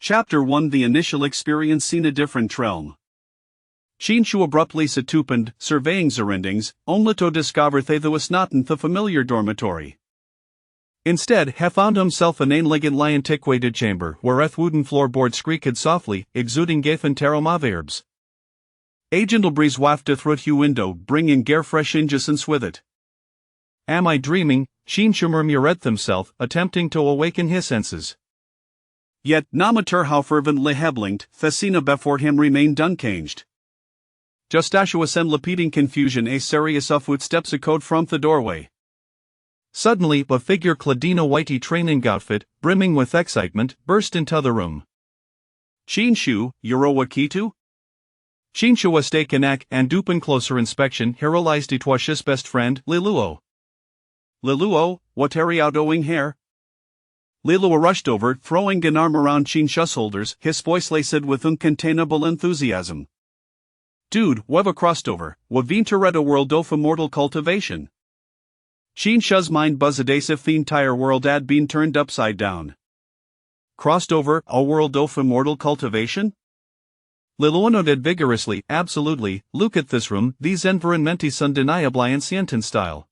Chapter 1 The initial experience in a different realm. Shinshu abruptly situpend, surveying surroundings, only to discover they was not in the familiar dormitory. Instead, he found himself in an elegantly antiquated chamber, where wooden floorboards squeaked softly, exuding Gathan taromaverbs. A gentle breeze wafted through the window, bringing gare fresh ingestions with it. Am I dreaming? Shinshu murmured himself, attempting to awaken his senses. Yet, no matter how fervently he blinked, the scene before him remained unchanged. Just as he was in repeating confusion, a series of footsteps echoed from the doorway. Suddenly, a figure clad in a whitey training outfit, brimming with excitement, burst into the room. Shinshu, Yorowa Kitu? Shinshu was taken aback, and upon closer inspection, he realized it was his best friend, Liluo. Liluo, what are you doing here? Liluo rushed over, throwing an arm around Shinshu's shoulders, his voice laced with uncontainable enthusiasm. Dude, we've crossed over, we've entered a world of immortal cultivation. Shinshu's mind buzzed as if the entire world had been turned upside down. Crossed over, a world of immortal cultivation? Liluo nodded vigorously. Absolutely, look at this room, these environments undeniably ancient in style.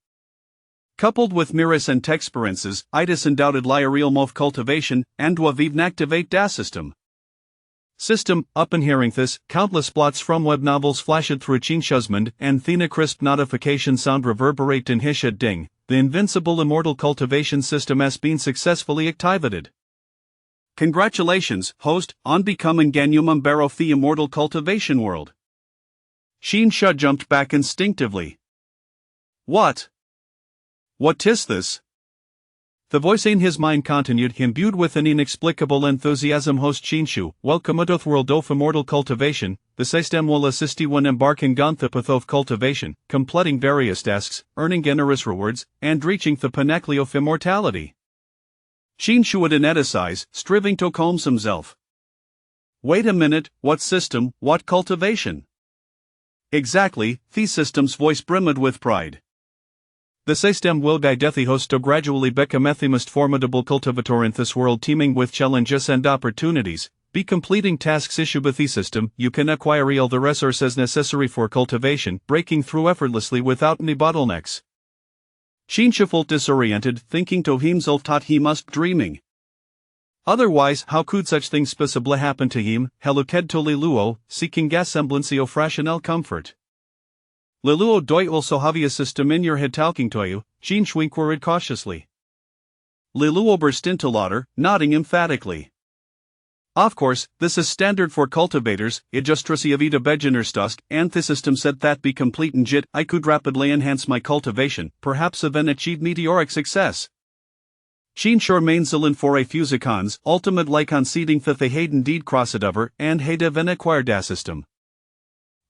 Coupled with mirrors and experiences, it is undoubtedly a realm of cultivation, and we've even activate das system. Upon hearing this, countless plots from web novels flashed through Shinshu's mind, and a crisp notification sound reverberate in his head. Ding, the invincible immortal cultivation system has been successfully activated. Congratulations, host, on becoming Ganyu member of the immortal cultivation world. Shinshu jumped back instinctively. What? What is this? The voice in his mind continued, imbued with an inexplicable enthusiasm. Host Shinshu, welcome to the world of immortal cultivation. The system will assist you when embarking on the path of cultivation, completing various tasks, earning generous rewards, and reaching the pinnacle of immortality. Shinshu would anesthetise, striving to calm himself. Wait a minute, what system, what cultivation? Exactly, the system's voice brimmed with pride. The system will guide the host to gradually become the most formidable cultivator in this world, teeming with challenges and opportunities. By completing tasks issued by the system, you can acquire all the resources necessary for cultivation, breaking through effortlessly without any bottlenecks. Shinshu felt disoriented, thinking to himself that he must be dreaming. Otherwise, how could such things possibly happen to him? He looked to Liluo, seeking a semblance of rational comfort. Liluo, do you also have a system in your head talking to you? Shinshu inquired cautiously. Liluo burst into laughter, nodding emphatically. Of course, this is standard for cultivators. It just received a beginner's task, and the system said that be complete and jit, I could rapidly enhance my cultivation, perhaps even achieve meteoric success. Shinshu remained silent for a few seconds, ultimately conceding that they had indeed crossed over, and had even acquired a system.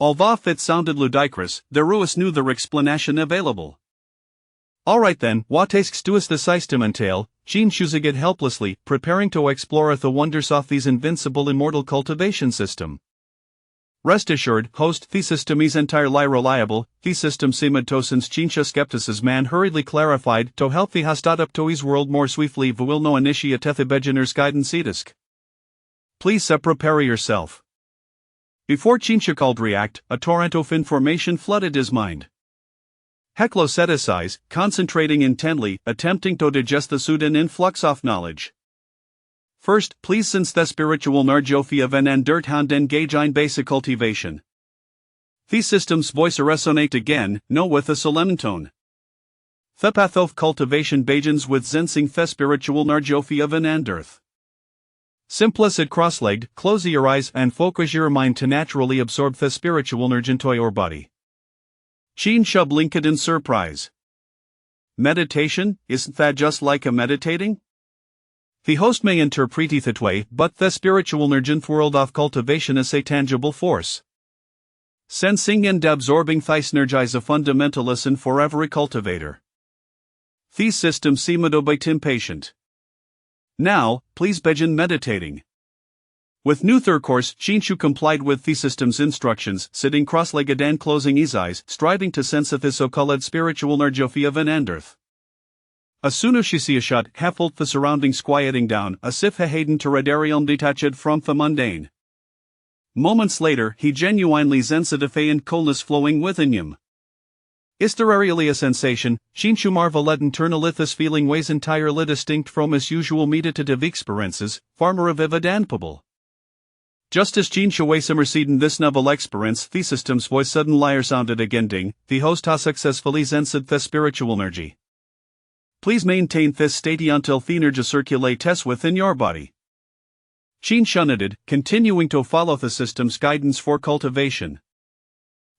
Although it sounded ludicrous, there was no other explanation available. Alright then, what tasks does the system entail? Shinshu sighed helplessly, preparing to explore the wonders of this invincible immortal cultivation system. Rest assured, host, the system is entirely reliable. The system seemed to since Shinshu's skepticism hurriedly clarified to help the host adapt to his world more swiftly. We will now initiate the beginner's guidance disk. Please prepare yourself. Before Shinshu could react, a torrent of information flooded his mind. Heklo set his eyes, concentrating intently, attempting to digest the sudden influx of knowledge. First, please, since the spiritual Narjofia Ven and Dirt Hand engage in basic cultivation. The system's voice resonate again, no with a solemn tone. The path of cultivation begins with sensing the spiritual Narjofia Ven and Earth. Simplicity cross-legged, close your eyes and focus your mind to naturally absorb the spiritual energy into your body. Shinshu blinked in surprise. Meditation, isn't that just like a meditating? The host may interpret it that way, but the spiritual energy world of cultivation is a tangible force. Sensing and absorbing this energy is a fundamental lesson for every cultivator. The system seemed a bit impatient. Now, please begin meditating. With new third course, Shinshu complied with the system's instructions, sitting cross-legged and closing his eyes, striving to sense the so-called spiritual energy of heaven and earth. As soon as she see a shot, felt the surroundings quieting down, as if he hadn't redarium detached from the mundane. Moments later, he genuinely sensed a faint coolness flowing within him. Is there really a sensation? Shinshu marveled internally. This feeling was entirely distinct from his usual meditative experiences, far more vivid. Just as Shinshu was immersed this novel experience, the system's voice suddenly sounded again. Ding, the host has successfully sensed the spiritual energy. Please maintain this state until the energy circulates within your body. Shinshu nodded, continuing to follow the system's guidance for cultivation.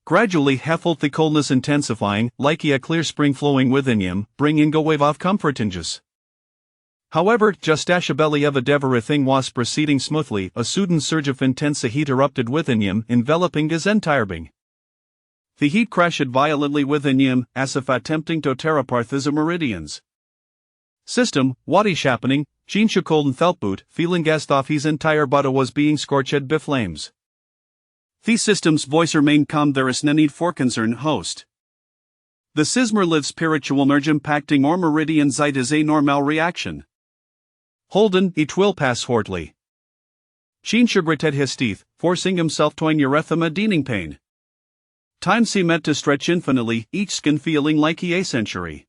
Gradually, he felt the coldness intensifying, like a clear spring flowing within him, bringing a wave of comfortingus. However, just as everything was proceeding smoothly, a sudden surge of intense heat erupted within him, enveloping his entire being. The heat crashed violently within him, as if attempting to tear apart his meridians. System, what is happening? Shinshu cold and felt, feeling as though his entire body was being scorched by flames. The system's voice remained calm. There is no need for concern, host. The Sismer lives spiritual energy impacting or meridian site is a normal reaction. Holden, it will pass shortly. Shinshu gritted his teeth, forcing himself to endure a deaning pain. Time seemed to stretch infinitely, each skin feeling like a century.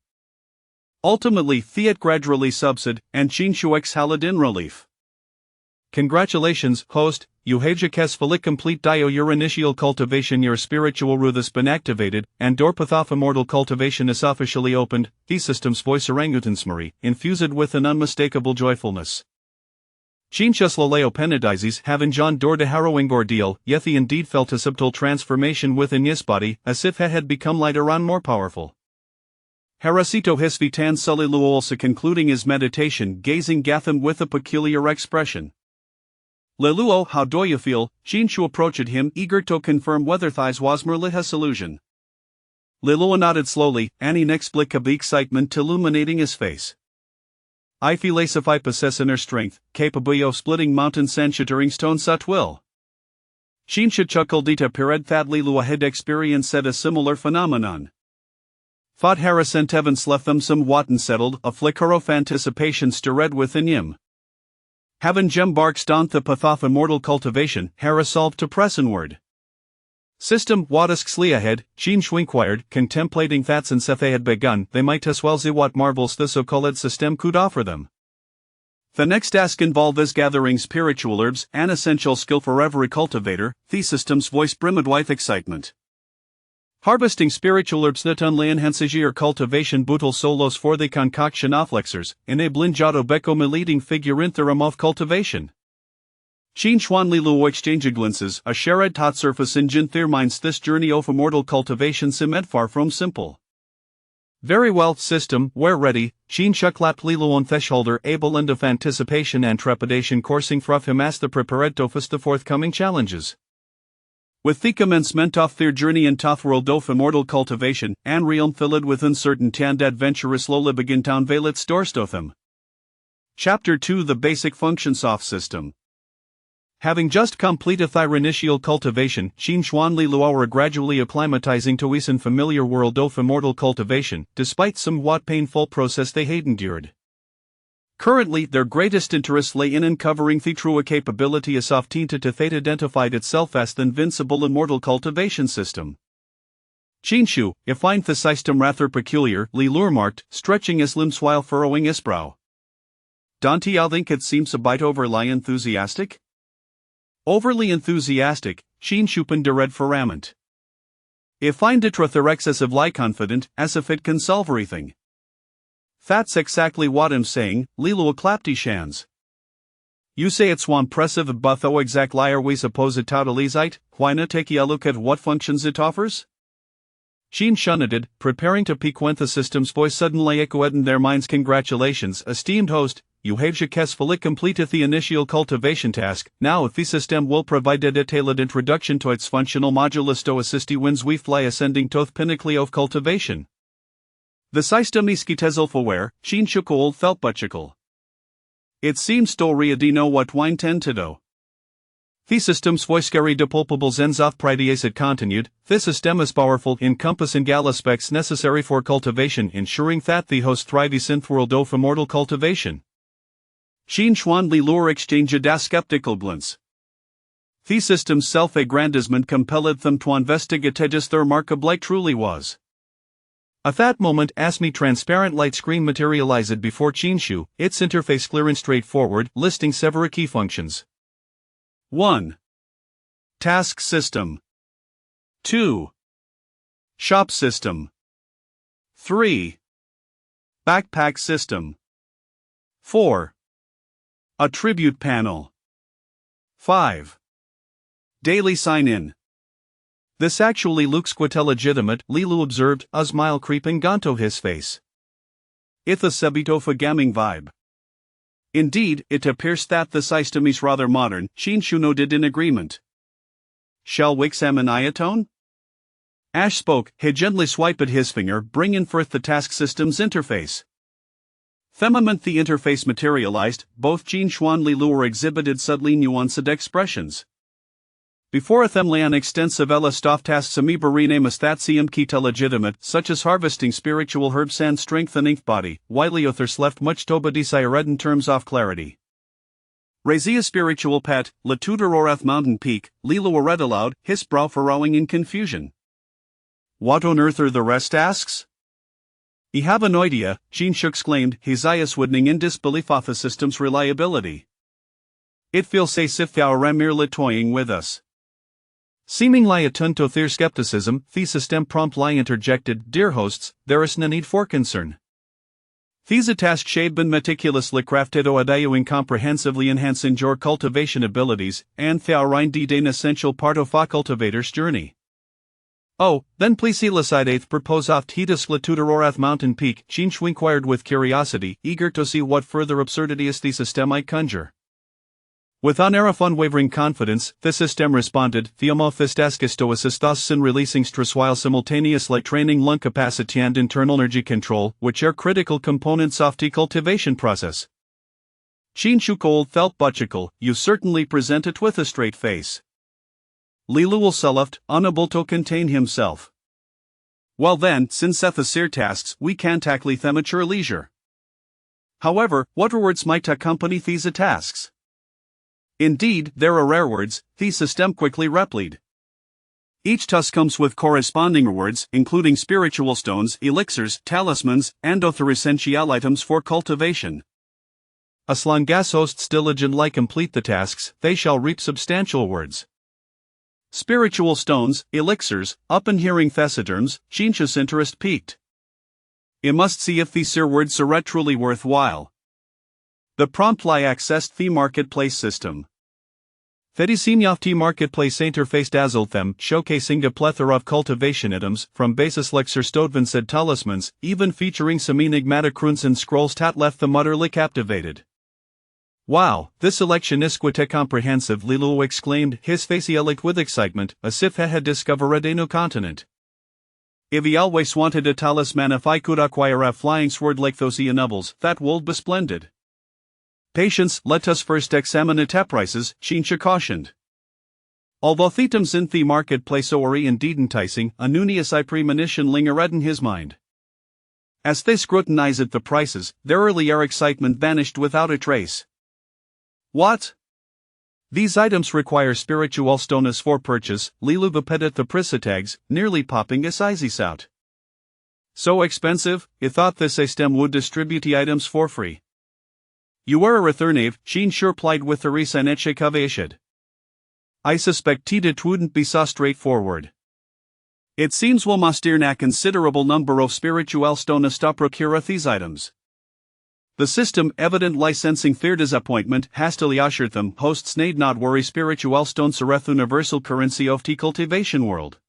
Ultimately, Fiat gradually subsided, and Shinshu exhaled in relief. Congratulations, host, you have successfully completed your initial cultivation. Your spiritual root has been activated, and door path of immortal cultivation is officially opened. The system's voice orangutansmari, infused with an unmistakable joyfulness. Shinshu slowly penitizes, having endured a harrowing ordeal, yet he indeed felt a subtle transformation within his body, as if he had become lighter and more powerful. Harasito Hisvitan Sulilu also concluding his meditation, gazing at him with a peculiar expression. Leluo, how do you feel? Shinshu approached him, eager to confirm whether this was merely his illusion. Leluo nodded slowly, an inexplicable excitement illuminating his face. I feel as if I possess inner strength, capable of splitting mountains and shattering stones at will. Shinshu chuckled at Pired that Leluo had experienced a similar phenomenon. Thought Harris and Evans left them somewhat unsettled, a flicker of anticipation stirred within him. Having embarked on the path of immortal cultivation, Harris resolved to press onward. System, what asks ahead? Shinshu inquired, contemplating that since they had begun, they might as well see what marvels the so-called system could offer them. The next task involved is gathering spiritual herbs, an essential skill for every cultivator. The system's voice brimmed with excitement. Harvesting spiritual herbs not only enhances your cultivation butal solos for the concoction of elixirs, enabling Jado Beko leading figure in theorem of cultivation. Shinshuan Lilu exchange glances, a shared tot surface in Jin Their minds. This journey of immortal cultivation seemed far from simple. Very well, system, we're ready. Shinshu clapped Lilu on the shoulder, able and of anticipation and trepidation coursing through him as the prepared to face the forthcoming challenges. With the commencement of their journey in Toth world of immortal cultivation, and realm filled with uncertainty and adventurous slowly begin to unveil its doors to them. Chapter 2: The Basic Functions of System. Having just completed their initial cultivation, Shinshuan Liluo were gradually acclimatizing to his unfamiliar world of immortal cultivation, despite somewhat painful process they had endured. Currently, their greatest interest lay in uncovering the true capability of Tinta to Theta identified itself as the invincible immortal cultivation system. Shinshu, I find the system rather peculiar, Lilu remarked, stretching his limbs while furrowing his brow. Don't you think it seems a bit overly enthusiastic? Overly enthusiastic, Shinshu pondered for a moment. I find it rather excessively confident, as if it can solve everything. That's exactly what I'm saying, Lilu clapped his hands. You say it's one impressive but though exactly are we supposed totally it, why not take a look at what functions it offers? Shinshu nodded, preparing to peek when the system's voice suddenly echoed in their minds. Congratulations, esteemed host, you have successfully completed the initial cultivation task. Now the system will provide a detailed introduction to its functional modulus to assist you when we fly ascending to the pinnacle of cultivation. The system is aware, Shinshu cold felt butchical. It seems to already know what we intend to do. The system's voicegary depulpable zensoft pridiacid continued, the system is powerful encompassing all aspects necessary for cultivation ensuring that the host thrive synth world of immortal cultivation. Xin Xuan Li Lure exchange das skeptical glance. The system's self-aggrandizement compelled them to investigate just their remarkable truly was. At that moment as me transparent light screen materialized before Qinshu, its interface clear and straightforward, listing several key functions. 1. Task system. 2. Shop system. 3. Backpack system. 4. Attribute panel. 5. Daily sign-in. This actually looks quite legitimate, Lilu observed, a smile creeping onto his face. It's a Sebitofa gaming vibe. Indeed, it appears that the system is rather modern, Shinshu nodded in agreement. Shall we examine Iatone? Ash spoke, he gently swiped his finger, bringing forth the task system's interface. The moment the interface materialized, both Jin Xuan Li Luo exhibited subtly nuanced expressions. Before them lay an extensive list of tasks amoeba renames that seem key to legitimate, such as harvesting spiritual herbs and strengthening body, while others left much to be desired in terms of clarity. Raise a spiritual pet, la tutor orath mountain peak, Lilu read aloud, his brow furrowing in confusion. What on earth are the rest tasks? I have an idea, Jinshu exclaimed, his eyes widening in disbelief of the system's reliability. It feels as if they are merely toying with us. Seemingly attuned to their skepticism, the system promptly interjected, Dear hosts, there is no need for concern. These tasks have been meticulously crafted to adayuing comprehensively enhancing your cultivation abilities, and they are indeed an essential part of a cultivator's journey. Oh, then please elucidate propose of Titus Latuderorath mountain peak, Jinshu inquired with curiosity, eager to see what further absurdities the system might conjure. With an air of unwavering confidence, the system responded, Theomophis to assist us in releasing stress while simultaneously training lung capacity and internal energy control, which are critical components of the cultivation process. Jinshu Cole felt butchical, you certainly present it with a straight face. Lilu will seleft, unable to contain himself. Well then, since at the seer tasks, we can tackle them at your leisure. However, what rewards might accompany these tasks? Indeed, there are rare words, the system quickly replied. Each task comes with corresponding rewards, including spiritual stones, elixirs, talismans, and other essential items for cultivation. As long as hosts diligently complete the tasks, they shall reap substantial rewards. Spiritual stones, elixirs, upon hearing Thesiderms, Jinshu's interest piqued. He must see if these rewards are truly worthwhile. The promptly accessed the marketplace system. The marketplace interface dazzled them, showcasing a plethora of cultivation items, from basis lexer Stodvan said talismans, even featuring some enigmatic runes and scrolls that left them utterly captivated. Wow, this selection is quite comprehensive, Lilu exclaimed, his face elate with excitement, as if he had discovered a new continent. If he always wanted a talisman, if I could acquire a flying sword like those Ianubbles, that would be splendid. Patience, let us first examine the prices, Jinshu cautioned. Although the items in the marketplace are indeed enticing, a nunious premonition lingered in his mind. As they scrutinized the prices, their earlier excitement vanished without a trace. What? These items require spiritual stones for purchase, Lilu repeated the price tags, nearly popping his eyes out. So expensive, he thought this system would distribute the items for free. You are a returnave, Jinshu replied with a resignache kavashid. I suspect it wouldn't be so straightforward. It seems we must earn a considerable number of spiritual stones to procure these items. The system, evidently sensing their disappointment, hastily assured them hosts need not worry, spiritual stones are the universal currency of the cultivation world.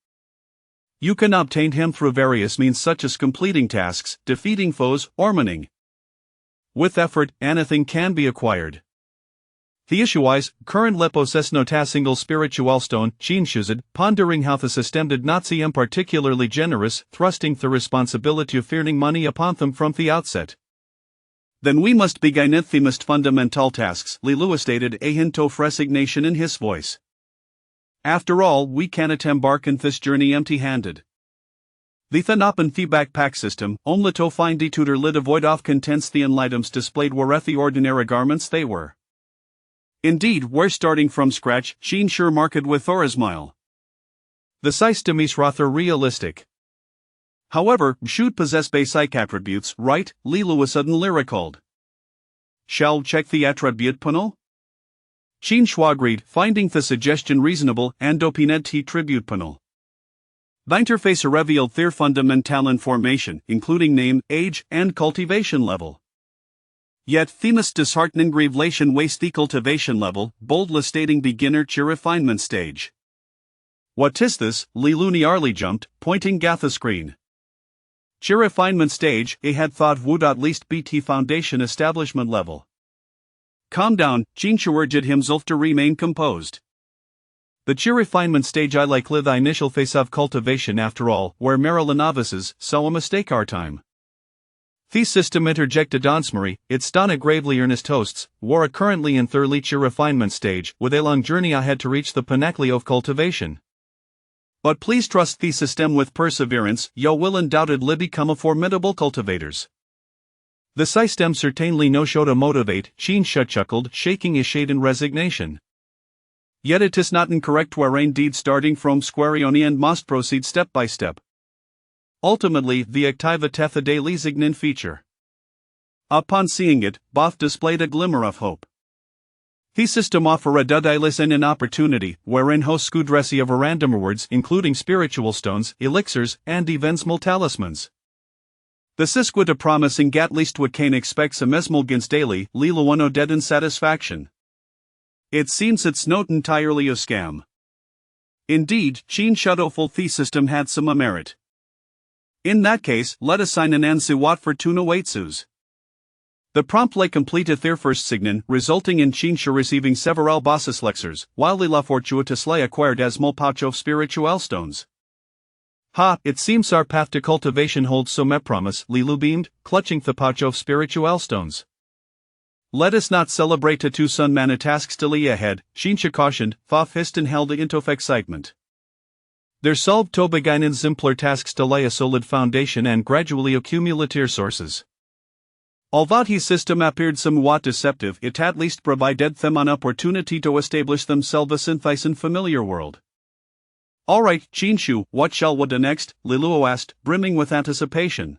You can obtain him through various means such as completing tasks, defeating foes, or mining. With effort, anything can be acquired. The issue is, currently possess not a single spiritual stone, Jinshu said, pondering how the system did not seem particularly generous, thrusting the responsibility of earning money upon them from the outset. Then we must begin at the most fundamental tasks, Lilu stated, a hint of resignation in his voice. After all, we cannot embark in this journey empty-handed. The Thanapan the backpack system, only to find the tutor lid avoid of contents the items displayed were the ordinary garments they were. Indeed, we're starting from scratch, Sheen sure marked with Thorismile. The system is rather realistic. However, should possess basic attributes, right? Lilu suddenly recalled. Shall check the attribute panel? Sheen agreed, finding the suggestion reasonable, and opened the tribute panel. The interface revealed their fundamental information, including name, age, and cultivation level. Yet, the most disheartening revelation was the cultivation level, boldly stating beginner to refinement stage. What is this? Lilu nearly jumped, pointing at the screen. To refinement stage, I had thought would at least be the foundation establishment level. Calm down, Sheen urged himself to remain composed. The to refinement stage I likely the initial phase of cultivation after all, where Merrill novices saw a mistake our time. The system interjected Onsmary, it's done a gravely earnest hosts, were currently in thoroughly to refinement stage, with a long journey ahead to reach the pinnacle of cultivation. But please trust the system with perseverance, you will undoubtedly become a formidable cultivators. The system certainly no show to motivate, Sheen chuckled, shaking his shade in resignation. Yet it is not incorrect where indeed starting from squarioni and must proceed step by step. Ultimately, the activa tetha de lesignin feature. Upon seeing it, Both displayed a glimmer of hope. The system offer a dudilis and an opportunity, wherein hosts could receive random rewards including spiritual stones, elixirs, and evensmal talismans. The sisquid a promising at least what Kane expects a mesmulgins daily, Liluano dead in satisfaction. It seems it's not entirely a scam. Indeed, Sheen Shadowful the system had some merit. In that case, let us sign an Ansuwat for Tuna Waitsus. The promptly completed their first signin, resulting in Chinsha receiving several bosses lexers, while La Fortuitously acquired as Mulpacho spiritual stones. Ha, it seems our path to cultivation holds some promise, Lilu beamed, clutching the Pacho spiritual stones. Let us not celebrate a two-sun mana tasks to lay ahead, Chinsha cautioned, Fafisten held into excitement. There solved Tobaginan's simpler tasks to lay a solid foundation and gradually accumulate sources. Although his system appeared somewhat deceptive, it at least provided them an opportunity to establish themselves in this unfamiliar world. Alright, Chinshu, what shall we do next? Liluo asked, brimming with anticipation.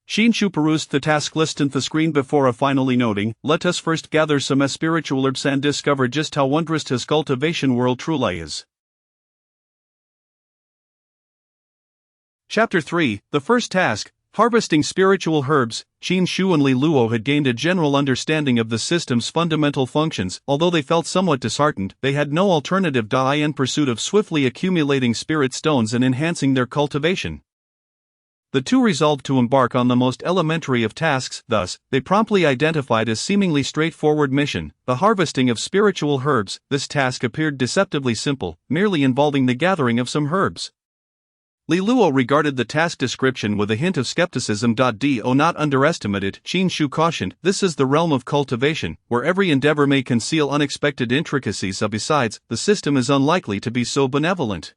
Chinshu perused the task list on the screen before finally noting, let us first gather some spiritual herbs and discover just how wondrous his cultivation world truly is. Chapter 3, the first task, Harvesting Spiritual Herbs. Chinshu and Liluo had gained a general understanding of the system's fundamental functions. Although they felt somewhat disheartened, they had no alternative in pursuit of swiftly accumulating spirit stones and enhancing their cultivation. The two resolved to embark on the most elementary of tasks, thus, they promptly identified a seemingly straightforward mission, the harvesting of spiritual herbs. This task appeared deceptively simple, merely involving the gathering of some herbs. Liluo regarded the task description with a hint of skepticism. Do not underestimate it, Chinshu cautioned, this is the realm of cultivation, where every endeavor may conceal unexpected intricacies. Besides, the system is unlikely to be so benevolent.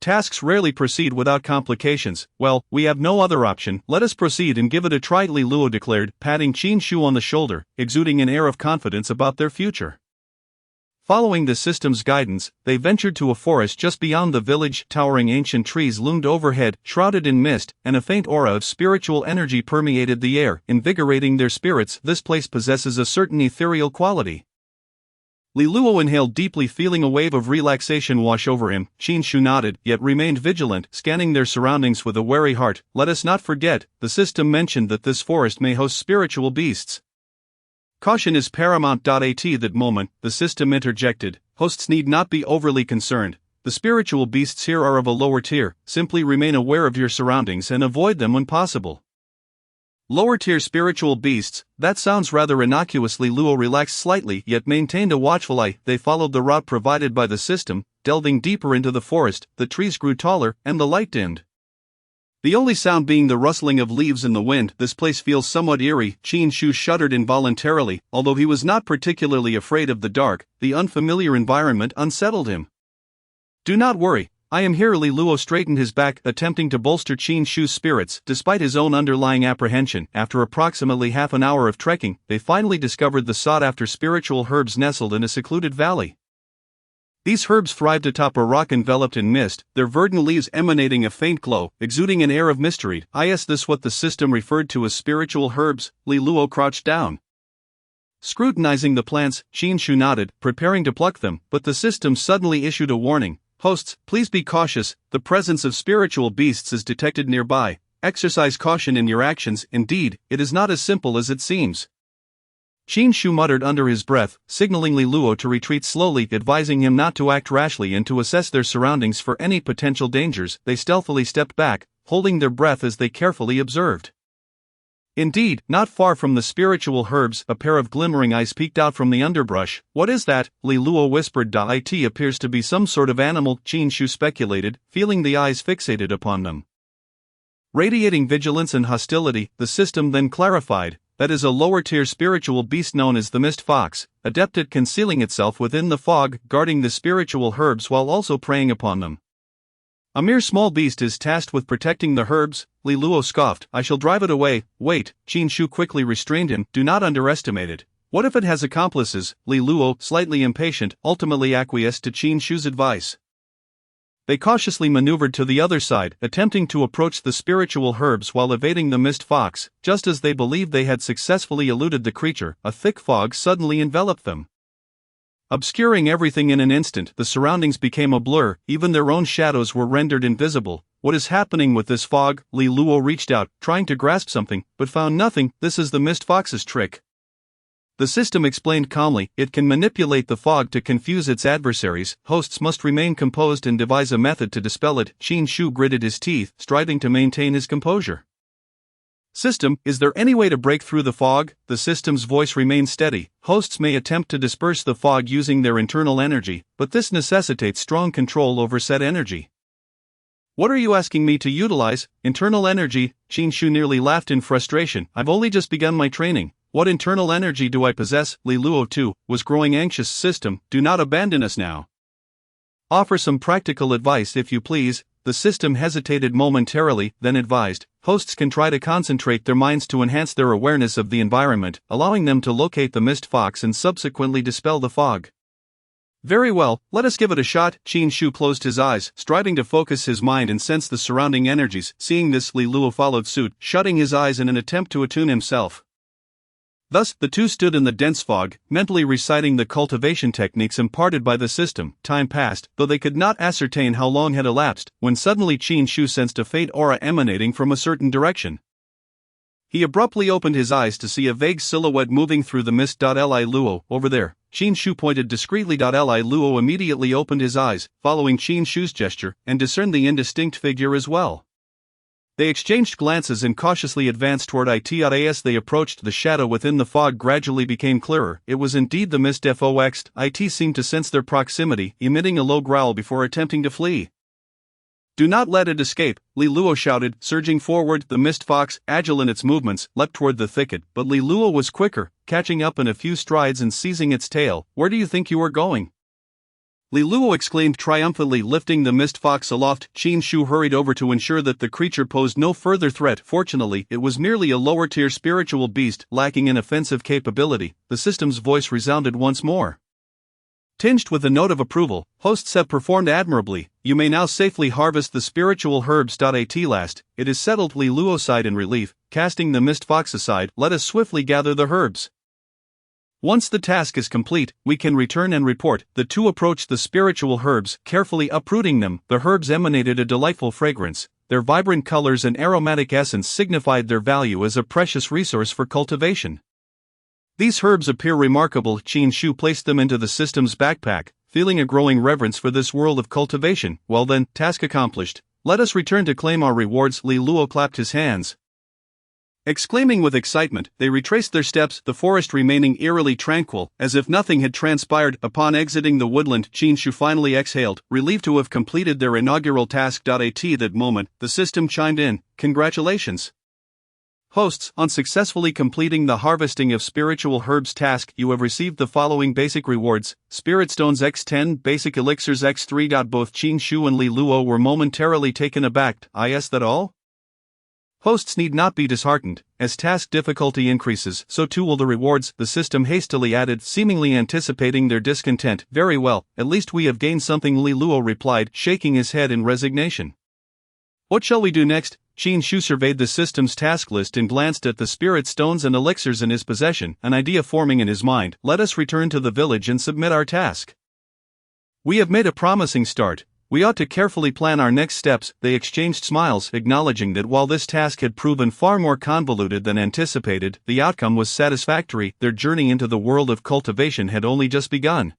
Tasks rarely proceed without complications. Well, we have no other option, let us proceed and give it a try, Liluo declared, patting Chinshu on the shoulder, exuding an air of confidence about their future. Following the system's guidance, they ventured to a forest just beyond the village. Towering ancient trees loomed overhead, shrouded in mist, and a faint aura of spiritual energy permeated the air, invigorating their spirits. This place possesses a certain ethereal quality. Liluo inhaled deeply, feeling a wave of relaxation wash over him. Chinshu nodded, yet remained vigilant, scanning their surroundings with a wary heart. Let us not forget, the system mentioned that this forest may host spiritual beasts. Caution is paramount. At that moment, the system interjected, hosts need not be overly concerned, the spiritual beasts here are of a lower tier, simply remain aware of your surroundings and avoid them when possible. Lower tier spiritual beasts, that sounds rather innocuous. Liluo relaxed slightly yet maintained a watchful eye. They followed the route provided by the system, delving deeper into the forest. The trees grew taller, and the light dimmed. The only sound being the rustling of leaves in the wind. This place feels somewhat eerie. Chinshu shuddered involuntarily. Although he was not particularly afraid of the dark, the unfamiliar environment unsettled him. Do not worry, I am here. Li Luo straightened his back, attempting to bolster Qin Shu's spirits despite his own underlying apprehension. After approximately half an hour of trekking, they finally discovered the sought-after spiritual herbs nestled in a secluded valley. These herbs thrived atop a rock enveloped in mist, their verdant leaves emanating a faint glow, exuding an air of mystery. Is this what the system referred to as spiritual herbs? Li Luo crouched down. Scrutinizing the plants, Qin Shu nodded, preparing to pluck them, but the system suddenly issued a warning. Hosts, please be cautious, the presence of spiritual beasts is detected nearby. Exercise caution in your actions. Indeed, it is not as simple as it seems. Qin Shu muttered under his breath, signaling Li Luo to retreat slowly, advising him not to act rashly and to assess their surroundings for any potential dangers. They stealthily stepped back, holding their breath as they carefully observed. Indeed, not far from the spiritual herbs, a pair of glimmering eyes peeked out from the underbrush. What is that? Li Luo whispered. It appears to be some sort of animal, Qin Shu speculated, feeling the eyes fixated upon them. Radiating vigilance and hostility, the system then clarified, that is a lower-tier spiritual beast known as the Mist Fox, adept at concealing itself within the fog, guarding the spiritual herbs while also preying upon them. A mere small beast is tasked with protecting the herbs, Li Luo scoffed. I shall drive it away. Wait, Qin Shu quickly restrained him, do not underestimate it. What if it has accomplices? Li Luo, slightly impatient, ultimately acquiesced to Qin Shu's advice. They cautiously maneuvered to the other side, attempting to approach the spiritual herbs while evading the Mist Fox. Just as they believed they had successfully eluded the creature, a thick fog suddenly enveloped them. Obscuring everything in an instant, the surroundings became a blur, even their own shadows were rendered invisible. What is happening with this fog? Li Luo reached out, trying to grasp something, but found nothing. This is the Mist Fox's trick. The system explained calmly, it can manipulate the fog to confuse its adversaries. Hosts must remain composed and devise a method to dispel it. Qin Shu gritted his teeth, striving to maintain his composure. System, is there any way to break through the fog? The system's voice remained steady. Hosts may attempt to disperse the fog using their internal energy, but this necessitates strong control over said energy. What are you asking me to utilize? Internal energy? Qin Shu nearly laughed in frustration. I've only just begun my training. What internal energy do I possess? Li Luo too was growing anxious. System, do not abandon us now. Offer some practical advice if you please. The system hesitated momentarily, then advised, hosts can try to concentrate their minds to enhance their awareness of the environment, allowing them to locate the Mist Fox and subsequently dispel the fog. Very well, let us give it a shot. Qin Shu closed his eyes, striving to focus his mind and sense the surrounding energies. Seeing this, Li Luo followed suit, shutting his eyes in an attempt to attune himself. Thus, the two stood in the dense fog, mentally reciting the cultivation techniques imparted by the system. Time passed, though they could not ascertain how long had elapsed, when suddenly Qin Shu sensed a faint aura emanating from a certain direction. He abruptly opened his eyes to see a vague silhouette moving through the mist. Li Luo, over there. Qin Shu pointed discreetly. Li Luo immediately opened his eyes, following Qin Shu's gesture, and discerned the indistinct figure as well. They exchanged glances and cautiously advanced toward it. As they approached, the shadow within the fog gradually became clearer. It was indeed the Mist Fox. It seemed to sense their proximity, emitting a low growl before attempting to flee. Do not let it escape, Li Luo shouted, surging forward. The Mist Fox, agile in its movements, leapt toward the thicket, but Li Luo was quicker, catching up in a few strides and seizing its tail. Where do you think you are going? Li Luo exclaimed triumphantly, lifting the Mist Fox aloft. Qin Shu hurried over to ensure that the creature posed no further threat. Fortunately, it was merely a lower-tier spiritual beast, lacking in offensive capability. The system's voice resounded once more. Tinged with a note of approval, hosts have performed admirably. You may now safely harvest the spiritual herbs. At last, it is settled. Li Luo sighed in relief, casting the Mist Fox aside. Let us swiftly gather the herbs. Once the task is complete, we can return and report. The two approached the spiritual herbs, carefully uprooting them. The herbs emanated a delightful fragrance. Their vibrant colors and aromatic essence signified their value as a precious resource for cultivation. These herbs appear remarkable. Qin Shu placed them into the system's backpack, feeling a growing reverence for this world of cultivation. Well then, task accomplished. Let us return to claim our rewards. Li Luo clapped his hands. Exclaiming with excitement, they retraced their steps, the forest remaining eerily tranquil, as if nothing had transpired. Upon exiting the woodland, Qin Shu finally exhaled, relieved to have completed their inaugural task. At that moment, the system chimed in, Congratulations. Hosts, on successfully completing the harvesting of spiritual herbs task, you have received the following basic rewards: Spirit Stones X10, Basic Elixirs X3. Both Qin Shu and Li Luo were momentarily taken aback. Is that all? Hosts need not be disheartened. As task difficulty increases, so too will the rewards, the system hastily added, seemingly anticipating their discontent. Very well, at least we have gained something, Li Luo replied, shaking his head in resignation. What shall we do next? Qin Shu surveyed the system's task list and glanced at the spirit stones and elixirs in his possession, an idea forming in his mind. Let us return to the village and submit our task. We have made a promising start. We ought to carefully plan our next steps. They exchanged smiles, acknowledging that while this task had proven far more convoluted than anticipated, the outcome was satisfactory. Their journey into the world of cultivation had only just begun.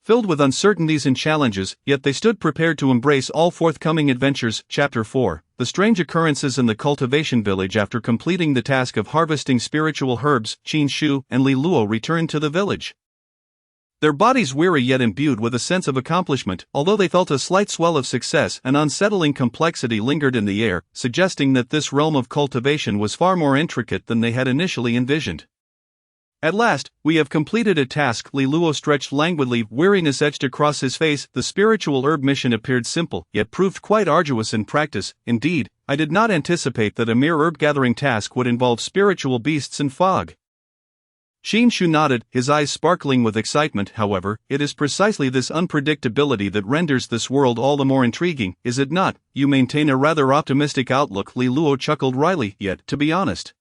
Filled with uncertainties and challenges, yet they stood prepared to embrace all forthcoming adventures. Chapter 4: The Strange Occurrences in the Cultivation Village. After completing the task of harvesting spiritual herbs, Qin Shu and Li Luo returned to the village. Their bodies weary yet imbued with a sense of accomplishment. Although they felt a slight swell of success, an unsettling complexity lingered in the air, suggesting that this realm of cultivation was far more intricate than they had initially envisioned. At last, we have completed a task. Li Luo stretched languidly, weariness etched across his face. The spiritual herb mission appeared simple, yet proved quite arduous in practice. Indeed, I did not anticipate that a mere herb-gathering task would involve spiritual beasts and fog. Qin Shu nodded, his eyes sparkling with excitement. However, it is precisely this unpredictability that renders this world all the more intriguing, is it not? You maintain a rather optimistic outlook. Li Luo chuckled wryly, yet, to be honest,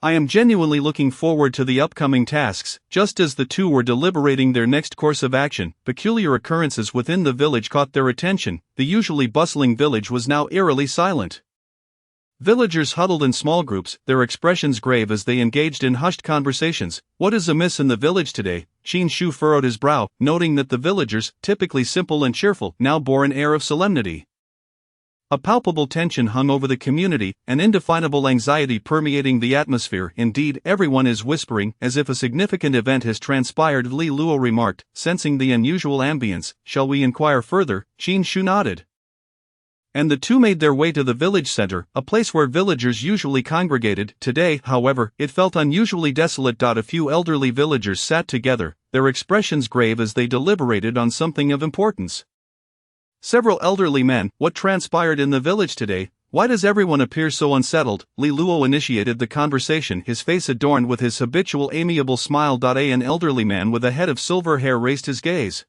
I am genuinely looking forward to the upcoming tasks. Just as the two were deliberating their next course of action, peculiar occurrences within the village caught their attention. The usually bustling village was now eerily silent. Villagers huddled in small groups, their expressions grave as they engaged in hushed conversations. What is amiss in the village today? Qin Shu furrowed his brow, noting that the villagers, typically simple and cheerful, now bore an air of solemnity. A palpable tension hung over the community, an indefinable anxiety permeating the atmosphere. Indeed, everyone is whispering, as if a significant event has transpired, Li Luo remarked, sensing the unusual ambience. Shall we inquire further? Qin Shu nodded. And the two made their way to the village center, a place where villagers usually congregated. Today, however, it felt unusually desolate. A few elderly villagers sat together, their expressions grave as they deliberated on something of importance. Several elderly men. What transpired in the village today? Why does everyone appear so unsettled? Li Luo initiated the conversation, his face adorned with his habitual amiable smile. An elderly man with a head of silver hair raised his gaze.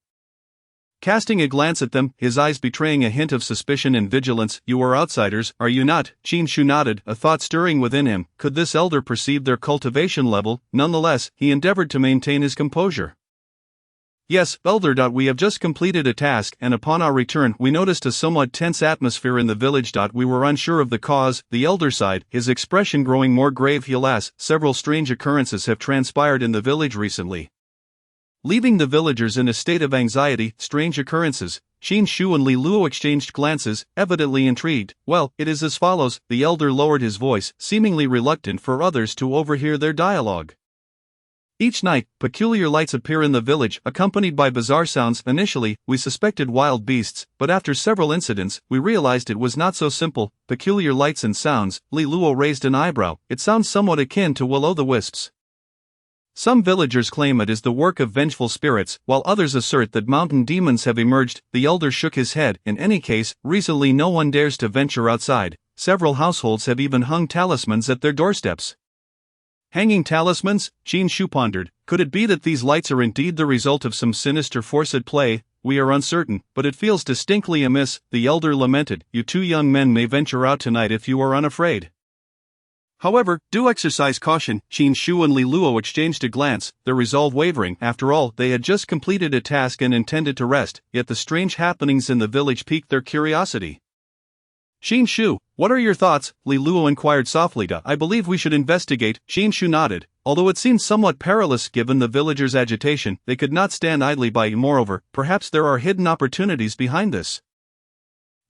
Casting a glance at them, his eyes betraying a hint of suspicion and vigilance. You are outsiders, are you not? Qin Shu nodded, a thought stirring within him. Could this elder perceive their cultivation level? Nonetheless, he endeavored to maintain his composure. Yes, elder. We have just completed a task, and upon our return, we noticed a somewhat tense atmosphere in the village. We were unsure of the cause. The elder sighed, his expression growing more grave. Alas, several strange occurrences have transpired in the village recently, leaving the villagers in a state of anxiety. Strange occurrences. Qin Shu and Li Luo exchanged glances, evidently intrigued. Well, it is as follows. The elder lowered his voice, seemingly reluctant for others to overhear their dialogue. Each night, peculiar lights appear in the village, accompanied by bizarre sounds. Initially, we suspected wild beasts, but after several incidents, we realized it was not so simple. Peculiar lights and sounds. Li Luo raised an eyebrow. It sounds somewhat akin to will-o'-the-wisps. Some villagers claim it is the work of vengeful spirits, while others assert that mountain demons have emerged. The elder shook his head. In any case, recently no one dares to venture outside. Several households have even hung talismans at their doorsteps. Hanging talismans? Qin Shu pondered. Could it be that these lights are indeed the result of some sinister force at play? We are uncertain, but it feels distinctly amiss. The elder lamented. You two young men may venture out tonight if you are unafraid. However, do exercise caution. Qin Shu and Li Luo exchanged a glance, their resolve wavering. After all, they had just completed a task and intended to rest, yet the strange happenings in the village piqued their curiosity. Qin Shu, what are your thoughts? Li Luo inquired softly. I believe we should investigate. Qin Shu nodded. Although it seemed somewhat perilous given the villagers' agitation, they could not stand idly by. Moreover, perhaps there are hidden opportunities behind this.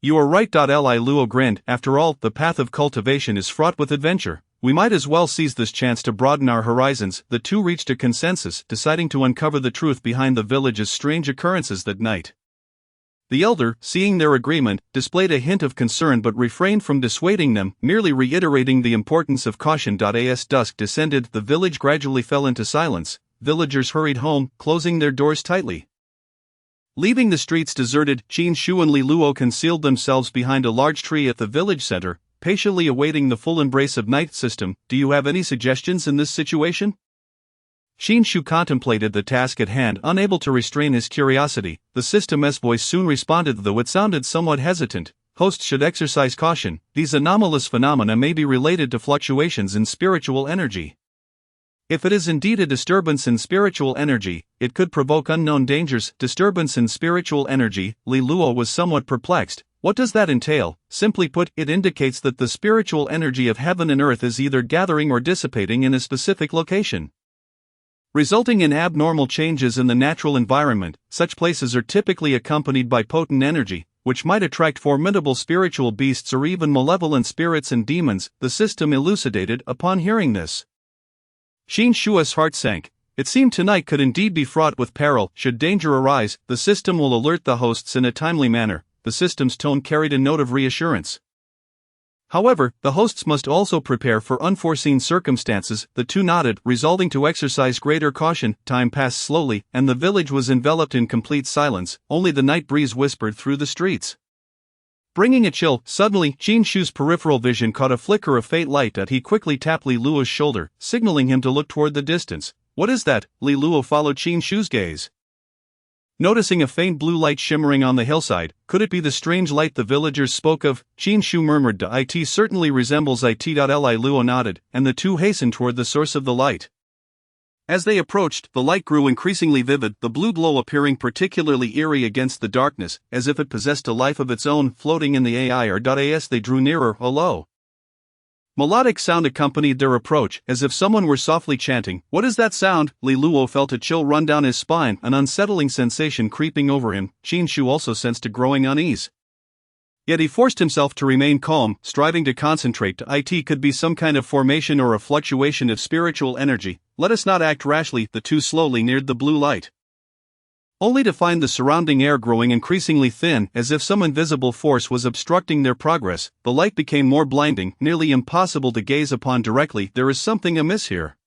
You are right. Li Luo grinned. After all, the path of cultivation is fraught with adventure. We might as well seize this chance to broaden our horizons. The two reached a consensus, deciding to uncover the truth behind the village's strange occurrences that night. The elder, seeing their agreement, displayed a hint of concern but refrained from dissuading them, merely reiterating the importance of caution. As dusk descended, the village gradually fell into silence. Villagers hurried home, closing their doors tightly. Leaving the streets deserted, Qin Shu and Li Luo concealed themselves behind a large tree at the village center, patiently awaiting the full embrace of night system. Do you have any suggestions in this situation? Qin Shu contemplated the task at hand, unable to restrain his curiosity. The system's voice soon responded, though it sounded somewhat hesitant. Hosts should exercise caution. These anomalous phenomena may be related to fluctuations in spiritual energy. If it is indeed a disturbance in spiritual energy, it could provoke unknown dangers. Disturbance in spiritual energy. Li Luo was somewhat perplexed. What does that entail? Simply put, it indicates that the spiritual energy of heaven and earth is either gathering or dissipating in a specific location, resulting in abnormal changes in the natural environment. Such places are typically accompanied by potent energy, which might attract formidable spiritual beasts or even malevolent spirits and demons, the system elucidated. Upon hearing this, Qin Shu's heart sank. It seemed tonight could indeed be fraught with peril. Should danger arise, the system will alert the hosts in a timely manner. The system's tone carried a note of reassurance. However, the hosts must also prepare for unforeseen circumstances. The two nodded, resolving to exercise greater caution. Time passed slowly, and the village was enveloped in complete silence. Only the night breeze whispered through the streets, bringing a chill. Suddenly, Qin Shu's peripheral vision caught a flicker of faint light. He quickly tapped Li Luo's shoulder, signaling him to look toward the distance. What is that? Li Luo followed Qin Shu's gaze, noticing a faint blue light shimmering on the hillside. Could it be the strange light the villagers spoke of? Qin Shu murmured, "It certainly resembles it." Li Luo nodded, and the two hastened toward the source of the light. As they approached, the light grew increasingly vivid, the blue glow appearing particularly eerie against the darkness, as if it possessed a life of its own, floating in the air. As they drew nearer, a low, melodic sound accompanied their approach, as if someone were softly chanting. What is that sound? Li Luo felt a chill run down his spine, an unsettling sensation creeping over him. Qin Shu also sensed a growing unease. Yet he forced himself to remain calm, striving to concentrate. It could be some kind of formation or a fluctuation of spiritual energy. Let us not act rashly. The two slowly neared the blue light, only to find the surrounding air growing increasingly thin, as if some invisible force was obstructing their progress. The light became more blinding, nearly impossible to gaze upon directly. There is something amiss here.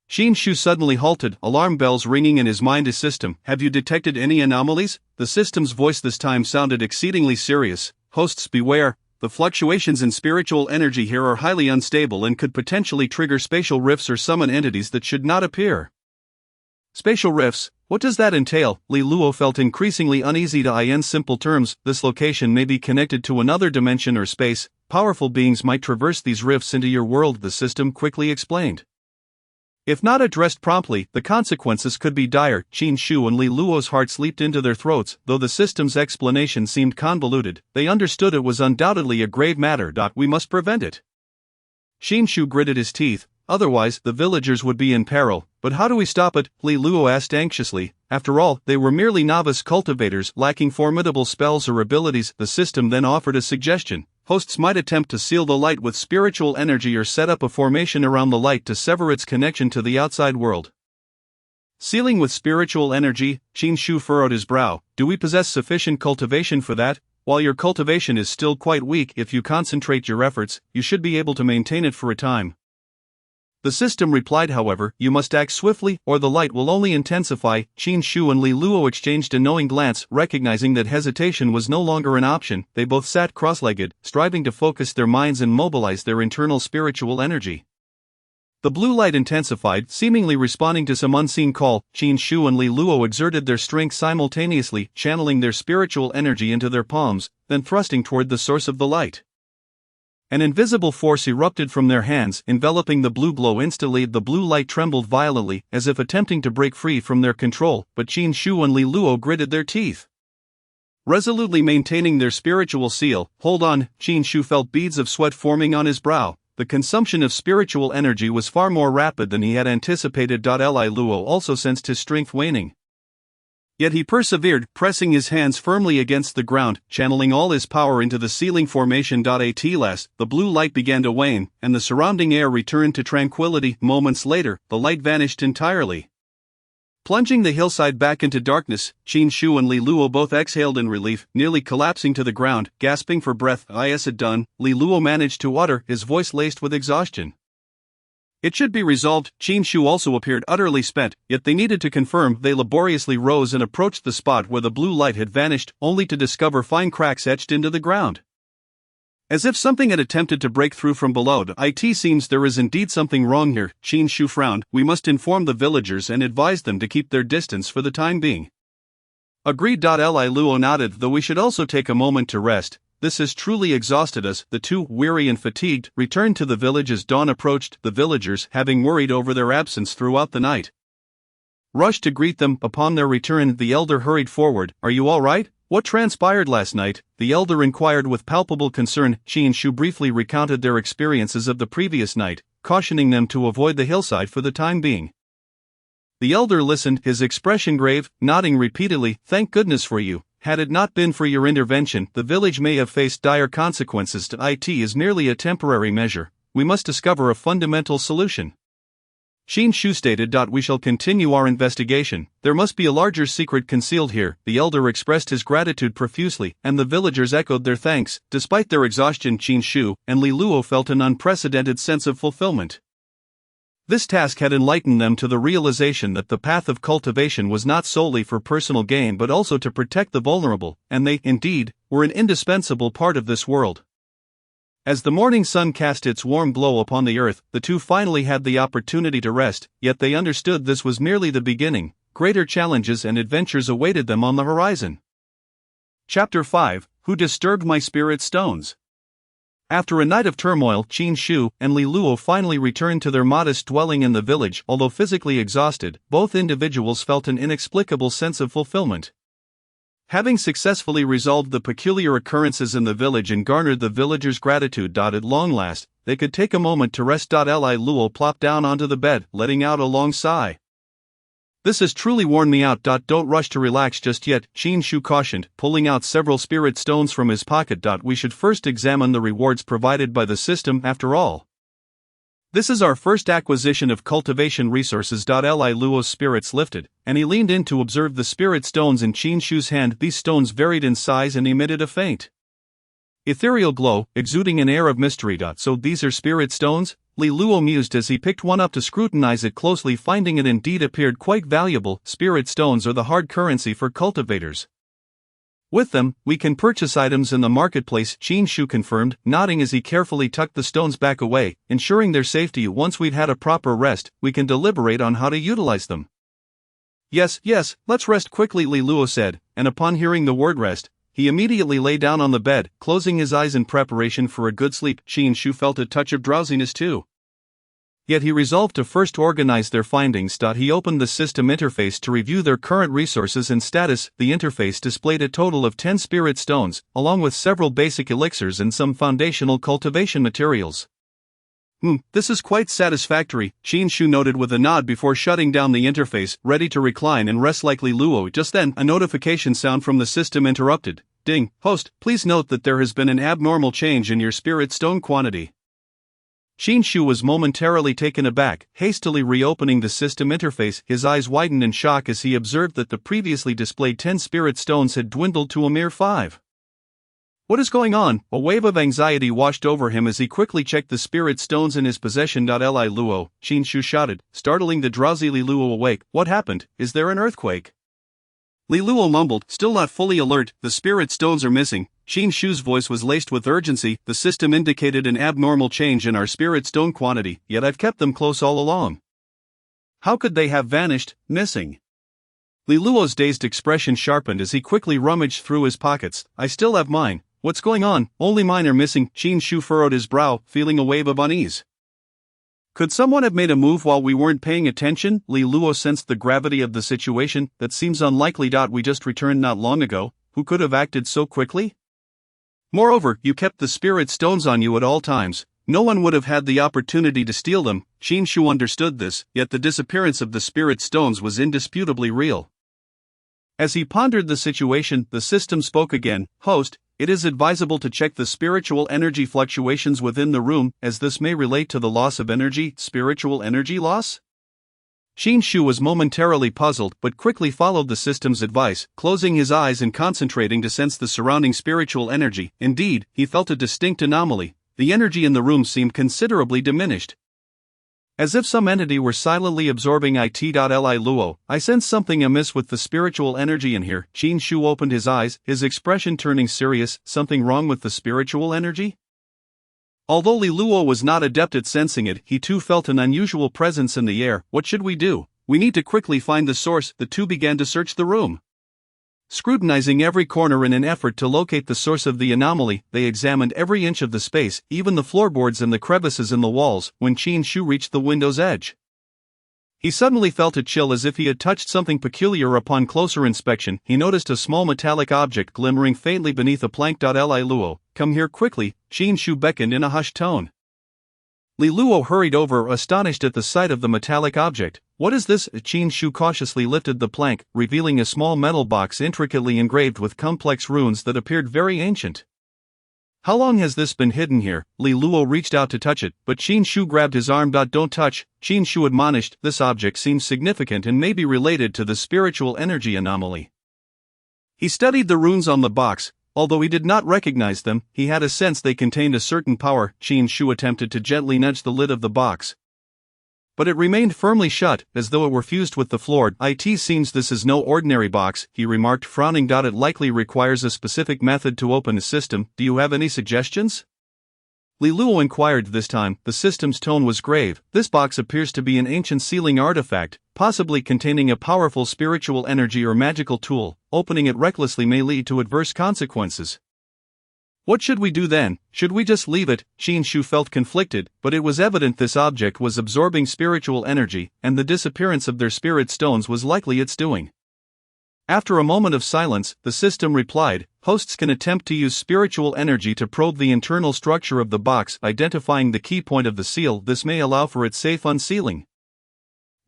Qin Shu suddenly halted, alarm bells ringing in his mind. System, have you detected any anomalies? The system's voice this time sounded exceedingly serious. Hosts, beware. The fluctuations in spiritual energy here are highly unstable and could potentially trigger spatial rifts or summon entities that should not appear. Spatial rifts? What does that entail? Li Luo felt increasingly uneasy. In simple terms, this location may be connected to another dimension or space. Powerful beings might traverse these rifts into your world, the system quickly explained. If not addressed promptly, the consequences could be dire. Qin Shu and Li Luo's hearts leaped into their throats. Though the system's explanation seemed convoluted, they understood it was undoubtedly a grave matter. We must prevent it. Qin Shu gritted his teeth. Otherwise, the villagers would be in peril. But how do we stop it? Li Luo asked anxiously. After all, they were merely novice cultivators, lacking formidable spells or abilities. The system then offered a suggestion. Hosts might attempt to seal the light with spiritual energy or set up a formation around the light to sever its connection to the outside world. Sealing with spiritual energy? Qin Shu furrowed his brow. Do we possess sufficient cultivation for that? While your cultivation is still quite weak, if you concentrate your efforts, you should be able to maintain it for a time. The system replied, however, you must act swiftly, or the light will only intensify. Qin Shu and Li Luo exchanged a knowing glance. Recognizing that hesitation was no longer an option, they both sat cross-legged, striving to focus their minds and mobilize their internal spiritual energy. The blue light intensified, seemingly responding to some unseen call. Qin Shu and Li Luo exerted their strength simultaneously, channeling their spiritual energy into their palms, then thrusting toward the source of the light. An invisible force erupted from their hands, enveloping the blue glow. Instantly, the blue light trembled violently, as if attempting to break free from their control, but Qin Shu and Li Luo gritted their teeth, resolutely maintaining their spiritual seal. Hold on. Qin Shu felt beads of sweat forming on his brow. The consumption of spiritual energy was far more rapid than he had anticipated. Li Luo also sensed his strength waning. Yet he persevered, pressing his hands firmly against the ground, channeling all his power into the sealing formation. At last, the blue light began to wane, and the surrounding air returned to tranquility. Moments later, the light vanished entirely. Plunging the hillside back into darkness, Qin Shu and Li Luo both exhaled in relief, nearly collapsing to the ground, gasping for breath. Is it done? Li Luo managed to utter, his voice laced with exhaustion. It should be resolved. Qin Shu also appeared utterly spent, yet they needed to confirm. They laboriously rose and approached the spot where the blue light had vanished, only to discover fine cracks etched into the ground. As if something had attempted to break through from below. It seems there is indeed something wrong here. Qin Shu frowned. We must inform the villagers and advise them to keep their distance for the time being. Agreed. Li Luo nodded, though we should also take a moment to rest. This has truly exhausted us. The two, weary and fatigued, returned to the village as dawn approached. The villagers, having worried over their absence throughout the night, rushed to greet them. Upon their return, the elder hurried forward. Are you all right? What transpired last night? The elder inquired with palpable concern. Qin Shu briefly recounted their experiences of the previous night, cautioning them to avoid the hillside for the time being. The elder listened, his expression grave, nodding repeatedly. Thank goodness for you. Had it not been for your intervention, the village may have faced dire consequences. It is merely a temporary measure. We must discover a fundamental solution. Qin Shu stated. We shall continue our investigation. There must be a larger secret concealed here. The elder expressed his gratitude profusely, and the villagers echoed their thanks. Despite their exhaustion, Qin Shu and Li Luo felt an unprecedented sense of fulfillment. This task had enlightened them to the realization that the path of cultivation was not solely for personal gain but also to protect the vulnerable, and they, indeed, were an indispensable part of this world. As the morning sun cast its warm glow upon the earth, the two finally had the opportunity to rest, yet they understood this was merely the beginning. Greater challenges and adventures awaited them on the horizon. Chapter 5: Who Disturbed My Spirit Stones? After a night of turmoil, Qin Shu and Li Luo finally returned to their modest dwelling in the village. Although physically exhausted, both individuals felt an inexplicable sense of fulfillment. Having successfully resolved the peculiar occurrences in the village and garnered the villagers' gratitude. At long last, they could take a moment to rest. Li Luo plopped down onto the bed, letting out a long sigh. This has truly worn me out. Don't rush to relax just yet, Qin Shu cautioned, pulling out several spirit stones from his pocket. We should first examine the rewards provided by the system. After all, this is our first acquisition of cultivation resources. Li Luo's spirits lifted, and he leaned in to observe the spirit stones in Qin Shu's hand. These stones varied in size and emitted a faint, ethereal glow, exuding an air of mystery. So these are spirit stones? Li Luo mused as he picked one up to scrutinize it closely, finding it indeed appeared quite valuable. Spirit stones are the hard currency for cultivators. With them, we can purchase items in the marketplace, Qin Shu confirmed, nodding as he carefully tucked the stones back away, ensuring their safety. Once we've had a proper rest, we can deliberate on how to utilize them. Yes, let's rest quickly, Li Luo said, and upon hearing the word rest, he immediately lay down on the bed, closing his eyes in preparation for a good sleep. Qin Shu felt a touch of drowsiness too. Yet he resolved to first organize their findings. He opened the system interface to review their current resources and status. The interface displayed a total of 10 spirit stones, along with several basic elixirs and some foundational cultivation materials. This is quite satisfactory, Qin Shu noted with a nod before shutting down the interface, ready to recline and rest like Li Luo. Just then, a notification sound from the system interrupted. Ding. Host, please note that there has been an abnormal change in your spirit stone quantity. Qin Shu was momentarily taken aback, hastily reopening the system interface. His eyes widened in shock as he observed that the previously displayed 10 spirit stones had dwindled to a mere 5. What is going on? A wave of anxiety washed over him as he quickly checked the spirit stones in his possession. Li Luo, Qin Shu shouted, startling the drowsy Li Luo awake. What happened? Is there an earthquake? Li Luo mumbled, still not fully alert. The spirit stones are missing. Qin Shu's voice was laced with urgency. The system indicated an abnormal change in our spirit stone quantity, yet I've kept them close all along. How could they have vanished, missing? Li Luo's dazed expression sharpened as he quickly rummaged through his pockets. I still have mine. What's going on? Only mine are missing. Qin Shu furrowed his brow, feeling a wave of unease. Could someone have made a move while we weren't paying attention? Li Luo sensed the gravity of the situation. That seems unlikely. We just returned not long ago. Who could have acted so quickly? Moreover, you kept the spirit stones on you at all times. No one would have had the opportunity to steal them. Qin Shu understood this, yet the disappearance of the spirit stones was indisputably real. As he pondered the situation, the system spoke again. Host, it is advisable to check the spiritual energy fluctuations within the room, as this may relate to the loss of energy. Spiritual energy loss? Qin Shu was momentarily puzzled but quickly followed the system's advice, closing his eyes and concentrating to sense the surrounding spiritual energy. Indeed, he felt a distinct anomaly. The energy in the room seemed considerably diminished. As if some entity were silently absorbing it. Li Luo, I sense something amiss with the spiritual energy in here. Qin Shu opened his eyes, his expression turning serious. Something wrong with the spiritual energy? Although Li Luo was not adept at sensing it, he too felt an unusual presence in the air. What should we do? We need to quickly find the source. The two began to search the room. Scrutinizing every corner in an effort to locate the source of the anomaly, they examined every inch of the space, even the floorboards and the crevices in the walls. When Qin Shu reached the window's edge, he suddenly felt a chill as if he had touched something peculiar. Upon closer inspection, he noticed a small metallic object glimmering faintly beneath a plank. Li Luo, come here quickly, Qin Shu beckoned in a hushed tone. Li Luo hurried over, astonished at the sight of the metallic object. What is this? Qin Shu cautiously lifted the plank, revealing a small metal box intricately engraved with complex runes that appeared very ancient. How long has this been hidden here? Li Luo reached out to touch it, but Qin Shu grabbed his arm. Don't touch, Qin Shu admonished. This object seems significant and may be related to the spiritual energy anomaly. He studied the runes on the box. Although he did not recognize them, he had a sense they contained a certain power. Qin Shu attempted to gently nudge the lid of the box, but it remained firmly shut, as though it were fused with the floor. It seems this is no ordinary box, he remarked, frowning. It likely requires a specific method to open a system. Do you have any suggestions? Li Luo inquired this time. The system's tone was grave. This box appears to be an ancient sealing artifact, possibly containing a powerful spiritual energy or magical tool. Opening it recklessly may lead to adverse consequences. What should we do then? Should we just leave it? Qin Shu felt conflicted, but it was evident this object was absorbing spiritual energy, and the disappearance of their spirit stones was likely its doing. After a moment of silence, the system replied, hosts can attempt to use spiritual energy to probe the internal structure of the box, identifying the key point of the seal. This may allow for its safe unsealing.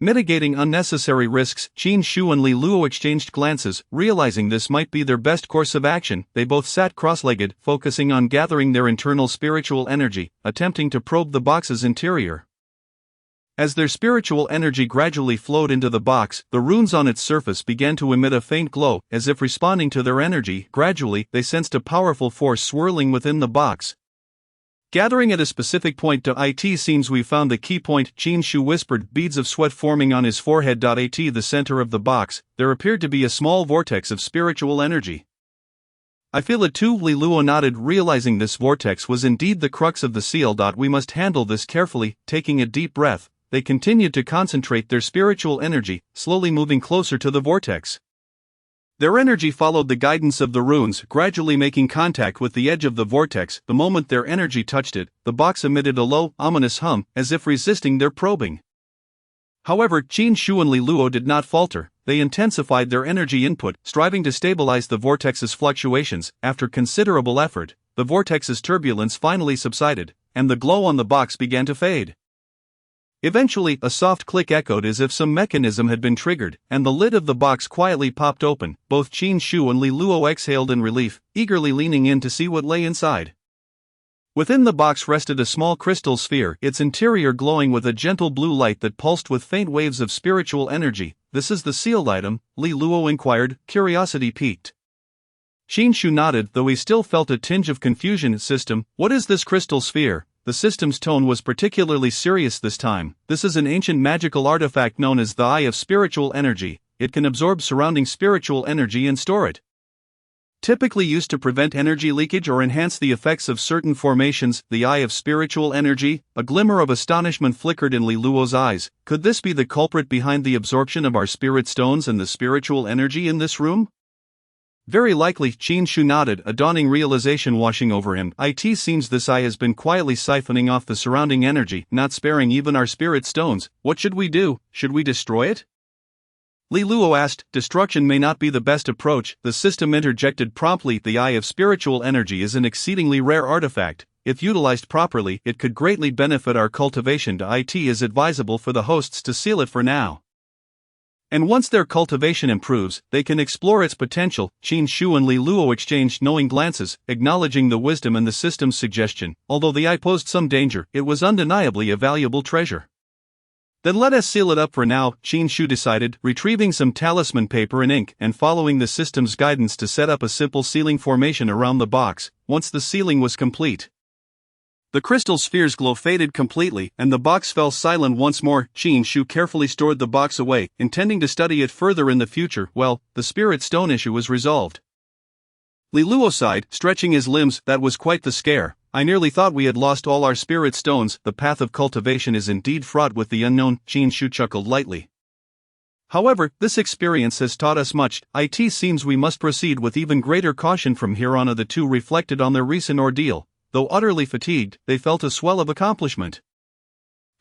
Mitigating unnecessary risks, Qin Shu and Li Luo exchanged glances. Realizing this might be their best course of action, they both sat cross-legged, focusing on gathering their internal spiritual energy, attempting to probe the box's interior. As their spiritual energy gradually flowed into the box, the runes on its surface began to emit a faint glow, as if responding to their energy. Gradually, they sensed a powerful force swirling within the box, gathering at a specific point. It seems we found the key point, Qin Shu whispered, beads of sweat forming on his forehead. At the center of the box, there appeared to be a small vortex of spiritual energy. I feel it too, Li Luo nodded, realizing this vortex was indeed the crux of the seal. We must handle this carefully. Taking a deep breath, they continued to concentrate their spiritual energy, slowly moving closer to the vortex. Their energy followed the guidance of the runes, gradually making contact with the edge of the vortex. The moment their energy touched it, the box emitted a low, ominous hum, as if resisting their probing. However, Qin Shu and Li Luo did not falter. They intensified their energy input, striving to stabilize the vortex's fluctuations. After considerable effort, the vortex's turbulence finally subsided, and the glow on the box began to fade. Eventually, a soft click echoed as if some mechanism had been triggered, and the lid of the box quietly popped open. Both Qin Shu and Li Luo exhaled in relief, eagerly leaning in to see what lay inside. Within the box rested a small crystal sphere, its interior glowing with a gentle blue light that pulsed with faint waves of spiritual energy. This is the sealed item? Li Luo inquired, curiosity piqued. Qin Shu nodded, though he still felt a tinge of confusion. System, what is this crystal sphere? The system's tone was particularly serious this time. This is an ancient magical artifact known as the Eye of Spiritual Energy. It can absorb surrounding spiritual energy and store it. Typically used to prevent energy leakage or enhance the effects of certain formations. The Eye of Spiritual Energy? A glimmer of astonishment flickered in Li Luo's eyes. Could this be the culprit behind the absorption of our spirit stones and the spiritual energy in this room? Very likely, Qin Shu nodded, a dawning realization washing over him. It seems this eye has been quietly siphoning off the surrounding energy, not sparing even our spirit stones. What should we do? Should we destroy it? Li Luo asked. Destruction may not be the best approach, the system interjected promptly. The Eye of Spiritual Energy is an exceedingly rare artifact. If utilized properly, it could greatly benefit our cultivation. It is advisable for the hosts to seal it for now. And once their cultivation improves, they can explore its potential. Qin Shu and Li Luo exchanged knowing glances, acknowledging the wisdom in the system's suggestion. Although the eye posed some danger, it was undeniably a valuable treasure. Then let us seal it up for now, Qin Shu decided, retrieving some talisman paper and ink and following the system's guidance to set up a simple sealing formation around the box. Once the sealing was complete, the crystal sphere's glow faded completely and the box fell silent once more. Qin Shu carefully stored the box away, intending to study it further in the future. Well, the spirit stone issue was resolved. Li Luo sighed, stretching his limbs. That was quite the scare. I nearly thought we had lost all our spirit stones. The path of cultivation is indeed fraught with the unknown, Qin Shu chuckled lightly. However, this experience has taught us much. It seems we must proceed with even greater caution from here on. The two reflected on their recent ordeal. Though utterly fatigued, they felt a swell of accomplishment.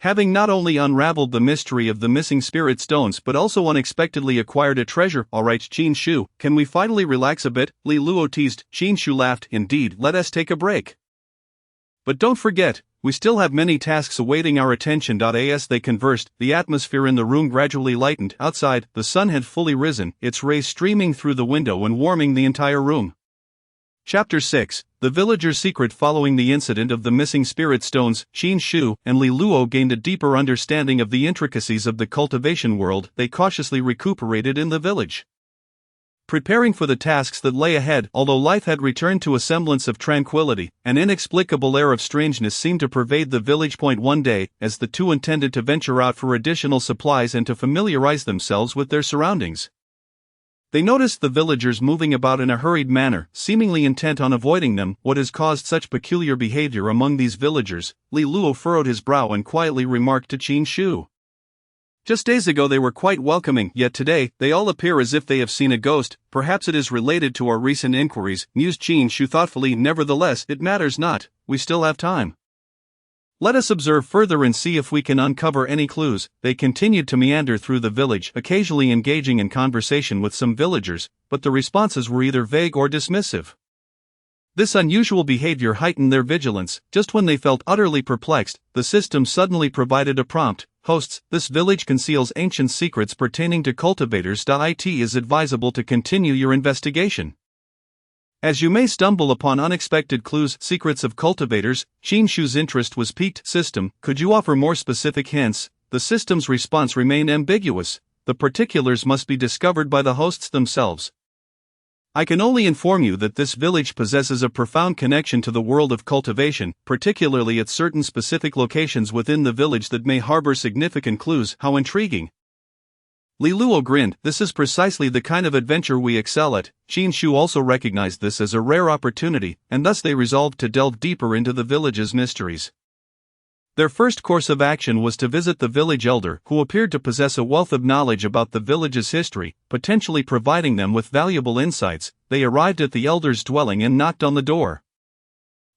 Having not only unraveled the mystery of the missing spirit stones but also unexpectedly acquired a treasure. Alright, Qin Shu, can we finally relax a bit? Li Luo teased. Qin Shu laughed. Indeed, let us take a break. But don't forget, we still have many tasks awaiting our attention. As they conversed, the atmosphere in the room gradually lightened. Outside, the sun had fully risen, its rays streaming through the window and warming the entire room. Chapter 6, The Villager's Secret. Following the incident of the missing spirit stones, Qin Shu and Li Luo gained a deeper understanding of the intricacies of the cultivation world. They cautiously recuperated in the village, preparing for the tasks that lay ahead. Although life had returned to a semblance of tranquility, an inexplicable air of strangeness seemed to pervade the village. One day, as the two intended to venture out for additional supplies and to familiarize themselves with their surroundings, they noticed the villagers moving about in a hurried manner, seemingly intent on avoiding them. What has caused such peculiar behavior among these villagers? Li Luo furrowed his brow and quietly remarked to Qin Shu. Just days ago they were quite welcoming, yet today, they all appear as if they have seen a ghost. Perhaps it is related to our recent inquiries, mused Qin Shu thoughtfully. Nevertheless, it matters not, we still have time. Let us observe further and see if we can uncover any clues. They continued to meander through the village, occasionally engaging in conversation with some villagers, but the responses were either vague or dismissive. This unusual behavior heightened their vigilance. Just when they felt utterly perplexed, the system suddenly provided a prompt. Hosts, this village conceals ancient secrets pertaining to cultivators. It is advisable to continue your investigation, as you may stumble upon unexpected clues. Secrets of cultivators. Qin Shu's interest was piqued. System, could you offer more specific hints? The system's response remained ambiguous. The particulars must be discovered by the hosts themselves. I can only inform you that this village possesses a profound connection to the world of cultivation, particularly at certain specific locations within the village that may harbor significant clues. How intriguing! Li Luo grinned. This is precisely the kind of adventure we excel at. Qin Shu also recognized this as a rare opportunity, and thus they resolved to delve deeper into the village's mysteries. Their first course of action was to visit the village elder, who appeared to possess a wealth of knowledge about the village's history, potentially providing them with valuable insights. They arrived at the elder's dwelling and knocked on the door.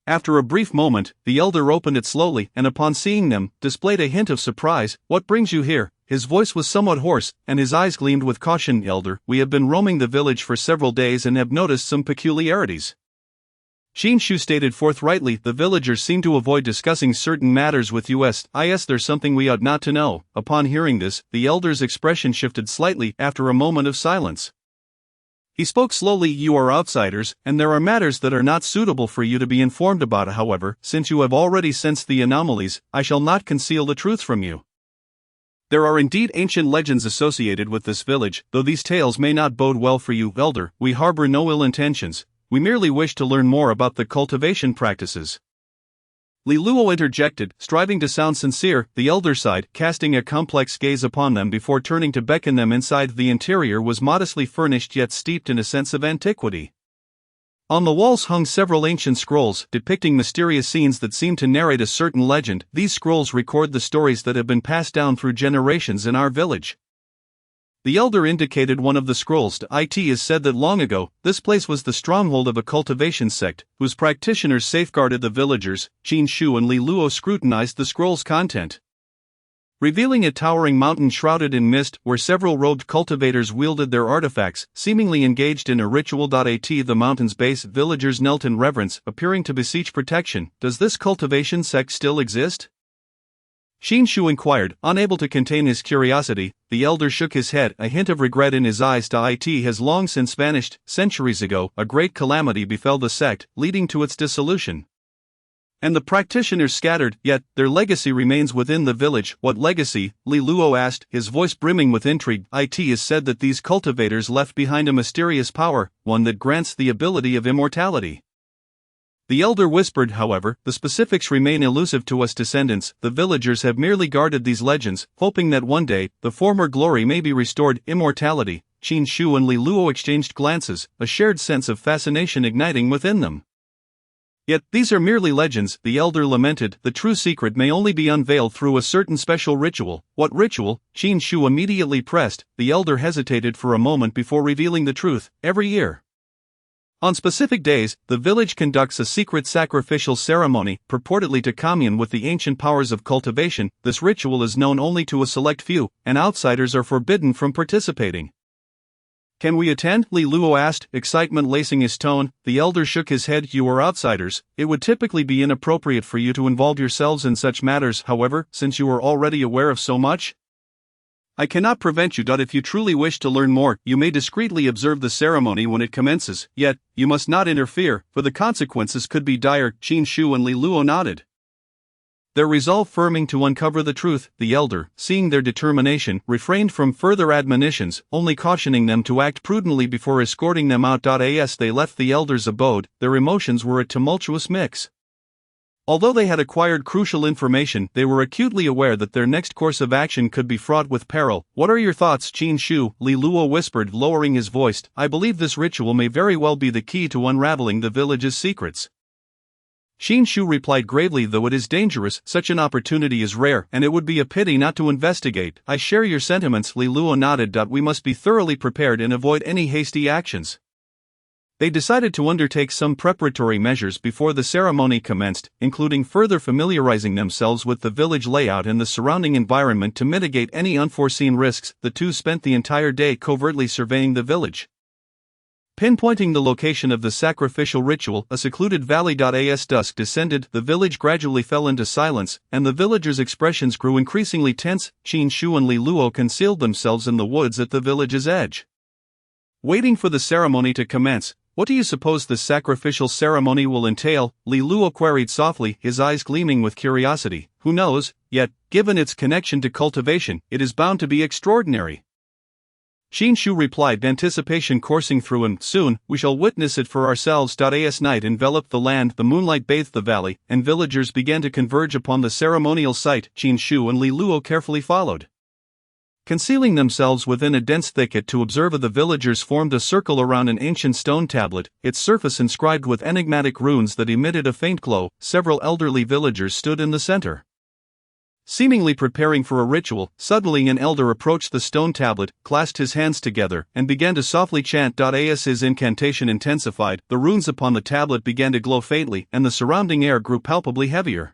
After a brief moment, the elder opened it slowly and upon seeing them, displayed a hint of surprise. What brings you here? His voice was somewhat hoarse, and his eyes gleamed with caution. Elder, we have been roaming the village for several days and have noticed some peculiarities. Qin Shu stated forthrightly. The villagers seem to avoid discussing certain matters with us. There's something we ought not to know. Upon hearing this, the elder's expression shifted slightly. After a moment of silence, he spoke slowly. You are outsiders, and there are matters that are not suitable for you to be informed about. However, since you have already sensed the anomalies, I shall not conceal the truth from you. There are indeed ancient legends associated with this village. Though these tales may not bode well for you, Elder, we harbor no ill intentions. We merely wish to learn more about the cultivation practices. Li Luo interjected, striving to sound sincere. The elder sighed, casting a complex gaze upon them before turning to beckon them inside. The interior was modestly furnished yet steeped in a sense of antiquity. On the walls hung several ancient scrolls, depicting mysterious scenes that seemed to narrate a certain legend. These scrolls record the stories that have been passed down through generations in our village. The elder indicated one of the scrolls. It is said that long ago, this place was the stronghold of a cultivation sect, whose practitioners safeguarded the villagers. Qin Shu and Li Luo scrutinized the scroll's content, revealing a towering mountain shrouded in mist, where several robed cultivators wielded their artifacts, seemingly engaged in a ritual. At the mountain's base, villagers knelt in reverence, appearing to beseech protection. Does this cultivation sect still exist? Qin Shu inquired, unable to contain his curiosity. The elder shook his head, a hint of regret in his eyes. It has long since vanished. Centuries ago, a great calamity befell the sect, leading to its dissolution. and the practitioners scattered, yet their legacy remains within the village. What legacy? Li Luo asked, his voice brimming with intrigue. It is said that these cultivators left behind a mysterious power, one that grants the ability of immortality. The elder whispered. However, the specifics remain elusive to us descendants. The villagers have merely guarded these legends, hoping that one day, the former glory may be restored. Immortality. Qin Shu and Li Luo exchanged glances, a shared sense of fascination igniting within them. Yet, these are merely legends, the elder lamented. The true secret may only be unveiled through a certain special ritual. What ritual? Qin Shu immediately pressed. The elder hesitated for a moment before revealing the truth. Every year, on specific days, the village conducts a secret sacrificial ceremony, purportedly to commune with the ancient powers of cultivation. This ritual is known only to a select few, and outsiders are forbidden from participating. Can we attend? Li Luo asked, excitement lacing his tone. The elder shook his head. You are outsiders. It would typically be inappropriate for you to involve yourselves in such matters. However, since you are already aware of so much, I cannot prevent you. If you truly wish to learn more, you may discreetly observe the ceremony when it commences. Yet, you must not interfere, for the consequences could be dire. Qin Shu and Li Luo nodded, their resolve firming to uncover the truth. The elder, seeing their determination, refrained from further admonitions, only cautioning them to act prudently before escorting them out. As they left the elder's abode, their emotions were a tumultuous mix. Although they had acquired crucial information, they were acutely aware that their next course of action could be fraught with peril. What are your thoughts, Qin Shu? Li Luo whispered, lowering his voice. I believe this ritual may very well be the key to unraveling the village's secrets. Qin Shu replied gravely, though it is dangerous, such an opportunity is rare, and it would be a pity not to investigate. I share your sentiments. Li Luo nodded. We must be thoroughly prepared and avoid any hasty actions. They decided to undertake some preparatory measures before the ceremony commenced, including further familiarizing themselves with the village layout and the surrounding environment to mitigate any unforeseen risks. The two spent the entire day covertly surveying the village, pinpointing the location of the sacrificial ritual, a secluded valley. As dusk descended, the village gradually fell into silence, and the villagers' expressions grew increasingly tense. Qin Shu and Li Luo concealed themselves in the woods at the village's edge, waiting for the ceremony to commence. What do you suppose the sacrificial ceremony will entail? Li Luo queried softly, his eyes gleaming with curiosity. Who knows, yet, given its connection to cultivation, it is bound to be extraordinary. Qin Shu replied, anticipation coursing through him. Soon, we shall witness it for ourselves. As night enveloped the land, the moonlight bathed the valley, and villagers began to converge upon the ceremonial site. Qin Shu and Li Luo carefully followed, concealing themselves within a dense thicket. To observe, the villagers formed a circle around an ancient stone tablet, its surface inscribed with enigmatic runes that emitted a faint glow. Several elderly villagers stood in the center, seemingly preparing for a ritual. Suddenly an elder approached the stone tablet, clasped his hands together, and began to softly chant. As his incantation intensified, the runes upon the tablet began to glow faintly, and the surrounding air grew palpably heavier.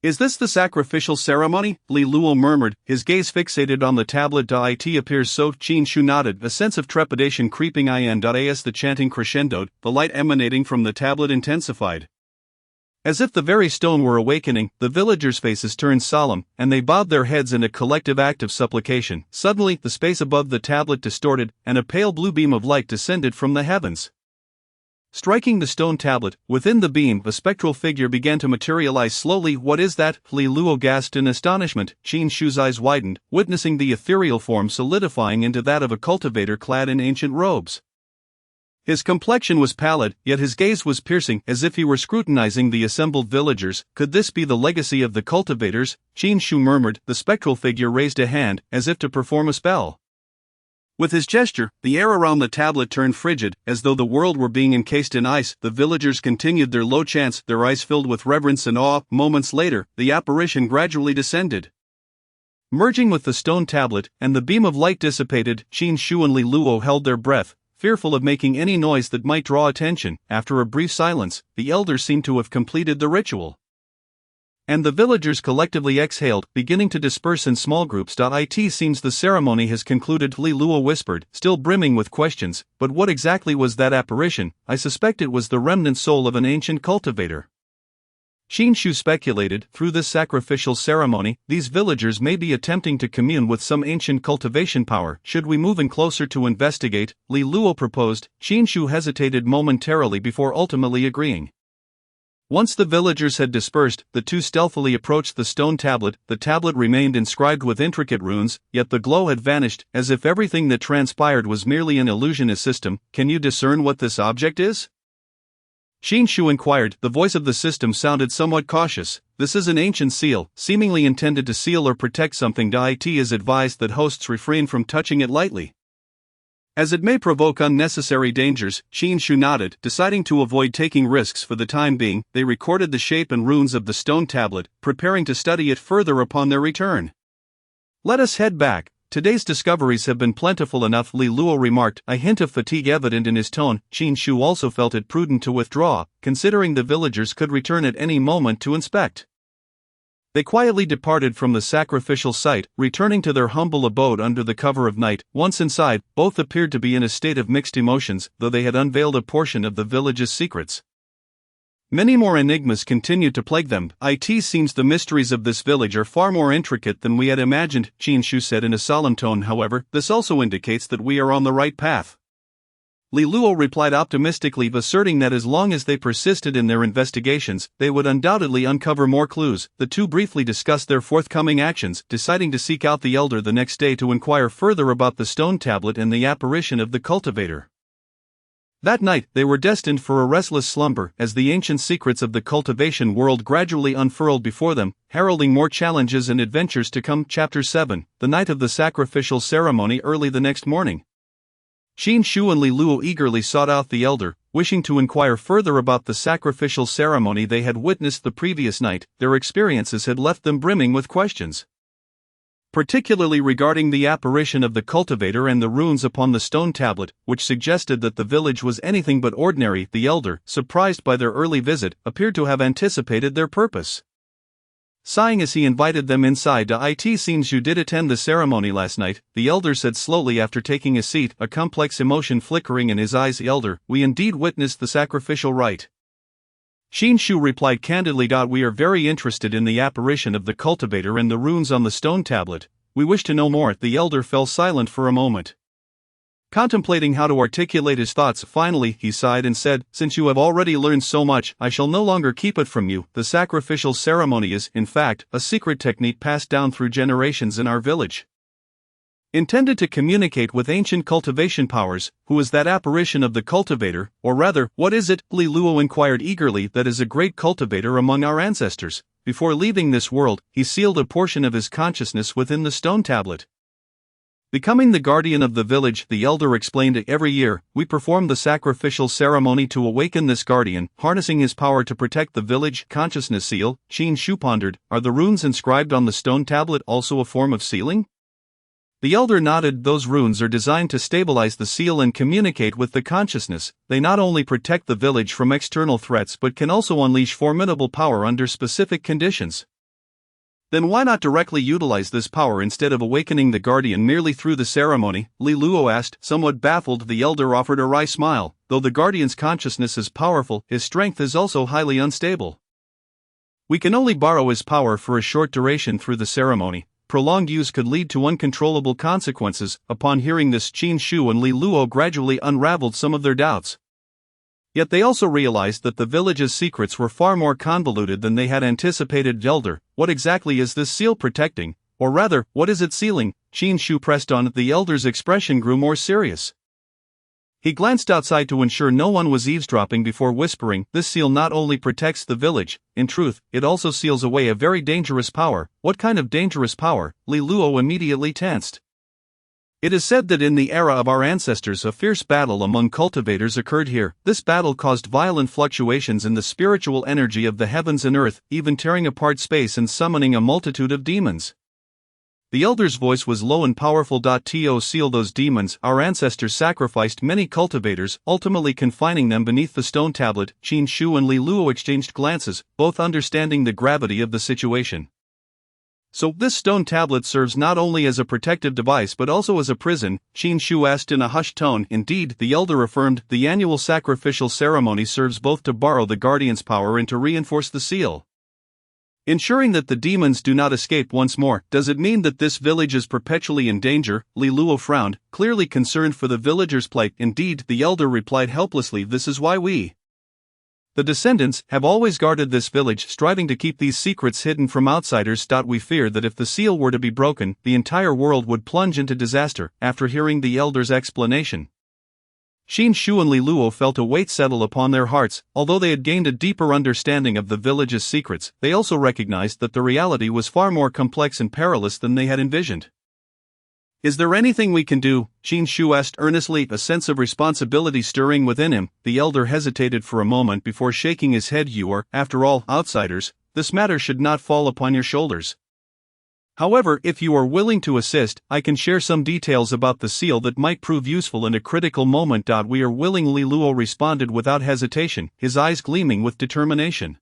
Is this the sacrificial ceremony? Li Luo murmured, his gaze fixated on the tablet. It appears so. Qin Shu nodded, a sense of trepidation creeping in. As the chanting crescendoed, the light emanating from the tablet intensified. As if the very stone were awakening, the villagers' faces turned solemn, and they bowed their heads in a collective act of supplication. Suddenly, the space above the tablet distorted, and a pale blue beam of light descended from the heavens, striking the stone tablet. Within the beam, a spectral figure began to materialize slowly. What is that? Li Luo gasped in astonishment. Qin Shu's eyes widened, witnessing the ethereal form solidifying into that of a cultivator clad in ancient robes. His complexion was pallid, yet his gaze was piercing, as if he were scrutinizing the assembled villagers. Could this be the legacy of the cultivators? Qin Shu murmured. The spectral figure raised a hand, as if to perform a spell. With his gesture, the air around the tablet turned frigid, as though the world were being encased in ice. The villagers continued their low chants, their eyes filled with reverence and awe. Moments later, the apparition gradually descended, merging with the stone tablet, and the beam of light dissipated. Qin Shu and Li Luo held their breath, fearful of making any noise that might draw attention. After a brief silence, the elders seemed to have completed the ritual, and the villagers collectively exhaled, beginning to disperse in small groups. It seems the ceremony has concluded, Li Luo whispered, still brimming with questions. But what exactly was that apparition? I suspect it was the remnant soul of an ancient cultivator. Qin Shu speculated, through this sacrificial ceremony, these villagers may be attempting to commune with some ancient cultivation power. Should we move in closer to investigate? Li Luo proposed. Qin Shu hesitated momentarily before ultimately agreeing. Once the villagers had dispersed, the two stealthily approached the stone tablet. The tablet remained inscribed with intricate runes, yet the glow had vanished, as if everything that transpired was merely an illusion. System, can you discern what this object is? Xin Shu inquired. The voice of the system sounded somewhat cautious. This is an ancient seal, seemingly intended to seal or protect something. It is advised that hosts refrain from touching it lightly, as it may provoke unnecessary dangers. Xin Shu nodded, deciding to avoid taking risks for the time being. They recorded the shape and runes of the stone tablet, preparing to study it further upon their return. Let us head back. Today's discoveries have been plentiful enough, Li Luo remarked, a hint of fatigue evident in his tone. Xin Shu also felt it prudent to withdraw, considering the villagers could return at any moment to inspect. They quietly departed from the sacrificial site, returning to their humble abode under the cover of night. Once inside, both appeared to be in a state of mixed emotions, though they had unveiled a portion of the village's secrets. Many more enigmas continued to plague them. It seems the mysteries of this village are far more intricate than we had imagined, Xin Shu said in a solemn tone. However, this also indicates that we are on the right path. Li Luo replied optimistically, asserting that as long as they persisted in their investigations, they would undoubtedly uncover more clues. The two briefly discussed their forthcoming actions, deciding to seek out the elder the next day to inquire further about the stone tablet and the apparition of the cultivator. That night, they were destined for a restless slumber, as the ancient secrets of the cultivation world gradually unfurled before them, heralding more challenges and adventures to come. Chapter 7, The Night of the Sacrificial Ceremony. Early the next morning, Xin Shu and Li Luo eagerly sought out the elder, wishing to inquire further about the sacrificial ceremony they had witnessed the previous night. Their experiences had left them brimming with questions, particularly regarding the apparition of the cultivator and the runes upon the stone tablet, which suggested that the village was anything but ordinary. The elder, surprised by their early visit, appeared to have anticipated their purpose. Sighing as he invited them inside, it seems you did attend the ceremony last night, the elder said slowly after taking a seat, a complex emotion flickering in his eyes. Elder, we indeed witnessed the sacrificial rite. Xin Shu replied candidly. We are very interested in the apparition of the cultivator and the runes on the stone tablet. We wish to know more. The elder fell silent for a moment, contemplating how to articulate his thoughts. Finally, he sighed and said, since you have already learned so much, I shall no longer keep it from you. The sacrificial ceremony is, in fact, a secret technique passed down through generations in our village, intended to communicate with ancient cultivation powers. Who is that apparition of the cultivator, or rather, what is it? Li Luo inquired eagerly. That is a great cultivator among our ancestors. Before leaving this world, he sealed a portion of his consciousness within the stone tablet, becoming the guardian of the village. The elder explained. Every year, we perform the sacrificial ceremony to awaken this guardian, harnessing his power to protect the village. Consciousness seal, Xin Shu pondered. Are the runes inscribed on the stone tablet also a form of sealing? The elder nodded. Those runes are designed to stabilize the seal and communicate with the consciousness. They not only protect the village from external threats but can also unleash formidable power under specific conditions. Then why not directly utilize this power instead of awakening the guardian merely through the ceremony? Li Luo asked. Somewhat baffled, the elder offered a wry smile. Though the guardian's consciousness is powerful, his strength is also highly unstable. We can only borrow his power for a short duration through the ceremony. Prolonged use could lead to uncontrollable consequences. Upon hearing this, Xin Shu and Li Luo gradually unraveled some of their doubts. Yet they also realized that the village's secrets were far more convoluted than they had anticipated. Elder, what exactly is this seal protecting? Or rather, what is it sealing? Xin Shu pressed on. The elder's expression grew more serious. He glanced outside to ensure no one was eavesdropping before whispering, this seal not only protects the village, in truth, it also seals away a very dangerous power. What kind of dangerous power? Li Luo immediately tensed. It is said that in the era of our ancestors a fierce battle among cultivators occurred here. This battle caused violent fluctuations in the spiritual energy of the heavens and earth, even tearing apart space and summoning a multitude of demons. The elder's voice was low and powerful. To seal those demons, our ancestors sacrificed many cultivators, ultimately confining them beneath the stone tablet. Xin Shu and Li Luo exchanged glances, both understanding the gravity of the situation. So, this stone tablet serves not only as a protective device but also as a prison? Xin Shu asked in a hushed tone. Indeed, the elder affirmed, the annual sacrificial ceremony serves both to borrow the guardian's power and to reinforce the seal, ensuring that the demons do not escape once more. Does it mean that this village is perpetually in danger? Li Luo frowned, clearly concerned for the villagers' plight. Indeed, the elder replied helplessly, this is why we The descendants have always guarded this village, striving to keep these secrets hidden from outsiders. We fear that if the seal were to be broken, the entire world would plunge into disaster. After hearing the elder's explanation, Xin Shu and Li Luo felt a weight settle upon their hearts. Although they had gained a deeper understanding of the village's secrets, they also recognized that the reality was far more complex and perilous than they had envisioned. "Is there anything we can do?" Xin Shu asked earnestly, a sense of responsibility stirring within him. The elder hesitated for a moment before shaking his head. "You are, after all, outsiders. This matter should not fall upon your shoulders. However, if you are willing to assist, I can share some details about the seal that might prove useful in a critical moment." "We are willing," Li Luo responded without hesitation, his eyes gleaming with determination.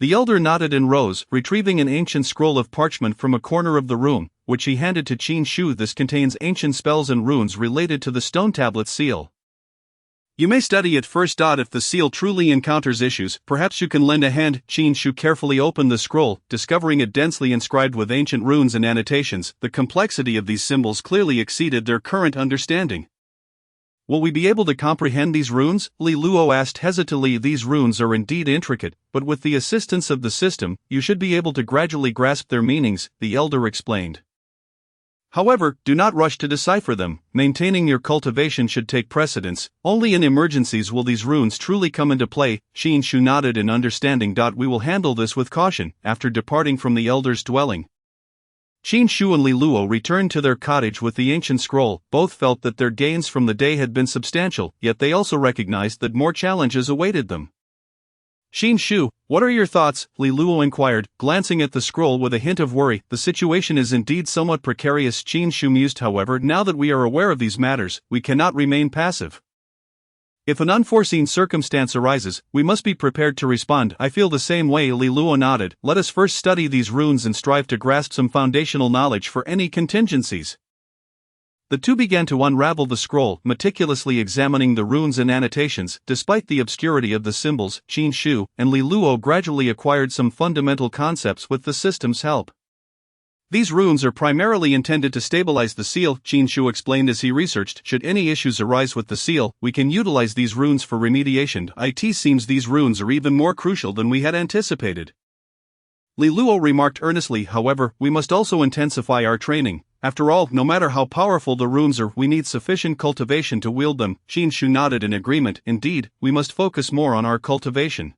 The elder nodded and rose, retrieving an ancient scroll of parchment from a corner of the room, which he handed to Qin Shu. "This contains ancient spells and runes related to the stone tablet seal. You may study it first. If the seal truly encounters issues, perhaps you can lend a hand." Qin Shu carefully opened the scroll, discovering it densely inscribed with ancient runes and annotations. The complexity of these symbols clearly exceeded their current understanding. "Will we be able to comprehend these runes?" Li Luo asked hesitantly. "These runes are indeed intricate, but with the assistance of the system, you should be able to gradually grasp their meanings," the elder explained. "However, do not rush to decipher them. Maintaining your cultivation should take precedence. Only in emergencies will these runes truly come into play." Qin Shu nodded in understanding. "We will handle this with caution." After departing from the elder's dwelling, Qin Shu and Li Luo returned to their cottage with the ancient scroll. Both felt that their gains from the day had been substantial, yet they also recognized that more challenges awaited them. "Qin Shu, what are your thoughts?" Li Luo inquired, glancing at the scroll with a hint of worry. "The situation is indeed somewhat precarious," Qin Shu mused. "However, now that we are aware of these matters, we cannot remain passive. If an unforeseen circumstance arises, we must be prepared to respond." "I feel the same way," Li Luo nodded. "Let us first study these runes and strive to grasp some foundational knowledge for any contingencies." The two began to unravel the scroll, meticulously examining the runes and annotations. Despite the obscurity of the symbols, Qin Shu and Li Luo gradually acquired some fundamental concepts with the system's help. "These runes are primarily intended to stabilize the seal," Qin Shu explained as he researched. "Should any issues arise with the seal, we can utilize these runes for remediation." "It seems these runes are even more crucial than we had anticipated," Li Luo remarked earnestly. "However, we must also intensify our training. After all, no matter how powerful the runes are, we need sufficient cultivation to wield them." Qin Shu nodded in agreement. "Indeed, we must focus more on our cultivation.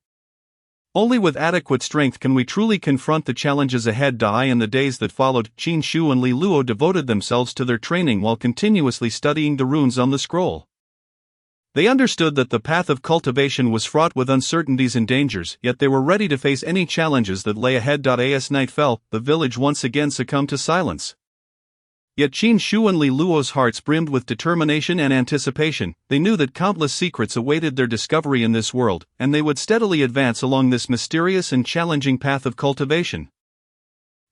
Only with adequate strength can we truly confront the challenges ahead." In the days that followed, Qin Shu and Li Luo devoted themselves to their training while continuously studying the runes on the scroll. They understood that the path of cultivation was fraught with uncertainties and dangers, yet they were ready to face any challenges that lay ahead. As night fell, the village once again succumbed to silence. Yet Qin Shu and Li Luo's hearts brimmed with determination and anticipation. They knew that countless secrets awaited their discovery in this world, and they would steadily advance along this mysterious and challenging path of cultivation.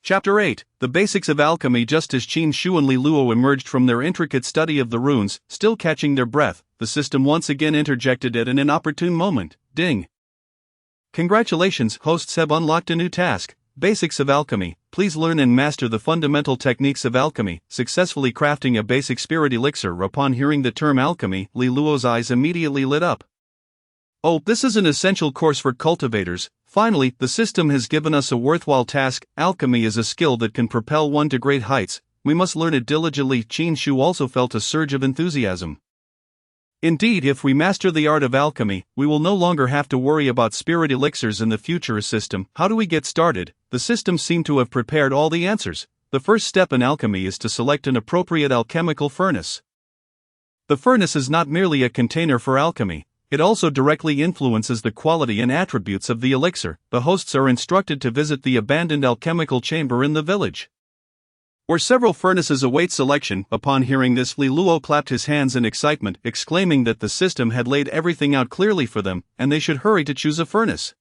Chapter 8: The Basics of Alchemy. Just as Qin Shu and Li Luo emerged from their intricate study of the runes, still catching their breath, the system once again interjected at an inopportune moment. Ding! "Congratulations, hosts have unlocked a new task. Basics of Alchemy. Please learn and master the fundamental techniques of alchemy, successfully crafting a basic spirit elixir." Upon hearing the term alchemy, Li Luo's eyes immediately lit up. "Oh, this is an essential course for cultivators. Finally, the system has given us a worthwhile task. Alchemy is a skill that can propel one to great heights. We must learn it diligently." Qin Shu also felt a surge of enthusiasm. "Indeed, if we master the art of alchemy, we will no longer have to worry about spirit elixirs in the future." System: how do we get started? The system seemed to have prepared all the answers. The first step in alchemy is to select an appropriate alchemical furnace. The furnace is not merely a container for alchemy, it also directly influences the quality and attributes of the elixir. The hosts are instructed to visit the abandoned alchemical chamber in the village, where several furnaces await selection. Upon hearing this, Li Luo clapped his hands in excitement, exclaiming that the system had laid everything out clearly for them, and they should hurry to choose a furnace.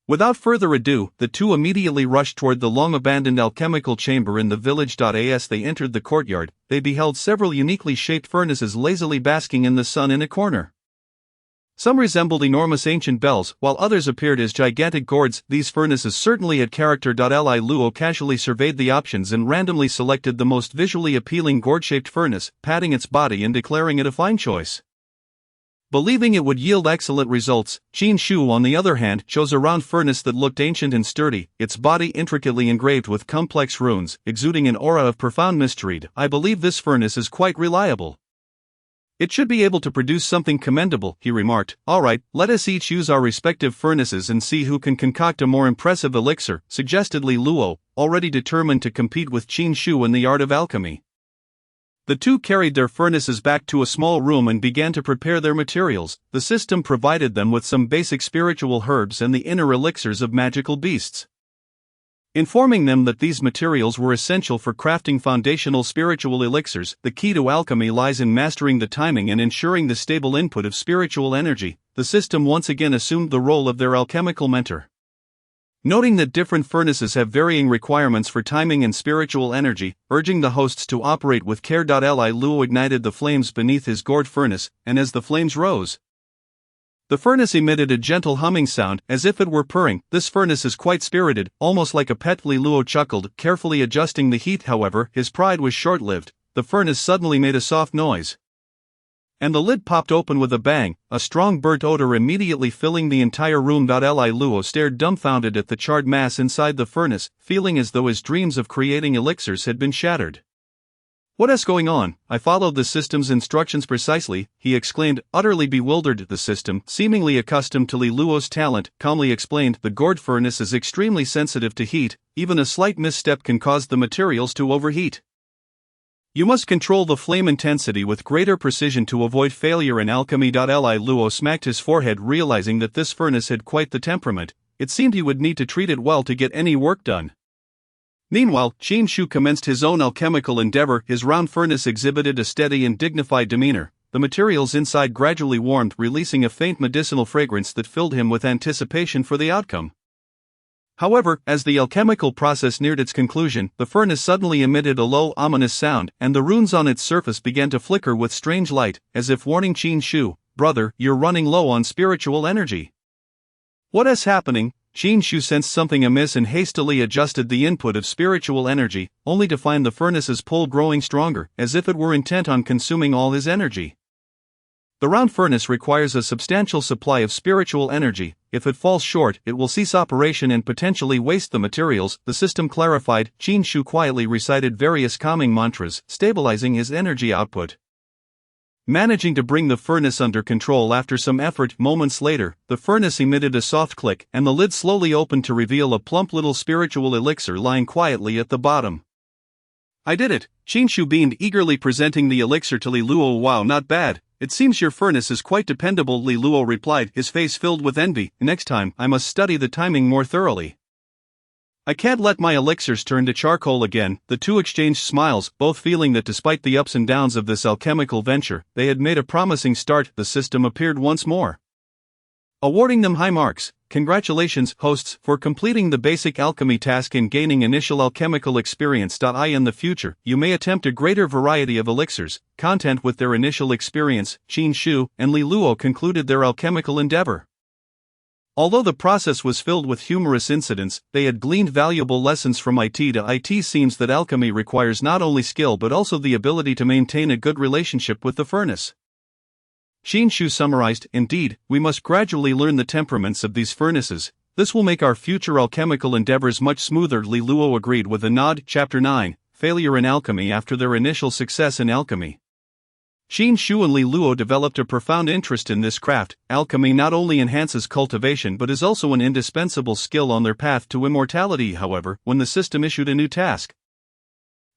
Without further ado, the two immediately rushed toward the long-abandoned alchemical chamber in the village. As they entered the courtyard, they beheld several uniquely shaped furnaces lazily basking in the sun in a corner. Some resembled enormous ancient bells, while others appeared as gigantic gourds. These furnaces certainly had character. Li Luo casually surveyed the options and randomly selected the most visually appealing gourd-shaped furnace, patting its body and declaring it a fine choice. Believing it would yield excellent results, Qin Shu on the other hand chose a round furnace that looked ancient and sturdy, its body intricately engraved with complex runes, exuding an aura of profound mystery. I believe this furnace is quite reliable. It should be able to produce something commendable, he remarked. Alright, let us each use our respective furnaces and see who can concoct a more impressive elixir, suggested Li Luo, already determined to compete with Qin Shu in the art of alchemy. The two carried their furnaces back to a small room and began to prepare their materials. The system provided them with some basic spiritual herbs and the inner elixirs of magical beasts, informing them that these materials were essential for crafting foundational spiritual elixirs. The key to alchemy lies in mastering the timing and ensuring the stable input of spiritual energy. The system once again assumed the role of their alchemical mentor. Noting that different furnaces have varying requirements for timing and spiritual energy, urging the hosts to operate with care. Li Luo ignited the flames beneath his gourd furnace, and as the flames rose, the furnace emitted a gentle humming sound, as if it were purring. This furnace is quite spirited, almost like a pet. Li Luo chuckled, carefully adjusting the heat. However, his pride was short-lived. The furnace suddenly made a soft noise, and the lid popped open with a bang, a strong burnt odor immediately filling the entire room. Li Luo stared dumbfounded at the charred mass inside the furnace, feeling as though his dreams of creating elixirs had been shattered. What is going on? I followed the system's instructions precisely, he exclaimed, utterly bewildered. The system, seemingly accustomed to Li Luo's talent, calmly explained, the gourd furnace is extremely sensitive to heat, even a slight misstep can cause the materials to overheat. You must control the flame intensity with greater precision to avoid failure in alchemy. Li Luo smacked his forehead, realizing that this furnace had quite the temperament. It seemed he would need to treat it well to get any work done. Meanwhile, Qin Shu commenced his own alchemical endeavor. His round furnace exhibited a steady and dignified demeanor. The materials inside gradually warmed, releasing a faint medicinal fragrance that filled him with anticipation for the outcome. However, as the alchemical process neared its conclusion, the furnace suddenly emitted a low, ominous sound, and the runes on its surface began to flicker with strange light, as if warning Qin Shu, brother, you're running low on spiritual energy. What is happening? Qin Shu sensed something amiss and hastily adjusted the input of spiritual energy, only to find the furnace's pull growing stronger, as if it were intent on consuming all his energy. The round furnace requires a substantial supply of spiritual energy. If it falls short, it will cease operation and potentially waste the materials, the system clarified. Qin Shu quietly recited various calming mantras, stabilizing his energy output, managing to bring the furnace under control. After some effort, moments later, the furnace emitted a soft click, and the lid slowly opened to reveal a plump little spiritual elixir lying quietly at the bottom. I did it, Qin Shu beamed, eagerly presenting the elixir to Li Luo. Wow, not bad. It seems your furnace is quite dependable, Li Luo replied, his face filled with envy. Next time, I must study the timing more thoroughly. I can't let my elixirs turn to charcoal again. The two exchanged smiles, both feeling that despite the ups and downs of this alchemical venture, they had made a promising start. The system appeared once more, awarding them high marks. Congratulations, hosts, for completing the basic alchemy task and gaining initial alchemical experience. In the future, you may attempt a greater variety of elixirs. Content with their initial experience, Qin Shu and Li Luo concluded their alchemical endeavor. Although the process was filled with humorous incidents, they had gleaned valuable lessons from it. It seems that alchemy requires not only skill but also the ability to maintain a good relationship with the furnace. Qin Shu summarized, indeed, we must gradually learn the temperaments of these furnaces. This will make our future alchemical endeavors much smoother. Li Luo agreed with a nod. Chapter 9, Failure in Alchemy. After their initial success in alchemy, Qin Shu and Li Luo developed a profound interest in this craft. Alchemy not only enhances cultivation but is also an indispensable skill on their path to immortality. However, when the system issued a new task,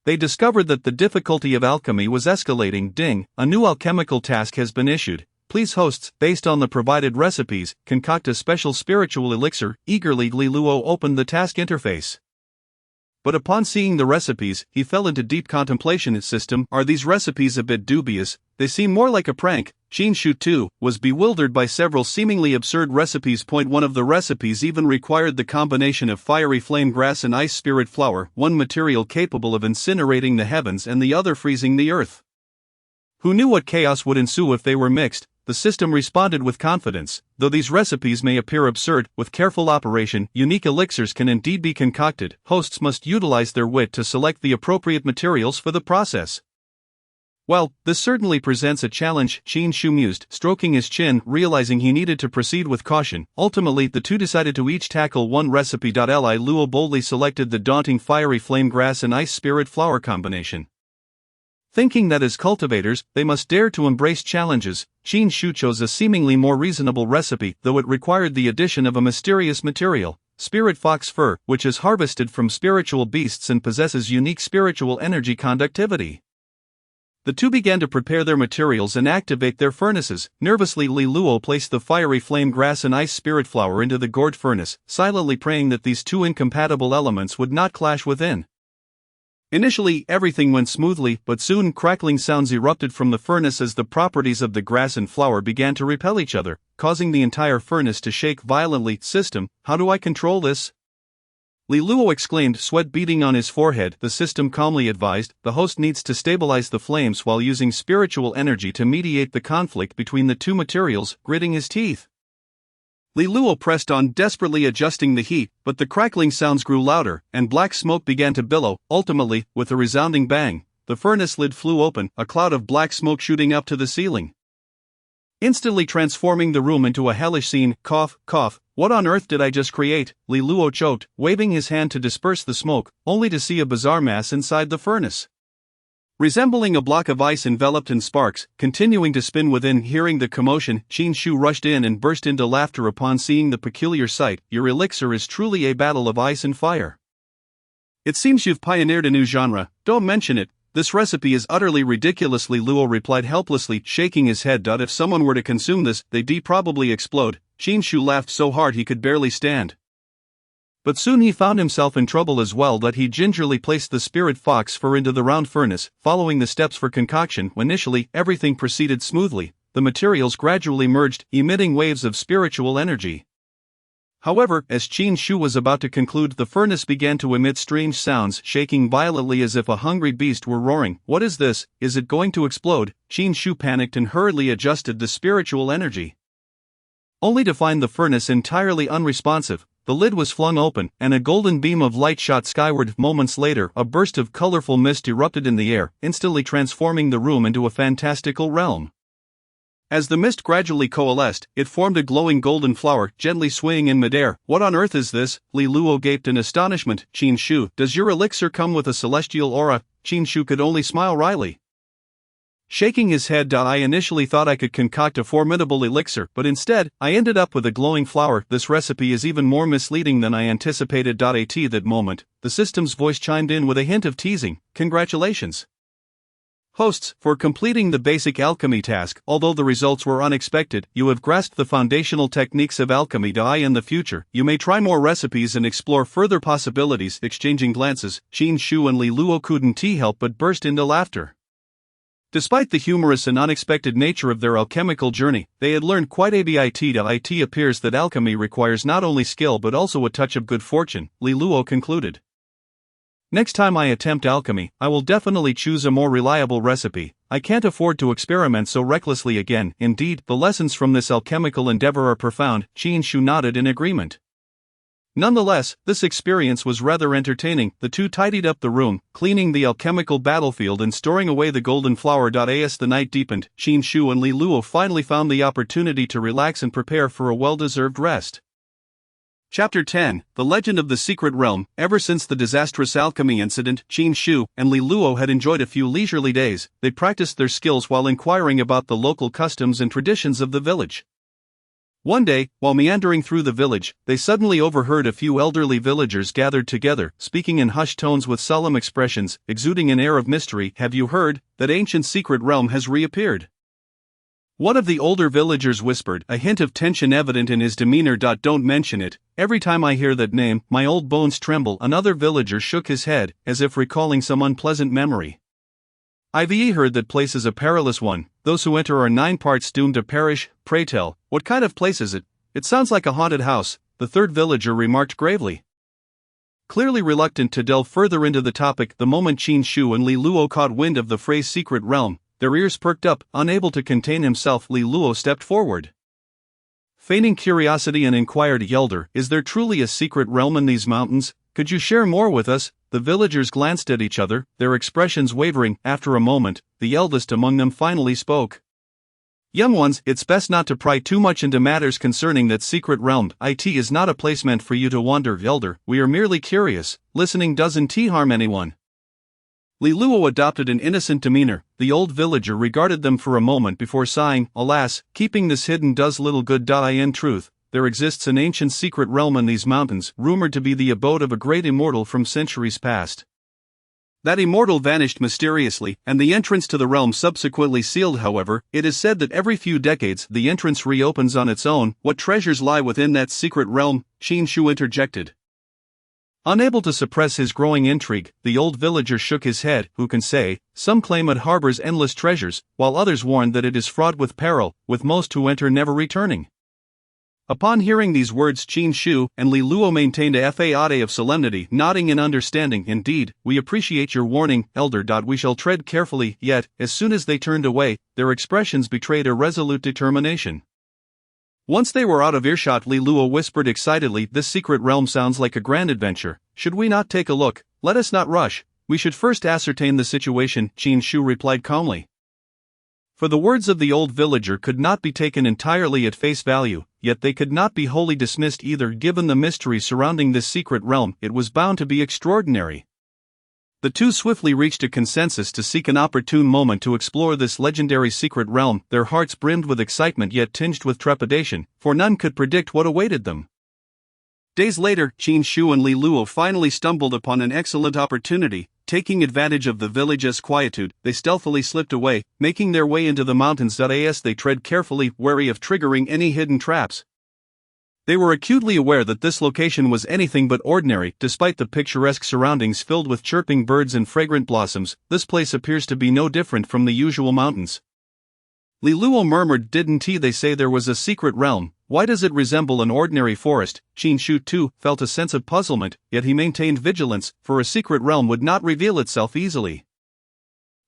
they discovered that the difficulty of alchemy was escalating. Ding, a new alchemical task has been issued. Please hosts, based on the provided recipes, concoct a special spiritual elixir. Eagerly Li Luo opened the task interface, but upon seeing the recipes, he fell into deep contemplation. Its system, are these recipes a bit dubious? They seem more like a prank. Qin Shu too was bewildered by several seemingly absurd recipes. One of the recipes even required the combination of fiery flame grass and ice spirit flower, one material capable of incinerating the heavens and the other freezing the earth. Who knew what chaos would ensue if they were mixed? The system responded with confidence. Though these recipes may appear absurd, with careful operation, unique elixirs can indeed be concocted. Hosts must utilize their wit to select the appropriate materials for the process. Well, this certainly presents a challenge, Qin Shu mused, stroking his chin, realizing he needed to proceed with caution. Ultimately, the two decided to each tackle one recipe. Li Luo boldly selected the daunting fiery flame grass and ice spirit flower combination. Thinking that as cultivators, they must dare to embrace challenges, Qin Shu chose a seemingly more reasonable recipe, though it required the addition of a mysterious material, spirit fox fur, which is harvested from spiritual beasts and possesses unique spiritual energy conductivity. The two began to prepare their materials and activate their furnaces. Nervously, Li Luo placed the fiery flame grass and ice spirit flower into the gourd furnace, silently praying that these two incompatible elements would not clash within. Initially, everything went smoothly, but soon crackling sounds erupted from the furnace as the properties of the grass and flower began to repel each other, causing the entire furnace to shake violently. System, how do I control this? Li Luo exclaimed, sweat beading on his forehead. The system calmly advised, the host needs to stabilize the flames while using spiritual energy to mediate the conflict between the two materials, gritting his teeth. Li Luo pressed on, desperately adjusting the heat, but the crackling sounds grew louder, and black smoke began to billow. Ultimately, with a resounding bang, the furnace lid flew open, a cloud of black smoke shooting up to the ceiling, instantly transforming the room into a hellish scene. Cough, cough. What on earth did I just create? Li Luo choked, waving his hand to disperse the smoke, only to see a bizarre mass inside the furnace, resembling a block of ice enveloped in sparks, continuing to spin within. Hearing the commotion, Qin Shu rushed in and burst into laughter upon seeing the peculiar sight. Your elixir is truly a battle of ice and fire. It seems you've pioneered a new genre. Don't mention it. This recipe is utterly ridiculous, Li Luo replied helplessly, shaking his head. If someone were to consume this, they'd probably explode. Qin Shu laughed so hard he could barely stand. But soon he found himself in trouble as well. That he gingerly placed the spirit fox fur into the round furnace, following the steps for concoction. Initially, everything proceeded smoothly. The materials gradually merged, emitting waves of spiritual energy. However, as Qin Shu was about to conclude, the furnace began to emit strange sounds, shaking violently as if a hungry beast were roaring. What is this? Is it going to explode? Qin Shu panicked and hurriedly adjusted the spiritual energy, only to find the furnace entirely unresponsive. The lid was flung open, and a golden beam of light shot skyward. Moments later, a burst of colorful mist erupted in the air, instantly transforming the room into a fantastical realm. As the mist gradually coalesced, it formed a glowing golden flower, gently swaying in midair. What on earth is this? Li Luo gaped in astonishment. Qin Shu, does your elixir come with a celestial aura? Qin Shu could only smile wryly, shaking his head. I initially thought I could concoct a formidable elixir, but instead, I ended up with a glowing flower. This recipe is even more misleading than I anticipated. At that moment, the system's voice chimed in with a hint of teasing. Congratulations, hosts, for completing the basic alchemy task. Although the results were unexpected, you have grasped the foundational techniques of alchemy. In the future, you may try more recipes and explore further possibilities. Exchanging glances, Qin Shu and Li Luo couldn't help but burst into laughter. Despite the humorous and unexpected nature of their alchemical journey, they had learned quite a bit. It appears that alchemy requires not only skill but also a touch of good fortune, Li Luo concluded. Next time I attempt alchemy, I will definitely choose a more reliable recipe. I can't afford to experiment so recklessly again. Indeed, the lessons from this alchemical endeavor are profound. Qin Shu nodded in agreement. Nonetheless, this experience was rather entertaining. The two tidied up the room, cleaning the alchemical battlefield and storing away the golden flower. As the night deepened, Qin Shu and Li Luo finally found the opportunity to relax and prepare for a well-deserved rest. Chapter 10, The Legend of the Secret Realm. Ever since the disastrous alchemy incident, Qin Shu and Li Luo had enjoyed a few leisurely days. They practiced their skills while inquiring about the local customs and traditions of the village. One day, while meandering through the village, they suddenly overheard a few elderly villagers gathered together, speaking in hushed tones with solemn expressions, exuding an air of mystery. Have you heard? That ancient secret realm has reappeared. One of the older villagers whispered, a hint of tension evident in his demeanor. Don't mention it. Every time I hear that name, my old bones tremble. Another villager shook his head, as if recalling some unpleasant memory. I've heard that place is a perilous one. Those who enter are 9 parts doomed to perish. Pray tell, what kind of place is it? It sounds like a haunted house, the third villager remarked gravely. Clearly reluctant to delve further into the topic, the moment Qin Shu and Li Luo caught wind of the phrase secret realm, their ears perked up. Unable to contain himself, Li Luo stepped forward, feigning curiosity, and inquired, Elder, is there truly a secret realm in these mountains? Could you share more with us? The villagers glanced at each other, their expressions wavering. After a moment, the eldest among them finally spoke. Young ones, it's best not to pry too much into matters concerning that secret realm. It is not a place meant for you to wander. Elder, we are merely curious. Listening doesn't harm anyone. Li Luo adopted an innocent demeanor. The old villager regarded them for a moment before sighing, alas, keeping this hidden does little good. In truth, there exists an ancient secret realm in these mountains, rumored to be the abode of a great immortal from centuries past. That immortal vanished mysteriously, and the entrance to the realm subsequently sealed. However, it is said that every few decades the entrance reopens on its own. What treasures lie within that secret realm? Qin Shu interjected. Unable to suppress his growing intrigue, the old villager shook his head. Who can say? Some claim it harbors endless treasures, while others warn that it is fraught with peril, with most who enter never returning. Upon hearing these words, Qin Shu and Li Luo maintained a facade of solemnity, nodding in understanding. Indeed, we appreciate your warning, Elder. We shall tread carefully. Yet, as soon as they turned away, their expressions betrayed a resolute determination. Once they were out of earshot, Li Luo whispered excitedly, this secret realm sounds like a grand adventure. Should we not take a look? Let us not rush. We should first ascertain the situation, Qin Shu replied calmly. For the words of the old villager could not be taken entirely at face value, yet they could not be wholly dismissed either. Given the mystery surrounding this secret realm, it was bound to be extraordinary. The two swiftly reached a consensus to seek an opportune moment to explore this legendary secret realm. Their hearts brimmed with excitement yet tinged with trepidation, for none could predict what awaited them. Days later, Qin Shu and Li Luo finally stumbled upon an excellent opportunity. Taking advantage of the village's quietude, they stealthily slipped away, making their way into the mountains. As they tread carefully, wary of triggering any hidden traps. They were acutely aware that this location was anything but ordinary. Despite the picturesque surroundings filled with chirping birds and fragrant blossoms, this place appears to be no different from the usual mountains. Li Luo murmured, didn't they say there was a secret realm? Why does it resemble an ordinary forest? Qin Shu too felt a sense of puzzlement, yet he maintained vigilance, for a secret realm would not reveal itself easily.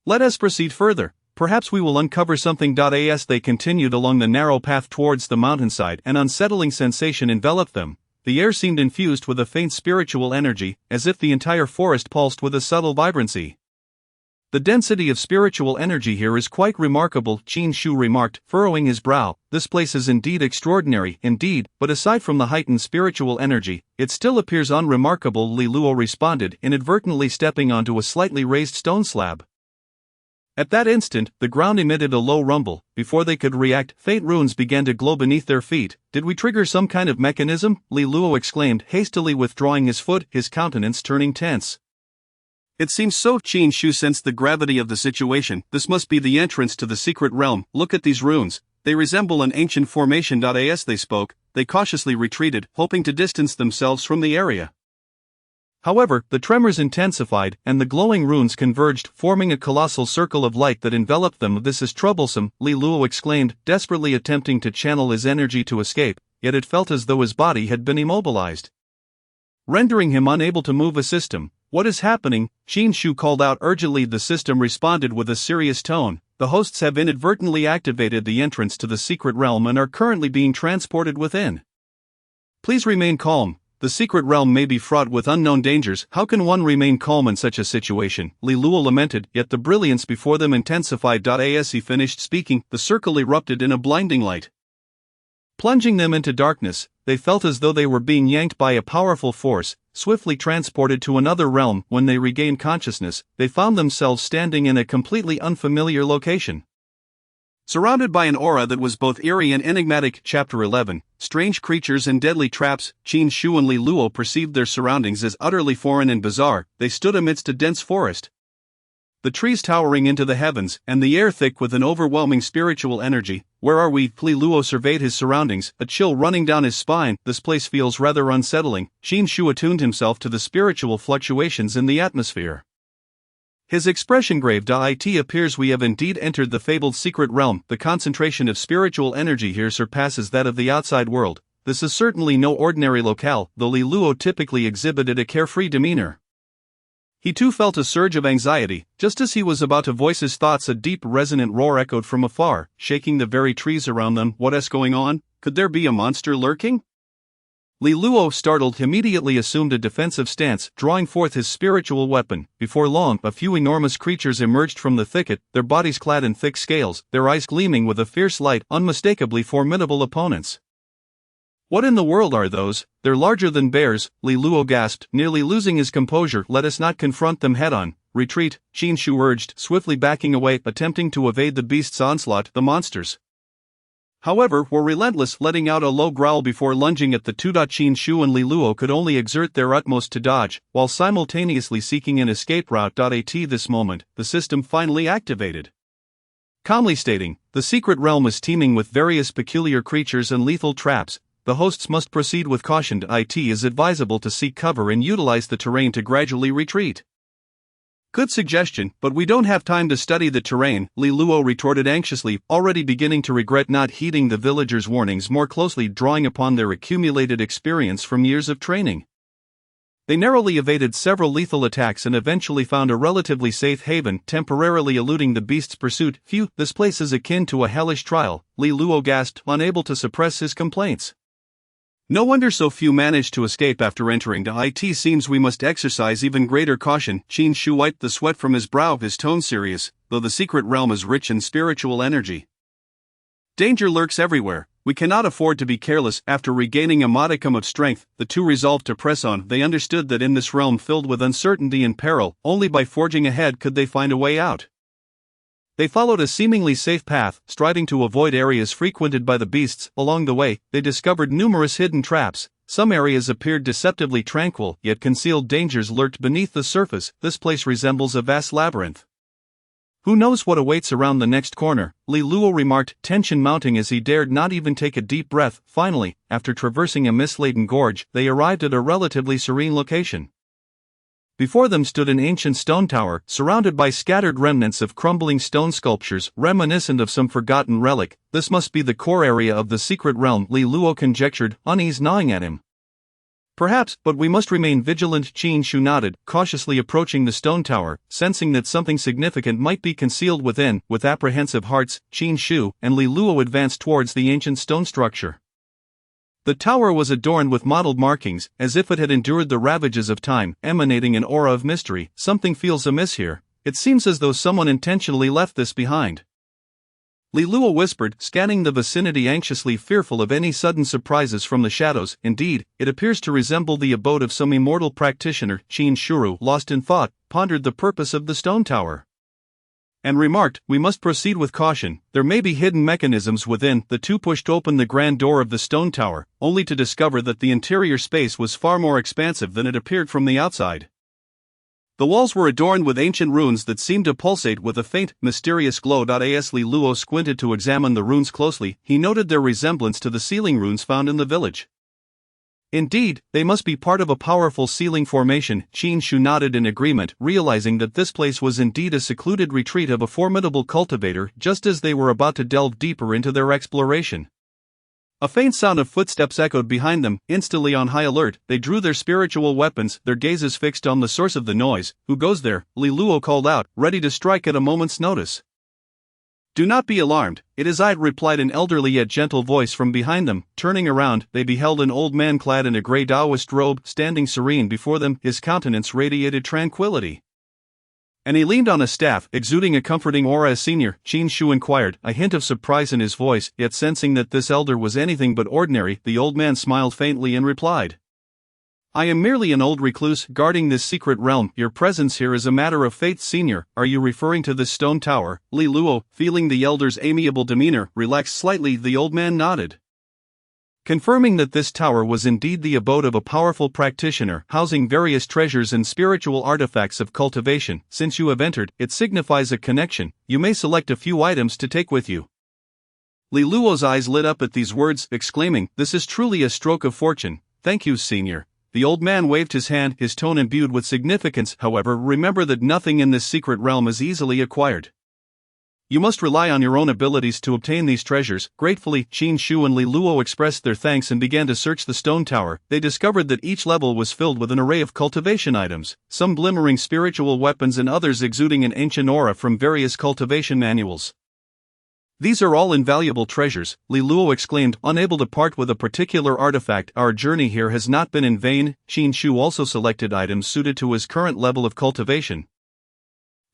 Let us proceed further. Perhaps we will uncover something. As they continued along the narrow path towards the mountainside, an unsettling sensation enveloped them. The air seemed infused with a faint spiritual energy, as if the entire forest pulsed with a subtle vibrancy. The density of spiritual energy here is quite remarkable, Qin Shu remarked, furrowing his brow. This place is indeed extraordinary, indeed, but aside from the heightened spiritual energy, it still appears unremarkable. Li Luo responded, inadvertently stepping onto a slightly raised stone slab. At that instant, the ground emitted a low rumble. Before they could react, faint runes began to glow beneath their feet. Did we trigger some kind of mechanism? Li Luo exclaimed, hastily withdrawing his foot, his countenance turning tense. It seems so. Qin Shu sensed the gravity of the situation. This must be the entrance to the secret realm. Look at these runes. They resemble an ancient formation. As they spoke, they cautiously retreated, hoping to distance themselves from the area. However, the tremors intensified, and the glowing runes converged, forming a colossal circle of light that enveloped them. This is troublesome, Li Luo exclaimed, desperately attempting to channel his energy to escape, yet it felt as though his body had been immobilized, rendering him unable to move a system. What is happening? Qin Shu called out urgently. The system responded with a serious tone. The hosts have inadvertently activated the entrance to the secret realm and are currently being transported within. Please remain calm. The secret realm may be fraught with unknown dangers. How can one remain calm in such a situation? Li Luo lamented, yet the brilliance before them intensified. As he finished speaking, the circle erupted in a blinding light, plunging them into darkness. They felt as though they were being yanked by a powerful force, swiftly transported to another realm. When they regained consciousness, they found themselves standing in a completely unfamiliar location, surrounded by an aura that was both eerie and enigmatic. Chapter 11, Strange Creatures and Deadly Traps. Qin Shu and Li Luo perceived their surroundings as utterly foreign and bizarre. They stood amidst a dense forest, the trees towering into the heavens, and the air thick with an overwhelming spiritual energy. Where are we? Li Luo surveyed his surroundings, a chill running down his spine. This place feels rather unsettling. Qin Shu attuned himself to the spiritual fluctuations in the atmosphere. His expression graved. It appears we have indeed entered the fabled secret realm. The concentration of spiritual energy here surpasses that of the outside world. This is certainly no ordinary locale, though Li Luo typically exhibited a carefree demeanor. He too felt a surge of anxiety. Just as he was about to voice his thoughts, a deep resonant roar echoed from afar, shaking the very trees around them. What's going on? Could there be a monster lurking? Li Luo, startled, immediately assumed a defensive stance, drawing forth his spiritual weapon. Before long, a few enormous creatures emerged from the thicket, their bodies clad in thick scales, their eyes gleaming with a fierce light, unmistakably formidable opponents. "What in the world are those? They're larger than bears," Li Luo gasped, nearly losing his composure. "Let us not confront them head-on." "Retreat," Qin Shu urged, swiftly backing away, attempting to evade the beast's onslaught. The monsters, however, were relentless, letting out a low growl before lunging at the two. Qin Shu and Li Luo could only exert their utmost to dodge, while simultaneously seeking an escape route. At this moment, the system finally activated, calmly stating, "The secret realm is teeming with various peculiar creatures and lethal traps. The hosts must proceed with caution. It is advisable to seek cover and utilize the terrain to gradually retreat." "Good suggestion, but we don't have time to study the terrain," Li Luo retorted anxiously, already beginning to regret not heeding the villagers' warnings more closely, drawing upon their accumulated experience from years of training. They narrowly evaded several lethal attacks and eventually found a relatively safe haven, temporarily eluding the beast's pursuit. "Phew, this place is akin to a hellish trial," Li Luo gasped, unable to suppress his complaints. "No wonder so few managed to escape after entering. It seems we must exercise even greater caution." Qin Shu wiped the sweat from his brow, his tone serious, though the secret realm is rich in spiritual energy. "Danger lurks everywhere. We cannot afford to be careless." After regaining a modicum of strength, the two resolved to press on. They understood that in this realm filled with uncertainty and peril, only by forging ahead could they find a way out. They followed a seemingly safe path, striving to avoid areas frequented by the beasts. Along the way, they discovered numerous hidden traps. Some areas appeared deceptively tranquil, yet concealed dangers lurked beneath the surface. "This place resembles a vast labyrinth. Who knows what awaits around the next corner?" Li Luo remarked, tension mounting as he dared not even take a deep breath. Finally, after traversing a mist-laden gorge, they arrived at a relatively serene location. Before them stood an ancient stone tower, surrounded by scattered remnants of crumbling stone sculptures, reminiscent of some forgotten relic. "This must be the core area of the secret realm," Li Luo conjectured, unease gnawing at him. "Perhaps, but we must remain vigilant." Qin Shu nodded, cautiously approaching the stone tower, sensing that something significant might be concealed within. With apprehensive hearts, Qin Shu and Li Luo advanced towards the ancient stone structure. The tower was adorned with mottled markings, as if it had endured the ravages of time, emanating an aura of mystery. "Something feels amiss here. It seems as though someone intentionally left this behind," Li Luo whispered, scanning the vicinity anxiously, fearful of any sudden surprises from the shadows. "Indeed, it appears to resemble the abode of some immortal practitioner." Qin Shuru, lost in thought, pondered the purpose of the stone tower, and remarked, "We must proceed with caution. There may be hidden mechanisms within." The two pushed open the grand door of the stone tower, only to discover that the interior space was far more expansive than it appeared from the outside. The walls were adorned with ancient runes that seemed to pulsate with a faint, mysterious glow. As Li Luo squinted to examine the runes closely, he noted their resemblance to the sealing runes found in the village. Indeed, they must be part of a powerful sealing formation. Qin Shu nodded in agreement, realizing that this place was indeed a secluded retreat of a formidable cultivator. Just as they were about to delve deeper into their exploration, a faint sound of footsteps echoed behind them. Instantly on high alert, they drew their spiritual weapons, their gazes fixed on the source of the noise. "Who goes there?" Li Luo called out, ready to strike at a moment's notice. "Do not be alarmed, it is I," replied an elderly yet gentle voice from behind them. Turning around, they beheld an old man clad in a grey Taoist robe, standing serene before them. His countenance radiated tranquility, and he leaned on a staff, exuding a comforting aura. "As senior?" Qin Shu inquired, a hint of surprise in his voice, yet sensing that this elder was anything but ordinary. The old man smiled faintly and replied, "I am merely an old recluse, guarding this secret realm. Your presence here is a matter of faith." "Senior, are you referring to this stone tower?" Li Luo, feeling the elder's amiable demeanor, relaxed slightly. The old man nodded, confirming that this tower was indeed the abode of a powerful practitioner, housing various treasures and spiritual artifacts of cultivation. "Since you have entered, it signifies a connection. You may select a few items to take with you." Li Luo's eyes lit up at these words, exclaiming, "This is truly a stroke of fortune. Thank you, senior." The old man waved his hand, his tone imbued with significance. "However, remember that nothing in this secret realm is easily acquired. You must rely on your own abilities to obtain these treasures." Gratefully, Qin Shu and Li Luo expressed their thanks and began to search the stone tower. They discovered that each level was filled with an array of cultivation items, some glimmering spiritual weapons and others exuding an ancient aura from various cultivation manuals. These are all invaluable treasures, Li Luo exclaimed, unable to part with a particular artifact. Our journey here has not been in vain. Qin Shu also selected items suited to his current level of cultivation.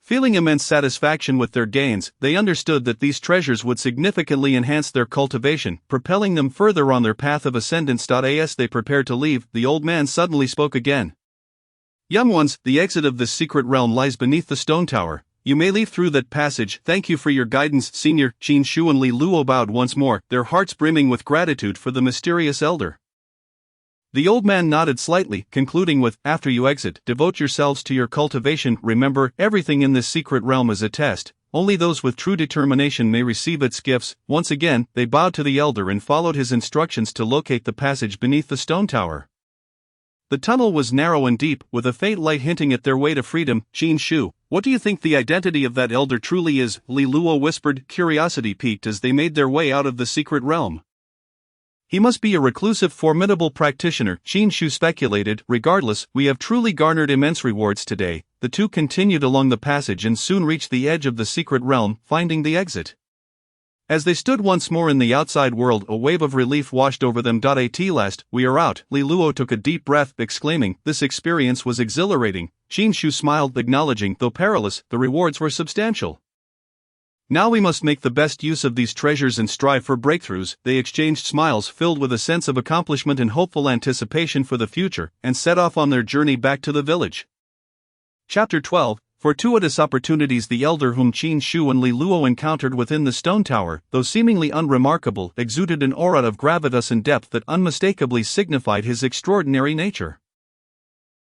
Feeling immense satisfaction with their gains, they understood that these treasures would significantly enhance their cultivation, propelling them further on their path of ascendance. As they prepared to leave, the old man suddenly spoke again. Young ones, the exit of this secret realm lies beneath the stone tower. You may leave through that passage. Thank you for your guidance, Senior. Qin Shu and Li Luo bowed once more, their hearts brimming with gratitude for the mysterious elder. The old man nodded slightly, concluding with, after you exit, devote yourselves to your cultivation. Remember, everything in this secret realm is a test. Only those with true determination may receive its gifts. Once again, they bowed to the elder and followed his instructions to locate the passage beneath the stone tower. The tunnel was narrow and deep, with a faint light hinting at their way to freedom. Qin Shu, what do you think the identity of that elder truly is? Li Luo whispered, curiosity piqued as they made their way out of the secret realm. He must be a reclusive, formidable practitioner, Qin Shu speculated. Regardless, we have truly garnered immense rewards today. The two continued along the passage and soon reached the edge of the secret realm, finding the exit. As they stood once more in the outside world, a wave of relief washed over them. At last, we are out. Li Luo took a deep breath, exclaiming, this experience was exhilarating. Qin Shu smiled, acknowledging, though perilous, the rewards were substantial. Now we must make the best use of these treasures and strive for breakthroughs. They exchanged smiles filled with a sense of accomplishment and hopeful anticipation for the future, and set off on their journey back to the village. Chapter 12. Fortuitous opportunities. The elder whom Qin Shu and Li Luo encountered within the stone tower, though seemingly unremarkable, exuded an aura of gravitas and depth that unmistakably signified his extraordinary nature.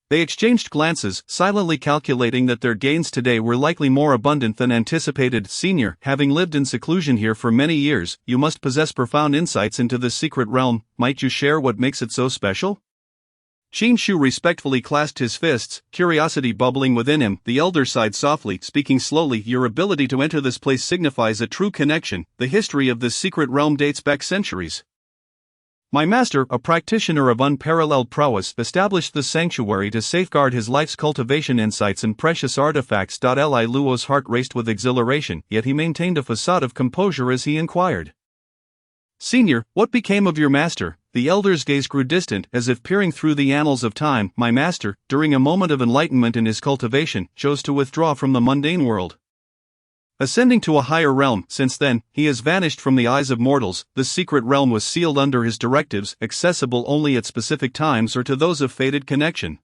They exchanged glances, silently calculating that their gains today were likely more abundant than anticipated. Senior, having lived in seclusion here for many years, you must possess profound insights into this secret realm. Might you share what makes it so special? Qin Shu respectfully clasped his fists, curiosity bubbling within him. The elder sighed softly, speaking slowly. Your ability to enter this place signifies a true connection. The history of this secret realm dates back centuries. My master, a practitioner of unparalleled prowess, established this sanctuary to safeguard his life's cultivation insights and precious artifacts. Li Luo's heart raced with exhilaration, yet he maintained a facade of composure as he inquired. Senior, what became of your master? The elder's gaze grew distant, as if peering through the annals of time. My master, during a moment of enlightenment in his cultivation, chose to withdraw from the mundane world, ascending to a higher realm. Since then, he has vanished from the eyes of mortals. This secret realm was sealed under his directives, accessible only at specific times or to those of fated connection.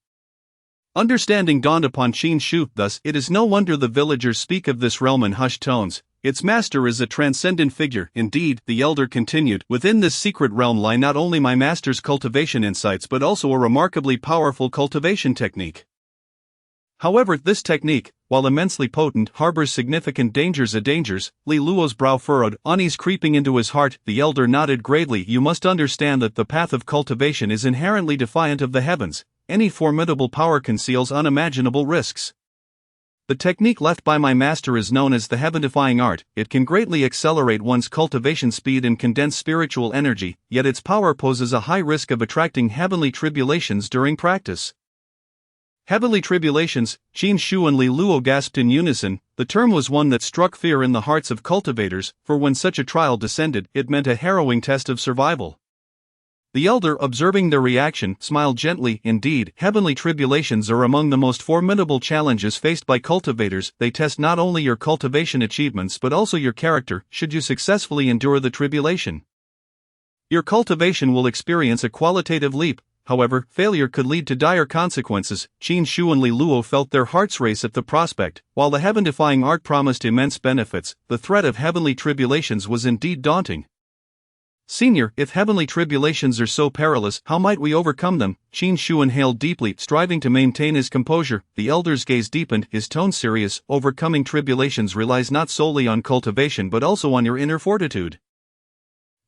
Understanding dawned upon Qin Shu. Thus, it is no wonder the villagers speak of this realm in hushed tones. Its master is a transcendent figure. Indeed, the elder continued, within this secret realm lie not only my master's cultivation insights but also a remarkably powerful cultivation technique. However, this technique, while immensely potent, harbors significant dangers. Li Luo's brow furrowed, unease creeping into his heart. The elder nodded gravely. You must understand that the path of cultivation is inherently defiant of the heavens. Any formidable power conceals unimaginable risks. The technique left by my master is known as the heaven-defying art. It can greatly accelerate one's cultivation speed and condense spiritual energy, yet its power poses a high risk of attracting heavenly tribulations during practice. Heavenly tribulations, Qin Shu and Li Luo gasped in unison. The term was one that struck fear in the hearts of cultivators, for when such a trial descended, it meant a harrowing test of survival. The elder, observing their reaction, smiled gently. Indeed, heavenly tribulations are among the most formidable challenges faced by cultivators. They test not only your cultivation achievements but also your character. Should you successfully endure the tribulation, your cultivation will experience a qualitative leap. However, failure could lead to dire consequences. Qin Shu and Li Luo felt their hearts race at the prospect. While the heaven-defying art promised immense benefits, the threat of heavenly tribulations was indeed daunting. Senior, if heavenly tribulations are so perilous, how might we overcome them? Qin Shu inhaled deeply, striving to maintain his composure. The elder's gaze deepened, his tone serious. Overcoming tribulations relies not solely on cultivation but also on your inner fortitude.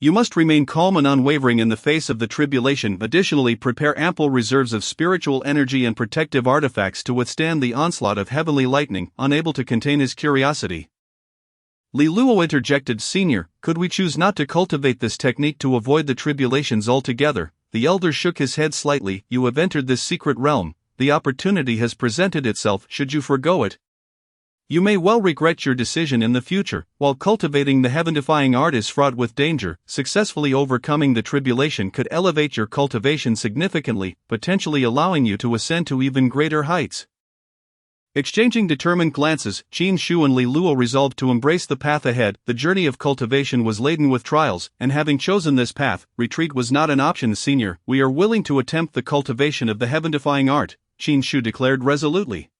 You must remain calm and unwavering in the face of the tribulation. Additionally, prepare ample reserves of spiritual energy and protective artifacts to withstand the onslaught of heavenly lightning. Unable to contain his curiosity, Li Luo interjected. Senior, could we choose not to cultivate this technique to avoid the tribulations altogether? The elder shook his head slightly. You have entered this secret realm. The opportunity has presented itself. Should you forgo it, You may well regret your decision in the future. While cultivating the heaven-defying art is fraught with danger, successfully overcoming the tribulation could elevate your cultivation significantly, potentially allowing you to ascend to even greater heights. Exchanging determined glances, Qin Shu and Li Luo resolved to embrace the path ahead. The journey of cultivation was laden with trials, and having chosen this path, retreat was not an option. Senior, we are willing to attempt the cultivation of the heaven-defying art, Qin Shu declared resolutely.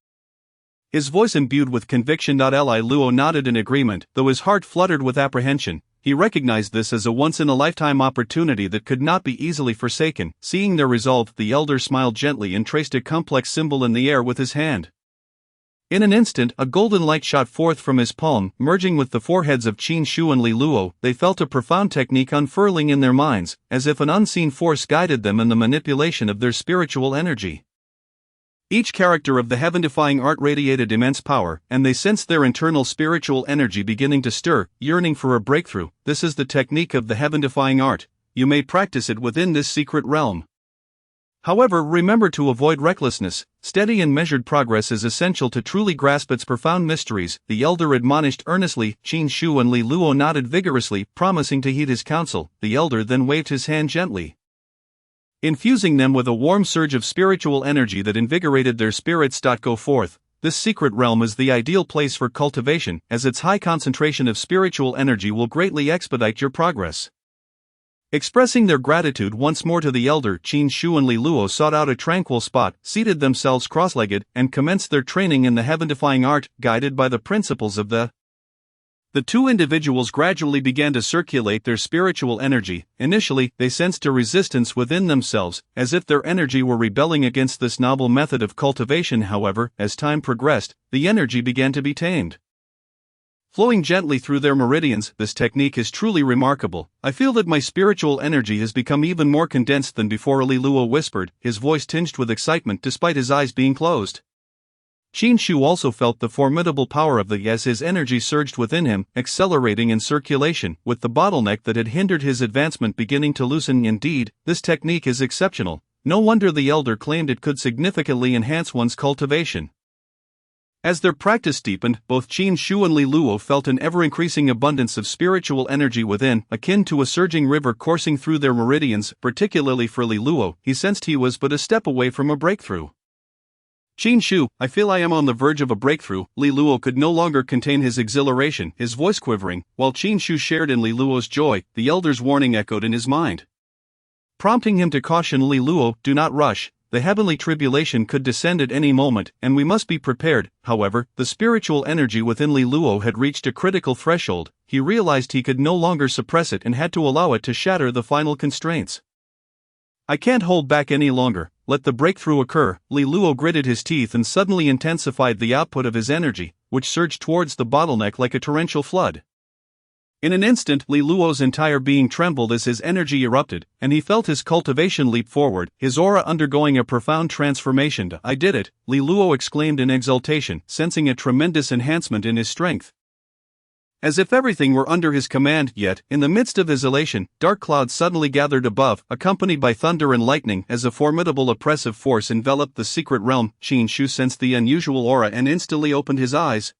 His voice imbued with conviction. Li Luo nodded in agreement, though his heart fluttered with apprehension. He recognized this as a once-in-a-lifetime opportunity that could not be easily forsaken. Seeing their resolve, the elder smiled gently and traced a complex symbol in the air with his hand. In an instant, a golden light shot forth from his palm, merging with the foreheads of Qin Shu and Li Luo. They felt a profound technique unfurling in their minds, as if an unseen force guided them in the manipulation of their spiritual energy. Each character of the heaven-defying art radiated immense power, and they sensed their internal spiritual energy beginning to stir, yearning for a breakthrough. This is the technique of the heaven-defying art. You may practice it within this secret realm. However, remember to avoid recklessness. Steady and measured progress is essential to truly grasp its profound mysteries, the elder admonished earnestly. Qin Shu and Li Luo nodded vigorously, promising to heed his counsel. The elder then waved his hand gently, infusing them with a warm surge of spiritual energy that invigorated their spirits. Go forth. This secret realm is the ideal place for cultivation, as its high concentration of spiritual energy will greatly expedite your progress. Expressing their gratitude once more to the elder, Qin Shu and Li Luo sought out a tranquil spot, seated themselves cross-legged, and commenced their training in the heaven-defying art, guided by the principles of the two individuals gradually began to circulate their spiritual energy. Initially, they sensed a resistance within themselves, as if their energy were rebelling against this novel method of cultivation. However, as time progressed, the energy began to be tamed, flowing gently through their meridians. This technique is truly remarkable. I feel that my spiritual energy has become even more condensed than before, Li Luo whispered, his voice tinged with excitement despite his eyes being closed. Qin Shu also felt the formidable power of the as his energy surged within him, accelerating in circulation, with the bottleneck that had hindered his advancement beginning to loosen. Indeed, this technique is exceptional. No wonder the elder claimed it could significantly enhance one's cultivation. As their practice deepened, both Qin Shu and Li Luo felt an ever-increasing abundance of spiritual energy within, akin to a surging river coursing through their meridians. Particularly for Li Luo, he sensed he was but a step away from a breakthrough. Qin Shu, I feel I am on the verge of a breakthrough. Li Luo could no longer contain his exhilaration, his voice quivering. While Qin Shu shared in Li Luo's joy, the elder's warning echoed in his mind, prompting him to caution Li Luo, do not rush. The heavenly tribulation could descend at any moment, and we must be prepared. However, the spiritual energy within Li Luo had reached a critical threshold. He realized he could no longer suppress it and had to allow it to shatter the final constraints. I can't hold back any longer. Let the breakthrough occur. Li Luo gritted his teeth and suddenly intensified the output of his energy, which surged towards the bottleneck like a torrential flood. In an instant, Li Luo's entire being trembled as his energy erupted, and he felt his cultivation leap forward, his aura undergoing a profound transformation. I did it, Li Luo exclaimed in exultation, sensing a tremendous enhancement in his strength, as if everything were under his command. Yet, in the midst of his elation, dark clouds suddenly gathered above, accompanied by thunder and lightning, as a formidable oppressive force enveloped the secret realm. Qin Shu sensed the unusual aura and instantly opened his eyes,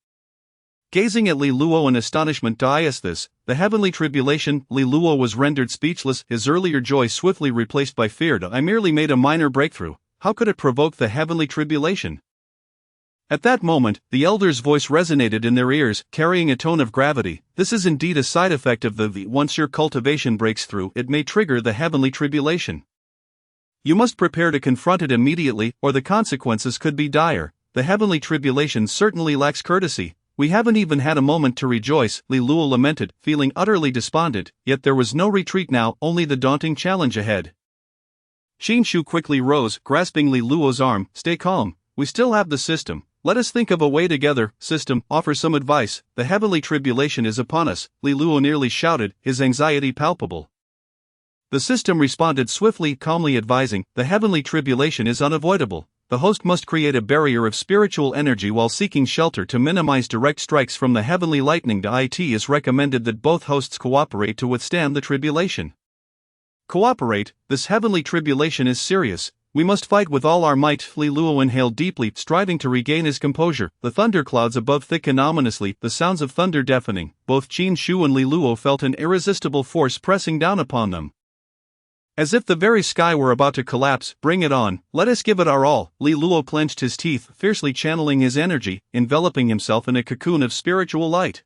gazing at Li Luo in astonishment. Is this the heavenly tribulation? Li Luo was rendered speechless, his earlier joy swiftly replaced by fear. I merely made a minor breakthrough. How could it provoke the heavenly tribulation? At that moment, the elder's voice resonated in their ears, carrying a tone of gravity. This is indeed a side effect of the once your cultivation breaks through, it may trigger the heavenly tribulation. You must prepare to confront it immediately, or the consequences could be dire. The heavenly tribulation certainly lacks courtesy. We haven't even had a moment to rejoice, Li Luo lamented, feeling utterly despondent. Yet there was no retreat now, only the daunting challenge ahead. Qin Shu quickly rose, grasping Li Luo's arm. Stay calm, we still have the system. Let us think of a way together. System, offer some advice. The heavenly tribulation is upon us, Li Luo nearly shouted, his anxiety palpable. The system responded swiftly, calmly advising, the heavenly tribulation is unavoidable. The host must create a barrier of spiritual energy while seeking shelter to minimize direct strikes from the heavenly lightning. It is recommended that both hosts cooperate to withstand the tribulation. Cooperate? This heavenly tribulation is serious. We must fight with all our might. Li Luo inhaled deeply, striving to regain his composure. The thunderclouds above thickened ominously, the sounds of thunder deafening. Both Qin Shu and Li Luo felt an irresistible force pressing down upon them. As if the very sky were about to collapse. Bring it on, let us give it our all. Li Luo clenched his teeth, fiercely channeling his energy, enveloping himself in a cocoon of spiritual light.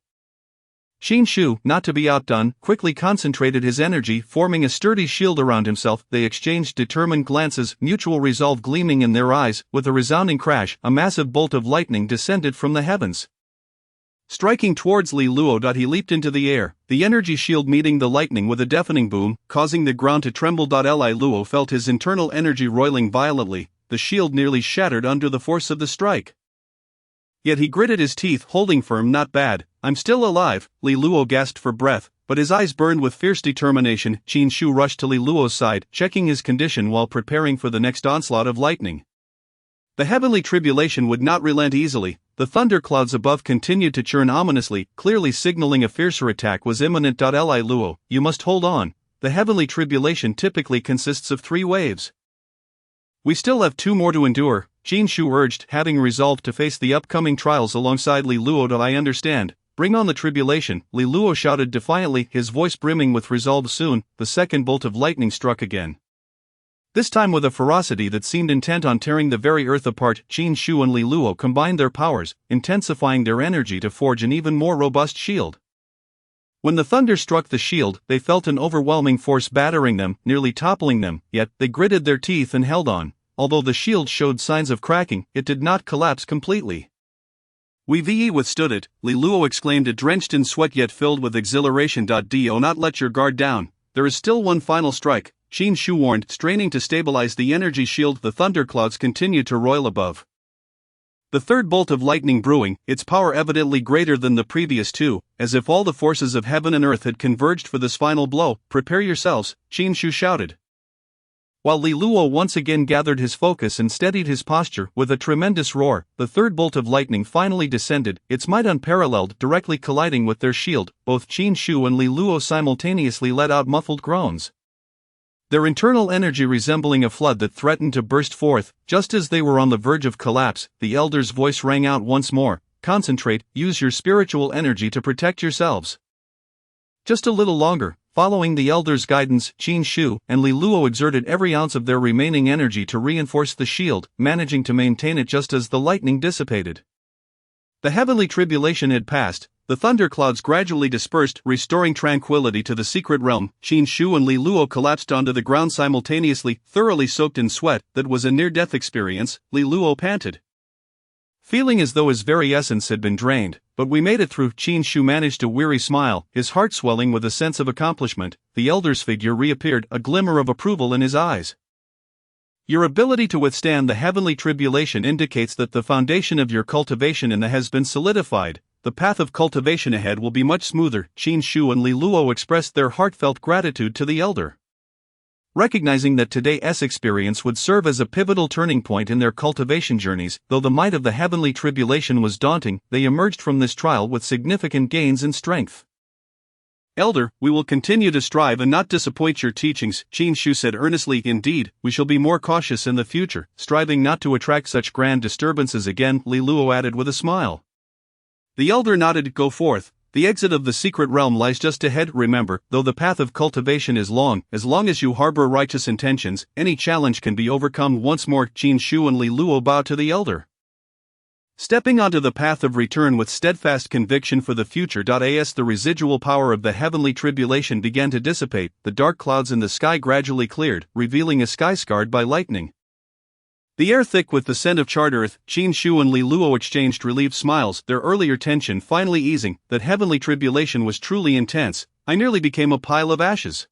Qin Shu, not to be outdone, quickly concentrated his energy, forming a sturdy shield around himself. They exchanged determined glances, mutual resolve gleaming in their eyes. With a resounding crash, a massive bolt of lightning descended from the heavens. Striking towards Li Luo, he leaped into the air, the energy shield meeting the lightning with a deafening boom, causing the ground to tremble. Li Luo felt his internal energy roiling violently, the shield nearly shattered under the force of the strike. Yet he gritted his teeth, holding firm. Not bad, I'm still alive. Li Luo gasped for breath, but his eyes burned with fierce determination. Qin Shu rushed to Li Luo's side, checking his condition while preparing for the next onslaught of lightning. The heavenly tribulation would not relent easily. The thunderclouds above continued to churn ominously, clearly signaling a fiercer attack was imminent. Li Luo, you must hold on. The heavenly tribulation typically consists of 3 waves. We still have 2 more to endure, Qin Shu urged, having resolved to face the upcoming trials alongside Li Luo. I understand. Bring on the tribulation, Li Luo shouted defiantly, his voice brimming with resolve. Soon, the second bolt of lightning struck again. This time with a ferocity that seemed intent on tearing the very earth apart. Qin Shu and Li Luo combined their powers, intensifying their energy to forge an even more robust shield. When the thunder struck the shield, they felt an overwhelming force battering them, nearly toppling them, yet they gritted their teeth and held on. Although the shield showed signs of cracking, it did not collapse completely. We withstood it, Li Luo exclaimed, drenched in sweat yet filled with exhilaration. Do not let your guard down, there is still one final strike, Qin Shu warned, straining to stabilize the energy shield. The thunderclouds continued to roil above. The third bolt of lightning brewing, its power evidently greater than the previous 2, as if all the forces of heaven and earth had converged for this final blow. Prepare yourselves, Qin Shu shouted. While Li Luo once again gathered his focus and steadied his posture, with a tremendous roar, the third bolt of lightning finally descended, its might unparalleled, directly colliding with their shield. Both Qin Shu and Li Luo simultaneously let out muffled groans, their internal energy resembling a flood that threatened to burst forth. Just as they were on the verge of collapse, the elder's voice rang out once more, concentrate, use your spiritual energy to protect yourselves. Just a little longer. Following the elder's guidance, Qin Shu and Li Luo exerted every ounce of their remaining energy to reinforce the shield, managing to maintain it just as the lightning dissipated. The heavenly tribulation had passed, the thunderclouds gradually dispersed, restoring tranquility to the secret realm. Qin Shu and Li Luo collapsed onto the ground simultaneously, thoroughly soaked in sweat. That was a near-death experience, Li Luo panted, feeling as though his very essence had been drained. But we made it through. Qin Shu managed a weary smile, his heart swelling with a sense of accomplishment. The elder's figure reappeared, a glimmer of approval in his eyes. Your ability to withstand the heavenly tribulation indicates that the foundation of your cultivation in the has been solidified. The path of cultivation ahead will be much smoother. Qin Shu and Li Luo expressed their heartfelt gratitude to the elder. Recognizing that today's experience would serve as a pivotal turning point in their cultivation journeys, though the might of the heavenly tribulation was daunting, they emerged from this trial with significant gains in strength. Elder, we will continue to strive and not disappoint your teachings, Qin Shu said earnestly. Indeed, we shall be more cautious in the future, striving not to attract such grand disturbances again, Li Luo added with a smile. The elder nodded. Go forth. The exit of the secret realm lies just ahead. Remember, though the path of cultivation is long, as long as you harbor righteous intentions, any challenge can be overcome. Once more, Qin Shu and Li Luo bowed to the elder, stepping onto the path of return with steadfast conviction for the future. As the residual power of the heavenly tribulation began to dissipate, the dark clouds in the sky gradually cleared, revealing a sky scarred by lightning. The air thick with the scent of charred earth. Qin Shu and Li Luo exchanged relieved smiles, their earlier tension finally easing. That heavenly tribulation was truly intense. I nearly became a pile of ashes.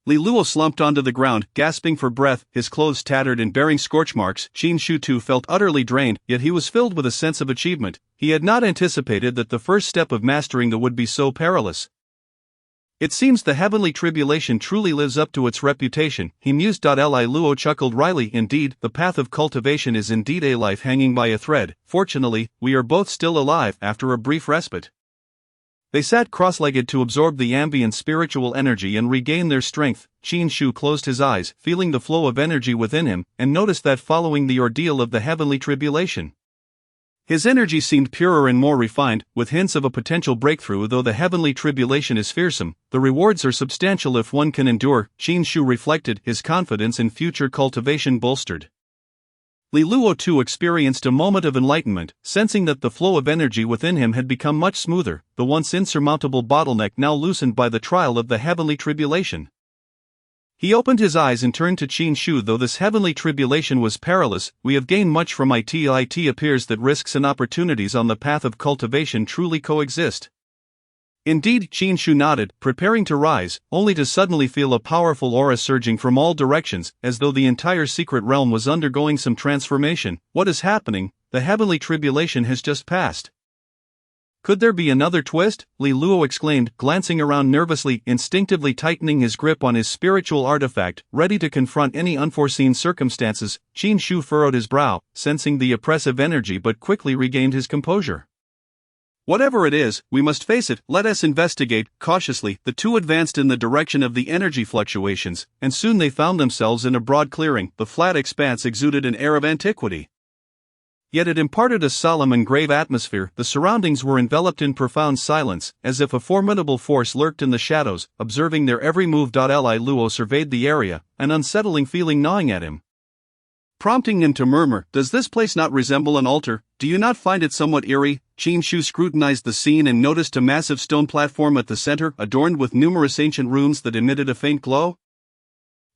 Li Luo slumped onto the ground, gasping for breath, his clothes tattered and bearing scorch marks. Qin Shu too felt utterly drained, yet he was filled with a sense of achievement. He had not anticipated that the first step of mastering the would be so perilous. It seems the heavenly tribulation truly lives up to its reputation, he mused. Li Luo chuckled wryly. Indeed, the path of cultivation is indeed a life hanging by a thread. Fortunately, we are both still alive after a brief respite. They sat cross-legged to absorb the ambient spiritual energy and regain their strength. Qin Shu closed his eyes, feeling the flow of energy within him, and noticed that following the ordeal of the heavenly tribulation, his energy seemed purer and more refined, with hints of a potential breakthrough. Though the heavenly tribulation is fearsome, the rewards are substantial if one can endure, Qin Shu reflected, his confidence in future cultivation bolstered. Li Luo too experienced a moment of enlightenment, sensing that the flow of energy within him had become much smoother, the once insurmountable bottleneck now loosened by the trial of the heavenly tribulation. He opened his eyes and turned to Qin Shu. Though this heavenly tribulation was perilous, we have gained much from it. It appears that risks and opportunities on the path of cultivation truly coexist. Indeed, Qin Shu nodded, preparing to rise, only to suddenly feel a powerful aura surging from all directions, as though the entire secret realm was undergoing some transformation. What is happening? The heavenly tribulation has just passed. Could there be another twist? Li Luo exclaimed, glancing around nervously, instinctively tightening his grip on his spiritual artifact, ready to confront any unforeseen circumstances. Qin Shu furrowed his brow, sensing the oppressive energy, but quickly regained his composure. Whatever it is, we must face it. Let us investigate. Cautiously, the two advanced in the direction of the energy fluctuations, and soon they found themselves in a broad clearing. The flat expanse exuded an air of antiquity, yet it imparted a solemn and grave atmosphere. The surroundings were enveloped in profound silence, as if a formidable force lurked in the shadows, observing their every move. Li Luo surveyed the area, an unsettling feeling gnawing at him, prompting him to murmur, "Does this place not resemble an altar? Do you not find it somewhat eerie?" Qin Shu scrutinized the scene and noticed a massive stone platform at the center, adorned with numerous ancient runes that emitted a faint glow.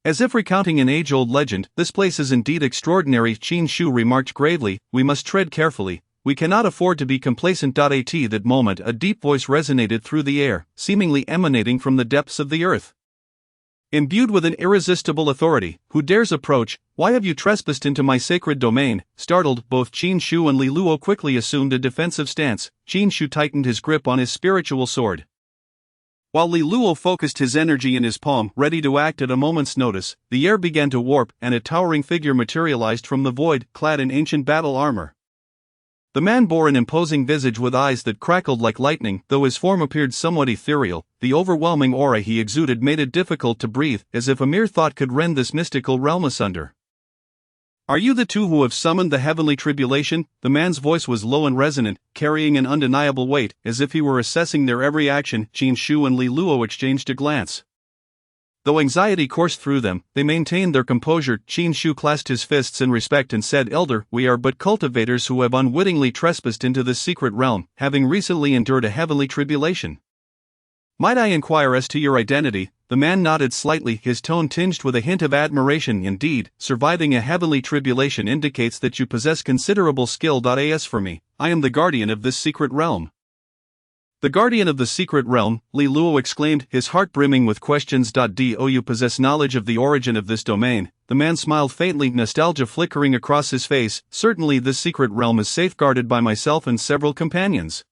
As if recounting an age-old legend, "This place is indeed extraordinary," Qin Shu remarked gravely. "We must tread carefully. We cannot afford to be complacent." At that moment, a deep voice resonated through the air, seemingly emanating from the depths of the earth. Imbued with an irresistible authority, "Who dares approach? Why have you trespassed into my sacred domain?" Startled, both Qin Shu and Li Luo quickly assumed a defensive stance. Qin Shu tightened his grip on his spiritual sword, while Li Luo focused his energy in his palm, ready to act at a moment's notice. The air began to warp, and a towering figure materialized from the void, clad in ancient battle armor. The man bore an imposing visage with eyes that crackled like lightning. Though his form appeared somewhat ethereal, the overwhelming aura he exuded made it difficult to breathe, as if a mere thought could rend this mystical realm asunder. "Are you the two who have summoned the heavenly tribulation?" The man's voice was low and resonant, carrying an undeniable weight, as if he were assessing their every action. Qin Shu and Li Luo exchanged a glance. Though anxiety coursed through them, they maintained their composure. Qin Shu clasped his fists in respect and said, "Elder, we are but cultivators who have unwittingly trespassed into this secret realm, having recently endured a heavenly tribulation. Might I inquire as to your identity?" The man nodded slightly, his tone tinged with a hint of admiration. "Indeed, surviving a heavenly tribulation indicates that you possess considerable skill. As for me, I am the guardian of this secret realm." "The guardian of the secret realm?" Li Luo exclaimed, his heart brimming with questions. "Do you possess knowledge of the origin of this domain?" The man smiled faintly, nostalgia flickering across his face. "Certainly, this secret realm is safeguarded by myself and several companions,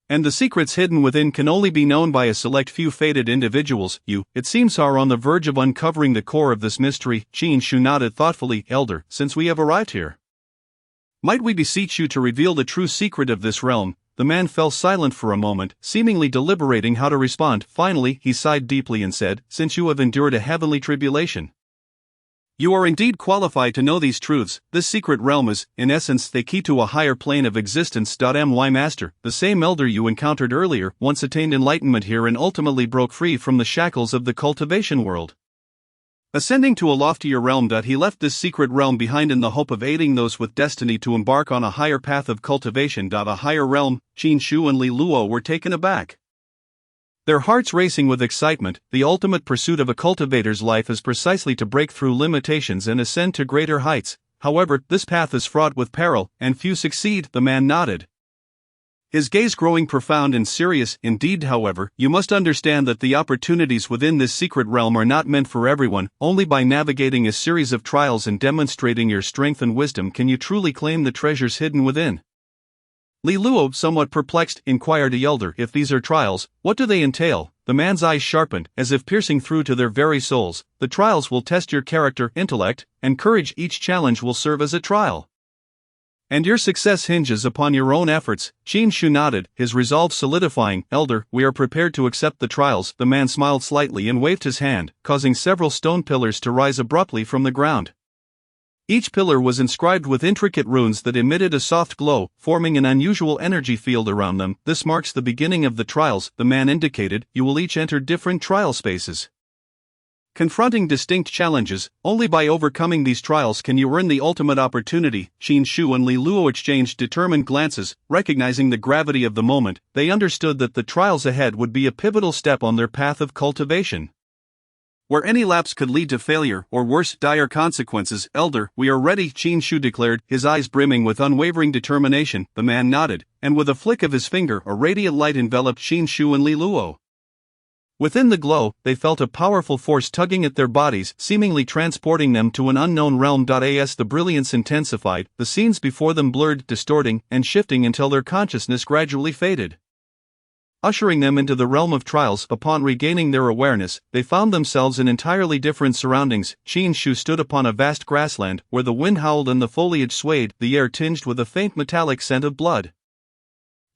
and the secrets hidden within can only be known by a select few fated individuals. You, it seems, are on the verge of uncovering the core of this mystery." Qin Shu nodded thoughtfully. "Elder, since we have arrived here, might we beseech you to reveal the true secret of this realm?" The man fell silent for a moment, seemingly deliberating how to respond. Finally, he sighed deeply and said, "Since you have endured a heavenly tribulation, you are indeed qualified to know these truths. This secret realm is, in essence, the key to a higher plane of existence. My master, the same elder you encountered earlier, once attained enlightenment here and ultimately broke free from the shackles of the cultivation world. Ascending to a loftier realm, he left this secret realm behind in the hope of aiding those with destiny to embark on a higher path of cultivation. A higher realm?" Qin Shu and Li Luo were taken aback, their hearts racing with excitement. The ultimate pursuit of a cultivator's life is precisely to break through limitations and ascend to greater heights. However, this path is fraught with peril, and few succeed. The man nodded, his gaze growing profound and serious. "Indeed, however, you must understand that the opportunities within this secret realm are not meant for everyone. Only by navigating a series of trials and demonstrating your strength and wisdom can you truly claim the treasures hidden within." Li Luo, somewhat perplexed, inquired, "The elder, if these are trials, what do they entail?" The man's eyes sharpened, as if piercing through to their very souls. "The trials will test your character, intellect, and courage. Each challenge will serve as a trial. And your success hinges upon your own efforts. Qin Shu nodded, his resolve solidifying. Elder, we are prepared to accept the trials. The man smiled slightly and waved his hand, causing several stone pillars to rise abruptly from the ground. Each pillar was inscribed with intricate runes that emitted a soft glow, forming an unusual energy field around them. This marks the beginning of the trials, the man indicated. You will each enter different trial spaces, confronting distinct challenges. Only by overcoming these trials can you earn the ultimate opportunity. Qin Shu and Li Luo exchanged determined glances, recognizing the gravity of the moment. They understood that the trials ahead would be a pivotal step on their path of cultivation, where any lapse could lead to failure or worse, dire consequences. Elder, we are ready, Qin Shu declared, his eyes brimming with unwavering determination. The man nodded, and with a flick of his finger a radiant light enveloped Qin Shu and Li Luo. Within the glow, they felt a powerful force tugging at their bodies, seemingly transporting them to an unknown realm. As the brilliance intensified, the scenes before them blurred, distorting and shifting until their consciousness gradually faded, ushering them into the realm of trials. Upon regaining their awareness, they found themselves in entirely different surroundings. Qin Shu stood upon a vast grassland, where the wind howled and the foliage swayed, the air tinged with a faint metallic scent of blood.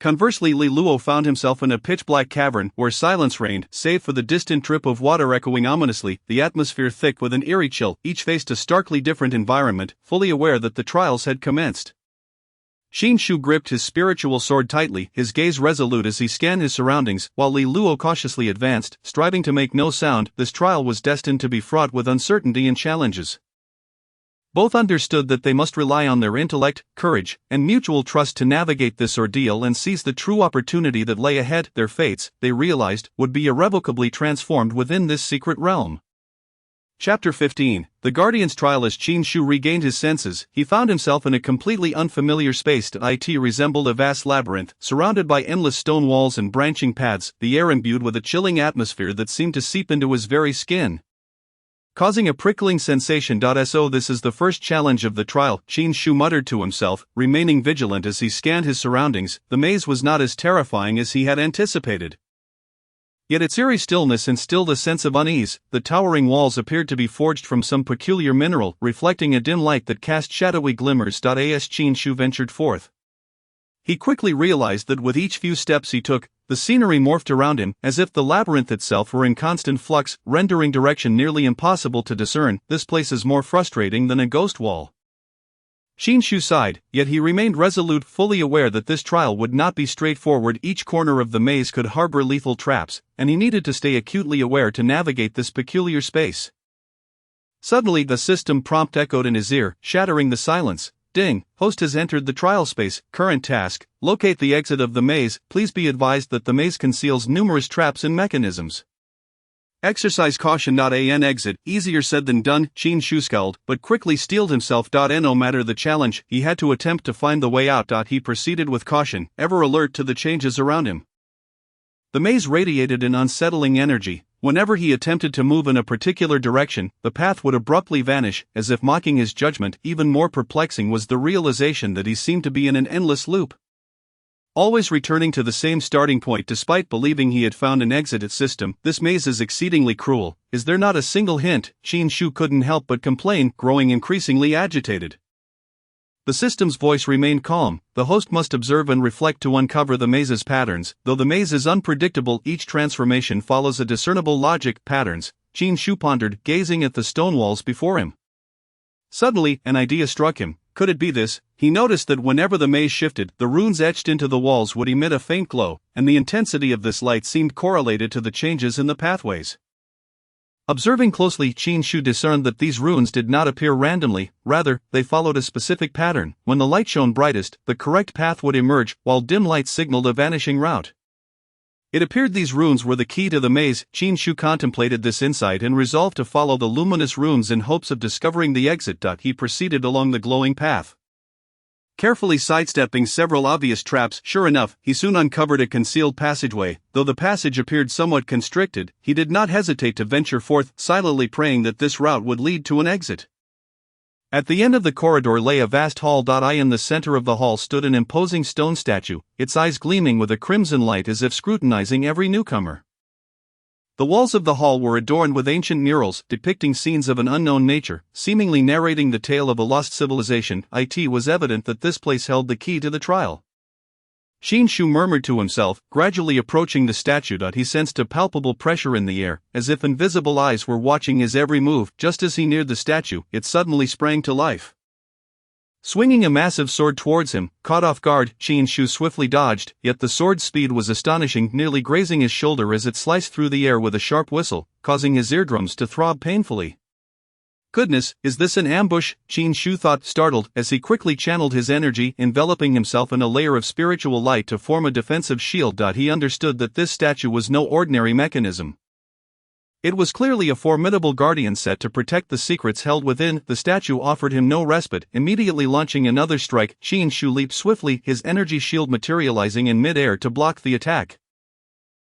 Conversely, Li Luo found himself in a pitch-black cavern, where silence reigned, save for the distant drip of water echoing ominously, the atmosphere thick with an eerie chill. Each faced a starkly different environment, fully aware that the trials had commenced. Qin Shu gripped his spiritual sword tightly, his gaze resolute as he scanned his surroundings, while Li Luo cautiously advanced, striving to make no sound. This trial was destined to be fraught with uncertainty and challenges. Both understood that they must rely on their intellect, courage, and mutual trust to navigate this ordeal and seize the true opportunity that lay ahead. Their fates, they realized, would be irrevocably transformed within this secret realm. Chapter 15. The Guardian's Trial. As Qin Shu regained his senses, he found himself in a completely unfamiliar space. It resembled a vast labyrinth, surrounded by endless stone walls and branching paths, the air imbued with a chilling atmosphere that seemed to seep into his very skin, causing a prickling sensation. So this is the first challenge of the trial, Qin Shu muttered to himself, remaining vigilant as he scanned his surroundings. The maze was not as terrifying as he had anticipated, yet its eerie stillness instilled a sense of unease. The towering walls appeared to be forged from some peculiar mineral, reflecting a dim light that cast shadowy glimmers. As Qin Shu ventured forth, he quickly realized that with each few steps he took, the scenery morphed around him, as if the labyrinth itself were in constant flux, rendering direction nearly impossible to discern. This place is more frustrating than a ghost wall, Qin Shu sighed, yet he remained resolute, fully aware that this trial would not be straightforward. Each corner of the maze could harbor lethal traps, and he needed to stay acutely aware to navigate this peculiar space. Suddenly, the system prompt echoed in his ear, shattering the silence. Ding, host has entered the trial space. Current task, locate the exit of the maze. Please be advised that the maze conceals numerous traps and mechanisms. Exercise caution. An exit, easier said than done, Qin Shu scowled, but quickly steeled himself. No matter the challenge, he had to attempt to find the way out. He proceeded with caution, ever alert to the changes around him. The maze radiated an unsettling energy. Whenever he attempted to move in a particular direction, the path would abruptly vanish, as if mocking his judgment. Even more perplexing was the realization that he seemed to be in an endless loop, always returning to the same starting point despite believing he had found an exit system. This maze is exceedingly cruel. Is there not a single hint? Qin Shu couldn't help but complain, growing increasingly agitated. The system's voice remained calm. The host must observe and reflect to uncover the maze's patterns. Though the maze is unpredictable, each transformation follows a discernible logic. Patterns, Qin Shu pondered, gazing at the stone walls before him. Suddenly, an idea struck him. Could it be this? He noticed that whenever the maze shifted, the runes etched into the walls would emit a faint glow, and the intensity of this light seemed correlated to the changes in the pathways. Observing closely, Qin Shu discerned that these runes did not appear randomly, rather, they followed a specific pattern. When the light shone brightest, the correct path would emerge, while dim light signaled a vanishing route. It appeared these runes were the key to the maze. Qin Shu contemplated this insight and resolved to follow the luminous runes in hopes of discovering the exit. He proceeded along the glowing path, carefully sidestepping several obvious traps. Sure enough, he soon uncovered a concealed passageway. Though the passage appeared somewhat constricted, he did not hesitate to venture forth, silently praying that this route would lead to an exit. At the end of the corridor lay a vast hall. In the center of the hall stood an imposing stone statue, its eyes gleaming with a crimson light as if scrutinizing every newcomer. The walls of the hall were adorned with ancient murals depicting scenes of an unknown nature, seemingly narrating the tale of a lost civilization. It was evident that this place held the key to the trial. Shinshu murmured to himself, gradually approaching the statue. He sensed a palpable pressure in the air, as if invisible eyes were watching his every move. Just as he neared the statue, it suddenly sprang to life. Swinging a massive sword towards him, caught off guard, Shinshu swiftly dodged, yet the sword's speed was astonishing, nearly grazing his shoulder as it sliced through the air with a sharp whistle, causing his eardrums to throb painfully. Goodness, is this an ambush? Shinshu thought, startled, as he quickly channeled his energy, enveloping himself in a layer of spiritual light to form a defensive shield. He understood that this statue was no ordinary mechanism. It was clearly a formidable guardian set to protect the secrets held within. The statue offered him no respite, immediately launching another strike. Shinshu leaped swiftly, his energy shield materializing in mid-air to block the attack.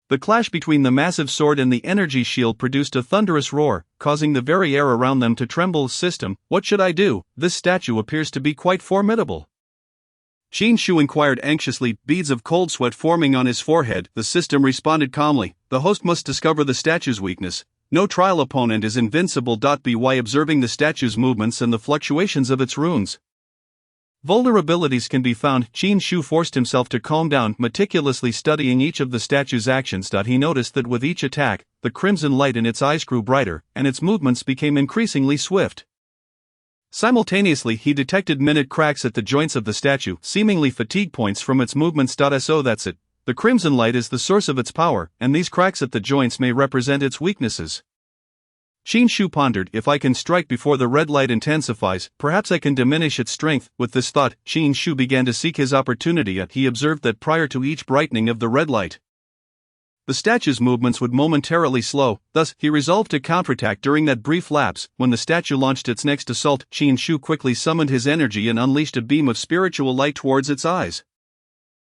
The clash between the massive sword and the energy shield produced a thunderous roar, causing the very air around them to tremble. System, what should I do? This statue appears to be quite formidable. Shinshu inquired anxiously, beads of cold sweat forming on his forehead. The system responded calmly, the host must discover the statue's weakness. No trial opponent is invincible. By observing the statue's movements and the fluctuations of its runes, vulnerabilities can be found. Shinshu forced himself to calm down, meticulously studying each of the statue's actions. He noticed that with each attack, the crimson light in its eyes grew brighter, and its movements became increasingly swift. Simultaneously, he detected minute cracks at the joints of the statue, seemingly fatigue points from its movements. So that's it. The crimson light is the source of its power, and these cracks at the joints may represent its weaknesses. Shinshu pondered, if I can strike before the red light intensifies, perhaps I can diminish its strength. With this thought, Shinshu began to seek his opportunity. He observed that prior to each brightening of the red light, the statue's movements would momentarily slow, thus, he resolved to counterattack during that brief lapse. When the statue launched its next assault, Shinshu quickly summoned his energy and unleashed a beam of spiritual light towards its eyes.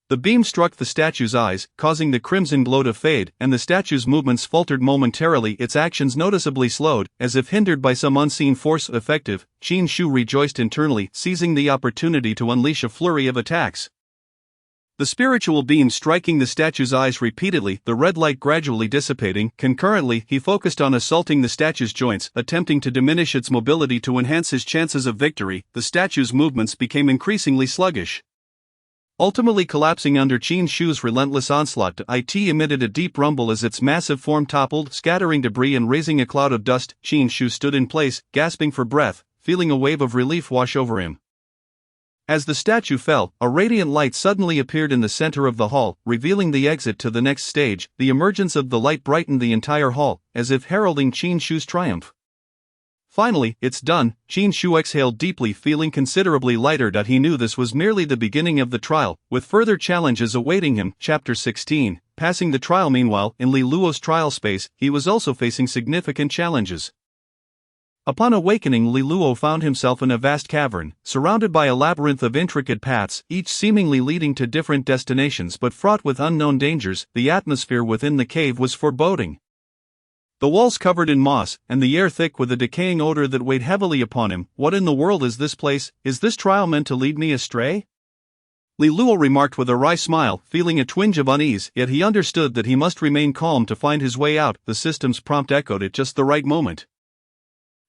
The beam struck the statue's eyes, causing the crimson glow to fade, and the statue's movements faltered momentarily, its actions noticeably slowed, as if hindered by some unseen force. Effective, Shinshu rejoiced internally, seizing the opportunity to unleash a flurry of attacks. The spiritual beam striking the statue's eyes repeatedly, the red light gradually dissipating. Concurrently, he focused on assaulting the statue's joints, attempting to diminish its mobility to enhance his chances of victory. The statue's movements became increasingly sluggish, ultimately collapsing under Shinshu's relentless onslaught. It emitted a deep rumble as its massive form toppled, scattering debris and raising a cloud of dust. Shinshu stood in place, gasping for breath, feeling a wave of relief wash over him. As the statue fell, a radiant light suddenly appeared in the center of the hall, revealing the exit to the next stage. The emergence of the light brightened the entire hall, as if heralding Shinshu's triumph. Finally, it's done. Shinshu exhaled deeply, feeling considerably lighter. He knew this was merely the beginning of the trial, with further challenges awaiting him. Chapter 16, Passing the trial. Meanwhile, in Li Luo's trial space, he was also facing significant challenges. Upon awakening, Li Luo found himself in a vast cavern, surrounded by a labyrinth of intricate paths, each seemingly leading to different destinations but fraught with unknown dangers. The atmosphere within the cave was foreboding. The walls covered in moss, and the air thick with a decaying odor that weighed heavily upon him. What in the world is this place? Is this trial meant to lead me astray? Li Luo remarked with a wry smile, feeling a twinge of unease, yet he understood that he must remain calm to find his way out. The system's prompt echoed at just the right moment,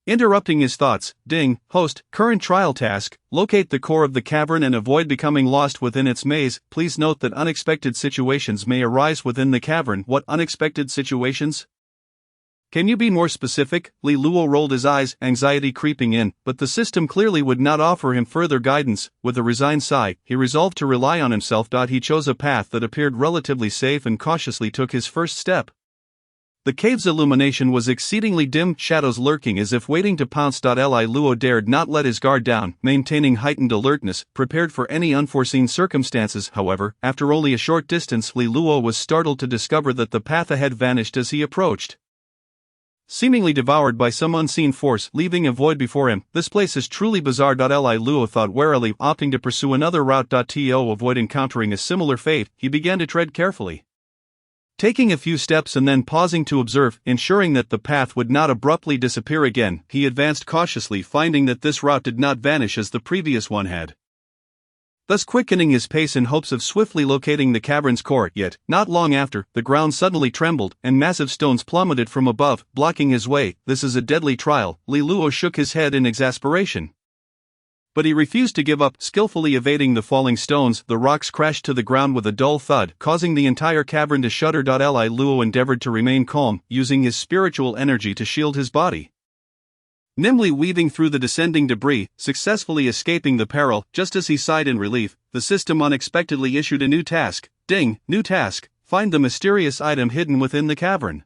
interrupting his thoughts. Ding, host, current trial task, locate the core of the cavern and avoid becoming lost within its maze. Please note that unexpected situations may arise within the cavern. What unexpected situations? Can you be more specific? Li Luo rolled his eyes, anxiety creeping in, but the system clearly would not offer him further guidance. With a resigned sigh, he resolved to rely on himself. He chose a path that appeared relatively safe and cautiously took his first step. The cave's illumination was exceedingly dim, shadows lurking as if waiting to pounce. Li Luo dared not let his guard down, maintaining heightened alertness, prepared for any unforeseen circumstances. However, after only a short distance, Li Luo was startled to discover that the path ahead vanished as he approached, seemingly devoured by some unseen force, leaving a void before him. This place is truly bizarre. Li Luo thought warily, opting to pursue another route. To avoid encountering a similar fate, he began to tread carefully, taking a few steps and then pausing to observe, ensuring that the path would not abruptly disappear again. He advanced cautiously, finding that this route did not vanish as the previous one had. thus quickening his pace in hopes of swiftly locating the cavern's core. Yet, not long after, the ground suddenly trembled, and massive stones plummeted from above, blocking his way. "This is a deadly trial." Li Luo shook his head in exasperation. But he refused to give up. Skillfully evading the falling stones, the rocks crashed to the ground with a dull thud, causing the entire cavern to shudder. Li Luo endeavored to remain calm, using his spiritual energy to shield his body. Nimbly weaving through the descending debris, successfully escaping the peril. Just as he sighed in relief, the system unexpectedly issued a new task. Ding, new task, find the mysterious item hidden within the cavern.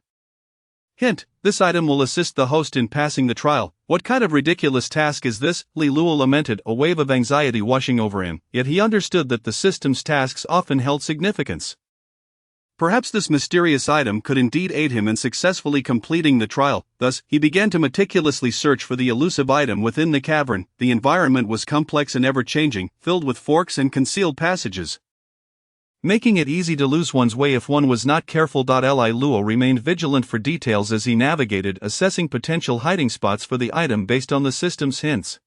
Hint, this item will assist the host in passing the trial. What kind of ridiculous task is this? Li Luo lamented, a wave of anxiety washing over him, yet he understood that the system's tasks often held significance. Perhaps this mysterious item could indeed aid him in successfully completing the trial. Thus, he began to meticulously search for the elusive item within the cavern. The environment was complex and ever-changing, filled with forks and concealed passages, making it easy to lose one's way if one was not careful. Li Luo remained vigilant for details as he navigated, assessing potential hiding spots for the item based on the system's hints.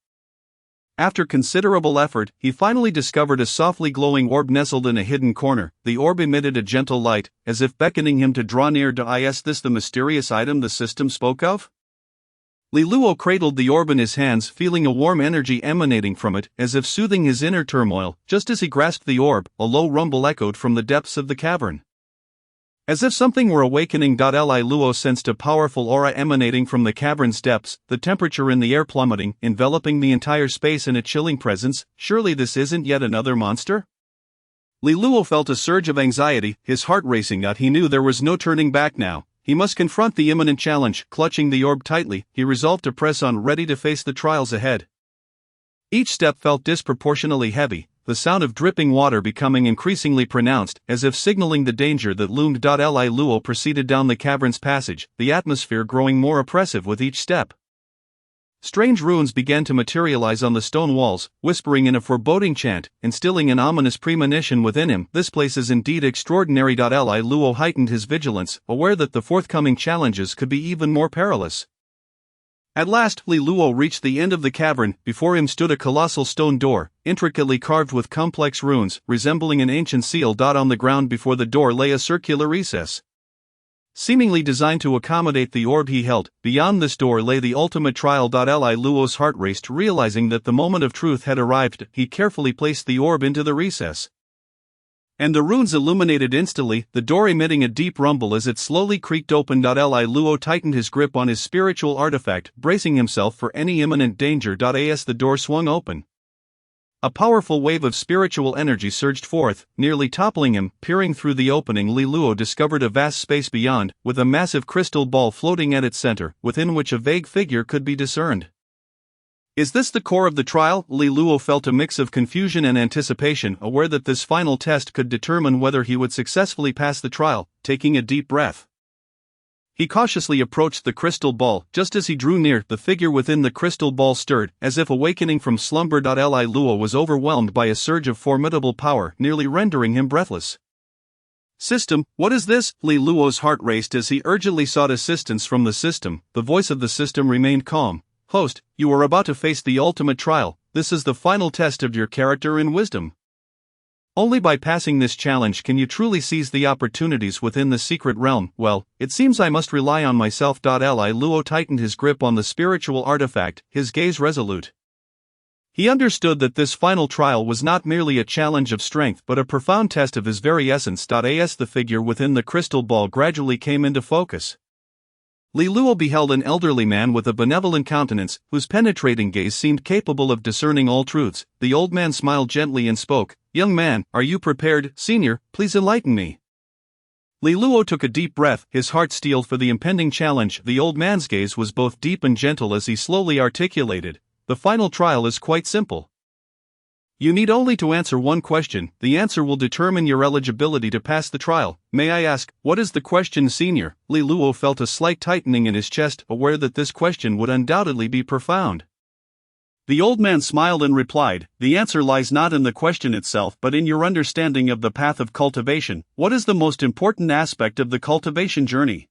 After considerable effort, he finally discovered a softly glowing orb nestled in a hidden corner. The orb emitted a gentle light, as if beckoning him to draw near. Is this the mysterious item the system spoke of? Li Luo cradled the orb in his hands, feeling a warm energy emanating from it, as if soothing his inner turmoil. Just as he grasped the orb, a low rumble echoed from the depths of the cavern. As if something were awakening. Li Luo sensed a powerful aura emanating from the cavern's depths, the temperature in the air plummeting, enveloping the entire space in a chilling presence. Surely this isn't yet another monster? Li Luo felt a surge of anxiety, his heart racing. He knew there was no turning back now. He must confront the imminent challenge. Clutching the orb tightly, he resolved to press on, ready to face the trials ahead. Each step felt disproportionately heavy, the sound of dripping water becoming increasingly pronounced, as if signaling the danger that loomed. Li Luo proceeded down the cavern's passage, the atmosphere growing more oppressive with each step. Strange runes began to materialize on the stone walls, whispering in a foreboding chant, instilling an ominous premonition within him. This place is indeed extraordinary. Li Luo heightened his vigilance, aware that the forthcoming challenges could be even more perilous. At last, Li Luo reached the end of the cavern. Before him stood a colossal stone door, intricately carved with complex runes, resembling an ancient seal. On the ground before the door lay a circular recess, seemingly designed to accommodate the orb he held. Beyond this door lay the ultimate trial. Li Luo's heart raced, realizing that the moment of truth had arrived. He carefully placed the orb into the recess, and the runes illuminated instantly, the door emitting a deep rumble as it slowly creaked open. Li Luo tightened his grip on his spiritual artifact, bracing himself for any imminent danger. As the door swung open, a powerful wave of spiritual energy surged forth, nearly toppling him. Peering through the opening, Li Luo discovered a vast space beyond, with a massive crystal ball floating at its center, within which a vague figure could be discerned. Is this the core of the trial? Li Luo felt a mix of confusion and anticipation, aware that this final test could determine whether he would successfully pass the trial. Taking a deep breath, he cautiously approached the crystal ball. Just as he drew near, the figure within the crystal ball stirred, as if awakening from slumber. Li Luo was overwhelmed by a surge of formidable power, nearly rendering him breathless. System, what is this? Li Luo's heart raced as he urgently sought assistance from the system. The voice of the system remained calm. Host, you are about to face the ultimate trial. This is the final test of your character and wisdom. Only by passing this challenge can you truly seize the opportunities within the secret realm. Well, it seems I must rely on myself. Li Luo tightened his grip on the spiritual artifact, his gaze resolute. He understood that this final trial was not merely a challenge of strength but a profound test of his very essence. As the figure within the crystal ball gradually came into focus, Li Luo beheld an elderly man with a benevolent countenance, whose penetrating gaze seemed capable of discerning all truths. The old man smiled gently and spoke, "Young man, are you prepared? Senior, please enlighten me." Li Luo took a deep breath, his heart steeled for the impending challenge. The old man's gaze was both deep and gentle as he slowly articulated, "The final trial is quite simple. You need only to answer one question. The answer will determine your eligibility to pass the trial. May I ask, what is the question, Senior?" Li Luo felt a slight tightening in his chest, aware that this question would undoubtedly be profound. The old man smiled and replied, "The answer lies not in the question itself but in your understanding of the path of cultivation. What is the most important aspect of the cultivation journey?"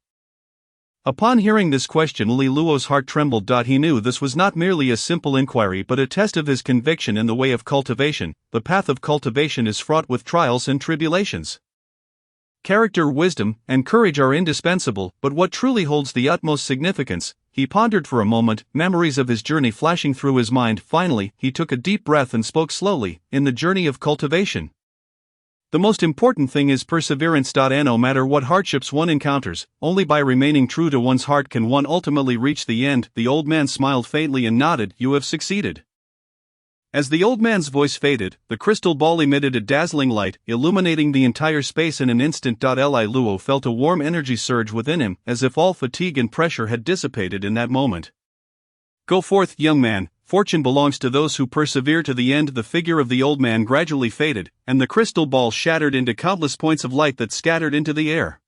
Upon hearing this question, Li Luo's heart trembled. He knew this was not merely a simple inquiry but a test of his conviction in the way of cultivation. The path of cultivation is fraught with trials and tribulations. Character, wisdom, and courage are indispensable, but what truly holds the utmost significance? He pondered for a moment, memories of his journey flashing through his mind. Finally, he took a deep breath and spoke slowly. In the journey of cultivation, the most important thing is perseverance. No matter what hardships one encounters, only by remaining true to one's heart can one ultimately reach the end. The old man smiled faintly and nodded. You have succeeded. As the old man's voice faded, the crystal ball emitted a dazzling light, illuminating the entire space in an instant. Li Luo felt a warm energy surge within him, as if all fatigue and pressure had dissipated in that moment. Go forth, young man. Fortune belongs to those who persevere to the end. The figure of the old man gradually faded, and the crystal ball shattered into countless points of light that scattered into the air.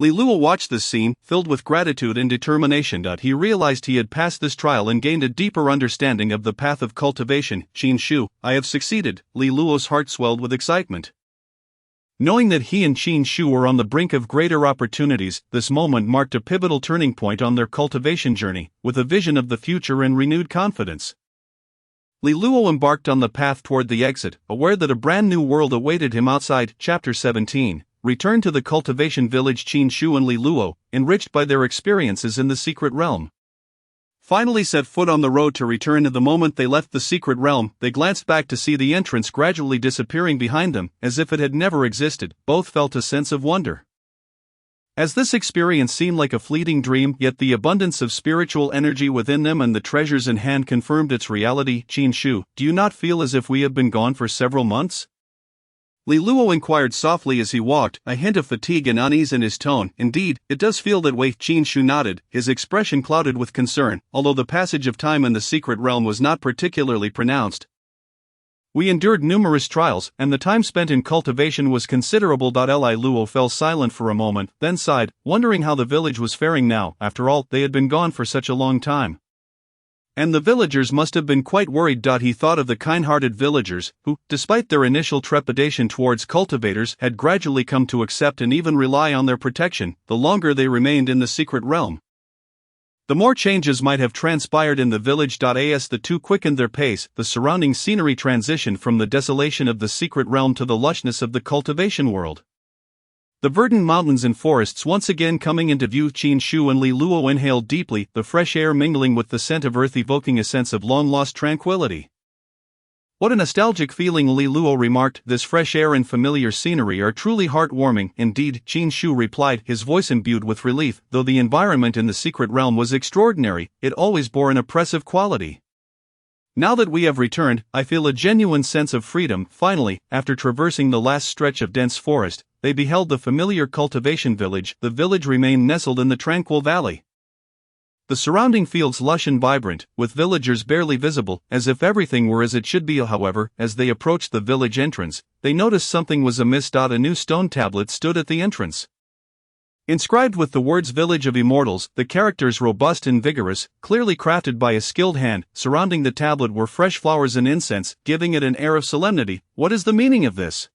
Li Luo watched this scene, filled with gratitude and determination. He realized he had passed this trial and gained a deeper understanding of the path of cultivation. Qin Shu, I have succeeded. Li Luo's heart swelled with excitement. Knowing that he and Qin Shu were on the brink of greater opportunities, this moment marked a pivotal turning point on their cultivation journey, with a vision of the future and renewed confidence. Li Luo embarked on the path toward the exit, aware that a brand new world awaited him outside. Chapter 17. Return to the cultivation village. Qin Shu and Li Luo, enriched by their experiences in the secret realm, finally set foot on the road to return. The moment they left the secret realm, they glanced back to see the entrance gradually disappearing behind them, as if it had never existed. Both felt a sense of wonder. As this experience seemed like a fleeting dream, yet the abundance of spiritual energy within them and the treasures in hand confirmed its reality. Qin Shu, do you not feel as if we have been gone for several months? Li Luo inquired softly as he walked, a hint of fatigue and unease in his tone. Indeed, it does feel that way. Qin Shu nodded, his expression clouded with concern, although the passage of time in the secret realm was not particularly pronounced. We endured numerous trials, and the time spent in cultivation was considerable. Li Luo fell silent for a moment, then sighed, wondering how the village was faring now. After all, they had been gone for such a long time. And the villagers must have been quite worried. He thought of the kind-hearted villagers, who, despite their initial trepidation towards cultivators, had gradually come to accept and even rely on their protection, the longer they remained in the secret realm. The more changes might have transpired in the village. As the two quickened their pace, the surrounding scenery transitioned from the desolation of the secret realm to the lushness of the cultivation world. The verdant mountains and forests once again coming into view. Qin Shu and Li Luo inhaled deeply, the fresh air mingling with the scent of earth evoking a sense of long-lost tranquility. What a nostalgic feeling, Li Luo remarked. This fresh air and familiar scenery are truly heartwarming. Indeed, Qin Shu replied, his voice imbued with relief. Though the environment in the secret realm was extraordinary, it always bore an oppressive quality. Now that we have returned, I feel a genuine sense of freedom. Finally, after traversing the last stretch of dense forest, they beheld the familiar cultivation village. The village remained nestled in the tranquil valley. The surrounding fields lush and vibrant, with villagers barely visible, as if everything were as it should be. However, as they approached the village entrance, they noticed something was amiss. A new stone tablet stood at the entrance. Inscribed with the words Village of Immortals, the characters robust and vigorous, clearly crafted by a skilled hand. Surrounding the tablet were fresh flowers and incense, giving it an air of solemnity. What is the meaning of this?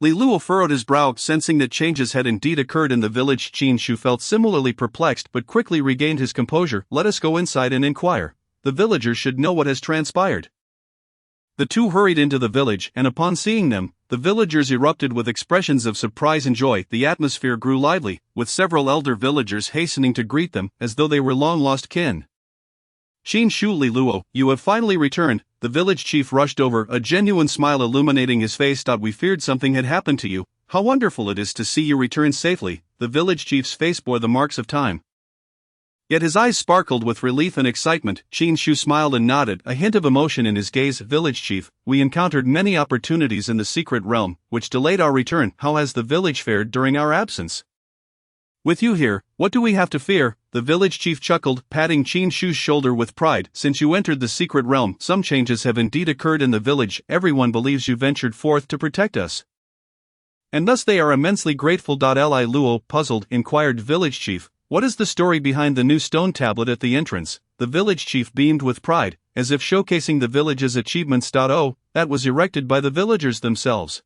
Li Luo furrowed his brow, sensing that changes had indeed occurred in the village. Qin Shu felt similarly perplexed but quickly regained his composure. Let us go inside and inquire. The villagers should know what has transpired. The two hurried into the village, and upon seeing them, the villagers erupted with expressions of surprise and joy. The atmosphere grew lively, with several elder villagers hastening to greet them, as though they were long-lost kin. Qin Shu, Li Luo, you have finally returned. The village chief rushed over, a genuine smile illuminating his face. We feared something had happened to you. How wonderful it is to see you return safely. The village chief's face bore the marks of time, yet his eyes sparkled with relief and excitement. Qin Shu smiled and nodded, a hint of emotion in his gaze. Village chief, we encountered many opportunities in the secret realm, which delayed our return. How has the village fared during our absence? With you here, what do we have to fear? The village chief chuckled, patting Qin Shu's shoulder with pride. Since you entered the secret realm, some changes have indeed occurred in the village. Everyone believes you ventured forth to protect us, and thus they are immensely grateful. Li Luo, puzzled, inquired village chief, what is the story behind the new stone tablet at the entrance? The village chief beamed with pride, as if showcasing the village's achievements. Oh, that was erected by the villagers themselves.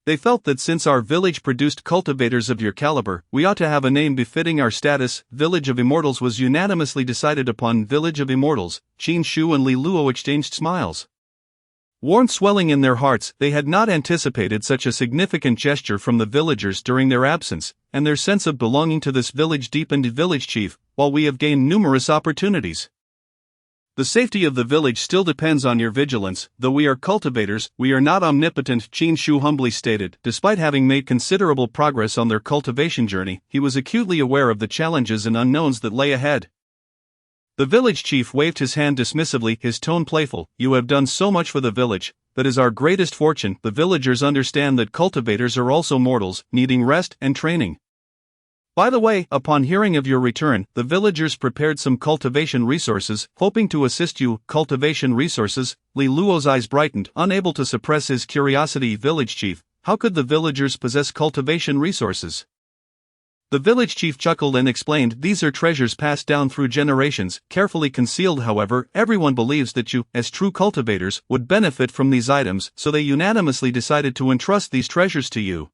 They felt that since our village produced cultivators of your caliber, we ought to have a name befitting our status. Village of Immortals was unanimously decided upon. Village of Immortals. Qin Shu and Li Luo exchanged smiles. Warmth swelling in their hearts, they had not anticipated such a significant gesture from the villagers during their absence, and their sense of belonging to this village deepened. Village chief, while we have gained numerous opportunities, the safety of the village still depends on your vigilance. Though we are cultivators, we are not omnipotent, Qin Shu humbly stated. Despite having made considerable progress on their cultivation journey, he was acutely aware of the challenges and unknowns that lay ahead. The village chief waved his hand dismissively, his tone playful. You have done so much for the village, that is our greatest fortune. The villagers understand that cultivators are also mortals, needing rest and training. By the way, upon hearing of your return, the villagers prepared some cultivation resources, hoping to assist you. Cultivation resources? Li Luo's eyes brightened, unable to suppress his curiosity. Village chief, how could the villagers possess cultivation resources? The village chief chuckled and explained, these are treasures passed down through generations, carefully concealed. However, everyone believes that you, as true cultivators, would benefit from these items, so they unanimously decided to entrust these treasures to you.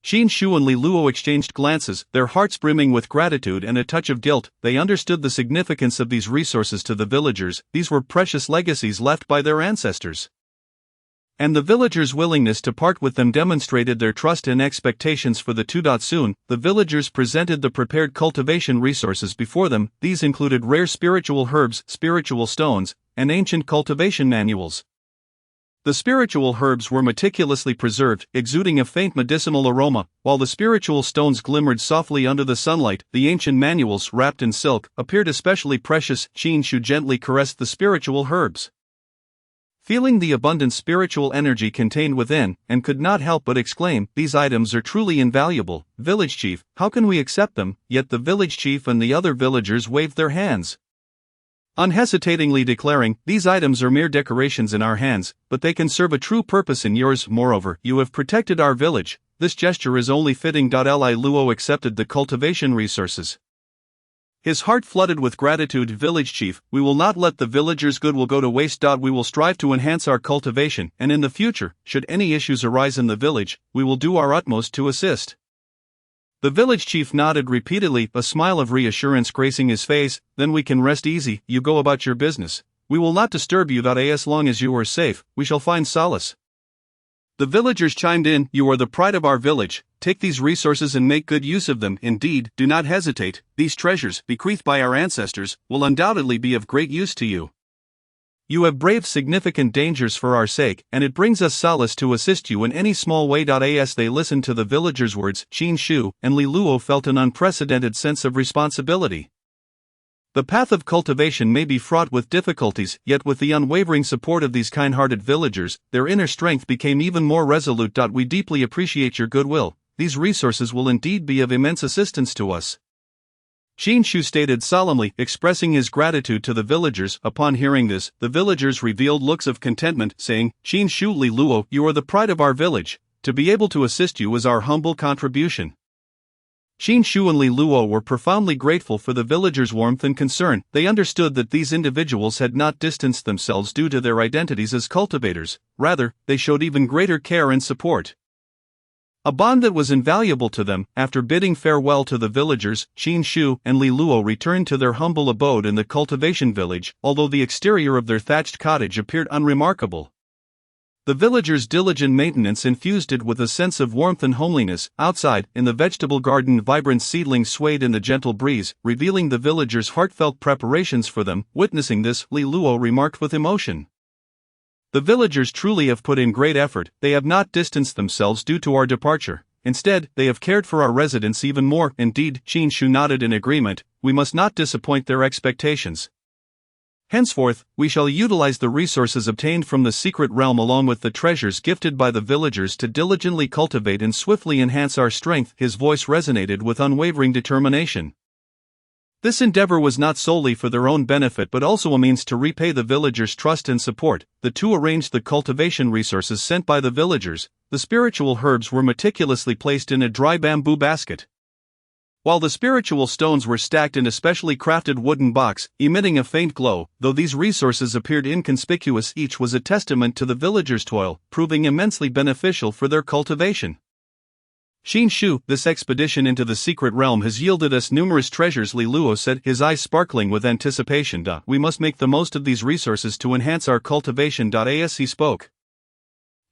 Qin Shu and Li Luo exchanged glances, their hearts brimming with gratitude and a touch of guilt. They understood the significance of these resources to the villagers. These were precious legacies left by their ancestors, and the villagers' willingness to part with them demonstrated their trust and expectations for the two. Soon, the villagers presented the prepared cultivation resources before them. These included rare spiritual herbs, spiritual stones, and ancient cultivation manuals. The spiritual herbs were meticulously preserved, exuding a faint medicinal aroma, while the spiritual stones glimmered softly under the sunlight. The ancient manuals, wrapped in silk, appeared especially precious. Qin Shu gently caressed the spiritual herbs, feeling the abundant spiritual energy contained within, and could not help but exclaim, these items are truly invaluable. Village chief, how can we accept them? Yet the village chief and the other villagers waved their hands, unhesitatingly declaring, these items are mere decorations in our hands, but they can serve a true purpose in yours. Moreover, you have protected our village. This gesture is only fitting. Li Luo accepted the cultivation resources, his heart flooded with gratitude. Village chief, we will not let the villagers' goodwill go to waste. We will strive to enhance our cultivation, and in the future, should any issues arise in the village, we will do our utmost to assist. The village chief nodded repeatedly, a smile of reassurance gracing his face. Then we can rest easy. You go about your business. We will not disturb you. As long as you are safe, we shall find solace. The villagers chimed in, you are the pride of our village. Take these resources and make good use of them. Indeed, do not hesitate. These treasures, bequeathed by our ancestors, will undoubtedly be of great use to you. You have braved significant dangers for our sake, and it brings us solace to assist you in any small way. As they listened to the villagers' words, Qin Shu and Li Luo felt an unprecedented sense of responsibility. The path of cultivation may be fraught with difficulties, yet with the unwavering support of these kind-hearted villagers, their inner strength became even more resolute. We deeply appreciate your goodwill. These resources will indeed be of immense assistance to us, Qin Shu stated solemnly, expressing his gratitude to the villagers. Upon hearing this, the villagers revealed looks of contentment, saying, Qin Shu, Li Luo, you are the pride of our village. To be able to assist you is our humble contribution. Qin Shu and Li Luo were profoundly grateful for the villagers' warmth and concern. They understood that these individuals had not distanced themselves due to their identities as cultivators, rather, they showed even greater care and support, a bond that was invaluable to them. After bidding farewell to the villagers, Qin Shu and Li Luo returned to their humble abode in the cultivation village. Although the exterior of their thatched cottage appeared unremarkable, the villagers' diligent maintenance infused it with a sense of warmth and homeliness. Outside, in the vegetable garden, vibrant seedlings swayed in the gentle breeze, revealing the villagers' heartfelt preparations for them. Witnessing this, Li Luo remarked with emotion, the villagers truly have put in great effort. They have not distanced themselves due to our departure. Instead, they have cared for our residents even more. Indeed, Qin Shu nodded in agreement. We must not disappoint their expectations. Henceforth, we shall utilize the resources obtained from the secret realm along with the treasures gifted by the villagers to diligently cultivate and swiftly enhance our strength. His voice resonated with unwavering determination. This endeavor was not solely for their own benefit but also a means to repay the villagers' trust and support. The two arranged the cultivation resources sent by the villagers. The spiritual herbs were meticulously placed in a dry bamboo basket, While the spiritual stones were stacked in a specially crafted wooden box, emitting a faint glow, though these resources appeared inconspicuous, each was a testament to the villagers' toil, proving immensely beneficial for their cultivation. Xin Shu, this expedition into the secret realm has yielded us numerous treasures, Li Luo said, his eyes sparkling with anticipation. We must make the most of these resources to enhance our cultivation. As he spoke,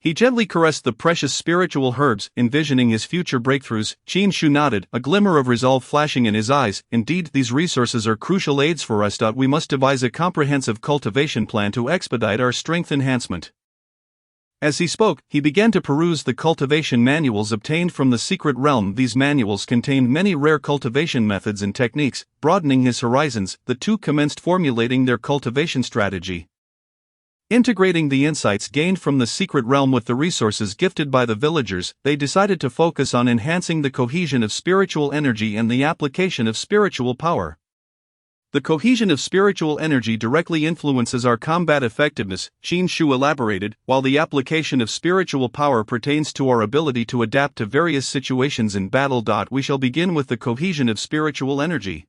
he gently caressed the precious spiritual herbs, envisioning his future breakthroughs. Xin Shu nodded, a glimmer of resolve flashing in his eyes. Indeed, these resources are crucial aids for us. We must devise a comprehensive cultivation plan to expedite our strength enhancement. As he spoke, he began to peruse the cultivation manuals obtained from the secret realm. These manuals contained many rare cultivation methods and techniques. Broadening his horizons, the two commenced formulating their cultivation strategy. Integrating the insights gained from the secret realm with the resources gifted by the villagers, they decided to focus on enhancing the cohesion of spiritual energy and the application of spiritual power. The cohesion of spiritual energy directly influences our combat effectiveness, Xin Shu elaborated, while the application of spiritual power pertains to our ability to adapt to various situations in battle. We shall begin with the cohesion of spiritual energy.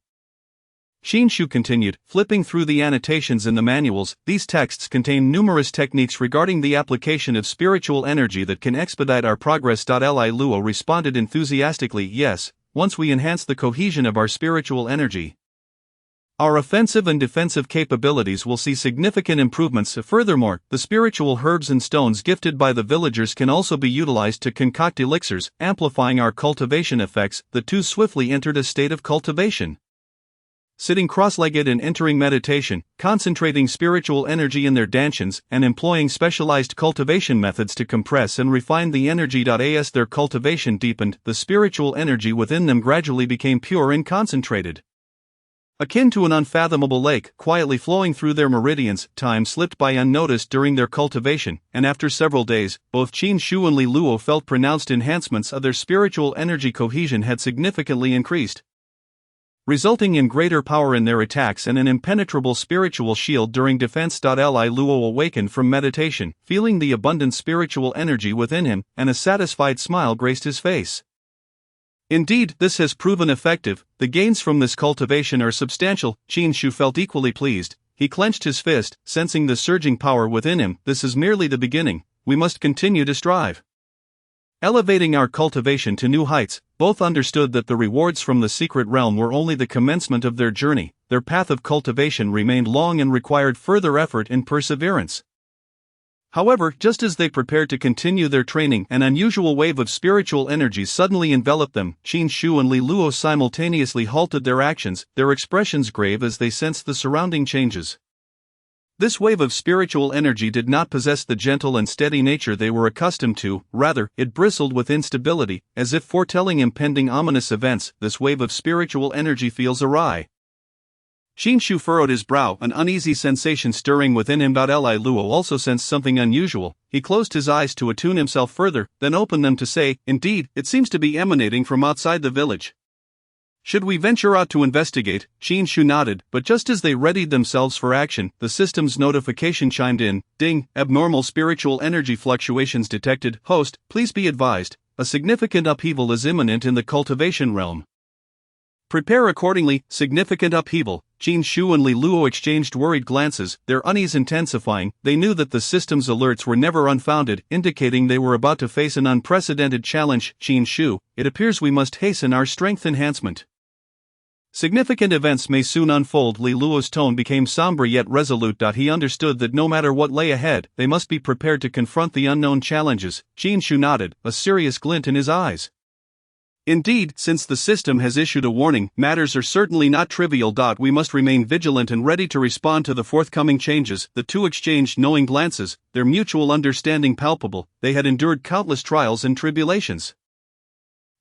Xin Shu continued, flipping through the annotations in the manuals. These texts contain numerous techniques regarding the application of spiritual energy that can expedite our progress. Li Luo responded enthusiastically, yes, once we enhance the cohesion of our spiritual energy, our offensive and defensive capabilities will see significant improvements. Furthermore, the spiritual herbs and stones gifted by the villagers can also be utilized to concoct elixirs, amplifying our cultivation effects. The two swiftly entered a state of cultivation. Sitting cross-legged and entering meditation, concentrating spiritual energy in their dantians, and employing specialized cultivation methods to compress and refine the energy. As their cultivation deepened, the spiritual energy within them gradually became pure and concentrated. Akin to an unfathomable lake, quietly flowing through their meridians, time slipped by unnoticed during their cultivation, and after several days, both Xin Shu and Li Luo felt pronounced enhancements of their spiritual energy. Cohesion had significantly increased, resulting in greater power in their attacks and an impenetrable spiritual shield during defense. Li Luo awakened from meditation, feeling the abundant spiritual energy within him, and a satisfied smile graced his face. Indeed, this has proven effective. The gains from this cultivation are substantial. Xin Shu felt equally pleased. He clenched his fist, sensing the surging power within him. This is merely the beginning. We must continue to strive, elevating our cultivation to new heights. Both understood that the rewards from the secret realm were only the commencement of their journey. Their path of cultivation remained long and required further effort and perseverance. However, just as they prepared to continue their training, an unusual wave of spiritual energy suddenly enveloped them. Xin Shu and Li Luo simultaneously halted their actions, their expressions grave as they sensed the surrounding changes. This wave of spiritual energy did not possess the gentle and steady nature they were accustomed to, rather, it bristled with instability, as if foretelling impending ominous events. This wave of spiritual energy feels awry. Xin Shu furrowed his brow, an uneasy sensation stirring within him. Li Luo also sensed something unusual. He closed his eyes to attune himself further, then opened them to say, "Indeed, it seems to be emanating from outside the village. Should we venture out to investigate?" Xin Shu nodded, but just as they readied themselves for action, the system's notification chimed in. Ding, abnormal spiritual energy fluctuations detected. Host, please be advised, a significant upheaval is imminent in the cultivation realm. Prepare accordingly. Significant upheaval. Xin Shu and Li Luo exchanged worried glances, their unease intensifying. They knew that the system's alerts were never unfounded, indicating they were about to face an unprecedented challenge. Xin Shu, it appears we must hasten our strength enhancement. Significant events may soon unfold. Li Luo's tone became somber yet resolute. He understood that no matter what lay ahead, they must be prepared to confront the unknown challenges. Xin Shu nodded, a serious glint in his eyes. Indeed, since the system has issued a warning, matters are certainly not trivial. We must remain vigilant and ready to respond to the forthcoming changes. The two exchanged knowing glances, their mutual understanding palpable. They had endured countless trials and tribulations,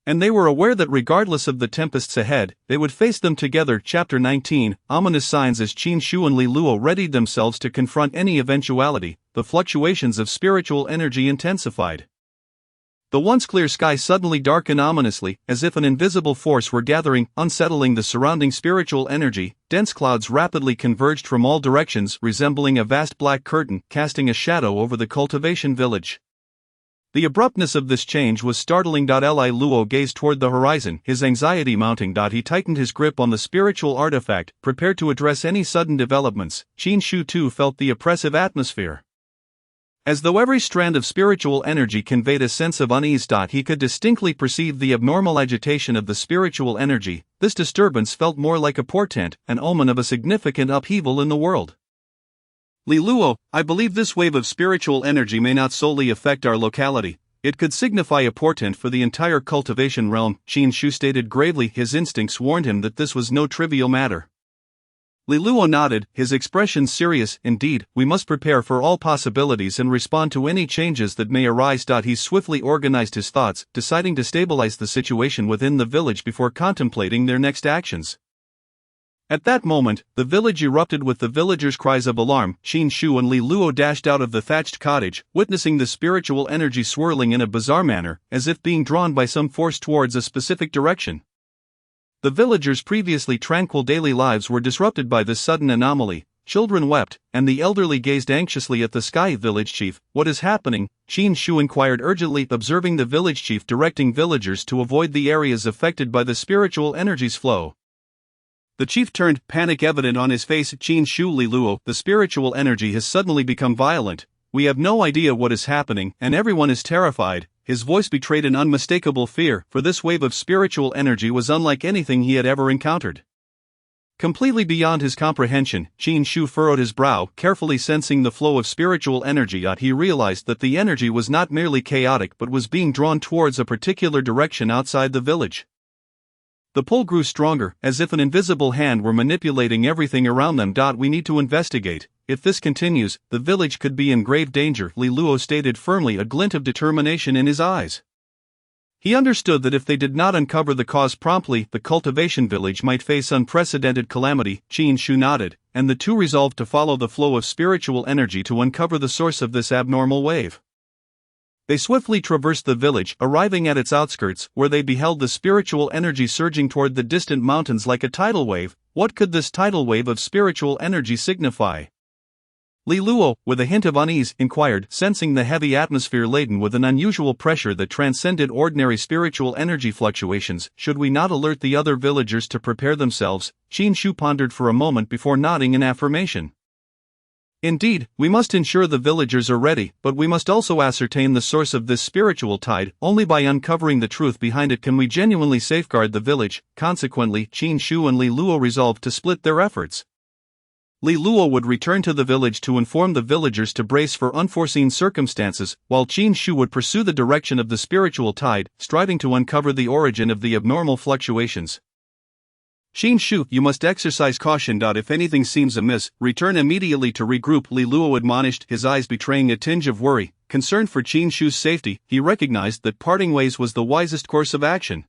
and they were aware that regardless of the tempests ahead, they would face them together. Chapter 19, Ominous Signs. As Xin Shu and Li Luo readied themselves to confront any eventuality, the fluctuations of spiritual energy intensified. The once clear sky suddenly darkened ominously, as if an invisible force were gathering, unsettling the surrounding spiritual energy. Dense clouds rapidly converged from all directions, resembling a vast black curtain, casting a shadow over the cultivation village. The abruptness of this change was startling. Li Luo gazed toward the horizon, his anxiety mounting. He tightened his grip on the spiritual artifact, prepared to address any sudden developments. Qin Shu too felt the oppressive atmosphere. As though every strand of spiritual energy conveyed a sense of unease. He could distinctly perceive the abnormal agitation of the spiritual energy. This disturbance felt more like a portent, an omen of a significant upheaval in the world. Li Luo, I believe this wave of spiritual energy may not solely affect our locality. It could signify a portent for the entire cultivation realm, Qin Shu stated gravely. His instincts warned him that this was no trivial matter. Li Luo nodded, his expression serious. Indeed, we must prepare for all possibilities and respond to any changes that may arise. He swiftly organized his thoughts, deciding to stabilize the situation within the village before contemplating their next actions. At that moment, the village erupted with the villagers' cries of alarm. Qin Shu and Li Luo dashed out of the thatched cottage, witnessing the spiritual energy swirling in a bizarre manner, as if being drawn by some force towards a specific direction. The villagers' previously tranquil daily lives were disrupted by this sudden anomaly. Children wept, and the elderly gazed anxiously at the sky. Village chief, what is happening? Qin Shu inquired urgently, observing the village chief directing villagers to avoid the areas affected by the spiritual energy's flow. The chief turned, panic evident on his face. Qin Shu, Li Luo, the spiritual energy has suddenly become violent. We have no idea what is happening, and everyone is terrified. His voice betrayed an unmistakable fear, for this wave of spiritual energy was unlike anything he had ever encountered. Completely beyond his comprehension, Qin Shu furrowed his brow, carefully sensing the flow of spiritual energy. He realized that the energy was not merely chaotic but was being drawn towards a particular direction outside the village. The pull grew stronger, as if an invisible hand were manipulating everything around them. We need to investigate. If this continues, the village could be in grave danger, Li Luo stated firmly, a glint of determination in his eyes. He understood that if they did not uncover the cause promptly, the cultivation village might face unprecedented calamity. Qin Shu nodded, and the two resolved to follow the flow of spiritual energy to uncover the source of this abnormal wave. They swiftly traversed the village, arriving at its outskirts, where they beheld the spiritual energy surging toward the distant mountains like a tidal wave. What could this tidal wave of spiritual energy signify? Li Luo, with a hint of unease, inquired, sensing the heavy atmosphere laden with an unusual pressure that transcended ordinary spiritual energy fluctuations. Should we not alert the other villagers to prepare themselves? Qin Shu pondered for a moment before nodding in affirmation. Indeed, we must ensure the villagers are ready, but we must also ascertain the source of this spiritual tide. Only by uncovering the truth behind it can we genuinely safeguard the village. Consequently, Qin Shu and Li Luo resolved to split their efforts. Li Luo would return to the village to inform the villagers to brace for unforeseen circumstances, while Qin Shu would pursue the direction of the spiritual tide, striving to uncover the origin of the abnormal fluctuations. Qin Shu, you must exercise caution. If anything seems amiss, return immediately to regroup, Li Luo admonished, his eyes betraying a tinge of worry. Concerned for Qin Shu's safety, he recognized that parting ways was the wisest course of action.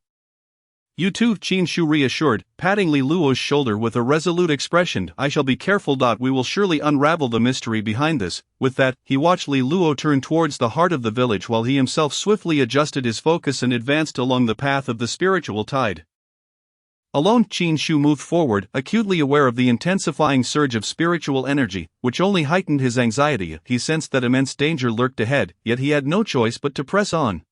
You too, Qin Shu reassured, patting Li Luo's shoulder with a resolute expression. I shall be careful. We will surely unravel the mystery behind this. With that, he watched Li Luo turn towards the heart of the village while he himself swiftly adjusted his focus and advanced along the path of the spiritual tide. Alone, Qin Shu moved forward, acutely aware of the intensifying surge of spiritual energy, which only heightened his anxiety. He sensed that immense danger lurked ahead, yet he had no choice but to press on.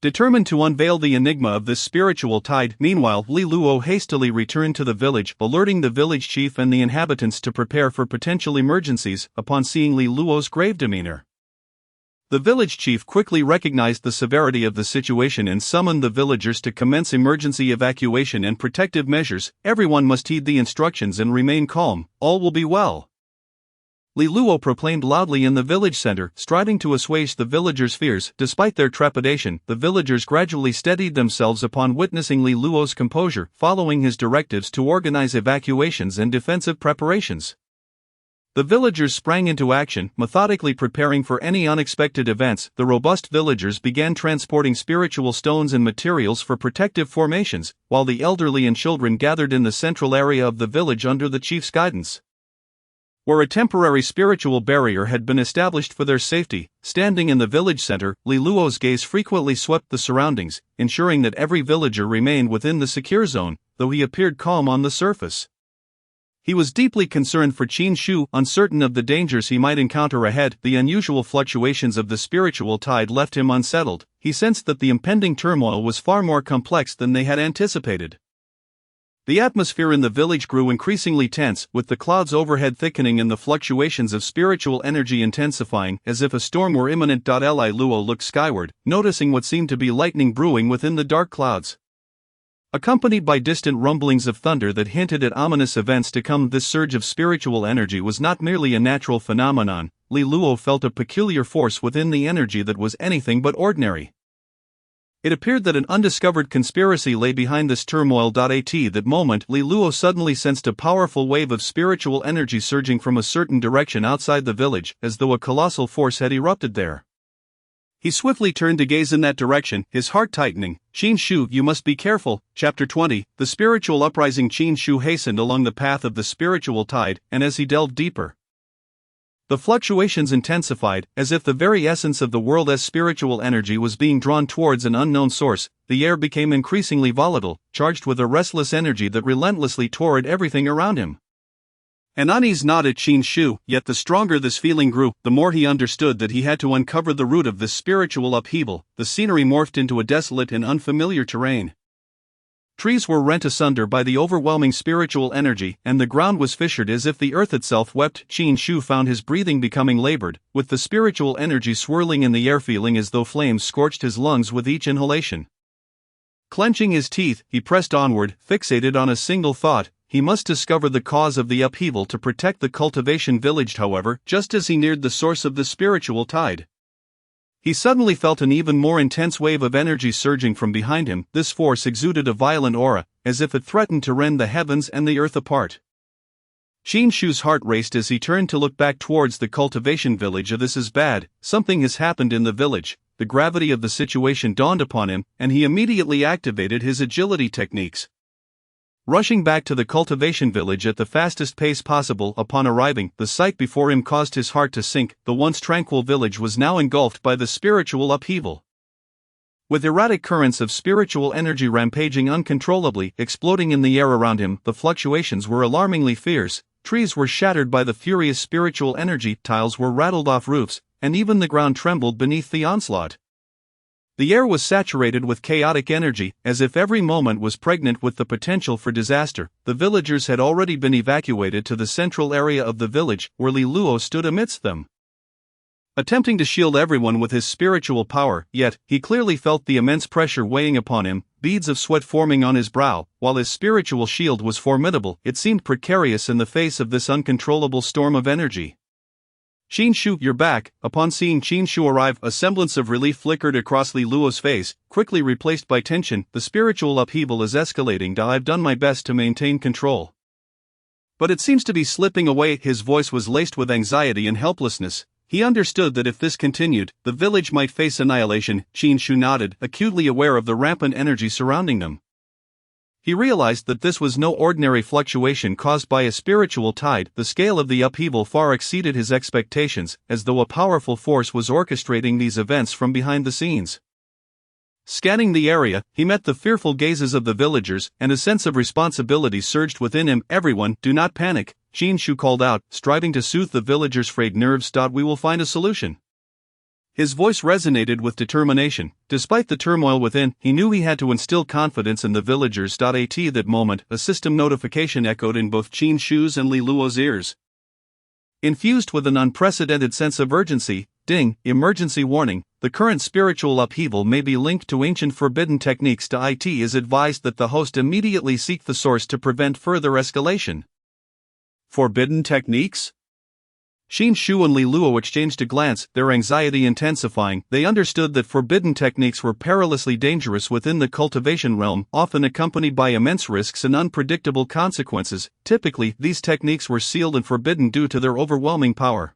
Determined to unveil the enigma of this spiritual tide, meanwhile, Li Luo hastily returned to the village, alerting the village chief and the inhabitants to prepare for potential emergencies. Upon seeing Li Luo's grave demeanor, the village chief quickly recognized the severity of the situation and summoned the villagers to commence emergency evacuation and protective measures. Everyone must heed the instructions and remain calm. All will be well, Li Luo proclaimed loudly in the village center, striving to assuage the villagers' fears. Despite their trepidation, the villagers gradually steadied themselves upon witnessing Li Luo's composure, following his directives to organize evacuations and defensive preparations. The villagers sprang into action, methodically preparing for any unexpected events. The robust villagers began transporting spiritual stones and materials for protective formations, while the elderly and children gathered in the central area of the village under the chief's guidance. Where a temporary spiritual barrier had been established for their safety, standing in the village center, Li Luo's gaze frequently swept the surroundings, ensuring that every villager remained within the secure zone, though he appeared calm on the surface. He was deeply concerned for Qin Shu, uncertain of the dangers he might encounter ahead. The unusual fluctuations of the spiritual tide left him unsettled. He sensed that the impending turmoil was far more complex than they had anticipated. The atmosphere in the village grew increasingly tense, with the clouds overhead thickening and the fluctuations of spiritual energy intensifying, as if a storm were imminent. Li Luo looked skyward, noticing what seemed to be lightning brewing within the dark clouds. Accompanied by distant rumblings of thunder that hinted at ominous events to come, this surge of spiritual energy was not merely a natural phenomenon. Li Luo felt a peculiar force within the energy that was anything but ordinary. It appeared that an undiscovered conspiracy lay behind this turmoil. At that moment, Li Luo suddenly sensed a powerful wave of spiritual energy surging from a certain direction outside the village, as though a colossal force had erupted there. He swiftly turned to gaze in that direction, his heart tightening. Qin Shu, you must be careful. Chapter 20. The spiritual uprising. Qin Shu hastened along the path of the spiritual tide, and as he delved deeper, the fluctuations intensified, as if the very essence of the world as spiritual energy was being drawn towards an unknown source. The air became increasingly volatile, charged with a restless energy that relentlessly tore at everything around him. An unease gnawed at Qin Shu, yet the stronger this feeling grew, the more he understood that he had to uncover the root of this spiritual upheaval. The scenery morphed into a desolate and unfamiliar terrain. Trees were rent asunder by the overwhelming spiritual energy, and the ground was fissured as if the earth itself wept. Qin Shu found his breathing becoming labored, with the spiritual energy swirling in the air, feeling as though flames scorched his lungs with each inhalation. Clenching his teeth, he pressed onward, fixated on a single thought. He must discover the cause of the upheaval to protect the cultivation village. However, just as he neared the source of the spiritual tide, he suddenly felt an even more intense wave of energy surging from behind him. This force exuded a violent aura, as if it threatened to rend the heavens and the earth apart. Qin Shu's heart raced as he turned to look back towards the cultivation village. This is bad, something has happened in the village. The gravity of the situation dawned upon him, and he immediately activated his agility techniques. Rushing back to the cultivation village at the fastest pace possible, upon arriving, the sight before him caused his heart to sink. The once tranquil village was now engulfed by the spiritual upheaval. With erratic currents of spiritual energy rampaging uncontrollably, exploding in the air around him, the fluctuations were alarmingly fierce. Trees were shattered by the furious spiritual energy, tiles were rattled off roofs, and even the ground trembled beneath the onslaught. The air was saturated with chaotic energy, as if every moment was pregnant with the potential for disaster. The villagers had already been evacuated to the central area of the village, where Li Luo stood amidst them, attempting to shield everyone with his spiritual power. Yet, he clearly felt the immense pressure weighing upon him, beads of sweat forming on his brow. While his spiritual shield was formidable, it seemed precarious in the face of this uncontrollable storm of energy. Qin Shu, you're back. Upon seeing Qin Shu arrive, a semblance of relief flickered across Li Luo's face, quickly replaced by tension. The spiritual upheaval is escalating. I've done my best to maintain control, but it seems to be slipping away. His voice was laced with anxiety and helplessness. He understood that if this continued, the village might face annihilation. Qin Shu nodded, acutely aware of the rampant energy surrounding them. He realized that this was no ordinary fluctuation caused by a spiritual tide. The scale of the upheaval far exceeded his expectations, as though a powerful force was orchestrating these events from behind the scenes. Scanning the area, he met the fearful gazes of the villagers, and a sense of responsibility surged within him. Everyone, do not panic, Qin Shu called out, striving to soothe the villagers' frayed nerves. We will find a solution. His voice resonated with determination. Despite the turmoil within, he knew he had to instill confidence in the villagers. At that moment, a system notification echoed in both Qin Shu's and Li Luo's ears. Infused with an unprecedented sense of urgency, ding, emergency warning, the current spiritual upheaval may be linked to ancient forbidden techniques. It is advised that the host immediately seek the source to prevent further escalation. Forbidden techniques? Qin Shu and Li Luo exchanged a glance, their anxiety intensifying. They understood that forbidden techniques were perilously dangerous within the cultivation realm, often accompanied by immense risks and unpredictable consequences. Typically, these techniques were sealed and forbidden due to their overwhelming power.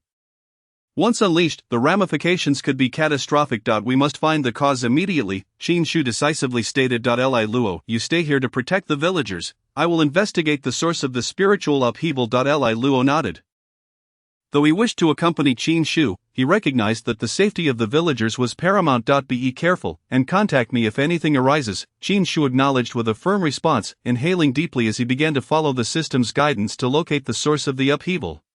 Once unleashed, the ramifications could be catastrophic. We must find the cause immediately, Qin Shu decisively stated. Li Luo, you stay here to protect the villagers. I will investigate the source of the spiritual upheaval. Li Luo nodded. Though he wished to accompany Qin Shu, he recognized that the safety of the villagers was paramount. Be careful, and contact me if anything arises, Qin Shu acknowledged with a firm response, inhaling deeply as he began to follow the system's guidance to locate the source of the upheaval.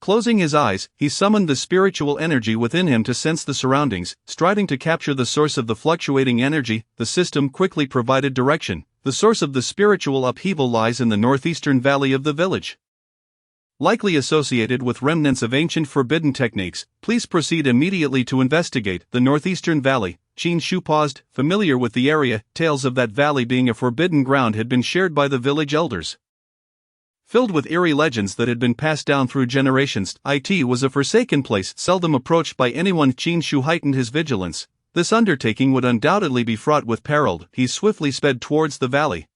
Closing his eyes, he summoned the spiritual energy within him to sense the surroundings, striving to capture the source of the fluctuating energy. The system quickly provided direction. The source of the spiritual upheaval lies in the northeastern valley of the village. Likely associated with remnants of ancient forbidden techniques, please proceed immediately to investigate the northeastern valley. Qin Shu paused, familiar with the area. Tales of that valley being a forbidden ground had been shared by the village elders. Filled with eerie legends that had been passed down through generations, it was a forsaken place seldom approached by anyone. Qin Shu heightened his vigilance. This undertaking would undoubtedly be fraught with peril. He swiftly sped towards the valley.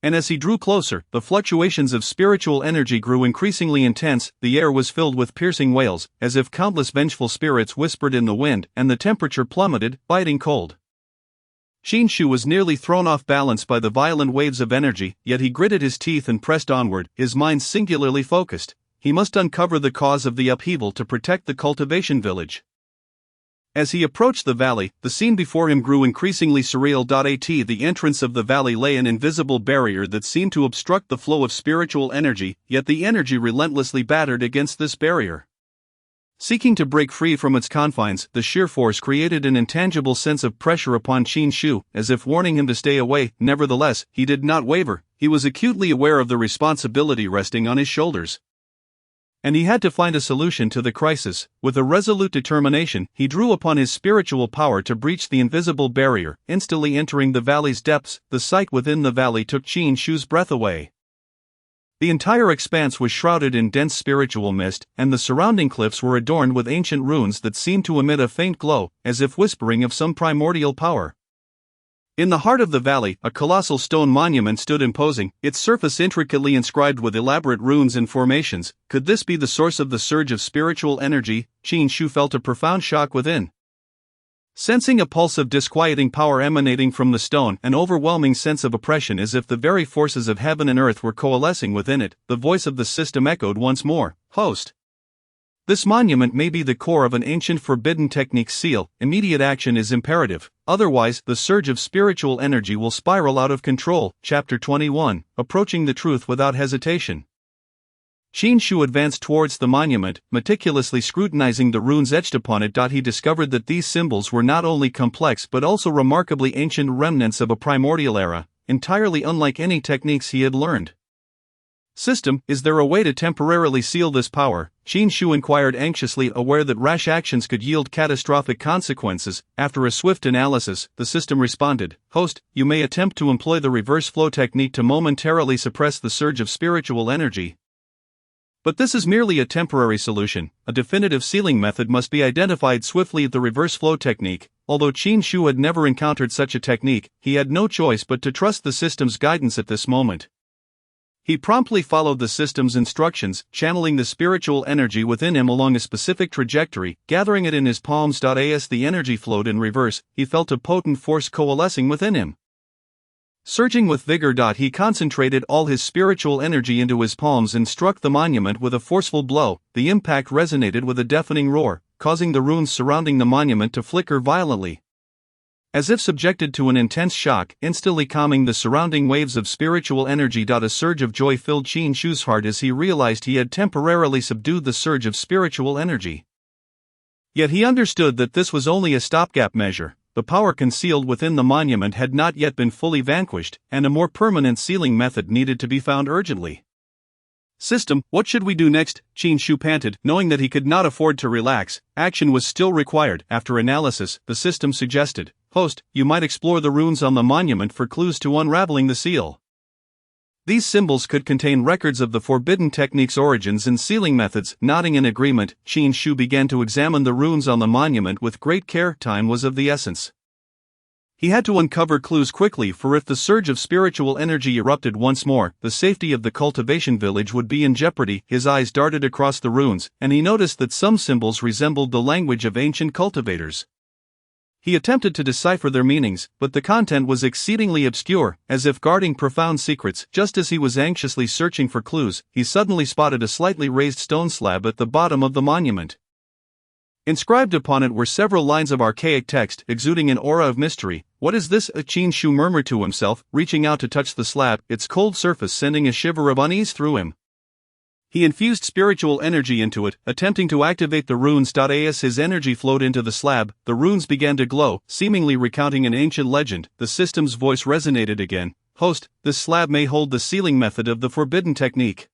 And as he drew closer, the fluctuations of spiritual energy grew increasingly intense. The air was filled with piercing wails, as if countless vengeful spirits whispered in the wind, and the temperature plummeted, biting cold. Qin Shu was nearly thrown off balance by the violent waves of energy, yet he gritted his teeth and pressed onward, his mind singularly focused. He must uncover the cause of the upheaval to protect the cultivation village. As he approached the valley, the scene before him grew increasingly surreal. At the entrance of the valley lay an invisible barrier that seemed to obstruct the flow of spiritual energy, yet the energy relentlessly battered against this barrier. Seeking to break free from its confines, the sheer force created an intangible sense of pressure upon Qin Shu, as if warning him to stay away. Nevertheless, he did not waver. He was acutely aware of the responsibility resting on his shoulders. And he had to find a solution to the crisis. With a resolute determination, he drew upon his spiritual power to breach the invisible barrier. Instantly entering the valley's depths, the sight within the valley took Qin Shu's breath away. The entire expanse was shrouded in dense spiritual mist, and the surrounding cliffs were adorned with ancient runes that seemed to emit a faint glow, as if whispering of some primordial power. In the heart of the valley, a colossal stone monument stood imposing, its surface intricately inscribed with elaborate runes and formations. Could this be the source of the surge of spiritual energy? Qin Shu felt a profound shock within. Sensing a pulse of disquieting power emanating from the stone, an overwhelming sense of oppression as if the very forces of heaven and earth were coalescing within it, the voice of the system echoed once more, "Host. This monument may be the core of an ancient forbidden technique. Seal. Immediate action is imperative, otherwise the surge of spiritual energy will spiral out of control." Chapter 21, Approaching the Truth Without Hesitation. Qin Shu advanced towards the monument, meticulously scrutinizing the runes etched upon it. He discovered that these symbols were not only complex but also remarkably ancient remnants of a primordial era, entirely unlike any techniques he had learned. "System, is there a way to temporarily seal this power?" Qin Shu inquired anxiously, aware that rash actions could yield catastrophic consequences. After a swift analysis, the system responded, "Host, you may attempt to employ the reverse flow technique to momentarily suppress the surge of spiritual energy. But this is merely a temporary solution. A definitive sealing method must be identified swiftly." The reverse flow technique. Although Qin Shu had never encountered such a technique, he had no choice but to trust the system's guidance at this moment. He promptly followed the system's instructions, channeling the spiritual energy within him along a specific trajectory, gathering it in his palms. As the energy flowed in reverse, he felt a potent force coalescing within him. Surging with vigor, he concentrated all his spiritual energy into his palms and struck the monument with a forceful blow. The impact resonated with a deafening roar, causing the runes surrounding the monument to flicker violently. As if subjected to an intense shock, instantly calming the surrounding waves of spiritual energy. A surge of joy filled Qin Shu's heart as he realized he had temporarily subdued the surge of spiritual energy. Yet he understood that this was only a stopgap measure. The power concealed within the monument had not yet been fully vanquished, and a more permanent sealing method needed to be found urgently. "System, what should we do next?" Qin Shu panted, knowing that he could not afford to relax. Action was still required. After analysis, the system suggested, "Host, you might explore the runes on the monument for clues to unraveling the seal. These symbols could contain records of the forbidden technique's origins and sealing methods." Nodding in agreement, Qin Shu began to examine the runes on the monument with great care. Time was of the essence. He had to uncover clues quickly, for if the surge of spiritual energy erupted once more, the safety of the cultivation village would be in jeopardy. His eyes darted across the runes, and he noticed that some symbols resembled the language of ancient cultivators. He attempted to decipher their meanings, but the content was exceedingly obscure, as if guarding profound secrets. Just as he was anxiously searching for clues, he suddenly spotted a slightly raised stone slab at the bottom of the monument. Inscribed upon it were several lines of archaic text, exuding an aura of mystery. "What is this?" Qin Shu murmured to himself, reaching out to touch the slab, its cold surface sending a shiver of unease through him. He infused spiritual energy into it, attempting to activate the runes. As his energy flowed into the slab, the runes began to glow, seemingly recounting an ancient legend. The system's voice resonated again. "Host, this slab may hold the sealing method of the forbidden technique.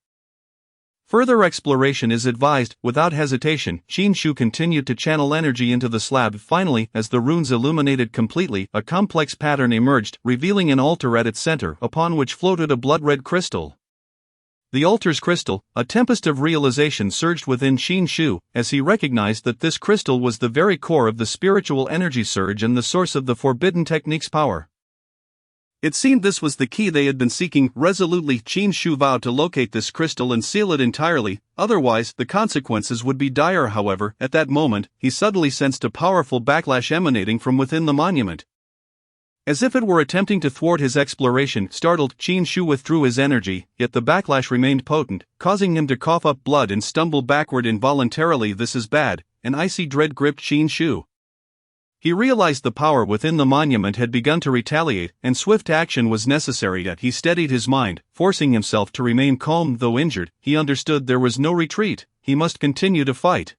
Further exploration is advised." Without hesitation, Qin Shu continued to channel energy into the slab. Finally, as the runes illuminated completely, a complex pattern emerged, revealing an altar at its center, upon which floated a blood-red crystal. The altar's crystal, a tempest of realization surged within Qin Shu, as he recognized that this crystal was the very core of the spiritual energy surge and the source of the forbidden technique's power. It seemed this was the key they had been seeking. Resolutely, Qin Shu vowed to locate this crystal and seal it entirely, otherwise the consequences would be dire. However, at that moment, he suddenly sensed a powerful backlash emanating from within the monument. As if it were attempting to thwart his exploration, startled, Qin Shu withdrew his energy, yet the backlash remained potent, causing him to cough up blood and stumble backward involuntarily. "This is bad," an icy dread gripped Qin Shu. He realized the power within the monument had begun to retaliate, and swift action was necessary. Yet he steadied his mind, forcing himself to remain calm. Though injured, he understood there was no retreat. He must continue to fight.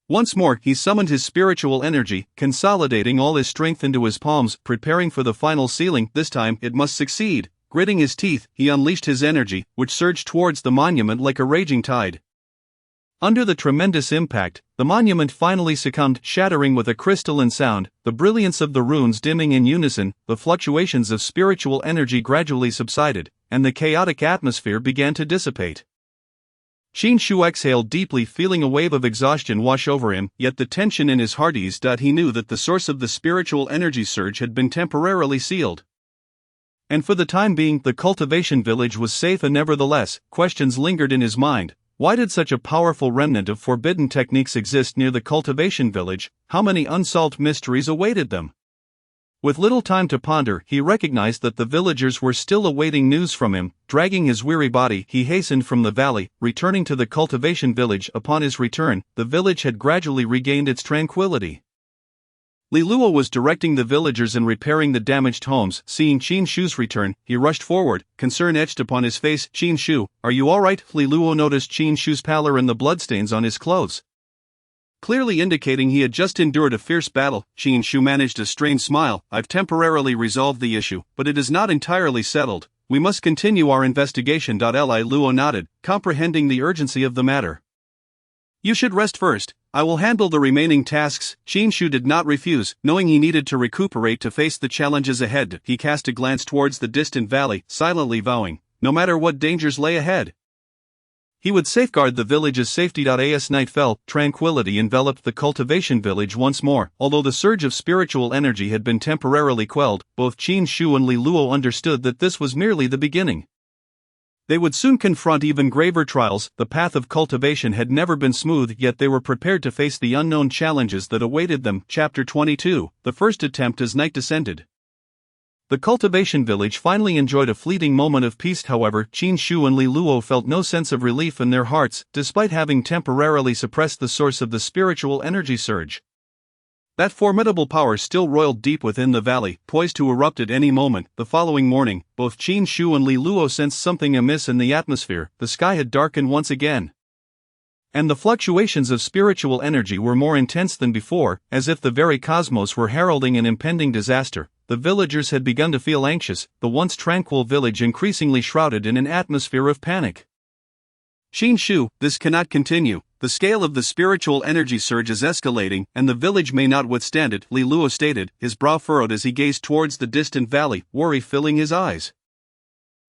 Once more, he summoned his spiritual energy, consolidating all his strength into his palms, preparing for the final sealing. This time, it must succeed. Gritting his teeth, he unleashed his energy, which surged towards the monument like a raging tide. Under the tremendous impact, the monument finally succumbed, shattering with a crystalline sound, the brilliance of the runes dimming in unison. The fluctuations of spiritual energy gradually subsided, and the chaotic atmosphere began to dissipate. Qin Shu exhaled deeply, feeling a wave of exhaustion wash over him, yet the tension in his heart eased. He knew that the source of the spiritual energy surge had been temporarily sealed. And for the time being, the cultivation village was safe. And nevertheless, questions lingered in his mind. Why did such a powerful remnant of forbidden techniques exist near the cultivation village? How many unsolved mysteries awaited them? With little time to ponder, he recognized that the villagers were still awaiting news from him. Dragging his weary body, he hastened from the valley, returning to the cultivation village. Upon his return, the village had gradually regained its tranquility. Li Luo was directing the villagers in repairing the damaged homes. Seeing Qin Shu's return, he rushed forward, concern etched upon his face. "Qin Shu, are you all right?" Li Luo noticed Qin Shu's pallor and the bloodstains on his clothes, clearly indicating he had just endured a fierce battle. Qin Shu managed a strained smile. "I've temporarily resolved the issue, but it is not entirely settled. We must continue our investigation." Li Luo nodded, comprehending the urgency of the matter. "You should rest first. I will handle the remaining tasks." Qin Shu did not refuse, knowing he needed to recuperate to face the challenges ahead. He cast a glance towards the distant valley, silently vowing, no matter what dangers lay ahead, he would safeguard the village's safety. As night fell, tranquility enveloped the cultivation village once more. Although the surge of spiritual energy had been temporarily quelled, both Qin Shu and Li Luo understood that this was merely the beginning. They would soon confront even graver trials. The path of cultivation had never been smooth, yet they were prepared to face the unknown challenges that awaited them. Chapter 22, The First Attempt. As night descended, the cultivation village finally enjoyed a fleeting moment of peace. However, Qin Shu and Li Luo felt no sense of relief in their hearts, despite having temporarily suppressed the source of the spiritual energy surge. That formidable power still roiled deep within the valley, poised to erupt at any moment. The following morning, both Qin Shu and Li Luo sensed something amiss in the atmosphere. The sky had darkened once again, and the fluctuations of spiritual energy were more intense than before, as if the very cosmos were heralding an impending disaster. The villagers had begun to feel anxious, the once tranquil village increasingly shrouded in an atmosphere of panic. "Qin Shu, this cannot continue. The scale of the spiritual energy surge is escalating, and the village may not withstand it," Li Luo stated, his brow furrowed as he gazed towards the distant valley, worry filling his eyes.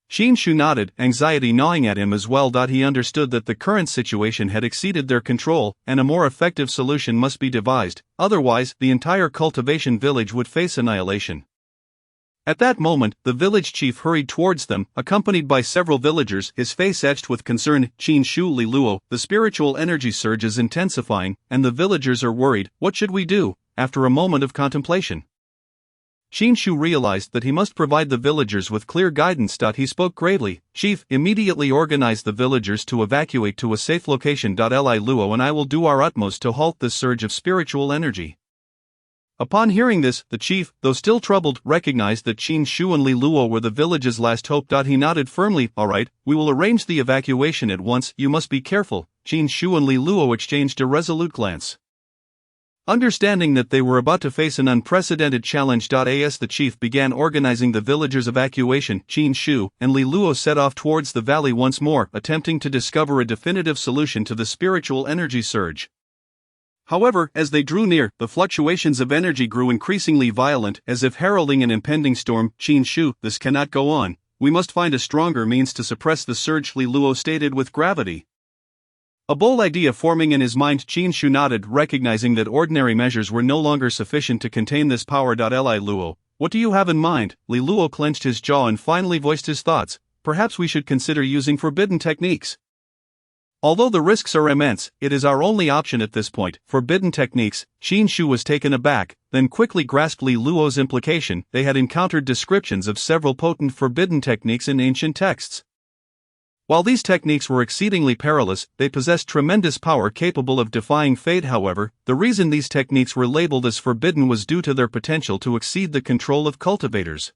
Qin Shu nodded, anxiety gnawing at him as well. He understood that the current situation had exceeded their control, and a more effective solution must be devised, otherwise the entire cultivation village would face annihilation. At that moment, the village chief hurried towards them, accompanied by several villagers, his face etched with concern. "Qin Shu, Li Luo, the spiritual energy surge is intensifying, and the villagers are worried. What should we do?" after a moment of contemplation. Qin Shu realized that he must provide the villagers with clear guidance. He spoke gravely. Chief, immediately organize the villagers to evacuate to a safe location. Li Luo and I will do our utmost to halt this surge of spiritual energy. Upon hearing this, the chief, though still troubled, recognized that Qin Shu and Li Luo were the village's last hope. He nodded firmly. All right, we will arrange the evacuation at once. You must be careful. Qin Shu and Li Luo exchanged a resolute glance. Understanding that they were about to face an unprecedented challenge. As the chief began organizing the villagers' evacuation, Qin Shu and Li Luo set off towards the valley once more, attempting to discover a definitive solution to the spiritual energy surge. However, as they drew near, the fluctuations of energy grew increasingly violent, as if heralding an impending storm. Qin Shu, this cannot go on. We must find a stronger means to suppress the surge, Li Luo stated with gravity. A bold idea forming in his mind, Qin Shu nodded, recognizing that ordinary measures were no longer sufficient to contain this power. Li Luo, what do you have in mind? Li Luo clenched his jaw and finally voiced his thoughts. Perhaps we should consider using forbidden techniques. Although the risks are immense, it is our only option at this point. Forbidden techniques. Qin Shu was taken aback, then quickly grasped Li Luo's implication. They had encountered descriptions of several potent forbidden techniques in ancient texts. While these techniques were exceedingly perilous, they possessed tremendous power capable of defying fate. However, the reason these techniques were labeled as forbidden was due to their potential to exceed the control of cultivators.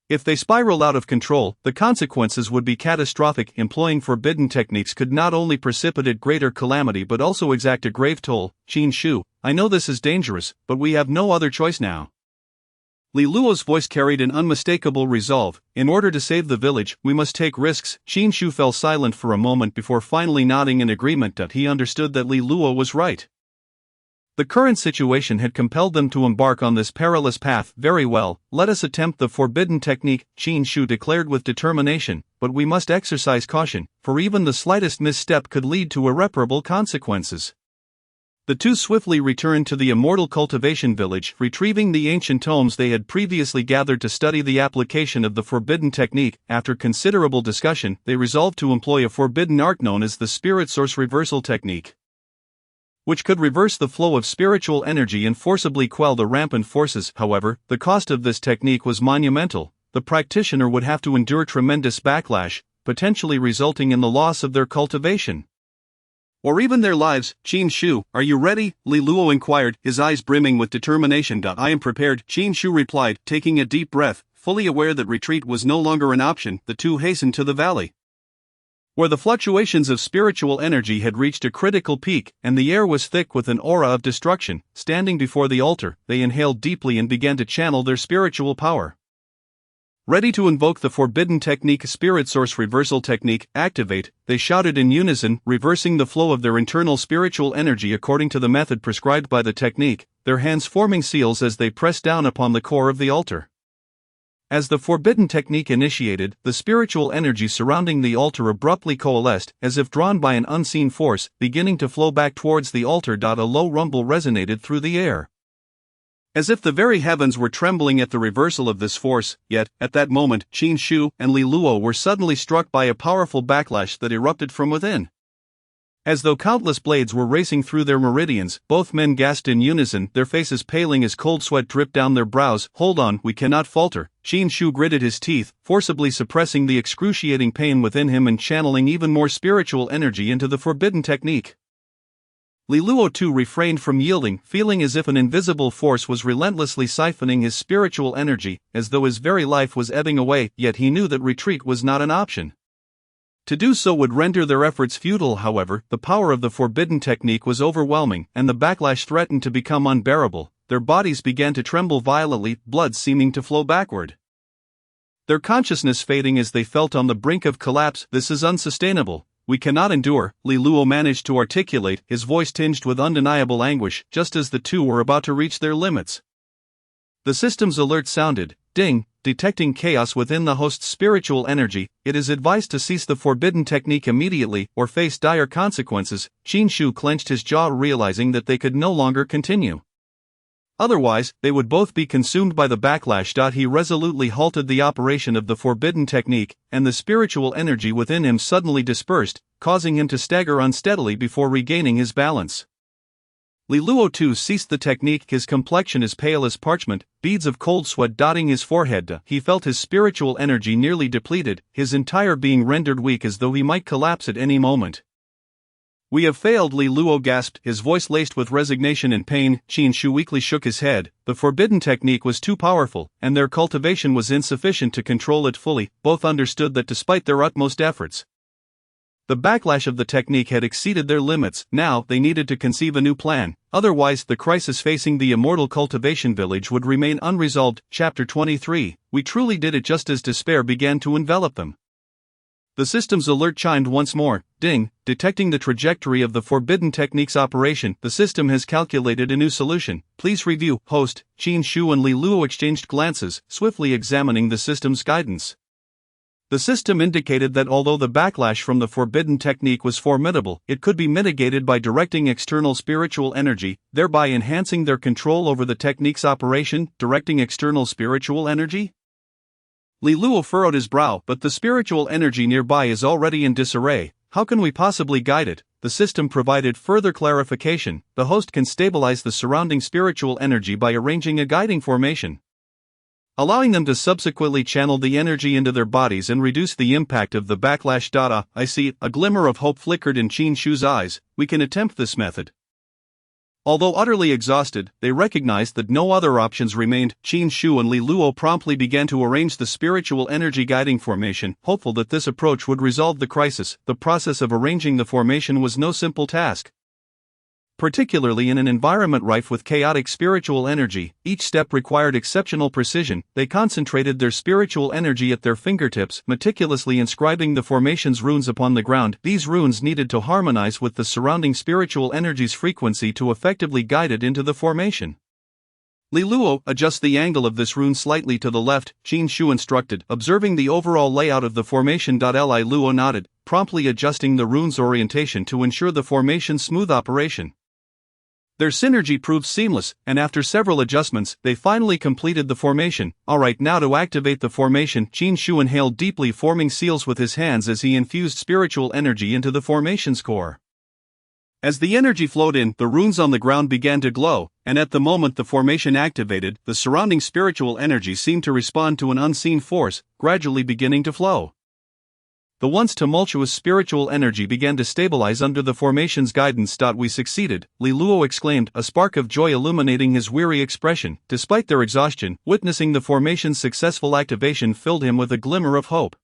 If they spiraled out of control, the consequences would be catastrophic. Employing forbidden techniques could not only precipitate greater calamity but also exact a grave toll. Qin Shu, I know this is dangerous, but we have no other choice now. Li Luo's voice carried an unmistakable resolve. In order to save the village, we must take risks. Qin Shu fell silent for a moment before finally nodding in agreement. He understood that Li Luo was right. The current situation had compelled them to embark on this perilous path. Very well, let us attempt the forbidden technique, Qin Shu declared with determination, but we must exercise caution, for even the slightest misstep could lead to irreparable consequences. The two swiftly returned to the immortal cultivation village, retrieving the ancient tomes they had previously gathered to study the application of the forbidden technique. After considerable discussion, they resolved to employ a forbidden art known as the spirit source reversal technique, which could reverse the flow of spiritual energy and forcibly quell the rampant forces. However, the cost of this technique was monumental. The practitioner would have to endure tremendous backlash, potentially resulting in the loss of their cultivation, or even their lives. Qin Shu, are you ready? Li Luo inquired, his eyes brimming with determination. I am prepared, Qin Shu replied, taking a deep breath. Fully aware that retreat was no longer an option, the two hastened to the valley, where the fluctuations of spiritual energy had reached a critical peak, and the air was thick with an aura of destruction. Standing before the altar, they inhaled deeply and began to channel their spiritual power. Ready to invoke the forbidden technique, spirit source reversal technique, activate, they shouted in unison, reversing the flow of their internal spiritual energy according to the method prescribed by the technique, their hands forming seals as they pressed down upon the core of the altar. As the forbidden technique initiated, the spiritual energy surrounding the altar abruptly coalesced, as if drawn by an unseen force, beginning to flow back towards the altar. A low rumble resonated through the air, as if the very heavens were trembling at the reversal of this force. Yet, at that moment, Qin Shu and Li Luo were suddenly struck by a powerful backlash that erupted from within. As though countless blades were racing through their meridians, both men gasped in unison, their faces paling as cold sweat dripped down their brows. Hold on, we cannot falter. Qin Shu gritted his teeth, forcibly suppressing the excruciating pain within him and channeling even more spiritual energy into the forbidden technique. Li Luo too refrained from yielding, feeling as if an invisible force was relentlessly siphoning his spiritual energy, as though his very life was ebbing away. Yet he knew that retreat was not an option. To do so would render their efforts futile. However, the power of the forbidden technique was overwhelming, and the backlash threatened to become unbearable. Their bodies began to tremble violently, blood seeming to flow backward, their consciousness fading as they felt on the brink of collapse. This is unsustainable. We cannot endure, Li Luo managed to articulate, his voice tinged with undeniable anguish, just as the two were about to reach their limits. The system's alert sounded. Ding, detecting chaos within the host's spiritual energy. It is advised to cease the forbidden technique immediately, or face dire consequences. Qin Shu clenched his jaw, realizing that they could no longer continue. Otherwise, they would both be consumed by the backlash. He resolutely halted the operation of the forbidden technique, and the spiritual energy within him suddenly dispersed, causing him to stagger unsteadily before regaining his balance. Li Luo too ceased the technique, his complexion as pale as parchment, beads of cold sweat dotting his forehead. He felt his spiritual energy nearly depleted, his entire being rendered weak as though he might collapse at any moment. "We have failed," Li Luo gasped, his voice laced with resignation and pain. Qin Shu weakly shook his head. The forbidden technique was too powerful, and their cultivation was insufficient to control it fully. Both understood that despite their utmost efforts, the backlash of the technique had exceeded their limits. Now, they needed to conceive a new plan, otherwise the crisis facing the immortal cultivation village would remain unresolved. Chapter 23. We truly did it. Just as despair began to envelop them, the system's alert chimed once more. Ding, detecting the trajectory of the forbidden technique's operation. The system has calculated a new solution. Please review. Host, Qin Shu and Li Luo exchanged glances, swiftly examining the system's guidance. The system indicated that although the backlash from the forbidden technique was formidable, it could be mitigated by directing external spiritual energy, thereby enhancing their control over the technique's operation. Directing external spiritual energy? Li Luo furrowed his brow. But the spiritual energy nearby is already in disarray. How can we possibly guide it? The system provided further clarification. The host can stabilize the surrounding spiritual energy by arranging a guiding formation, allowing them to subsequently channel the energy into their bodies and reduce the impact of the backlash. I see. A glimmer of hope flickered in Qin Shu's eyes. We can attempt this method. Although utterly exhausted, they recognized that no other options remained. Qin Shu and Li Luo promptly began to arrange the spiritual energy guiding formation, hopeful that this approach would resolve the crisis. The process of arranging the formation was no simple task, particularly in an environment rife with chaotic spiritual energy. Each step required exceptional precision. They concentrated their spiritual energy at their fingertips, meticulously inscribing the formation's runes upon the ground. These runes needed to harmonize with the surrounding spiritual energy's frequency to effectively guide it into the formation. Li Luo, adjust the angle of this rune slightly to the left, Qin Shu instructed, observing the overall layout of the formation. Li Luo nodded, promptly adjusting the rune's orientation to ensure the formation's smooth operation. Their synergy proved seamless, and after several adjustments, they finally completed the formation. Alright, now to activate the formation. Qin Shu inhaled deeply, forming seals with his hands as he infused spiritual energy into the formation's core. As the energy flowed in, the runes on the ground began to glow, and at the moment the formation activated, the surrounding spiritual energy seemed to respond to an unseen force, gradually beginning to flow. The once tumultuous spiritual energy began to stabilize under the formation's guidance. We succeeded, Li Luo exclaimed, a spark of joy illuminating his weary expression. Despite their exhaustion, witnessing the formation's successful activation filled him with a glimmer of hope.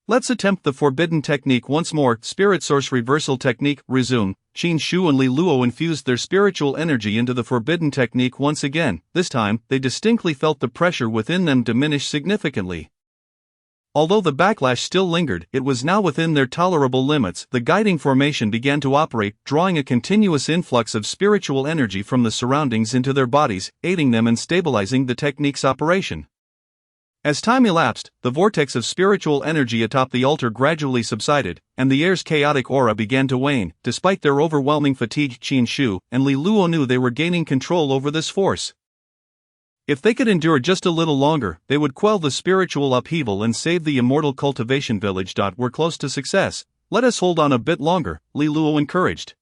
Let's attempt the forbidden technique once more. Spirit source reversal technique. Resume. Qin Shu and Li Luo infused their spiritual energy into the forbidden technique once again. This time, they distinctly felt the pressure within them diminish significantly. Although the backlash still lingered, it was now within their tolerable limits. The guiding formation began to operate, drawing a continuous influx of spiritual energy from the surroundings into their bodies, aiding them in stabilizing the technique's operation. As time elapsed, the vortex of spiritual energy atop the altar gradually subsided, and the air's chaotic aura began to wane. Despite their overwhelming fatigue, Qin Shu and Li Luo knew they were gaining control over this force. If they could endure just a little longer, they would quell the spiritual upheaval and save the immortal cultivation village. We're close to success. Let us hold on a bit longer, Li Luo encouraged.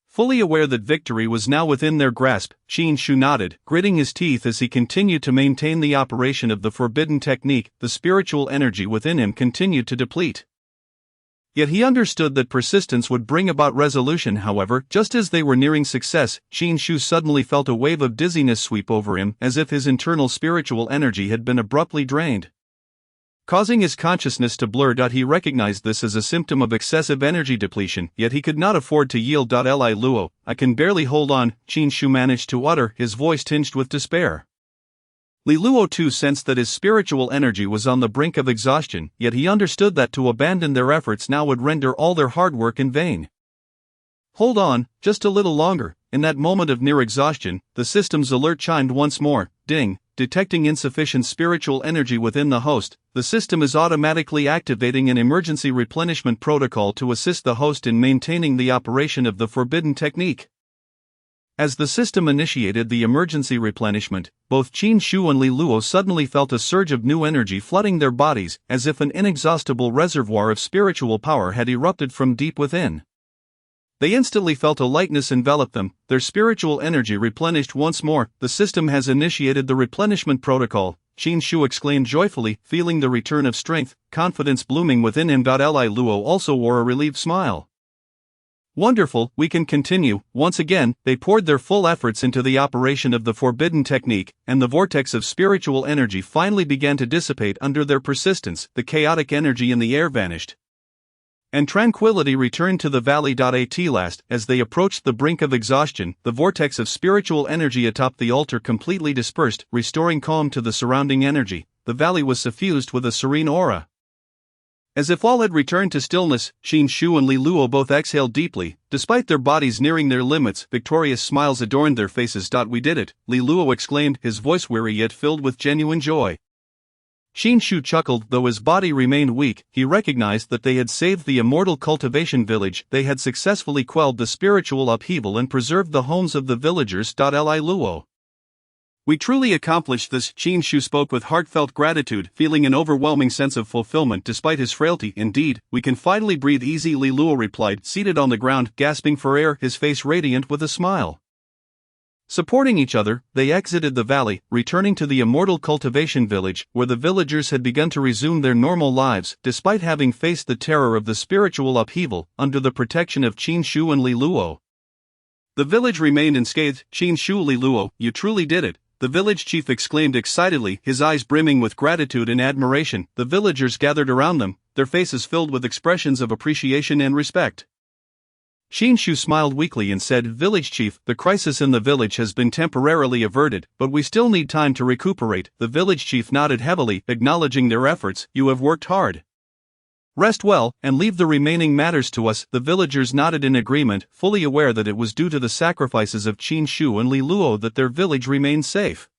Fully aware that victory was now within their grasp, Qin Shu nodded, gritting his teeth as he continued to maintain the operation of the forbidden technique. The spiritual energy within him continued to deplete. Yet he understood that persistence would bring about resolution. However, just as they were nearing success, Qin Shu suddenly felt a wave of dizziness sweep over him, as if his internal spiritual energy had been abruptly drained, causing his consciousness to blur. He recognized this as a symptom of excessive energy depletion, yet he could not afford to yield. Li Luo, I can barely hold on, Qin Shu managed to utter, his voice tinged with despair. Li Luo too sensed that his spiritual energy was on the brink of exhaustion, yet he understood that to abandon their efforts now would render all their hard work in vain. Hold on, just a little longer. In that moment of near exhaustion, the system's alert chimed once more. Ding, detecting insufficient spiritual energy within the host, the system is automatically activating an emergency replenishment protocol to assist the host in maintaining the operation of the forbidden technique. As the system initiated the emergency replenishment, both Qin Shu and Li Luo suddenly felt a surge of new energy flooding their bodies, as if an inexhaustible reservoir of spiritual power had erupted from deep within. They instantly felt a lightness envelop them, their spiritual energy replenished once more. The system has initiated the replenishment protocol, Qin Shu exclaimed joyfully, feeling the return of strength, confidence blooming within him. Li Luo also wore a relieved smile. Wonderful, we can continue. Once again, they poured their full efforts into the operation of the forbidden technique, and the vortex of spiritual energy finally began to dissipate under their persistence. The chaotic energy in the air vanished, and tranquility returned to the valley. At last, as they approached the brink of exhaustion, the vortex of spiritual energy atop the altar completely dispersed, restoring calm to the surrounding energy. The valley was suffused with a serene aura. As if all had returned to stillness, Qin Shu and Li Luo both exhaled deeply, despite their bodies nearing their limits. Victorious smiles adorned their faces. We did it, Li Luo exclaimed, his voice weary yet filled with genuine joy. Qin Shu chuckled. Though his body remained weak, he recognized that they had saved the immortal cultivation village. They had successfully quelled the spiritual upheaval and preserved the homes of the villagers. Li Luo. We truly accomplished this, Qin Shu spoke with heartfelt gratitude, feeling an overwhelming sense of fulfillment despite his frailty. Indeed, we can finally breathe easy, Li Luo replied, seated on the ground, gasping for air, his face radiant with a smile. Supporting each other, they exited the valley, returning to the immortal cultivation village, where the villagers had begun to resume their normal lives, despite having faced the terror of the spiritual upheaval, under the protection of Qin Shu and Li Luo. The village remained unscathed. Qin Shu, Li Luo, you truly did it, the village chief exclaimed excitedly, his eyes brimming with gratitude and admiration. The villagers gathered around them, their faces filled with expressions of appreciation and respect. Qin Shu smiled weakly and said, Village chief, the crisis in the village has been temporarily averted, but we still need time to recuperate. The village chief nodded heavily, acknowledging their efforts. You have worked hard. Rest well, and leave the remaining matters to us. The villagers nodded in agreement, fully aware that it was due to the sacrifices of Qin Shu and Li Luo that their village remained safe.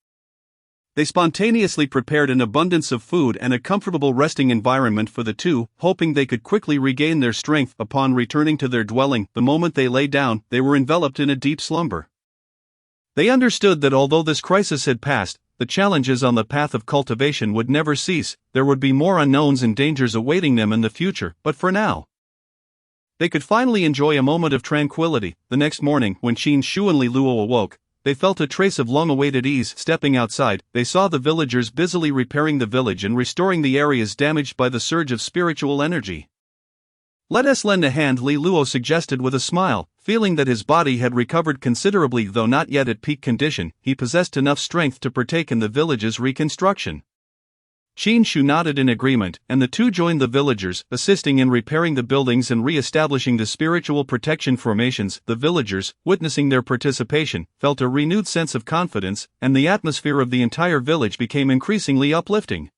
They spontaneously prepared an abundance of food and a comfortable resting environment for the two, hoping they could quickly regain their strength. Upon returning to their dwelling, the moment they lay down, they were enveloped in a deep slumber. They understood that although this crisis had passed, the challenges on the path of cultivation would never cease. There would be more unknowns and dangers awaiting them in the future, but for now, they could finally enjoy a moment of tranquility. The next morning, when Qin Shu and Li Luo awoke, they felt a trace of long-awaited ease. Stepping outside, they saw the villagers busily repairing the village and restoring the areas damaged by the surge of spiritual energy. Let us lend a hand, Li Luo suggested with a smile, feeling that his body had recovered considerably. Though not yet at peak condition, he possessed enough strength to partake in the village's reconstruction. Qin Shu nodded in agreement, and the two joined the villagers, assisting in repairing the buildings and re-establishing the spiritual protection formations. The villagers, witnessing their participation, felt a renewed sense of confidence, and the atmosphere of the entire village became increasingly uplifting.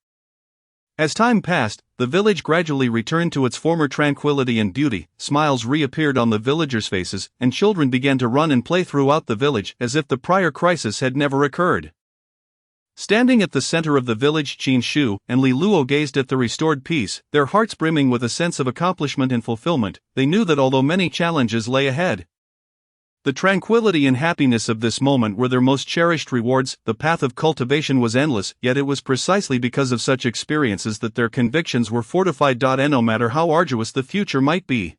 As time passed, the village gradually returned to its former tranquility and beauty. Smiles reappeared on the villagers' faces, and children began to run and play throughout the village as if the prior crisis had never occurred. Standing at the center of the village, Qin Shu and Li Luo gazed at the restored peace, their hearts brimming with a sense of accomplishment and fulfillment. They knew that although many challenges lay ahead, the tranquility and happiness of this moment were their most cherished rewards. The path of cultivation was endless, yet it was precisely because of such experiences that their convictions were fortified. And no matter how arduous the future might be,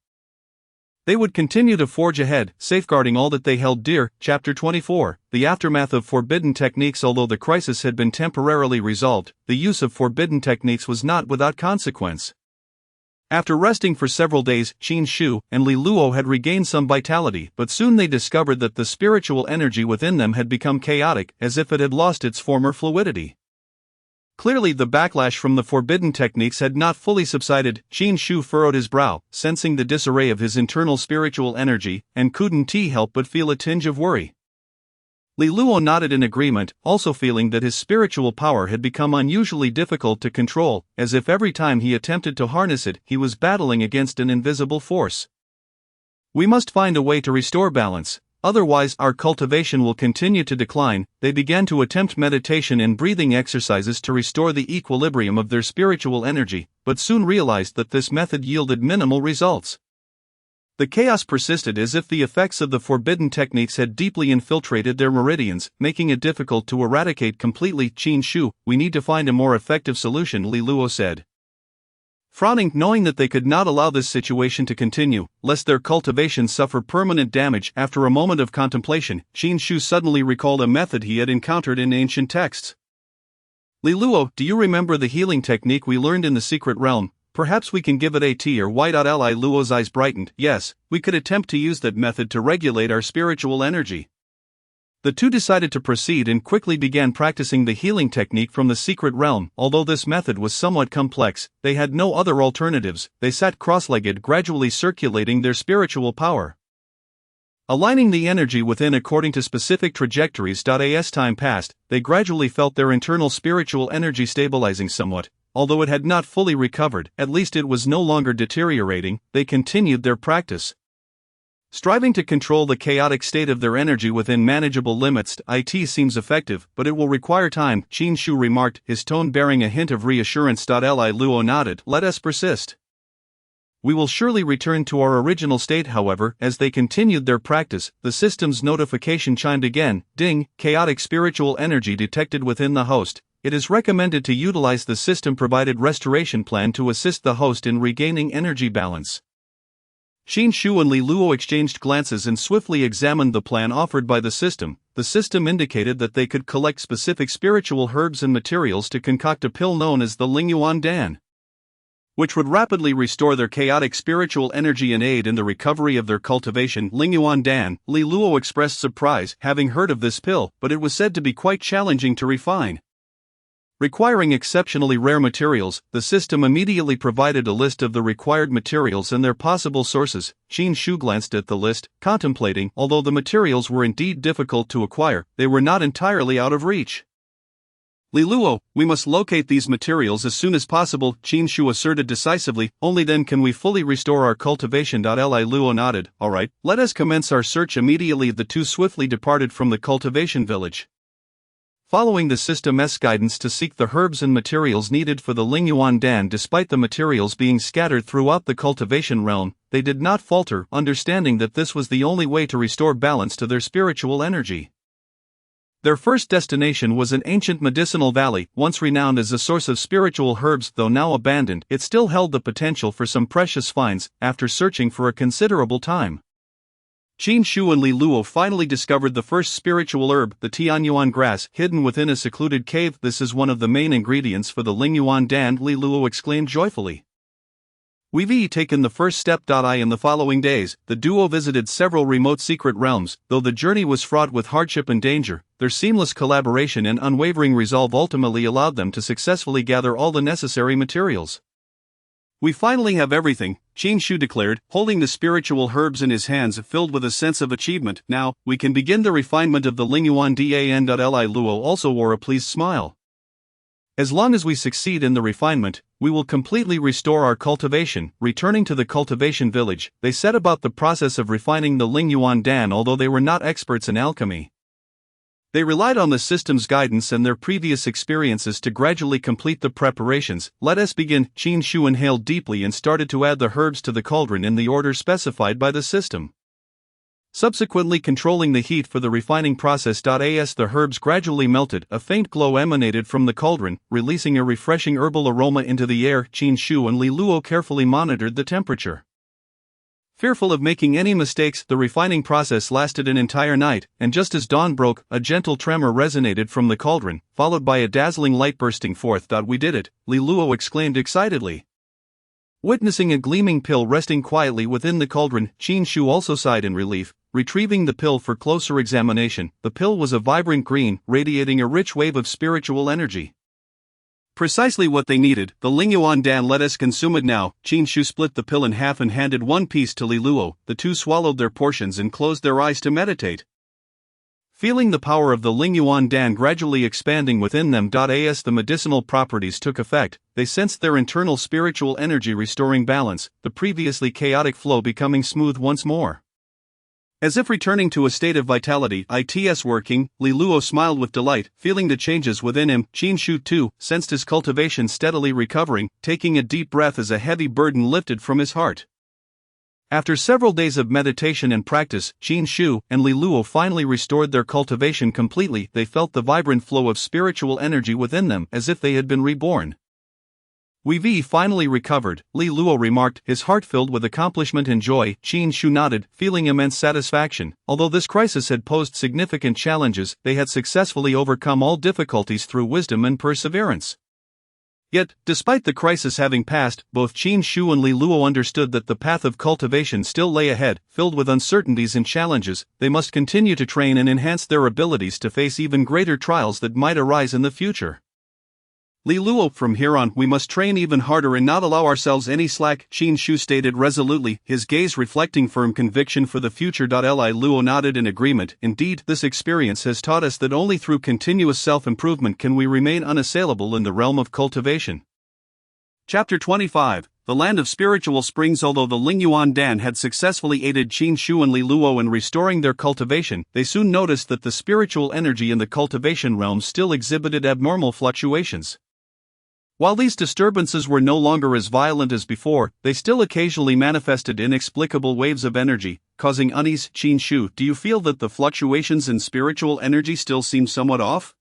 they would continue to forge ahead, safeguarding all that they held dear. Chapter 24, The Aftermath of Forbidden Techniques. Although the crisis had been temporarily resolved, the use of forbidden techniques was not without consequence. After resting for several days, Qin Shu and Li Luo had regained some vitality, but soon they discovered that the spiritual energy within them had become chaotic, as if it had lost its former fluidity. Clearly, the backlash from the forbidden techniques had not fully subsided. Qin Shu furrowed his brow, sensing the disarray of his internal spiritual energy, and couldn't help but feel a tinge of worry. Li Luo nodded in agreement, also feeling that his spiritual power had become unusually difficult to control, as if every time he attempted to harness it, he was battling against an invisible force. We must find a way to restore balance. Otherwise, our cultivation will continue to decline. They began to attempt meditation and breathing exercises to restore the equilibrium of their spiritual energy, but soon realized that this method yielded minimal results. The chaos persisted as if the effects of the forbidden techniques had deeply infiltrated their meridians, making it difficult to eradicate completely. Qin Shu, we need to find a more effective solution, Li Luo said. Frowning, knowing that they could not allow this situation to continue, lest their cultivation suffer permanent damage. After a moment of contemplation, Qin Shu suddenly recalled a method he had encountered in ancient texts. Li Luo, do you remember the healing technique we learned in the secret realm? Perhaps we can give it a T or Y.Li Luo's eyes brightened. Yes, we could attempt to use that method to regulate our spiritual energy. The two decided to proceed and quickly began practicing the healing technique from the secret realm. Although this method was somewhat complex, they had no other alternatives. They sat cross-legged, gradually circulating their spiritual power, aligning the energy within according to specific trajectories. As time passed, they gradually felt their internal spiritual energy stabilizing somewhat. Although it had not fully recovered, at least it was no longer deteriorating. They continued their practice, striving to control the chaotic state of their energy within manageable limits. It seems effective, but it will require time, Qin Shu remarked, his tone bearing a hint of reassurance. Li Luo nodded. Let us persist. We will surely return to our original state. However, as they continued their practice, the system's notification chimed again. Ding, chaotic spiritual energy detected within the host. It is recommended to utilize the system-provided restoration plan to assist the host in regaining energy balance. Qin Shu and Li Luo exchanged glances and swiftly examined the plan offered by the system. The system indicated that they could collect specific spiritual herbs and materials to concoct a pill known as the Lingyuan Dan, which would rapidly restore their chaotic spiritual energy and aid in the recovery of their cultivation. Lingyuan Dan, Li Luo expressed surprise, having heard of this pill, but it was said to be quite challenging to refine, requiring exceptionally rare materials. The system immediately provided a list of the required materials and their possible sources. Qin Shu glanced at the list, contemplating. Although the materials were indeed difficult to acquire, they were not entirely out of reach. Li Luo, we must locate these materials as soon as possible, Qin Shu asserted decisively. Only then can we fully restore our cultivation. Li Luo nodded. All right, let us commence our search immediately. The two swiftly departed from the cultivation village, following the system's guidance to seek the herbs and materials needed for the Lingyuan Dan. Despite the materials being scattered throughout the cultivation realm, they did not falter, understanding that this was the only way to restore balance to their spiritual energy. Their first destination was an ancient medicinal valley, once renowned as a source of spiritual herbs. Though now abandoned, it still held the potential for some precious finds. After searching for a considerable time, Qin Shu and Li Luo finally discovered the first spiritual herb, the Tianyuan grass, hidden within a secluded cave. This is one of the main ingredients for the Lingyuan Dan, Li Luo exclaimed joyfully. We've taken the first step. In the following days, the duo visited several remote secret realms. Though the journey was fraught with hardship and danger, their seamless collaboration and unwavering resolve ultimately allowed them to successfully gather all the necessary materials. We finally have everything, Qin Shu declared, holding the spiritual herbs in his hands filled with a sense of achievement. Now, we can begin the refinement of the Lingyuan Dan. Li Luo also wore a pleased smile. As long as we succeed in the refinement, we will completely restore our cultivation. Returning to the cultivation village, they set about the process of refining the Lingyuan Dan. Although they were not experts in alchemy, they relied on the system's guidance and their previous experiences to gradually complete the preparations. Let us begin. Qin Shu inhaled deeply and started to add the herbs to the cauldron in the order specified by the system, subsequently controlling the heat for the refining process. As the herbs gradually melted, a faint glow emanated from the cauldron, releasing a refreshing herbal aroma into the air. Qin Shu and Li Luo carefully monitored the temperature, fearful of making any mistakes. The refining process lasted an entire night, and just as dawn broke, a gentle tremor resonated from the cauldron, followed by a dazzling light bursting forth. We did it, Li Luo exclaimed excitedly, witnessing a gleaming pill resting quietly within the cauldron. Qin Shu also sighed in relief, retrieving the pill for closer examination. The pill was a vibrant green, radiating a rich wave of spiritual energy. Precisely what they needed. The Lingyuan Dan, let us consume it now. Qin Shu split the pill in half and handed one piece to Li Luo. The two swallowed their portions and closed their eyes to meditate, feeling the power of the Lingyuan Dan gradually expanding within them. As the medicinal properties took effect, they sensed their internal spiritual energy restoring balance, the previously chaotic flow becoming smooth once more, as if returning to a state of vitality. It's working, Li Luo smiled with delight, feeling the changes within him. Qin Shu too sensed his cultivation steadily recovering, taking a deep breath as a heavy burden lifted from his heart. After several days of meditation and practice, Qin Shu and Li Luo finally restored their cultivation completely. They felt the vibrant flow of spiritual energy within them as if they had been reborn. We've finally recovered, Li Luo remarked, his heart filled with accomplishment and joy. Qin Shu nodded, feeling immense satisfaction. Although this crisis had posed significant challenges, they had successfully overcome all difficulties through wisdom and perseverance. Yet, despite the crisis having passed, both Qin Shu and Li Luo understood that the path of cultivation still lay ahead, filled with uncertainties and challenges. They must continue to train and enhance their abilities to face even greater trials that might arise in the future. Li Luo, from here on, we must train even harder and not allow ourselves any slack, Qin Shu stated resolutely, his gaze reflecting firm conviction for the future. Li Luo nodded in agreement. Indeed, this experience has taught us that only through continuous self-improvement can we remain unassailable in the realm of cultivation. Chapter 25, The Land of Spiritual Springs. Although the Lingyuan Dan had successfully aided Qin Shu and Li Luo in restoring their cultivation, they soon noticed that the spiritual energy in the cultivation realm still exhibited abnormal fluctuations. While these disturbances were no longer as violent as before, they still occasionally manifested inexplicable waves of energy, causing unease. Qin Shu, do you feel that the fluctuations in spiritual energy still seem somewhat off?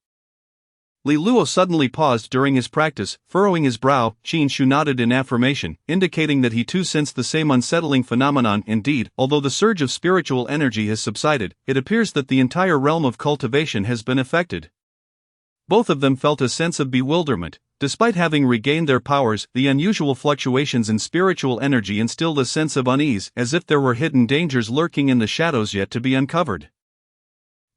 Li Luo suddenly paused during his practice, furrowing his brow. Qin Shu nodded in affirmation, indicating that he too sensed the same unsettling phenomenon. Indeed, although the surge of spiritual energy has subsided, it appears that the entire realm of cultivation has been affected. Both of them felt a sense of bewilderment. Despite having regained their powers, the unusual fluctuations in spiritual energy instilled a sense of unease, as if there were hidden dangers lurking in the shadows yet to be uncovered.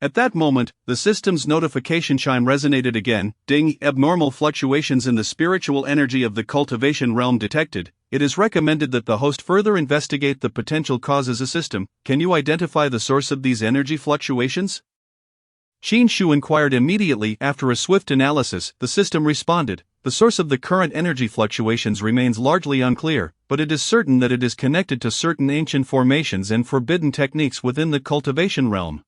At that moment, the system's notification chime resonated again. Ding! Abnormal fluctuations in the spiritual energy of the cultivation realm detected. It is recommended that the host further investigate the potential causes. A system, can you identify the source of these energy fluctuations? Qin Shu inquired immediately. After a swift analysis, the system responded, the source of the current energy fluctuations remains largely unclear, but it is certain that it is connected to certain ancient formations and forbidden techniques within the cultivation realm.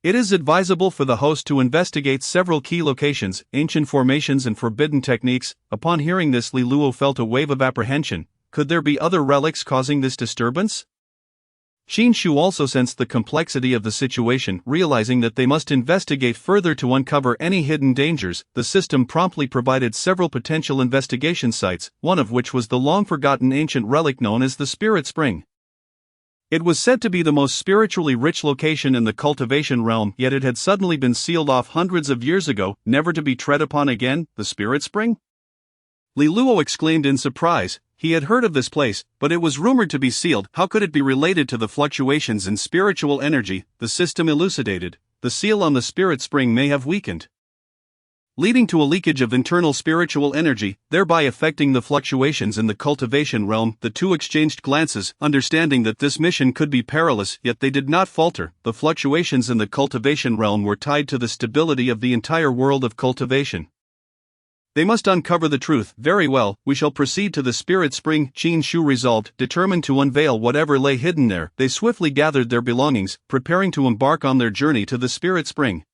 It is advisable for the host to investigate several key locations, ancient formations and forbidden techniques. Upon hearing this, Li Luo felt a wave of apprehension. Could there be other relics causing this disturbance? Qin Shu also sensed the complexity of the situation. Realizing that they must investigate further to uncover any hidden dangers, the system promptly provided several potential investigation sites, one of which was the long-forgotten ancient relic known as the Spirit Spring. It was said to be the most spiritually rich location in the cultivation realm, yet it had suddenly been sealed off hundreds of years ago, never to be tread upon again. The Spirit Spring? Li Luo exclaimed in surprise. He had heard of this place, but it was rumored to be sealed. How could it be related to the fluctuations in spiritual energy? The system elucidated. The seal on the Spirit Spring may have weakened, leading to a leakage of internal spiritual energy, thereby affecting the fluctuations in the cultivation realm. The two exchanged glances, understanding that this mission could be perilous, yet they did not falter. The fluctuations in the cultivation realm were tied to the stability of the entire world of cultivation. They must uncover the truth. Very well, we shall proceed to the Spirit Spring, Qin Shu resolved, determined to unveil whatever lay hidden there. They swiftly gathered their belongings, preparing to embark on their journey to the Spirit Spring.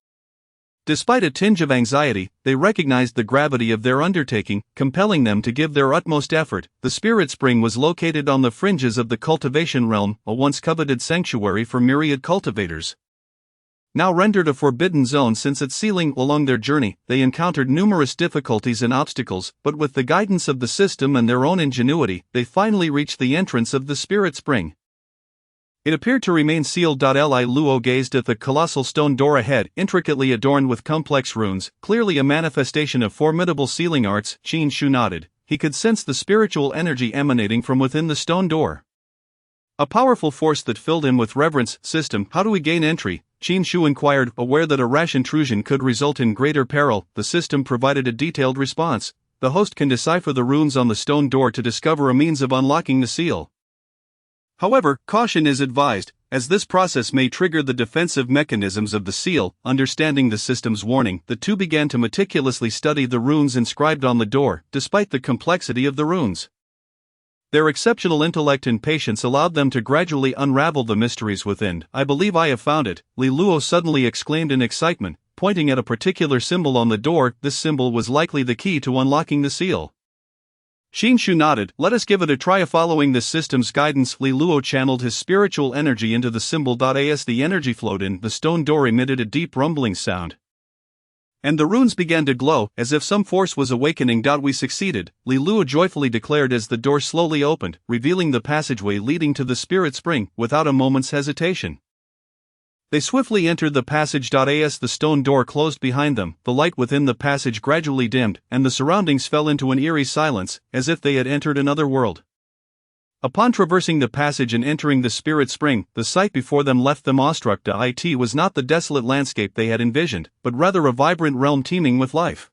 Despite a tinge of anxiety, they recognized the gravity of their undertaking, compelling them to give their utmost effort. The Spirit Spring was located on the fringes of the cultivation realm, a once coveted sanctuary for myriad cultivators. Now rendered a forbidden zone since its sealing. Along their journey, they encountered numerous difficulties and obstacles, but with the guidance of the system and their own ingenuity, they finally reached the entrance of the Spirit Spring. It appeared to remain sealed. Li Luo gazed at the colossal stone door ahead, intricately adorned with complex runes, clearly a manifestation of formidable sealing arts. Qin Shu nodded. He could sense the spiritual energy emanating from within the stone door. A powerful force that filled him with reverence. System, how do we gain entry? Qin Shu inquired, aware that a rash intrusion could result in greater peril. The system provided a detailed response. The host can decipher the runes on the stone door to discover a means of unlocking the seal. However, caution is advised, as this process may trigger the defensive mechanisms of the seal. Understanding the system's warning, the two began to meticulously study the runes inscribed on the door, despite the complexity of the runes. Their exceptional intellect and patience allowed them to gradually unravel the mysteries within. I believe I have found it, Li Luo suddenly exclaimed in excitement, pointing at a particular symbol on the door. This symbol was likely the key to unlocking the seal. Qin Shu nodded. Let us give it a try. Following this system's guidance, Li Luo channeled his spiritual energy into the symbol. As the energy flowed in, the stone door emitted a deep rumbling sound. And the runes began to glow, as if some force was awakening. We succeeded, Li Luo joyfully declared as the door slowly opened, revealing the passageway leading to the spirit spring, without a moment's hesitation. They swiftly entered the passage. As the stone door closed behind them, the light within the passage gradually dimmed, and the surroundings fell into an eerie silence, as if they had entered another world. Upon traversing the passage and entering the spirit spring, the sight before them left them awestruck. It was not the desolate landscape they had envisioned, but rather a vibrant realm teeming with life.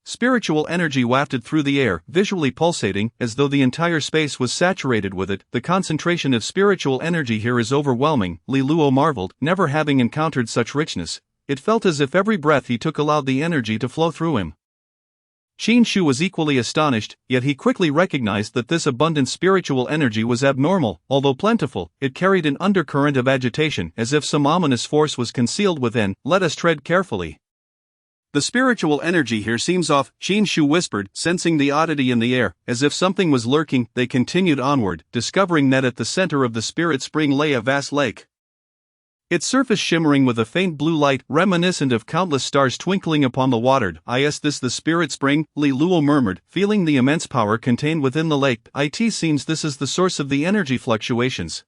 Spiritual energy wafted through the air, visually pulsating, as though the entire space was saturated with it. The concentration of spiritual energy here is overwhelming, Li Luo marveled, never having encountered such richness. It felt as if every breath he took allowed the energy to flow through him. Qin Shu was equally astonished, yet he quickly recognized that this abundant spiritual energy was abnormal. Although plentiful, it carried an undercurrent of agitation, as if some ominous force was concealed within. Let us tread carefully. The spiritual energy here seems off, Qin Shu whispered, sensing the oddity in the air, as if something was lurking. They continued onward, discovering that at the center of the spirit spring lay a vast lake. Its surface shimmering with a faint blue light, reminiscent of countless stars twinkling upon the water. Is this the spirit spring? Li Luo murmured, feeling the immense power contained within the lake. It seems this is the source of the energy fluctuations.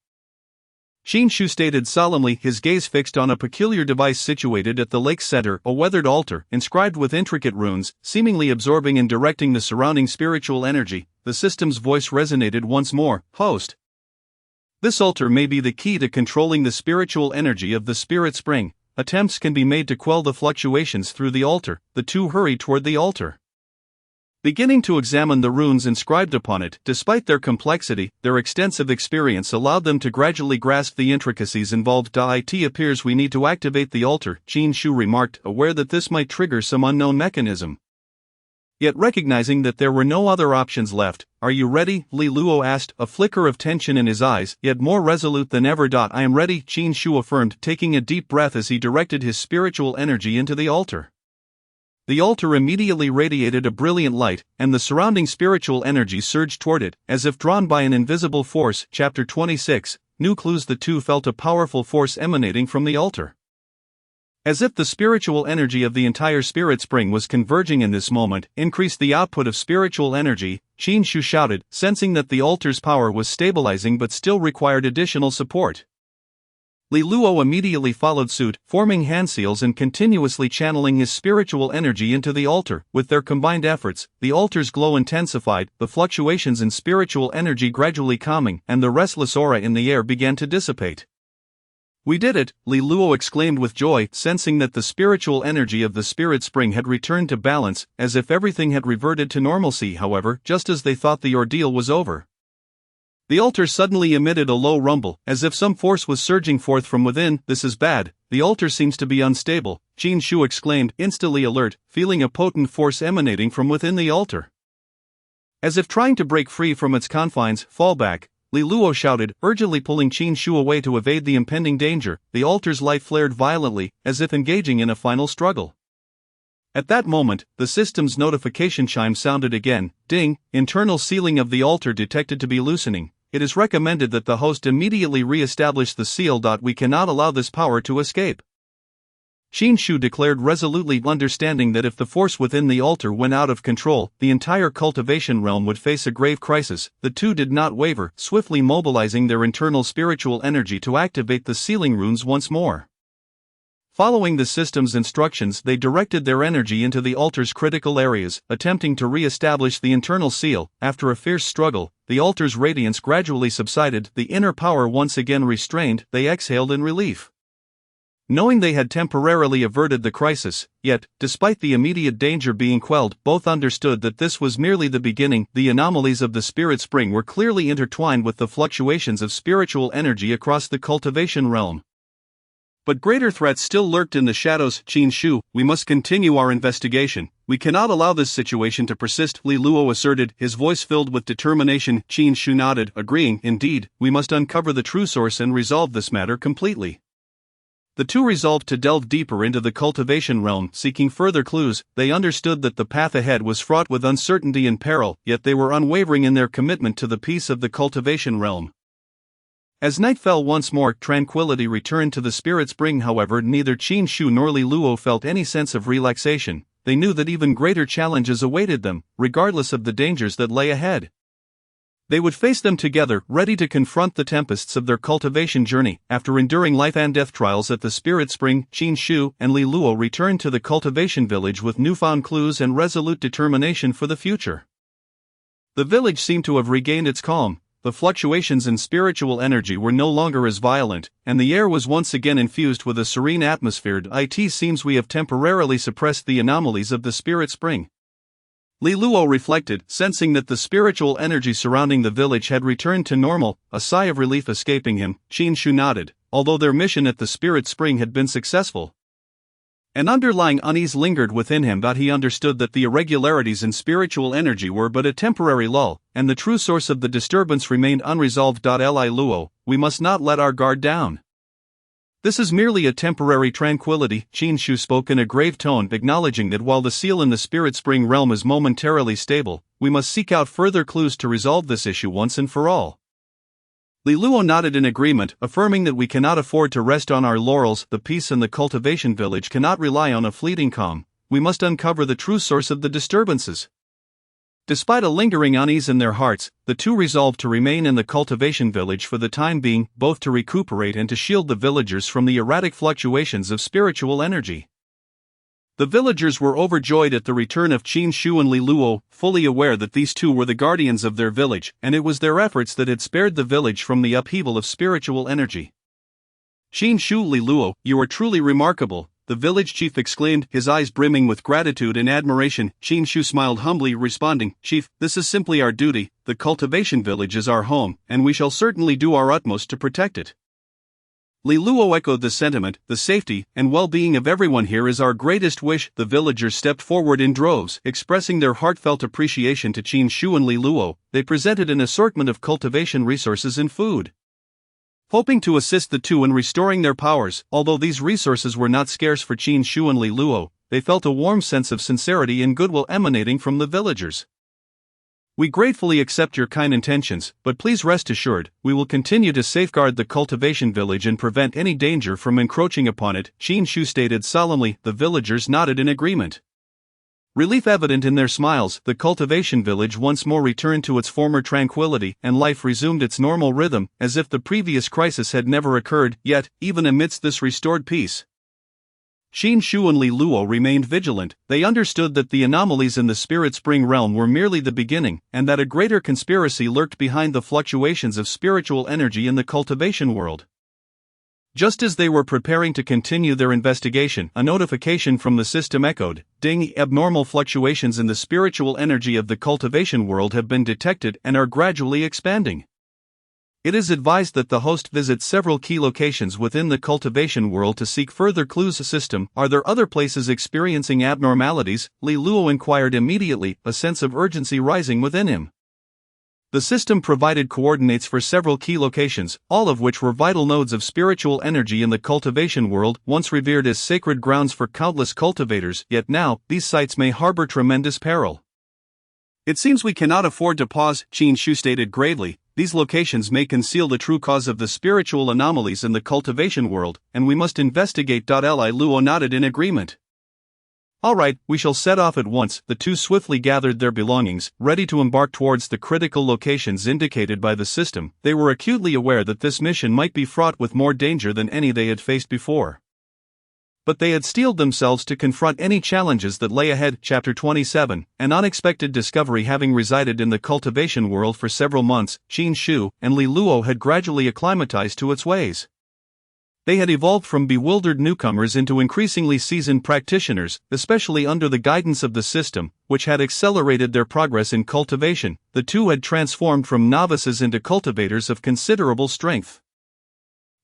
Qin Shu stated solemnly, his gaze fixed on a peculiar device situated at the lake's center, a weathered altar, inscribed with intricate runes, seemingly absorbing and directing the surrounding spiritual energy. The system's voice resonated once more, "Host. This altar may be the key to controlling the spiritual energy of the spirit spring. Attempts can be made to quell the fluctuations through the altar." The two hurried toward the altar, beginning to examine the runes inscribed upon it. Despite their complexity, their extensive experience allowed them to gradually grasp the intricacies involved. It appears we need to activate the altar, Qin Shu remarked, aware that this might trigger some unknown mechanism. Yet recognizing that there were no other options left. "Are you ready?" Li Luo asked, a flicker of tension in his eyes, yet more resolute than ever. "I am ready," Qin Shu affirmed, taking a deep breath as he directed his spiritual energy into the altar. The altar immediately radiated a brilliant light, and the surrounding spiritual energy surged toward it, as if drawn by an invisible force. Chapter 26, New Clues. The two felt a powerful force emanating from the altar. As if the spiritual energy of the entire spirit spring was converging in this moment. "Increase the output of spiritual energy," Qin Shu shouted, sensing that the altar's power was stabilizing but still required additional support. Li Luo immediately followed suit, forming hand seals and continuously channeling his spiritual energy into the altar. With their combined efforts, the altar's glow intensified, the fluctuations in spiritual energy gradually calming, and the restless aura in the air began to dissipate. "We did it," Li Luo exclaimed with joy, sensing that the spiritual energy of the spirit spring had returned to balance, as if everything had reverted to normalcy. However, just as they thought the ordeal was over, the altar suddenly emitted a low rumble, as if some force was surging forth from within. "This is bad. The altar seems to be unstable," Qin Shu exclaimed, instantly alert, feeling a potent force emanating from within the altar. As if trying to break free from its confines. "Fall back," Li Luo shouted, urgently pulling Qin Shu away to evade the impending danger. The altar's light flared violently, as if engaging in a final struggle. At that moment, the system's notification chime sounded again. "Ding, internal sealing of the altar detected to be loosening. It is recommended that the host immediately re-establish the seal. We cannot allow this power to escape," Qin Shu declared resolutely, understanding that if the force within the altar went out of control, the entire cultivation realm would face a grave crisis. The two did not waver, swiftly mobilizing their internal spiritual energy to activate the sealing runes once more. Following the system's instructions, they directed their energy into the altar's critical areas, attempting to re-establish the internal seal. After a fierce struggle, the altar's radiance gradually subsided, the inner power once again restrained. They exhaled in relief, knowing they had temporarily averted the crisis. Yet, despite the immediate danger being quelled, both understood that this was merely the beginning. The anomalies of the spirit spring were clearly intertwined with the fluctuations of spiritual energy across the cultivation realm. But greater threats still lurked in the shadows. "Qin Shu, we must continue our investigation. We cannot allow this situation to persist," Li Luo asserted, his voice filled with determination. Qin Shu nodded, agreeing. "Indeed, we must uncover the true source and resolve this matter completely." The two resolved to delve deeper into the cultivation realm, seeking further clues. They understood that the path ahead was fraught with uncertainty and peril, yet they were unwavering in their commitment to the peace of the cultivation realm. As night fell once more, tranquility returned to the spirit spring. However, neither Qin Shu nor Li Luo felt any sense of relaxation. They knew that even greater challenges awaited them, regardless of the dangers that lay ahead. They would face them together, ready to confront the tempests of their cultivation journey. After enduring life and death trials at the spirit spring, Qin Shu and Li Luo returned to the cultivation village with newfound clues and resolute determination for the future. The village seemed to have regained its calm. The fluctuations in spiritual energy were no longer as violent, and the air was once again infused with a serene atmosphere. It seems we have temporarily suppressed the anomalies of the spirit spring. Li Luo reflected, sensing that the spiritual energy surrounding the village had returned to normal, a sigh of relief escaping him. Qin Shu nodded, although their mission at the spirit spring had been successful. An underlying unease lingered within him, but he understood that the irregularities in spiritual energy were but a temporary lull, and the true source of the disturbance remained unresolved. Li Luo, we must not let our guard down. This is merely a temporary tranquility, Qin Shu spoke in a grave tone, acknowledging that while the seal in the spirit spring realm is momentarily stable, we must seek out further clues to resolve this issue once and for all. Li Luo nodded in agreement, affirming that we cannot afford to rest on our laurels. The peace in the cultivation village cannot rely on a fleeting calm. We must uncover the true source of the disturbances. Despite a lingering unease in their hearts, the two resolved to remain in the cultivation village for the time being, both to recuperate and to shield the villagers from the erratic fluctuations of spiritual energy. The villagers were overjoyed at the return of Qin Shu and Li Luo, fully aware that these two were the guardians of their village, and it was their efforts that had spared the village from the upheaval of spiritual energy. Qin Shu, Li Luo, you are truly remarkable, the village chief exclaimed, his eyes brimming with gratitude and admiration. Qin Shu smiled humbly, responding, Chief, this is simply our duty. The cultivation village is our home, and we shall certainly do our utmost to protect it. Li Luo echoed the sentiment, the safety and well-being of everyone here is our greatest wish. The villagers stepped forward in droves, expressing their heartfelt appreciation to Qin Shu and Li Luo. They presented an assortment of cultivation resources and food, hoping to assist the two in restoring their powers. Although these resources were not scarce for Qin Shu and Li Luo, they felt a warm sense of sincerity and goodwill emanating from the villagers. We gratefully accept your kind intentions, but please rest assured, we will continue to safeguard the cultivation village and prevent any danger from encroaching upon it, Qin Shu stated solemnly. The villagers nodded in agreement, relief evident in their smiles. The cultivation village once more returned to its former tranquility, and life resumed its normal rhythm, as if the previous crisis had never occurred. Yet, even amidst this restored peace, Qin Shu and Li Luo remained vigilant. They understood that the anomalies in the spirit spring realm were merely the beginning, and that a greater conspiracy lurked behind the fluctuations of spiritual energy in the cultivation world. Just as they were preparing to continue their investigation, a notification from the system echoed, Ding, abnormal fluctuations in the spiritual energy of the cultivation world have been detected and are gradually expanding. It is advised that the host visit several key locations within the cultivation world to seek further clues. System, are there other places experiencing abnormalities? Li Luo inquired immediately, a sense of urgency rising within him. The system provided coordinates for several key locations, all of which were vital nodes of spiritual energy in the cultivation world, once revered as sacred grounds for countless cultivators, yet now, these sites may harbor tremendous peril. It seems we cannot afford to pause, Qin Shu stated gravely. These locations may conceal the true cause of the spiritual anomalies in the cultivation world, and we must investigate. Li Luo nodded in agreement. All right, we shall set off at once. The two swiftly gathered their belongings, ready to embark towards the critical locations indicated by the system. They were acutely aware that this mission might be fraught with more danger than any they had faced before, but they had steeled themselves to confront any challenges that lay ahead. Chapter 27, an unexpected discovery. Having resided in the cultivation world for several months, Qin Shu and Li Luo had gradually acclimatized to its ways. They had evolved from bewildered newcomers into increasingly seasoned practitioners, especially under the guidance of the system, which had accelerated their progress in cultivation. The two had transformed from novices into cultivators of considerable strength.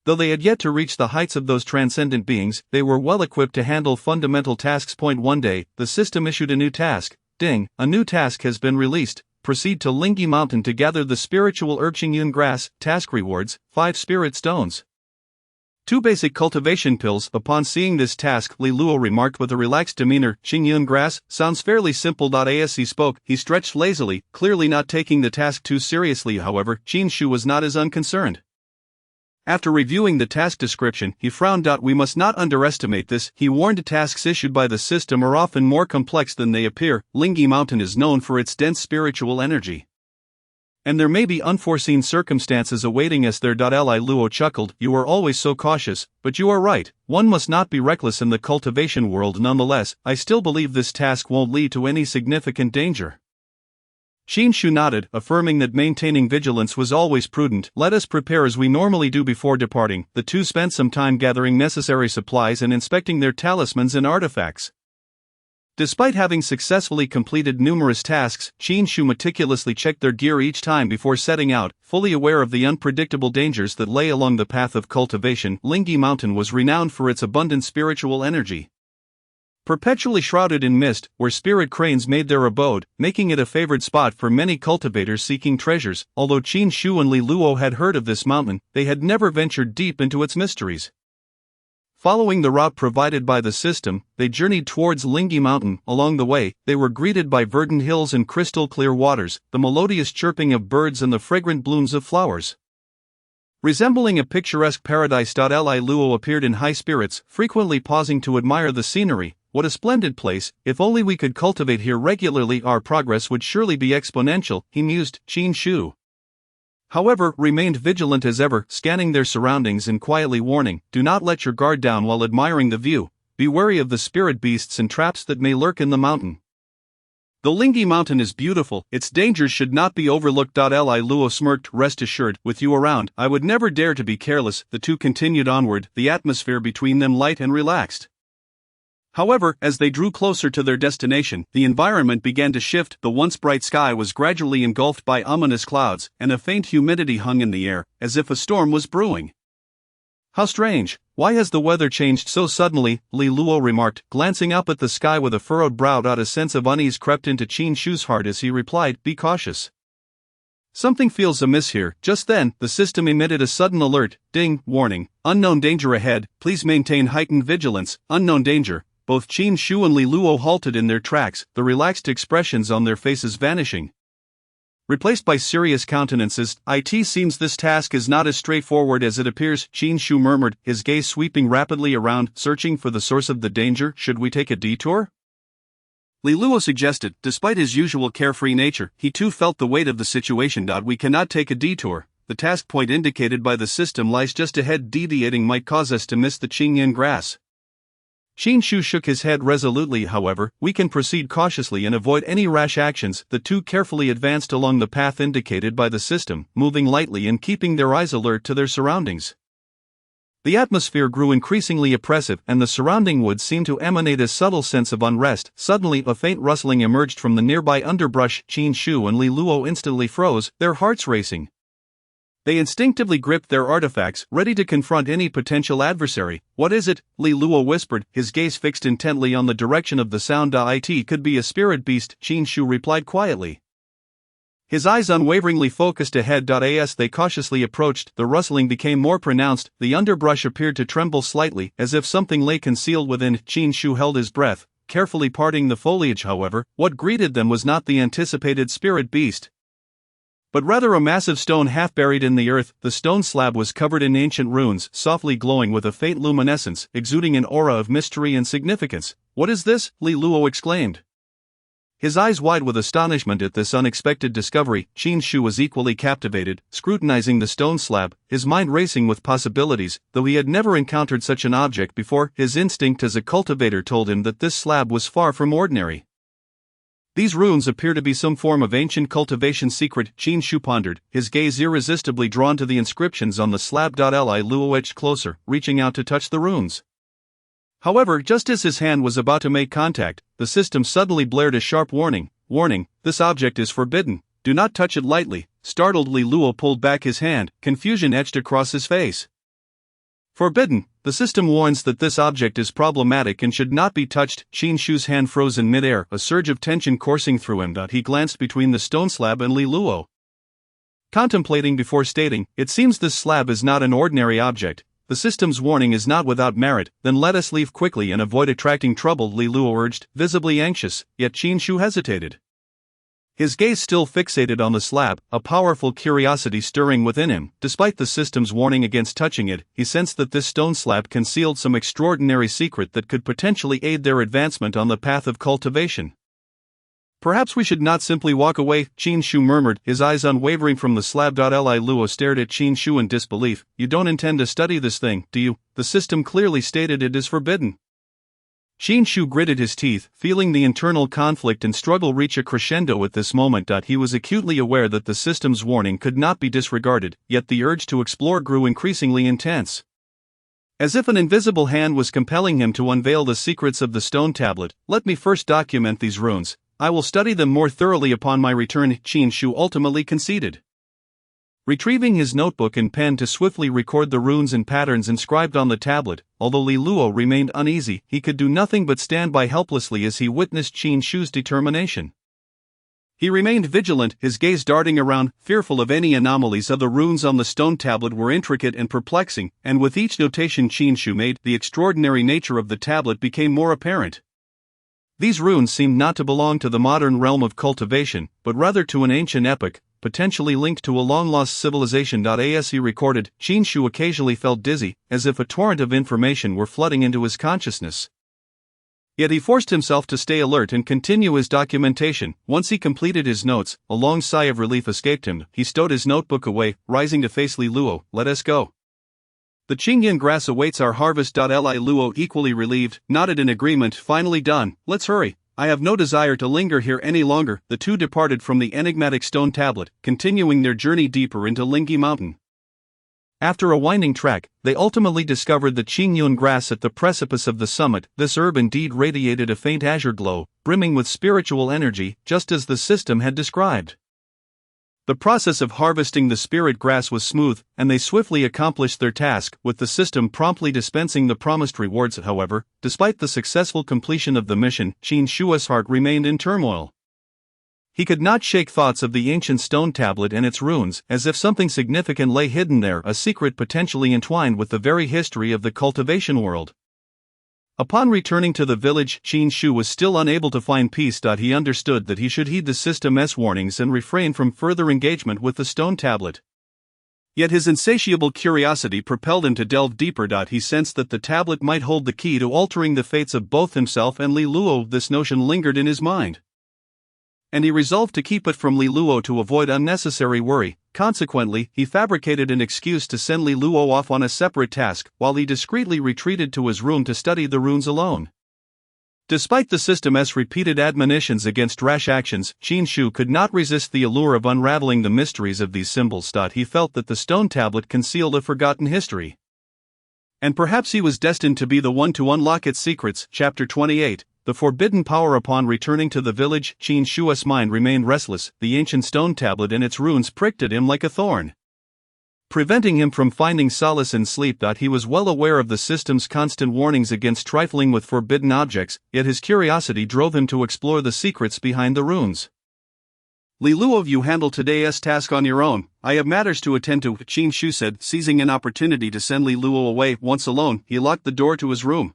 Though they had yet to reach the heights of those transcendent beings, they were well equipped to handle fundamental tasks. One day, the system issued a new task. Ding, a new task has been released. Proceed to Lingyi Mountain to gather the spiritual Qingyun grass. Task rewards, 5 spirit stones, 2 basic cultivation pills. Upon seeing this task, Li Luo remarked with a relaxed demeanor, Qingyun grass, sounds fairly simple. As he spoke, he stretched lazily, clearly not taking the task too seriously. However, Qin Shu was not as unconcerned. After reviewing the task description, he frowned. We must not underestimate this, he warned. Tasks issued by the system are often more complex than they appear. Lingi Mountain is known for its dense spiritual energy. And there may be unforeseen circumstances awaiting us there. Li Luo chuckled. You are always so cautious, but you are right, one must not be reckless in the cultivation world. Nonetheless, I still believe this task won't lead to any significant danger. Qin Shu nodded, affirming that maintaining vigilance was always prudent. Let us prepare as we normally do before departing. The two spent some time gathering necessary supplies and inspecting their talismans and artifacts. Despite having successfully completed numerous tasks, Qin Shu meticulously checked their gear each time before setting out, fully aware of the unpredictable dangers that lay along the path of cultivation. Lingi Mountain was renowned for its abundant spiritual energy. Perpetually shrouded in mist, where spirit cranes made their abode, making it a favored spot for many cultivators seeking treasures. Although Qin Shu and Li Luo had heard of this mountain, they had never ventured deep into its mysteries. Following the route provided by the system, they journeyed towards Lingi Mountain. Along the way, they were greeted by verdant hills and crystal-clear waters, the melodious chirping of birds and the fragrant blooms of flowers. Resembling a picturesque paradise. Li Luo appeared in high spirits, frequently pausing to admire the scenery. What a splendid place, if only we could cultivate here regularly our progress would surely be exponential, he mused. Qin Shu, however, remained vigilant as ever, scanning their surroundings and quietly warning, do not let your guard down while admiring the view, be wary of the spirit beasts and traps that may lurk in the mountain. The Lingi Mountain is beautiful, its dangers should not be overlooked. Li Luo smirked, rest assured, with you around, I would never dare to be careless. The two continued onward, the atmosphere between them light and relaxed. However, as they drew closer to their destination, the environment began to shift. The once bright sky was gradually engulfed by ominous clouds, and a faint humidity hung in the air, as if a storm was brewing. How strange, why has the weather changed so suddenly? Li Luo remarked, glancing up at the sky with a furrowed brow. A sense of unease crept into Qin Shu's heart as he replied, be cautious. Something feels amiss here. Just then, the system emitted a sudden alert, ding, warning, unknown danger ahead, please maintain heightened vigilance, unknown danger. Both Qin Shu and Li Luo halted in their tracks, the relaxed expressions on their faces vanishing, replaced by serious countenances. It seems this task is not as straightforward as it appears, Qin Shu murmured, his gaze sweeping rapidly around, searching for the source of the danger. Should we take a detour? Li Luo suggested. Despite his usual carefree nature, he too felt the weight of the situation. We cannot take a detour. The task point indicated by the system lies just ahead. Deviating might cause us to miss the Qingyan grass. Qin Shu shook his head resolutely. However, we can proceed cautiously and avoid any rash actions. The two carefully advanced along the path indicated by the system, moving lightly and keeping their eyes alert to their surroundings. The atmosphere grew increasingly oppressive, and the surrounding woods seemed to emanate a subtle sense of unrest. Suddenly, a faint rustling emerged from the nearby underbrush. Qin Shu and Li Luo instantly froze, their hearts racing. They instinctively gripped their artifacts, ready to confront any potential adversary. What is it? Li Luo whispered, his gaze fixed intently on the direction of the sound. It could be a spirit beast, Qin Shu replied quietly. His eyes unwaveringly focused ahead. As they cautiously approached, the rustling became more pronounced, the underbrush appeared to tremble slightly, as if something lay concealed within. Qin Shu held his breath, carefully parting the foliage. However, what greeted them was not the anticipated spirit beast, but rather a massive stone half buried in the earth. The stone slab was covered in ancient runes, softly glowing with a faint luminescence, exuding an aura of mystery and significance. What is this? Li Luo exclaimed, his eyes wide with astonishment at this unexpected discovery. Qin Shu was equally captivated, scrutinizing the stone slab, his mind racing with possibilities. Though he had never encountered such an object before, his instinct as a cultivator told him that this slab was far from ordinary. These runes appear to be some form of ancient cultivation secret, Qin Shu pondered, his gaze irresistibly drawn to the inscriptions on the slab. Li Luo edged closer, reaching out to touch the runes. However, just as his hand was about to make contact, the system suddenly blared a sharp warning. Warning, this object is forbidden, do not touch it lightly. Startled, Li Luo pulled back his hand, confusion etched across his face. Forbidden, the system warns that this object is problematic and should not be touched. Qin Shu's hand froze in midair, a surge of tension coursing through him. He glanced between the stone slab and Li Luo, contemplating before stating, it seems this slab is not an ordinary object. The system's warning is not without merit. Then let us leave quickly and avoid attracting trouble, Li Luo urged, visibly anxious, yet Qin Shu hesitated. His gaze still fixated on the slab, a powerful curiosity stirring within him. Despite the system's warning against touching it, he sensed that this stone slab concealed some extraordinary secret that could potentially aid their advancement on the path of cultivation. Perhaps we should not simply walk away, Qin Shu murmured, his eyes unwavering from the slab. Li Luo stared at Qin Shu in disbelief. You don't intend to study this thing, do you? The system clearly stated it is forbidden. Qin Shu gritted his teeth, feeling the internal conflict and struggle reach a crescendo at this moment. He was acutely aware that the system's warning could not be disregarded, yet the urge to explore grew increasingly intense. As if an invisible hand was compelling him to unveil the secrets of the stone tablet. Let me first document these runes. I will study them more thoroughly upon my return, Qin Shu ultimately conceded. Retrieving his notebook and pen to swiftly record the runes and patterns inscribed on the tablet, although Li Luo remained uneasy, he could do nothing but stand by helplessly as he witnessed Qin Shu's determination. He remained vigilant, his gaze darting around, fearful of any anomalies. Of the runes on the stone tablet were intricate and perplexing, and with each notation Qin Shu made, the extraordinary nature of the tablet became more apparent. These runes seemed not to belong to the modern realm of cultivation, but rather to an ancient epoch, potentially linked to a long-lost civilization. As he recorded, Qin Shu occasionally felt dizzy, as if a torrent of information were flooding into his consciousness. Yet he forced himself to stay alert and continue his documentation. Once he completed his notes, a long sigh of relief escaped him. He stowed his notebook away, rising to face Li Luo. Let us go. The Qingyan grass awaits our harvest. Li Luo, equally relieved, nodded in agreement. Finally done, let's hurry. I have no desire to linger here any longer. The two departed from the enigmatic stone tablet, continuing their journey deeper into Lingyi Mountain. After a winding trek, they ultimately discovered the Qingyun grass at the precipice of the summit. This herb indeed radiated a faint azure glow, brimming with spiritual energy, just as the system had described. The process of harvesting the spirit grass was smooth, and they swiftly accomplished their task, with the system promptly dispensing the promised rewards. However, despite the successful completion of the mission, Qin Shu's heart remained in turmoil. He could not shake thoughts of the ancient stone tablet and its runes, as if something significant lay hidden there, a secret potentially entwined with the very history of the cultivation world. Upon returning to the village, Qin Shu was still unable to find peace. He understood that he should heed the system's warnings and refrain from further engagement with the stone tablet. Yet his insatiable curiosity propelled him to delve deeper. He sensed that the tablet might hold the key to altering the fates of both himself and Li Luo. This notion lingered in his mind, and he resolved to keep it from Li Luo to avoid unnecessary worry. Consequently, he fabricated an excuse to send Li Luo off on a separate task, while he discreetly retreated to his room to study the runes alone. Despite the system's repeated admonitions against rash actions, Qin Shu could not resist the allure of unraveling the mysteries of these symbols. He felt that the stone tablet concealed a forgotten history, and perhaps he was destined to be the one to unlock its secrets. Chapter 28. The forbidden power. Upon returning to the village, Qin Shu's mind remained restless. The ancient stone tablet and its runes pricked at him like a thorn, preventing him from finding solace in sleep. He was well aware of the system's constant warnings against trifling with forbidden objects, yet his curiosity drove him to explore the secrets behind the runes. Li Luo, you handle today's task on your own. I have matters to attend to, Qin Shu said, seizing an opportunity to send Li Luo away. Once alone, he locked the door to his room.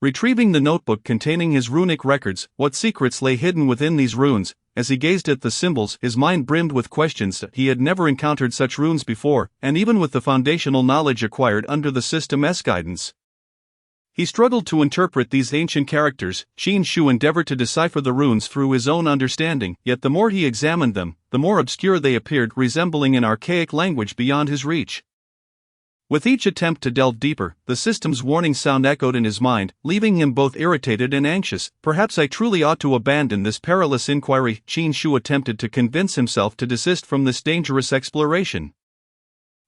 Retrieving the notebook containing his runic records, what secrets lay hidden within these runes? As he gazed at the symbols, his mind brimmed with questions. He had never encountered such runes before, and even with the foundational knowledge acquired under the system's guidance, he struggled to interpret these ancient characters. Qin Shu endeavored to decipher the runes through his own understanding, yet the more he examined them, the more obscure they appeared, resembling an archaic language beyond his reach. With each attempt to delve deeper, the system's warning sound echoed in his mind, leaving him both irritated and anxious. Perhaps I truly ought to abandon this perilous inquiry. Qin Shu attempted to convince himself to desist from this dangerous exploration.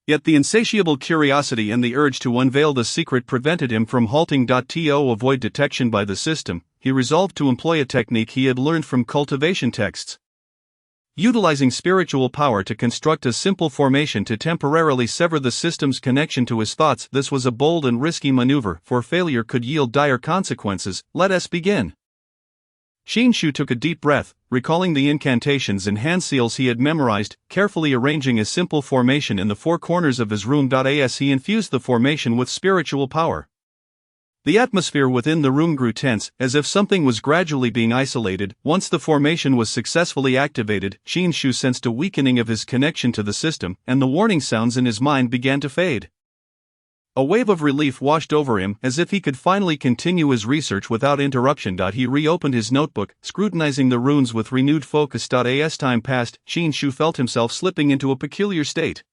Yet the insatiable curiosity and the urge to unveil the secret prevented him from halting. To avoid detection by the system, he resolved to employ a technique he had learned from cultivation texts. Utilizing spiritual power to construct a simple formation to temporarily sever the system's connection to his thoughts. This was a bold and risky maneuver, for failure could yield dire consequences. Let us begin. Qin Shu took a deep breath, recalling the incantations and hand seals he had memorized, carefully arranging a simple formation in the four corners of his room. As he infused the formation with spiritual power, The atmosphere within the room grew tense, as if something was gradually being isolated. Once the formation was successfully activated, Qin Shu sensed a weakening of his connection to the system, and the warning sounds in his mind began to fade. A wave of relief washed over him, as if he could finally continue his research without interruption. He reopened his notebook, scrutinizing the runes with renewed focus. As time passed, Qin Shu felt himself slipping into a peculiar state.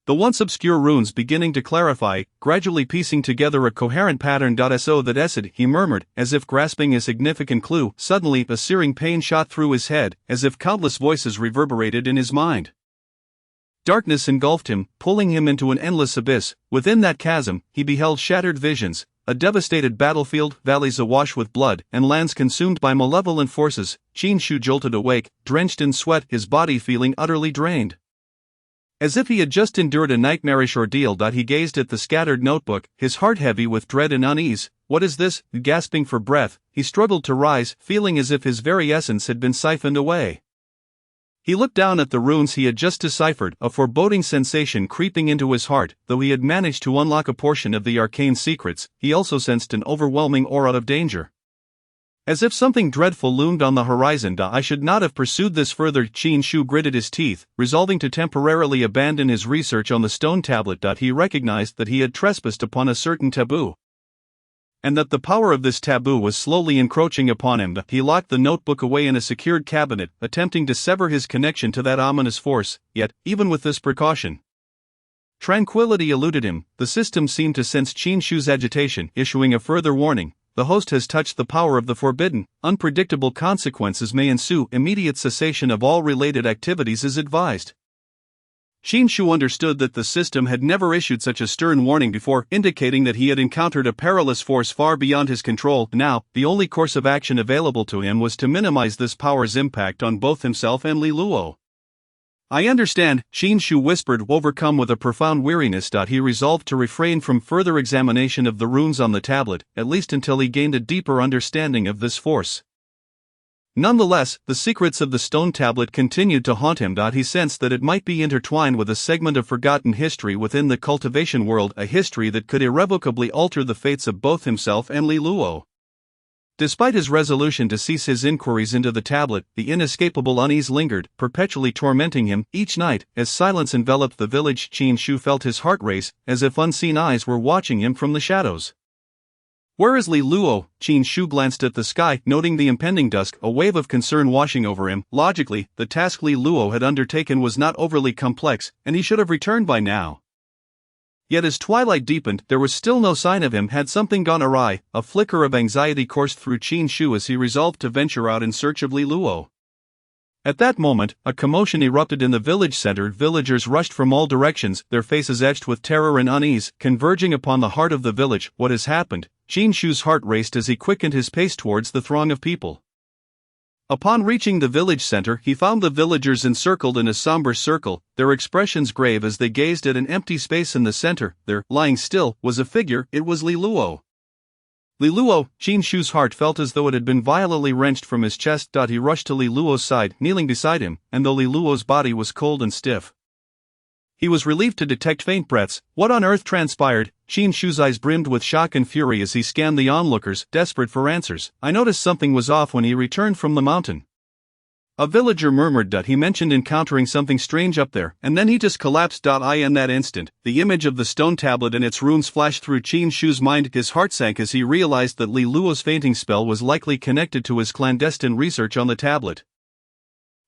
The once obscure runes beginning to clarify, gradually piecing together a coherent pattern. So that Esed, he murmured, as if grasping a significant clue. Suddenly, a searing pain shot through his head, as if countless voices reverberated in his mind. Darkness engulfed him, pulling him into an endless abyss. Within that chasm, he beheld shattered visions, a devastated battlefield, valleys awash with blood, and lands consumed by malevolent forces. Qin Shu jolted awake, drenched in sweat, his body feeling utterly drained. As if he had just endured a nightmarish ordeal. He gazed at the scattered notebook, his heart heavy with dread and unease. What is this? Gasping for breath, he struggled to rise, feeling as if his very essence had been siphoned away. He looked down at the runes he had just deciphered, a foreboding sensation creeping into his heart. Though he had managed to unlock a portion of the arcane secrets, he also sensed an overwhelming aura of danger. As if something dreadful loomed on the horizon. I should not have pursued this further. Qin Shu gritted his teeth, resolving to temporarily abandon his research on the stone tablet. He recognized that he had trespassed upon a certain taboo, and that the power of this taboo was slowly encroaching upon him. He locked the notebook away in a secured cabinet, attempting to sever his connection to that ominous force. Yet, even with this precaution, tranquility eluded him. The system seemed to sense Qin Shu's agitation, issuing a further warning. The host has touched the power of the forbidden. Unpredictable consequences may ensue. Immediate cessation of all related activities is advised. Qin Shu understood that the system had never issued such a stern warning before, indicating that he had encountered a perilous force far beyond his control. Now, the only course of action available to him was to minimize this power's impact on both himself and Li Luo. I understand, Qin Shu whispered, overcome with a profound weariness. He resolved to refrain from further examination of the runes on the tablet, at least until he gained a deeper understanding of this force. Nonetheless, the secrets of the stone tablet continued to haunt him. He sensed that it might be intertwined with a segment of forgotten history within the cultivation world, a history that could irrevocably alter the fates of both himself and Li Luo. Despite his resolution to cease his inquiries into the tablet, the inescapable unease lingered, perpetually tormenting him. Each night, as silence enveloped the village, Qin Shu felt his heart race, as if unseen eyes were watching him from the shadows. Where is Li Luo? Qin Shu glanced at the sky, noting the impending dusk, a wave of concern washing over him. Logically, the task Li Luo had undertaken was not overly complex, and he should have returned by now. Yet as twilight deepened, there was still no sign of him. Had something gone awry? A flicker of anxiety coursed through Qin Shu as he resolved to venture out in search of Li Luo. At that moment, a commotion erupted in the village center. Villagers rushed from all directions, their faces etched with terror and unease, converging upon the heart of the village. What has happened? Qin Shu's heart raced as he quickened his pace towards the throng of people. Upon reaching the village center, he found the villagers encircled in a somber circle, their expressions grave as they gazed at an empty space in the center. There, lying still, was a figure. It was Li Luo. Li Luo! Qin Shu's heart felt as though it had been violently wrenched from his chest. He rushed to Li Luo's side, kneeling beside him, and though Li Luo's body was cold and stiff, he was relieved to detect faint breaths. What on earth transpired? Qin Shu's eyes brimmed with shock and fury as he scanned the onlookers, desperate for answers. I noticed something was off when he returned from the mountain, a villager murmured. He mentioned encountering something strange up there, and then he just collapsed. In that instant, the image of the stone tablet and its runes flashed through Qin Shu's mind. His heart sank as he realized that Li Luo's fainting spell was likely connected to his clandestine research on the tablet.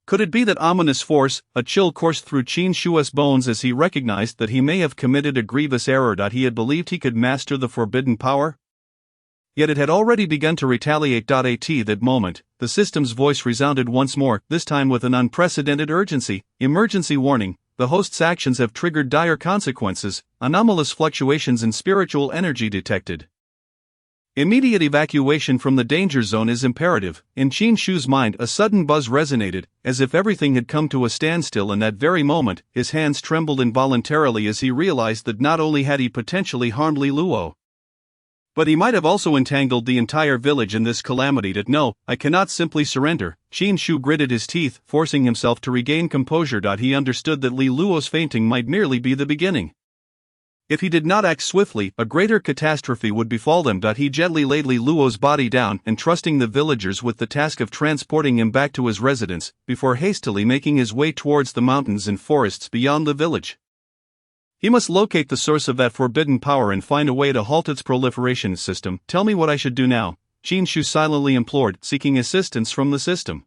Could it be that ominous force? A chill coursed through Qin Shu's bones as he recognized that he may have committed a grievous error. He had believed he could master the forbidden power, yet it had already begun to retaliate. At that moment, the system's voice resounded once more, this time with an unprecedented urgency. Emergency warning. The host's actions have triggered dire consequences. Anomalous fluctuations in spiritual energy detected. Immediate evacuation from the danger zone is imperative. In Qin Shu's mind, a sudden buzz resonated, as if everything had come to a standstill. In that very moment, his hands trembled involuntarily as he realized that not only had he potentially harmed Li Luo, but he might have also entangled the entire village in this calamity. No, I cannot simply surrender. Qin Shu gritted his teeth, forcing himself to regain composure. He understood that Li Luo's fainting might merely be the beginning. If he did not act swiftly, a greater catastrophe would befall them. He gently laid Li Luo's body down, entrusting the villagers with the task of transporting him back to his residence, before hastily making his way towards the mountains and forests beyond the village. He must locate the source of that forbidden power and find a way to halt its proliferation. System, tell me what I should do now, Qin Shu silently implored, seeking assistance from the system.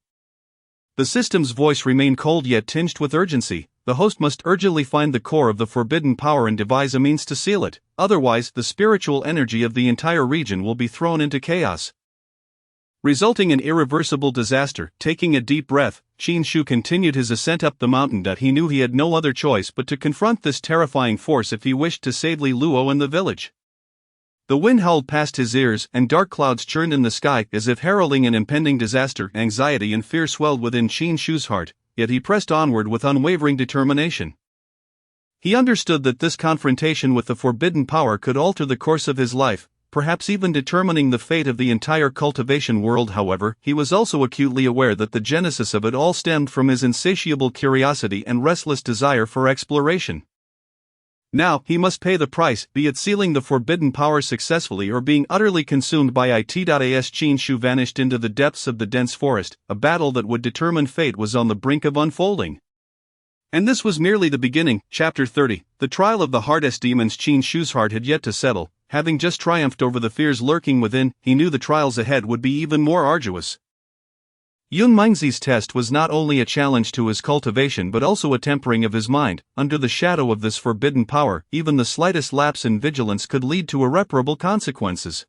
The system's voice remained cold yet tinged with urgency. The host must urgently find the core of the forbidden power and devise a means to seal it, otherwise the spiritual energy of the entire region will be thrown into chaos, resulting in irreversible disaster. Taking a deep breath, Qin Shu continued his ascent up the mountain. He knew he had no other choice but to confront this terrifying force if he wished to save Li Luo and the village. The wind howled past his ears, and dark clouds churned in the sky as if heralding an impending disaster. Anxiety and fear swelled within Qin Shu's heart, yet he pressed onward with unwavering determination. He understood that this confrontation with the forbidden power could alter the course of his life, perhaps even determining the fate of the entire cultivation world. However, he was also acutely aware that the genesis of it all stemmed from his insatiable curiosity and restless desire for exploration. Now, he must pay the price, be it sealing the forbidden power successfully or being utterly consumed by it. As Qin Shu vanished into the depths of the dense forest, a battle that would determine fate was on the brink of unfolding. And this was merely the beginning. Chapter 30, the trial of the hardest demons. Qin Shu's heart had yet to settle. Having just triumphed over the fears lurking within, he knew the trials ahead would be even more arduous. Yun Mengzi's test was not only a challenge to his cultivation but also a tempering of his mind. Under the shadow of this forbidden power, even the slightest lapse in vigilance could lead to irreparable consequences.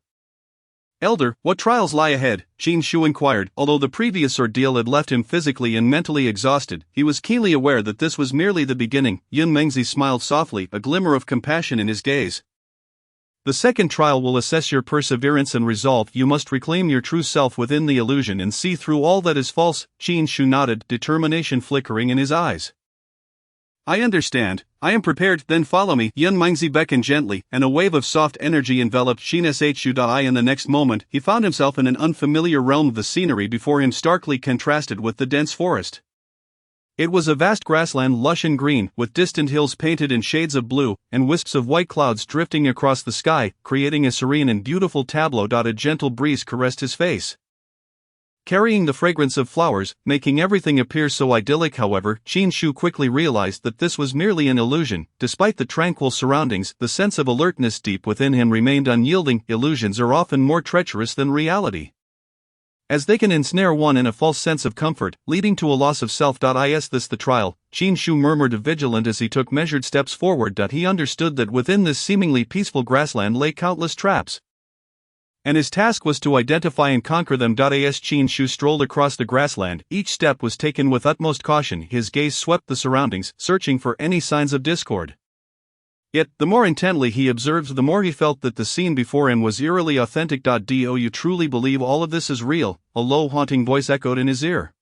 Elder, what trials lie ahead? Qin Shu inquired. Although the previous ordeal had left him physically and mentally exhausted, he was keenly aware that this was merely the beginning. Yun Mengzi smiled softly, a glimmer of compassion in his gaze. The second trial will assess your perseverance and resolve. You must reclaim your true self within the illusion and see through all that is false. Qin Shu nodded, determination flickering in his eyes. I understand. I am prepared. Then follow me. Yun Mengzi beckoned gently, and a wave of soft energy enveloped Qin Shu. In the next moment, he found himself in an unfamiliar realm. The scenery before him starkly contrasted with the dense forest. It was a vast grassland, lush and green, with distant hills painted in shades of blue, and wisps of white clouds drifting across the sky, creating a serene and beautiful tableau. A gentle breeze caressed his face, carrying the fragrance of flowers, making everything appear so idyllic. However, Qin Shu quickly realized that this was merely an illusion. Despite the tranquil surroundings, the sense of alertness deep within him remained unyielding. Illusions are often more treacherous than reality, as they can ensnare one in a false sense of comfort, leading to a loss of self. Is this the trial? Qin Shu murmured, vigilant as he took measured steps forward. He understood that within this seemingly peaceful grassland lay countless traps, and his task was to identify and conquer them. As Qin Shu strolled across the grassland, each step was taken with utmost caution. His gaze swept the surroundings, searching for any signs of discord. Yet, the more intently he observed, the more he felt that the scene before him was eerily authentic. Do you truly believe all of this is real? A low, haunting voice echoed in his ear.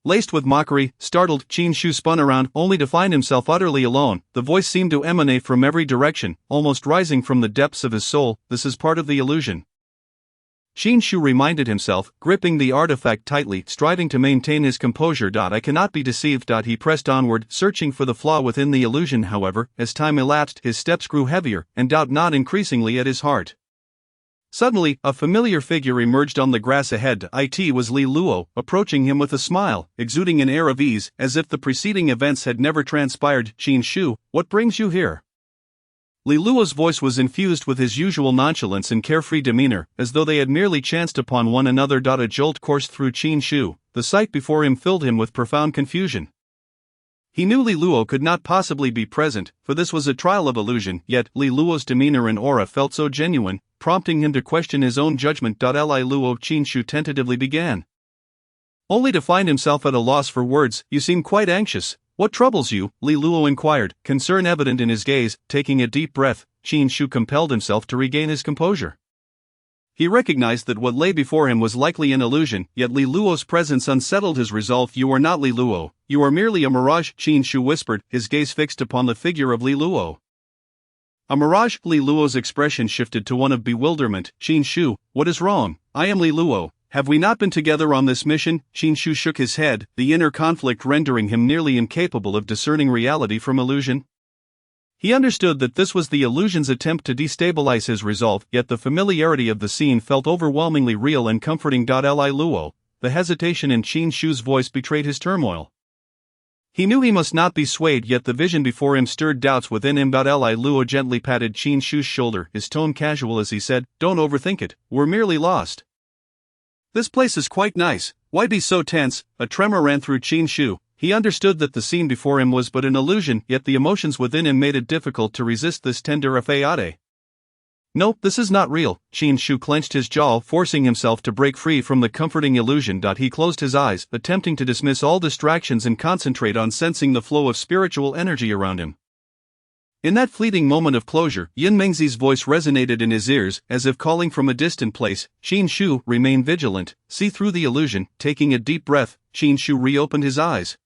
Laced with mockery, startled, Qin Shu spun around, only to find himself utterly alone. The voice seemed to emanate from every direction, almost rising from the depths of his soul. This is part of the illusion, Qin Shu reminded himself, gripping the artifact tightly, striving to maintain his composure. I cannot be deceived. He pressed onward, searching for the flaw within the illusion. However, as time elapsed, his steps grew heavier, and doubt gnawed increasingly at his heart. Suddenly, a familiar figure emerged on the grass ahead. It was Li Luo, approaching him with a smile, exuding an air of ease, as if the preceding events had never transpired. Qin Shu, what brings you here? Li Luo's voice was infused with his usual nonchalance and carefree demeanor, as though they had merely chanced upon one another. A jolt coursed through Qin Shu. The sight before him filled him with profound confusion. He knew Li Luo could not possibly be present, for this was a trial of illusion, yet Li Luo's demeanor and aura felt so genuine, prompting him to question his own judgment. Li Luo, Qin Shu tentatively began, only to find himself at a loss for words. You seem quite anxious. What troubles you? Li Luo inquired, concern evident in his gaze. Taking a deep breath, Qin Shu compelled himself to regain his composure. He recognized that what lay before him was likely an illusion, yet Li Luo's presence unsettled his resolve. You are not Li Luo, you are merely a mirage, Qin Shu whispered, his gaze fixed upon the figure of Li Luo. A mirage? Li Luo's expression shifted to one of bewilderment. Qin Shu, what is wrong? I am Li Luo. Have we not been together on this mission? Qin Shu shook his head, the inner conflict rendering him nearly incapable of discerning reality from illusion. He understood that this was the illusion's attempt to destabilize his resolve, yet the familiarity of the scene felt overwhelmingly real and comforting. Li Luo, the hesitation in Qin Shu's voice betrayed his turmoil. He knew he must not be swayed, yet the vision before him stirred doubts within him. Li Luo gently patted Qin Shu's shoulder, his tone casual as he said, "Don't overthink it, we're merely lost. This place is quite nice, why be so tense?" A tremor ran through Qin Shu. He understood that the scene before him was but an illusion, yet the emotions within him made it difficult to resist this tender affaire. "No, this is not real." Qin Shu clenched his jaw, forcing himself to break free from the comforting illusion. He closed his eyes, attempting to dismiss all distractions and concentrate on sensing the flow of spiritual energy around him. In that fleeting moment of closure, Yin Mengzi's voice resonated in his ears, as if calling from a distant place. "Qin Shu, remain vigilant, see through the illusion." Taking a deep breath, Qin Shu reopened his eyes,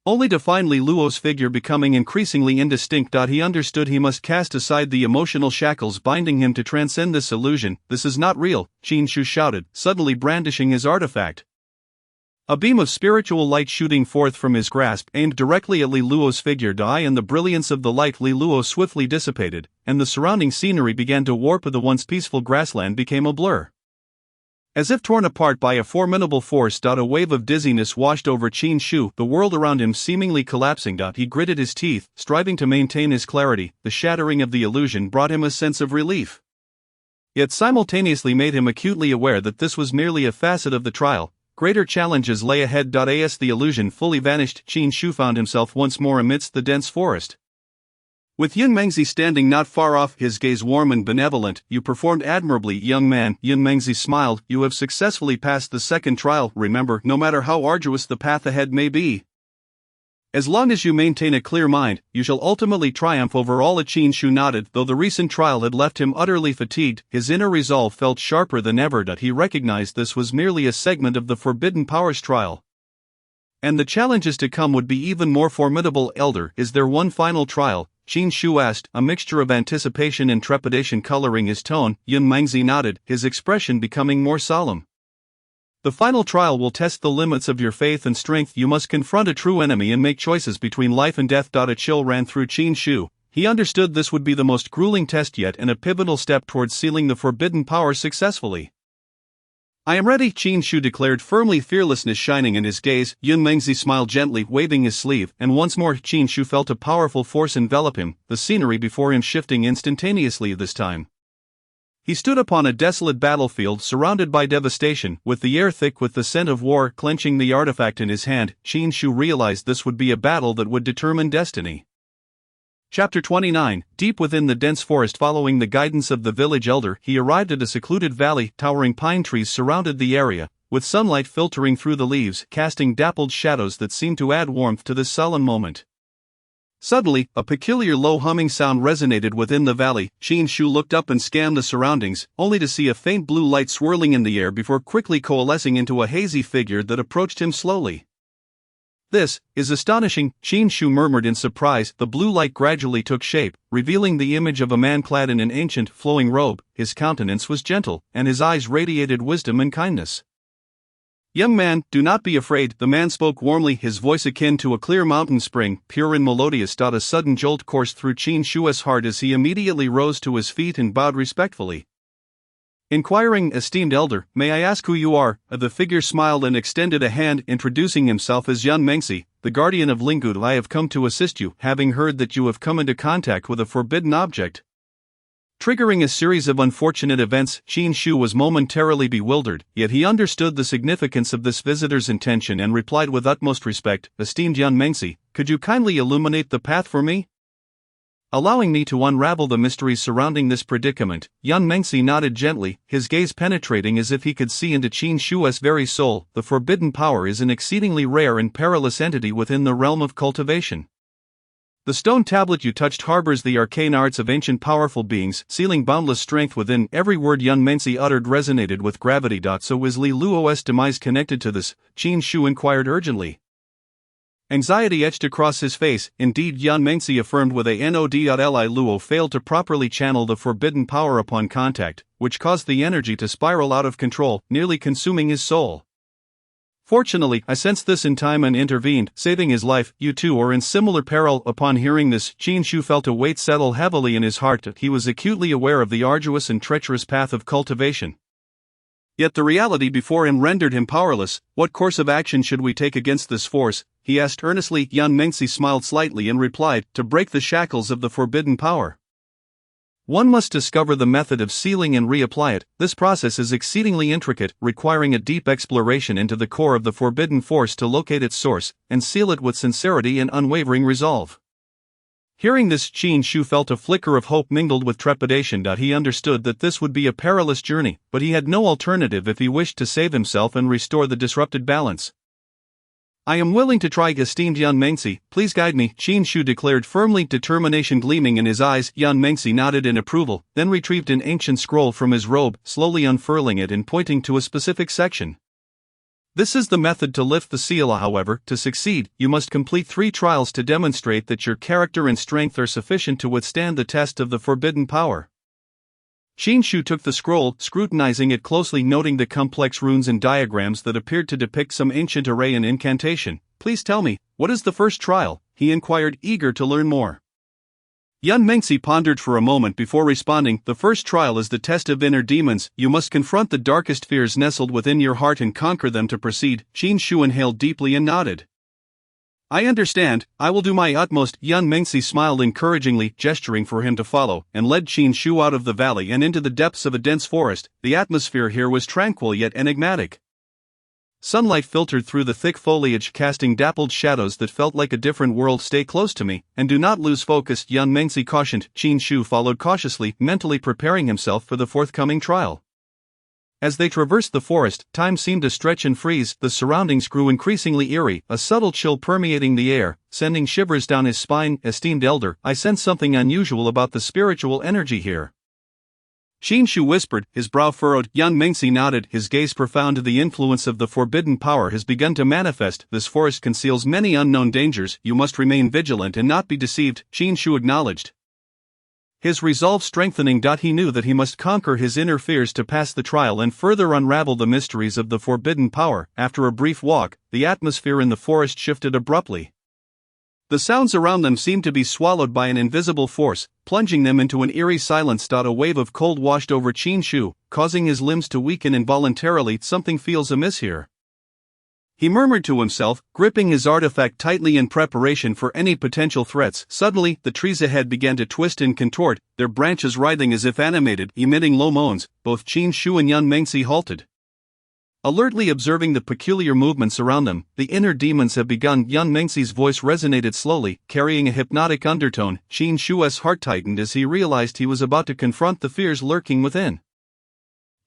only to find Li Luo's figure becoming increasingly indistinct. He understood he must cast aside the emotional shackles binding him to transcend this illusion. "This is not real," Qin Shu shouted, suddenly brandishing his artifact. A beam of spiritual light shooting forth from his grasp aimed directly at Li Luo's figure. And the brilliance of the light Li Luo swiftly dissipated, and the surrounding scenery began to warp. The once peaceful grassland became a blur, as if torn apart by a formidable force. A wave of dizziness washed over Qin Shu, the world around him seemingly collapsing. He gritted his teeth, striving to maintain his clarity. The shattering of the illusion brought him a sense of relief, yet simultaneously made him acutely aware that this was merely a facet of the trial. Greater challenges lay ahead. As the illusion fully vanished, Qin Shu found himself once more amidst the dense forest, with Yin Mengzi standing not far off, his gaze warm and benevolent. "You performed admirably, young man." Yin Mengzi smiled. "You have successfully passed the second trial. Remember, no matter how arduous the path ahead may be, as long as you maintain a clear mind, you shall ultimately triumph over all." Qin Shu nodded. Though the recent trial had left him utterly fatigued, his inner resolve felt sharper than ever. He recognized this was merely a segment of the Forbidden Powers trial, and the challenges to come would be even more formidable. "Elder, is there one final trial?" Qin Shu asked, a mixture of anticipation and trepidation coloring his tone. Yin Mengzi nodded, his expression becoming more solemn. "The final trial will test the limits of your faith and strength. You must confront a true enemy and make choices between life and death." A chill ran through Qin Shu. He understood this would be the most grueling test yet and a pivotal step towards sealing the forbidden power successfully. "I am ready," Qin Shu declared firmly, fearlessness shining in his gaze. Yin Mengzi smiled gently, waving his sleeve, and once more Qin Shu felt a powerful force envelop him, the scenery before him shifting instantaneously this time. He stood upon a desolate battlefield surrounded by devastation, with the air thick with the scent of war. Clenching the artifact in his hand, Qin Shu realized this would be a battle that would determine destiny. Chapter 29. Deep within the dense forest, following the guidance of the village elder, he arrived at a secluded valley. Towering pine trees surrounded the area, with sunlight filtering through the leaves, casting dappled shadows that seemed to add warmth to this solemn moment. Suddenly, a peculiar low humming sound resonated within the valley. Qin Shu looked up and scanned the surroundings, only to see a faint blue light swirling in the air before quickly coalescing into a hazy figure that approached him slowly. "This is astonishing," Qin Shu murmured in surprise. The blue light gradually took shape, revealing the image of a man clad in an ancient, flowing robe. His countenance was gentle, and his eyes radiated wisdom and kindness. "Young man, do not be afraid," the man spoke warmly, his voice akin to a clear mountain spring, pure and melodious. A sudden jolt coursed through Qin Shu's heart as he immediately rose to his feet and bowed respectfully. "Inquiring, esteemed elder, may I ask who you are?" The figure smiled and extended a hand, introducing himself as Yin Mengzi, the guardian of Linggu. "I have come to assist you, having heard that you have come into contact with a forbidden object." Triggering a series of unfortunate events, Qin Shu was momentarily bewildered, yet he understood the significance of this visitor's intention and replied with utmost respect, "Esteemed Yin Mengzi, could you kindly illuminate the path for me?" Allowing me to unravel the mysteries surrounding this predicament, Yin Mengzi nodded gently, his gaze penetrating as if he could see into Qin Shu's very soul. "The forbidden power is an exceedingly rare and perilous entity within the realm of cultivation. The stone tablet you touched harbors the arcane arts of ancient powerful beings, sealing boundless strength within." Every word Yin Mengzi uttered resonated with gravity. "So is Li Luo's demise connected to this?" Qin Shu inquired urgently. Anxiety etched across his face. "Indeed," Yin Mengzi affirmed with a nod. Li Luo failed to properly channel the forbidden power upon contact, which caused the energy to spiral out of control, nearly consuming his soul. Fortunately, I sensed this in time and intervened, saving his life. You too are in similar peril. Upon hearing this, Qin Shu felt a weight settle heavily in his heart. He was acutely aware of the arduous and treacherous path of cultivation. Yet the reality before him rendered him powerless. What course of action should we take against this force? He asked earnestly. Yan Mengzi smiled slightly and replied, to break the shackles of the forbidden power. One must discover the method of sealing and reapply it. This process is exceedingly intricate, requiring a deep exploration into the core of the forbidden force to locate its source, and seal it with sincerity and unwavering resolve. Hearing this, Qin Shu felt a flicker of hope mingled with trepidation. He understood that this would be a perilous journey, but he had no alternative if he wished to save himself and restore the disrupted balance. I am willing to try, esteemed Yan Mengzi, please guide me, Qin Shu declared firmly, determination gleaming in his eyes. Yan Mengzi nodded in approval, then retrieved an ancient scroll from his robe, slowly unfurling it and pointing to a specific section. This is the method to lift the seal. However, to succeed, you must complete 3 trials to demonstrate that your character and strength are sufficient to withstand the test of the forbidden power. Qin Shu took the scroll, scrutinizing it closely, noting the complex runes and diagrams that appeared to depict some ancient array and incantation. Please tell me, what is the first trial? He inquired, eager to learn more. Yan Mengzi pondered for a moment before responding. The first trial is the test of inner demons. You must confront the darkest fears nestled within your heart and conquer them to proceed. Qin Shu inhaled deeply and nodded. I understand, I will do my utmost. Yan Mengzi smiled encouragingly, gesturing for him to follow, and led Qin Shu out of the valley and into the depths of a dense forest. The atmosphere here was tranquil yet enigmatic. Sunlight filtered through the thick foliage, casting dappled shadows that felt like a different world. Stay close to me, and do not lose focus, Yan Mengzi cautioned. Qin Shu followed cautiously, mentally preparing himself for the forthcoming trial. As they traversed the forest, time seemed to stretch and freeze. The surroundings grew increasingly eerie, a subtle chill permeating the air, sending shivers down his spine. Esteemed elder, I sense something unusual about the spiritual energy here. Qin Shu whispered, his brow furrowed. Yan Mengzi nodded, his gaze profound. The influence of the forbidden power has begun to manifest. This forest conceals many unknown dangers. You must remain vigilant and not be deceived, Qin Shu acknowledged, his resolve strengthening. He knew that he must conquer his inner fears to pass the trial and further unravel the mysteries of the forbidden power. After a brief walk, the atmosphere in the forest shifted abruptly. The sounds around them seemed to be swallowed by an invisible force, plunging them into an eerie silence. A wave of cold washed over Qin Shu, causing his limbs to weaken involuntarily. Something feels amiss here, he murmured to himself, gripping his artifact tightly in preparation for any potential threats. Suddenly, the trees ahead began to twist and contort, their branches writhing as if animated, emitting low moans. Both Qin Shu and Yan Mengzi halted, alertly observing the peculiar movements around them. The inner demons have begun. Yan Mengzi's voice resonated slowly, carrying a hypnotic undertone. Qin Shu's heart tightened as he realized he was about to confront the fears lurking within.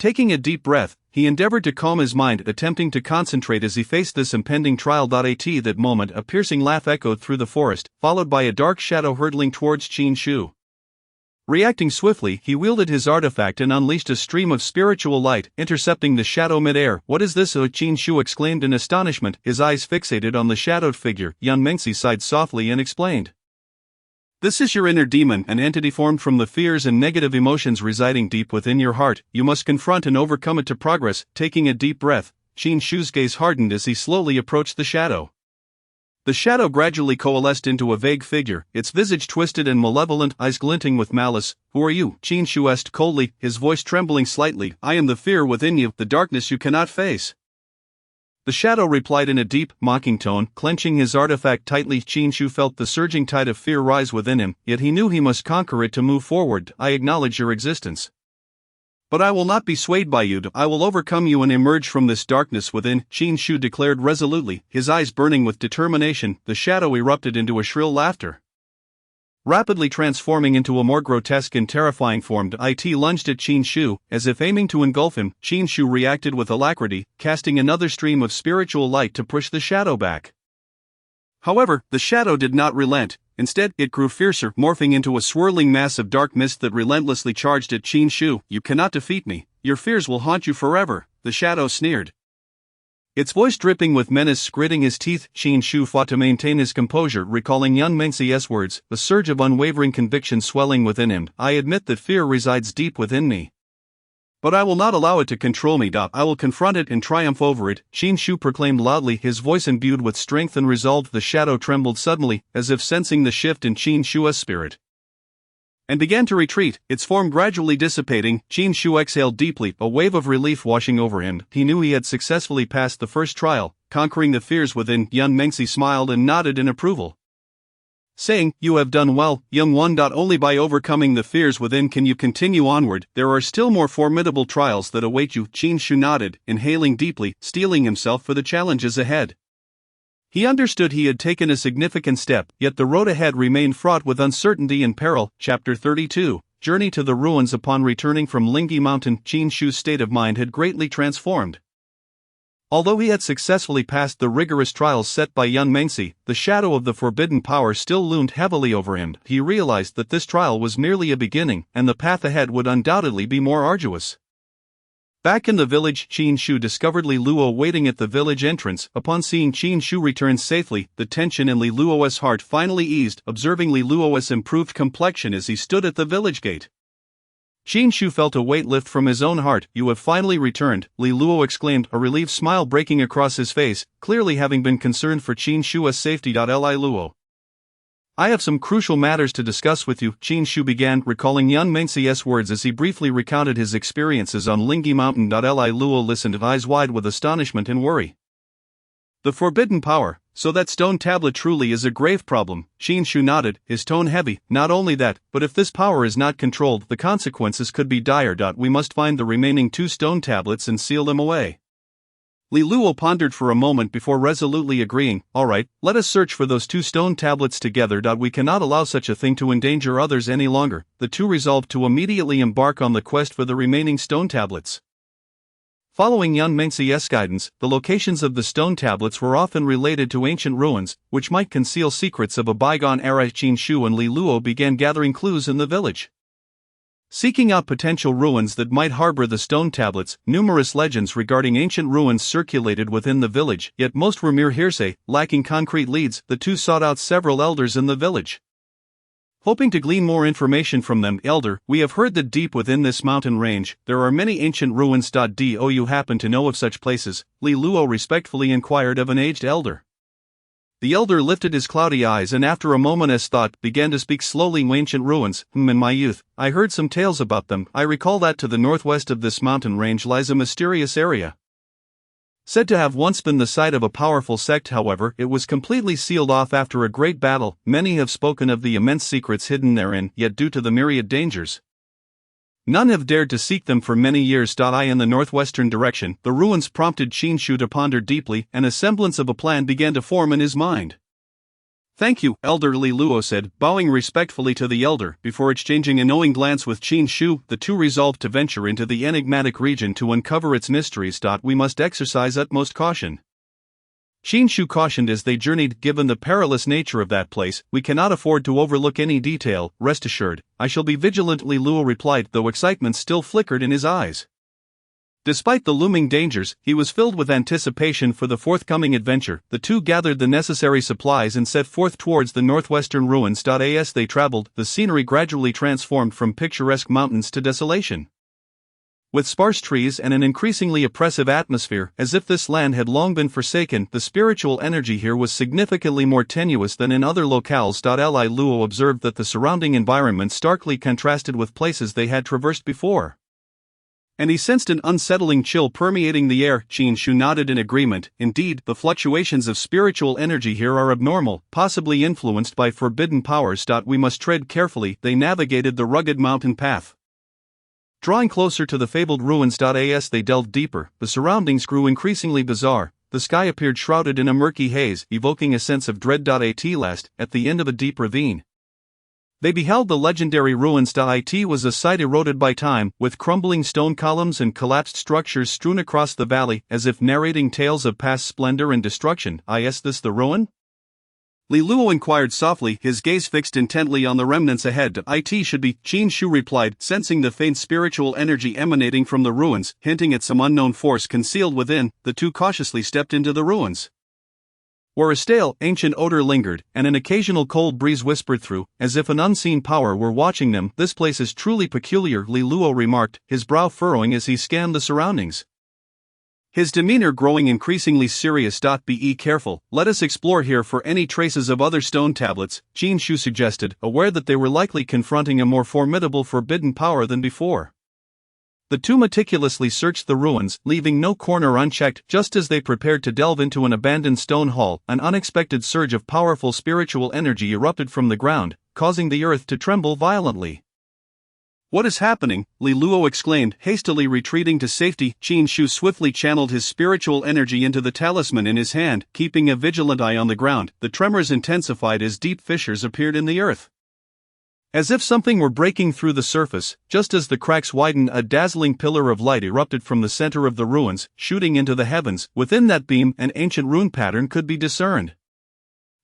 Taking a deep breath, he endeavored to calm his mind, attempting to concentrate as he faced this impending trial. At that moment, a piercing laugh echoed through the forest, followed by a dark shadow hurtling towards Qin Shu. Reacting swiftly, he wielded his artifact and unleashed a stream of spiritual light, intercepting the shadow mid-air. What is this? Qin Shu exclaimed in astonishment, his eyes fixated on the shadowed figure. Yan Mengzi sighed softly and explained, this is your inner demon, an entity formed from the fears and negative emotions residing deep within your heart. You must confront and overcome it to progress. Taking a deep breath, Qin Shu's gaze hardened as he slowly approached the shadow. The shadow gradually coalesced into a vague figure, its visage twisted and malevolent, eyes glinting with malice. Who are you? Qin Shu asked coldly, his voice trembling slightly. I am the fear within you, the darkness you cannot face. The shadow replied in a deep, mocking tone, clenching his artifact tightly. Qin Shu felt the surging tide of fear rise within him, yet he knew he must conquer it to move forward. I acknowledge your existence, but I will not be swayed by you. I will overcome you and emerge from this darkness within, Qin Shu declared resolutely, his eyes burning with determination. The shadow erupted into a shrill laughter, rapidly transforming into a more grotesque and terrifying form. It lunged at Qin Shu, as if aiming to engulf him. Qin Shu reacted with alacrity, casting another stream of spiritual light to push the shadow back. However, the shadow did not relent. Instead, it grew fiercer, morphing into a swirling mass of dark mist that relentlessly charged at Qin Shu. You cannot defeat me. Your fears will haunt you forever, the shadow sneered, its voice dripping with menace. Gritting his teeth, Qin Shu fought to maintain his composure, recalling Yan Mengzi's words, a surge of unwavering conviction swelling within him. I admit that fear resides deep within me, But I will not allow it to control me. I will confront it and triumph over it, Qin Shu proclaimed loudly, his voice imbued with strength and resolve. The shadow trembled suddenly, as if sensing the shift in Qin Shu's spirit, and began to retreat, its form gradually dissipating. Qin Shu exhaled deeply, a wave of relief washing over him. He knew he had successfully passed the first trial, conquering the fears within. Yan Mengzi smiled and nodded in approval, saying, "You have done well, young one. Only by overcoming the fears within can you continue onward. There are still more formidable trials that await you." Qin Shu nodded, inhaling deeply, steeling himself for the challenges ahead. He understood he had taken a significant step, yet the road ahead remained fraught with uncertainty and peril. Chapter 32, Journey to the Ruins. Upon returning from Lingyi Mountain, Qin Shu's state of mind had greatly transformed. Although he had successfully passed the rigorous trials set by Yan Mengzi, the shadow of the forbidden power still loomed heavily over him. He realized that this trial was merely a beginning, and the path ahead would undoubtedly be more arduous. Back in the village, Qin Shu discovered Li Luo waiting at the village entrance. Upon seeing Qin Shu return safely, the tension in Li Luo's heart finally eased. Observing Li Luo's improved complexion as he stood at the village gate, Qin Shu felt a weight lift from his own heart. "You have finally returned," Li Luo exclaimed, a relieved smile breaking across his face, clearly having been concerned for Qin Shu's safety. Li Luo, "I have some crucial matters to discuss with you," Qin Shu began, recalling Yan Mengzi's words as he briefly recounted his experiences on Lingyi Mountain. Li Luo listened, eyes wide with astonishment and worry. "The forbidden power, so that stone tablet truly is a grave problem." Qin Shu nodded, his tone heavy. "Not only that, but if this power is not controlled, the consequences could be dire. We must find the remaining 2 stone tablets and seal them away." Li Luo pondered for a moment before resolutely agreeing. "All right, let us search for those 2 stone tablets together. We cannot allow such a thing to endanger others any longer." The two resolved to immediately embark on the quest for the remaining stone tablets. Following Yan Mengzi's guidance, the locations of the stone tablets were often related to ancient ruins, which might conceal secrets of a bygone era. Qin Shu and Li Luo began gathering clues in the village, seeking out potential ruins that might harbor the stone tablets. Numerous legends regarding ancient ruins circulated within the village, yet most were mere hearsay, lacking concrete leads. The two sought out several elders in the village, hoping to glean more information from them. "Elder, we have heard that deep within this mountain range, there are many ancient ruins. Do you happen to know of such places?" Li Luo respectfully inquired of an aged elder. The elder lifted his cloudy eyes and after a moment's thought began to speak slowly. "Ancient ruins, in my youth, I heard some tales about them. I recall that to the northwest of this mountain range lies a mysterious area, said to have once been the site of a powerful sect. However, it was completely sealed off after a great battle. Many have spoken of the immense secrets hidden therein, yet due to the myriad dangers, none have dared to seek them for many years. In the northwestern direction, the ruins prompted Qin Shu to ponder deeply, and a semblance of a plan began to form in his mind. "Thank you, Elder," Li Luo said, bowing respectfully to the elder. Before exchanging a knowing glance with Qin Shu, the two resolved to venture into the enigmatic region to uncover its mysteries. "We must exercise utmost caution," Qin Shu cautioned as they journeyed. "Given the perilous nature of that place, we cannot afford to overlook any detail. Rest assured, I shall be vigilant," Li Luo replied, though excitement still flickered in his eyes. Despite the looming dangers, he was filled with anticipation for the forthcoming adventure. The two gathered the necessary supplies and set forth towards the northwestern ruins. As they traveled, the scenery gradually transformed from picturesque mountains to desolation, with sparse trees and an increasingly oppressive atmosphere, as if this land had long been forsaken. The spiritual energy here was significantly more tenuous than in other locales. Li Luo observed that the surrounding environment starkly contrasted with places they had traversed before, and he sensed an unsettling chill permeating the air. Qin Shu nodded in agreement. Indeed, the fluctuations of spiritual energy here are abnormal, possibly influenced by forbidden powers. We must tread carefully. They navigated the rugged mountain path, drawing closer to the fabled ruins. As they delved deeper, the surroundings grew increasingly bizarre. The sky appeared shrouded in a murky haze, evoking a sense of dread. At last, at the end of a deep ravine, they beheld the legendary ruins. It was a site eroded by time, with crumbling stone columns and collapsed structures strewn across the valley, as if narrating tales of past splendor and destruction. "Is this the ruin?" Li Luo inquired softly, his gaze fixed intently on the remnants ahead. "It should be," Qin Shu replied, sensing the faint spiritual energy emanating from the ruins, hinting at some unknown force concealed within. The two cautiously stepped into the ruins. where a stale, ancient odor lingered, and an occasional cold breeze whispered through, as if an unseen power were watching them. "This place is truly peculiar," Li Luo remarked, his brow furrowing as he scanned the surroundings. His demeanor growing increasingly serious. "Be careful, let us explore here for any traces of other stone tablets," Qin Shu suggested, aware that they were likely confronting a more formidable forbidden power than before. The two meticulously searched the ruins, leaving no corner unchecked. Just as they prepared to delve into an abandoned stone hall, an unexpected surge of powerful spiritual energy erupted from the ground, causing the earth to tremble violently. "What is happening?" Li Luo exclaimed, hastily retreating to safety. Qin Shu swiftly channeled his spiritual energy into the talisman in his hand, keeping a vigilant eye on the ground. The tremors intensified as deep fissures appeared in the earth, as if something were breaking through the surface. Just as the cracks widened, a dazzling pillar of light erupted from the center of the ruins, shooting into the heavens. Within that beam, an ancient rune pattern could be discerned,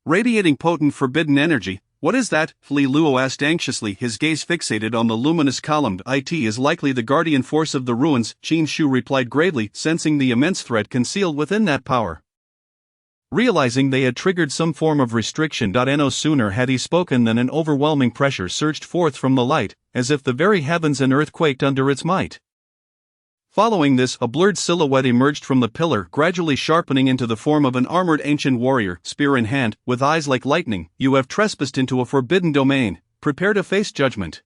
radiating potent forbidden energy. "What is that?" Li Luo asked anxiously, his gaze fixated on the luminous column. "It is likely the guardian force of the ruins," Qin Shu replied gravely, sensing the immense threat concealed within that power. Realizing they had triggered some form of restriction. No sooner had he spoken than an overwhelming pressure surged forth from the light, as if the very heavens and earth quaked under its might. Following this, a blurred silhouette emerged from the pillar, gradually sharpening into the form of an armored ancient warrior, spear in hand, with eyes like lightning. "You have trespassed into a forbidden domain. Prepare to face judgment."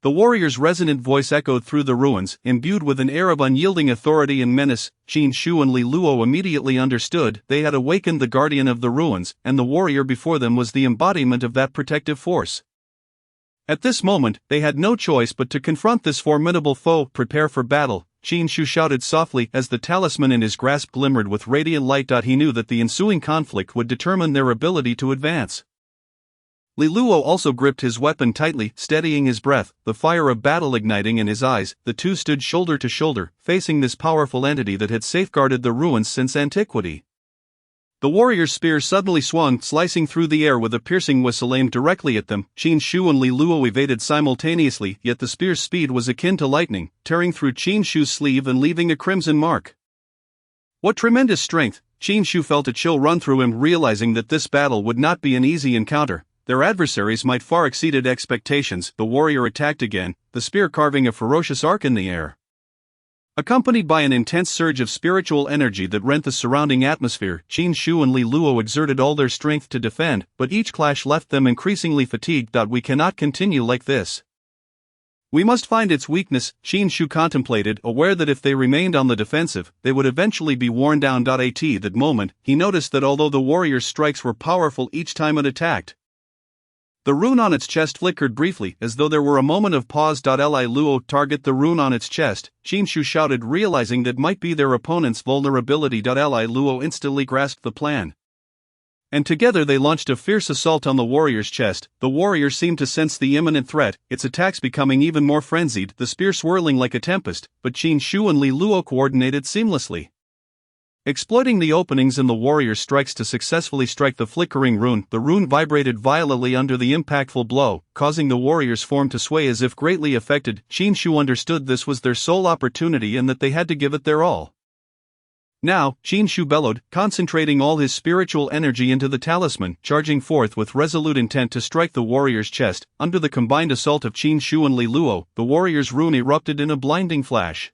The warrior's resonant voice echoed through the ruins, imbued with an air of unyielding authority and menace. Qin Shu and Li Luo immediately understood they had awakened the guardian of the ruins, and the warrior before them was the embodiment of that protective force. At this moment, they had no choice but to confront this formidable foe. "Prepare for battle," Qin Shu shouted softly as the talisman in his grasp glimmered with radiant light. He knew that the ensuing conflict would determine their ability to advance. Li Luo also gripped his weapon tightly, steadying his breath, the fire of battle igniting in his eyes. The two stood shoulder to shoulder, facing this powerful entity that had safeguarded the ruins since antiquity. The warrior's spear suddenly swung, slicing through the air with a piercing whistle aimed directly at them. Qin Shu and Li Luo evaded simultaneously, yet the spear's speed was akin to lightning, tearing through Qin Shu's sleeve and leaving a crimson mark. What tremendous strength! Qin Shu felt a chill run through him, realizing that this battle would not be an easy encounter. Their adversaries might far exceeded expectations. The warrior attacked again, the spear carving a ferocious arc in the air, accompanied by an intense surge of spiritual energy that rent the surrounding atmosphere. Qin Shu and Li Luo exerted all their strength to defend, but each clash left them increasingly fatigued. "We cannot continue like this. We must find its weakness," Qin Shu contemplated, aware that if they remained on the defensive, they would eventually be worn down. At that moment, he noticed that although the warrior's strikes were powerful each time it attacked, the rune on its chest flickered briefly, as though there were a moment of pause. Li Luo, target the rune on its chest, Qin Shu shouted, realizing that might be their opponent's vulnerability. Li Luo instantly grasped the plan, and together they launched a fierce assault on the warrior's chest. The warrior seemed to sense the imminent threat, its attacks becoming even more frenzied, the spear swirling like a tempest, but Qin Shu and Li Luo coordinated seamlessly, exploiting the openings in the warrior's strikes to successfully strike the flickering rune. The rune vibrated violently under the impactful blow, causing the warrior's form to sway as if greatly affected. Qin Shu understood this was their sole opportunity and that they had to give it their all. Now, Qin Shu bellowed, concentrating all his spiritual energy into the talisman, charging forth with resolute intent to strike the warrior's chest. Under the combined assault of Qin Shu and Li Luo, the warrior's rune erupted in a blinding flash,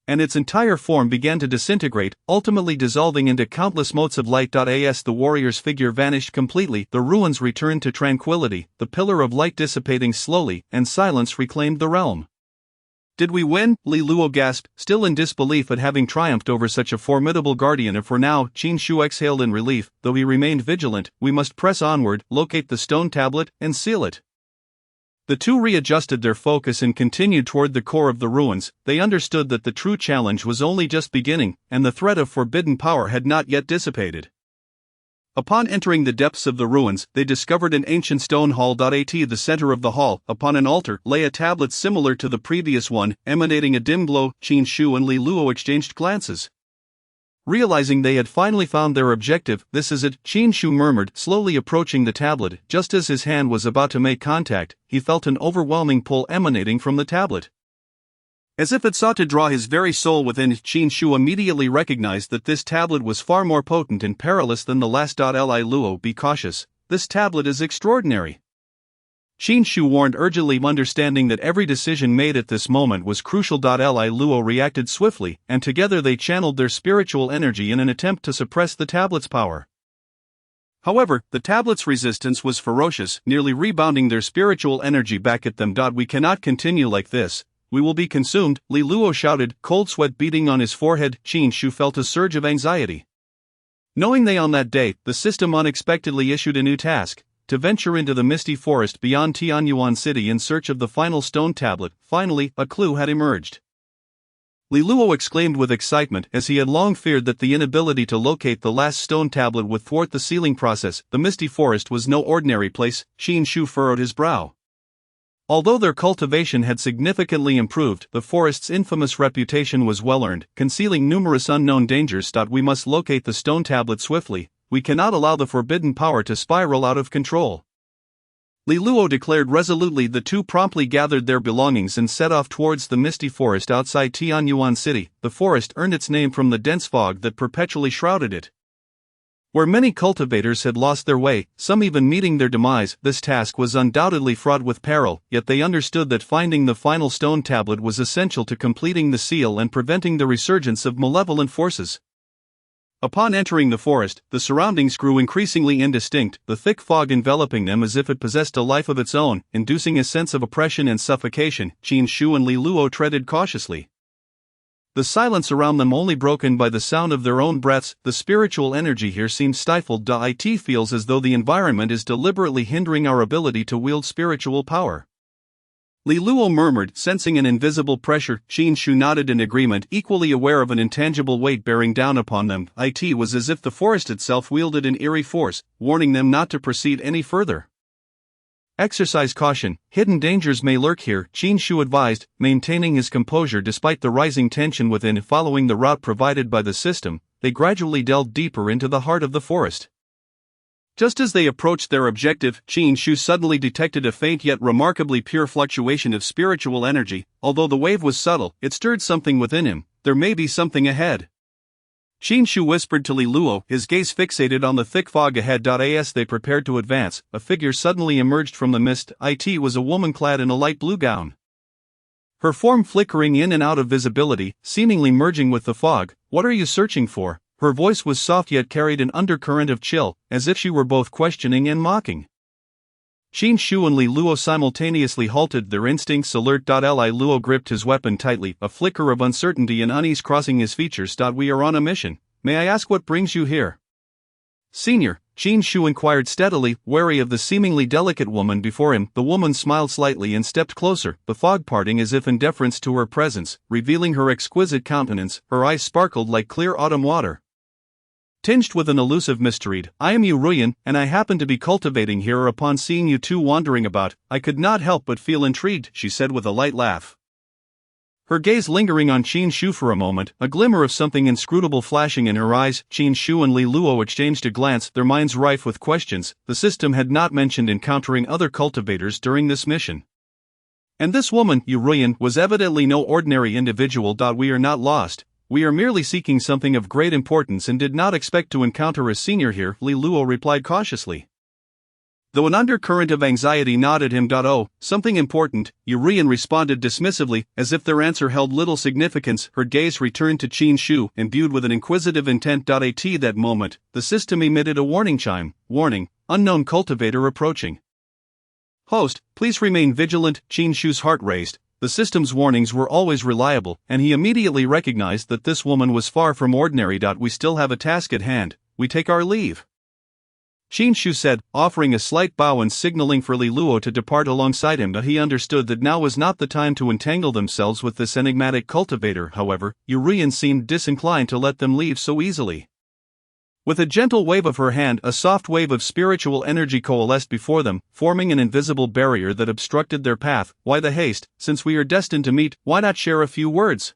and its entire form began to disintegrate, ultimately dissolving into countless motes of light. As the warrior's figure vanished completely, the ruins returned to tranquility, the pillar of light dissipating slowly, and silence reclaimed the realm. "Did we win?" Li Luo gasped, still in disbelief at having triumphed over such a formidable guardian. "For now," Qin Shu exhaled in relief, though he remained vigilant. "We must press onward, locate the stone tablet, and seal it." The two readjusted their focus and continued toward the core of the ruins. They understood that the true challenge was only just beginning, and the threat of forbidden power had not yet dissipated. Upon entering the depths of the ruins, they discovered an ancient stone hall. At the center of the hall, upon an altar, lay a tablet similar to the previous one, emanating a dim glow. Qin Shu and Li Luo exchanged glances, realizing they had finally found their objective. "This is it," Qin Shu murmured, slowly approaching the tablet. Just as his hand was about to make contact, he felt an overwhelming pull emanating from the tablet. As if it sought to draw his very soul within, Qin Shu immediately recognized that this tablet was far more potent and perilous than the last. Li Luo, be cautious, this tablet is extraordinary. Qin Shu warned urgently, understanding that every decision made at this moment was crucial. Li Luo reacted swiftly, and together they channeled their spiritual energy in an attempt to suppress the tablet's power. However, the tablet's resistance was ferocious, nearly rebounding their spiritual energy back at them. We cannot continue like this. We will be consumed, Li Luo shouted, cold sweat beading on his forehead. Qin Shu felt a surge of anxiety. Knowing they on that day, the system unexpectedly issued a new task, to venture into the misty forest beyond Tianyuan City in search of the final stone tablet. Finally, a clue had emerged. Li Luo exclaimed with excitement, as he had long feared that the inability to locate the last stone tablet would thwart the sealing process. The misty forest was no ordinary place. Qin Shu furrowed his brow. Although their cultivation had significantly improved, the forest's infamous reputation was well-earned, concealing numerous unknown dangers. We must locate the stone tablet swiftly. We cannot allow the forbidden power to spiral out of control. Li Luo declared resolutely. The two promptly gathered their belongings and set off towards the misty forest outside Tianyuan City. The forest earned its name from the dense fog that perpetually shrouded it. Where many cultivators had lost their way, some even meeting their demise, this task was undoubtedly fraught with peril, yet they understood that finding the final stone tablet was essential to completing the seal and preventing the resurgence of malevolent forces. Upon entering the forest, the surroundings grew increasingly indistinct, the thick fog enveloping them as if it possessed a life of its own, inducing a sense of oppression and suffocation. Qin Shu and Li Luo treaded cautiously. The silence around them only broken by the sound of their own breaths. The spiritual energy here seemed stifled. It feels as though the environment is deliberately hindering our ability to wield spiritual power. Li Luo murmured, sensing an invisible pressure. Qin Shu nodded in agreement, equally aware of an intangible weight bearing down upon them. It was as if the forest itself wielded an eerie force, warning them not to proceed any further. Exercise caution, hidden dangers may lurk here, Qin Shu advised, maintaining his composure despite the rising tension within. Following the route provided by the system, they gradually delved deeper into the heart of the forest. Just as they approached their objective, Qin Shu suddenly detected a faint yet remarkably pure fluctuation of spiritual energy. Although the wave was subtle, it stirred something within him. There may be something ahead. Qin Shu whispered to Li Luo, his gaze fixated on the thick fog ahead. As they prepared to advance, a figure suddenly emerged from the mist. It was a woman clad in a light blue gown. Her form flickering in and out of visibility, seemingly merging with the fog. What are you searching for? Her voice was soft yet carried an undercurrent of chill, as if she were both questioning and mocking. Qin Shu and Li Luo simultaneously halted, their instincts alert. Li Luo gripped his weapon tightly, a flicker of uncertainty and unease crossing his features. We are on a mission. May I ask what brings you here? Senior, Qin Shu inquired steadily, wary of the seemingly delicate woman before him. The woman smiled slightly and stepped closer, the fog parting as if in deference to her presence, revealing her exquisite countenance. Her eyes sparkled like clear autumn water, tinged with an elusive mystery. I am Yu Ruyan, and I happen to be cultivating here. Upon seeing you two wandering about, I could not help but feel intrigued, she said with a light laugh. Her gaze lingering on Qin Shu for a moment, a glimmer of something inscrutable flashing in her eyes. Qin Shu and Li Luo exchanged a glance, their minds rife with questions. The system had not mentioned encountering other cultivators during this mission. And this woman, Yu Ruyan, was evidently no ordinary individual. We are not lost. We are merely seeking something of great importance and did not expect to encounter a senior here, Li Luo replied cautiously. Though an undercurrent of anxiety gnawed at him. Oh, something important, Yu Ruyan responded dismissively, as if their answer held little significance. Her gaze returned to Qin Shu, imbued with an inquisitive intent. At that moment, the system emitted a warning chime. Warning, unknown cultivator approaching. Host, please remain vigilant. Qin Shu's heart raced. The system's warnings were always reliable, and he immediately recognized that this woman was far from ordinary. We still have a task at hand. We take our leave, Qin Shu said, offering a slight bow and signaling for Li Luo to depart alongside him. But he understood that now was not the time to entangle themselves with this enigmatic cultivator. However, Yu Ruyan seemed disinclined to let them leave so easily. With a gentle wave of her hand, a soft wave of spiritual energy coalesced before them, forming an invisible barrier that obstructed their path. Why the haste? Since we are destined to meet, why not share a few words?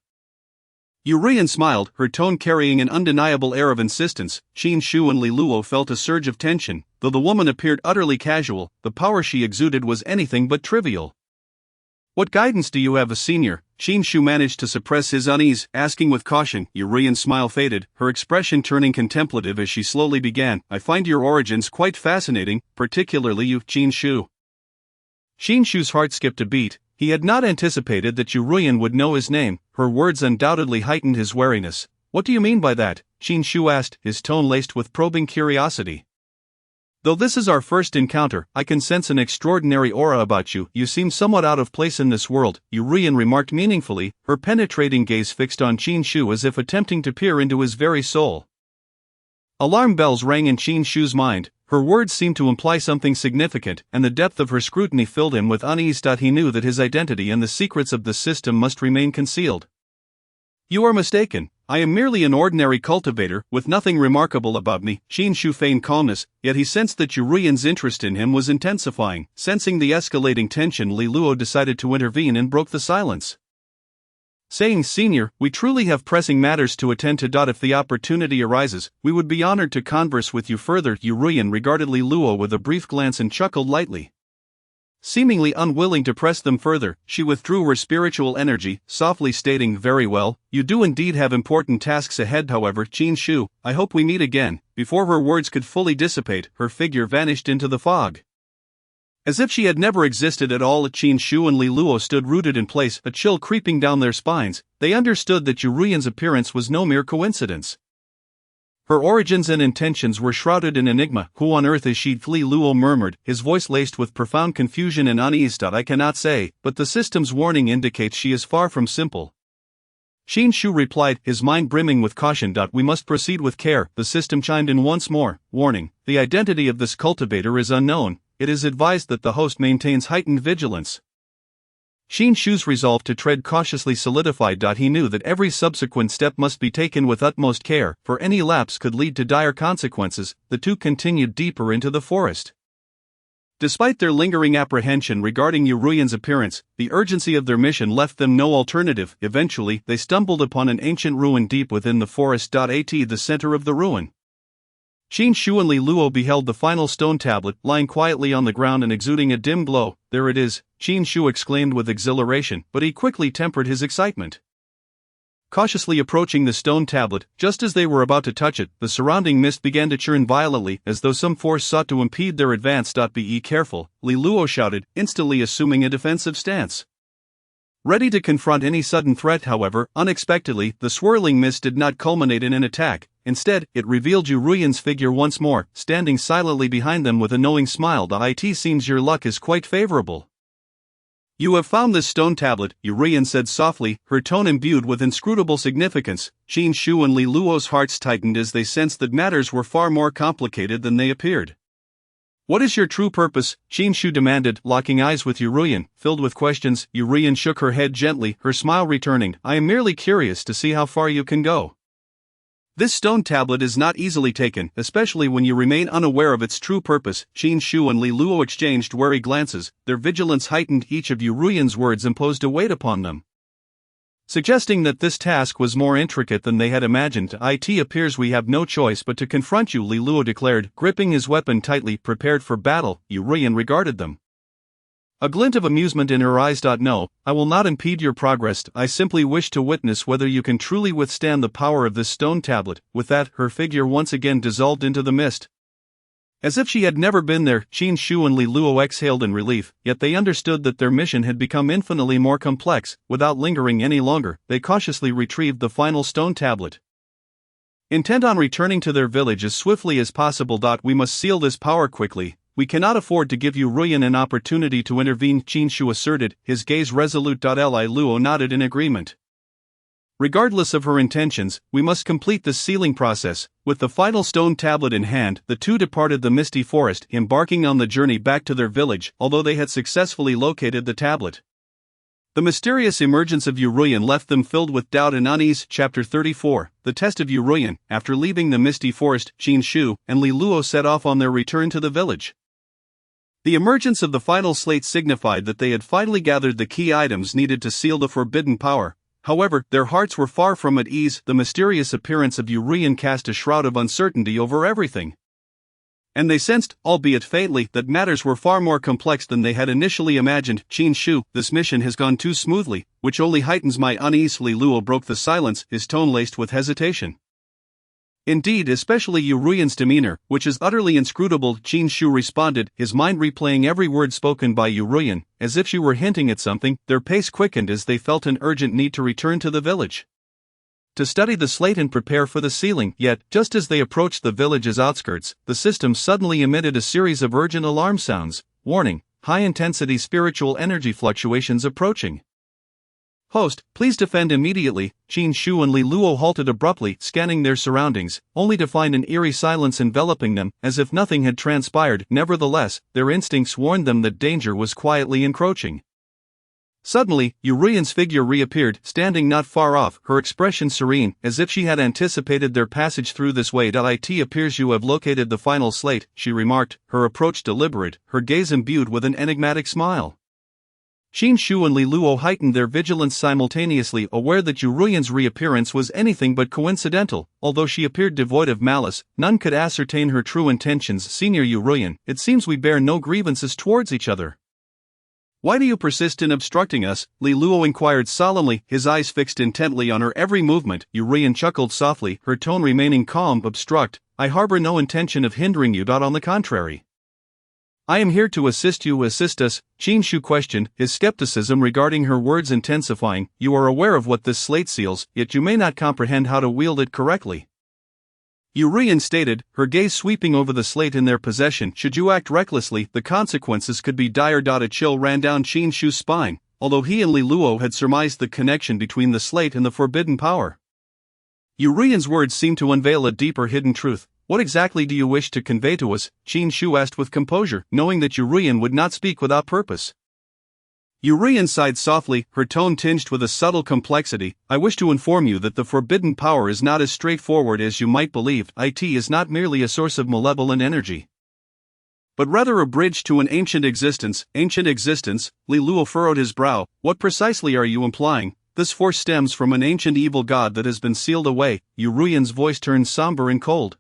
Yu Ruyan smiled, her tone carrying an undeniable air of insistence. Qin Shu and Li Luo felt a surge of tension. Though the woman appeared utterly casual, the power she exuded was anything but trivial. What guidance do you have, a senior? Shu managed to suppress his unease, asking with caution. Yurian's smile faded, her expression turning contemplative as she slowly began. I find your origins quite fascinating, particularly you, Shu. Shu's heart skipped a beat. He had not anticipated that Yurian would know his name. Her words undoubtedly heightened his wariness. What do you mean by that? Shu asked, his tone laced with probing curiosity. Though this is our first encounter, I can sense an extraordinary aura about you. You seem somewhat out of place in this world, Yurian remarked meaningfully, her penetrating gaze fixed on Shu as if attempting to peer into his very soul. Alarm bells rang in Shu's mind. Her words seemed to imply something significant, and the depth of her scrutiny filled him with unease. He knew that his identity and the secrets of the system must remain concealed. You are mistaken. I am merely an ordinary cultivator, with nothing remarkable about me. Shu feigned calmness, yet he sensed that Yurian's interest in him was intensifying. Sensing the escalating tension, Li Luo decided to intervene and broke the silence. Saying, Senior, we truly have pressing matters to attend to. If the opportunity arises, we would be honored to converse with you further. Yurian regarded Li Luo with a brief glance and chuckled lightly. Seemingly unwilling to press them further, she withdrew her spiritual energy, softly stating, Very well, you do indeed have important tasks ahead. However, Shu, I hope we meet again. Before her words could fully dissipate, her figure vanished into the fog. As if she had never existed at all, Shu and Li Luo stood rooted in place, a chill creeping down their spines. They understood that Yurian's appearance was no mere coincidence. Her origins and intentions were shrouded in enigma. Who on earth is she? Li Luo murmured, his voice laced with profound confusion and unease. I cannot say, but the system's warning indicates she is far from simple. Shu replied, his mind brimming with caution. We must proceed with care. The system chimed in once more, warning, the identity of this cultivator is unknown. It is advised that the host maintains heightened vigilance. Shu's resolve to tread cautiously solidified. He knew that every subsequent step must be taken with utmost care, for any lapse could lead to dire consequences. The two continued deeper into the forest. Despite their lingering apprehension regarding Yurian's appearance, the urgency of their mission left them no alternative. Eventually, they stumbled upon an ancient ruin deep within the forest. At the center of the ruin, Shu and Li Luo beheld the final stone tablet lying quietly on the ground and exuding a dim glow. There it is, Shu exclaimed with exhilaration, but he quickly tempered his excitement. Cautiously approaching the stone tablet, just as they were about to touch it, the surrounding mist began to churn violently, as though some force sought to impede their advance. Be careful, Li Luo shouted, instantly assuming a defensive stance. Ready to confront any sudden threat. However, unexpectedly, the swirling mist did not culminate in an attack. Instead, it revealed Yurian's figure once more, standing silently behind them with a knowing smile. It seems your luck is quite favorable. You have found this stone tablet, Yurian said softly, her tone imbued with inscrutable significance. Shu and Li Luo's hearts tightened as they sensed that matters were far more complicated than they appeared. What is your true purpose? Shu demanded, locking eyes with Yurian, filled with questions. Yurian shook her head gently, her smile returning. I am merely curious to see how far you can go. This stone tablet is not easily taken, especially when you remain unaware of its true purpose. Shu and Li Luo exchanged wary glances, their vigilance heightened. Each of Yurian's words imposed a weight upon them, suggesting that this task was more intricate than they had imagined. It appears we have no choice but to confront you, Li Luo declared, gripping his weapon tightly, prepared for battle. Yurian regarded them, a glint of amusement in her eyes. No, I will not impede your progress. I simply wish to witness whether you can truly withstand the power of this stone tablet. With that, her figure once again dissolved into the mist. As if she had never been there, Shu and Li Luo exhaled in relief, yet they understood that their mission had become infinitely more complex. Without lingering any longer, they cautiously retrieved the final stone tablet, intent on returning to their village as swiftly as possible. We must seal this power quickly. We cannot afford to give Yurian an opportunity to intervene, Shu asserted, his gaze resolute. Li Luo nodded in agreement. Regardless of her intentions, we must complete the sealing process. With the final stone tablet in hand, the two departed the misty forest, embarking on the journey back to their village, although they had successfully located the tablet. The mysterious emergence of Yurian left them filled with doubt and unease. Chapter 34, The Test of Yurian. After leaving the misty forest, Shu and Li Luo set off on their return to the village. The emergence of the final slate signified that they had finally gathered the key items needed to seal the forbidden power. However, their hearts were far from at ease. The mysterious appearance of Yurian cast a shroud of uncertainty over everything. And they sensed, albeit faintly, that matters were far more complex than they had initially imagined. Qin Shu, this mission has gone too smoothly, which only heightens my unease. Li Luo broke the silence, his tone laced with hesitation. Indeed, especially Yu Ruyan's demeanor, which is utterly inscrutable. Qin Shu responded, his mind replaying every word spoken by Yu Ruyan, as if she were hinting at something. Their pace quickened as they felt an urgent need to return to the village, to study the slate and prepare for the sealing. Yet, just as they approached the village's outskirts, the system suddenly emitted a series of urgent alarm sounds, warning, high-intensity spiritual energy fluctuations approaching. Host, please defend immediately. Qin Shu and Li Luo halted abruptly, scanning their surroundings, only to find an eerie silence enveloping them, as if nothing had transpired. Nevertheless, their instincts warned them that danger was quietly encroaching. Suddenly, Yu Ruyan's figure reappeared, standing not far off, her expression serene, as if she had anticipated their passage through this way. It appears you have located the final slate, she remarked, her approach deliberate, her gaze imbued with an enigmatic smile. Qin Shu and Li Luo heightened their vigilance simultaneously, aware that Yu Ruyan's reappearance was anything but coincidental. Although she appeared devoid of malice, none could ascertain her true intentions. Senior Yu Ruyan, it seems we bear no grievances towards each other. Why do you persist in obstructing us? Li Luo inquired solemnly, his eyes fixed intently on her every movement. Yu Ruyan chuckled softly, her tone remaining calm. Obstruct? I harbor no intention of hindering you. On the contrary, I am here to assist you. Assist us? Qin Shu questioned, his skepticism regarding her words intensifying. You are aware of what this slate seals, yet you may not comprehend how to wield it correctly. Yu Ruyan stated, her gaze sweeping over the slate in their possession. Should you act recklessly, the consequences could be dire. A chill ran down Qin Shu's spine, although he and Li Luo had surmised the connection between the slate and the forbidden power. Yu Ruyan's words seemed to unveil a deeper hidden truth. What exactly do you wish to convey to us? Qin Shu asked with composure, knowing that Yu Ruyan would not speak without purpose. Yu Ruyan sighed softly, her tone tinged with a subtle complexity. I wish to inform you that the forbidden power is not as straightforward as you might believe. It is not merely a source of malevolent energy, but rather a bridge to an ancient existence. Ancient existence? Li Luo furrowed his brow. What precisely are you implying? This force stems from an ancient evil god that has been sealed away. Yu Ruyan's voice turned somber and cold.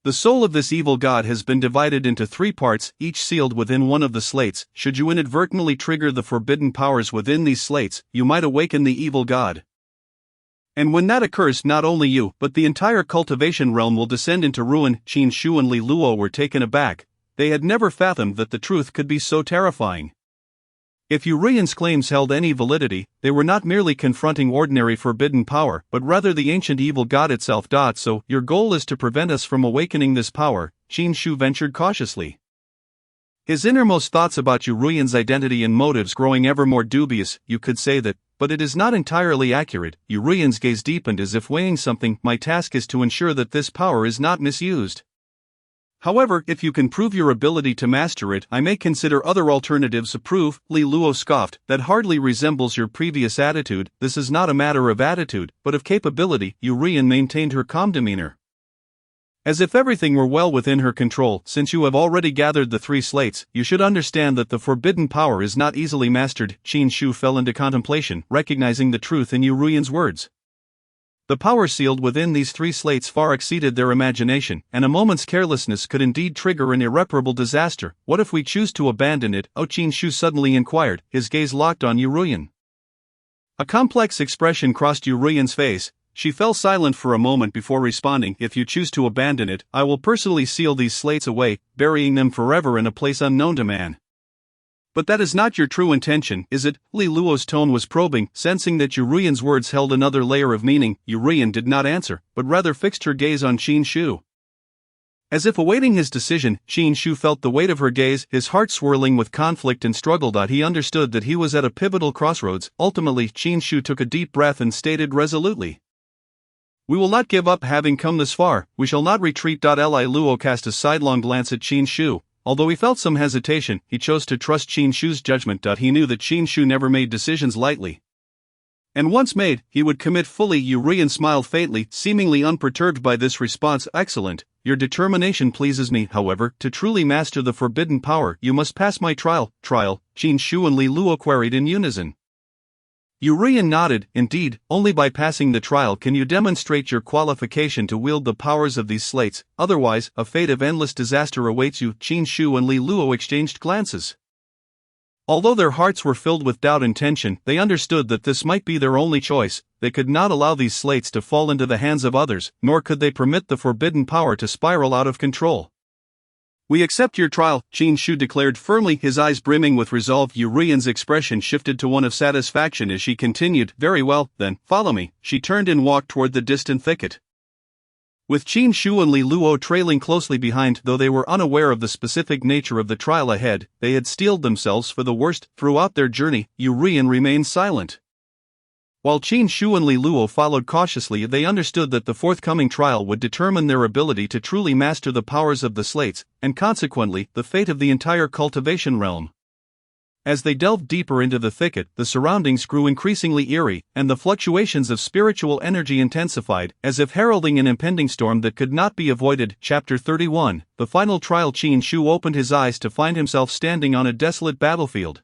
The soul of this evil god has been divided into 3 parts, each sealed within one of the slates. Should you inadvertently trigger the forbidden powers within these slates, you might awaken the evil god. And when that occurs, not only you, but the entire cultivation realm will descend into ruin. Qin Shu and Li Luo were taken aback. They had never fathomed that the truth could be so terrifying. If Yu Ruyan's claims held any validity, they were not merely confronting ordinary forbidden power, but rather the ancient evil god itself. So, your goal is to prevent us from awakening this power, Qin Shu ventured cautiously, his innermost thoughts about Yu Ruyan's identity and motives growing ever more dubious. You could say that, but it is not entirely accurate. Yu Ruyan's gaze deepened as if weighing something. My task is to ensure that this power is not misused. However, if you can prove your ability to master it, I may consider other alternatives. Prove? Li Luo scoffed. That hardly resembles your previous attitude. This is not a matter of attitude, but of capability. Yu Ruyan maintained her calm demeanor, as if everything were well within her control. Since you have already gathered the 3 slates, you should understand that the forbidden power is not easily mastered. Qin Shu fell into contemplation, recognizing the truth in Yu Ruyan's words. The power sealed within these 3 slates far exceeded their imagination, and a moment's carelessness could indeed trigger an irreparable disaster. What if we choose to abandon it? Qin Shu suddenly inquired, his gaze locked on Yu Ruyan. A complex expression crossed Yu Ruyan's face. She fell silent for a moment before responding. If you choose to abandon it, I will personally seal these slates away, burying them forever in a place unknown to man. But that is not your true intention, is it? Li Luo's tone was probing, sensing that Yu Ruyan's words held another layer of meaning. Yu Ruyan did not answer, but rather fixed her gaze on Qin Shu. As if awaiting his decision, Qin Shu felt the weight of her gaze, his heart swirling with conflict and struggle. He understood that he was at a pivotal crossroads. Ultimately, Qin Shu took a deep breath and stated resolutely, we will not give up. Having come this far, we shall not retreat. Li Luo cast a sidelong glance at Qin Shu. Although he felt some hesitation, he chose to trust Qin Shu's judgment. He knew that Qin Shu never made decisions lightly, and once made, he would commit fully. Yu Ruyan smiled faintly, seemingly unperturbed by this response. Excellent. Your determination pleases me. However, to truly master the forbidden power, you must pass my trial. Trial? Qin Shu and Li Luo queried in unison. Urian nodded. Indeed, only by passing the trial can you demonstrate your qualification to wield the powers of these slates, otherwise, a fate of endless disaster awaits you. Qin Shu and Li Luo exchanged glances. Although their hearts were filled with doubt and tension, they understood that this might be their only choice. They could not allow these slates to fall into the hands of others, nor could they permit the forbidden power to spiral out of control. We accept your trial, Qin Shu declared firmly, his eyes brimming with resolve. Urian's expression shifted to one of satisfaction as she continued, very well, then, follow me. She turned and walked toward the distant thicket. With Qin Shu and Li Luo trailing closely behind, though they were unaware of the specific nature of the trial ahead, they had steeled themselves for the worst. Throughout their journey, Urian remained silent. While Qin Shu and Li Luo followed cautiously, they understood that the forthcoming trial would determine their ability to truly master the powers of the slates, and consequently, the fate of the entire cultivation realm. As they delved deeper into the thicket, the surroundings grew increasingly eerie, and the fluctuations of spiritual energy intensified, as if heralding an impending storm that could not be avoided. Chapter 31, The Final Trial. Qin Shu opened his eyes to find himself standing on a desolate battlefield.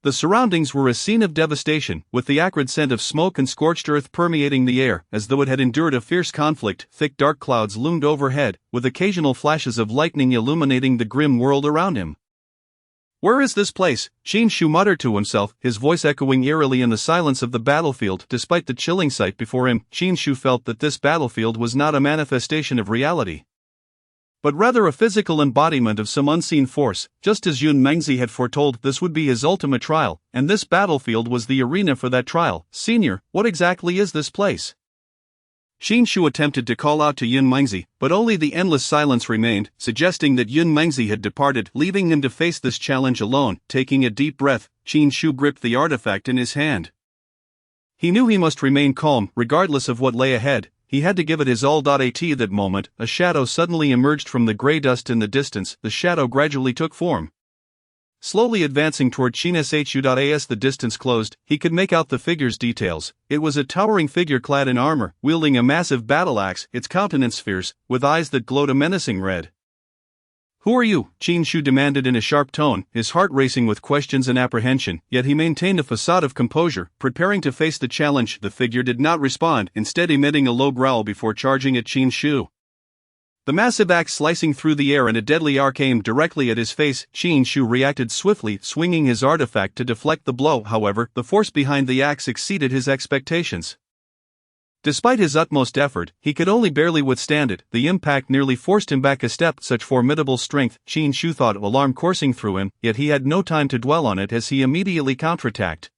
The surroundings were a scene of devastation, with the acrid scent of smoke and scorched earth permeating the air, as though it had endured a fierce conflict. Thick dark clouds loomed overhead, with occasional flashes of lightning illuminating the grim world around him. Where is this place? Qin Shu muttered to himself, his voice echoing eerily in the silence of the battlefield. Despite the chilling sight before him, Qin Shu felt that this battlefield was not a manifestation of reality, but rather a physical embodiment of some unseen force. Just as Yun Mengzi had foretold, this would be his ultimate trial, and this battlefield was the arena for that trial. Senior, what exactly is this place? Qin Shu attempted to call out to Yun Mengzi, but only the endless silence remained, suggesting that Yun Mengzi had departed, leaving him to face this challenge alone. Taking a deep breath, Qin Shu gripped the artifact in his hand. He knew he must remain calm, regardless of what lay ahead. He had to give it his all. At that moment, a shadow suddenly emerged from the gray dust in the distance. The shadow gradually took form, slowly advancing toward Qin Shu. As the distance closed, he could make out the figure's details. It was a towering figure clad in armor, wielding a massive battle axe, its countenance fierce, with eyes that glowed a menacing red. Who are you? Qin Shu demanded in a sharp tone, his heart racing with questions and apprehension, yet he maintained a facade of composure, preparing to face the challenge. The figure did not respond, instead emitting a low growl before charging at Qin Shu. The massive axe slicing through the air and a deadly arc aimed directly at his face. Qin Shu reacted swiftly, swinging his artifact to deflect the blow. However, the force behind the axe exceeded his expectations. Despite his utmost effort, he could only barely withstand it. The impact nearly forced him back a step. Such formidable strength, Qin Shu thought, alarm coursing through him, yet he had no time to dwell on it as he immediately counterattacked.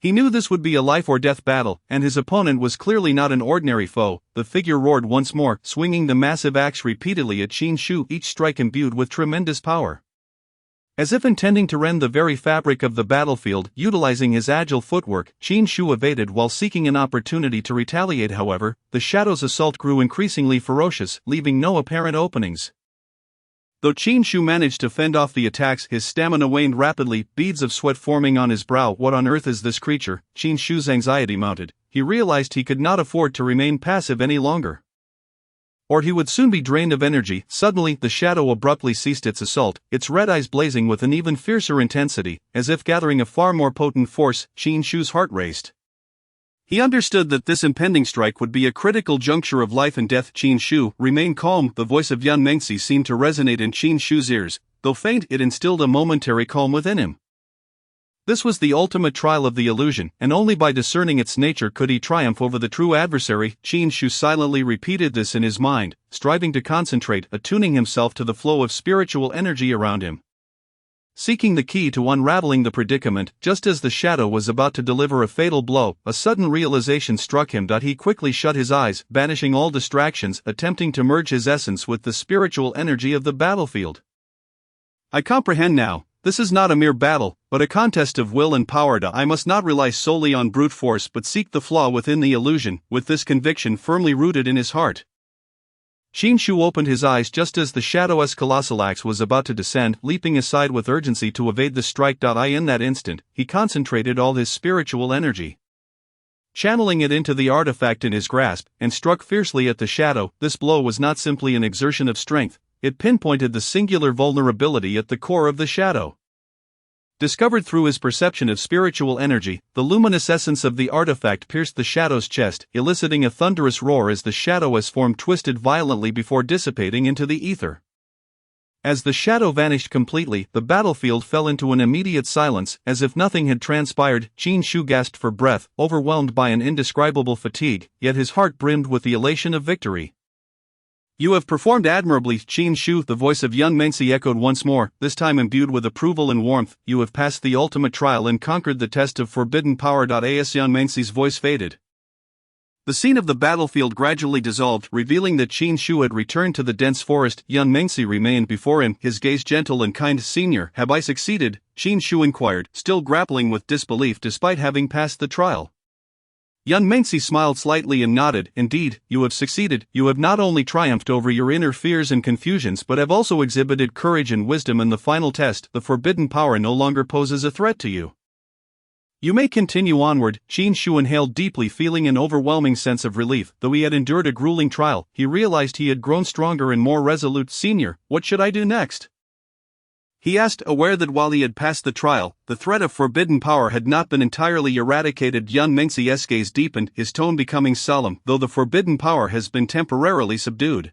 He knew this would be a life-or-death battle, and his opponent was clearly not an ordinary foe. The figure roared once more, swinging the massive axe repeatedly at Qin Shu, each strike imbued with tremendous power. As if intending to rend the very fabric of the battlefield, utilizing his agile footwork, Qin Shu evaded while seeking an opportunity to retaliate. However, the shadow's assault grew increasingly ferocious, leaving no apparent openings. Though Qin Shu managed to fend off the attacks, his stamina waned rapidly, beads of sweat forming on his brow. What on earth is this creature? Qin Shu's anxiety mounted. He realized he could not afford to remain passive any longer, or he would soon be drained of energy. Suddenly, the shadow abruptly ceased its assault, its red eyes blazing with an even fiercer intensity, as if gathering a far more potent force. Qin Shu's heart raced. He understood that this impending strike would be a critical juncture of life and death. Qin Shu, remain calm. The voice of Yun Mengzi seemed to resonate in Qin Shu's ears. Though faint, it instilled a momentary calm within him. This was the ultimate trial of the illusion, and only by discerning its nature could he triumph over the true adversary. Qin Shu silently repeated this in his mind, striving to concentrate, attuning himself to the flow of spiritual energy around him, seeking the key to unraveling the predicament. Just as the shadow was about to deliver a fatal blow, a sudden realization struck him. He quickly shut his eyes, banishing all distractions, attempting to merge his essence with the spiritual energy of the battlefield. I comprehend now. This is not a mere battle, but a contest of will and power. I must not rely solely on brute force but seek the flaw within the illusion. With this conviction firmly rooted in his heart, Qin Shu opened his eyes just as the shadow's colossal axe was about to descend, leaping aside with urgency to evade the strike. In that instant, he concentrated all his spiritual energy, channeling it into the artifact in his grasp, and struck fiercely at the shadow. This blow was not simply an exertion of strength, it pinpointed the singular vulnerability at the core of the shadow. Discovered through his perception of spiritual energy, the luminous essence of the artifact pierced the shadow's chest, eliciting a thunderous roar as the shadow as form twisted violently before dissipating into the ether. As the shadow vanished completely, the battlefield fell into an immediate silence, as if nothing had transpired. Qin Shu gasped for breath, overwhelmed by an indescribable fatigue, yet his heart brimmed with the elation of victory. "You have performed admirably, Qin Shu," the voice of young Mengzi echoed once more, this time imbued with approval and warmth. "You have passed the ultimate trial and conquered the test of forbidden power." As young Mengzi's voice faded, the scene of the battlefield gradually dissolved, revealing that Qin Shu had returned to the dense forest. Young Mengzi remained before him, his gaze gentle and kind. "Senior, have I succeeded?" Qin Shu inquired, still grappling with disbelief despite having passed the trial. Young Mengzi smiled slightly and nodded. "Indeed, you have succeeded. You have not only triumphed over your inner fears and confusions but have also exhibited courage and wisdom in the final test. The forbidden power no longer poses a threat to you. You may continue onward." Qin Shu inhaled deeply, feeling an overwhelming sense of relief. Though he had endured a grueling trial, he realized he had grown stronger and more resolute. "Senior, what should I do next?" he asked, aware that while he had passed the trial, the threat of forbidden power had not been entirely eradicated. Young Mengzi's gaze deepened, his tone becoming solemn. "Though the forbidden power has been temporarily subdued,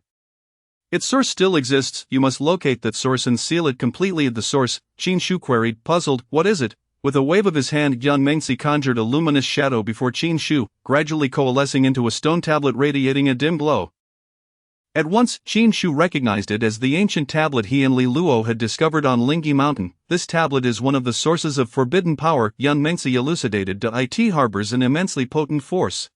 its source still exists. You must locate that source and seal it completely." "The source?" Qin Shu queried, puzzled. "What is it?" With a wave of his hand, young Mengzi conjured a luminous shadow before Qin Shu, gradually coalescing into a stone tablet radiating a dim glow. At once, Qin Shu recognized it as the ancient tablet he and Li Luo had discovered on Lingyi Mountain. "This tablet is one of the sources of forbidden power," young Mengzi elucidated. "It harbors an immensely potent force.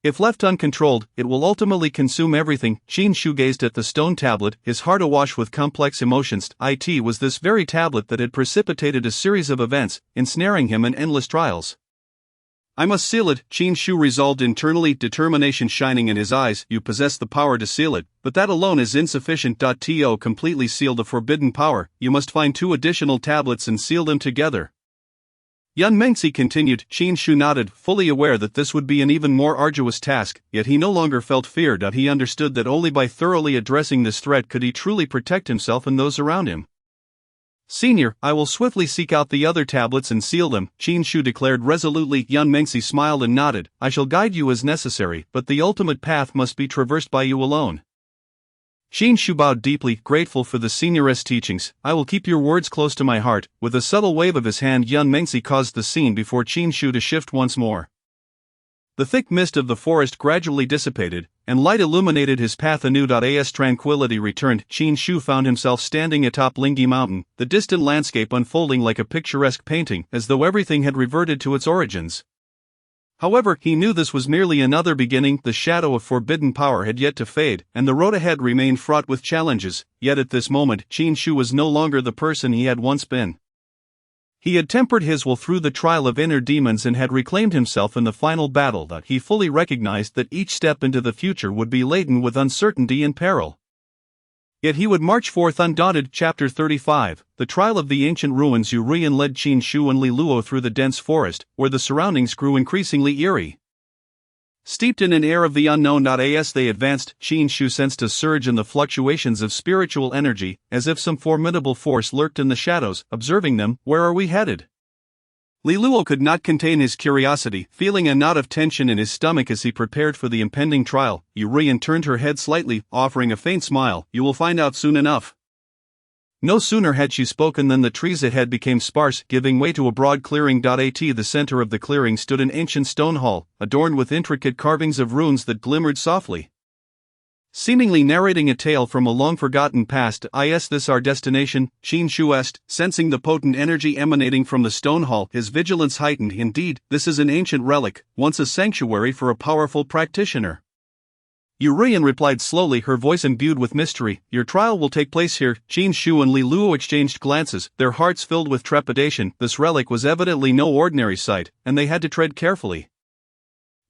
If left uncontrolled, it will ultimately consume everything." Qin Shu gazed at the stone tablet, his heart awash with complex emotions. It was this very tablet that had precipitated a series of events, ensnaring him in endless trials. "I must seal it," Qin Shu resolved internally, determination shining in his eyes. "You possess the power to seal it, but that alone is insufficient. To completely seal the forbidden power, you must find 2 additional tablets and seal them together." Young Mengzi continued. Qin Shu nodded, fully aware that this would be an even more arduous task, yet he no longer felt fear. He understood that only by thoroughly addressing this threat could he truly protect himself and those around him. "Senior, I will swiftly seek out the other tablets and seal them," Qin Shu declared resolutely. Young Mengzi smiled and nodded. "I shall guide you as necessary, but the ultimate path must be traversed by you alone." Qin Shu bowed deeply, grateful for the senior's teachings. "I will keep your words close to my heart." With a subtle wave of his hand, young Mengzi caused the scene before Qin Shu to shift once more. The thick mist of the forest gradually dissipated, and light illuminated his path anew. As tranquility returned, Qin Shu found himself standing atop Lingyi Mountain, the distant landscape unfolding like a picturesque painting, as though everything had reverted to its origins. However, he knew this was merely another beginning. The shadow of forbidden power had yet to fade, and the road ahead remained fraught with challenges. Yet at this moment, Qin Shu was no longer the person he had once been. He had tempered his will through the trial of inner demons and had reclaimed himself in the final battle. He fully recognized that each step into the future would be laden with uncertainty and peril. Yet he would march forth undaunted. Chapter 35, The Trial of the Ancient Ruins. Yu Rian led Qin Shu and Li Luo through the dense forest, where the surroundings grew increasingly eerie. Steeped in an air of the unknown. As they advanced, Qin Shu sensed a surge in the fluctuations of spiritual energy, as if some formidable force lurked in the shadows. Observing them, "Where are we headed?" Li Luo could not contain his curiosity, feeling a knot of tension in his stomach as he prepared for the impending trial. Yu Rian turned her head slightly, offering a faint smile. "You will find out soon enough." No sooner had she spoken than the trees ahead became sparse, giving way to a broad clearing. At the center of the clearing stood an ancient stone hall, adorned with intricate carvings of runes that glimmered softly, seemingly narrating a tale from a long-forgotten past. "Is this our destination?" Qin Shu asked, sensing the potent energy emanating from the stone hall. His vigilance heightened. "Indeed, this is an ancient relic, once a sanctuary for a powerful practitioner." Yu Rian replied slowly, her voice imbued with mystery. "Your trial will take place here." Qin Shu and Li Luo exchanged glances, their hearts filled with trepidation. This relic was evidently no ordinary sight, and they had to tread carefully.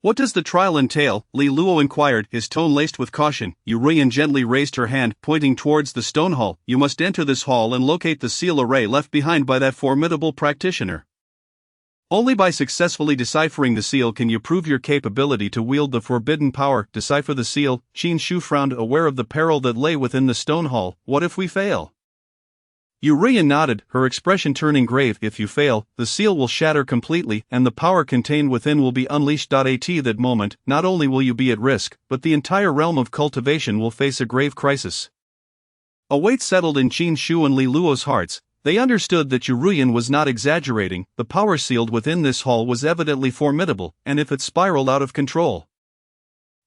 "What does the trial entail?" Li Luo inquired, his tone laced with caution. Yu Rian gently raised her hand, pointing towards the stone hall. "You must enter this hall and locate the seal array left behind by that formidable practitioner. Only by successfully deciphering the seal can you prove your capability to wield the forbidden power." "Decipher the seal?" Qin Shu frowned, aware of the peril that lay within the stone hall. "What if we fail?" Urian nodded, her expression turning grave. If you fail, the seal will shatter completely and the power contained within will be unleashed. At that moment, not only will you be at risk, but the entire realm of cultivation will face a grave crisis. A weight settled in Qin Shu and Li Luo's hearts. They understood that Urian was not exaggerating. The power sealed within this hall was evidently formidable, and if it spiraled out of control,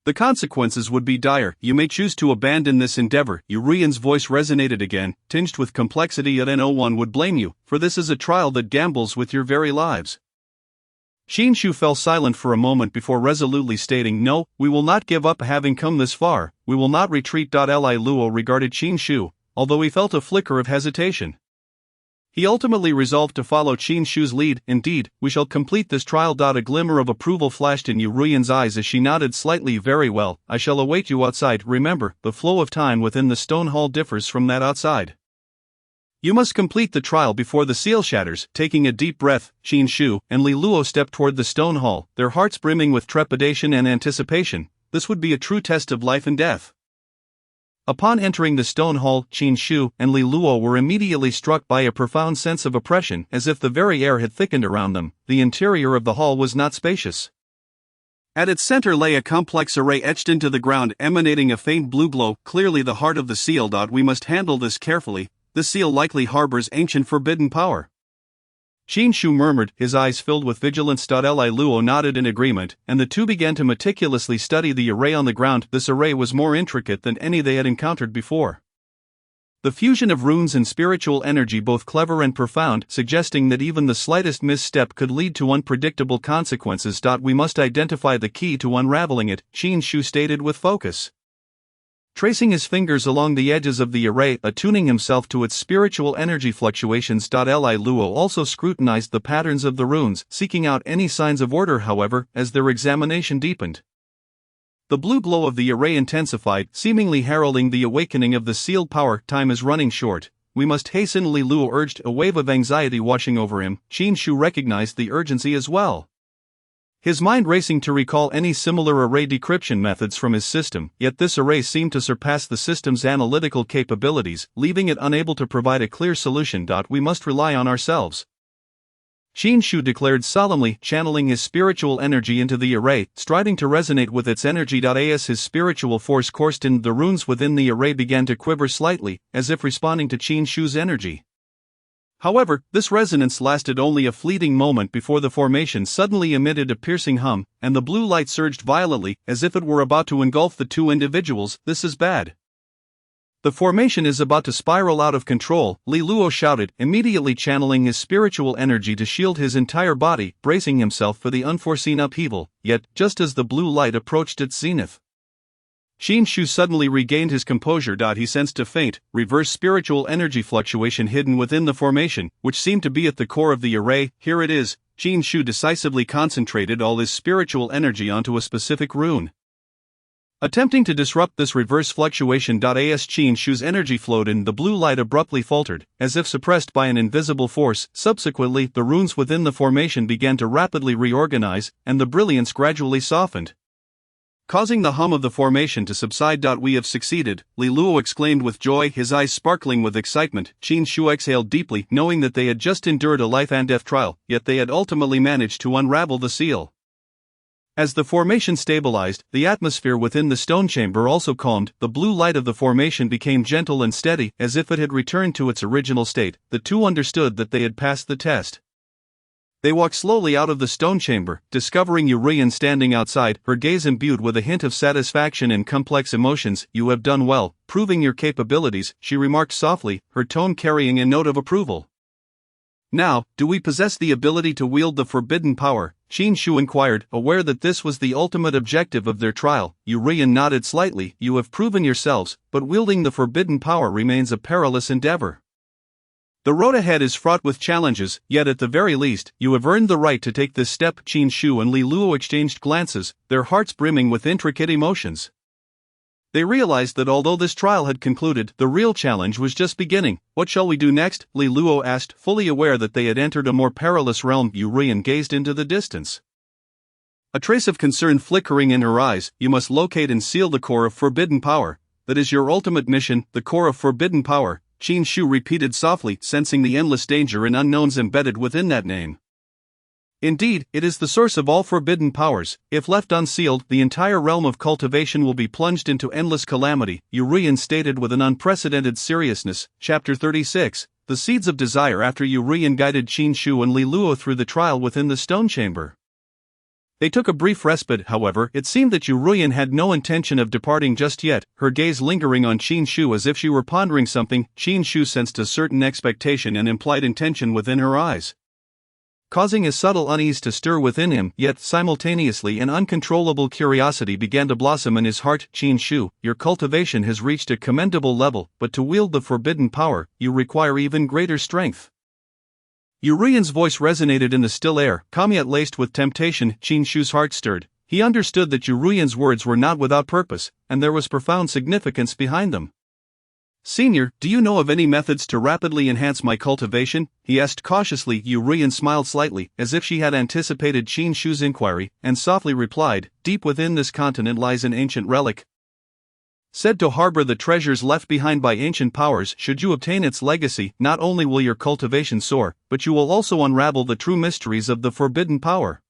the consequences would be dire. You may choose to abandon this endeavor. Urian's voice resonated again, tinged with complexity, yet no one would blame you, for this is a trial that gambles with your very lives. Qin Shu fell silent for a moment before resolutely stating, "No, we will not give up. Having come this far, we will not retreat." Li Luo regarded Qin Shu, although he felt a flicker of hesitation. He ultimately resolved to follow Qin Shu's lead. "Indeed, we shall complete this trial." A glimmer of approval flashed in Urian's eyes as she nodded slightly. "Very well, I shall await you outside. Remember, the flow of time within the stone hall differs from that outside. You must complete the trial before the seal shatters." Taking a deep breath, Qin Shu and Li Luo stepped toward the stone hall, their hearts brimming with trepidation and anticipation. This would be a true test of life and death. Upon entering the stone hall, Qin Shu and Li Luo were immediately struck by a profound sense of oppression, as if the very air had thickened around them. The interior of the hall was not spacious. At its center lay a complex array etched into the ground, emanating a faint blue glow, clearly the heart of the seal. "We must handle this carefully. This seal likely harbors ancient forbidden power." Qin Shu murmured, his eyes filled with vigilance. Li Luo nodded in agreement, and the two began to meticulously study the array on the ground. This array was more intricate than any they had encountered before. The fusion of runes and spiritual energy, both clever and profound, suggesting that even the slightest misstep could lead to unpredictable consequences. "We must identify the key to unraveling it," Qin Shu stated with focus. Tracing his fingers along the edges of the array, attuning himself to its spiritual energy fluctuations. Li Luo also scrutinized the patterns of the runes, seeking out any signs of order. However, as their examination deepened, the blue glow of the array intensified, seemingly heralding the awakening of the sealed power. "Time is running short. We must hasten," Li Luo urged, a wave of anxiety washing over him. Qin Shu recognized the urgency as well, his mind racing to recall any similar array decryption methods from his system, yet this array seemed to surpass the system's analytical capabilities, leaving it unable to provide a clear solution. "We must rely on ourselves," Qin Shu declared solemnly, channeling his spiritual energy into the array, striving to resonate with its energy. As his spiritual force coursed in, the runes within the array began to quiver slightly, as if responding to Qin Shu's energy. However, this resonance lasted only a fleeting moment before the formation suddenly emitted a piercing hum, and the blue light surged violently, as if it were about to engulf the two individuals. "This is bad. The formation is about to spiral out of control," Li Luo shouted, immediately channeling his spiritual energy to shield his entire body, bracing himself for the unforeseen upheaval. Yet, just as the blue light approached its zenith, Qin Shu suddenly regained his composure. He sensed a faint, reverse spiritual energy fluctuation hidden within the formation, which seemed to be at the core of the array. "Here it is." Qin Shu decisively concentrated all his spiritual energy onto a specific rune, attempting to disrupt this reverse fluctuation. As Qin Shu's energy flowed in, the blue light abruptly faltered, as if suppressed by an invisible force. Subsequently, the runes within the formation began to rapidly reorganize, and the brilliance gradually softened, causing the hum of the formation to subside. "We have succeeded," Li Luo exclaimed with joy, his eyes sparkling with excitement. Qin Shu exhaled deeply, knowing that they had just endured a life and death trial, yet they had ultimately managed to unravel the seal. As the formation stabilized, the atmosphere within the stone chamber also calmed. The blue light of the formation became gentle and steady, as if it had returned to its original state. The two understood that they had passed the test. They walked slowly out of the stone chamber, discovering Urian standing outside, her gaze imbued with a hint of satisfaction and complex emotions. "You have done well, proving your capabilities," she remarked softly, her tone carrying a note of approval. "Now, do we possess the ability to wield the forbidden power?" Qin Shu inquired, aware that this was the ultimate objective of their trial. Urian nodded slightly. "You have proven yourselves, but wielding the forbidden power remains a perilous endeavor. The road ahead is fraught with challenges, yet at the very least, you have earned the right to take this step." Qin Shu and Li Luo exchanged glances, their hearts brimming with intricate emotions. They realized that although this trial had concluded, the real challenge was just beginning. "What shall we do next?" Li Luo asked, fully aware that they had entered a more perilous realm. Urian gazed into the distance, a trace of concern flickering in her eyes. "You must locate and seal the core of forbidden power. That is your ultimate mission, the core of forbidden power." Qin Shu repeated softly, sensing the endless danger and unknowns embedded within that name. Indeed, it is the source of all forbidden powers. If left unsealed, the entire realm of cultivation will be plunged into endless calamity, Urian stated with an unprecedented seriousness. Chapter 36, The Seeds of Desire. After Urian guided Qin Shu and Li Luo through the trial within the stone chamber, they took a brief respite. However, it seemed that Urian had no intention of departing just yet, her gaze lingering on Qin Shu as if she were pondering something. Qin Shu sensed a certain expectation and implied intention within her eyes, causing a subtle unease to stir within him, yet simultaneously an uncontrollable curiosity began to blossom in his heart. Qin Shu, your cultivation has reached a commendable level, but to wield the forbidden power, you require even greater strength. Urian's voice resonated in the still air, calm yet laced with temptation. Qin Shu's heart stirred. He understood that Urian's words were not without purpose, and there was profound significance behind them. Senior, do you know of any methods to rapidly enhance my cultivation? He asked cautiously. Urian smiled slightly, as if she had anticipated Qin Shu's inquiry, and softly replied, Deep within this continent lies an ancient relic, said to harbor the treasures left behind by ancient powers. Should you obtain its legacy, not only will your cultivation soar, but you will also unravel the true mysteries of the forbidden power.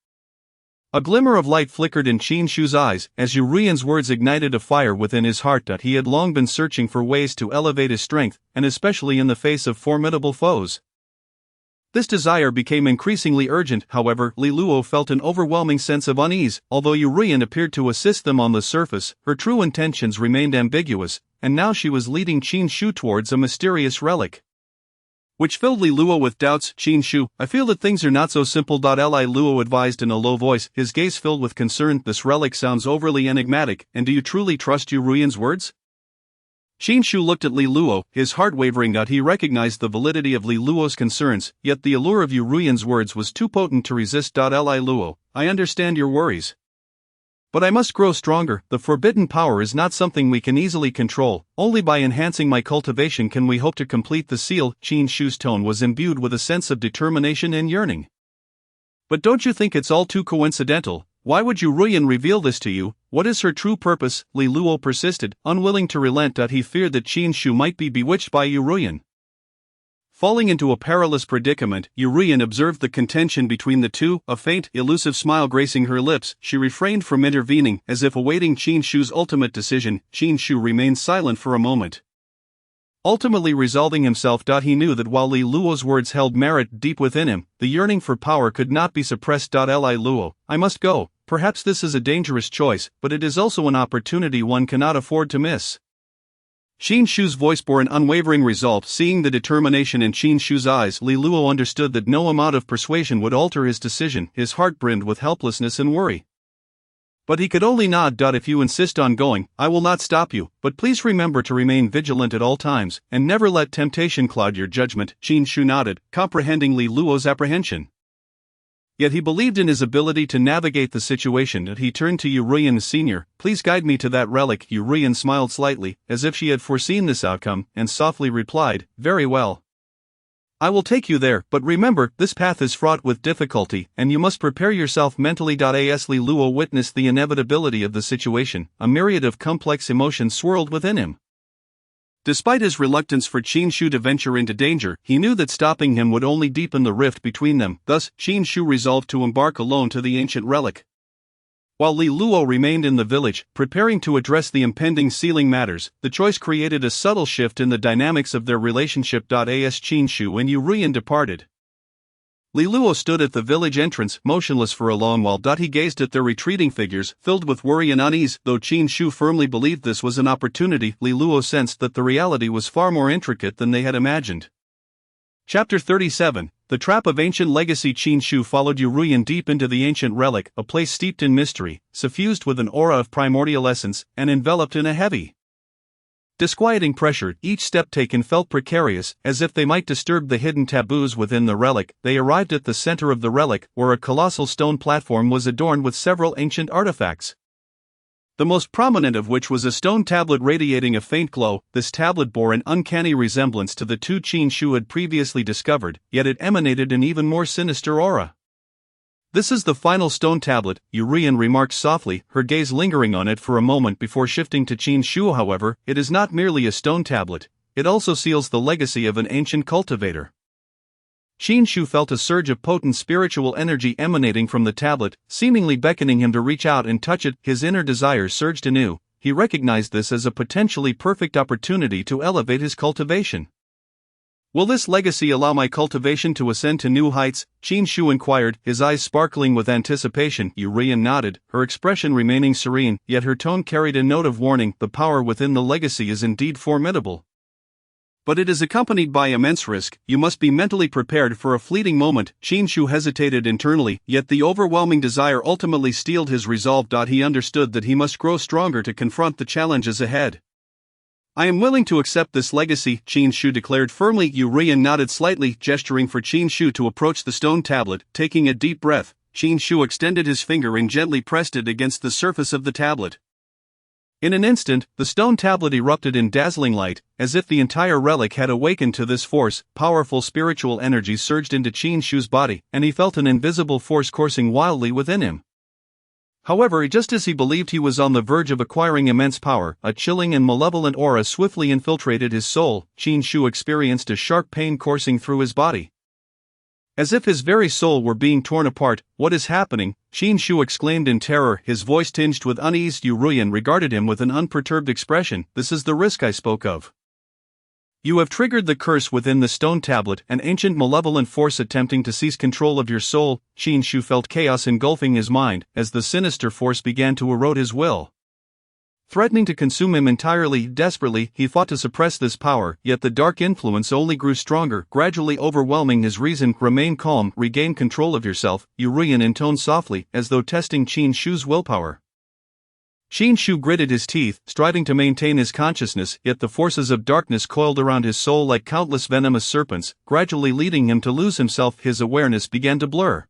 A glimmer of light flickered in Qin Shu's eyes, as Urian's words ignited a fire within his heart. He had long been searching for ways to elevate his strength, and especially in the face of formidable foes. This desire became increasingly urgent. However, Li Luo felt an overwhelming sense of unease. Although Urian appeared to assist them on the surface, her true intentions remained ambiguous, and now she was leading Qin Shu towards a mysterious relic, which filled Li Luo with doubts. Qin Shu, I feel that things are not so simple. Li Luo advised in a low voice, his gaze filled with concern. This relic sounds overly enigmatic, and do you truly trust Urian's words? Qin Shu looked at Li Luo, his heart wavering. He recognized the validity of Li Luo's concerns, yet the allure of Urian's words was too potent to resist. Li Luo, I understand your worries, but I must grow stronger. The forbidden power is not something we can easily control. Only by enhancing my cultivation can we hope to complete the seal. Qin Shu's tone was imbued with a sense of determination and yearning. But don't you think it's all too coincidental? Why would Urian reveal this to you? What is her true purpose? Li Luo persisted, unwilling to relent. He feared that Qin Shu might be bewitched by Urian. Falling into a perilous predicament, Urian observed the contention between the two, a faint, elusive smile gracing her lips. She refrained from intervening, as if awaiting Qin Shu's ultimate decision. Qin Shu remained silent for a moment, ultimately resolving himself. He knew that while Li Luo's words held merit deep within him, the yearning for power could not be suppressed. Li Luo, I must go. Perhaps this is a dangerous choice, but it is also an opportunity one cannot afford to miss. Qin Shu's voice bore an unwavering resolve. Seeing the determination in Qin Shu's eyes, Li Luo understood that no amount of persuasion would alter his decision. His heart brimmed with helplessness and worry, but he could only nod. If you insist on going, I will not stop you, but please remember to remain vigilant at all times, and never let temptation cloud your judgment. Qin Shu nodded, comprehending Li Luo's apprehension. Yet he believed in his ability to navigate the situation. He turned to Urian. Senior, please guide me to that relic. Urian smiled slightly, as if she had foreseen this outcome, and softly replied, Very well. I will take you there, but remember, this path is fraught with difficulty, and you must prepare yourself mentally. As Li Luo witnessed the inevitability of the situation, a myriad of complex emotions swirled within him. Despite his reluctance for Qin Shu to venture into danger, he knew that stopping him would only deepen the rift between them. Thus, Qin Shu resolved to embark alone to the ancient relic, while Li Luo remained in the village, preparing to address the impending sealing matters. The choice created a subtle shift in the dynamics of their relationship. As Qin Shu and Urian departed, Li Luo stood at the village entrance, motionless for a long while. He gazed at their retreating figures, filled with worry and unease. Though Qin Shu firmly believed this was an opportunity, Li Luo sensed that the reality was far more intricate than they had imagined. Chapter 37, The Trap of Ancient Legacy. Qin Shu followed Urian deep into the ancient relic, a place steeped in mystery, suffused with an aura of primordial essence, and enveloped in a heavy, disquieting pressure. Each step taken felt precarious, as if they might disturb the hidden taboos within the relic. They arrived at the center of the relic, where a colossal stone platform was adorned with several ancient artifacts, the most prominent of which was a stone tablet radiating a faint glow. This tablet bore an uncanny resemblance to the two Qin Shu had previously discovered, yet it emanated an even more sinister aura. This is the final stone tablet, Urian remarked softly, her gaze lingering on it for a moment before shifting to Qin Shu. However, it is not merely a stone tablet. it also seals the legacy of an ancient cultivator. Qin Shu felt a surge of potent spiritual energy emanating from the tablet, seemingly beckoning him to reach out and touch it. His inner desires surged anew. He recognized this as a potentially perfect opportunity to elevate his cultivation. Will this legacy allow my cultivation to ascend to new heights? Qin Shu inquired, his eyes sparkling with anticipation. Urian nodded, her expression remaining serene, yet her tone carried a note of warning. The power within the legacy is indeed formidable. But it is accompanied by immense risk. You must be mentally prepared for a fleeting moment. Qin Shu hesitated internally, yet the overwhelming desire ultimately steeled his resolve. He understood that he must grow stronger to confront the challenges ahead. I am willing to accept this legacy, Qin Shu declared firmly. Urian nodded slightly, gesturing for Qin Shu to approach the stone tablet. Taking a deep breath, Qin Shu extended his finger and gently pressed it against the surface of the tablet. In an instant, the stone tablet erupted in dazzling light, as if the entire relic had awakened to this force. Powerful spiritual energy surged into Qin Shu's body, and he felt an invisible force coursing wildly within him. However, just as he believed he was on the verge of acquiring immense power, a chilling and malevolent aura swiftly infiltrated his soul. Qin Shu experienced a sharp pain coursing through his body. As if his very soul were being torn apart. What is happening? Qin Shu exclaimed in terror, his voice tinged with unease. Urian regarded him with an unperturbed expression. This is the risk I spoke of. You have triggered the curse within the stone tablet, an ancient malevolent force attempting to seize control of your soul. Qin Shu felt chaos engulfing his mind, as the sinister force began to erode his will. Threatening to consume him entirely. Desperately, he fought to suppress this power, yet the dark influence only grew stronger, gradually overwhelming his reason. Remain calm, regain control of yourself, Urian intoned softly, as though testing Qin Shu's willpower. Qin Shu gritted his teeth, striving to maintain his consciousness, yet the forces of darkness coiled around his soul like countless venomous serpents, gradually leading him to lose himself. His awareness began to blur,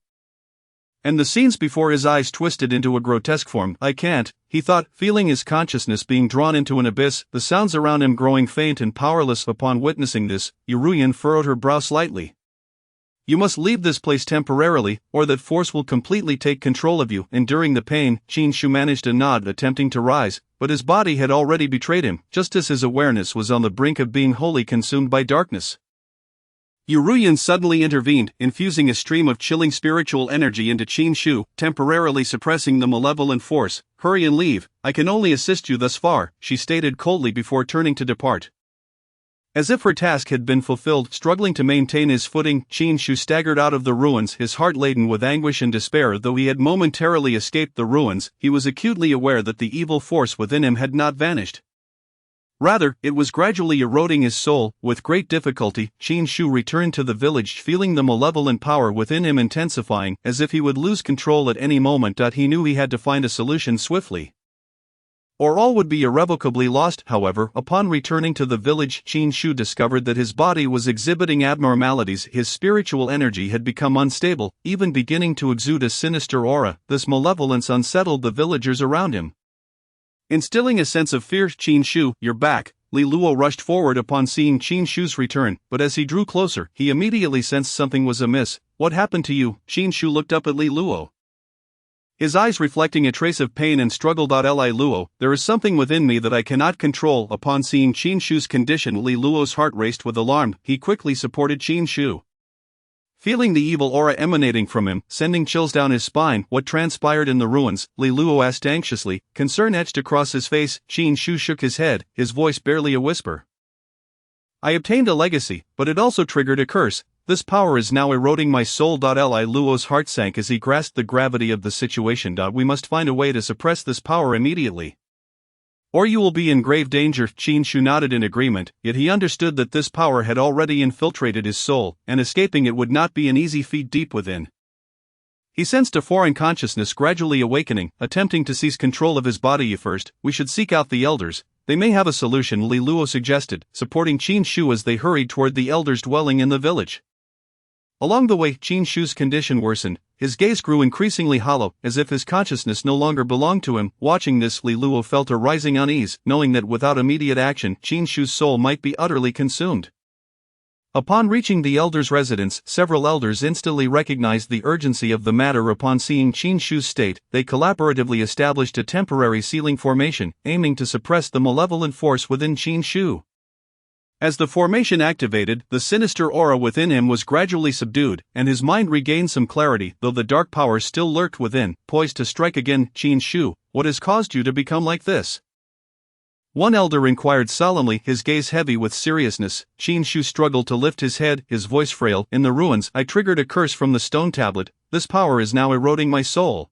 and the scenes before his eyes twisted into a grotesque form. I can't, he thought, feeling his consciousness being drawn into an abyss, the sounds around him growing faint and powerless. Upon witnessing this, Urian furrowed her brow slightly. You must leave this place temporarily, or that force will completely take control of you. Enduring the pain, Qin Shu managed a nod, attempting to rise, but his body had already betrayed him, just as his awareness was on the brink of being wholly consumed by darkness. Urian suddenly intervened, infusing a stream of chilling spiritual energy into Qin Shu, temporarily suppressing the malevolent force. Hurry and leave, I can only assist you thus far, she stated coldly before turning to depart. As if her task had been fulfilled, struggling to maintain his footing, Qin Shu staggered out of the ruins, his heart laden with anguish and despair. Though he had momentarily escaped the ruins, he was acutely aware that the evil force within him had not vanished. Rather, it was gradually eroding his soul. With great difficulty, Qin Shu returned to the village, feeling the malevolent power within him intensifying, as if he would lose control at any moment. He knew he had to find a solution swiftly, or all would be irrevocably lost. However, upon returning to the village, Qin Shu discovered that his body was exhibiting abnormalities. His spiritual energy had become unstable, even beginning to exude a sinister aura. This malevolence unsettled the villagers around him, instilling a sense of fear. Qin Shu, you're back. Li Luo rushed forward upon seeing Qin Shu's return, but as he drew closer, he immediately sensed something was amiss. What happened to you? Qin Shu looked up at Li Luo, his eyes reflecting a trace of pain and struggle. Li Luo, there is something within me that I cannot control. Upon seeing Qin Shu's condition, Li Luo's heart raced with alarm. He quickly supported Qin Shu, feeling the evil aura emanating from him, sending chills down his spine. What transpired in the ruins? Li Luo asked anxiously, concern etched across his face. Qin Shu shook his head, his voice barely a whisper. I obtained a legacy, but it also triggered a curse. This power is now eroding my soul. Li Luo's heart sank as he grasped the gravity of the situation. We must find a way to suppress this power immediately, or you will be in grave danger. Qin Shu nodded in agreement, yet he understood that this power had already infiltrated his soul, and escaping it would not be an easy feat. Deep within, he sensed a foreign consciousness gradually awakening, attempting to seize control of his body. First, we should seek out the elders. They may have a solution, Li Luo suggested, supporting Qin Shu as they hurried toward the elders' dwelling in the village. Along the way, Qin Shu's condition worsened. His gaze grew increasingly hollow, as if his consciousness no longer belonged to him. Watching this, Li Luo felt a rising unease, knowing that without immediate action, Qin Shu's soul might be utterly consumed. Upon reaching the elders' residence, several elders instantly recognized the urgency of the matter. Upon seeing Qin Shu's state, they collaboratively established a temporary sealing formation, aiming to suppress the malevolent force within Qin Shu. As the formation activated, the sinister aura within him was gradually subdued, and his mind regained some clarity, though the dark power still lurked within, poised to strike again. Qin Shu, what has caused you to become like this? One elder inquired solemnly, his gaze heavy with seriousness. Qin Shu struggled to lift his head, his voice frail. In the ruins, I triggered a curse from the stone tablet. This power is now eroding my soul,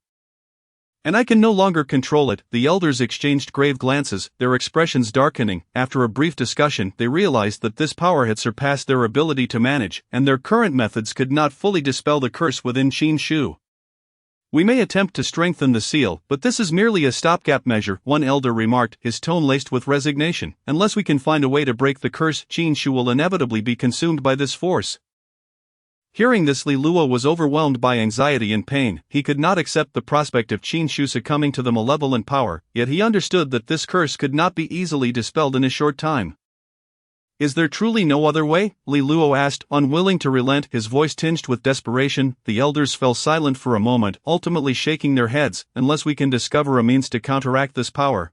and I can no longer control it. The elders exchanged grave glances, their expressions darkening. After a brief discussion, they realized that this power had surpassed their ability to manage, and their current methods could not fully dispel the curse within Qin Shu. We may attempt to strengthen the seal, but this is merely a stopgap measure, one elder remarked, his tone laced with resignation. Unless we can find a way to break the curse, Qin Shu will inevitably be consumed by this force. Hearing this, Li Luo was overwhelmed by anxiety and pain. He could not accept the prospect of Qin Shu succumbing to the malevolent power, yet he understood that this curse could not be easily dispelled in a short time. Is there truly no other way? Li Luo asked, unwilling to relent, his voice tinged with desperation. The elders fell silent for a moment, ultimately shaking their heads. Unless we can discover a means to counteract this power,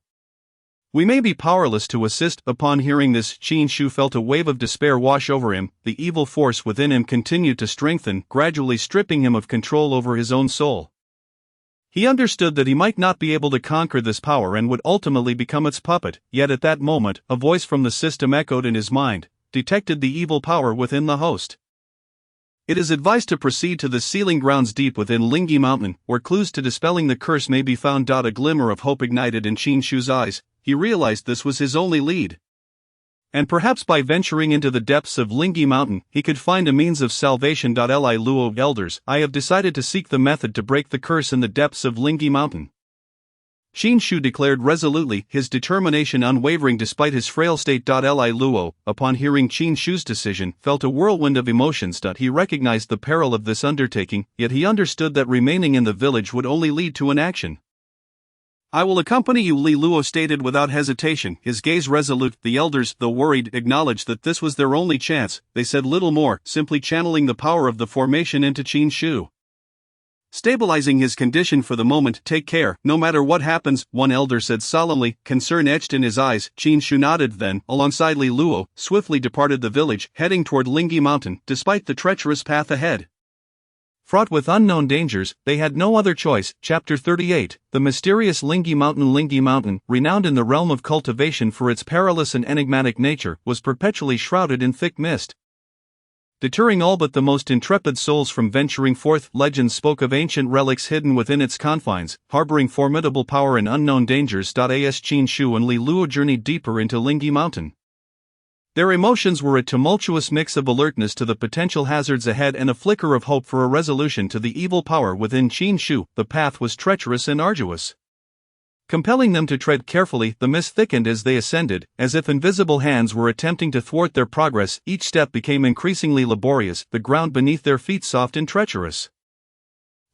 we may be powerless to assist. Upon hearing this, Qin Shu felt a wave of despair wash over him. The evil force within him continued to strengthen, gradually stripping him of control over his own soul. He understood that he might not be able to conquer this power and would ultimately become its puppet, yet at that moment, a voice from the system echoed in his mind, detected the evil power within the host. It is advised to proceed to the sealing grounds deep within Lingyi Mountain, where clues to dispelling the curse may be found. A glimmer of hope ignited in Qin Shu's eyes. He realized this was his only lead, and perhaps by venturing into the depths of Lingyi Mountain, he could find a means of salvation. Li Luo, elders, I have decided to seek the method to break the curse in the depths of Lingyi Mountain. Qin Shu declared resolutely, his determination unwavering despite his frail state. Li Luo, upon hearing Qin Shu's decision, felt a whirlwind of emotions. He recognized the peril of this undertaking, yet he understood that remaining in the village would only lead to inaction. I will accompany you, Li Luo stated without hesitation, his gaze resolute. The elders, though worried, acknowledged that this was their only chance. They said little more, simply channeling the power of the formation into Qin Shu, stabilizing his condition for the moment. Take care, no matter what happens, one elder said solemnly, concern etched in his eyes. Qin Shu nodded then, alongside Li Luo, swiftly departed the village, heading toward Lingyi Mountain. Despite the treacherous path ahead, fraught with unknown dangers, they had no other choice. Chapter 38, The Mysterious Lingyi Mountain. Lingyi Mountain, renowned in the realm of cultivation for its perilous and enigmatic nature, was perpetually shrouded in thick mist, deterring all but the most intrepid souls from venturing forth. Legends spoke of ancient relics hidden within its confines, harboring formidable power and unknown dangers. As Qin Shu and Li Luo journeyed deeper into Lingyi Mountain, their emotions were a tumultuous mix of alertness to the potential hazards ahead and a flicker of hope for a resolution to the evil power within Qin Shu. The path was treacherous and arduous, compelling them to tread carefully. The mist thickened as they ascended, as if invisible hands were attempting to thwart their progress. Each step became increasingly laborious, the ground beneath their feet soft and treacherous,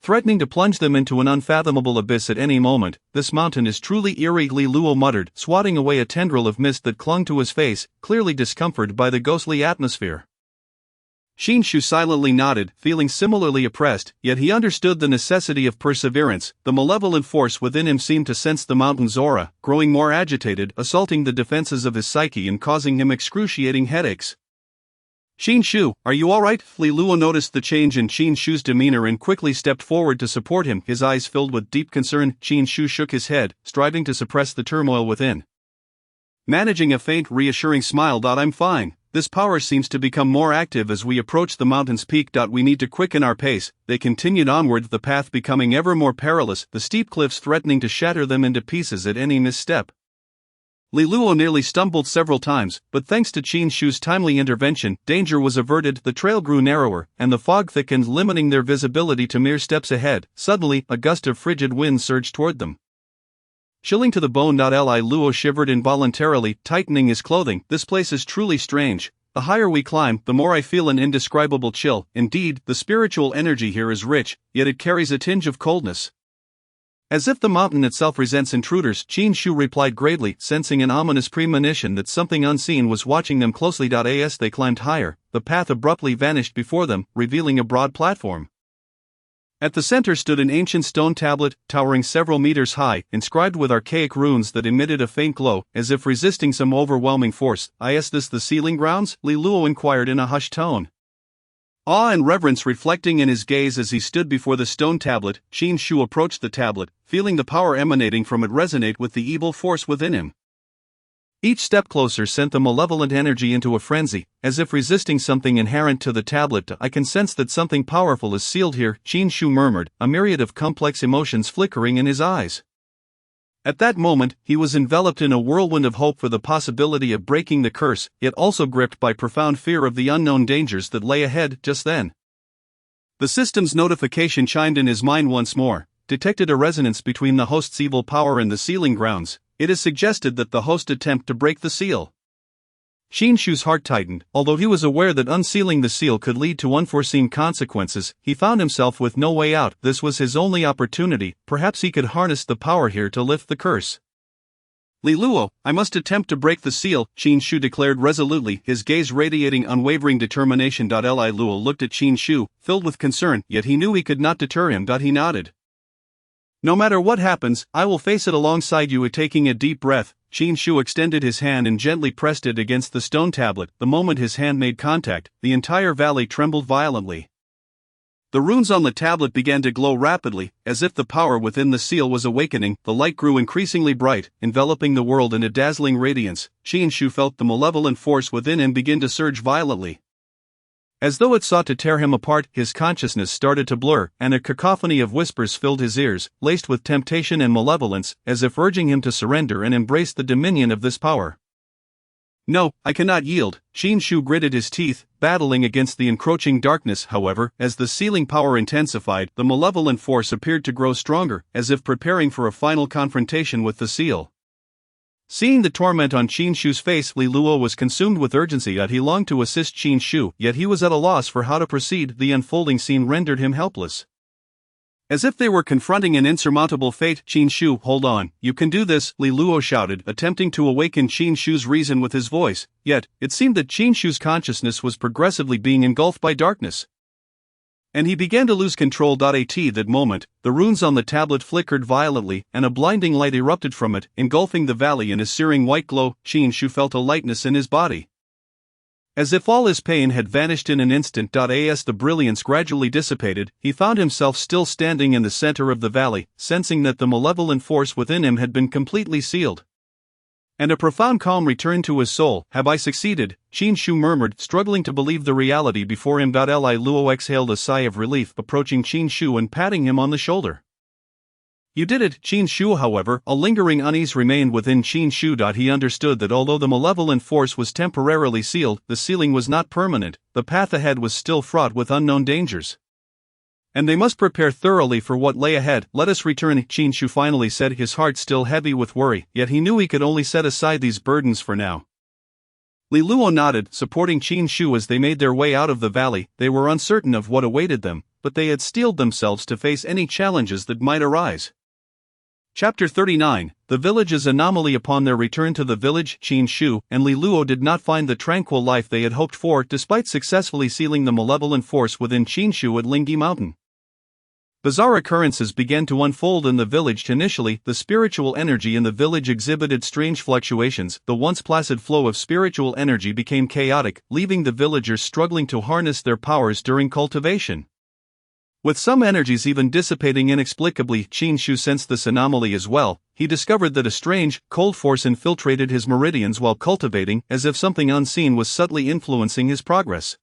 threatening to plunge them into an unfathomable abyss at any moment. This mountain is truly eerie, Li Luo muttered, swatting away a tendril of mist that clung to his face, clearly discomforted by the ghostly atmosphere. Qin Shu silently nodded, feeling similarly oppressed, yet he understood the necessity of perseverance. The malevolent force within him seemed to sense the mountain's aura, growing more agitated, assaulting the defenses of his psyche and causing him excruciating headaches. Qin Shu, are you alright? Li Luo noticed the change in Qin Shu's demeanor and quickly stepped forward to support him, his eyes filled with deep concern. Qin Shu shook his head, striving to suppress the turmoil within, managing a faint, reassuring smile. I'm fine. This power seems to become more active as we approach the mountain's peak. We need to quicken our pace. They continued onward, the path becoming ever more perilous, the steep cliffs threatening to shatter them into pieces at any misstep. Li Luo nearly stumbled several times, but thanks to Qin Shu's timely intervention, danger was averted. The trail grew narrower, and the fog thickened, limiting their visibility to mere steps ahead. Suddenly, a gust of frigid wind surged toward them, chilling to the bone. Li Luo shivered involuntarily, tightening his clothing. This place is truly strange. The higher we climb, the more I feel an indescribable chill. Indeed, the spiritual energy here is rich, yet it carries a tinge of coldness, as if the mountain itself resents intruders. Qin Shu replied gravely, sensing an ominous premonition that something unseen was watching them closely. As they climbed higher, the path abruptly vanished before them, revealing a broad platform. At the center stood an ancient stone tablet, towering several meters high, inscribed with archaic runes that emitted a faint glow, as if resisting some overwhelming force. Is this the sealing grounds? Li Luo inquired in a hushed tone. Awe and reverence reflecting in his gaze as he stood before the stone tablet, Qin Shu approached the tablet, feeling the power emanating from it resonate with the evil force within him. Each step closer sent the malevolent energy into a frenzy, as if resisting something inherent to the tablet. I can sense that something powerful is sealed here, Qin Shu murmured, a myriad of complex emotions flickering in his eyes. At that moment, he was enveloped in a whirlwind of hope for the possibility of breaking the curse, yet also gripped by profound fear of the unknown dangers that lay ahead. Just then, the system's notification chimed in his mind once more, detected a resonance between the host's evil power and the sealing grounds. It is suggested that the host attempt to break the seal. Qin Shu's heart tightened. Although he was aware that unsealing the seal could lead to unforeseen consequences, he found himself with no way out. This was his only opportunity. Perhaps he could harness the power here to lift the curse. Li Luo, I must attempt to break the seal, Qin Shu declared resolutely, his gaze radiating unwavering determination. Li Luo looked at Qin Shu, filled with concern, yet he knew he could not deter him. He nodded. No matter what happens, I will face it alongside you. Taking a deep breath, Qin Shu extended his hand and gently pressed it against the stone tablet. The moment his hand made contact, the entire valley trembled violently. The runes on the tablet began to glow rapidly, as if the power within the seal was awakening. The light grew increasingly bright, enveloping the world in a dazzling radiance. Qin Shu felt the malevolent force within him begin to surge violently. As though it sought to tear him apart, his consciousness started to blur, and a cacophony of whispers filled his ears, laced with temptation and malevolence, as if urging him to surrender and embrace the dominion of this power. No, I cannot yield, Qin Shu gritted his teeth, battling against the encroaching darkness. However, as the sealing power intensified, the malevolent force appeared to grow stronger, as if preparing for a final confrontation with the seal. Seeing the torment on Qin Shu's face, Li Luo was consumed with urgency. He longed to assist Qin Shu, yet he was at a loss for how to proceed. The unfolding scene rendered him helpless. As if they were confronting an insurmountable fate. Qin Shu, hold on, you can do this, Li Luo shouted, attempting to awaken Qin Shu's reason with his voice, yet, it seemed that Qin Shu's consciousness was progressively being engulfed by darkness. And he began to lose control. At that moment, the runes on the tablet flickered violently, and a blinding light erupted from it, engulfing the valley in a searing white glow. Qin Shu felt a lightness in his body, as if all his pain had vanished in an instant. As the brilliance gradually dissipated, he found himself still standing in the center of the valley, sensing that the malevolent force within him had been completely sealed. And a profound calm returned to his soul. Have I succeeded? Qin Shu murmured, struggling to believe the reality before him. Li Luo exhaled a sigh of relief, approaching Qin Shu and patting him on the shoulder. You did it, Qin Shu. However, a lingering unease remained within Qin Shu. He understood that although the malevolent force was temporarily sealed, the sealing was not permanent. The path ahead was still fraught with unknown dangers, and they must prepare thoroughly for what lay ahead. Let us return, Qin Shu finally said, his heart still heavy with worry, yet he knew he could only set aside these burdens for now. Li Luo nodded, supporting Qin Shu as they made their way out of the valley. They were uncertain of what awaited them, but they had steeled themselves to face any challenges that might arise. Chapter 39, The Village's Anomaly. Upon their return to the village, Qin Shu and Li Luo did not find the tranquil life they had hoped for, despite successfully sealing the malevolent force within Qin Shu at Lingyi Mountain. Bizarre occurrences began to unfold in the village. Initially, the spiritual energy in the village exhibited strange fluctuations. The once placid flow of spiritual energy became chaotic, leaving the villagers struggling to harness their powers during cultivation. With some energies even dissipating inexplicably, Qin Shu sensed this anomaly as well. He discovered that a strange, cold force infiltrated his meridians while cultivating, as if something unseen was subtly influencing his progress.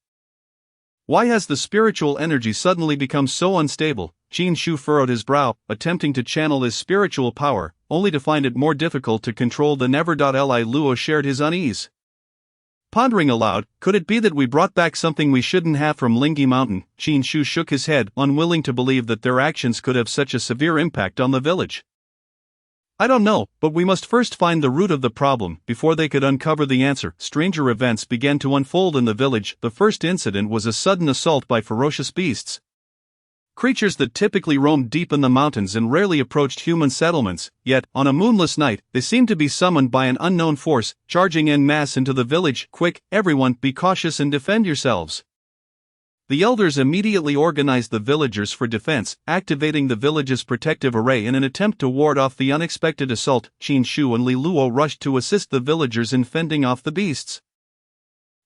Why has the spiritual energy suddenly become so unstable? Qin Shu furrowed his brow, attempting to channel his spiritual power, only to find it more difficult to control than ever. Li Luo shared his unease. Pondering aloud, could it be that we brought back something we shouldn't have from Lingyi Mountain? Qin Shu shook his head, unwilling to believe that their actions could have such a severe impact on the village. I don't know, but we must first find the root of the problem. Before they could uncover the answer, stranger events began to unfold in the village. The first incident was a sudden assault by ferocious beasts. Creatures that typically roamed deep in the mountains and rarely approached human settlements, yet, on a moonless night, they seemed to be summoned by an unknown force, charging en masse into the village. Quick, everyone, be cautious and defend yourselves. The elders immediately organized the villagers for defense, activating the village's protective array in an attempt to ward off the unexpected assault. Qin Shu and Li Luo rushed to assist the villagers in fending off the beasts.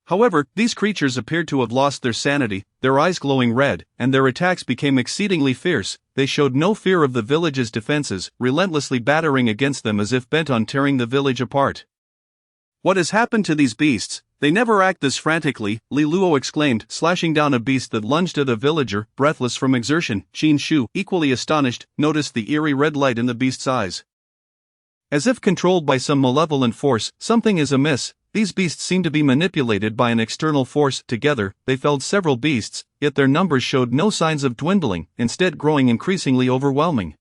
However, these creatures appeared to have lost their sanity, their eyes glowing red, and their attacks became exceedingly fierce. They showed no fear of the village's defenses, relentlessly battering against them as if bent on tearing the village apart. "What has happened to these beasts? They never act this frantically," Li Luo exclaimed, slashing down a beast that lunged at a villager, breathless from exertion. Qin Shu, equally astonished, noticed the eerie red light in the beast's eyes. As if controlled by some malevolent force, something is amiss. These beasts seem to be manipulated by an external force. Together, they felled several beasts, yet their numbers showed no signs of dwindling, instead growing increasingly overwhelming.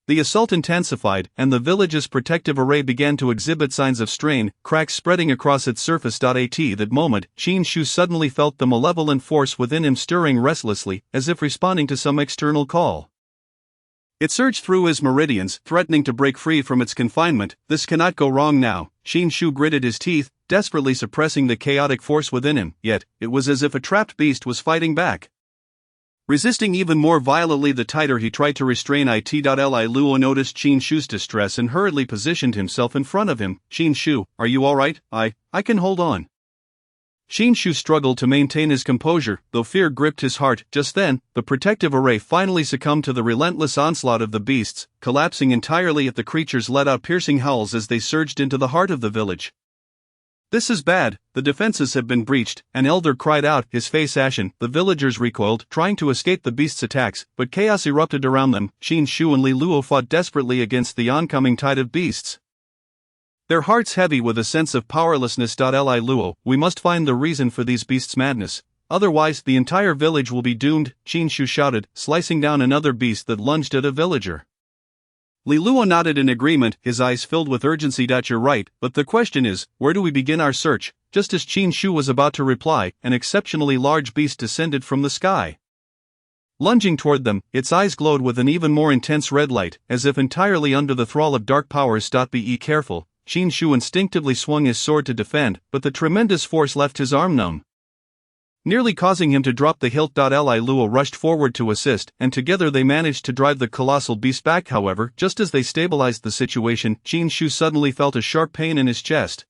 The assault intensified, and the village's protective array began to exhibit signs of strain, cracks spreading across its surface. At that moment, Qin Shu suddenly felt the malevolent force within him stirring restlessly, as if responding to some external call. It surged through his meridians, threatening to break free from its confinement. "This cannot go wrong now." Qin Shu gritted his teeth, desperately suppressing the chaotic force within him, yet it was as if a trapped beast was fighting back. Resisting even more violently the tighter he tried to restrain it. Li Luo noticed Qin Shu's distress and hurriedly positioned himself in front of him. "Qin Shu, are you alright? I can hold on." Qin Shu struggled to maintain his composure, though fear gripped his heart. Just then, the protective array finally succumbed to the relentless onslaught of the beasts, collapsing entirely. The creatures let out piercing howls as they surged into the heart of the village. "This is bad, the defenses have been breached," an elder cried out, his face ashen. The villagers recoiled, trying to escape the beasts' attacks, but chaos erupted around them. Qin Shu and Li Luo fought desperately against the oncoming tide of beasts, their hearts heavy with a sense of powerlessness. Li Luo, we must find the reason for these beasts' madness. Otherwise, the entire village will be doomed, Qin Shu shouted, slicing down another beast that lunged at a villager. Li Luo nodded in agreement, his eyes filled with urgency. "You're right, but the question is, where do we begin our search?" Just as Qin Shu was about to reply, an exceptionally large beast descended from the sky. Lunging toward them, its eyes glowed with an even more intense red light, as if entirely under the thrall of dark powers. Be careful. Qin Shu instinctively swung his sword to defend, but the tremendous force left his arm numb, nearly causing him to drop the hilt. Li Luo rushed forward to assist, and together they managed to drive the colossal beast back. However, just as they stabilized the situation, Qin Shu suddenly felt a sharp pain in his chest,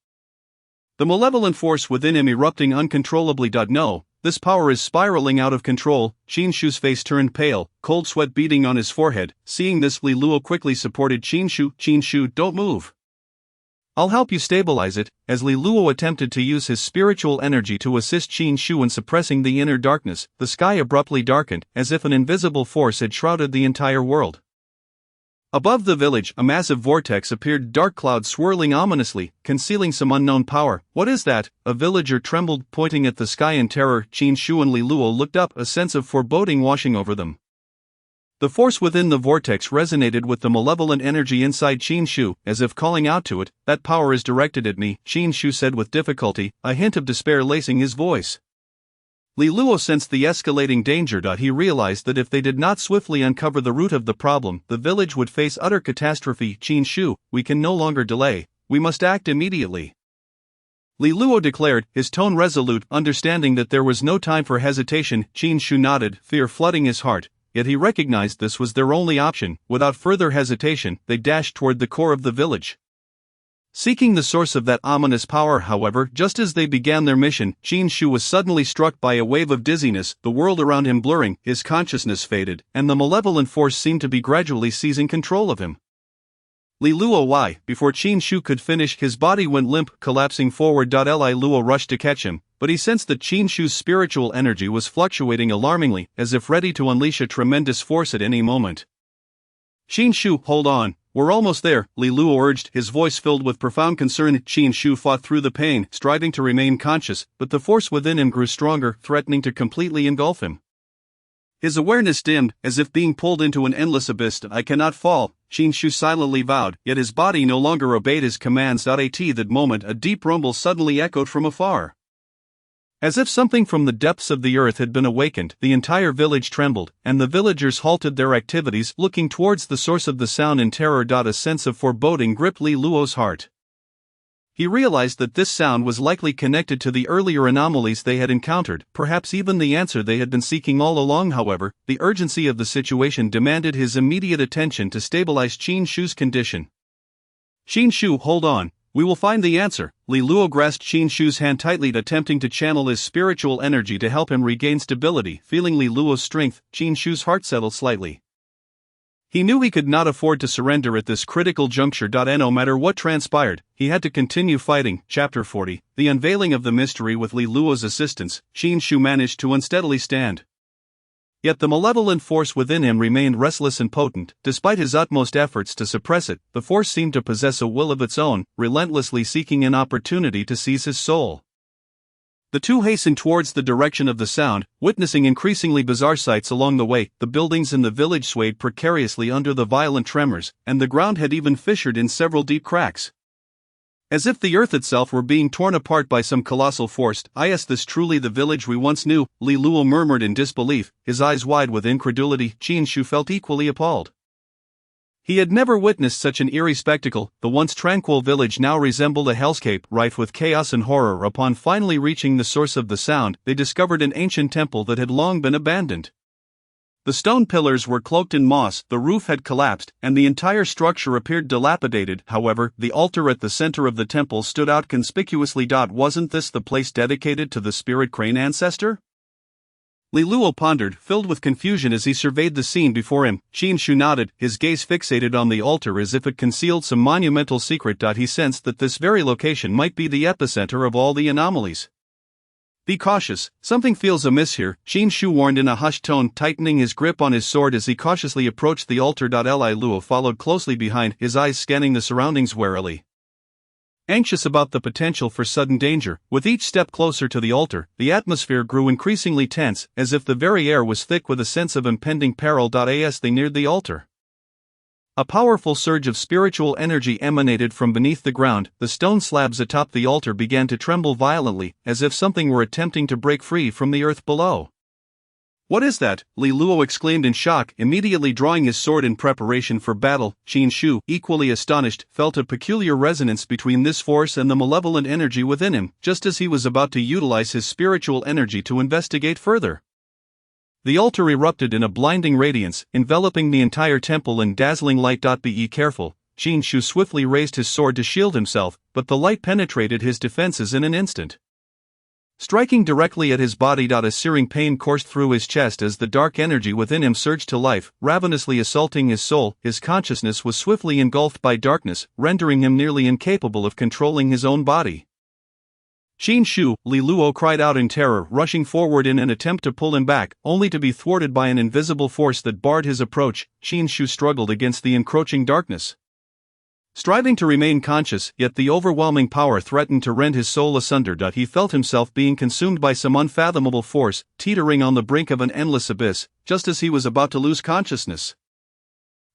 the malevolent force within him erupting uncontrollably. "No, this power is spiraling out of control." Qin Shu's face turned pale, cold sweat beading on his forehead. Seeing this, Li Luo quickly supported Qin Shu. "Qin Shu, don't move. I'll help you stabilize it." As Li Luo attempted to use his spiritual energy to assist Qin Shu in suppressing the inner darkness, the sky abruptly darkened, as if an invisible force had shrouded the entire world. Above the village, a massive vortex appeared, dark clouds swirling ominously, concealing some unknown power. "What is that?" a villager trembled, pointing at the sky in terror. Qin Shu and Li Luo looked up, a sense of foreboding washing over them. The force within the vortex resonated with the malevolent energy inside Qin Shu, as if calling out to it. "That power is directed at me," Qin Shu said with difficulty, a hint of despair lacing his voice. Li Luo sensed the escalating danger. He realized that if they did not swiftly uncover the root of the problem, the village would face utter catastrophe. "Qin Shu, we can no longer delay, we must act immediately," Li Luo declared, his tone resolute. Understanding that there was no time for hesitation, Qin Shu nodded, fear flooding his heart. Yet he recognized this was their only option. Without further hesitation, they dashed toward the core of the village, seeking the source of that ominous power. However, just as they began their mission, Qin Shu was suddenly struck by a wave of dizziness, the world around him blurring, his consciousness faded, and the malevolent force seemed to be gradually seizing control of him. Li Luo, why? Before Qin Shu could finish, his body went limp, collapsing forward. Li Luo rushed to catch him, but he sensed that Qin Shu's spiritual energy was fluctuating alarmingly, as if ready to unleash a tremendous force at any moment. "Qin Shu, hold on, we're almost there," Li Luo urged, his voice filled with profound concern. Qin Shu fought through the pain, striving to remain conscious, but the force within him grew stronger, threatening to completely engulf him. His awareness dimmed, as if being pulled into an endless abyss. "I cannot fall," Qin Shu silently vowed, yet his body no longer obeyed his commands. At that moment, a deep rumble suddenly echoed from afar. As if something from the depths of the earth had been awakened, the entire village trembled, and the villagers halted their activities, looking towards the source of the sound in terror. A sense of foreboding gripped Li Luo's heart. He realized that this sound was likely connected to the earlier anomalies they had encountered, perhaps even the answer they had been seeking all along. However, the urgency of the situation demanded his immediate attention to stabilize Qin Shu's condition. Qin Shu, hold on, we will find the answer. Li Luo grasped Qin Shu's hand tightly, attempting to channel his spiritual energy to help him regain stability. Feeling Li Luo's strength, Qin Shu's heart settled slightly. He knew he could not afford to surrender at this critical juncture. No matter what transpired, he had to continue fighting. Chapter 40, The Unveiling of the Mystery. With Li Luo's assistance, Qin Shu managed to unsteadily stand. Yet the malevolent force within him remained restless and potent. Despite his utmost efforts to suppress it, the force seemed to possess a will of its own, relentlessly seeking an opportunity to seize his soul. The two hastened towards the direction of the sound, witnessing increasingly bizarre sights along the way. The buildings in the village swayed precariously under the violent tremors, and the ground had even fissured in several deep cracks. As if the earth itself were being torn apart by some colossal force. Is this truly the village we once knew? Li Luo murmured in disbelief, his eyes wide with incredulity. Qin Shu felt equally appalled. He had never witnessed such an eerie spectacle. The once tranquil village now resembled a hellscape, rife with chaos and horror. Upon finally reaching the source of the sound, they discovered an ancient temple that had long been abandoned. The stone pillars were cloaked in moss, the roof had collapsed, and the entire structure appeared dilapidated. However, the altar at the center of the temple stood out conspicuously. Wasn't this the place dedicated to the spirit crane ancestor? Li Luo pondered, filled with confusion as he surveyed the scene before him. Qin Shu nodded, his gaze fixated on the altar as if it concealed some monumental secret. He sensed that this very location might be the epicenter of all the anomalies. Be cautious, something feels amiss here, Qin Shu warned in a hushed tone, tightening his grip on his sword as he cautiously approached the altar. Li Luo followed closely behind, his eyes scanning the surroundings warily. Anxious about the potential for sudden danger, with each step closer to the altar, the atmosphere grew increasingly tense, as if the very air was thick with a sense of impending peril. As they neared the altar, a powerful surge of spiritual energy emanated from beneath the ground. The stone slabs atop the altar began to tremble violently, as if something were attempting to break free from the earth below. What is that? Li Luo exclaimed in shock, immediately drawing his sword in preparation for battle. Qin Shu, equally astonished, felt a peculiar resonance between this force and the malevolent energy within him, just as he was about to utilize his spiritual energy to investigate further. The altar erupted in a blinding radiance, enveloping the entire temple in dazzling light. Be careful, Qin Shu swiftly raised his sword to shield himself, but the light penetrated his defenses in an instant. Striking directly at his body. A searing pain coursed through his chest as the dark energy within him surged to life, ravenously assaulting his soul. His consciousness was swiftly engulfed by darkness, rendering him nearly incapable of controlling his own body. Qin Shu, Li Luo cried out in terror, rushing forward in an attempt to pull him back, only to be thwarted by an invisible force that barred his approach. Qin Shu struggled against the encroaching darkness, striving to remain conscious, yet the overwhelming power threatened to rend his soul asunder. He felt himself being consumed by some unfathomable force, teetering on the brink of an endless abyss, just as he was about to lose consciousness.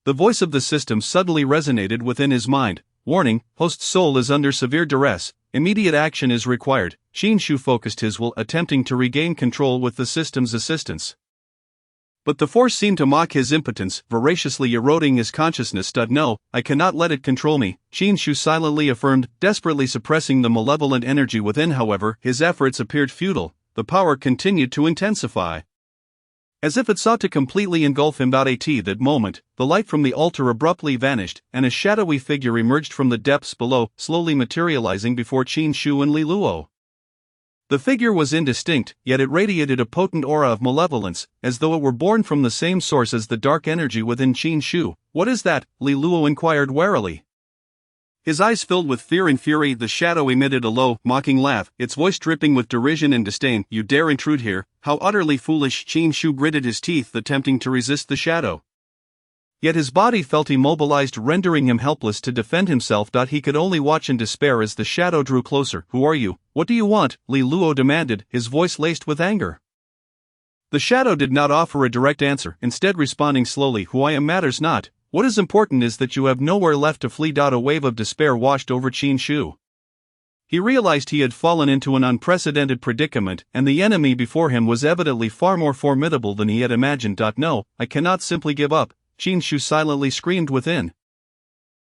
The voice of the system suddenly resonated within his mind. Warning, host soul is under severe duress, immediate action is required. Qin Shu focused his will, attempting to regain control with the system's assistance. But the force seemed to mock his impotence, voraciously eroding his consciousness. No, I cannot let it control me, Qin Shu silently affirmed, desperately suppressing the malevolent energy within. However, his efforts appeared futile, the power continued to intensify, as if it sought to completely engulf him. At that moment, the light from the altar abruptly vanished, and a shadowy figure emerged from the depths below, slowly materializing before Qin Shu and Li Luo. The figure was indistinct, yet it radiated a potent aura of malevolence, as though it were born from the same source as the dark energy within Qin Shu. What is that? Li Luo inquired warily. His eyes filled with fear and fury. The shadow emitted a low, mocking laugh, its voice dripping with derision and disdain. You dare intrude here? How utterly foolish! Qin Shu gritted his teeth, attempting to resist the shadow. Yet his body felt immobilized, rendering him helpless to defend himself. He could only watch in despair as the shadow drew closer. Who are you? What do you want? Li Luo demanded, his voice laced with anger. The shadow did not offer a direct answer, instead responding slowly, who I am matters not. What is important is that you have nowhere left to flee. A wave of despair washed over Qin Shu. He realized he had fallen into an unprecedented predicament, and the enemy before him was evidently far more formidable than he had imagined. No, I cannot simply give up, Qin Shu silently screamed within.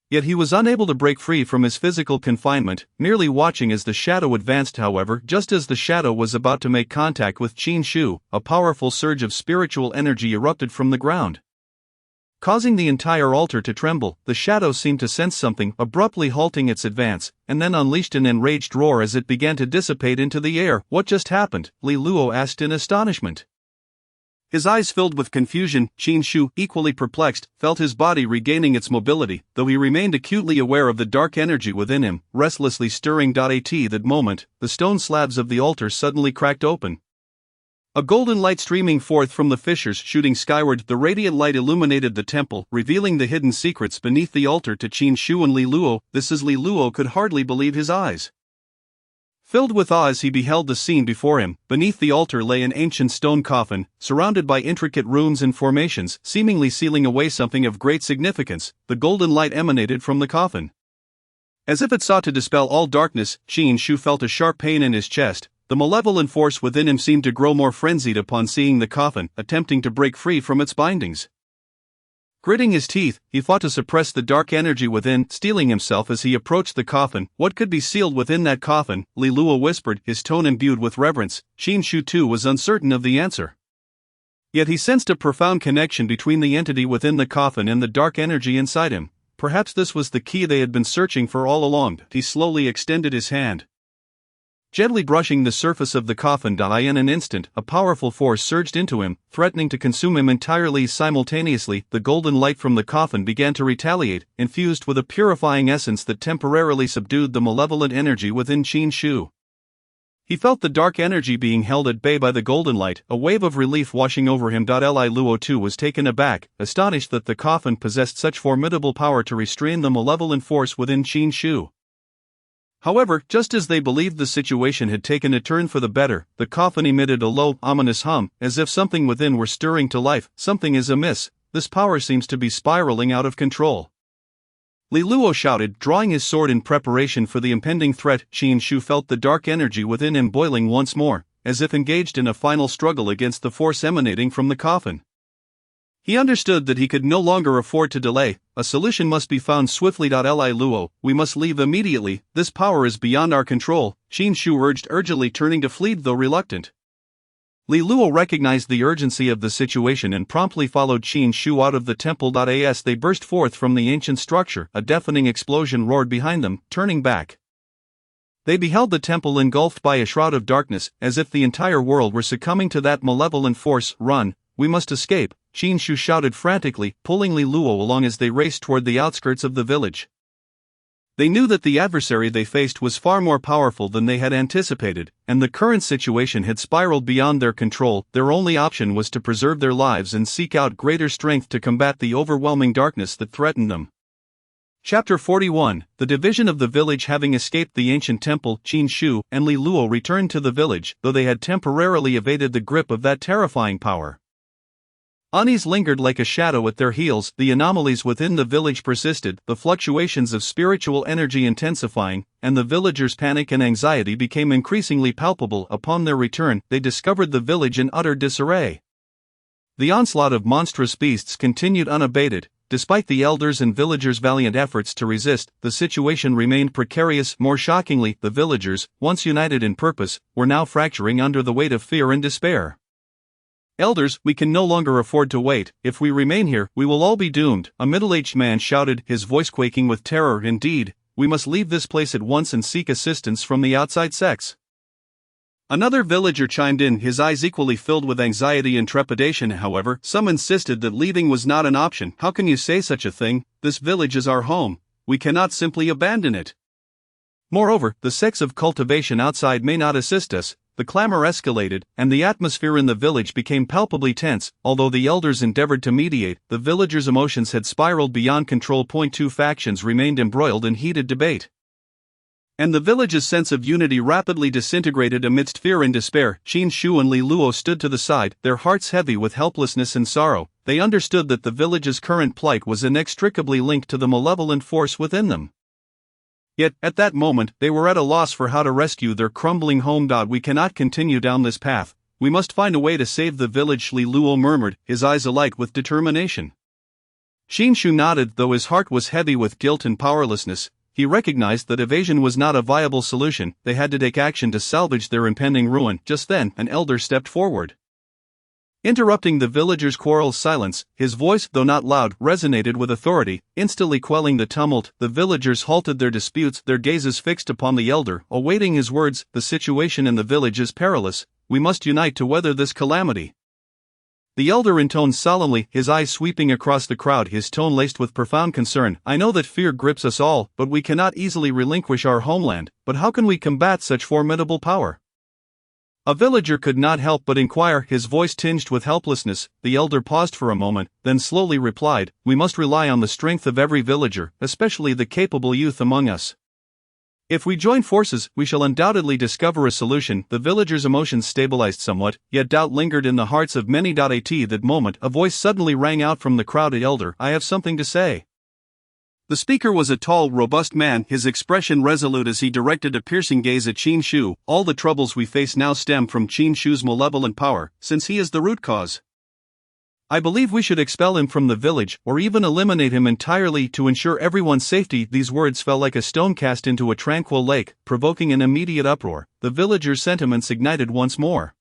Yet he was unable to break free from his physical confinement, merely watching as the shadow advanced. However, just as the shadow was about to make contact with Qin Shu, a powerful surge of spiritual energy erupted from the ground, causing the entire altar to tremble. The shadow seemed to sense something, abruptly halting its advance, and then unleashed an enraged roar as it began to dissipate into the air. "What just happened?" Li Luo asked in astonishment. His eyes filled with confusion. Qin Shu, equally perplexed, felt his body regaining its mobility, though he remained acutely aware of the dark energy within him, restlessly stirring. At that moment, the stone slabs of the altar suddenly cracked open, a golden light streaming forth from the fissures, shooting skyward. The radiant light illuminated the temple, revealing the hidden secrets beneath the altar to Qin Shu and Li Luo. Li Luo could hardly believe his eyes. Filled with awe as he beheld the scene before him, beneath the altar lay an ancient stone coffin, surrounded by intricate runes and formations, seemingly sealing away something of great significance. The golden light emanated from the coffin, as if it sought to dispel all darkness. Qin Shu felt a sharp pain in his chest. The malevolent force within him seemed to grow more frenzied upon seeing the coffin, attempting to break free from its bindings. Gritting his teeth, he fought to suppress the dark energy within, steeling himself as he approached the coffin. What could be sealed within that coffin? Li Luo whispered, his tone imbued with reverence. Qin Shu too was uncertain of the answer. Yet he sensed a profound connection between the entity within the coffin and the dark energy inside him. Perhaps this was the key they had been searching for all along. He slowly extended his hand, gently brushing the surface of the coffin. In an instant, a powerful force surged into him, threatening to consume him entirely. Simultaneously, the golden light from the coffin began to retaliate, infused with a purifying essence that temporarily subdued the malevolent energy within Qin Shu. He felt the dark energy being held at bay by the golden light, a wave of relief washing over him. Li Luo too was taken aback, astonished that the coffin possessed such formidable power to restrain the malevolent force within Qin Shu. However, just as they believed the situation had taken a turn for the better, the coffin emitted a low, ominous hum, as if something within were stirring to life. Something is amiss. This power seems to be spiraling out of control. Li Luo shouted, drawing his sword in preparation for the impending threat. Qin Shu felt the dark energy within him boiling once more, as if engaged in a final struggle against the force emanating from the coffin. He understood that he could no longer afford to delay. A solution must be found swiftly. Li Luo, we must leave immediately. This power is beyond our control, Qin Shu urged urgently, turning to flee though reluctant. Li Luo recognized the urgency of the situation and promptly followed Qin Shu out of the temple. As they burst forth from the ancient structure, a deafening explosion roared behind them. Turning back, they beheld the temple engulfed by a shroud of darkness, as if the entire world were succumbing to that malevolent force. Run, we must escape, Qin Shu shouted frantically, pulling Li Luo along as they raced toward the outskirts of the village. They knew that the adversary they faced was far more powerful than they had anticipated, and the current situation had spiraled beyond their control. Their only option was to preserve their lives and seek out greater strength to combat the overwhelming darkness that threatened them. Chapter 41. The division of the village. Having escaped the ancient temple, Qin Shu and Li Luo returned to the village, though they had temporarily evaded the grip of that terrifying power. Unease lingered like a shadow at their heels. The anomalies within the village persisted, the fluctuations of spiritual energy intensifying, and the villagers' panic and anxiety became increasingly palpable. Upon their return, they discovered the village in utter disarray. The onslaught of monstrous beasts continued unabated. Despite the elders' and villagers' valiant efforts to resist, the situation remained precarious. More shockingly, the villagers, once united in purpose, were now fracturing under the weight of fear and despair. Elders, we can no longer afford to wait. If we remain here, we will all be doomed, a middle-aged man shouted, his voice quaking with terror. Indeed, we must leave this place at once and seek assistance from the outside sects. Another villager chimed in, his eyes equally filled with anxiety and trepidation. However, some insisted that leaving was not an option. How can you say such a thing? This village is our home. We cannot simply abandon it. Moreover, the sects of cultivation outside may not assist us. The clamor escalated, and the atmosphere in the village became palpably tense. Although the elders endeavored to mediate, the villagers' emotions had spiraled beyond control. Two factions remained embroiled in heated debate, and the village's sense of unity rapidly disintegrated amidst fear and despair. Qin Shu and Li Luo stood to the side, their hearts heavy with helplessness and sorrow. They understood that the village's current plight was inextricably linked to the malevolent force within them. Yet, at that moment, they were at a loss for how to rescue their crumbling home. We cannot continue down this path. We must find a way to save the village, Li Luo murmured, his eyes alight with determination. Xinshu nodded, though his heart was heavy with guilt and powerlessness. He recognized that evasion was not a viable solution. They had to take action to salvage their impending ruin. Just then, an elder stepped forward. Interrupting the villagers' quarrel's silence, his voice, though not loud, resonated with authority, instantly quelling the tumult. The villagers halted their disputes, their gazes fixed upon the elder, awaiting his words. The situation in the village is perilous. We must unite to weather this calamity. The elder intoned solemnly, his eyes sweeping across the crowd, his tone laced with profound concern. I know that fear grips us all, but we cannot easily relinquish our homeland. But how can we combat such formidable power? A villager could not help but inquire, his voice tinged with helplessness. The elder paused for a moment, then slowly replied, we must rely on the strength of every villager, especially the capable youth among us. If we join forces, we shall undoubtedly discover a solution. The villagers' emotions stabilized somewhat, yet doubt lingered in the hearts of many. At that moment, a voice suddenly rang out from the crowd. Elder, I have something to say. The speaker was a tall, robust man, his expression resolute as he directed a piercing gaze at Qin Shu. All the troubles we face now stem from Qin Shu's malevolent power, since he is the root cause. I believe we should expel him from the village, or even eliminate him entirely to ensure everyone's safety. These words fell like a stone cast into a tranquil lake, provoking an immediate uproar. The villagers' sentiments ignited once more,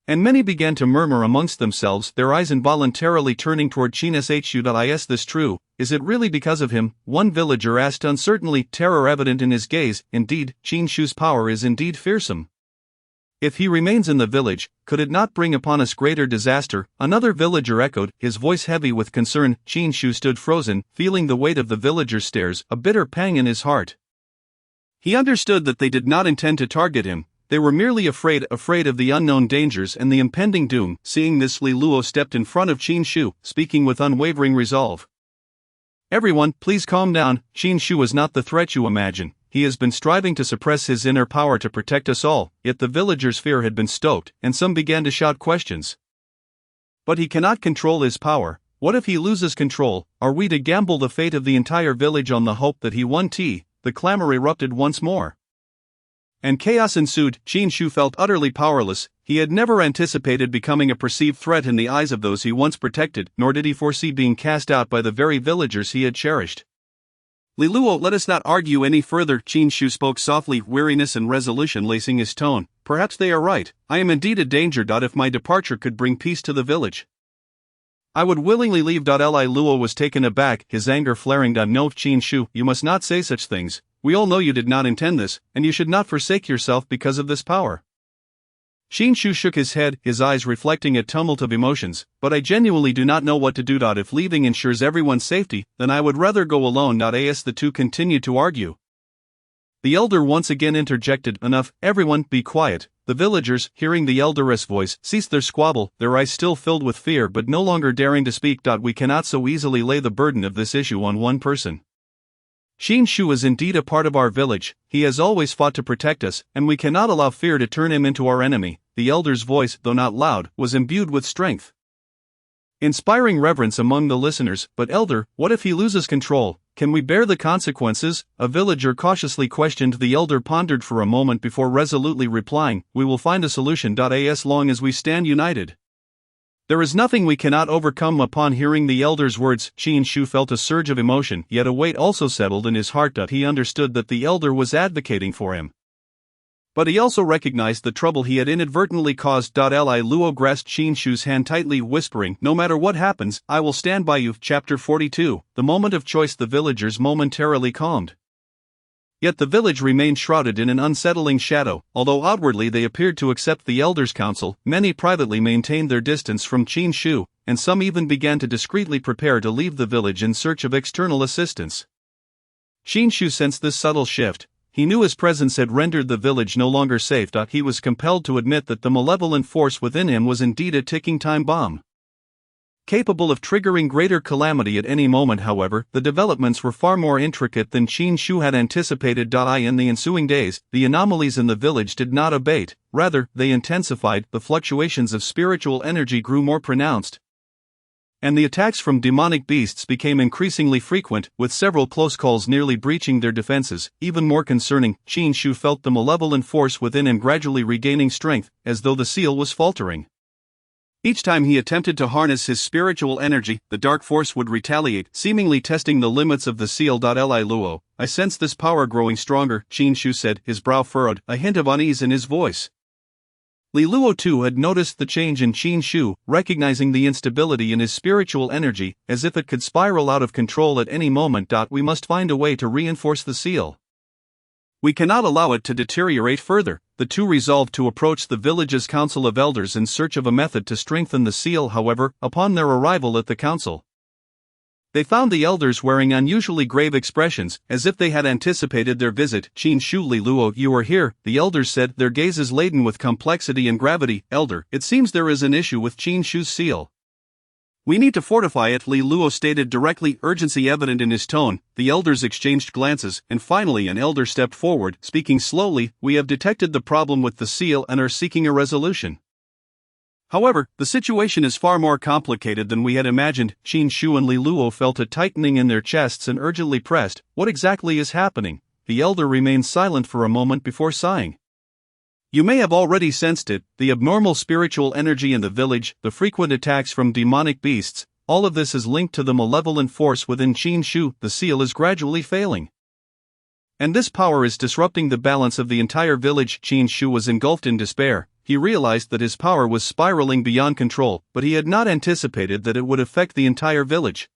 and many began to murmur amongst themselves, their eyes involuntarily turning toward Qin Shu. Is this true? Is it really because of him? One villager asked uncertainly, terror evident in his gaze. Indeed, Qin Shu's power is indeed fearsome. If he remains in the village, could it not bring upon us greater disaster? Another villager echoed, his voice heavy with concern. Qin Shu stood frozen, feeling the weight of the villagers' stares, a bitter pang in his heart. He understood that they did not intend to target him. They were merely afraid of the unknown dangers and the impending doom. Seeing this, Li Luo stepped in front of Qin Shu, speaking with unwavering resolve. Everyone, please calm down. Qin Shu is not the threat you imagine. He has been striving to suppress his inner power to protect us all. Yet the villagers' fear had been stoked, and some began to shout questions. But he cannot control his power. What if he loses control? Are we to gamble the fate of the entire village on the hope that he won? The clamor erupted once more, and chaos ensued. Qin Shu felt utterly powerless. He had never anticipated becoming a perceived threat in the eyes of those he once protected, nor did he foresee being cast out by the very villagers he had cherished. Li Luo, let us not argue any further. Qin Shu spoke softly, weariness and resolution lacing his tone. Perhaps they are right. I am indeed a danger. If my departure could bring peace to the village, I would willingly leave. Li Luo was taken aback, his anger flaring. No, Qin Shu, you must not say such things. We all know you did not intend this, and you should not forsake yourself because of this power. Qin Shu shook his head, his eyes reflecting a tumult of emotions. But I genuinely do not know what to do. If leaving ensures everyone's safety, then I would rather go alone. As the two continued to argue, the elder once again interjected, enough, everyone, be quiet. The villagers, hearing the elder's voice, ceased their squabble, their eyes still filled with fear but no longer daring to speak. We cannot so easily lay the burden of this issue on one person. Qin Shu is indeed a part of our village. He has always fought to protect us, and we cannot allow fear to turn him into our enemy. The elder's voice, though not loud, was imbued with strength, inspiring reverence among the listeners. But elder, what if he loses control? Can we bear the consequences? A villager cautiously questioned. The elder pondered for a moment before resolutely replying, we will find a solution. As long as we stand united, there is nothing we cannot overcome. Upon hearing the elder's words, Qin Shu felt a surge of emotion, yet a weight also settled in his heart. He understood that the elder was advocating for him, but he also recognized the trouble he had inadvertently caused. Li Luo grasped Qin Shu's hand tightly, whispering, no matter what happens, I will stand by you. Chapter 42. The moment of choice. The villagers momentarily calmed, yet the village remained shrouded in an unsettling shadow. Although outwardly they appeared to accept the elder's counsel, many privately maintained their distance from Qin Shu, and some even began to discreetly prepare to leave the village in search of external assistance. Qin Shu sensed this subtle shift. He knew his presence had rendered the village no longer safe. He was compelled to admit that the malevolent force within him was indeed a ticking time bomb, capable of triggering greater calamity at any moment. However, the developments were far more intricate than Qin Shu had anticipated. In the ensuing days, the anomalies in the village did not abate, rather, they intensified. The fluctuations of spiritual energy grew more pronounced, and the attacks from demonic beasts became increasingly frequent, with several close calls nearly breaching their defenses. Even more concerning, Qin Shu felt the malevolent force within him gradually regaining strength, as though the seal was faltering. Each time he attempted to harness his spiritual energy, the dark force would retaliate, seemingly testing the limits of the seal. Li Luo, I sense this power growing stronger, Qin Shu said, his brow furrowed, a hint of unease in his voice. Li Luo too had noticed the change in Qin Shu, recognizing the instability in his spiritual energy, as if it could spiral out of control at any moment. We must find a way to reinforce the seal. We cannot allow it to deteriorate further. The two resolved to approach the village's council of elders in search of a method to strengthen the seal. However, upon their arrival at the council, they found the elders wearing unusually grave expressions, as if they had anticipated their visit. Qin Shu, Li Luo, you are here, the elders said, their gazes laden with complexity and gravity. Elder, it seems there is an issue with Qin Shu's seal. We need to fortify it, Li Luo stated directly, urgency evident in his tone. The elders exchanged glances, and finally an elder stepped forward, speaking slowly. We have detected the problem with the seal and are seeking a resolution. However, the situation is far more complicated than we had imagined. Qin Shu and Li Luo felt a tightening in their chests and urgently pressed, what exactly is happening? The elder remained silent for a moment before sighing. You may have already sensed it, the abnormal spiritual energy in the village, the frequent attacks from demonic beasts, all of this is linked to the malevolent force within Qin Shu. The seal is gradually failing, and this power is disrupting the balance of the entire village. Qin Shu was engulfed in despair. He realized that his power was spiraling beyond control, but he had not anticipated that it would affect the entire village.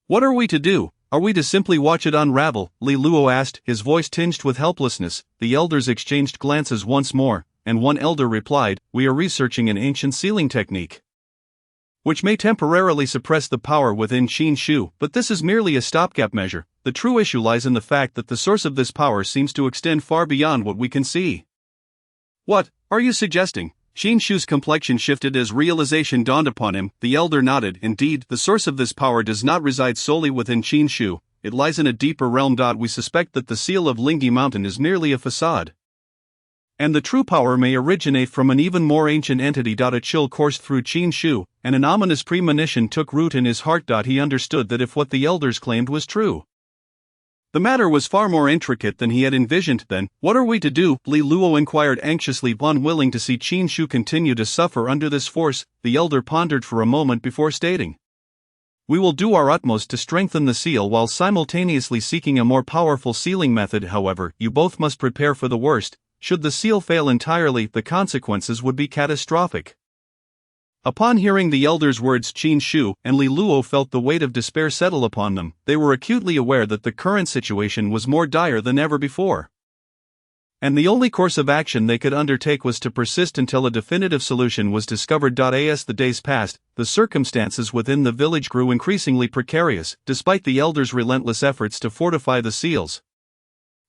What are we to do? Are we to simply watch it unravel? Li Luo asked, his voice tinged with helplessness. The elders exchanged glances once more, and one elder replied, we are researching an ancient sealing technique, which may temporarily suppress the power within Qin Shu, but this is merely a stopgap measure. The true issue lies in the fact that the source of this power seems to extend far beyond what we can see. What are you suggesting? Qin Shu's complexion shifted as realization dawned upon him. The elder nodded. Indeed, the source of this power does not reside solely within Qin Shu, it lies in a deeper realm. We suspect that the seal of Lingyi Mountain is merely a facade, and the true power may originate from an even more ancient entity. A chill coursed through Qin Shu, and an ominous premonition took root in his heart. He understood that if what the elders claimed was true, the matter was far more intricate than he had envisioned. Then, what are we to do? Li Luo inquired anxiously, unwilling to see Qin Shu continue to suffer under this force. The elder pondered for a moment before stating, we will do our utmost to strengthen the seal while simultaneously seeking a more powerful sealing method. However, you both must prepare for the worst. Should the seal fail entirely, the consequences would be catastrophic. Upon hearing the elders' words, Qin Shu and Li Luo felt the weight of despair settle upon them. They were acutely aware that the current situation was more dire than ever before, and the only course of action they could undertake was to persist until a definitive solution was discovered. As the days passed, the circumstances within the village grew increasingly precarious. Despite the elders' relentless efforts to fortify the seals,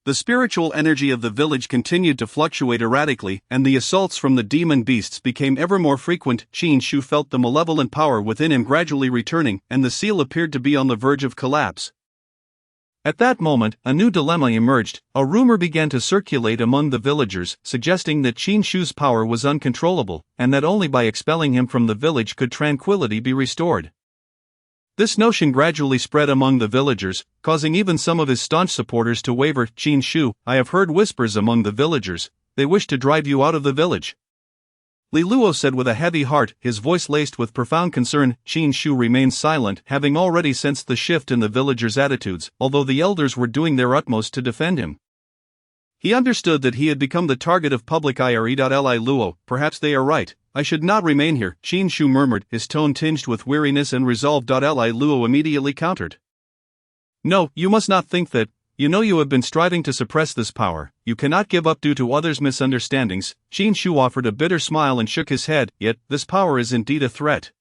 the spiritual energy of the village continued to fluctuate erratically, and the assaults from the demon beasts became ever more frequent. Qin Shu felt the malevolent power within him gradually returning, and the seal appeared to be on the verge of collapse. At that moment, a new dilemma emerged. A rumor began to circulate among the villagers, suggesting that Qin Shu's power was uncontrollable, and that only by expelling him from the village could tranquility be restored. This notion gradually spread among the villagers, causing even some of his staunch supporters to waver. Qin Shu, I have heard whispers among the villagers, they wish to drive you out of the village, Li Luo said with a heavy heart, his voice laced with profound concern. Qin Shu remained silent, having already sensed the shift in the villagers' attitudes, although the elders were doing their utmost to defend him. He understood that he had become the target of public ire. Li Luo, perhaps they are right. I should not remain here, Qin Shu murmured, his tone tinged with weariness and resolve. Li Luo immediately countered. No, you must not think that. You know you have been striving to suppress this power, you cannot give up due to others' misunderstandings. Qin Shu offered a bitter smile and shook his head, yet, this power is indeed a threat.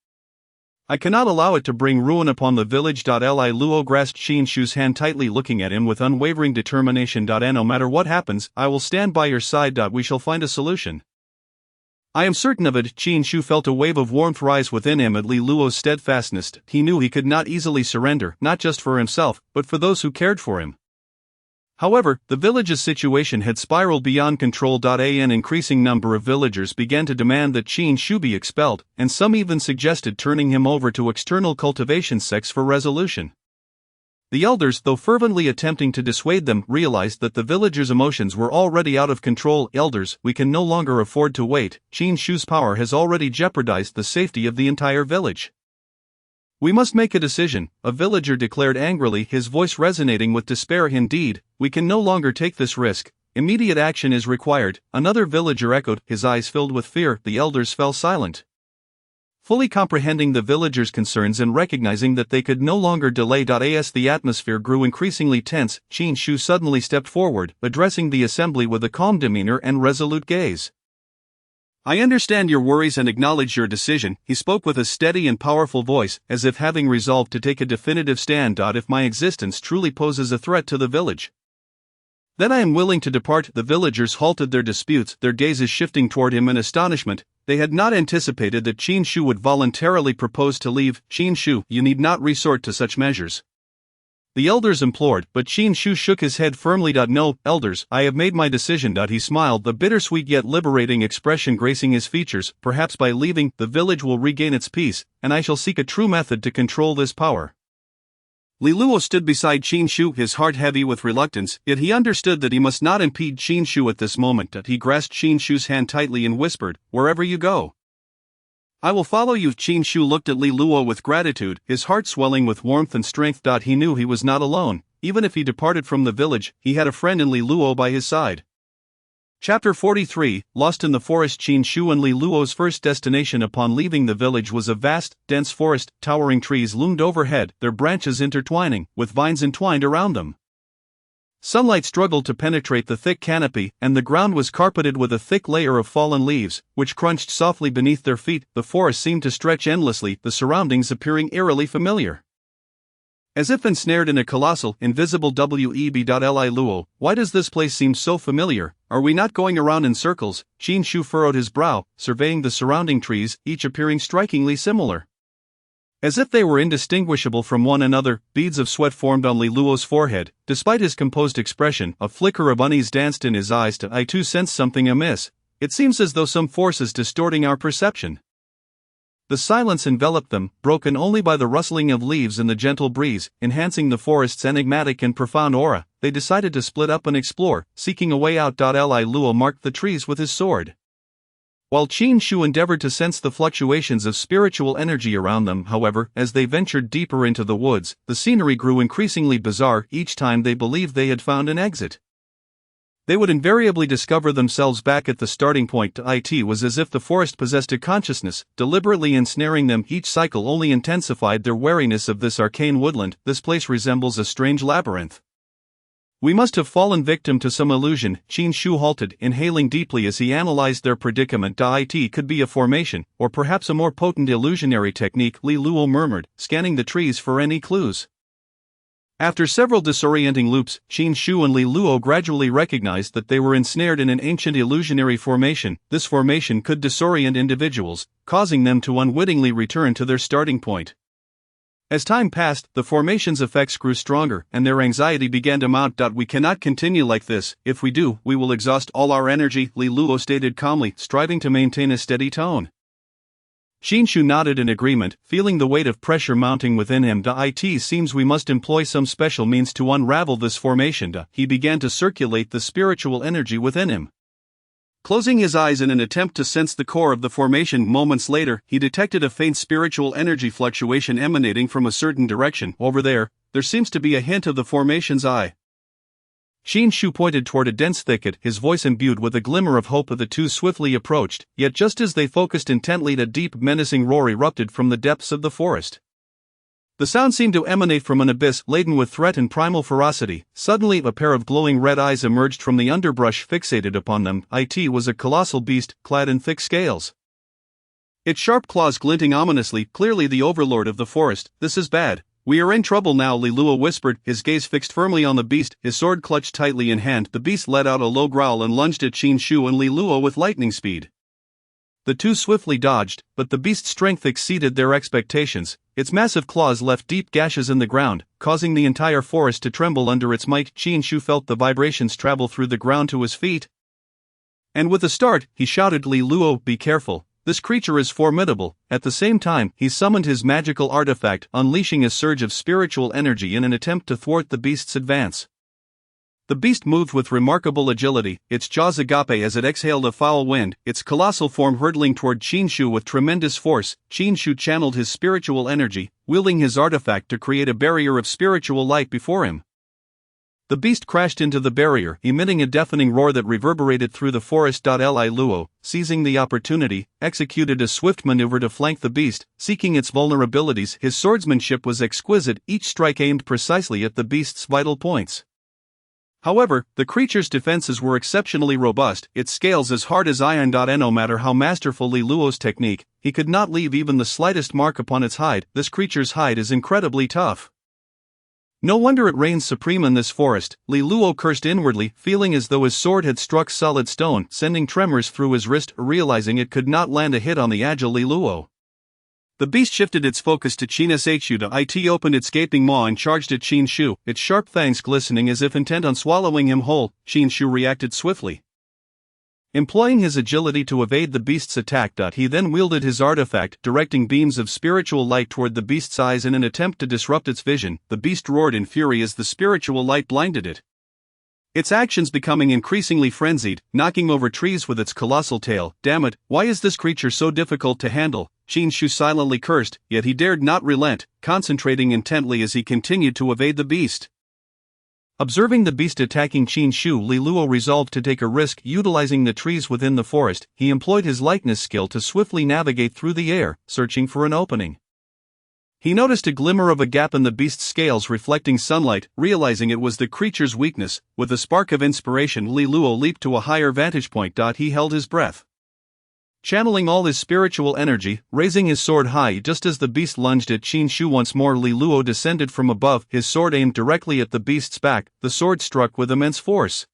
I cannot allow it to bring ruin upon the village. Li Luo grasped Qin Shu's hand tightly, looking at him with unwavering determination. And no matter what happens, I will stand by your side. We shall find a solution. I am certain of it. Qin Shu felt a wave of warmth rise within him at Li Luo's steadfastness. He knew he could not easily surrender, not just for himself, but for those who cared for him. However, the village's situation had spiraled beyond control. An increasing number of villagers began to demand that Qin Shu be expelled, and some even suggested turning him over to external cultivation sects for resolution. The elders, though fervently attempting to dissuade them, realized that the villagers' emotions were already out of control. Elders, we can no longer afford to wait. Qin Shu's power has already jeopardized the safety of the entire village. We must make a decision, a villager declared angrily, his voice resonating with despair. Indeed, we can no longer take this risk. Immediate action is required, another villager echoed, his eyes filled with fear. The elders fell silent. Fully comprehending the villagers' concerns and recognizing that they could no longer delay. As the atmosphere grew increasingly tense, Qin Shu suddenly stepped forward, addressing the assembly with a calm demeanor and resolute gaze. I understand your worries and acknowledge your decision, he spoke with a steady and powerful voice, as if having resolved to take a definitive stand. If my existence truly poses a threat to the village, then I am willing to depart. The villagers halted their disputes, their gazes shifting toward him in astonishment. They had not anticipated that Qin Shu would voluntarily propose to leave. Qin Shu, you need not resort to such measures, the elders implored, but Qin Shu shook his head firmly. No, elders, I have made my decision. He smiled, the bittersweet yet liberating expression gracing his features. Perhaps by leaving, the village will regain its peace, and I shall seek a true method to control this power. Li Luo stood beside Qin Shu, his heart heavy with reluctance, yet he understood that he must not impede Qin Shu at this moment. He grasped Qin Shu's hand tightly and whispered, wherever you go, I will follow you. Qin Shu looked at Li Luo with gratitude, his heart swelling with warmth and strength. He knew he was not alone. Even if he departed from the village, he had a friend in Li Luo by his side. Chapter 43, Lost in the Forest. Qin Shu and Li Luo's first destination upon leaving the village was a vast, dense forest. Towering trees loomed overhead, their branches intertwining, with vines entwined around them. Sunlight struggled to penetrate the thick canopy, and the ground was carpeted with a thick layer of fallen leaves, which crunched softly beneath their feet. The forest seemed to stretch endlessly, the surroundings appearing eerily familiar. As if ensnared in a colossal, invisible web. Li Luo, why does this place seem so familiar? Are we not going around in circles? Qin Shu furrowed his brow, surveying the surrounding trees, each appearing strikingly similar. As if they were indistinguishable from one another, beads of sweat formed on Li Luo's forehead. Despite his composed expression, a flicker of unease danced in his eyes. I too sensed something amiss. It seems as though some force is distorting our perception. The silence enveloped them, broken only by the rustling of leaves and the gentle breeze, enhancing the forest's enigmatic and profound aura. They decided to split up and explore, seeking a way out. Li Luo marked the trees with his sword, while Qin Shu endeavored to sense the fluctuations of spiritual energy around them. However, as they ventured deeper into the woods, the scenery grew increasingly bizarre. Each time they believed they had found an exit, they would invariably discover themselves back at the starting point. It was as if the forest possessed a consciousness, deliberately ensnaring them. Each cycle only intensified their wariness of this arcane woodland. This place resembles a strange labyrinth. We must have fallen victim to some illusion. Qin Shu halted, inhaling deeply as he analyzed their predicament. It could be a formation, or perhaps a more potent illusionary technique, Li Luo murmured, scanning the trees for any clues. After several disorienting loops, Qin Shu and Li Luo gradually recognized that they were ensnared in an ancient illusionary formation. This formation could disorient individuals, causing them to unwittingly return to their starting point. As time passed, the formation's effects grew stronger, and their anxiety began to mount. We cannot continue like this. If we do, we will exhaust all our energy, Li Luo stated calmly, striving to maintain a steady tone. Qin Shu nodded in agreement, feeling the weight of pressure mounting within him. It seems we must employ some special means to unravel this formation. He began to circulate the spiritual energy within him, closing his eyes in an attempt to sense the core of the formation. Moments later, he detected a faint spiritual energy fluctuation emanating from a certain direction. Over there seems to be a hint of the formation's eye. Qin Shu pointed toward a dense thicket, his voice imbued with a glimmer of hope. The two swiftly approached, yet just as they focused intently, a deep, menacing roar erupted from the depths of the forest. The sound seemed to emanate from an abyss laden with threat and primal ferocity. Suddenly, a pair of glowing red eyes emerged from the underbrush fixated upon them. It was a colossal beast, clad in thick scales, its sharp claws glinting ominously. Clearly the overlord of the forest. This is bad. We are in trouble now, Li Luo whispered, his gaze fixed firmly on the beast, his sword clutched tightly in hand. The beast let out a low growl and lunged at Qin Shu and Li Luo with lightning speed. The two swiftly dodged, but the beast's strength exceeded their expectations. Its massive claws left deep gashes in the ground, causing the entire forest to tremble under its might. Qin Shu felt the vibrations travel through the ground to his feet, and with a start, he shouted, Li Luo, be careful. This creature is formidable. At the same time, he summoned his magical artifact, unleashing a surge of spiritual energy in an attempt to thwart the beast's advance. The beast moved with remarkable agility, its jaws agape as it exhaled a foul wind, its colossal form hurtling toward Qinshu with tremendous force. Qinshu channeled his spiritual energy, wielding his artifact to create a barrier of spiritual light before him. The beast crashed into the barrier, emitting a deafening roar that reverberated through the forest. Li Luo, seizing the opportunity, executed a swift maneuver to flank the beast, seeking its vulnerabilities. His swordsmanship was exquisite, each strike aimed precisely at the beast's vital points. However, the creature's defenses were exceptionally robust, its scales as hard as iron. No matter how masterful Li Luo's technique, he could not leave even the slightest mark upon its hide. This creature's hide is incredibly tough. No wonder it reigns supreme in this forest. Li Luo cursed inwardly, feeling as though his sword had struck solid stone, sending tremors through his wrist, realizing it could not land a hit on the agile Li Luo. The beast shifted its focus to Qin Shu. It opened its gaping maw and charged at Qinshu, its sharp fangs glistening as if intent on swallowing him whole. Qinshu reacted swiftly, employing his agility to evade the beast's attack. He then wielded his artifact, directing beams of spiritual light toward the beast's eyes in an attempt to disrupt its vision. The beast roared in fury as the spiritual light blinded it, its actions becoming increasingly frenzied, knocking over trees with its colossal tail. Damn it, why is this creature so difficult to handle? Qinshu silently cursed, yet he dared not relent, concentrating intently as he continued to evade the beast. Observing the beast attacking Qinshu, Li Luo resolved to take a risk. Utilizing the trees within the forest, he employed his likeness skill to swiftly navigate through the air, searching for an opening. He noticed a glimmer of a gap in the beast's scales reflecting sunlight, realizing it was the creature's weakness. With a spark of inspiration, Li Luo leaped to a higher vantage point. He held his breath, channeling all his spiritual energy, raising his sword high just as the beast lunged at Qinshu once more. Li Luo descended from above, his sword aimed directly at the beast's back. The sword struck with immense force,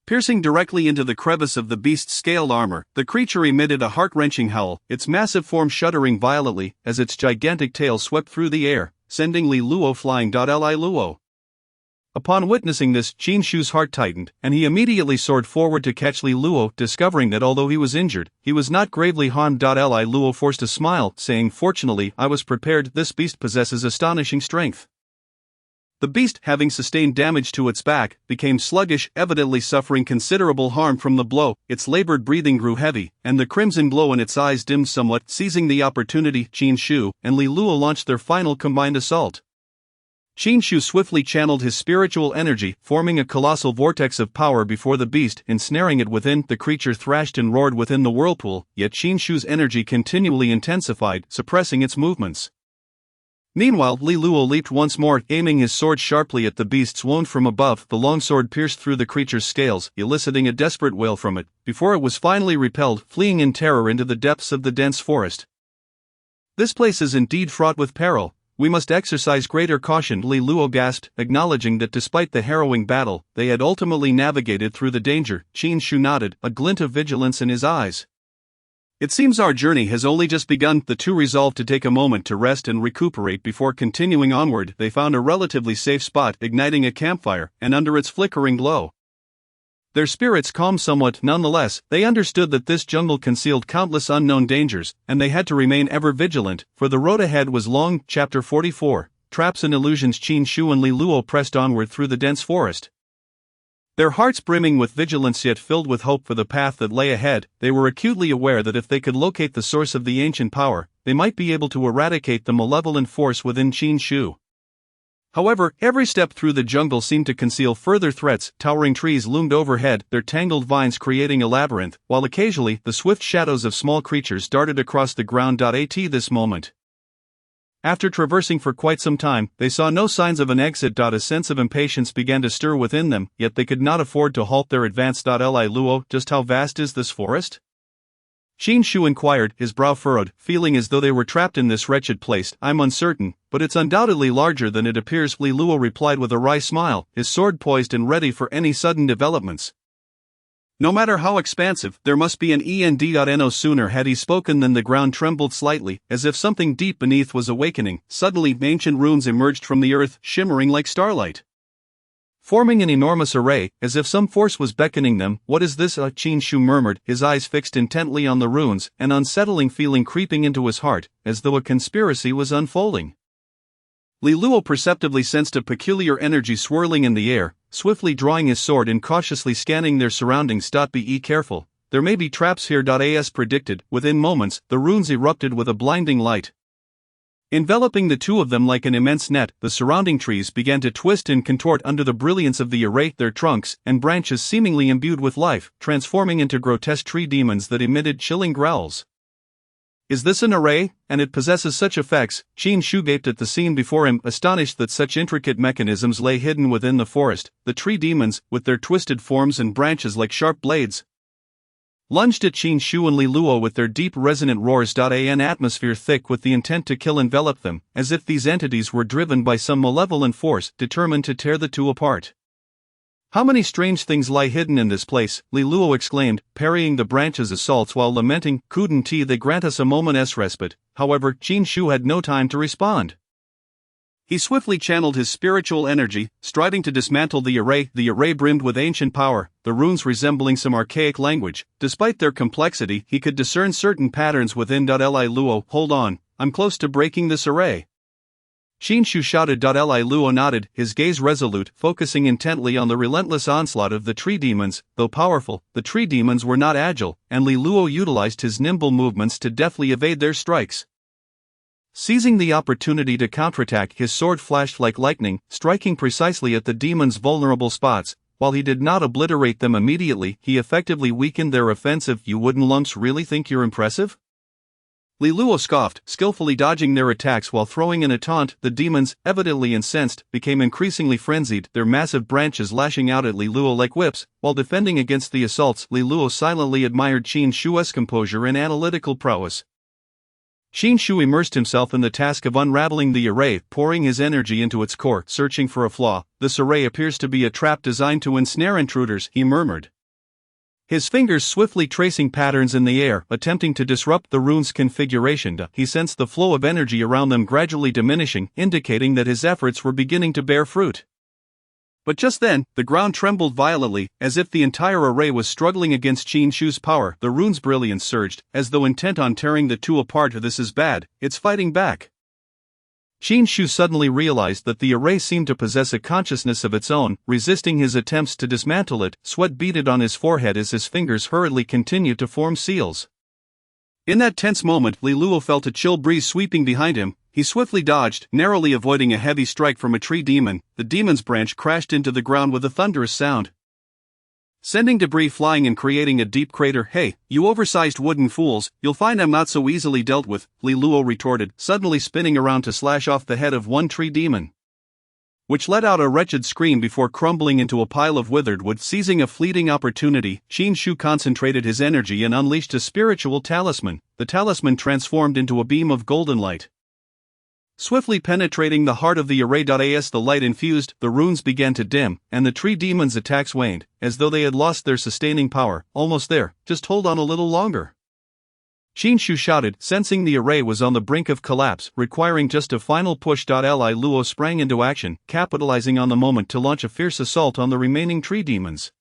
piercing directly into the crevice of the beast's scaled armor. The creature emitted a heart-wrenching howl, its massive form shuddering violently as its gigantic tail swept through the air, sending Li Luo flying. Li Luo. Upon witnessing this, Qinshu's heart tightened, and he immediately soared forward to catch Li Luo, discovering that although he was injured, he was not gravely harmed. Li Luo forced a smile, saying, "Fortunately, I was prepared. This beast possesses astonishing strength." The beast, having sustained damage to its back, became sluggish, evidently suffering considerable harm from the blow. Its labored breathing grew heavy, and the crimson glow in its eyes dimmed somewhat. Seizing the opportunity, Qinshu and Li Luo launched their final combined assault. Qinshu swiftly channeled his spiritual energy, forming a colossal vortex of power before the beast, ensnaring it within. The creature thrashed and roared within the whirlpool, yet Qinshu's energy continually intensified, suppressing its movements. Meanwhile, Li Luo leaped once more, aiming his sword sharply at the beast's wound from above. The long sword pierced through the creature's scales, eliciting a desperate wail from it, before it was finally repelled, fleeing in terror into the depths of the dense forest. "This place is indeed fraught with peril. We must exercise greater caution," Li Luo gasped, acknowledging that despite the harrowing battle, they had ultimately navigated through the danger. Qinshu nodded, a glint of vigilance in his eyes. "It seems our journey has only just begun." The two resolved to take a moment to rest and recuperate before continuing onward. They found a relatively safe spot, igniting a campfire, and under its flickering glow, their spirits calmed somewhat. Nonetheless, they understood that this jungle concealed countless unknown dangers, and they had to remain ever vigilant, for the road ahead was long. Chapter 44, Traps and Illusions. Qinshu and Li Luo pressed onward through the dense forest, their hearts brimming with vigilance yet filled with hope for the path that lay ahead. They were acutely aware that if they could locate the source of the ancient power, they might be able to eradicate the malevolent force within Qinshu. However, every step through the jungle seemed to conceal further threats. Towering trees loomed overhead, their tangled vines creating a labyrinth, while occasionally the swift shadows of small creatures darted across the ground. At this moment, after traversing for quite some time, they saw no signs of an exit. A sense of impatience began to stir within them, yet they could not afford to halt their advance. Li Luo, just how vast is this forest? Qinshu inquired, his brow furrowed, feeling as though they were trapped in this wretched place. "I'm uncertain, but it's undoubtedly larger than it appears," Li Luo replied with a wry smile, his sword poised and ready for any sudden developments. No matter how expansive, there must be an end. No sooner had he spoken than the ground trembled slightly, as if something deep beneath was awakening. Suddenly, ancient runes emerged from the earth, shimmering like starlight. forming an enormous array, as if some force was beckoning them. "What is this?" Qin Shu murmured, his eyes fixed intently on the runes, an unsettling feeling creeping into his heart, as though a conspiracy was unfolding. Li Luo perceptibly sensed a peculiar energy swirling in the air, swiftly drawing his sword and cautiously scanning their surroundings. "Be careful, there may be traps here." As predicted, within moments, the runes erupted with a blinding light. Enveloping the two of them like an immense net, the surrounding trees began to twist and contort under the brilliance of the array, their trunks and branches seemingly imbued with life, transforming into grotesque tree demons that emitted chilling growls. "Is this an array, and it possesses such effects?" Qin Shu gaped at the scene before him, astonished that such intricate mechanisms lay hidden within the forest. The tree demons, with their twisted forms and branches like sharp blades, lunged at Qin Shu and Li Luo with their deep resonant roars. An atmosphere thick with the intent to kill enveloped them, as if these entities were driven by some malevolent force, determined to tear the two apart. "How many strange things lie hidden in this place," Li Luo exclaimed, parrying the branches' assaults while lamenting. "Couldn't they grant us a moment's respite?" However, Qin Shu had no time to respond. He swiftly channeled his spiritual energy, striding to dismantle the array. The array brimmed with ancient power, the runes resembling some archaic language. Despite their complexity, he could discern certain patterns within. Li Luo, hold on, I'm close to breaking this array." Qin Shu shouted. Li Luo nodded, his gaze resolute, focusing intently on the relentless onslaught of the tree demons. Though powerful, the tree demons were not agile, and Li Luo utilized his nimble movements to deftly evade their strikes. Seizing the opportunity to counterattack, his sword flashed like lightning, striking precisely at the demons' vulnerable spots. While he did not obliterate them immediately, he effectively weakened their offensive. "You wooden lumps really think you're impressive?" Li Luo scoffed, skillfully dodging their attacks while throwing in a taunt. The demons, evidently incensed, became increasingly frenzied, their massive branches lashing out at Li Luo like whips. While defending against the assaults, Li Luo silently admired Qin Shu's composure and analytical prowess. Qin Shu immersed himself in the task of unraveling the array, pouring his energy into its core, searching for a flaw. "This array appears to be a trap designed to ensnare intruders," he murmured, his fingers swiftly tracing patterns in the air, attempting to disrupt the rune's configuration. He sensed the flow of energy around them gradually diminishing, indicating that his efforts were beginning to bear fruit. But just then, the ground trembled violently, as if the entire array was struggling against Qin Shu's power. The rune's brilliance surged, as though intent on tearing the two apart. "This is bad, it's fighting back." Qin Shu suddenly realized that the array seemed to possess a consciousness of its own, resisting his attempts to dismantle it. Sweat beaded on his forehead as his fingers hurriedly continued to form seals. In that tense moment, Li Luo felt a chill breeze sweeping behind him. He swiftly dodged, narrowly avoiding a heavy strike from a tree demon. The demon's branch crashed into the ground with a thunderous sound, sending debris flying and creating a deep crater. "Hey, you oversized wooden fools, you'll find I'm not so easily dealt with," Li Luo retorted, suddenly spinning around to slash off the head of one tree demon, which let out a wretched scream before crumbling into a pile of withered wood. Seizing a fleeting opportunity, Qin Shu concentrated his energy and unleashed a spiritual talisman. The talisman transformed into a beam of golden light, swiftly penetrating the heart of the array. As the light infused, the runes began to dim, and the tree demons' attacks waned, as though they had lost their sustaining power. "Almost there, just hold on a little longer," Qin Shu shouted, sensing the array was on the brink of collapse, requiring just a final push. Li Luo sprang into action, capitalizing on the moment to launch a fierce assault on the remaining tree demons.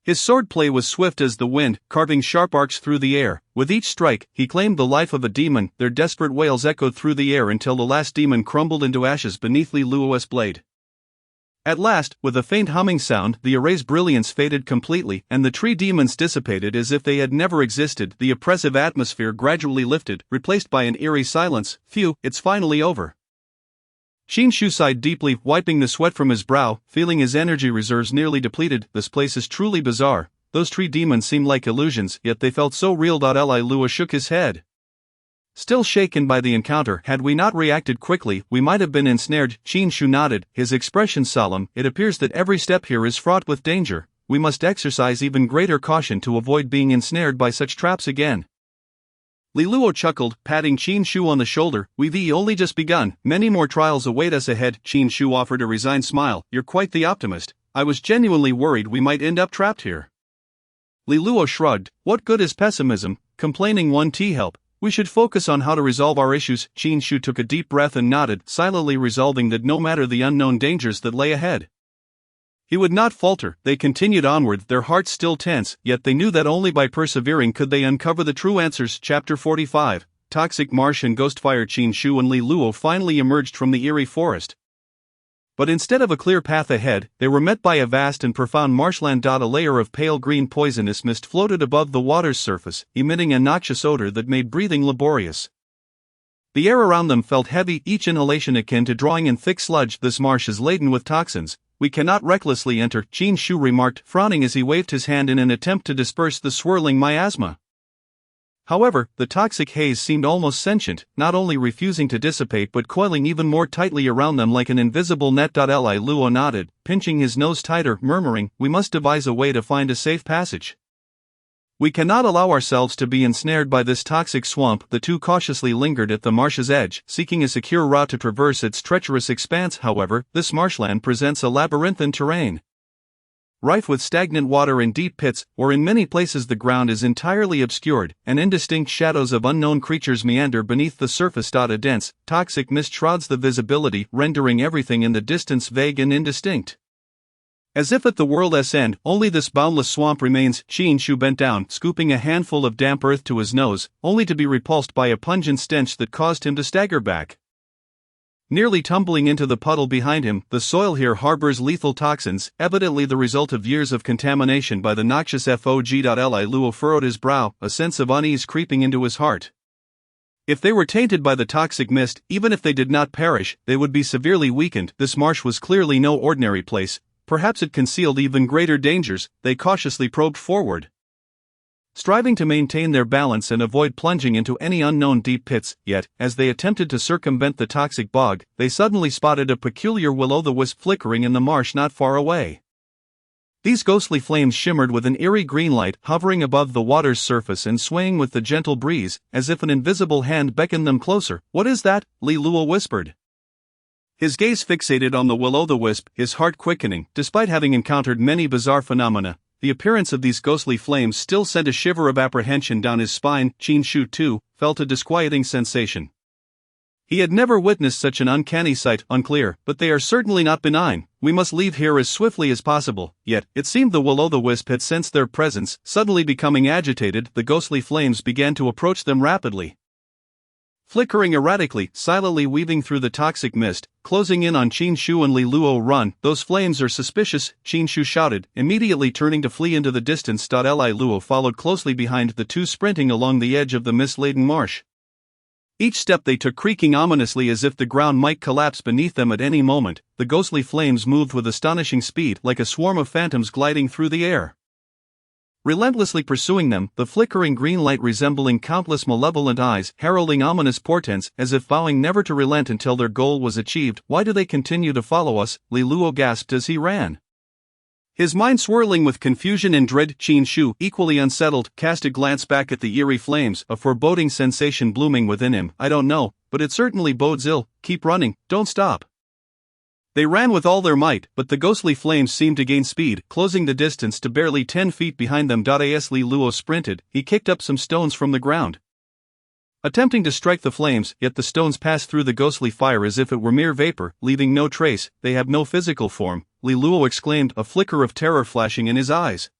His swordplay was swift as the wind, carving sharp arcs through the air. With each strike, he claimed the life of a demon. Their desperate wails echoed through the air until the last demon crumbled into ashes beneath Li Luo's blade. At last, with a faint humming sound, the array's brilliance faded completely, and the tree demons dissipated as if they had never existed. The oppressive atmosphere gradually lifted, replaced by an eerie silence. "Phew, it's finally over." Qin Shu sighed deeply, wiping the sweat from his brow, feeling his energy reserves nearly depleted. "This place is truly bizarre. Those tree demons seem like illusions, yet they felt so real." Li Luo shook his head, still shaken by the encounter. "Had we not reacted quickly, we might have been ensnared." Qin Shu nodded, his expression solemn. "It appears that every step here is fraught with danger. We must exercise even greater caution to avoid being ensnared by such traps again." Li Luo chuckled, patting Qin Shu on the shoulder. "We've only just begun. Many more trials await us ahead." Qin Shu offered a resigned smile. "You're quite the optimist. I was genuinely worried we might end up trapped here." Li Luo shrugged. "What good is pessimism? Complaining won't help. We should focus on how to resolve our issues." Qin Shu took a deep breath and nodded, silently resolving that no matter the unknown dangers that lay ahead, He would not falter. They continued onward, their hearts still tense, yet they knew that only by persevering could they uncover the true answers. Chapter 45, Toxic Marsh and Ghostfire. Qin Shu and Li Luo finally emerged from the eerie forest. But instead of a clear path ahead, they were met by a vast and profound marshland. A layer of pale green poisonous mist floated above the water's surface, emitting a noxious odor that made breathing laborious. The air around them felt heavy, each inhalation akin to drawing in thick sludge. This marsh is laden with toxins. We cannot recklessly enter, Qin Shu remarked, frowning as he waved his hand in an attempt to disperse the swirling miasma. However, the toxic haze seemed almost sentient, not only refusing to dissipate but coiling even more tightly around them like an invisible net. Li Luo nodded, pinching his nose tighter, murmuring, "We must devise a way to find a safe passage. We cannot allow ourselves to be ensnared by this toxic swamp." The two cautiously lingered at the marsh's edge, seeking a secure route to traverse its treacherous expanse. However, this marshland presents a labyrinthine terrain, rife with stagnant water and deep pits, or in many places the ground is entirely obscured, and indistinct shadows of unknown creatures meander beneath the surface. A dense, toxic mist shrouds the visibility, rendering everything in the distance vague and indistinct. As if at the world's end, only this boundless swamp remains. Qin Shu bent down, scooping a handful of damp earth to his nose, only to be repulsed by a pungent stench that caused him to stagger back. Nearly tumbling into the puddle behind him, the soil here harbors lethal toxins, evidently the result of years of contamination by the noxious fog. Li Luo furrowed his brow, a sense of unease creeping into his heart. If they were tainted by the toxic mist, even if they did not perish, they would be severely weakened. This marsh was clearly no ordinary place. Perhaps it concealed even greater dangers. They cautiously probed forward, striving to maintain their balance and avoid plunging into any unknown deep pits. Yet, as they attempted to circumvent the toxic bog, they suddenly spotted a peculiar will-o'-the-wisp flickering in the marsh not far away. These ghostly flames shimmered with an eerie green light, hovering above the water's surface and swaying with the gentle breeze, as if an invisible hand beckoned them closer. "What is that?" Li Luo whispered, his gaze fixated on the will-o'-the-wisp, his heart quickening. Despite having encountered many bizarre phenomena, the appearance of these ghostly flames still sent a shiver of apprehension down his spine. Qin Shu, too, felt a disquieting sensation. He had never witnessed such an uncanny sight. "Unclear, but they are certainly not benign. We must leave here as swiftly as possible." Yet, it seemed the will-o'-the-wisp had sensed their presence. Suddenly becoming agitated, the ghostly flames began to approach them rapidly, flickering erratically, silently weaving through the toxic mist, closing in on Qin Shu and Li Luo. "Run, those flames are suspicious," Qin Shu shouted, immediately turning to flee into the distance. Li Luo followed closely behind the two, sprinting along the edge of the mist-laden marsh. Each step they took creaking ominously as if the ground might collapse beneath them at any moment. The ghostly flames moved with astonishing speed, like a swarm of phantoms gliding through the air, relentlessly pursuing them, the flickering green light resembling countless malevolent eyes, heralding ominous portents, as if vowing never to relent until their goal was achieved. "Why do they continue to follow us?" Li Luo gasped as he ran, his mind swirling with confusion and dread. Qin Shu, equally unsettled, cast a glance back at the eerie flames, a foreboding sensation blooming within him. "I don't know, but it certainly bodes ill. Keep running, don't stop." They ran with all their might, but the ghostly flames seemed to gain speed, closing the distance to barely 10 feet behind them. As Li Luo sprinted, he kicked up some stones from the ground, attempting to strike the flames, yet the stones passed through the ghostly fire as if it were mere vapor, leaving no trace. "They have no physical form," Li Luo exclaimed, a flicker of terror flashing in his eyes.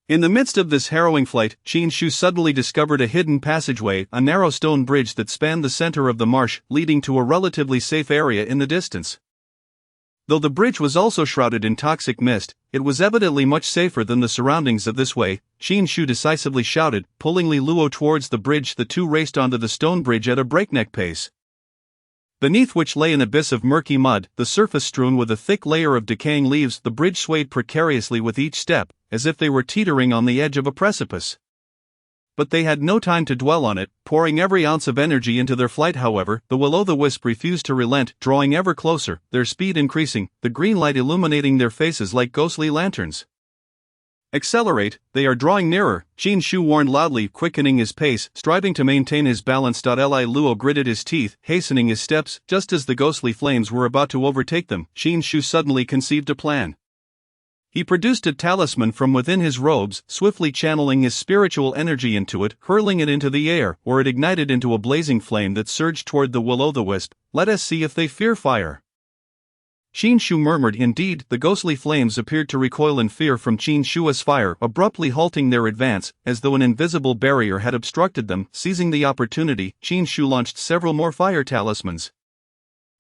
In the midst of this harrowing flight, Qin Shu suddenly discovered a hidden passageway, a narrow stone bridge that spanned the center of the marsh, leading to a relatively safe area in the distance. Though the bridge was also shrouded in toxic mist, it was evidently much safer than the surroundings of this way. Qin Shu decisively shouted, pulling Li Luo towards the bridge. The two raced onto the stone bridge at a breakneck pace, beneath which lay an abyss of murky mud, the surface strewn with a thick layer of decaying leaves. The bridge swayed precariously with each step, as if they were teetering on the edge of a precipice. But they had no time to dwell on it, pouring every ounce of energy into their flight. However, the will-o'-the-wisp refused to relent, drawing ever closer, their speed increasing, the green light illuminating their faces like ghostly lanterns. "Accelerate, they are drawing nearer," Qin Shu warned loudly, quickening his pace, striving to maintain his balance. Li Luo gritted his teeth, hastening his steps. Just as the ghostly flames were about to overtake them, Qin Shu suddenly conceived a plan. He produced a talisman from within his robes, swiftly channeling his spiritual energy into it, hurling it into the air, where it ignited into a blazing flame that surged toward the will-o'-the-wisp. "Let us see if they fear fire." Qin Shu murmured. Indeed, the ghostly flames appeared to recoil in fear from Qin Shu's fire, abruptly halting their advance, as though an invisible barrier had obstructed them. Seizing the opportunity, Qin Shu launched several more fire talismans,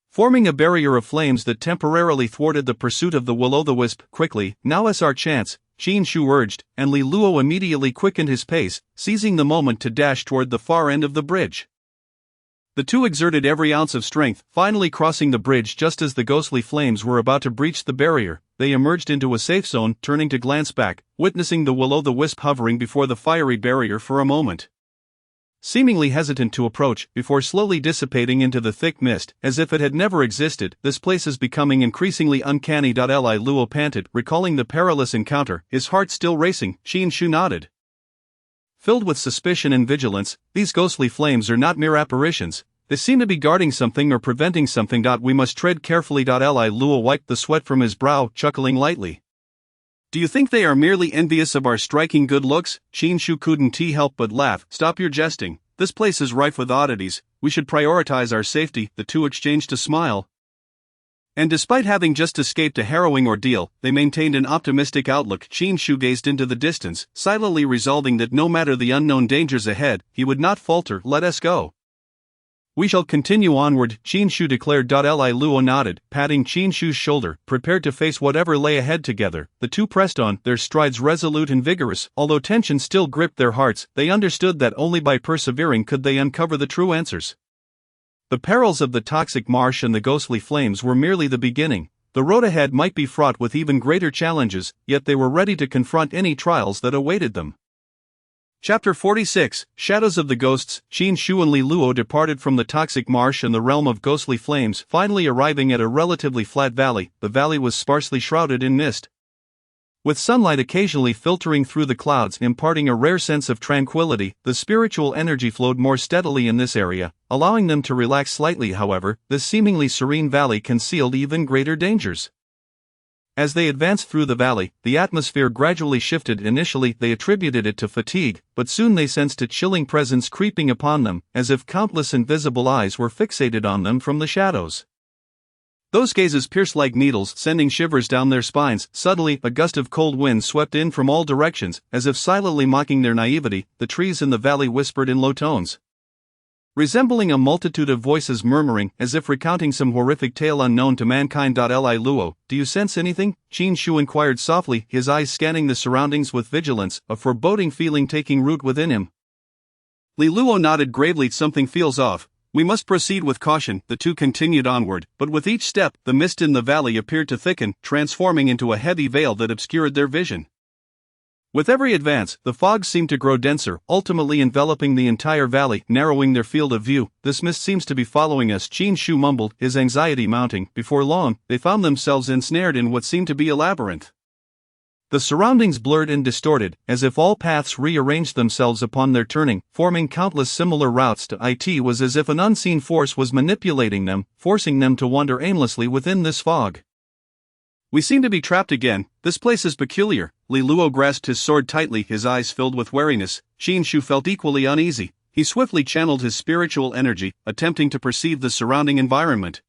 forming a barrier of flames that temporarily thwarted the pursuit of the will-o'-the-wisp. Quickly, now is our chance, Qin Shu urged, and Li Luo immediately quickened his pace, seizing the moment to dash toward the far end of the bridge. The two exerted every ounce of strength, finally crossing the bridge just as the ghostly flames were about to breach the barrier. They emerged into a safe zone, turning to glance back, witnessing the will-o'-the-wisp hovering before the fiery barrier for a moment, seemingly hesitant to approach, before slowly dissipating into the thick mist, as if it had never existed. This place is becoming increasingly uncanny. Li Luo panted, recalling the perilous encounter, his heart still racing. Qin Shu nodded, filled with suspicion and vigilance. These ghostly flames are not mere apparitions. They seem to be guarding something or preventing something. We must tread carefully. Li Luo wiped the sweat from his brow, chuckling lightly. Do you think they are merely envious of our striking good looks? Qin Shu couldn't help but laugh. Stop your jesting. This place is rife with oddities. We should prioritize our safety. The two exchanged a smile. And despite having just escaped a harrowing ordeal, they maintained an optimistic outlook. Qin Shu gazed into the distance, silently resolving that no matter the unknown dangers ahead, he would not falter. Let us go. We shall continue onward, Qin Shu declared. Li Luo nodded, patting Qin Shu's shoulder, prepared to face whatever lay ahead together. The two pressed on, their strides resolute and vigorous. Although tension still gripped their hearts, they understood that only by persevering could they uncover the true answers. The perils of the toxic marsh and the ghostly flames were merely the beginning. The road ahead might be fraught with even greater challenges, yet they were ready to confront any trials that awaited them. Chapter 46, Shadows of the Ghosts. Qin Shu and Li Luo departed from the toxic marsh and the realm of ghostly flames, finally arriving at a relatively flat valley. The valley was sparsely shrouded in mist, with sunlight occasionally filtering through the clouds, imparting a rare sense of tranquility. The spiritual energy flowed more steadily in this area, allowing them to relax slightly. However, this seemingly serene valley concealed even greater dangers. As they advanced through the valley, the atmosphere gradually shifted. Initially, they attributed it to fatigue, but soon they sensed a chilling presence creeping upon them, as if countless invisible eyes were fixated on them from the shadows. Those gazes pierced like needles, sending shivers down their spines. Suddenly, a gust of cold wind swept in from all directions, as if silently mocking their naivety. The trees in the valley whispered in low tones, resembling a multitude of voices murmuring, as if recounting some horrific tale unknown to mankind. Li Luo, do you sense anything? Qin Shu inquired softly, his eyes scanning the surroundings with vigilance, a foreboding feeling taking root within him. Li Luo nodded gravely. Something feels off. We must proceed with caution. The two continued onward, but with each step, the mist in the valley appeared to thicken, transforming into a heavy veil that obscured their vision. With every advance, the fog seemed to grow denser, ultimately enveloping the entire valley, narrowing their field of view. This mist seems to be following us, Qin Shu mumbled, his anxiety mounting. Before long, they found themselves ensnared in what seemed to be a labyrinth. The surroundings blurred and distorted, as if all paths rearranged themselves upon their turning, forming countless similar routes. It was as if an unseen force was manipulating them, forcing them to wander aimlessly within this fog. We seem to be trapped again. This place is peculiar. Li Luo grasped his sword tightly, his eyes filled with wariness. Qin Shu felt equally uneasy. He swiftly channeled his spiritual energy, attempting to perceive the surrounding environment,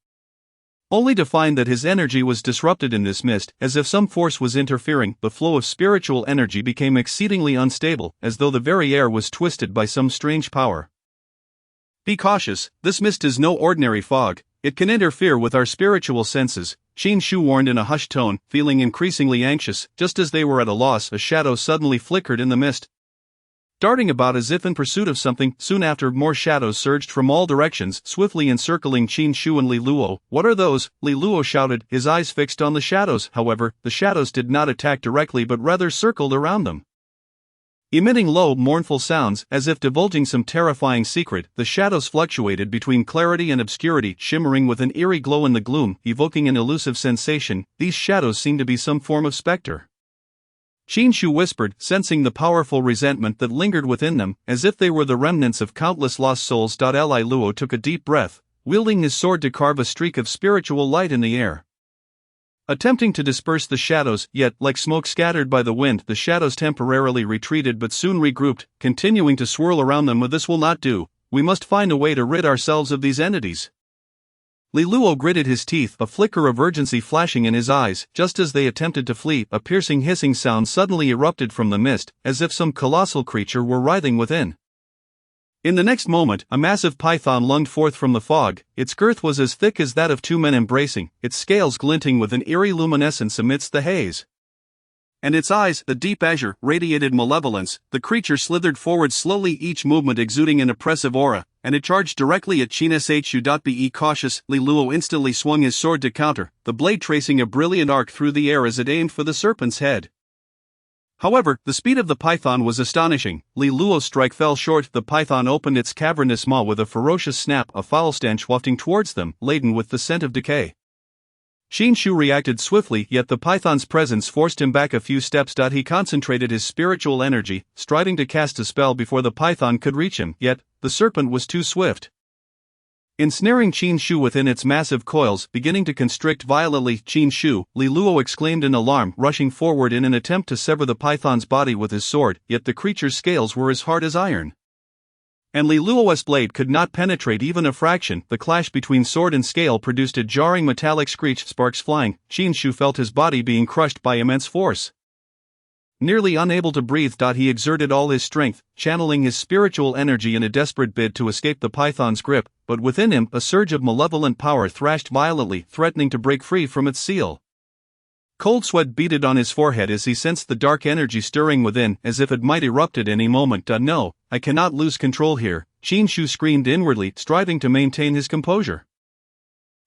only to find that his energy was disrupted in this mist, as if some force was interfering. The flow of spiritual energy became exceedingly unstable, as though the very air was twisted by some strange power. Be cautious, this mist is no ordinary fog. It can interfere with our spiritual senses, Qin Shu warned in a hushed tone, feeling increasingly anxious. Just as they were at a loss, a shadow suddenly flickered in the mist, darting about as if in pursuit of something. Soon after, more shadows surged from all directions, swiftly encircling Qin Shu and Li Luo. What are those? Li Luo shouted, his eyes fixed on the shadows. However, the shadows did not attack directly but rather circled around them, emitting low, mournful sounds, as if divulging some terrifying secret. The shadows fluctuated between clarity and obscurity, shimmering with an eerie glow in the gloom, evoking an elusive sensation. These shadows seemed to be some form of specter, Qin Shu whispered, sensing the powerful resentment that lingered within them, as if they were the remnants of countless lost souls. Li Luo took a deep breath, wielding his sword to carve a streak of spiritual light in the air, attempting to disperse the shadows. Yet, like smoke scattered by the wind, the shadows temporarily retreated but soon regrouped, continuing to swirl around them. This will not do. We must find a way to rid ourselves of these entities. Li Luo gritted his teeth, a flicker of urgency flashing in his eyes. Just as they attempted to flee, a piercing hissing sound suddenly erupted from the mist, as if some colossal creature were writhing within. In the next moment, a massive python lunged forth from the fog. Its girth was as thick as that of two men embracing, its scales glinting with an eerie luminescence amidst the haze. And its eyes, the deep azure, radiated malevolence. The creature slithered forward slowly, each movement exuding an oppressive aura, and it charged directly at Qin Shu. Be cautious. Li Luo instantly swung his sword to counter, the blade tracing a brilliant arc through the air as it aimed for the serpent's head. However, the speed of the python was astonishing. Li Luo's strike fell short. The python opened its cavernous maw with a ferocious snap, a foul stench wafting towards them, laden with the scent of decay. Qin Shu reacted swiftly, yet the python's presence forced him back a few steps. He concentrated his spiritual energy, striding to cast a spell before the python could reach him, yet the serpent was too swift. Ensnaring Qin Shu within its massive coils, beginning to constrict violently. Qin Shu, Li Luo exclaimed in alarm, rushing forward in an attempt to sever the python's body with his sword, yet the creature's scales were as hard as iron. And Li Luo's blade could not penetrate even a fraction. The clash between sword and scale produced a jarring metallic screech, sparks flying. Qin Shu felt his body being crushed by immense force. Nearly unable to breathe, he exerted all his strength, channeling his spiritual energy in a desperate bid to escape the python's grip, but within him a surge of malevolent power thrashed violently, threatening to break free from its seal. Cold sweat beaded on his forehead as he sensed the dark energy stirring within, as if it might erupt at any moment. No, I cannot lose control here, Qin Shu screamed inwardly, striving to maintain his composure.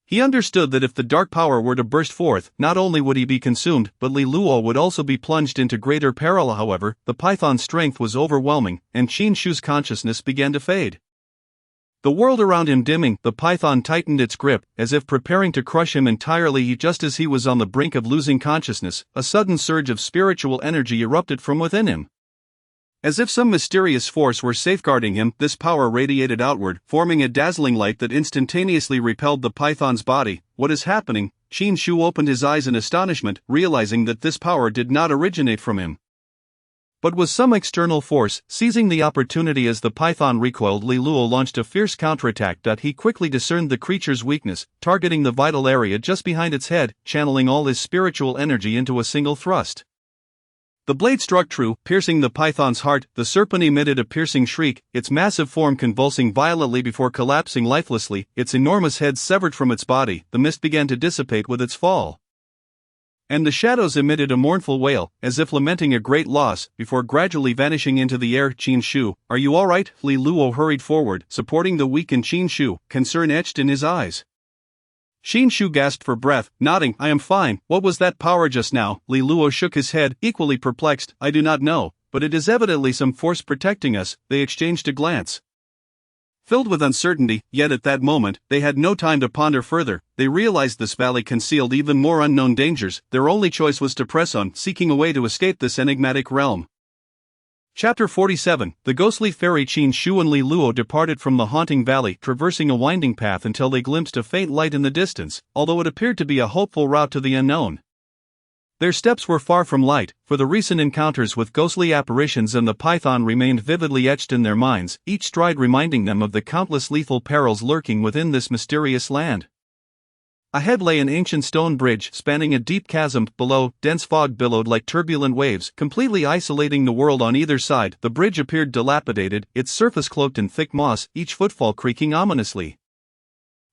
He understood that if the dark power were to burst forth, not only would he be consumed, but Li Luo would also be plunged into greater peril. However, the python's strength was overwhelming, and Qin Shu's consciousness began to fade. The world around him dimming, the python tightened its grip, as if preparing to crush him entirely. Just as he was on the brink of losing consciousness, a sudden surge of spiritual energy erupted from within him. As if some mysterious force were safeguarding him, this power radiated outward, forming a dazzling light that instantaneously repelled the python's body. What is happening? Qin Shu opened his eyes in astonishment, realizing that this power did not originate from him, but was some external force. Seizing the opportunity as the python recoiled, Li Luo launched a fierce counterattack. He quickly discerned the creature's weakness, targeting the vital area just behind its head, channeling all his spiritual energy into a single thrust. The blade struck true, piercing the python's heart. The serpent emitted a piercing shriek, its massive form convulsing violently before collapsing lifelessly, its enormous head severed from its body. The mist began to dissipate with its fall, and the shadows emitted a mournful wail, as if lamenting a great loss, before gradually vanishing into the air. Qin Shu, are you all right? Li Luo hurried forward, supporting the weakened Qin Shu, concern etched in his eyes. Qin Shu gasped for breath, nodding, I am fine. What was that power just now? Li Luo shook his head, equally perplexed. I do not know, but it is evidently some force protecting us. They exchanged a glance, filled with uncertainty, yet at that moment, they had no time to ponder further. They realized this valley concealed even more unknown dangers. Their only choice was to press on, seeking a way to escape this enigmatic realm. Chapter 47. The ghostly fairy. Qin Shu and Li Luo departed from the haunting valley, traversing a winding path until they glimpsed a faint light in the distance, although it appeared to be a hopeful route to the unknown. Their steps were far from light, for the recent encounters with ghostly apparitions and the python remained vividly etched in their minds, each stride reminding them of the countless lethal perils lurking within this mysterious land. Ahead lay an ancient stone bridge spanning a deep chasm. Below, dense fog billowed like turbulent waves, completely isolating the world on either side. The bridge appeared dilapidated, its surface cloaked in thick moss, each footfall creaking ominously,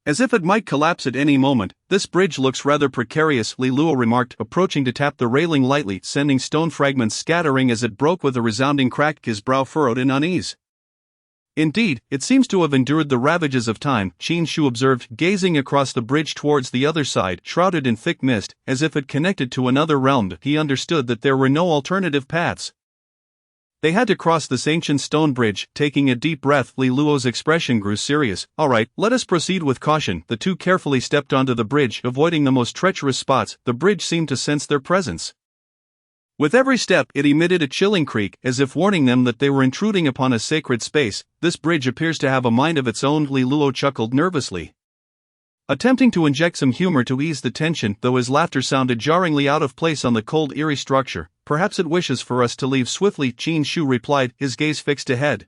as if it might collapse at any moment. This bridge looks rather precarious, Li Luo remarked, approaching to tap the railing lightly, sending stone fragments scattering as it broke with a resounding crack. His brow furrowed in unease. Indeed, it seems to have endured the ravages of time, Qin Shu observed, gazing across the bridge towards the other side, shrouded in thick mist, as if it connected to another realm. He understood that there were no alternative paths. They had to cross this ancient stone bridge. Taking a deep breath, Li Luo's expression grew serious. All right, let us proceed with caution. The two carefully stepped onto the bridge, avoiding the most treacherous spots. The bridge seemed to sense their presence. With every step, it emitted a chilling creak, as if warning them that they were intruding upon a sacred space. This bridge appears to have a mind of its own, Li Luo chuckled nervously, attempting to inject some humor to ease the tension, though his laughter sounded jarringly out of place on the cold, eerie structure. Perhaps it wishes for us to leave swiftly, Qin Shu replied, his gaze fixed ahead.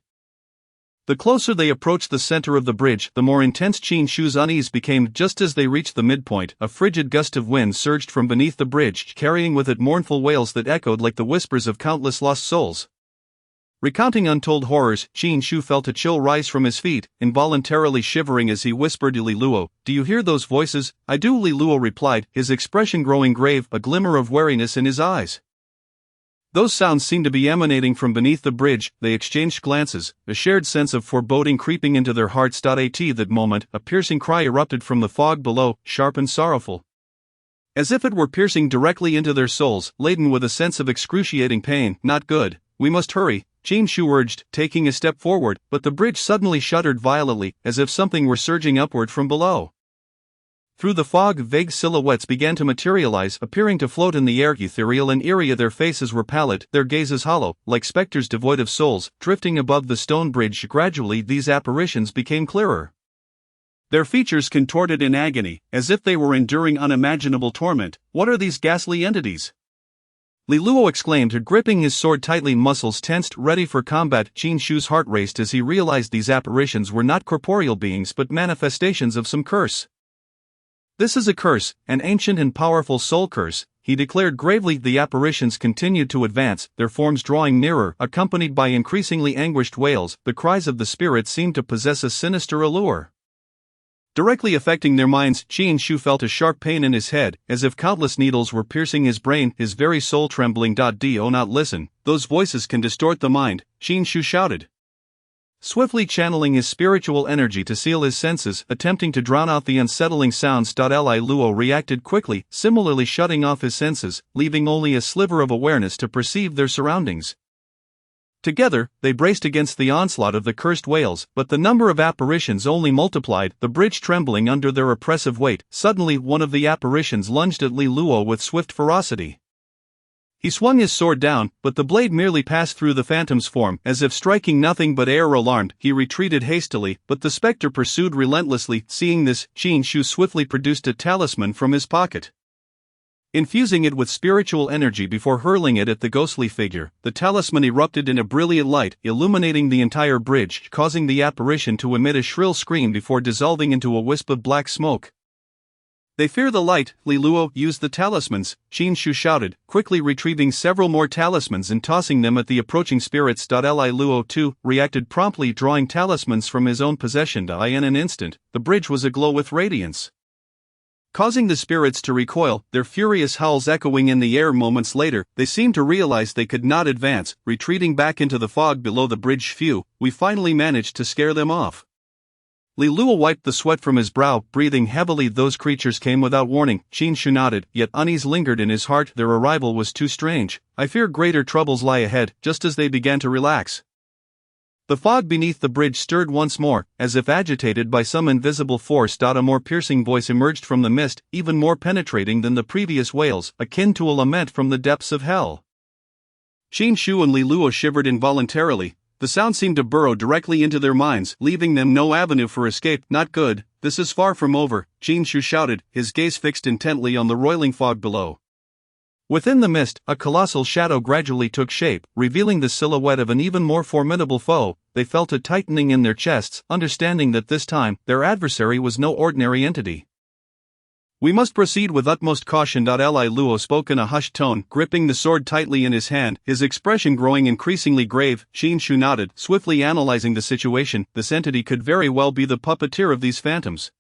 The closer they approached the center of the bridge, the more intense Qin Shu's unease became. Just as they reached the midpoint, a frigid gust of wind surged from beneath the bridge, carrying with it mournful wails that echoed like the whispers of countless lost souls. Recounting untold horrors, Qin Shu felt a chill rise from his feet, involuntarily shivering as he whispered to Li Luo, "Do you hear those voices?" "I do," Li Luo replied, his expression growing grave, a glimmer of wariness in his eyes. "Those sounds seem to be emanating from beneath the bridge." They exchanged glances, a shared sense of foreboding creeping into their hearts. At that moment, a piercing cry erupted from the fog below, sharp and sorrowful. As if it were piercing directly into their souls, laden with a sense of excruciating pain. "Not good. We must hurry," Qin Shu urged, taking a step forward, but the bridge suddenly shuddered violently, as if something were surging upward from below. Through the fog, vague silhouettes began to materialize, appearing to float in the air, ethereal and eerie. Their faces were pallid, their gazes hollow, like specters devoid of souls, drifting above the stone bridge. Gradually, these apparitions became clearer. Their features contorted in agony, as if they were enduring unimaginable torment. "What are these ghastly entities?" Li Luo exclaimed, gripping his sword tightly, muscles tensed, ready for combat. Qin Shu's heart raced as he realized these apparitions were not corporeal beings but manifestations of some curse. "This is a curse, an ancient and powerful soul curse," he declared gravely. The apparitions continued to advance, their forms drawing nearer, accompanied by increasingly anguished wails. The cries of the spirits seemed to possess a sinister allure. Directly affecting their minds, Qin Shu felt a sharp pain in his head, as if countless needles were piercing his brain, his very soul trembling. "Do not listen, those voices can distort the mind," Qin Shu shouted. Swiftly channeling his spiritual energy to seal his senses, attempting to drown out the unsettling sounds. Li Luo reacted quickly, similarly shutting off his senses, leaving only a sliver of awareness to perceive their surroundings. Together, they braced against the onslaught of the cursed wails, but the number of apparitions only multiplied, the bridge trembling under their oppressive weight. Suddenly, one of the apparitions lunged at Li Luo with swift ferocity. He swung his sword down, but the blade merely passed through the phantom's form, as if striking nothing but air. Alarmed, he retreated hastily, but the spectre pursued relentlessly. Seeing this, Qin Shu swiftly produced a talisman from his pocket. Infusing it with spiritual energy before hurling it at the ghostly figure, the talisman erupted in a brilliant light, illuminating the entire bridge, causing the apparition to emit a shrill scream before dissolving into a wisp of black smoke. "They fear the light." Li Luo, "use the talismans," Qin Shu shouted, quickly retrieving several more talismans and tossing them at the approaching spirits. Li Luo too reacted promptly, drawing talismans from his own possession. In an instant, the bridge was aglow with radiance, causing the spirits to recoil, their furious howls echoing in the air. Moments later, they seemed to realize they could not advance, retreating back into the fog below the bridge. "Phew, we finally managed to scare them off." Li Luo wiped the sweat from his brow, breathing heavily. "Those creatures came without warning," Qin Shu nodded, yet unease lingered in his heart. "Their arrival was too strange. I fear greater troubles lie ahead." Just as they began to relax, the fog beneath the bridge stirred once more, as if agitated by some invisible force. A more piercing voice emerged from the mist, even more penetrating than the previous wails, akin to a lament from the depths of hell. Qin Shu and Li Luo shivered involuntarily. The sound seemed to burrow directly into their minds, leaving them no avenue for escape. "Not good, this is far from over," Qin Shu shouted, his gaze fixed intently on the roiling fog below. Within the mist, a colossal shadow gradually took shape, revealing the silhouette of an even more formidable foe. They felt a tightening in their chests, understanding that this time, their adversary was no ordinary entity. "We must proceed with utmost caution." Li Luo spoke in a hushed tone, gripping the sword tightly in his hand, his expression growing increasingly grave. Qin Shu nodded, swiftly analyzing the situation. This entity could very well be the puppeteer of these phantoms.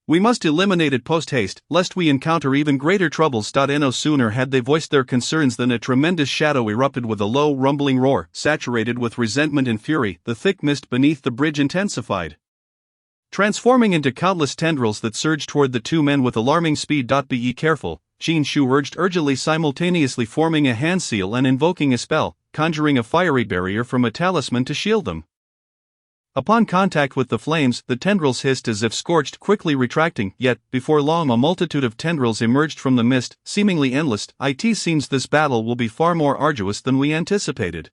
"We must eliminate it post-haste, lest we encounter even greater troubles." No sooner had they voiced their concerns than a tremendous shadow erupted with a low, rumbling roar, saturated with resentment and fury. The thick mist beneath the bridge intensified, transforming into countless tendrils that surged toward the two men with alarming speed. "Be careful," Qin Shu urged urgently, simultaneously forming a hand seal and invoking a spell, conjuring a fiery barrier from a talisman to shield them. Upon contact with the flames, the tendrils hissed as if scorched, quickly retracting, yet, before long a multitude of tendrils emerged from the mist, seemingly endless. "It seems this battle will be far more arduous than we anticipated,"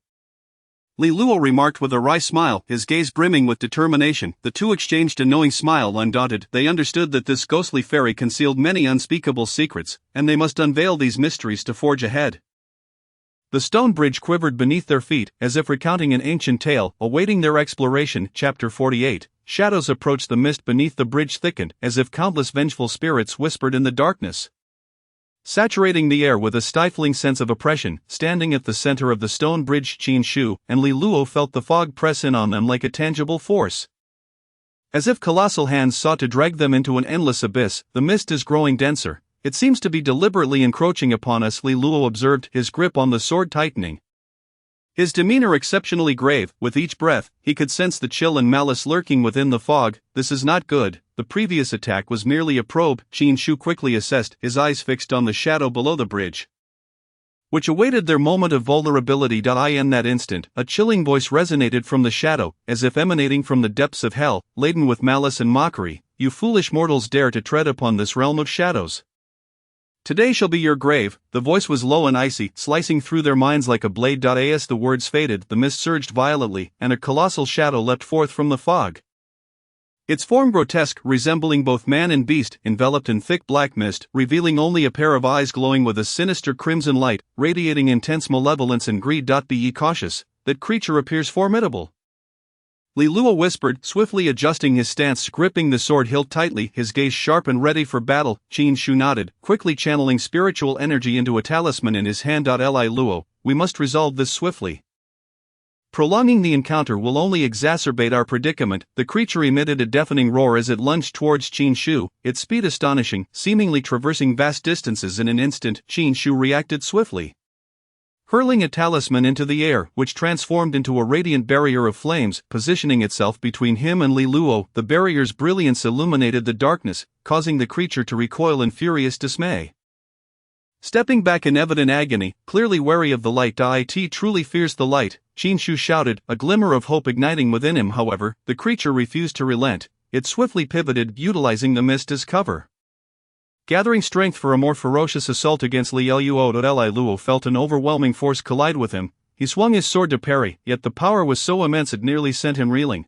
Li Luo remarked with a wry smile, his gaze brimming with determination. The two exchanged a knowing smile. Undaunted, they understood that this ghostly fairy concealed many unspeakable secrets, and they must unveil these mysteries to forge ahead. The stone bridge quivered beneath their feet, as if recounting an ancient tale, awaiting their exploration. Chapter 48. Shadows approached. The mist beneath the bridge thickened, as if countless vengeful spirits whispered in the darkness, saturating the air with a stifling sense of oppression. Standing at the center of the stone bridge, Qin Shu and Li Luo felt the fog press in on them like a tangible force, as if colossal hands sought to drag them into an endless abyss. The mist is growing denser. It seems to be deliberately encroaching upon us, Li Luo observed, his grip on the sword tightening. His demeanor exceptionally grave. With each breath, he could sense the chill and malice lurking within the fog. This is not good. The previous attack was merely a probe, Qin Shu quickly assessed, his eyes fixed on the shadow below the bridge, which awaited their moment of vulnerability. In that instant, a chilling voice resonated from the shadow, as if emanating from the depths of hell, laden with malice and mockery. You foolish mortals dare to tread upon this realm of shadows. Today shall be your grave. The voice was low and icy, slicing through their minds like a blade. As the words faded, the mist surged violently, and a colossal shadow leapt forth from the fog. Its form grotesque, resembling both man and beast, enveloped in thick black mist, revealing only a pair of eyes glowing with a sinister crimson light, radiating intense malevolence and greed. Be ye cautious, that creature appears formidable, Li Luo whispered, swiftly adjusting his stance, gripping the sword hilt tightly, his gaze sharp and ready for battle. Qin Shu nodded, quickly channeling spiritual energy into a talisman in his hand. Li Luo, we must resolve this swiftly. Prolonging the encounter will only exacerbate our predicament. The creature emitted a deafening roar as it lunged towards Qin Shu, its speed astonishing, seemingly traversing vast distances in an instant. Qin Shu reacted swiftly, hurling a talisman into the air, which transformed into a radiant barrier of flames, positioning itself between him and Li Luo. The barrier's brilliance illuminated the darkness, causing the creature to recoil in furious dismay. Stepping back in evident agony, clearly wary of the light. It truly fears the light, Qin Shu shouted, a glimmer of hope igniting within him. However, the creature refused to relent. It swiftly pivoted, utilizing the mist as cover, gathering strength for a more ferocious assault against Li Luo. Li Luo felt an overwhelming force collide with him. He swung his sword to parry, yet the power was so immense it nearly sent him reeling.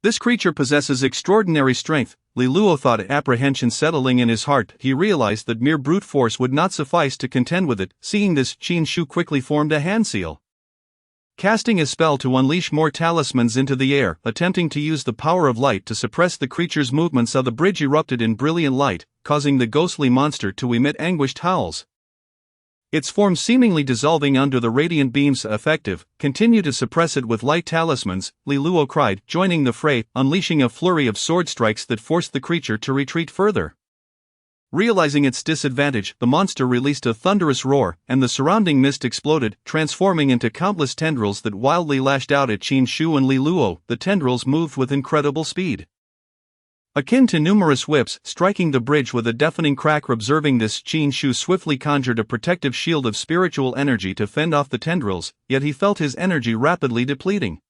This creature possesses extraordinary strength, Li Luo thought, apprehension settling in his heart. He realized that mere brute force would not suffice to contend with it. Seeing this, Qin Shu quickly formed a hand seal, casting a spell to unleash more talismans into the air, attempting to use the power of light to suppress the creature's movements. The bridge erupted in brilliant light, causing the ghostly monster to emit anguished howls, its form seemingly dissolving under the radiant beams. Effective, continue to suppress it with light talismans, Li Luo cried, joining the fray, unleashing a flurry of sword strikes that forced the creature to retreat further. Realizing its disadvantage, the monster released a thunderous roar, and the surrounding mist exploded, transforming into countless tendrils that wildly lashed out at Qin Shu and Li Luo. The tendrils moved with incredible speed, akin to numerous whips, striking the bridge with a deafening crack. Observing this, Qin Shu swiftly conjured a protective shield of spiritual energy to fend off the tendrils, yet he felt his energy rapidly depleting.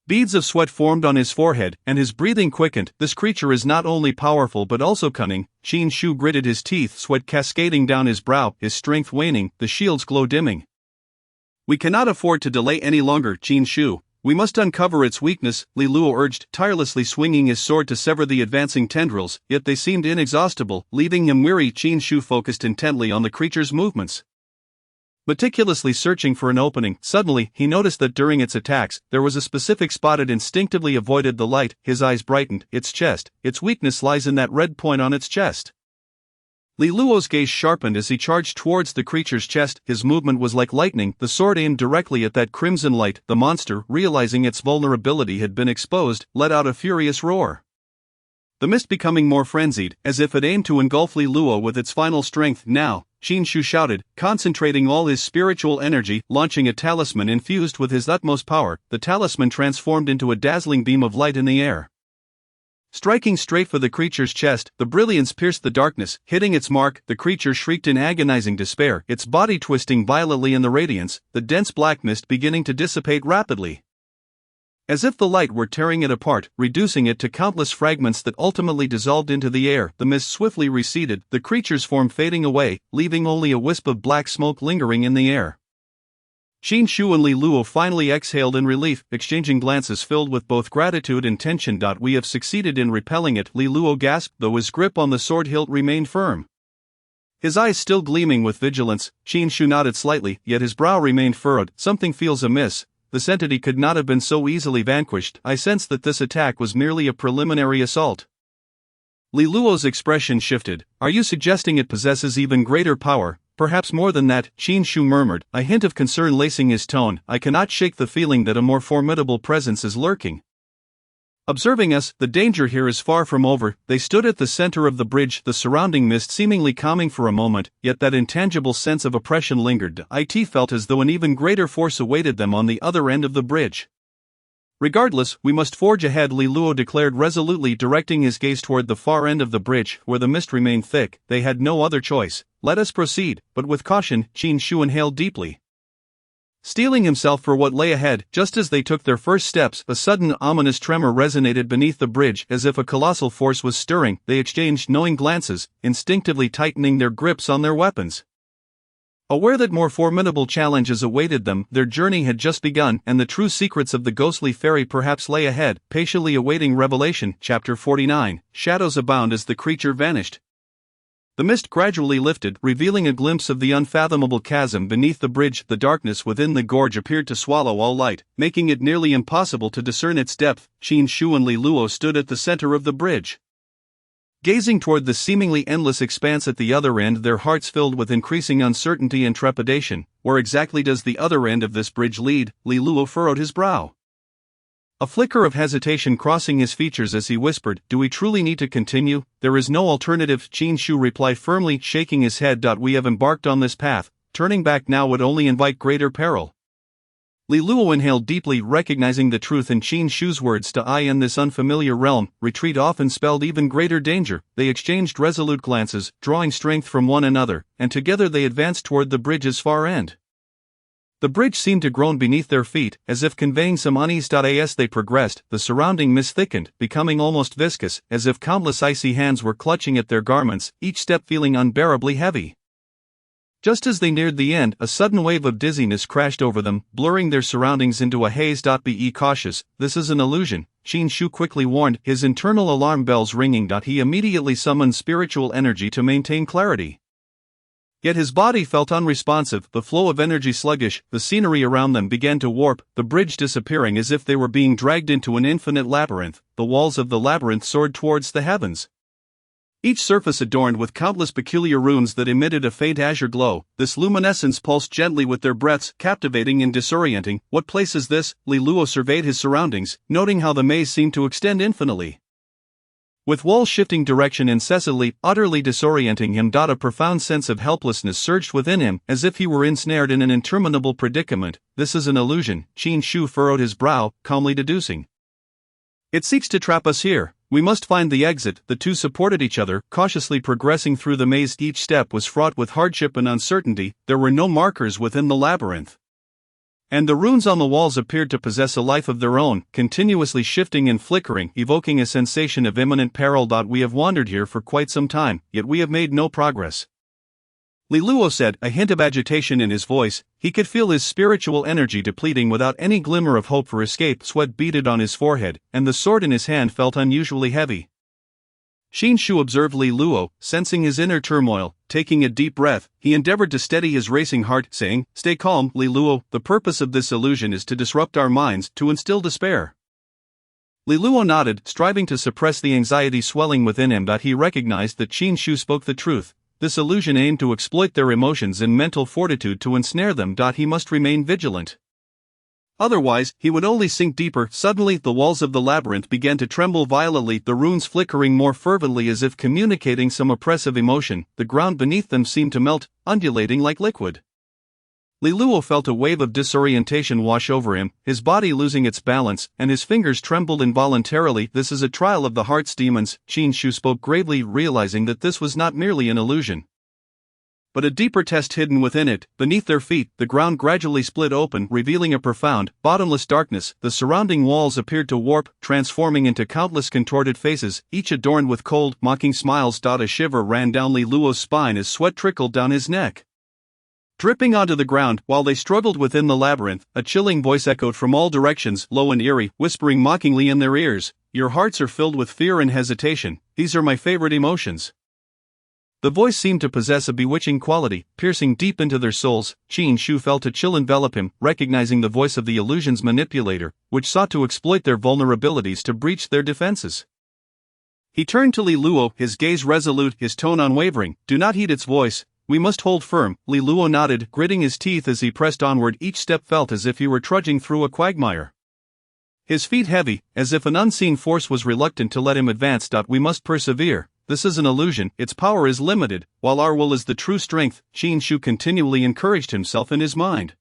Beads of sweat formed on his forehead, and his breathing quickened. This creature is not only powerful but also cunning. Qin Shu gritted his teeth, sweat cascading down his brow, his strength waning, the shield's glow dimming. We cannot afford to delay any longer, Qin Shu. We must uncover its weakness, Li Luo urged, tirelessly swinging his sword to sever the advancing tendrils, yet they seemed inexhaustible, leaving him weary. Qin Shu focused intently on the creature's movements, meticulously searching for an opening. Suddenly, he noticed that during its attacks, there was a specific spot. It instinctively avoided the light. His eyes brightened. Its chest. Its weakness lies in that red point on its chest. Li Luo's gaze sharpened as he charged towards the creature's chest. His movement was like lightning, the sword aimed directly at that crimson light. The monster, realizing its vulnerability had been exposed, let out a furious roar, the mist becoming more frenzied, as if it aimed to engulf Li Luo with its final strength. Now, Qin Shu shouted, concentrating all his spiritual energy, launching a talisman infused with his utmost power. The talisman transformed into a dazzling beam of light in the air, striking straight for the creature's chest. The brilliance pierced the darkness, hitting its mark. The creature shrieked in agonizing despair, its body twisting violently in the radiance, the dense black mist beginning to dissipate rapidly, as if the light were tearing it apart, reducing it to countless fragments that ultimately dissolved into the air. The mist swiftly receded, the creature's form fading away, leaving only a wisp of black smoke lingering in the air. Qin Shu and Li Luo finally exhaled in relief, exchanging glances filled with both gratitude and tension. We have succeeded in repelling it, Li Luo gasped, though his grip on the sword hilt remained firm. His eyes still gleaming with vigilance, Qin Shu nodded slightly, yet his brow remained furrowed. Something feels amiss. This entity could not have been so easily vanquished. I sensed that this attack was merely a preliminary assault. Li Luo's expression shifted. Are you suggesting it possesses even greater power? Perhaps more than that, Qin Shu murmured, a hint of concern lacing his tone. I cannot shake the feeling that a more formidable presence is lurking. Observing us, the danger here is far from over. They stood at the center of the bridge, the surrounding mist seemingly calming for a moment, yet that intangible sense of oppression lingered. It felt as though an even greater force awaited them on the other end of the bridge. Regardless, we must forge ahead, Li Luo declared resolutely, directing his gaze toward the far end of the bridge, where the mist remained thick. They had no other choice. Let us proceed, but with caution. Qin Shu inhaled deeply, steeling himself for what lay ahead. Just as they took their first steps, a sudden ominous tremor resonated beneath the bridge, as if a colossal force was stirring. They exchanged knowing glances, instinctively tightening their grips on their weapons. Aware that more formidable challenges awaited them, their journey had just begun, and the true secrets of the ghostly fairy perhaps lay ahead, patiently awaiting revelation. Chapter 49. Shadows abound as the creature vanished. The mist gradually lifted, revealing a glimpse of the unfathomable chasm beneath the bridge. The darkness within the gorge appeared to swallow all light, making it nearly impossible to discern its depth. Qin Shu and Li Luo stood at the center of the bridge, gazing toward the seemingly endless expanse at the other end, their hearts filled with increasing uncertainty and trepidation. Where exactly does the other end of this bridge lead? Li Luo furrowed his brow, a flicker of hesitation crossing his features as he whispered, do we truly need to continue? There is no alternative, Qin Shu replied firmly, shaking his head. We have embarked on this path. Turning back now would only invite greater peril. Li Luo inhaled deeply, recognizing the truth in Qin Shu's words. In this unfamiliar realm, retreat often spelled even greater danger. They exchanged resolute glances, drawing strength from one another, and together they advanced toward the bridge's far end. The bridge seemed to groan beneath their feet, as if conveying some unease. As they progressed, the surrounding mist thickened, becoming almost viscous, as if countless icy hands were clutching at their garments, each step feeling unbearably heavy. Just as they neared the end, a sudden wave of dizziness crashed over them, blurring their surroundings into a haze. Be cautious, this is an illusion, Qin Shu quickly warned, his internal alarm bells ringing. He immediately summoned spiritual energy to maintain clarity. Yet his body felt unresponsive, the flow of energy sluggish. The scenery around them began to warp, the bridge disappearing as if they were being dragged into an infinite labyrinth. The walls of the labyrinth soared towards the heavens, each surface adorned with countless peculiar runes that emitted a faint azure glow. This luminescence pulsed gently with their breaths, captivating and disorienting. What place is this? Li Luo surveyed his surroundings, noting how the maze seemed to extend infinitely, with walls shifting direction incessantly, utterly disorienting him. A profound sense of helplessness surged within him, as if he were ensnared in an interminable predicament. This is an illusion, Qin Shu furrowed his brow, calmly deducing. It seeks to trap us here. We must find the exit. The two supported each other, cautiously progressing through the maze. Each step was fraught with hardship and uncertainty. There were no markers within the labyrinth, and the runes on the walls appeared to possess a life of their own, continuously shifting and flickering, evoking a sensation of imminent peril. We have wandered here for quite some time, yet we have made no progress, Li Luo said, a hint of agitation in his voice. He could feel his spiritual energy depleting without any glimmer of hope for escape. Sweat beaded on his forehead, and the sword in his hand felt unusually heavy. Qin Shu observed Li Luo, sensing his inner turmoil. Taking a deep breath, he endeavored to steady his racing heart, saying, "Stay calm, Li Luo, the purpose of this illusion is to disrupt our minds, to instill despair." Li Luo nodded, striving to suppress the anxiety swelling within him. He recognized that Qin Shu spoke the truth. This illusion aimed to exploit their emotions and mental fortitude to ensnare them. He must remain vigilant, otherwise, he would only sink deeper. Suddenly, the walls of the labyrinth began to tremble violently, the runes flickering more fervently as if communicating some oppressive emotion. The ground beneath them seemed to melt, undulating like liquid. Li Luo felt a wave of disorientation wash over him, his body losing its balance, and his fingers trembled involuntarily. This is a trial of the heart's demons, Qin Shu spoke gravely, realizing that this was not merely an illusion, but a deeper test hidden within it. Beneath their feet, the ground gradually split open, revealing a profound, bottomless darkness. The surrounding walls appeared to warp, transforming into countless contorted faces, each adorned with cold, mocking smiles. A shiver ran down Li Luo's spine as sweat trickled down his neck, dripping onto the ground. While they struggled within the labyrinth, a chilling voice echoed from all directions, low and eerie, whispering mockingly in their ears, "Your hearts are filled with fear and hesitation. These are my favorite emotions. The voice seemed to possess a bewitching quality, piercing deep into their souls. Qin Shu felt a chill envelop him, recognizing the voice of the illusion's manipulator, which sought to exploit their vulnerabilities to breach their defenses. He turned to Li Luo, his gaze resolute, his tone unwavering. "Do not heed its voice. We must hold firm." Li Luo nodded, gritting his teeth as he pressed onward. Each step felt as if he were trudging through a quagmire. His feet heavy, as if an unseen force was reluctant to let him advance. "We must persevere. This is an illusion, its power is limited, while our will is the true strength," Qin Shu continually encouraged himself in his mind.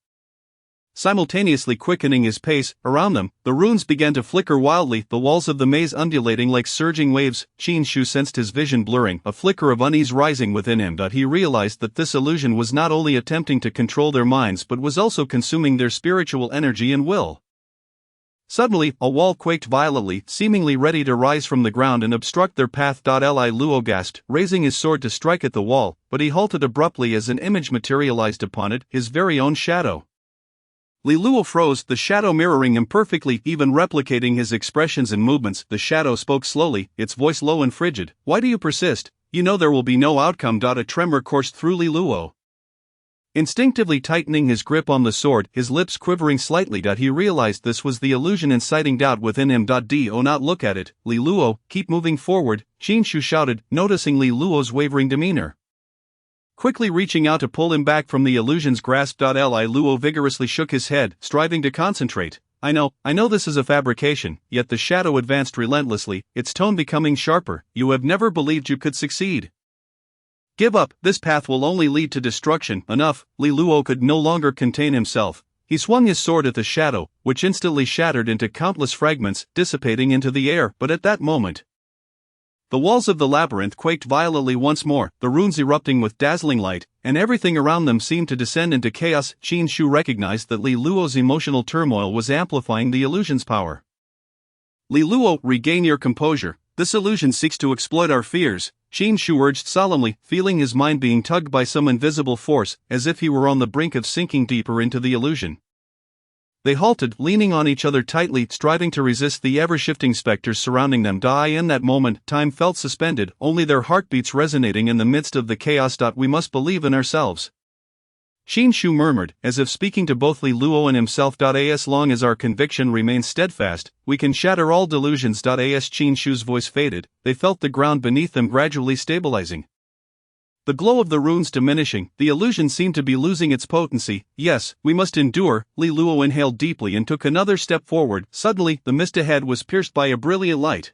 Simultaneously quickening his pace, around them, the runes began to flicker wildly, the walls of the maze undulating like surging waves. Qin Shu sensed his vision blurring, a flicker of unease rising within him. He realized that this illusion was not only attempting to control their minds but was also consuming their spiritual energy and will. Suddenly, a wall quaked violently, seemingly ready to rise from the ground and obstruct their path. Li Luo gasped, raising his sword to strike at the wall, but he halted abruptly as an image materialized upon it, his very own shadow. Li Luo froze, the shadow mirroring him perfectly, even replicating his expressions and movements. The shadow spoke slowly, its voice low and frigid. "Why do you persist? You know there will be no outcome." A tremor coursed through Li Luo. Instinctively tightening his grip on the sword, his lips quivering slightly. He realized this was the illusion inciting doubt within him. Do not look at it, Li Luo, keep moving forward, Qin Shu shouted, noticing Li Luo's wavering demeanor. Quickly reaching out to pull him back from the illusion's grasp. Li Luo vigorously shook his head, striving to concentrate. I know this is a fabrication," yet the shadow advanced relentlessly, its tone becoming sharper. "You have never believed you could succeed. Give up, this path will only lead to destruction." Enough, Li Luo could no longer contain himself. He swung his sword at the shadow, which instantly shattered into countless fragments, dissipating into the air. But at that moment, the walls of the labyrinth quaked violently once more, the runes erupting with dazzling light, and everything around them seemed to descend into chaos. Qin Shu recognized that Li Luo's emotional turmoil was amplifying the illusion's power. "Li Luo, regain your composure. This illusion seeks to exploit our fears," Qin Shu urged solemnly, feeling his mind being tugged by some invisible force, as if he were on the brink of sinking deeper into the illusion. They halted, leaning on each other tightly, striving to resist the ever-shifting specters surrounding them. In that moment, time felt suspended, only their heartbeats resonating in the midst of the chaos. "We must believe in ourselves," Qin Shu murmured, as if speaking to both Li Luo and himself. As long as our conviction remains steadfast, we can shatter all delusions. As Qin Shu's voice faded, they felt the ground beneath them gradually stabilizing. The glow of the runes diminishing, the illusion seemed to be losing its potency. "Yes, we must endure." Li Luo inhaled deeply and took another step forward. Suddenly, the mist ahead was pierced by a brilliant light,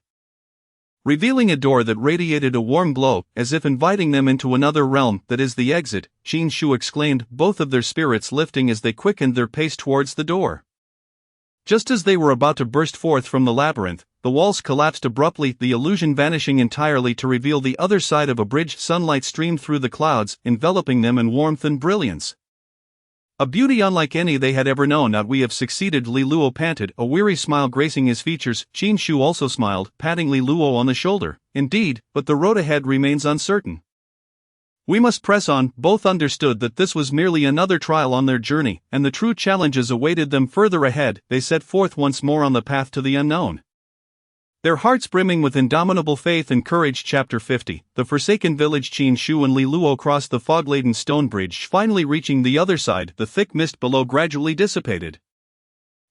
revealing a door that radiated a warm glow, as if inviting them into another realm. "That is the exit," Qin Shu exclaimed, both of their spirits lifting as they quickened their pace towards the door. Just as they were about to burst forth from the labyrinth, the walls collapsed abruptly, the illusion vanishing entirely to reveal the other side of a bridge. Sunlight streamed through the clouds, enveloping them in warmth and brilliance. A beauty unlike any they had ever known. "We have succeeded," Li Luo panted, a weary smile gracing his features. Qin Shu also smiled, patting Li Luo on the shoulder. "Indeed, but the road ahead remains uncertain. We must press on." Both understood that this was merely another trial on their journey, and the true challenges awaited them further ahead. They set forth once more on the path to the unknown, their hearts brimming with indomitable faith and courage. Chapter 50. The Forsaken Village. Qin Shu and Li Luo crossed the fog-laden stone bridge, finally reaching the other side. The thick mist below gradually dissipated,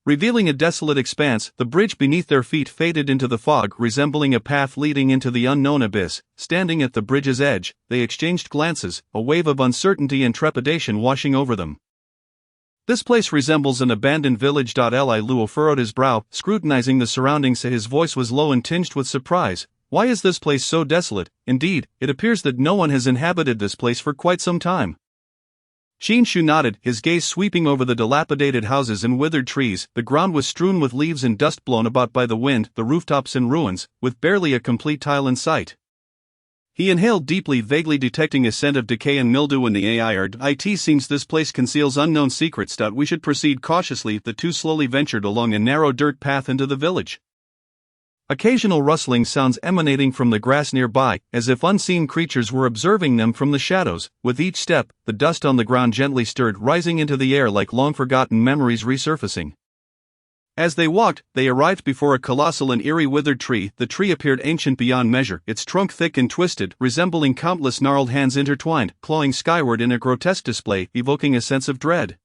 revealing a desolate expanse. The bridge beneath their feet faded into the fog, resembling a path leading into the unknown abyss. Standing at the bridge's edge, they exchanged glances, a wave of uncertainty and trepidation washing over them. "This place resembles an abandoned village." Li Luo furrowed his brow, scrutinizing the surroundings. His voice was low and tinged with surprise. "Why is this place so desolate? Indeed, it appears that no one has inhabited this place for quite some time." Qin Shu nodded, his gaze sweeping over the dilapidated houses and withered trees. The ground was strewn with leaves and dust blown about by the wind, the rooftops in ruins, with barely a complete tile in sight. He inhaled deeply, vaguely detecting a scent of decay and mildew in the air. "It seems this place conceals unknown secrets. We should proceed cautiously." The two slowly ventured along a narrow dirt path into the village. Occasional rustling sounds emanating from the grass nearby, as if unseen creatures were observing them from the shadows. With each step, the dust on the ground gently stirred, rising into the air like long-forgotten memories resurfacing. As they walked, they arrived before a colossal and eerie withered tree. The tree appeared ancient beyond measure, its trunk thick and twisted, resembling countless gnarled hands intertwined, clawing skyward in a grotesque display, evoking a sense of dread.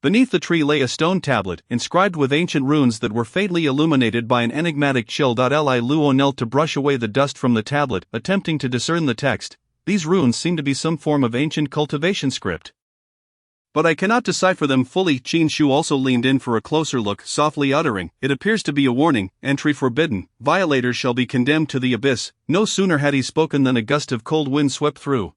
Beneath the tree lay a stone tablet, inscribed with ancient runes that were faintly illuminated by an enigmatic chill. Li Luo knelt to brush away the dust from the tablet, attempting to discern the text. These runes seem to be some form of ancient cultivation script. But I cannot decipher them fully. Qin Shu also leaned in for a closer look, softly uttering, "It appears to be a warning, entry forbidden, violators shall be condemned to the abyss." No sooner had he spoken than a gust of cold wind swept through,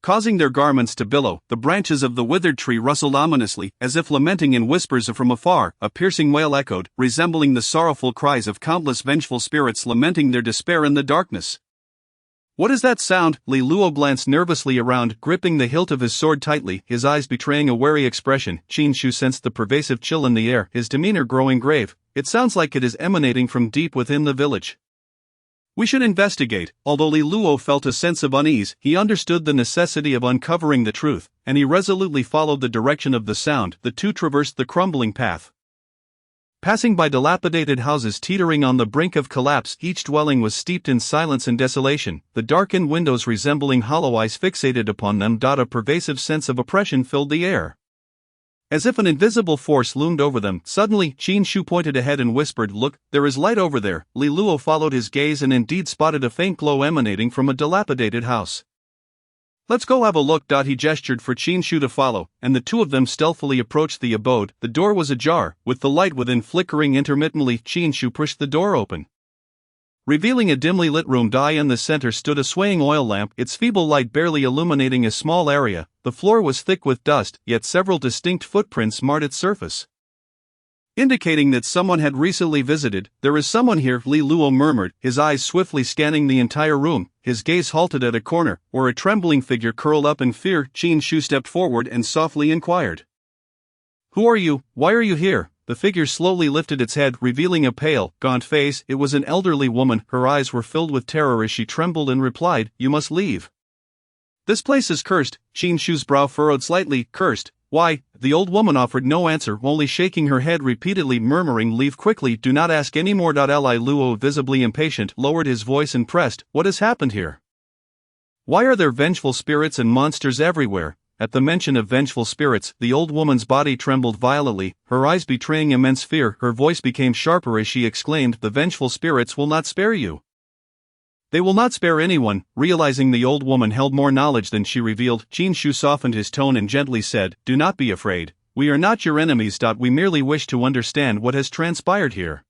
causing their garments to billow. The branches of the withered tree rustled ominously, as if lamenting in whispers from afar. A piercing wail echoed, resembling the sorrowful cries of countless vengeful spirits lamenting their despair in the darkness. "What is that sound?" Li Luo glanced nervously around, gripping the hilt of his sword tightly, his eyes betraying a wary expression. Qin Shu sensed the pervasive chill in the air, his demeanor growing grave. "It sounds like it is emanating from deep within the village. We should investigate." Although Li Luo felt a sense of unease, he understood the necessity of uncovering the truth, and he resolutely followed the direction of the sound. The two traversed the crumbling path, passing by dilapidated houses teetering on the brink of collapse. Each dwelling was steeped in silence and desolation, the darkened windows resembling hollow eyes fixated upon them. A pervasive sense of oppression filled the air, as if an invisible force loomed over them. Suddenly, Qin Shu pointed ahead and whispered, "Look, there is light over there." Li Luo followed his gaze and indeed spotted a faint glow emanating from a dilapidated house. "Let's go have a look." He gestured for Qin Shu to follow, and the two of them stealthily approached the abode. The door was ajar, with the light within flickering intermittently. Qin Shu pushed the door open, revealing a dimly lit room. In the center stood a swaying oil lamp, its feeble light barely illuminating a small area. The floor was thick with dust, yet several distinct footprints marred its surface, indicating that someone had recently visited. "There is someone here," Li Luo murmured, his eyes swiftly scanning the entire room. His gaze halted at a corner, where a trembling figure curled up in fear. Qin Shu stepped forward and softly inquired, "Who are you? Why are you here?" The figure slowly lifted its head, revealing a pale, gaunt face. It was an elderly woman. Her eyes were filled with terror as she trembled and replied, "You must leave. This place is cursed." Qin Shu's brow furrowed slightly. "Cursed? Why?" The old woman offered no answer, only shaking her head repeatedly, murmuring, "Leave quickly, do not ask any more." Li Luo, visibly impatient, lowered his voice and pressed, "What has happened here? Why are there vengeful spirits and monsters everywhere?" At the mention of vengeful spirits, the old woman's body trembled violently, her eyes betraying immense fear. Her voice became sharper as she exclaimed, "The vengeful spirits will not spare you. They will not spare anyone." Realizing the old woman held more knowledge than she revealed, Qin Shu softened his tone and gently said, "Do not be afraid. We are not your enemies. We merely wish to understand what has transpired here.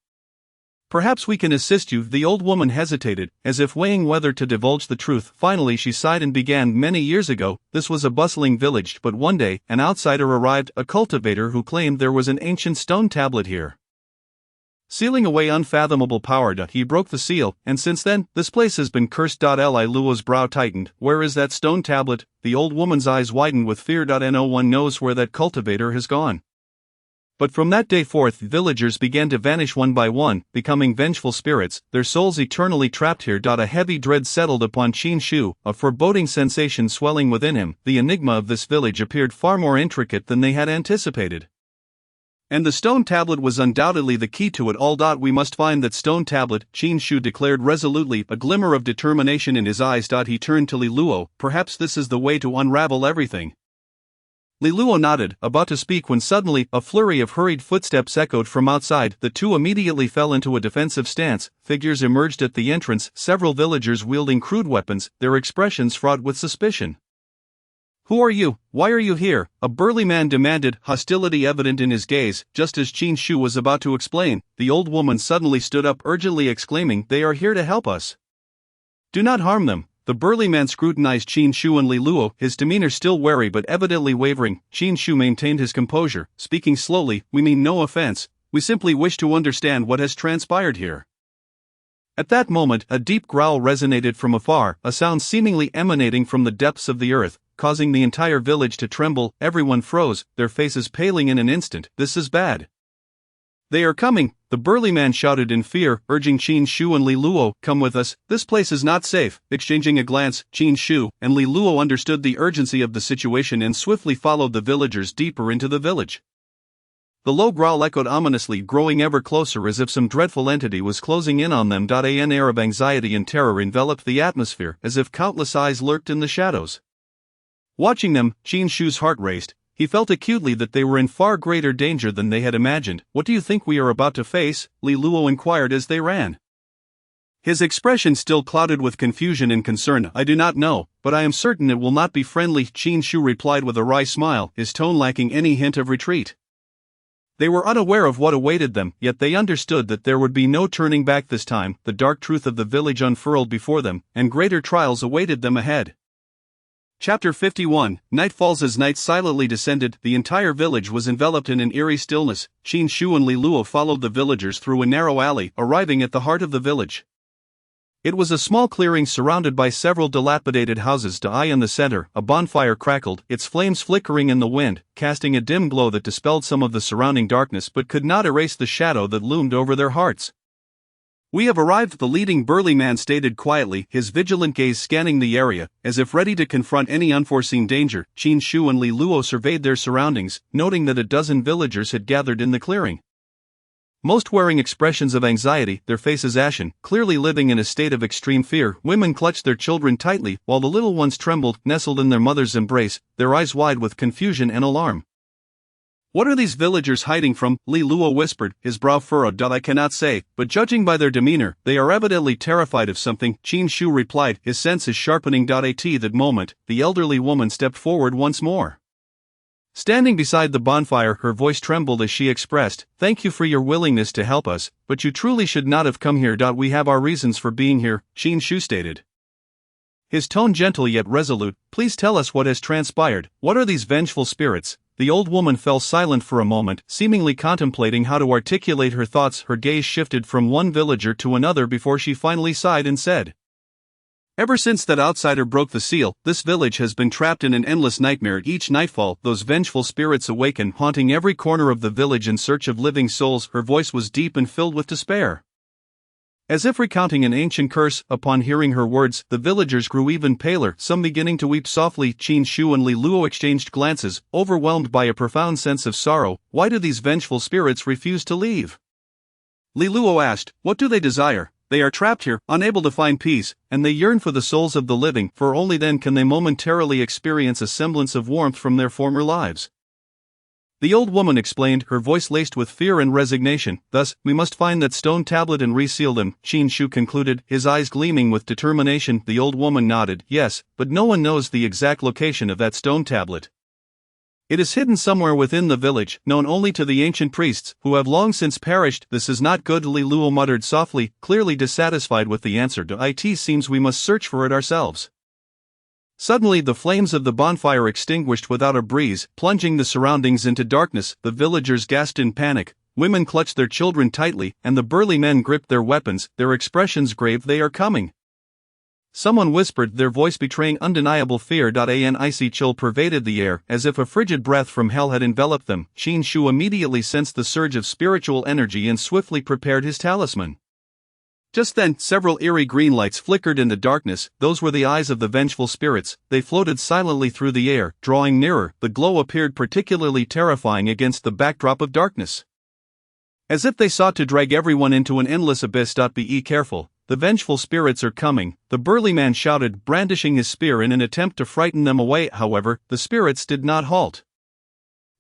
Perhaps we can assist you." The old woman hesitated, as if weighing whether to divulge the truth. Finally she sighed and began, "Many years ago, this was a bustling village, but one day, an outsider arrived, a cultivator who claimed there was an ancient stone tablet here, sealing away unfathomable power. He broke the seal, and since then, this place has been cursed. Li Luo's brow tightened. "Where is that stone tablet?" The old woman's eyes widened with fear. No one knows where that cultivator has gone. But from that day forth, villagers began to vanish one by one, becoming vengeful spirits, their souls eternally trapped here. A heavy dread settled upon Qin Shu, a foreboding sensation swelling within him. The enigma of this village appeared far more intricate than they had anticipated, and the stone tablet was undoubtedly the key to it all. "We must find that stone tablet," Qin Shu declared resolutely, a glimmer of determination in his eyes. He turned to Li Luo, "Perhaps this is the way to unravel everything." Li Luo nodded, about to speak when suddenly, a flurry of hurried footsteps echoed from outside. The two immediately fell into a defensive stance. Figures emerged at the entrance, several villagers wielding crude weapons, their expressions fraught with suspicion. "Who are you? Why are you here?" a burly man demanded, hostility evident in his gaze. Just as Qin Shu was about to explain, the old woman suddenly stood up, urgently exclaiming, "They are here to help us. Do not harm them." The burly man scrutinized Qin Shu and Li Luo, his demeanor still wary but evidently wavering. Qin Shu maintained his composure, speaking slowly, "We mean no offense, we simply wish to understand what has transpired here." At that moment, a deep growl resonated from afar, a sound seemingly emanating from the depths of the earth, causing the entire village to tremble. Everyone froze, their faces paling in an instant. "This is bad. They are coming," the burly man shouted in fear, urging Qin Shu and Li Luo, "Come with us, this place is not safe." Exchanging a glance, Qin Shu and Li Luo understood the urgency of the situation and swiftly followed the villagers deeper into the village. The low growl echoed ominously, growing ever closer as if some dreadful entity was closing in on them. An air of anxiety and terror enveloped the atmosphere, as if countless eyes lurked in the shadows. Watching them, Qin Shu's heart raced. He felt acutely that they were in far greater danger than they had imagined. "What do you think we are about to face?" Li Luo inquired as they ran. His expression still clouded with confusion and concern. "I do not know, but I am certain it will not be friendly," Qin Shu replied with a wry smile, his tone lacking any hint of retreat. They were unaware of what awaited them, yet they understood that there would be no turning back this time. The dark truth of the village unfurled before them, and greater trials awaited them ahead. Chapter 51, Night Falls. As night silently descended, the entire village was enveloped in an eerie stillness. Qin Shu and Li Luo followed the villagers through a narrow alley, arriving at the heart of the village. It was a small clearing surrounded by several dilapidated houses. In the center, a bonfire crackled, its flames flickering in the wind, casting a dim glow that dispelled some of the surrounding darkness but could not erase the shadow that loomed over their hearts. "We have arrived," the leading burly man stated quietly, his vigilant gaze scanning the area, as if ready to confront any unforeseen danger. Qin Shu and Li Luo surveyed their surroundings, noting that a dozen villagers had gathered in the clearing. Most wearing expressions of anxiety, their faces ashen, clearly living in a state of extreme fear. Women clutched their children tightly, while the little ones trembled, nestled in their mother's embrace, their eyes wide with confusion and alarm. "What are these villagers hiding from?" Li Luo whispered, his brow furrowed. "I cannot say, but judging by their demeanor, they are evidently terrified of something," Qin Shu replied, his senses sharpening. At that moment, the elderly woman stepped forward once more. Standing beside the bonfire, her voice trembled as she expressed, "Thank you for your willingness to help us, but you truly should not have come here. We have our reasons for being here," Qin Shu stated. His tone gentle yet resolute. "Please tell us what has transpired. What are these vengeful spirits?" The old woman fell silent for a moment, seemingly contemplating how to articulate her thoughts. Her gaze shifted from one villager to another before she finally sighed and said, "Ever since that outsider broke the seal, this village has been trapped in an endless nightmare. Each nightfall, those vengeful spirits awaken, haunting every corner of the village in search of living souls." Her voice was deep and filled with despair. As if recounting an ancient curse, upon hearing her words, the villagers grew even paler, some beginning to weep softly. Qin Shu and Li Luo exchanged glances, overwhelmed by a profound sense of sorrow. "Why do these vengeful spirits refuse to leave?" Li Luo asked. "What do they desire? They are trapped here, unable to find peace, and they yearn for the souls of the living, for only then can they momentarily experience a semblance of warmth from their former lives." The old woman explained, her voice laced with fear and resignation. "Thus, we must find that stone tablet and reseal them," Qin Shu concluded, his eyes gleaming with determination. The old woman nodded. "Yes, but no one knows the exact location of that stone tablet. It is hidden somewhere within the village, known only to the ancient priests, who have long since perished." "This is not good," Li Luo muttered softly, clearly dissatisfied with the answer. "It seems we must search for it ourselves." Suddenly the flames of the bonfire extinguished without a breeze, plunging the surroundings into darkness. The villagers gasped in panic, women clutched their children tightly, and the burly men gripped their weapons, their expressions grave. "They are coming!" Someone whispered, their voice betraying undeniable fear. An icy chill pervaded the air, as if a frigid breath from hell had enveloped them. Qin Shu immediately sensed the surge of spiritual energy and swiftly prepared his talisman. Just then, several eerie green lights flickered in the darkness. Those were the eyes of the vengeful spirits. They floated silently through the air, drawing nearer. The glow appeared particularly terrifying against the backdrop of darkness. As if they sought to drag everyone into an endless abyss. Be careful. The vengeful spirits are coming, the burly man shouted, brandishing his spear in an attempt to frighten them away. However, the spirits did not halt.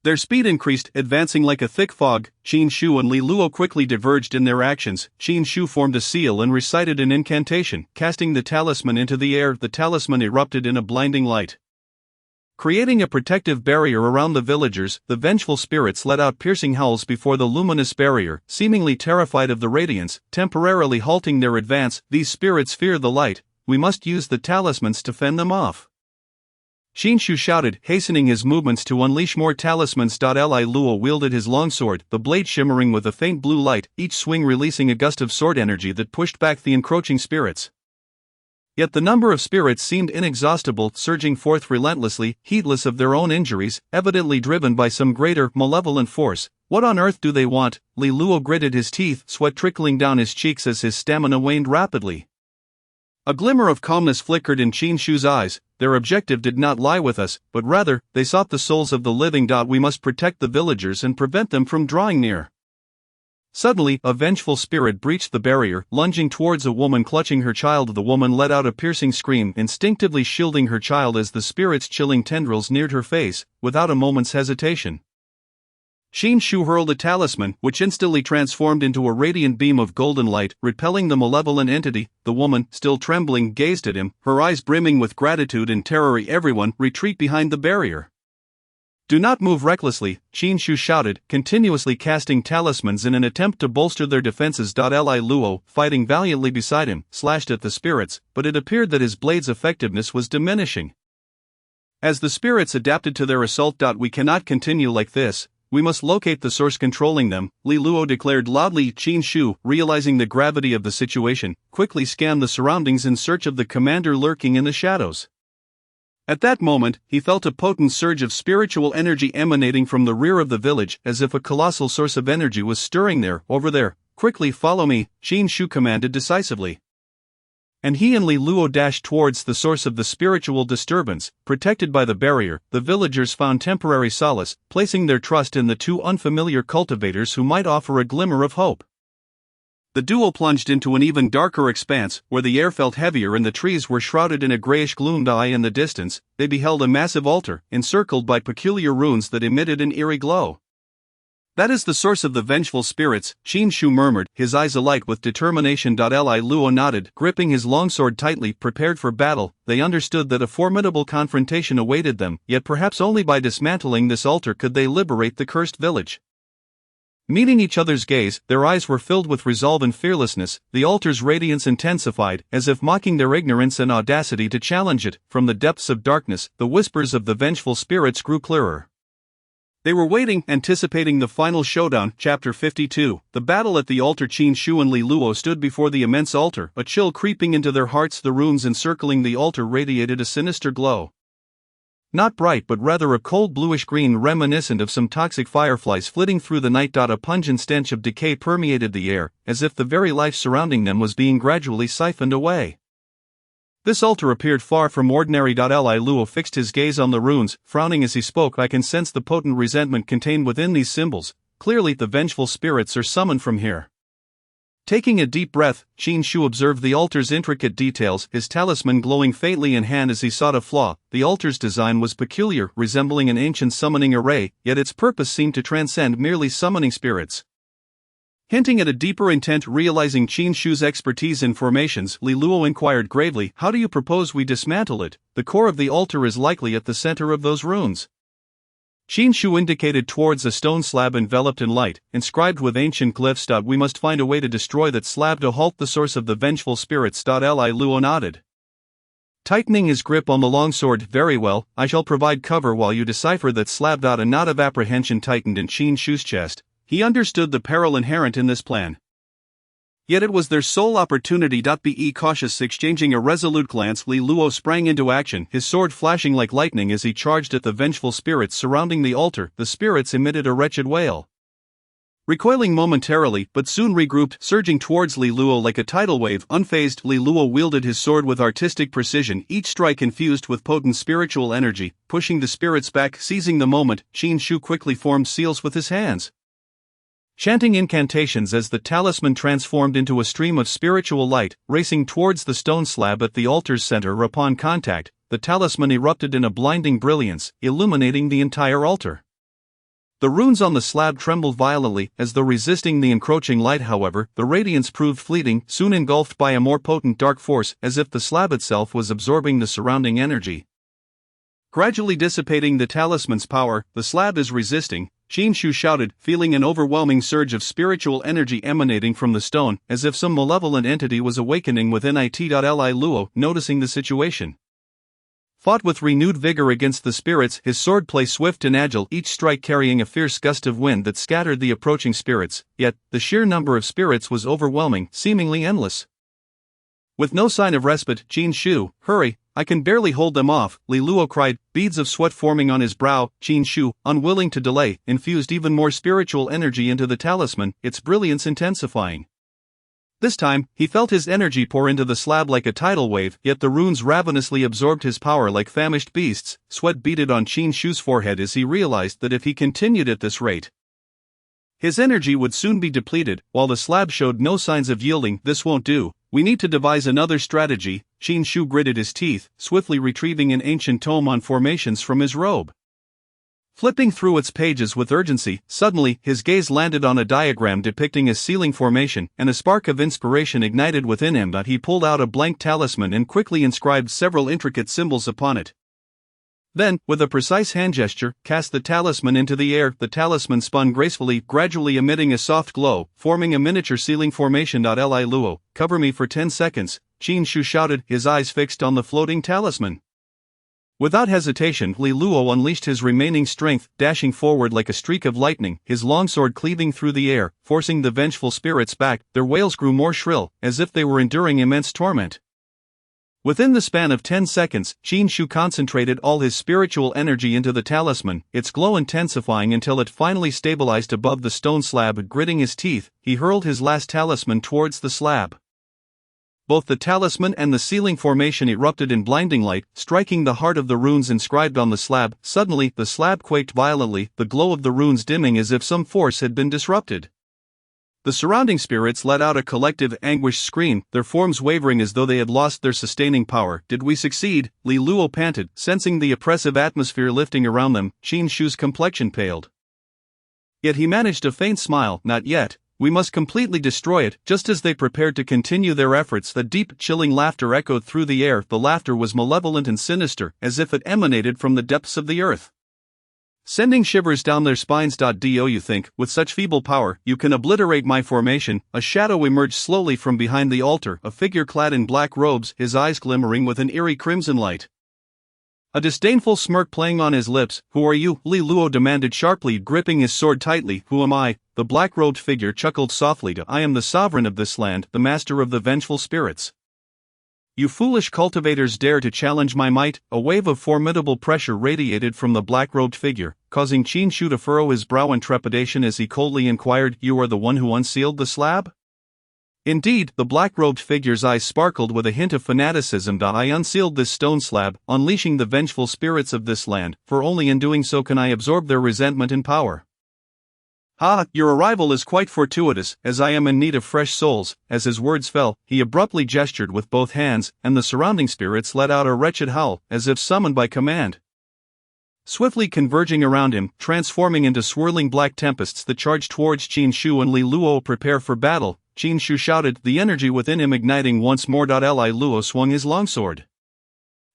Their speed increased, advancing like a thick fog. Qin Shu and Li Luo quickly diverged in their actions. Qin Shu formed a seal and recited an incantation, casting the talisman into the air. The talisman erupted in a blinding light, creating a protective barrier around the villagers. The vengeful spirits let out piercing howls before the luminous barrier, seemingly terrified of the radiance, temporarily halting their advance. "These spirits fear the light. We must use the talismans to fend them off," Qin Shu shouted, hastening his movements to unleash more talismans. Li Luo wielded his longsword, the blade shimmering with a faint blue light, each swing releasing a gust of sword energy that pushed back the encroaching spirits. Yet the number of spirits seemed inexhaustible, surging forth relentlessly, heedless of their own injuries, evidently driven by some greater, malevolent force. "What on earth do they want?" Li Luo gritted his teeth, sweat trickling down his cheeks as his stamina waned rapidly. A glimmer of calmness flickered in Qin Shu's eyes, their objective did not lie with us, but rather, they sought the souls of the living. We must protect the villagers and prevent them from drawing near. Suddenly, a vengeful spirit breached the barrier, lunging towards a woman clutching her child. The woman let out a piercing scream, instinctively shielding her child as the spirit's chilling tendrils neared her face, without a moment's hesitation. Qin Shu hurled a talisman, which instantly transformed into a radiant beam of golden light, repelling the malevolent entity. The woman, still trembling, gazed at him, her eyes brimming with gratitude and terror. Everyone, retreat behind the barrier. Do not move recklessly, Qin Shu shouted, continuously casting talismans in an attempt to bolster their defenses. Li Luo, fighting valiantly beside him, slashed at the spirits, but it appeared that his blade's effectiveness was diminishing. As the spirits adapted to their assault. We cannot continue like this, we must locate the source controlling them, Li Luo declared loudly. Qin Shu, realizing the gravity of the situation, quickly scanned the surroundings in search of the commander lurking in the shadows. At that moment, he felt a potent surge of spiritual energy emanating from the rear of the village, as if a colossal source of energy was stirring there. Over there. Quickly follow me, Qin Shu commanded decisively. And he and Li Luo dashed towards the source of the spiritual disturbance. Protected by the barrier, the villagers found temporary solace, placing their trust in the two unfamiliar cultivators who might offer a glimmer of hope. The duo plunged into an even darker expanse, where the air felt heavier and the trees were shrouded in a grayish gloom. In the distance, they beheld a massive altar, encircled by peculiar runes that emitted an eerie glow. That is the source of the vengeful spirits, Qin Shu murmured, his eyes alight with determination. Li Luo nodded, gripping his longsword tightly, prepared for battle. They understood that a formidable confrontation awaited them, yet perhaps only by dismantling this altar could they liberate the cursed village. Meeting each other's gaze, their eyes were filled with resolve and fearlessness. The altar's radiance intensified, as if mocking their ignorance and audacity to challenge it. From the depths of darkness, the whispers of the vengeful spirits grew clearer. They were waiting, anticipating the final showdown. Chapter 52. The battle at the altar. Qin Shu and Li Luo stood before the immense altar, a chill creeping into their hearts. The runes encircling the altar radiated a sinister glow. Not bright, but rather a cold bluish-green, reminiscent of some toxic fireflies flitting through the night. A pungent stench of decay permeated the air, as if the very life surrounding them was being gradually siphoned away. This altar appeared far from ordinary. Li Luo fixed his gaze on the runes, frowning as he spoke. I can sense the potent resentment contained within these symbols. Clearly the vengeful spirits are summoned from here. Taking a deep breath, Qin Shu observed the altar's intricate details, his talisman glowing faintly in hand as he sought a flaw. The altar's design was peculiar, resembling an ancient summoning array, yet its purpose seemed to transcend merely summoning spirits. Hinting at a deeper intent. Realizing Qin Shu's expertise in formations, Li Luo inquired gravely, how do you propose we dismantle it? The core of the altar is likely at the center of those runes. Qin Shu indicated towards a stone slab enveloped in light, inscribed with ancient glyphs. We must find a way to destroy that slab to halt the source of the vengeful spirits. Li Luo nodded, tightening his grip on the longsword. Very well, I shall provide cover while you decipher that slab. A knot of apprehension tightened in Qin Shu's chest. He understood the peril inherent in this plan. Yet it was their sole opportunity. Be cautious. Exchanging a resolute glance, Li Luo sprang into action, his sword flashing like lightning as he charged at the vengeful spirits surrounding the altar. The spirits emitted a wretched wail. Recoiling momentarily, but soon regrouped, surging towards Li Luo like a tidal wave. Unfazed, Li Luo wielded his sword with artistic precision, each strike infused with potent spiritual energy, pushing the spirits back. Seizing the moment, Qin Shu quickly formed seals with his hands, chanting incantations as the talisman transformed into a stream of spiritual light, racing towards the stone slab at the altar's center. Upon contact, the talisman erupted in a blinding brilliance, illuminating the entire altar. The runes on the slab trembled violently, as though resisting the encroaching light. However, the radiance proved fleeting, soon engulfed by a more potent dark force, as if the slab itself was absorbing the surrounding energy. Gradually dissipating the talisman's power, the slab is resisting, Qin Shu shouted, feeling an overwhelming surge of spiritual energy emanating from the stone, as if some malevolent entity was awakening within it. Li Luo, noticing the situation, fought with renewed vigor against the spirits, his swordplay swift and agile, each strike carrying a fierce gust of wind that scattered the approaching spirits. Yet, the sheer number of spirits was overwhelming, seemingly endless. With no sign of respite, Qin Shu, hurry, I can barely hold them off, Li Luo cried, beads of sweat forming on his brow. Qin Shu, unwilling to delay, infused even more spiritual energy into the talisman, its brilliance intensifying. This time, he felt his energy pour into the slab like a tidal wave, yet the runes ravenously absorbed his power like famished beasts. Sweat beaded on Qin Shu's forehead as he realized that if he continued at this rate, his energy would soon be depleted. While the slab showed no signs of yielding. This won't do, we need to devise another strategy. Qin Shu gritted his teeth, swiftly retrieving an ancient tome on formations from his robe. Flipping through its pages with urgency, suddenly, his gaze landed on a diagram depicting a ceiling formation, and a spark of inspiration ignited within him. He pulled out a blank talisman and quickly inscribed several intricate symbols upon it. Then, with a precise hand gesture, cast the talisman into the air. The talisman spun gracefully, gradually emitting a soft glow, forming a miniature ceiling formation. Li Luo, cover me for 10 seconds, Qin Shu shouted, his eyes fixed on the floating talisman. Without hesitation, Li Luo unleashed his remaining strength, dashing forward like a streak of lightning, his longsword cleaving through the air, forcing the vengeful spirits back. Their wails grew more shrill, as if they were enduring immense torment. Within the span of 10 seconds, Qin Shu concentrated all his spiritual energy into the talisman, its glow intensifying until it finally stabilized above the stone slab. Gritting his teeth, he hurled his last talisman towards the slab. Both the talisman and the ceiling formation erupted in blinding light, striking the heart of the runes inscribed on the slab. Suddenly, the slab quaked violently, the glow of the runes dimming as if some force had been disrupted. The surrounding spirits let out a collective, anguished scream, their forms wavering as though they had lost their sustaining power. Did we succeed? Li Luo panted, sensing the oppressive atmosphere lifting around them. Qin Shu's complexion paled. Yet he managed a faint smile. Not yet. We must completely destroy it. Just as they prepared to continue their efforts, the deep, chilling laughter echoed through the air. The laughter was malevolent and sinister, as if it emanated from the depths of the earth, sending shivers down their spines. Do you think, with such feeble power, you can obliterate my formation? A shadow emerged slowly from behind the altar, a figure clad in black robes, his eyes glimmering with an eerie crimson light, a disdainful smirk playing on his lips. Who are you? Li Luo demanded sharply, gripping his sword tightly. Who am I? The black-robed figure chuckled softly. I am the sovereign of this land, the master of the vengeful spirits. You foolish cultivators dare to challenge my might? A wave of formidable pressure radiated from the black-robed figure, causing Qin Shu to furrow his brow in trepidation as he coldly inquired, You are the one who unsealed the slab? Indeed, the black-robed figure's eyes sparkled with a hint of fanaticism. I unsealed this stone slab, unleashing the vengeful spirits of this land, for only in doing so can I absorb their resentment and power. Your arrival is quite fortuitous, as I am in need of fresh souls. As his words fell, he abruptly gestured with both hands, and the surrounding spirits let out a wretched howl, as if summoned by command. Swiftly converging around him, transforming into swirling black tempests that charged towards Qin Shu and Li Luo. Prepare for battle, Qin Shu shouted, the energy within him igniting once more. Li Luo swung his longsword,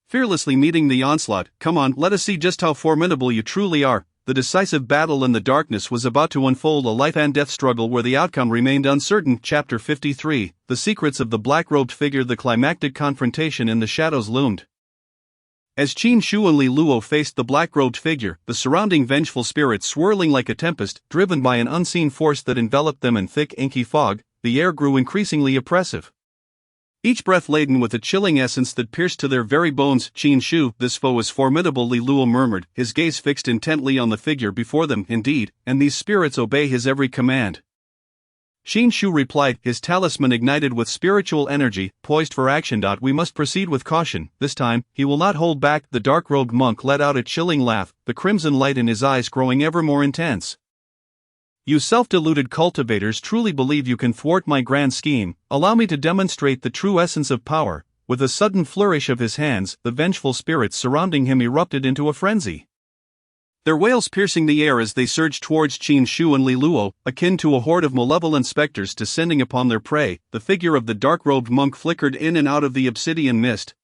fearlessly meeting the onslaught. Come on, let us see just how formidable you truly are. The decisive battle in the darkness was about to unfold, a life-and-death struggle where the outcome remained uncertain. Chapter 53, The Secrets of the Black-Robed Figure. The climactic confrontation in the shadows loomed. As Qin Shu and Li Luo faced the black-robed figure, the surrounding vengeful spirits swirling like a tempest, driven by an unseen force that enveloped them in thick, inky fog, the air grew increasingly oppressive, each breath laden with a chilling essence that pierced to their very bones. Qin Shu, this foe is formidable, Li Luo murmured, his gaze fixed intently on the figure before them. Indeed, and these spirits obey his every command. Qin Shu replied, his talisman ignited with spiritual energy, poised for action. We must proceed with caution, this time, he will not hold back. The dark-robed monk let out a chilling laugh, the crimson light in his eyes growing ever more intense. You self-deluded cultivators truly believe you can thwart my grand scheme. Allow me to demonstrate the true essence of power. With a sudden flourish of his hands, the vengeful spirits surrounding him erupted into a frenzy, their wails piercing the air as they surged towards Qin Shu and Li Luo, akin to a horde of malevolent specters descending upon their prey. The figure of the dark-robed monk flickered in and out of the obsidian mist,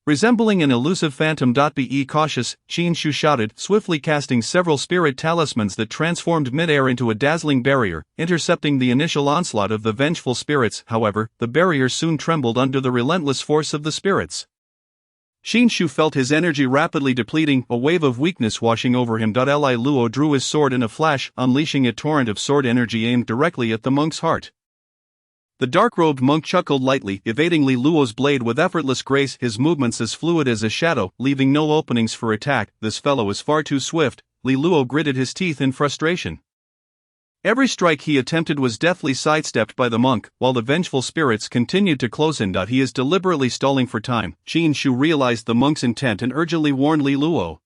resembling an elusive phantom. Be cautious, Qin Shu shouted, swiftly casting several spirit talismans that transformed mid-air into a dazzling barrier, intercepting the initial onslaught of the vengeful spirits. However, the barrier soon trembled under the relentless force of the spirits. Qin Shu felt his energy rapidly depleting, a wave of weakness washing over him. Li Luo drew his sword in a flash, unleashing a torrent of sword energy aimed directly at the monk's heart. The dark-robed monk chuckled lightly, evading Li Luo's blade with effortless grace, his movements as fluid as a shadow, leaving no openings for attack. This fellow is far too swift. Li Luo gritted his teeth in frustration. Every strike he attempted was deftly sidestepped by the monk, while the vengeful spirits continued to close in. He is deliberately stalling for time. Qin Shu realized the monk's intent and urgently warned Li Luo.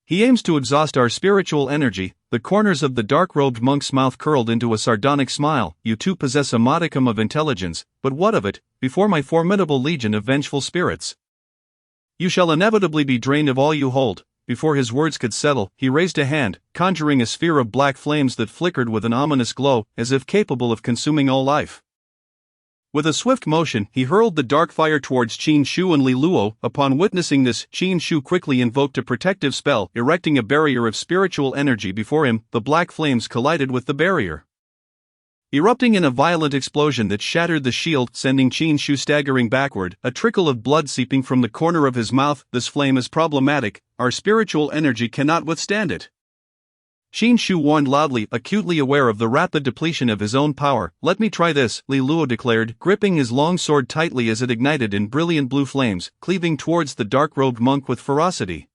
He aims to exhaust our spiritual energy. The corners of the dark-robed monk's mouth curled into a sardonic smile. You two possess a modicum of intelligence, but what of it, before my formidable legion of vengeful spirits? You shall inevitably be drained of all you hold. Before his words could settle, he raised a hand, conjuring a sphere of black flames that flickered with an ominous glow, as if capable of consuming all life. With a swift motion, he hurled the dark fire towards Qin Shu and Li Luo. Upon witnessing this, Qin Shu quickly invoked a protective spell, erecting a barrier of spiritual energy before him. The black flames collided with the barrier, erupting in a violent explosion that shattered the shield, sending Qin Shu staggering backward, a trickle of blood seeping from the corner of his mouth. This flame is problematic, our spiritual energy cannot withstand it. Qin Shu warned loudly, acutely aware of the rapid depletion of his own power. Let me try this, Li Luo declared, gripping his long sword tightly as it ignited in brilliant blue flames, cleaving towards the dark-robed monk with ferocity.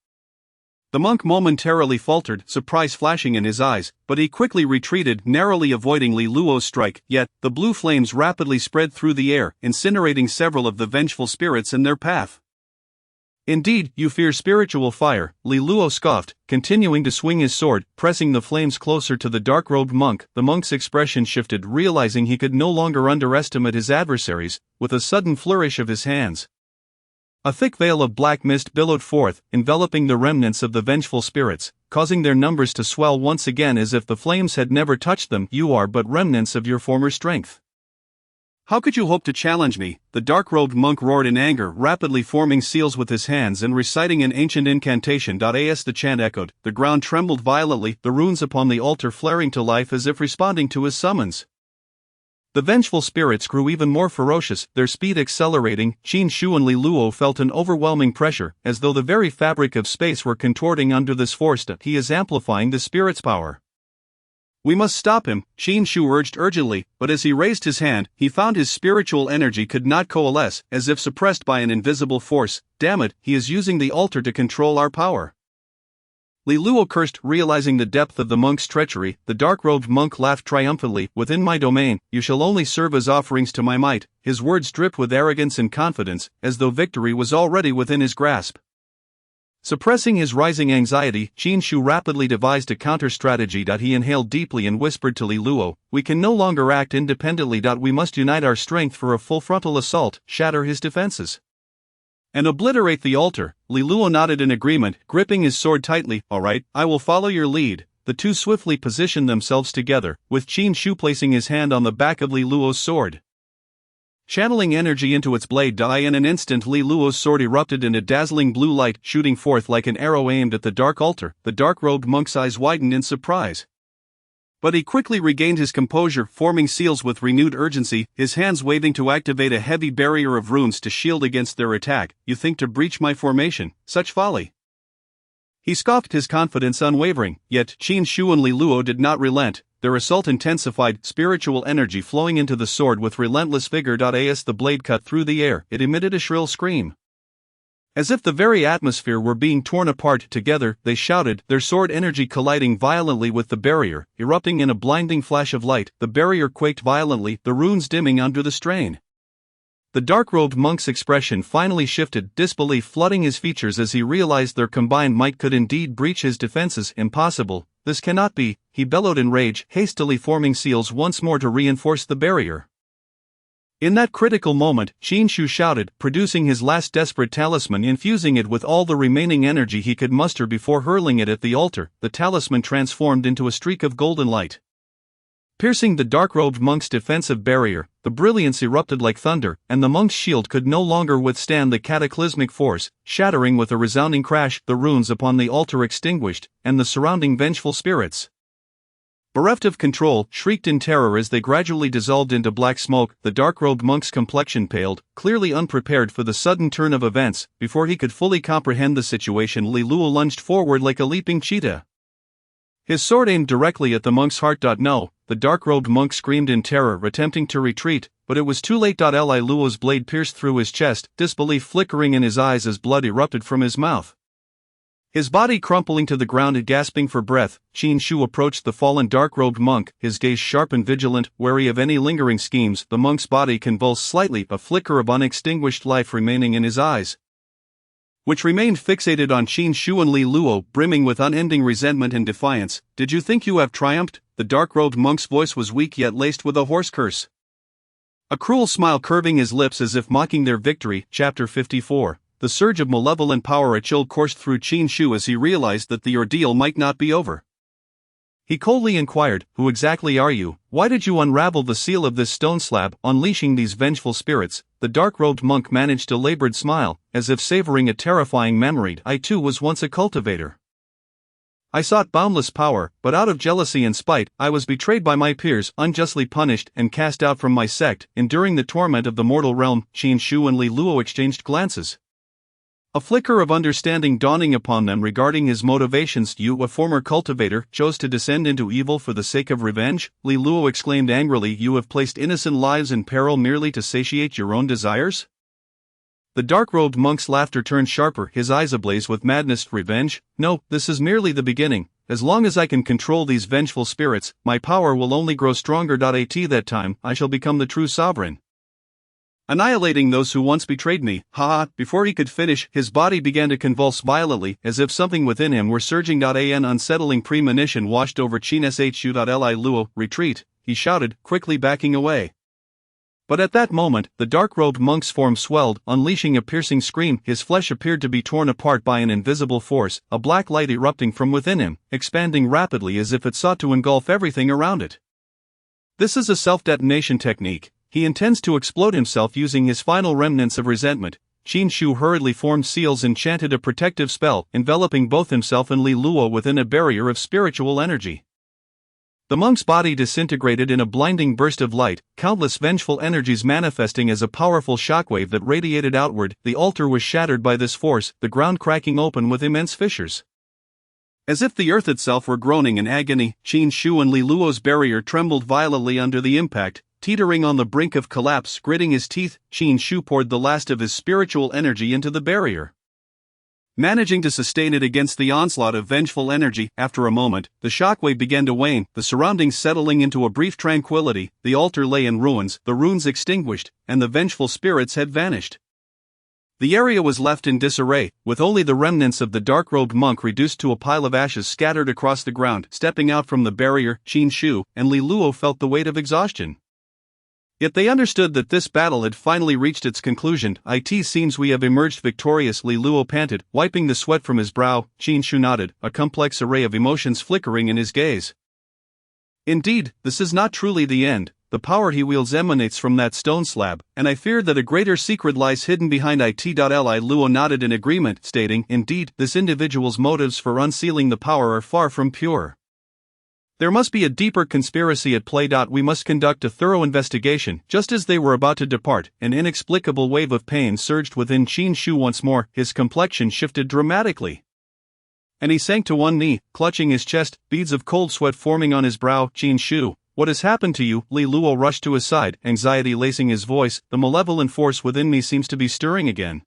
The monk momentarily faltered, surprise flashing in his eyes, but he quickly retreated, narrowly avoiding Li Luo's strike. Yet, the blue flames rapidly spread through the air, incinerating several of the vengeful spirits in their path. Indeed, you fear spiritual fire, Li Luo scoffed, continuing to swing his sword, pressing the flames closer to the dark-robed monk. The monk's expression shifted, realizing he could no longer underestimate his adversaries. With a sudden flourish of his hands, a thick veil of black mist billowed forth, enveloping the remnants of the vengeful spirits, causing their numbers to swell once again as if the flames had never touched them. You are but remnants of your former strength. How could you hope to challenge me? The dark-robed monk roared in anger, rapidly forming seals with his hands and reciting an ancient incantation. As the chant echoed, the ground trembled violently, the runes upon the altar flaring to life as if responding to his summons. The vengeful spirits grew even more ferocious, their speed accelerating. Qin Shu and Li Luo felt an overwhelming pressure, as though the very fabric of space were contorting under this force. He is amplifying the spirit's power. We must stop him, Qin Shu urged urgently, but as he raised his hand, he found his spiritual energy could not coalesce, as if suppressed by an invisible force. Damn it, he is using the altar to control our power. Li Luo cursed, realizing the depth of the monk's treachery. The dark-robed monk laughed triumphantly. Within my domain, you shall only serve as offerings to my might. His words dripped with arrogance and confidence, as though victory was already within his grasp. Suppressing his rising anxiety, Qin Shu rapidly devised a counter-strategy. He inhaled deeply and whispered to Li Luo, we can no longer act independently. We must unite our strength for a full frontal assault, shatter his defenses, and obliterate the altar. Li Luo nodded in agreement, gripping his sword tightly. All right, I will follow your lead. The two swiftly positioned themselves together, with Qin Shu placing his hand on the back of Li Luo's sword, channeling energy into its blade. In an instant, Li Luo's sword erupted in a dazzling blue light, shooting forth like an arrow aimed at the dark altar. The dark-robed monk's eyes widened in surprise, but he quickly regained his composure, forming seals with renewed urgency, his hands waving to activate a heavy barrier of runes to shield against their attack. You think to breach my formation? Such folly! He scoffed, his confidence unwavering. Yet Qin Shu and Li Luo did not relent. Their assault intensified, spiritual energy flowing into the sword with relentless vigor. As the blade cut through the air, it emitted a shrill scream, as if the very atmosphere were being torn apart. Together, they shouted, their sword energy colliding violently with the barrier, erupting in a blinding flash of light. The barrier quaked violently, the runes dimming under the strain. The dark-robed monk's expression finally shifted, disbelief flooding his features as he realized their combined might could indeed breach his defenses. Impossible, this cannot be, he bellowed in rage, hastily forming seals once more to reinforce the barrier. In that critical moment, Qin Shu shouted, producing his last desperate talisman, infusing it with all the remaining energy he could muster before hurling it at the altar. The talisman transformed into a streak of golden light, piercing the dark-robed monk's defensive barrier. The brilliance erupted like thunder, and the monk's shield could no longer withstand the cataclysmic force, shattering with a resounding crash. The runes upon the altar extinguished, and the surrounding vengeful spirits, bereft of control, shrieked in terror as they gradually dissolved into black smoke. The dark-robed monk's complexion paled, clearly unprepared for the sudden turn of events. Before he could fully comprehend the situation, Li Luo lunged forward like a leaping cheetah, his sword aimed directly at the monk's heart. No, the dark-robed monk screamed in terror, attempting to retreat, but it was too late. Li Luo's blade pierced through his chest, disbelief flickering in his eyes as blood erupted from his mouth. His body crumpling to the ground and gasping for breath, Qin Shu approached the fallen dark-robed monk, his gaze sharp and vigilant, wary of any lingering schemes. The monk's body convulsed slightly, a flicker of unextinguished life remaining in his eyes, which remained fixated on Qin Shu and Li Luo, brimming with unending resentment and defiance. "Did you think you have triumphed?" The dark-robed monk's voice was weak yet laced with a hoarse curse, a cruel smile curving his lips as if mocking their victory. Chapter 54. The surge of malevolent power a chill coursed through Qin Shu as he realized that the ordeal might not be over. He coldly inquired, "Who exactly are you? Why did you unravel the seal of this stone slab, unleashing these vengeful spirits?" The dark-robed monk managed a labored smile, as if savoring a terrifying memory. "I too was once a cultivator. I sought boundless power, but out of jealousy and spite, I was betrayed by my peers, unjustly punished, and cast out from my sect, enduring the torment of the mortal realm." Qin Shu and Li Luo exchanged glances, a flicker of understanding dawning upon them regarding his motivations. "You, a former cultivator, chose to descend into evil for the sake of revenge?" Li Luo exclaimed angrily. "You have placed innocent lives in peril merely to satiate your own desires?" The dark-robed monk's laughter turned sharper, his eyes ablaze with madness. "Revenge? No, this is merely the beginning. As long as I can control these vengeful spirits, my power will only grow stronger. At that time, I shall become the true sovereign, annihilating those who once betrayed me." Ha ha! Before he could finish, his body began to convulse violently, as if something within him were surging. An unsettling premonition washed over Qin Shu. Li Luo, retreat, he shouted, quickly backing away. But at that moment, the dark-robed monk's form swelled, unleashing a piercing scream. His flesh appeared to be torn apart by an invisible force, a black light erupting from within him, expanding rapidly as if it sought to engulf everything around it. This is a self-detonation technique. He intends to explode himself using his final remnants of resentment. Qin Shu hurriedly formed seals and chanted a protective spell, enveloping both himself and Li Luo within a barrier of spiritual energy. The monk's body disintegrated in a blinding burst of light, countless vengeful energies manifesting as a powerful shockwave that radiated outward. The altar was shattered by this force, the ground cracking open with immense fissures, as if the earth itself were groaning in agony. Qin Shu and Li Luo's barrier trembled violently under the impact, teetering on the brink of collapse. Gritting his teeth, Qin Shu poured the last of his spiritual energy into the barrier, managing to sustain it against the onslaught of vengeful energy. After a moment, the shockwave began to wane, the surroundings settling into a brief tranquility. The altar lay in ruins, the runes extinguished, and the vengeful spirits had vanished. The area was left in disarray, with only the remnants of the dark-robed monk reduced to a pile of ashes scattered across the ground. Stepping out from the barrier, Qin Shu and Li Luo felt the weight of exhaustion. Yet they understood that this battle had finally reached its conclusion. "It seems we have emerged victorious," Li Luo panted, wiping the sweat from his brow. Qin Shu nodded, a complex array of emotions flickering in his gaze. "Indeed, this is not truly the end. The power he wields emanates from that stone slab, and I fear that a greater secret lies hidden behind it." Li Luo nodded in agreement, stating, "Indeed, this individual's motives for unsealing the power are far from pure. There must be a deeper conspiracy at play. We must conduct a thorough investigation." Just as they were about to depart, an inexplicable wave of pain surged within Qin Shu once more. His complexion shifted dramatically, and he sank to one knee, clutching his chest, beads of cold sweat forming on his brow. "Qin Shu, what has happened to you?" Li Luo rushed to his side, anxiety lacing his voice. "The malevolent force within me seems to be stirring again."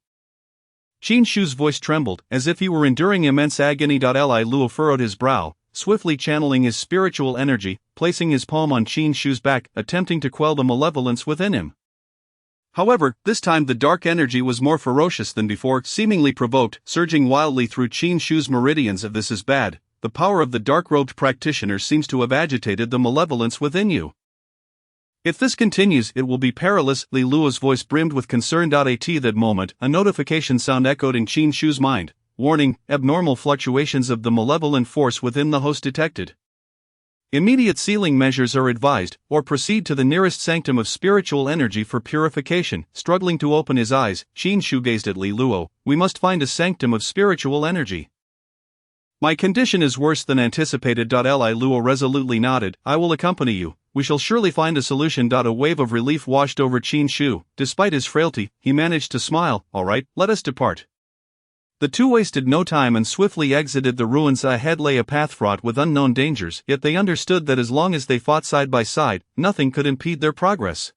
Qin Shu's voice trembled, as if he were enduring immense agony. Li Luo furrowed his brow, swiftly channeling his spiritual energy, placing his palm on Qin Shu's back, attempting to quell the malevolence within him. However, this time the dark energy was more ferocious than before, seemingly provoked, surging wildly through Qin Shu's meridians. "If this is bad, the power of the dark-robed practitioner seems to have agitated the malevolence within you. If this continues, it will be perilous." Li Luo's voice brimmed with concern. At that moment, a notification sound echoed in Qin Shu's mind. "Warning, abnormal fluctuations of the malevolent force within the host detected. Immediate sealing measures are advised, or proceed to the nearest sanctum of spiritual energy for purification." Struggling to open his eyes, Qin Shu gazed at Li Luo. "We must find a sanctum of spiritual energy. My condition is worse than anticipated." Li Luo resolutely nodded. "I will accompany you. We shall surely find a solution." A wave of relief washed over Qin Shu. Despite his frailty, he managed to smile. "All right, let us depart." The two wasted no time and swiftly exited the ruins. Ahead lay a path fraught with unknown dangers, yet they understood that as long as they fought side by side, nothing could impede their progress.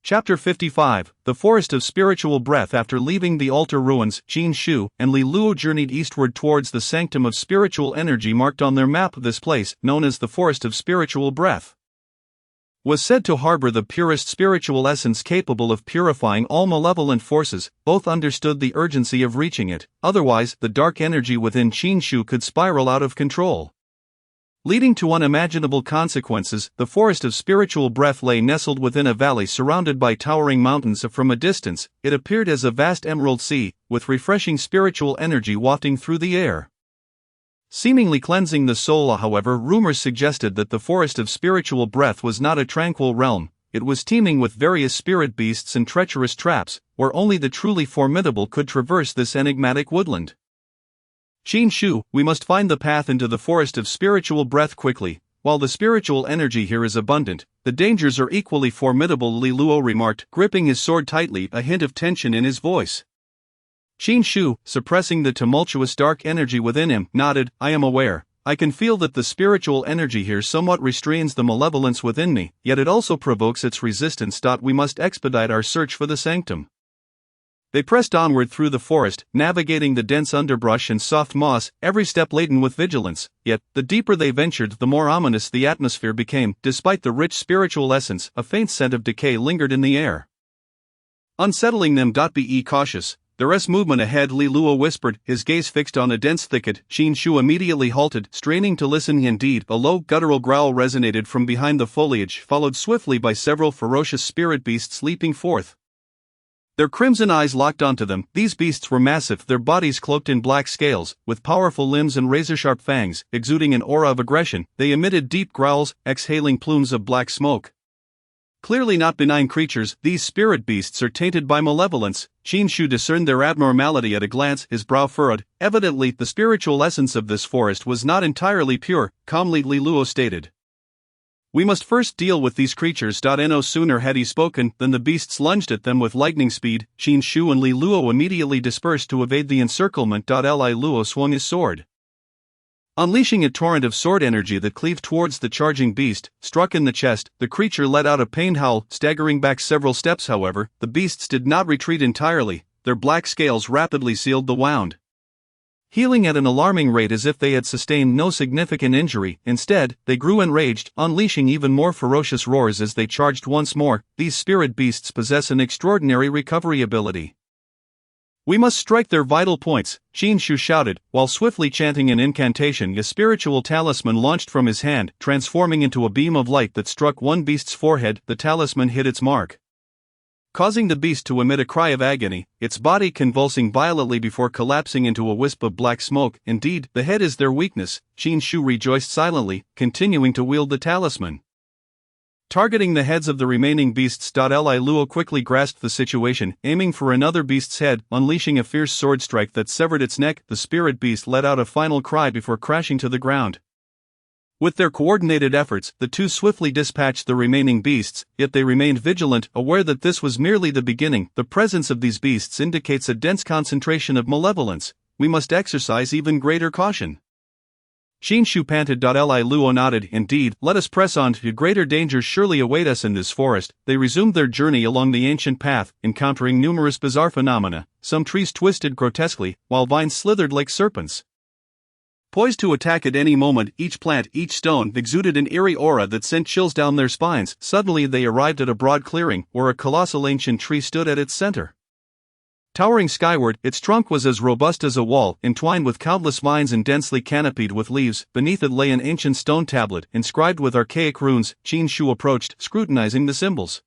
Chapter 55, The Forest of Spiritual Breath. After leaving the altar ruins, Jin Shu and Li Luo journeyed eastward towards the sanctum of spiritual energy marked on their map. This place, known as the Forest of Spiritual Breath, was said to harbor the purest spiritual essence capable of purifying all malevolent forces. Both understood the urgency of reaching it, otherwise the dark energy within Jin Shu could spiral out of control, leading to unimaginable consequences. The Forest of Spiritual Breath lay nestled within a valley surrounded by towering mountains. From a distance, it appeared as a vast emerald sea, with refreshing spiritual energy wafting through the air, seemingly cleansing the soul. However, rumors suggested that the Forest of Spiritual Breath was not a tranquil realm. It was teeming with various spirit beasts and treacherous traps, where only the truly formidable could traverse this enigmatic woodland. Jin Shu, we must find the path into the Forest of Spiritual Breath quickly. While the spiritual energy here is abundant, the dangers are equally formidable, Li Luo remarked, gripping his sword tightly, a hint of tension in his voice. Jin Shu, suppressing the tumultuous dark energy within him, nodded. I am aware. I can feel that the spiritual energy here somewhat restrains the malevolence within me, yet it also provokes its resistance. We must expedite our search for the sanctum. They pressed onward through the forest, navigating the dense underbrush and soft moss, every step laden with vigilance. Yet, the deeper they ventured, the more ominous the atmosphere became. Despite the rich spiritual essence, a faint scent of decay lingered in the air, unsettling them. Be cautious. There's movement ahead, Li Luo whispered, his gaze fixed on a dense thicket. Jin Shu immediately halted, straining to listen. Indeed, a low, guttural growl resonated from behind the foliage, followed swiftly by several ferocious spirit beasts leaping forth, their crimson eyes locked onto them. These beasts were massive, their bodies cloaked in black scales, with powerful limbs and razor-sharp fangs, exuding an aura of aggression. They emitted deep growls, exhaling plumes of black smoke. Clearly not benign creatures, these spirit beasts are tainted by malevolence. Jin Shu discerned their abnormality at a glance, his brow furrowed. Evidently, the spiritual essence of this forest was not entirely pure. Calmly, Li Luo stated, we must first deal with these creatures. No sooner had he spoken than the beasts lunged at them with lightning speed. Jin Shu and Li Luo immediately dispersed to evade the encirclement. Li Luo swung his sword, unleashing a torrent of sword energy that cleaved towards the charging beast. Struck in the chest, the creature let out a pained howl, staggering back several steps. However, the beasts did not retreat entirely. Their black scales rapidly sealed the wound, healing at an alarming rate as if they had sustained no significant injury. Instead, they grew enraged, unleashing even more ferocious roars as they charged once more. These spirit beasts possess an extraordinary recovery ability. We must strike their vital points, Jin Shu shouted, while swiftly chanting an incantation. A spiritual talisman launched from his hand, transforming into a beam of light that struck one beast's forehead. The talisman hit its mark, causing the beast to emit a cry of agony, its body convulsing violently before collapsing into a wisp of black smoke. Indeed, the head is their weakness, Jin Shu rejoiced silently, continuing to wield the talisman, targeting the heads of the remaining beasts. Li Luo quickly grasped the situation, aiming for another beast's head, unleashing a fierce sword strike that severed its neck. The spirit beast let out a final cry before crashing to the ground. With their coordinated efforts, the two swiftly dispatched the remaining beasts, yet they remained vigilant, aware that this was merely the beginning. The presence of these beasts indicates a dense concentration of malevolence. We must exercise even greater caution. Jin Shu panted. Li Luo nodded. Indeed, let us press on. Greater dangers surely await us in this forest. They resumed their journey along the ancient path, encountering numerous bizarre phenomena. Some trees twisted grotesquely, while vines slithered like serpents, poised to attack at any moment. Each plant, each stone, exuded an eerie aura that sent chills down their spines. Suddenly they arrived at a broad clearing, where a colossal ancient tree stood at its center. Towering skyward, its trunk was as robust as a wall, entwined with countless vines and densely canopied with leaves. Beneath it lay an ancient stone tablet, inscribed with archaic runes. Jin Shu approached, scrutinizing the symbols,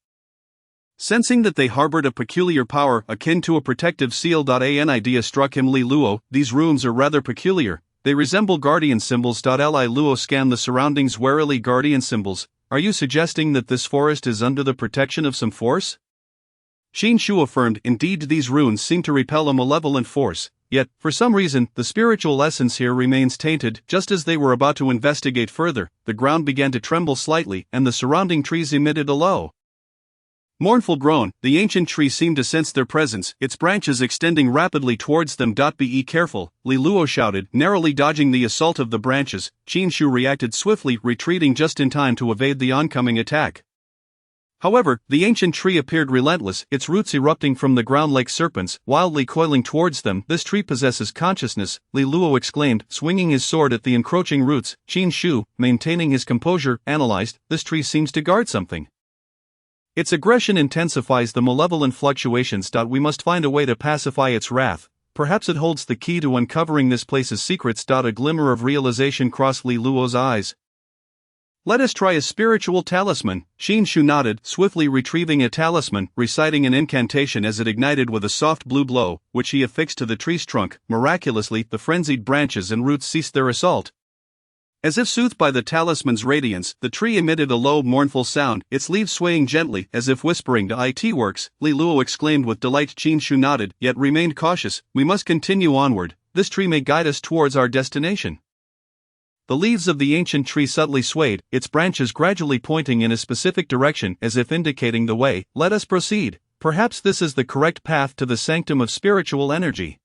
sensing that they harbored a peculiar power akin to a protective seal. An idea struck him. Li Luo, these runes are rather peculiar. They resemble guardian symbols. Li Luo scanned the surroundings warily. Guardian symbols? Are you suggesting that this forest is under the protection of some force? Jin Shu affirmed. Indeed, these runes seem to repel a malevolent force, yet, for some reason, the spiritual essence here remains tainted. Just as they were about to investigate further, the ground began to tremble slightly, and the surrounding trees emitted a low, mournful groan. The ancient tree seemed to sense their presence, its branches extending rapidly towards them. Be careful, Li Luo shouted, narrowly dodging the assault of the branches. Jin Shu reacted swiftly, retreating just in time to evade the oncoming attack. However, the ancient tree appeared relentless, its roots erupting from the ground like serpents, wildly coiling towards them. "This tree possesses consciousness," Li Luo exclaimed, swinging his sword at the encroaching roots. Qin Shu, maintaining his composure, analyzed, "This tree seems to guard something. Its aggression intensifies the malevolent fluctuations. We must find a way to pacify its wrath. Perhaps it holds the key to uncovering this place's secrets." A glimmer of realization crossed Li Luo's eyes. "Let us try a spiritual talisman." Qin Shu nodded, swiftly retrieving a talisman, reciting an incantation as it ignited with a soft blue glow, which he affixed to the tree's trunk. Miraculously, the frenzied branches and roots ceased their assault. As if soothed by the talisman's radiance, the tree emitted a low, mournful sound, its leaves swaying gently, as if whispering to "It works," Li Luo exclaimed with delight. Qin Shu nodded, yet remained cautious. "We must continue onward. This tree may guide us towards our destination." The leaves of the ancient tree subtly swayed, its branches gradually pointing in a specific direction as if indicating the way. "Let us proceed. Perhaps this is the correct path to the sanctum of spiritual energy,"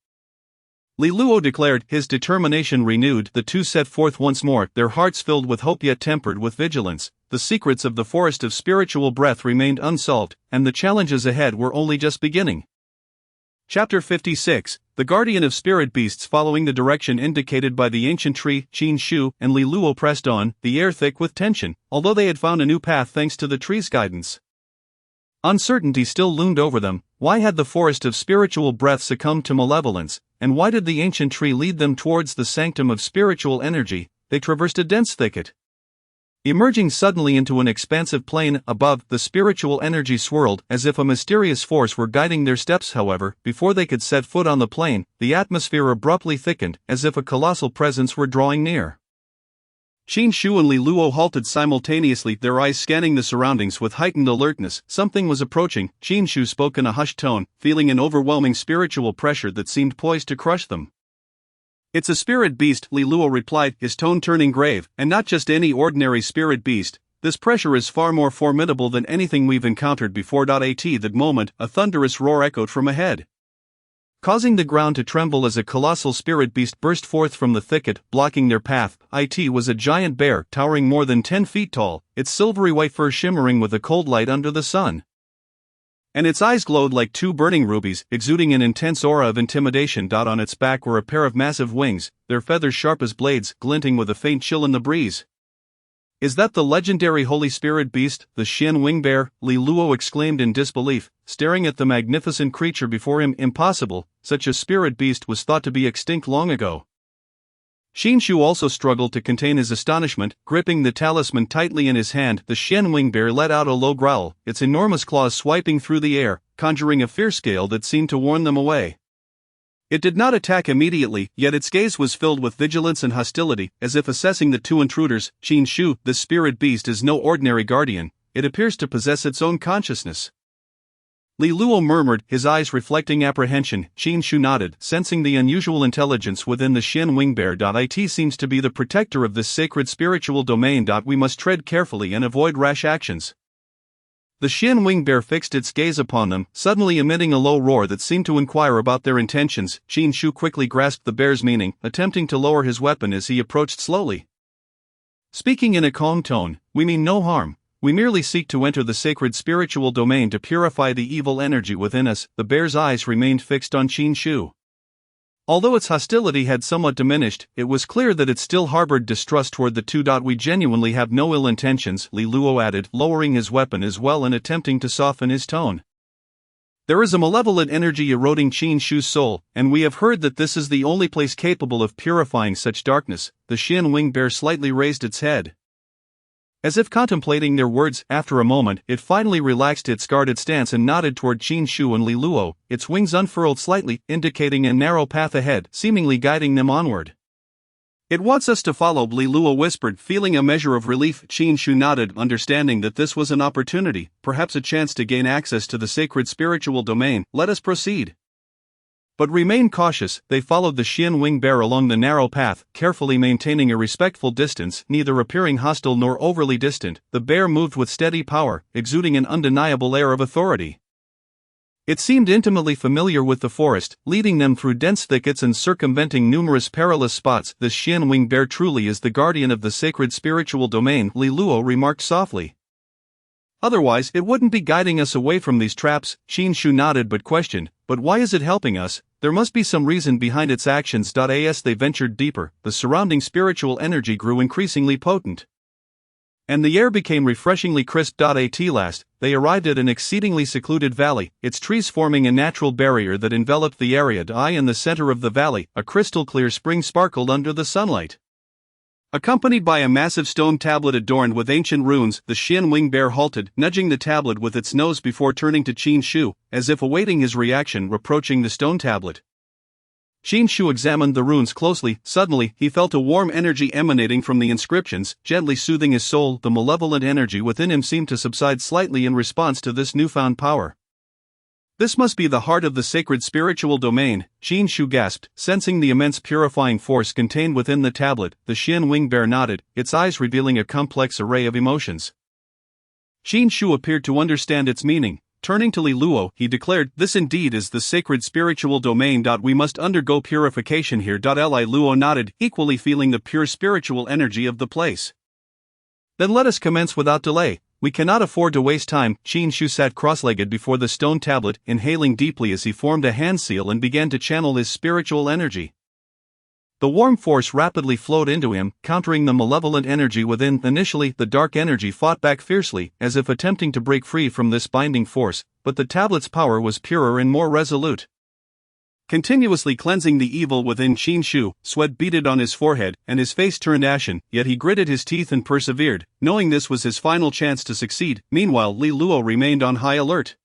Li Luo declared, his determination renewed. The two set forth once more, their hearts filled with hope yet tempered with vigilance. The secrets of the forest of spiritual breath remained unsolved, and the challenges ahead were only just beginning. Chapter 56, The Guardian of Spirit Beasts. Following the direction indicated by the ancient tree, Qin Shu and Li Luo pressed on, the air thick with tension, although they had found a new path thanks to the tree's guidance. Uncertainty still loomed over them. Why had the forest of spiritual breath succumbed to malevolence, and why did the ancient tree lead them towards the sanctum of spiritual energy? They traversed a dense thicket. Emerging suddenly into an expansive plain above, the spiritual energy swirled as if a mysterious force were guiding their steps. However, before they could set foot on the plain, the atmosphere abruptly thickened, as if a colossal presence were drawing near. Qin Shu and Li Luo halted simultaneously, their eyes scanning the surroundings with heightened alertness. Something was approaching. Qin Shu spoke in a hushed tone, feeling an overwhelming spiritual pressure that seemed poised to crush them. "It's a spirit beast," Li Luo replied, his tone turning grave, "and not just any ordinary spirit beast. This pressure is far more formidable than anything we've encountered before." At that moment, a thunderous roar echoed from ahead, causing the ground to tremble as a colossal spirit beast burst forth from the thicket, blocking their path. It was a giant bear, towering more than 10 feet tall, its silvery white fur shimmering with the cold light under the sun. And its eyes glowed like two burning rubies, exuding an intense aura of intimidation. On its back were a pair of massive wings, their feathers sharp as blades, glinting with a faint chill in the breeze. "Is that the legendary holy spirit beast, the Xian Wing Bear?" Li Luo exclaimed in disbelief, staring at the magnificent creature before him. "Impossible, such a spirit beast was thought to be extinct long ago." Qin Shu also struggled to contain his astonishment, gripping the talisman tightly in his hand. The Xian Wing Bear let out a low growl, its enormous claws swiping through the air, conjuring a fierce gale that seemed to warn them away. It did not attack immediately, yet its gaze was filled with vigilance and hostility, as if assessing the two intruders. "Qin Shu, this spirit beast is no ordinary guardian, it appears to possess its own consciousness," Li Luo murmured, his eyes reflecting apprehension. Qin Shu nodded, sensing the unusual intelligence within the Xian Wing Bear. "It seems to be the protector of this sacred spiritual domain. We must tread carefully and avoid rash actions." The Xian Wing Bear fixed its gaze upon them, suddenly emitting a low roar that seemed to inquire about their intentions. Qin Shu quickly grasped the bear's meaning, attempting to lower his weapon as he approached slowly. Speaking in a calm tone, "We mean no harm. We merely seek to enter the sacred spiritual domain to purify the evil energy within us." The bear's eyes remained fixed on Qin Shu. Although its hostility had somewhat diminished, it was clear that it still harbored distrust toward the two. "We genuinely have no ill intentions," Li Luo added, lowering his weapon as well and attempting to soften his tone. "There is a malevolent energy eroding Qin Shu's soul, and we have heard that this is the only place capable of purifying such darkness." The Xian Wing Bear slightly raised its head, as if contemplating their words. After a moment, it finally relaxed its guarded stance and nodded toward Qin Shu and Li Luo, its wings unfurled slightly, indicating a narrow path ahead, seemingly guiding them onward. "It wants us to follow," Li Luo whispered, feeling a measure of relief. Qin Shu nodded, understanding that this was an opportunity, perhaps a chance to gain access to the sacred spiritual domain. "Let us proceed. But remain cautious." They followed the Xian Wing Bear along the narrow path, carefully maintaining a respectful distance, neither appearing hostile nor overly distant. The bear moved with steady power, exuding an undeniable air of authority. It seemed intimately familiar with the forest, leading them through dense thickets and circumventing numerous perilous spots. "This Xian Wing Bear truly is the guardian of the sacred spiritual domain," Li Luo remarked softly. Otherwise, it wouldn't be guiding us away from these traps. Qin Shu nodded but questioned, but why is it helping us? There must be some reason behind its actions. As they ventured deeper, the surrounding spiritual energy grew increasingly potent, and the air became refreshingly crisp. At last, they arrived at an exceedingly secluded valley, its trees forming a natural barrier that enveloped the area. In the center of the valley, a crystal-clear spring sparkled under the sunlight. Accompanied by a massive stone tablet adorned with ancient runes, the Xian Wing Bear halted, nudging the tablet with its nose before turning to Qin Shu, as if awaiting his reaction. Approaching the stone tablet, Qin Shu examined the runes closely. Suddenly, he felt a warm energy emanating from the inscriptions, gently soothing his soul. The malevolent energy within him seemed to subside slightly in response to this newfound power. This must be the heart of the sacred spiritual domain, Qin Shu gasped, sensing the immense purifying force contained within the tablet. The Xian Wing Bear nodded, its eyes revealing a complex array of emotions. Qin Shu appeared to understand its meaning. Turning to Li Luo, he declared, "This indeed is the sacred spiritual domain. We must undergo purification here." Li Luo nodded, equally feeling the pure spiritual energy of the place. "Then let us commence without delay. We cannot afford to waste time." Qin Shu sat cross-legged before the stone tablet, inhaling deeply as he formed a hand seal and began to channel his spiritual energy. The warm force rapidly flowed into him, countering the malevolent energy within. Initially, the dark energy fought back fiercely, as if attempting to break free from this binding force, but the tablet's power was purer and more resolute. Continuously cleansing the evil within, Qin Shu, sweat beaded on his forehead, and his face turned ashen, yet he gritted his teeth and persevered, knowing this was his final chance to succeed. Meanwhile, Li Luo remained on high alert,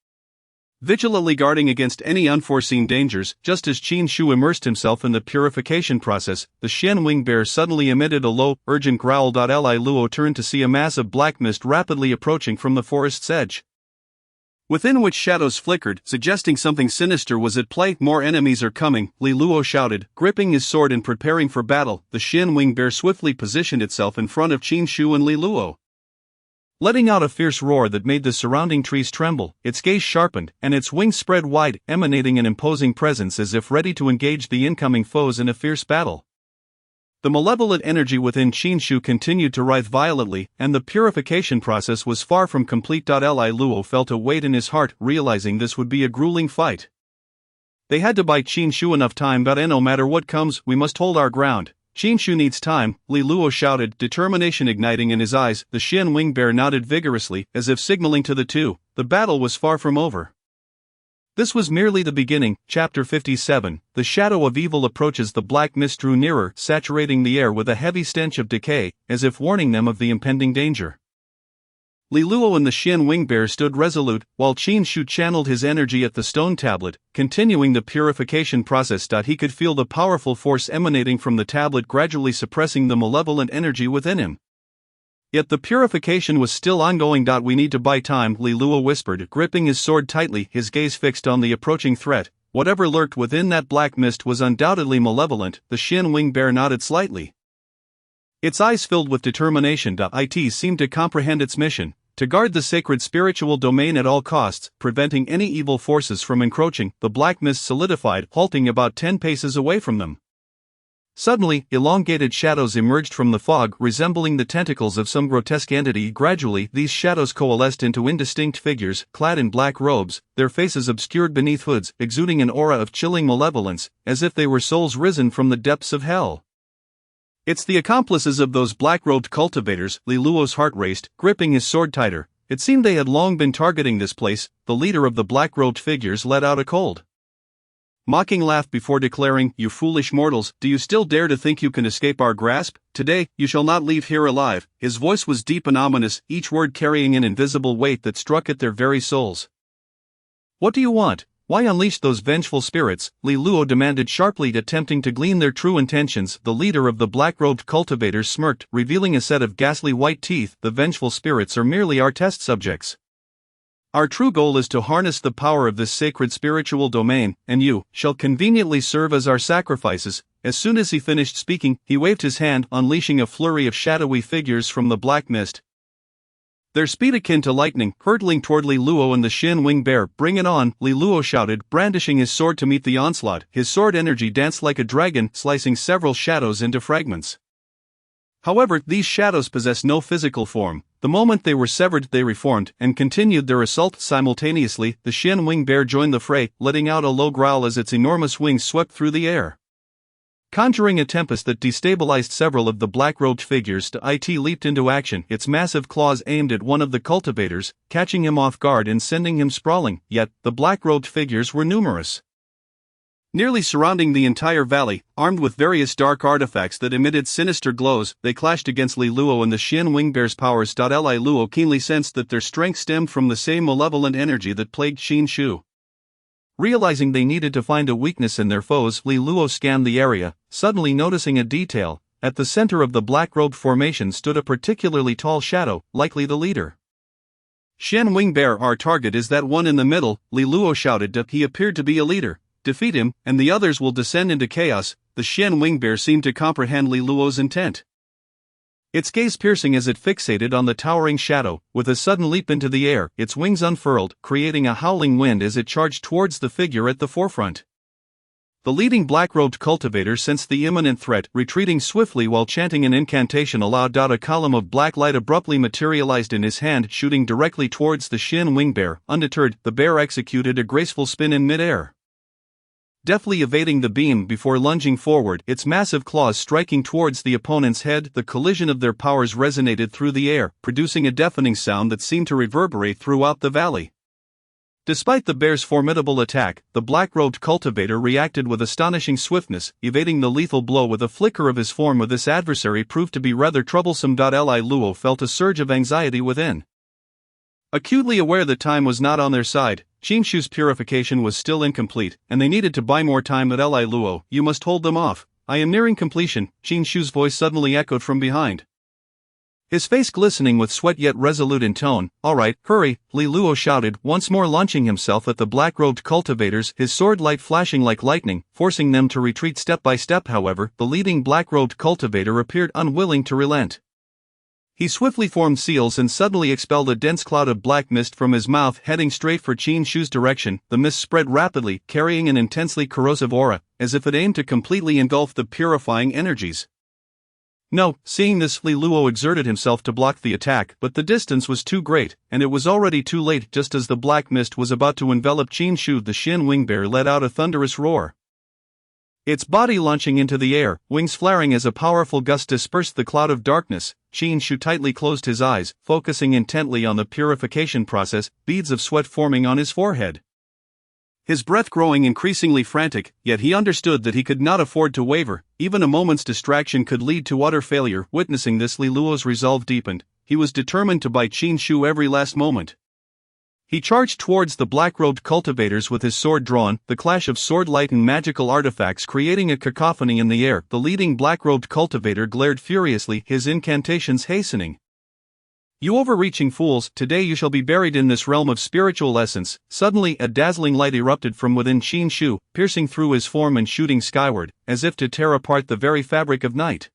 vigilantly guarding against any unforeseen dangers. Just as Qin Shu immersed himself in the purification process, the Xian Wing Bear suddenly emitted a low, urgent growl. Li Luo turned to see a mass of black mist rapidly approaching from the forest's edge, within which shadows flickered, suggesting something sinister was at play. "More enemies are coming," Li Luo shouted, gripping his sword and preparing for battle. The Xian Wing Bear swiftly positioned itself in front of Qin Shu and Li Luo, letting out a fierce roar that made the surrounding trees tremble. Its gaze sharpened, and its wings spread wide, emanating an imposing presence as if ready to engage the incoming foes in a fierce battle. The malevolent energy within Qin Shu continued to writhe violently, and the purification process was far from complete. Li Luo felt a weight in his heart, realizing this would be a grueling fight. They had to buy Qin Shu enough time. And no matter what comes, we must hold our ground. "Qin Shu needs time," Li Luo shouted, determination igniting in his eyes. The Xian Wing Bear nodded vigorously, as if signaling to the two. The battle was far from over. This was merely the beginning. Chapter 57. The shadow of evil approaches. The black mist drew nearer, saturating the air with a heavy stench of decay, as if warning them of the impending danger. Li Luo and the Xian Wing Bear stood resolute, while Qin Shu channeled his energy at the stone tablet, continuing the purification process. He could feel the powerful force emanating from the tablet gradually suppressing the malevolent energy within him. Yet the purification was still ongoing. "We need to buy time," Li Luo whispered, gripping his sword tightly, his gaze fixed on the approaching threat. Whatever lurked within that black mist was undoubtedly malevolent. The Xian Wing Bear nodded slightly, its eyes filled with determination. It seemed to comprehend its mission, to guard the sacred spiritual domain at all costs, preventing any evil forces from encroaching. The black mist solidified, halting about 10 paces away from them. Suddenly, elongated shadows emerged from the fog, resembling the tentacles of some grotesque entity. Gradually, these shadows coalesced into indistinct figures, clad in black robes, their faces obscured beneath hoods, exuding an aura of chilling malevolence, as if they were souls risen from the depths of hell. "It's the accomplices of those black-robed cultivators," Li Luo's heart raced, gripping his sword tighter. It seemed they had long been targeting this place. The leader of the black-robed figures let out a cold, mocking laugh before declaring, "You foolish mortals, do you still dare to think you can escape our grasp? Today, you shall not leave here alive." His voice was deep and ominous, each word carrying an invisible weight that struck at their very souls. "What do you want? Why unleash those vengeful spirits?" Li Luo demanded sharply, attempting to glean their true intentions. The leader of the black-robed cultivators smirked, revealing a set of ghastly white teeth. "The vengeful spirits are merely our test subjects. Our true goal is to harness the power of this sacred spiritual domain, and you shall conveniently serve as our sacrifices." As soon as he finished speaking, he waved his hand, unleashing a flurry of shadowy figures from the black mist, their speed akin to lightning, hurtling toward Li Luo and the Xian Wing Bear. "Bring it on," Li Luo shouted, brandishing his sword to meet the onslaught. His sword energy danced like a dragon, slicing several shadows into fragments. However, these shadows possess no physical form. The moment they were severed, they reformed and continued their assault simultaneously. The Shen Wing Bear joined the fray, letting out a low growl as its enormous wings swept through the air, conjuring a tempest that destabilized several of the black-robed figures. It leaped into action, its massive claws aimed at one of the cultivators, catching him off guard and sending him sprawling. Yet, the black-robed figures were numerous, nearly surrounding the entire valley, armed with various dark artifacts that emitted sinister glows. They clashed against Li Luo and the Shen Wing Bear's powers. Li Luo keenly sensed that their strength stemmed from the same malevolent energy that plagued Qin Shu. Realizing they needed to find a weakness in their foes, Li Luo scanned the area, suddenly noticing a detail. At the center of the black-robed formation stood a particularly tall shadow, likely the leader. Shen Wing Bear, our target is that one in the middle, Li Luo shouted. He appeared to be a leader. Defeat him, and the others will descend into chaos. The Shen Wing Bear seemed to comprehend Li Luo's intent, its gaze piercing as it fixated on the towering shadow. With a sudden leap into the air, its wings unfurled, creating a howling wind as it charged towards the figure at the forefront. The leading black-robed cultivator sensed the imminent threat, retreating swiftly while chanting an incantation aloud. A column of black light abruptly materialized in his hand, shooting directly towards the Shen Wing Bear. Undeterred, the bear executed a graceful spin in mid-air, deftly evading the beam before lunging forward, its massive claws striking towards the opponent's head. The collision of their powers resonated through the air, producing a deafening sound that seemed to reverberate throughout the valley. Despite the bear's formidable attack, the black-robed cultivator reacted with astonishing swiftness, evading the lethal blow with a flicker of his form. This adversary proved to be rather troublesome. Li Luo felt a surge of anxiety within. Acutely aware that time was not on their side, Qin Shu's purification was still incomplete, and they needed to buy more time. Li Luo, you must hold them off. I am nearing completion. Qin Shu's voice suddenly echoed from behind, his face glistening with sweat yet resolute in tone. All right, hurry, Li Luo shouted, once more launching himself at the black-robed cultivators, his sword light flashing like lightning, forcing them to retreat step by step. However, the leading black-robed cultivator appeared unwilling to relent. He swiftly formed seals and suddenly expelled a dense cloud of black mist from his mouth, heading straight for Qin Shu's direction. The mist spread rapidly, carrying an intensely corrosive aura, as if it aimed to completely engulf the purifying energies. No, seeing this, Li Luo exerted himself to block the attack, but the distance was too great, and it was already too late. Just as the black mist was about to envelop Qin Shu, the Shen Wing Bear let out a thunderous roar, its body launching into the air, wings flaring as a powerful gust dispersed the cloud of darkness. Qin Shu tightly closed his eyes, focusing intently on the purification process, beads of sweat forming on his forehead, his breath growing increasingly frantic. Yet he understood that he could not afford to waver. Even a moment's distraction could lead to utter failure. Witnessing this, Li Luo's resolve deepened. He was determined to buy Qin Shu every last moment. He charged towards the black-robed cultivators with his sword drawn, the clash of sword light and magical artifacts creating a cacophony in the air. The leading black-robed cultivator glared furiously, his incantations hastening. You overreaching fools, today you shall be buried in this realm of spiritual essence. Suddenly, a dazzling light erupted from within Qin Shu, piercing through his form and shooting skyward, as if to tear apart the very fabric of night.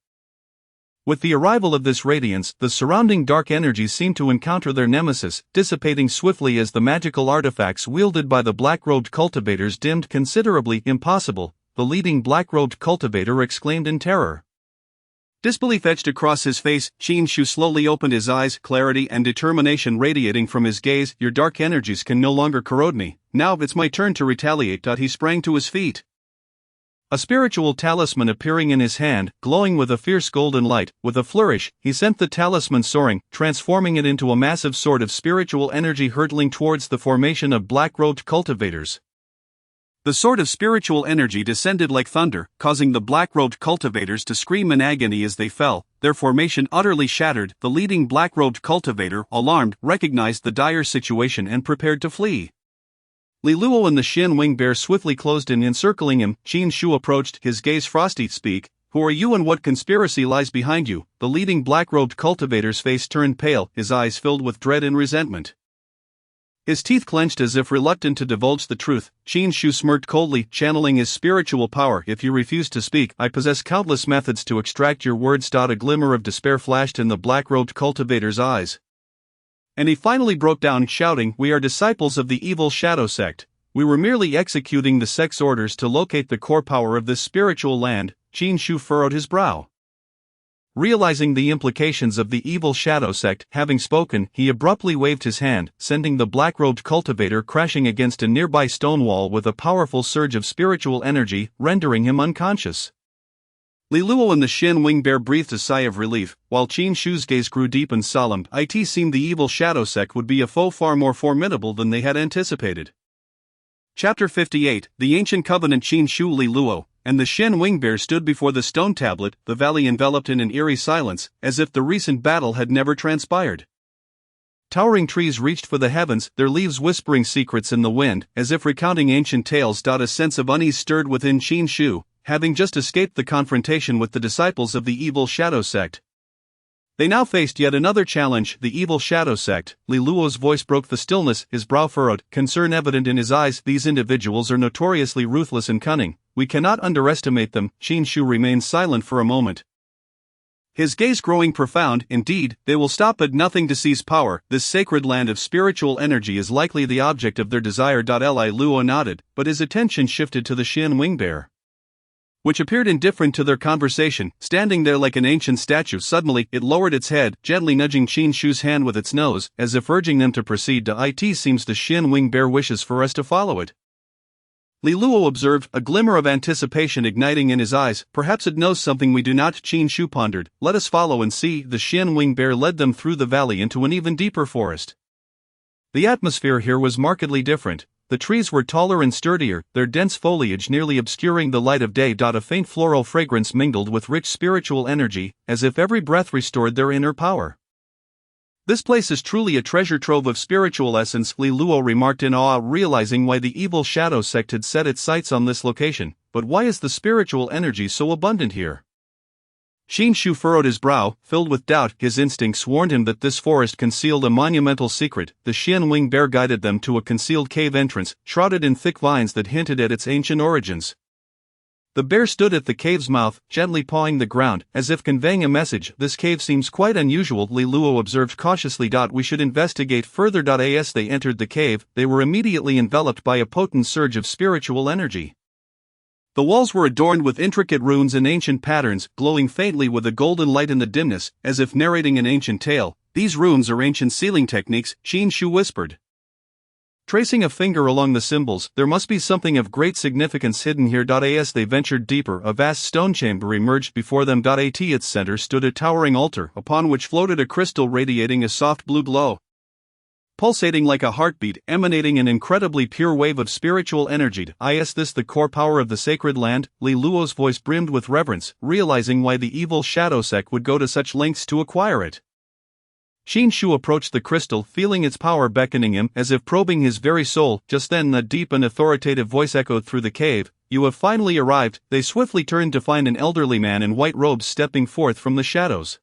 With the arrival of this radiance, the surrounding dark energies seemed to encounter their nemesis, dissipating swiftly as the magical artifacts wielded by the black-robed cultivators dimmed considerably. Impossible, the leading black-robed cultivator exclaimed in terror. Disbelief etched across his face. Qin Shu slowly opened his eyes, clarity and determination radiating from his gaze. Your dark energies can no longer corrode me. Now it's my turn to retaliate. He sprang to his feet, a spiritual talisman appearing in his hand, glowing with a fierce golden light. With a flourish, he sent the talisman soaring, transforming it into a massive sword of spiritual energy hurtling towards the formation of black-robed cultivators. The sword of spiritual energy descended like thunder, causing the black-robed cultivators to scream in agony as they fell, their formation utterly shattered. The leading black-robed cultivator, alarmed, recognized the dire situation and prepared to flee. Li Luo and the Shen Wing Bear swiftly closed in, encircling him. Qin Shu approached, his gaze frosty. Speak, who are you and what conspiracy lies behind you? The leading black-robed cultivator's face turned pale, his eyes filled with dread and resentment. His teeth clenched as if reluctant to divulge the truth. Qin Shu smirked coldly, channeling his spiritual power. If you refuse to speak, I possess countless methods to extract your words. A glimmer of despair flashed in the black-robed cultivator's eyes, and he finally broke down, shouting, We are disciples of the evil shadow sect. We were merely executing the sect's orders to locate the core power of this spiritual land. Qin Shu furrowed his brow, Realizing the implications of the evil shadow sect, having spoken, he abruptly waved his hand, sending the black-robed cultivator crashing against a nearby stone wall with a powerful surge of spiritual energy, rendering him unconscious. Li Luo and the Shin Wing Bear breathed a sigh of relief, while Qin Shu's gaze grew deep and solemn. It seemed the evil shadow sect would be a foe far more formidable than they had anticipated. Chapter 58, The Ancient Covenant. Qin Shu, Li Luo, and the Shin Wing Bear stood before the stone tablet, the valley enveloped in an eerie silence, as if the recent battle had never transpired. Towering trees reached for the heavens, their leaves whispering secrets in the wind, as if recounting ancient tales. A sense of unease stirred within Qin Shu, having just escaped the confrontation with the disciples of the evil shadow sect. They now faced yet another challenge, the evil shadow sect. Li Luo's voice broke the stillness, his brow furrowed, concern evident in his eyes. These individuals are notoriously ruthless and cunning. We cannot underestimate them. Qin Shu remained silent for a moment, his gaze growing profound. Indeed, they will stop at nothing to seize power. This sacred land of spiritual energy is likely the object of their desire. Li Luo nodded, but his attention shifted to the Shin Wing Bear, which appeared indifferent to their conversation, standing there like an ancient statue. Suddenly, it lowered its head, gently nudging Qin Shu's hand with its nose, as if urging them to proceed. It seems the Shin Wing Bear wishes for us to follow it. Li Luo observed, a glimmer of anticipation igniting in his eyes. Perhaps it knows something we do not. Qin Shu pondered. Let us follow and see. The Shin Wing Bear led them through the valley into an even deeper forest. The atmosphere here was markedly different. The trees were taller and sturdier, their dense foliage nearly obscuring the light of day. A faint floral fragrance mingled with rich spiritual energy, as if every breath restored their inner power. This place is truly a treasure trove of spiritual essence, Li Luo remarked in awe, realizing why the evil shadow sect had set its sights on this location. But why is the spiritual energy so abundant here? Qin Shu furrowed his brow, filled with doubt. His instincts warned him that this forest concealed a monumental secret. The Shin Wing Bear guided them to a concealed cave entrance, shrouded in thick vines that hinted at its ancient origins. The bear stood at the cave's mouth, gently pawing the ground, as if conveying a message. This cave seems quite unusual, Li Luo observed cautiously. We should investigate further. As they entered the cave, they were immediately enveloped by a potent surge of spiritual energy. The walls were adorned with intricate runes and ancient patterns, glowing faintly with a golden light in the dimness, as if narrating an ancient tale. These runes are ancient sealing techniques, Qin Shu whispered, tracing a finger along the symbols. There must be something of great significance hidden here. As they ventured deeper, a vast stone chamber emerged before them. At its center stood a towering altar, upon which floated a crystal radiating a soft blue glow, pulsating like a heartbeat, emanating an incredibly pure wave of spiritual energy. Is this the core power of the sacred land? Li Luo's voice brimmed with reverence, realizing why the evil shadow sect would go to such lengths to acquire it. Qin Shu approached the crystal, feeling its power beckoning him, as if probing his very soul. Just then a deep and authoritative voice echoed through the cave. You have finally arrived. They swiftly turned to find an elderly man in white robes stepping forth from the shadows.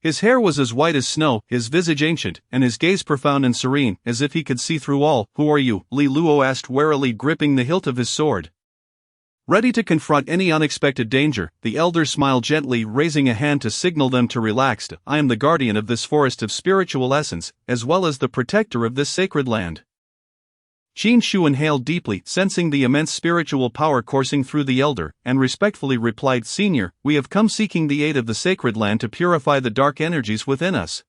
His hair was as white as snow, his visage ancient, and his gaze profound and serene, as if he could see through all. Who are you? Li Luo asked warily, gripping the hilt of his sword, ready to confront any unexpected danger. The elder smiled gently, raising a hand to signal them to relax. I am the guardian of this forest of spiritual essence, as well as the protector of this sacred land. Qin Shu inhaled deeply, sensing the immense spiritual power coursing through the elder, and respectfully replied, Senior, we have come seeking the aid of the sacred land to purify the dark energies within us.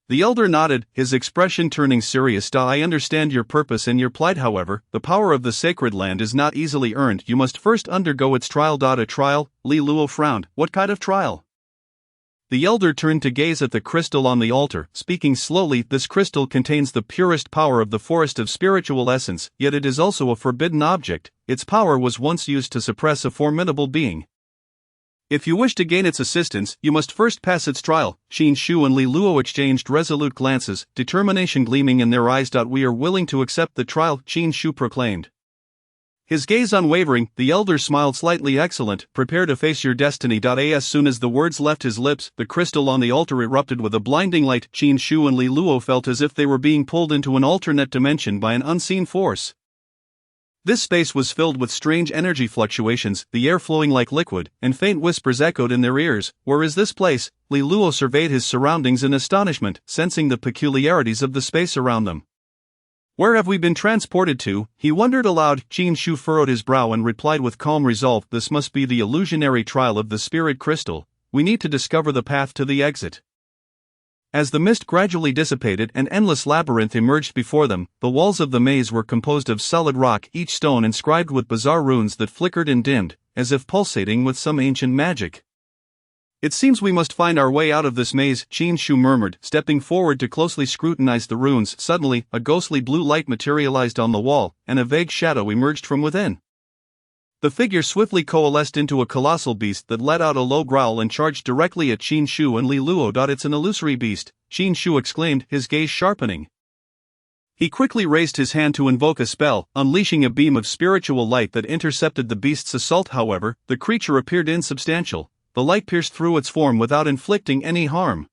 The elder nodded, his expression turning serious. I understand your purpose and your plight. However, the power of the sacred land is not easily earned. You must first undergo its trial. A trial? Li Luo frowned. What kind of trial? The elder turned to gaze at the crystal on the altar, speaking slowly. This crystal contains the purest power of the forest of spiritual essence, yet it is also a forbidden object. Its power was once used to suppress a formidable being. If you wish to gain its assistance, you must first pass its trial. Qin Shu and Li Luo exchanged resolute glances, determination gleaming in their eyes. We are willing to accept the trial, Qin Shu proclaimed, his gaze unwavering. The elder smiled slightly. Excellent, prepare to face your destiny. As soon as the words left his lips, the crystal on the altar erupted with a blinding light. Qin Shu and Li Luo felt as if they were being pulled into an alternate dimension by an unseen force. This space was filled with strange energy fluctuations, the air flowing like liquid, and faint whispers echoed in their ears. Where is this place? Li Luo surveyed his surroundings in astonishment, sensing the peculiarities of the space around them. Where have we been transported to? He wondered aloud. Qin Shu furrowed his brow and replied with calm resolve, this must be the illusionary trial of the spirit crystal. we need to discover the path to the exit. As the mist gradually dissipated, an endless labyrinth emerged before them. The walls of the maze were composed of solid rock, each stone inscribed with bizarre runes that flickered and dimmed, as if pulsating with some ancient magic. "It seems we must find our way out of this maze," Shu murmured, stepping forward to closely scrutinize the runes. Suddenly, a ghostly blue light materialized on the wall, and a vague shadow emerged from within. The figure swiftly coalesced into a colossal beast that let out a low growl and charged directly at Shu and Li Luo. "It's an illusory beast," Shu exclaimed, his gaze sharpening. He quickly raised his hand to invoke a spell, unleashing a beam of spiritual light that intercepted the beast's assault. However, the creature appeared insubstantial. The light pierced through its form without inflicting any harm.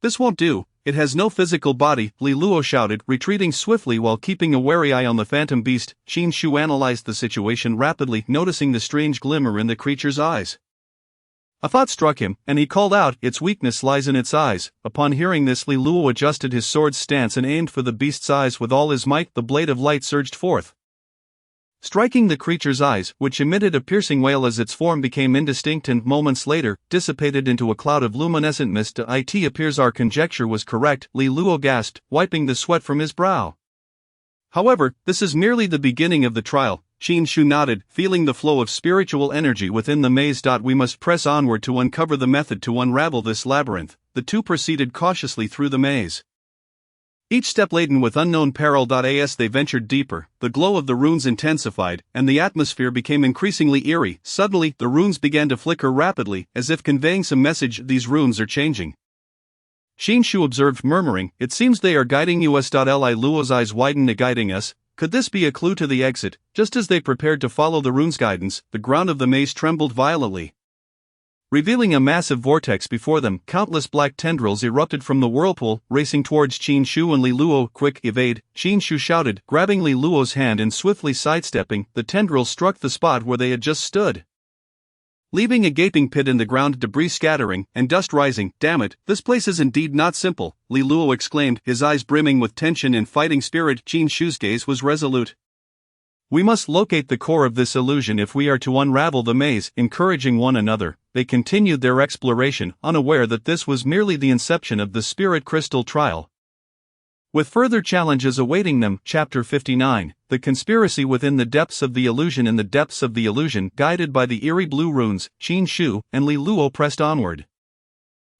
"This won't do, it has no physical body," Li Luo shouted, retreating swiftly while keeping a wary eye on the phantom beast. Shu analyzed the situation rapidly, noticing the strange glimmer in the creature's eyes. A thought struck him, and he called out, "Its weakness lies in its eyes." Upon hearing this, Li Luo adjusted his sword's stance and aimed for the beast's eyes with all his might. The blade of light surged forth, striking the creature's eyes, which emitted a piercing wail as its form became indistinct and, moments later, dissipated into a cloud of luminescent mist. "It appears our conjecture was correct," Li Luo gasped, wiping the sweat from his brow. "However, this is merely the beginning of the trial." Shu nodded, feeling the flow of spiritual energy within the maze. "We must press onward to uncover the method to unravel this labyrinth." The two proceeded cautiously through the maze, each step laden with unknown peril. As they ventured deeper, the glow of the runes intensified, and the atmosphere became increasingly eerie. Suddenly, the runes began to flicker rapidly, as if conveying some message. "These runes are changing," Shu observed, murmuring, "It seems they are guiding us." Li Luo's eyes widened. "Guiding us? Could this be a clue to the exit?" Just as they prepared to follow the rune's guidance, the ground of the maze trembled violently, revealing a massive vortex before them. Countless black tendrils erupted from the whirlpool, racing towards Shu and Li Luo. "Quick, evade!" Shu shouted, grabbing Li Luo's hand and swiftly sidestepping. The tendrils struck the spot where they had just stood, leaving a gaping pit in the ground, debris scattering, and dust rising. "Damn it, this place is indeed not simple," Li Luo exclaimed, his eyes brimming with tension and fighting spirit. Shu's gaze was resolute. "We must locate the core of this illusion if we are to unravel the maze." Encouraging one another, they continued their exploration, unaware that this was merely the inception of the spirit crystal trial, with further challenges awaiting them. Chapter 59, The Conspiracy Within the Depths of the Illusion. In the depths of the illusion, guided by the eerie blue runes, Shu and Li Luo pressed onward.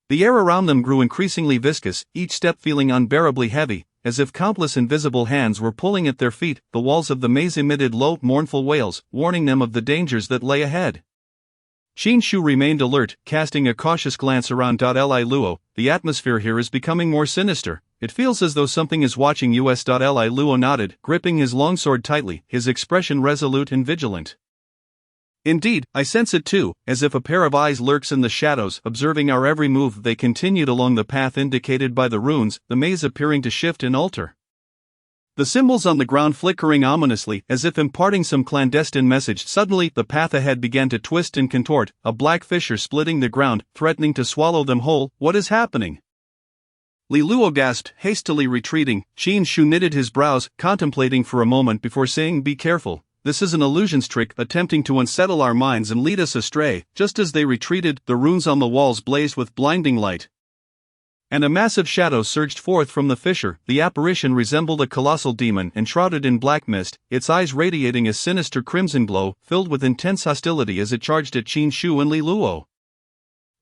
The air around them grew increasingly viscous, each step feeling unbearably heavy, as if countless invisible hands were pulling at their feet. The walls of the maze emitted low, mournful wails, warning them of the dangers that lay ahead. Shu remained alert, casting a cautious glance around. Li Luo, "The atmosphere here is becoming more sinister. It feels as though something is watching us." Li Luo nodded, gripping his longsword tightly, his expression resolute and vigilant. "Indeed, I sense it too, as if a pair of eyes lurks in the shadows, observing our every move." They continued along the path indicated by the runes, the maze appearing to shift and alter, the symbols on the ground flickering ominously, as if imparting some clandestine message. Suddenly, the path ahead began to twist and contort, a black fissure splitting the ground, threatening to swallow them whole. "What is happening?" Li Luo gasped, hastily retreating. Shu knitted his brows, contemplating for a moment before saying, "Be careful. This is an illusion's trick, attempting to unsettle our minds and lead us astray." Just as they retreated, the runes on the walls blazed with blinding light, and a massive shadow surged forth from the fissure. The apparition resembled a colossal demon enshrouded in black mist, its eyes radiating a sinister crimson glow, filled with intense hostility as it charged at Shu and Li Luo.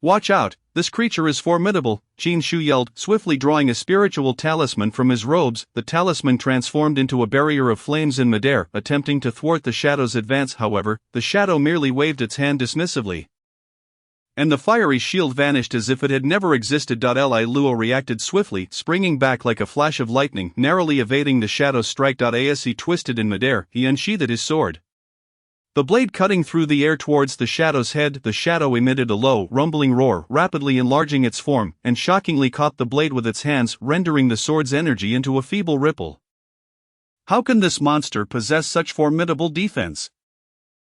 "Watch out, this creature is formidable," Shu yelled, swiftly drawing a spiritual talisman from his robes. The talisman transformed into a barrier of flames in midair, attempting to thwart the shadow's advance. However, the shadow merely waved its hand dismissively, and the fiery shield vanished as if it had never existed. Li Luo reacted swiftly, springing back like a flash of lightning, narrowly evading the shadow's strike. As he twisted in midair, he unsheathed his sword, the blade cutting through the air towards the shadow's head. The shadow emitted a low, rumbling roar, rapidly enlarging its form, and shockingly caught the blade with its hands, rendering the sword's energy into a feeble ripple. "How can this monster possess such formidable defense?"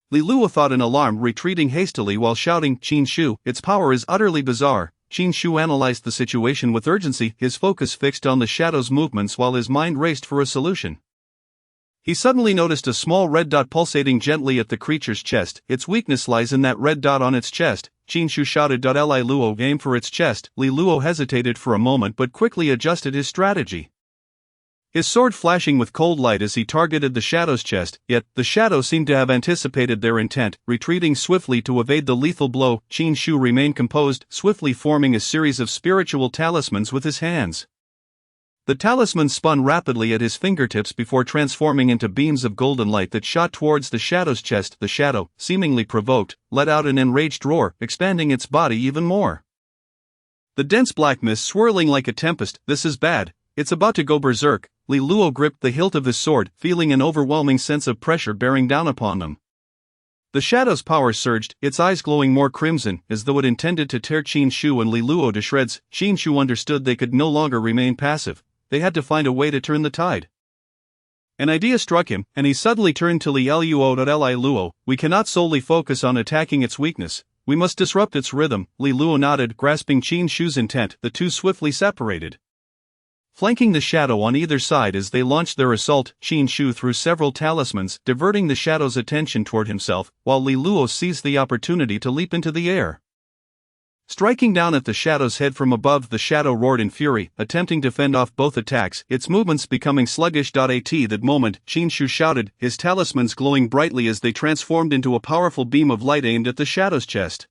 Li Luo thought in alarm, retreating hastily while shouting, Shu, "Its power is utterly bizarre." Shu analyzed the situation with urgency, his focus fixed on the shadow's movements while his mind raced for a solution. He suddenly noticed a small red dot pulsating gently at the creature's chest. "Its weakness lies in that red dot on its chest," Qin Shu shouted. Li Luo aimed for its chest. Li Luo hesitated for a moment but quickly adjusted his strategy. His sword flashing with cold light as he targeted the shadow's chest, yet the shadow seemed to have anticipated their intent, retreating swiftly to evade the lethal blow. Qin Shu remained composed, swiftly forming a series of spiritual talismans with his hands. The talismans spun rapidly at his fingertips before transforming into beams of golden light that shot towards the shadow's chest. The shadow, seemingly provoked, let out an enraged roar, expanding its body even more. The dense black mist swirling like a tempest. This is bad. It's about to go berserk. Li Luo gripped the hilt of his sword, feeling an overwhelming sense of pressure bearing down upon them. The shadow's power surged, its eyes glowing more crimson, as though it intended to tear Qin Shu and Li Luo to shreds. Qin Shu understood they could no longer remain passive. They had to find a way to turn the tide. An idea struck him, and he suddenly turned to Li Luo. Li Luo, we cannot solely focus on attacking its weakness. We must disrupt its rhythm. Li Luo nodded, grasping Qin Shu's intent. The two swiftly separated. Flanking the shadow on either side as they launched their assault, Qin Shu threw several talismans, diverting the shadow's attention toward himself, while Li Luo seized the opportunity to leap into the air. Striking down at the shadow's head from above, the shadow roared in fury, attempting to fend off both attacks, its movements becoming sluggish. At that moment, Qin Shu shouted, his talismans glowing brightly as they transformed into a powerful beam of light aimed at the shadow's chest.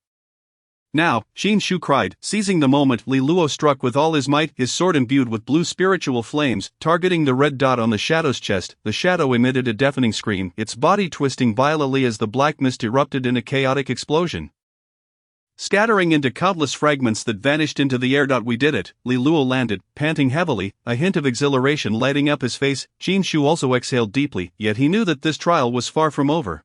Now, Qin Shu cried, seizing the moment. Li Luo struck with all his might, his sword imbued with blue spiritual flames, targeting the red dot on the shadow's chest. The shadow emitted a deafening scream, its body twisting violently as the black mist erupted in a chaotic explosion, scattering into countless fragments that vanished into the air. We did it. Li Luo landed, panting heavily, a hint of exhilaration lighting up his face. Qin Shu also exhaled deeply, yet he knew that this trial was far from over.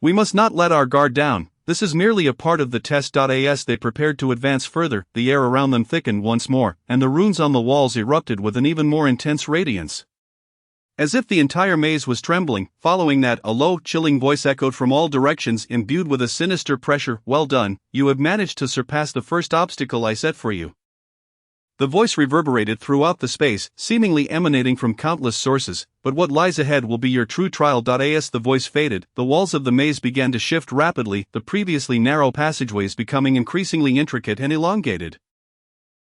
We must not let our guard down. This is merely a part of the test. As they prepared to advance further, the air around them thickened once more, and the runes on the walls erupted with an even more intense radiance. As if the entire maze was trembling. Following that, a low, chilling voice echoed from all directions, imbued with a sinister pressure. Well done, you have managed to surpass the first obstacle I set for you. The voice reverberated throughout the space, seemingly emanating from countless sources, but what lies ahead will be your true trial. As the voice faded, the walls of the maze began to shift rapidly, the previously narrow passageways becoming increasingly intricate and elongated.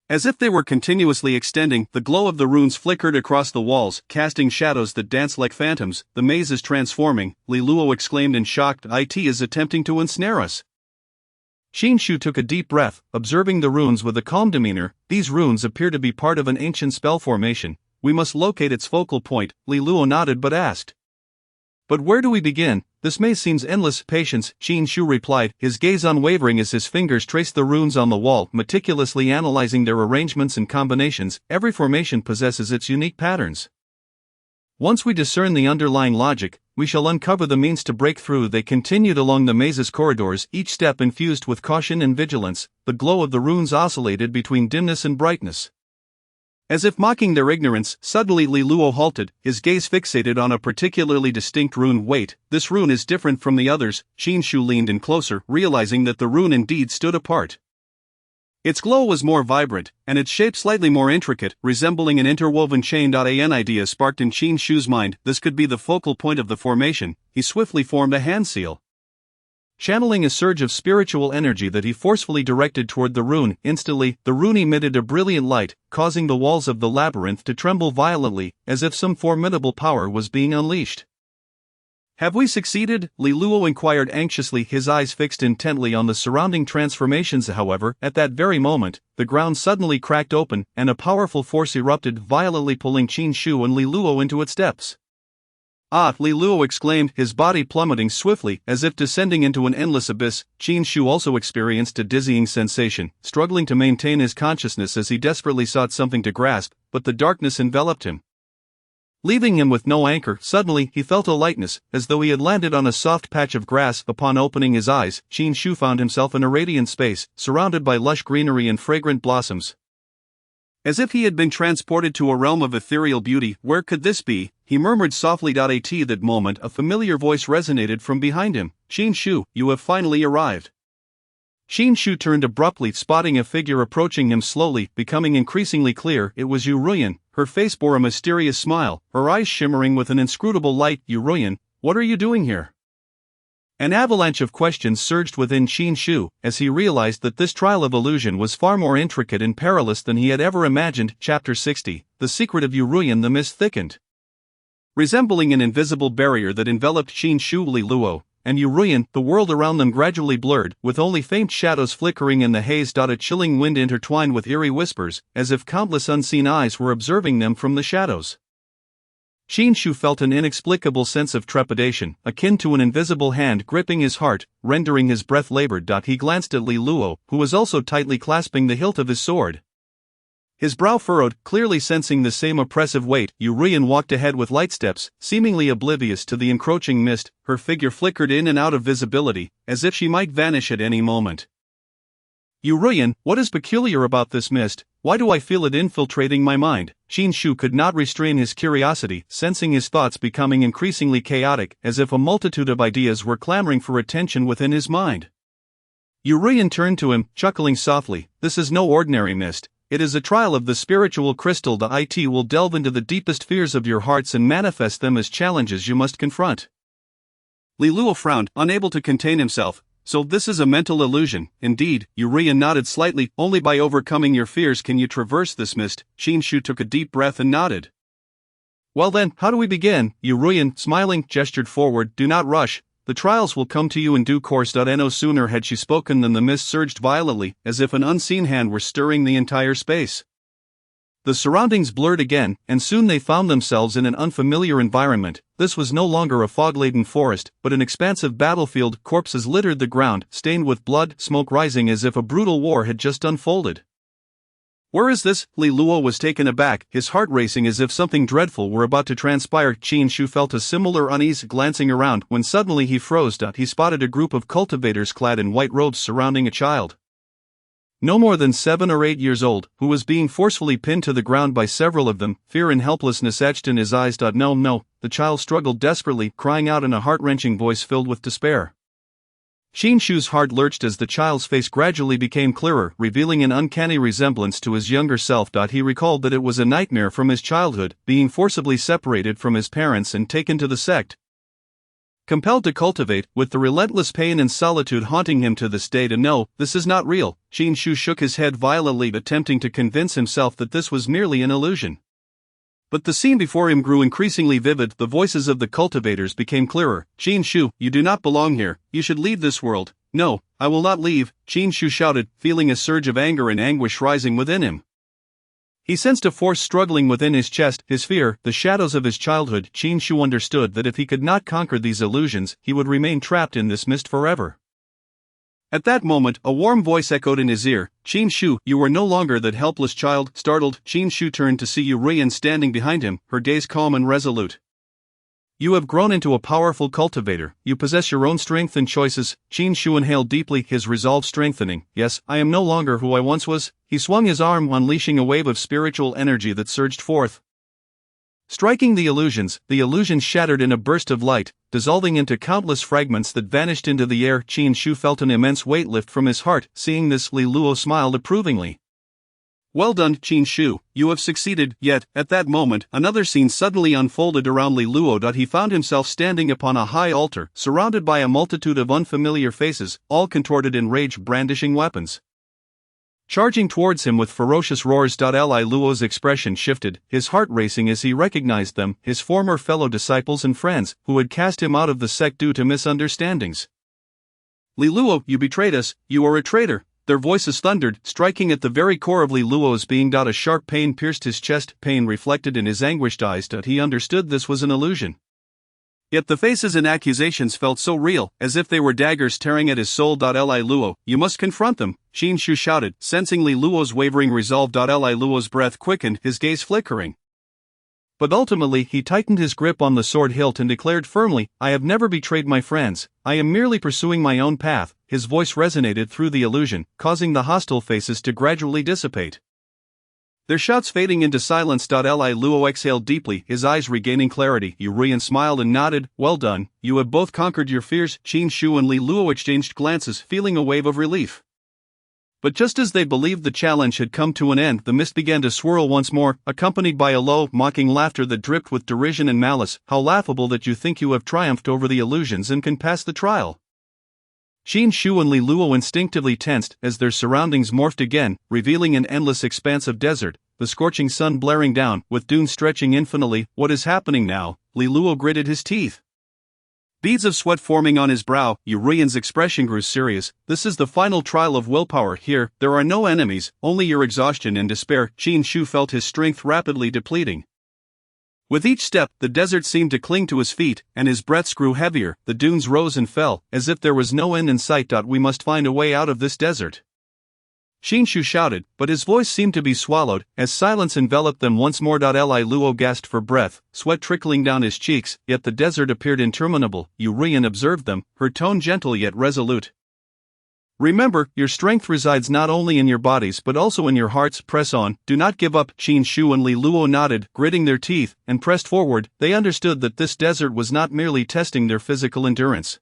As if they were continuously extending, the glow of the runes flickered across the walls, casting shadows that danced like phantoms. The maze is transforming, Li Luo exclaimed in shock. It is attempting to ensnare us. Qin Shu took a deep breath, observing the runes with a calm demeanor. These runes appear to be part of an ancient spell formation. We must locate its focal point. Li Luo nodded but asked, but where do we begin? This maze seems endless. Patience, Qin Shu replied, his gaze unwavering as his fingers traced the runes on the wall, meticulously analyzing their arrangements and combinations. Every formation possesses its unique patterns. Once we discern the underlying logic, we shall uncover the means to break through. They continued along the maze's corridors, each step infused with caution and vigilance. The glow of the runes oscillated between dimness and brightness. As if mocking their ignorance, suddenly Li Luo halted, his gaze fixated on a particularly distinct rune. Wait, this rune is different from the others. Qin Shu leaned in closer, realizing that the rune indeed stood apart. Its glow was more vibrant, and its shape slightly more intricate, resembling an interwoven chain. An idea sparked in Qin Shu's mind. This could be the focal point of the formation. He swiftly formed a hand seal, channeling a surge of spiritual energy that he forcefully directed toward the rune. Instantly, the rune emitted a brilliant light, causing the walls of the labyrinth to tremble violently, as if some formidable power was being unleashed. Have we succeeded? Li Luo inquired anxiously, his eyes fixed intently on the surrounding transformations. However, at that very moment, the ground suddenly cracked open, and a powerful force erupted, violently pulling Qin Shu and Li Luo into its depths. Ah! Li Luo exclaimed, his body plummeting swiftly, as if descending into an endless abyss. Qin Shu also experienced a dizzying sensation, struggling to maintain his consciousness as he desperately sought something to grasp, but the darkness enveloped him, leaving him with no anchor. Suddenly, he felt a lightness, as though he had landed on a soft patch of grass. Upon opening his eyes, Qin Shu found himself in a radiant space, surrounded by lush greenery and fragrant blossoms. As if he had been transported to a realm of ethereal beauty. Where could this be? He murmured softly. At that moment, a familiar voice resonated from behind him. Qin Shu, you have finally arrived. Qin Shu turned abruptly, spotting a figure approaching him slowly, becoming increasingly clear. It was Yu Ruyan. Her face bore a mysterious smile, her eyes shimmering with an inscrutable light. Yu Ruyan, what are you doing here? An avalanche of questions surged within Qin Shu, as he realized that this trial of illusion was far more intricate and perilous than he had ever imagined. Chapter 60, The Secret of Yuruyan. The mist thickened. Resembling an invisible barrier that enveloped Qin Shu, Li Luo, and Yuruyan, the world around them gradually blurred, with only faint shadows flickering in the haze. A chilling wind intertwined with eerie whispers, as if countless unseen eyes were observing them from the shadows. Qin Shu felt an inexplicable sense of trepidation, akin to an invisible hand gripping his heart, rendering his breath labored. He glanced at Li Luo, who was also tightly clasping the hilt of his sword. His brow furrowed, clearly sensing the same oppressive weight. Yuruyan walked ahead with light steps, seemingly oblivious to the encroaching mist. Her figure flickered in and out of visibility, as if she might vanish at any moment. Yuruyan, what is peculiar about this mist? Why do I feel it infiltrating my mind? Qin Shu could not restrain his curiosity, sensing his thoughts becoming increasingly chaotic, as if a multitude of ideas were clamoring for attention within his mind. Yuruyan turned to him, chuckling softly. This is no ordinary mist. It is a trial of the spiritual crystal. It will delve into the deepest fears of your hearts and manifest them as challenges you must confront. Li Luo frowned, unable to contain himself. So this is a mental illusion, indeed. Yuruyan nodded slightly. Only by overcoming your fears can you traverse this mist. Qin Shu took a deep breath and nodded. Well then, how do we begin? Yuruyan, smiling, gestured forward. Do not rush. The trials will come to you in due course. No sooner had she spoken than the mist surged violently, as if an unseen hand were stirring the entire space. The surroundings blurred again, and soon they found themselves in an unfamiliar environment. This was no longer a fog-laden forest, but an expansive battlefield. Corpses littered the ground, stained with blood, smoke rising as if a brutal war had just unfolded. Where is this? Li Luo was taken aback, his heart racing as if something dreadful were about to transpire. Qin Shu felt a similar unease glancing around, when suddenly he froze. He spotted a group of cultivators clad in white robes surrounding a child, no more than 7 or 8 years old, who was being forcefully pinned to the ground by several of them. Fear and helplessness etched in his eyes. No, the child struggled desperately, crying out in a heart-wrenching voice filled with despair. Qin Shu's heart lurched as the child's face gradually became clearer, revealing an uncanny resemblance to his younger self. He recalled that it was a nightmare from his childhood, being forcibly separated from his parents and taken to the sect, compelled to cultivate, with the relentless pain and solitude haunting him to this day. No, this is not real. Qin Shu shook his head violently, attempting to convince himself that this was merely an illusion. But the scene before him grew increasingly vivid. The voices of the cultivators became clearer. Qin Shu, you do not belong here. You should leave this world. No, I will not leave, Qin Shu shouted, feeling a surge of anger and anguish rising within him. He sensed a force struggling within his chest, his fear, the shadows of his childhood. Qin Shu understood that if he could not conquer these illusions, he would remain trapped in this mist forever. At that moment, a warm voice echoed in his ear. Qin Shu, you are no longer that helpless child. Startled, Qin Shu turned to see Yuruyan standing behind him, her gaze calm and resolute. You have grown into a powerful cultivator. You possess your own strength and choices. Qin Shu inhaled deeply, his resolve strengthening. Yes, I am no longer who I once was. He swung his arm, unleashing a wave of spiritual energy that surged forth, striking the illusions shattered in a burst of light, dissolving into countless fragments that vanished into the air. Qin Shu felt an immense weight lift from his heart. Seeing this, Li Luo smiled approvingly. Well done, Qin Shu, you have succeeded. Yet, at that moment, another scene suddenly unfolded around Li Luo. He found himself standing upon a high altar, surrounded by a multitude of unfamiliar faces, all contorted in rage, brandishing weapons, charging towards him with ferocious roars. Li Luo's expression shifted, his heart racing as he recognized them, his former fellow disciples and friends, who had cast him out of the sect due to misunderstandings. Li Luo, you betrayed us, you are a traitor. Their voices thundered, striking at the very core of Li Luo's being. A sharp pain pierced his chest, pain reflected in his anguished eyes. He understood this was an illusion. Yet the faces and accusations felt so real, as if they were daggers tearing at his soul. Li Luo, you must confront them, Qin Shu shouted, sensing Li Luo's wavering resolve. Li Luo's breath quickened, his gaze flickering. But ultimately he tightened his grip on the sword hilt and declared firmly, I have never betrayed my friends, I am merely pursuing my own path. His voice resonated through the illusion, causing the hostile faces to gradually dissipate, their shouts fading into silence. Li Luo exhaled deeply, his eyes regaining clarity. Yuruyan smiled and nodded, well done, you have both conquered your fears. Qin Shu and Li Luo exchanged glances, feeling a wave of relief. But just as they believed the challenge had come to an end, the mist began to swirl once more, accompanied by a low, mocking laughter that dripped with derision and malice. How laughable that you think you have triumphed over the illusions and can pass the trial. Xin Shu and Li Luo instinctively tensed as their surroundings morphed again, revealing an endless expanse of desert, the scorching sun blaring down, with dunes stretching infinitely. What is happening now? Li Luo gritted his teeth. Beads of sweat forming on his brow, Yu Ruyan's expression grew serious. This is the final trial of willpower. Here, there are no enemies, only your exhaustion and despair. Xin Shu felt his strength rapidly depleting. With each step, the desert seemed to cling to his feet, and his breaths grew heavier. The dunes rose and fell, as if there was no end in sight. We must find a way out of this desert. Xin Shu shouted, but his voice seemed to be swallowed, as silence enveloped them once more. Li Luo gasped for breath, sweat trickling down his cheeks, yet the desert appeared interminable. Yu Ruyan observed them, her tone gentle yet resolute. Remember, your strength resides not only in your bodies but also in your hearts. Press on, do not give up. Xin Shu and Li Luo nodded, gritting their teeth, and pressed forward. They understood that this desert was not merely testing their physical endurance,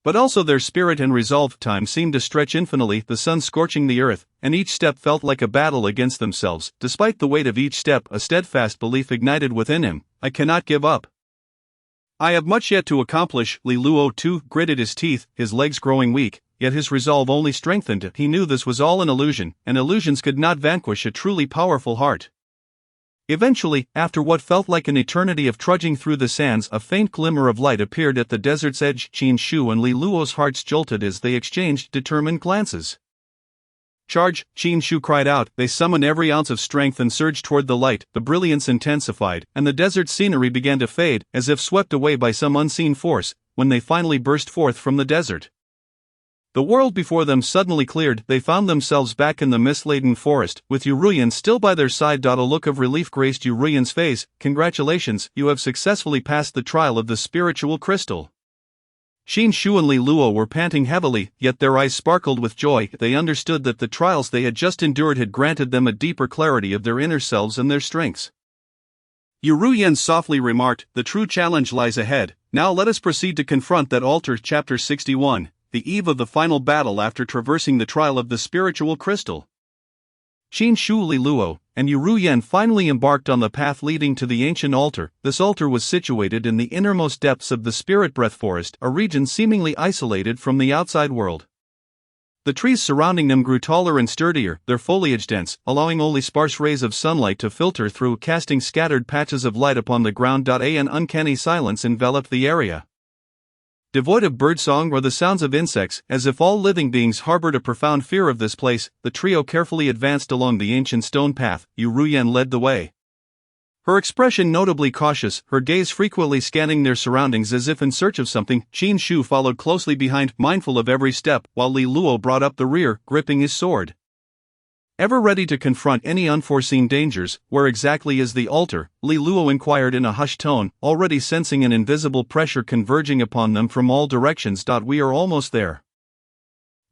but also their spirit and resolve. Time seemed to stretch infinitely, the sun scorching the earth, and each step felt like a battle against themselves. Despite the weight of each step, a steadfast belief ignited within him. I cannot give up. I have much yet to accomplish. Li Luo too gritted his teeth, his legs growing weak, yet his resolve only strengthened. He knew this was all an illusion, and illusions could not vanquish a truly powerful heart. Eventually, after what felt like an eternity of trudging through the sands, a faint glimmer of light appeared at the desert's edge. Xin Shu and Li Luo's hearts jolted as they exchanged determined glances. Charge! Xin Shu cried out. They summoned every ounce of strength and surged toward the light. The brilliance intensified, and the desert scenery began to fade, as if swept away by some unseen force. When they finally burst forth from the desert, the world before them suddenly cleared. They found themselves back in the mist-laden forest, with Yu Ruyan still by their side. A look of relief graced Yu Ruyan's face. Congratulations, you have successfully passed the trial of the spiritual crystal. Xin Shu and Li Luo were panting heavily, yet their eyes sparkled with joy. They understood that the trials they had just endured had granted them a deeper clarity of their inner selves and their strengths. Yu Ruyan softly remarked, the true challenge lies ahead. Now let us proceed to confront that altar. Chapter 61. The eve of the final battle. After traversing the trial of the spiritual crystal, Xin Shu, Li Luo, and Yu Ruyan finally embarked on the path leading to the ancient altar. This altar was situated in the innermost depths of the Spirit Breath Forest, a region seemingly isolated from the outside world. The trees surrounding them grew taller and sturdier, their foliage dense, allowing only sparse rays of sunlight to filter through, casting scattered patches of light upon the ground. An uncanny silence enveloped the area, devoid of birdsong or the sounds of insects, as if all living beings harbored a profound fear of this place. The trio carefully advanced along the ancient stone path. Yu Ruyan led the way, her expression notably cautious, her gaze frequently scanning their surroundings as if in search of something. Xin Shu followed closely behind, mindful of every step, while Li Luo brought up the rear, gripping his sword, ever ready to confront any unforeseen dangers. Where exactly is the altar? Li Luo inquired in a hushed tone, already sensing an invisible pressure converging upon them from all directions. We are almost there,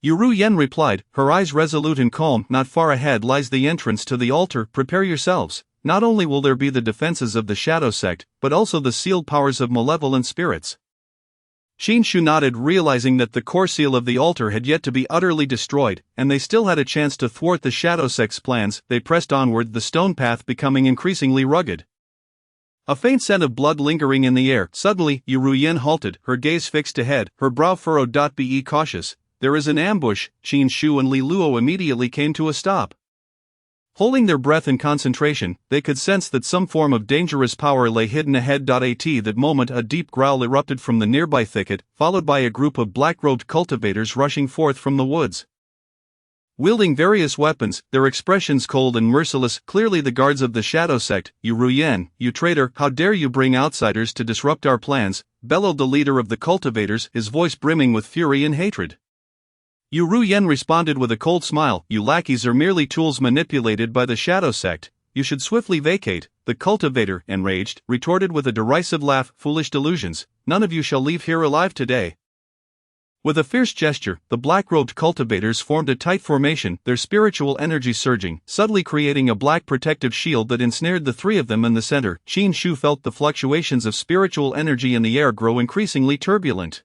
Yu Ruyan replied, her eyes resolute and calm. Not far ahead lies the entrance to the altar. Prepare yourselves. Not only will there be the defenses of the Shadow Sect, but also the sealed powers of malevolent spirits. Xin Shu nodded, realizing that the core seal of the altar had yet to be utterly destroyed, and they still had a chance to thwart the Shadow Sect's plans. They pressed onward, the stone path becoming increasingly rugged, a faint scent of blood lingering in the air. Suddenly, Yu Ruyan halted, her gaze fixed ahead, her brow furrowed. Be cautious, there is an ambush. Xin Shu and Li Luo immediately came to a stop. Holding their breath in concentration, they could sense that some form of dangerous power lay hidden ahead. At that moment, a deep growl erupted from the nearby thicket, followed by a group of black-robed cultivators rushing forth from the woods, wielding various weapons, their expressions cold and merciless. Clearly the guards of the Shadow Sect. Yu Ruyan, you traitor, how dare you bring outsiders to disrupt our plans, bellowed the leader of the cultivators, his voice brimming with fury and hatred. Yu Ruyan responded with a cold smile, you lackeys are merely tools manipulated by the Shadow Sect, you should swiftly vacate. The cultivator, enraged, retorted with a derisive laugh, foolish delusions, none of you shall leave here alive today. With a fierce gesture, the black-robed cultivators formed a tight formation, their spiritual energy surging, subtly creating a black protective shield that ensnared the three of them in the center. Xin Shu felt the fluctuations of spiritual energy in the air grow increasingly turbulent.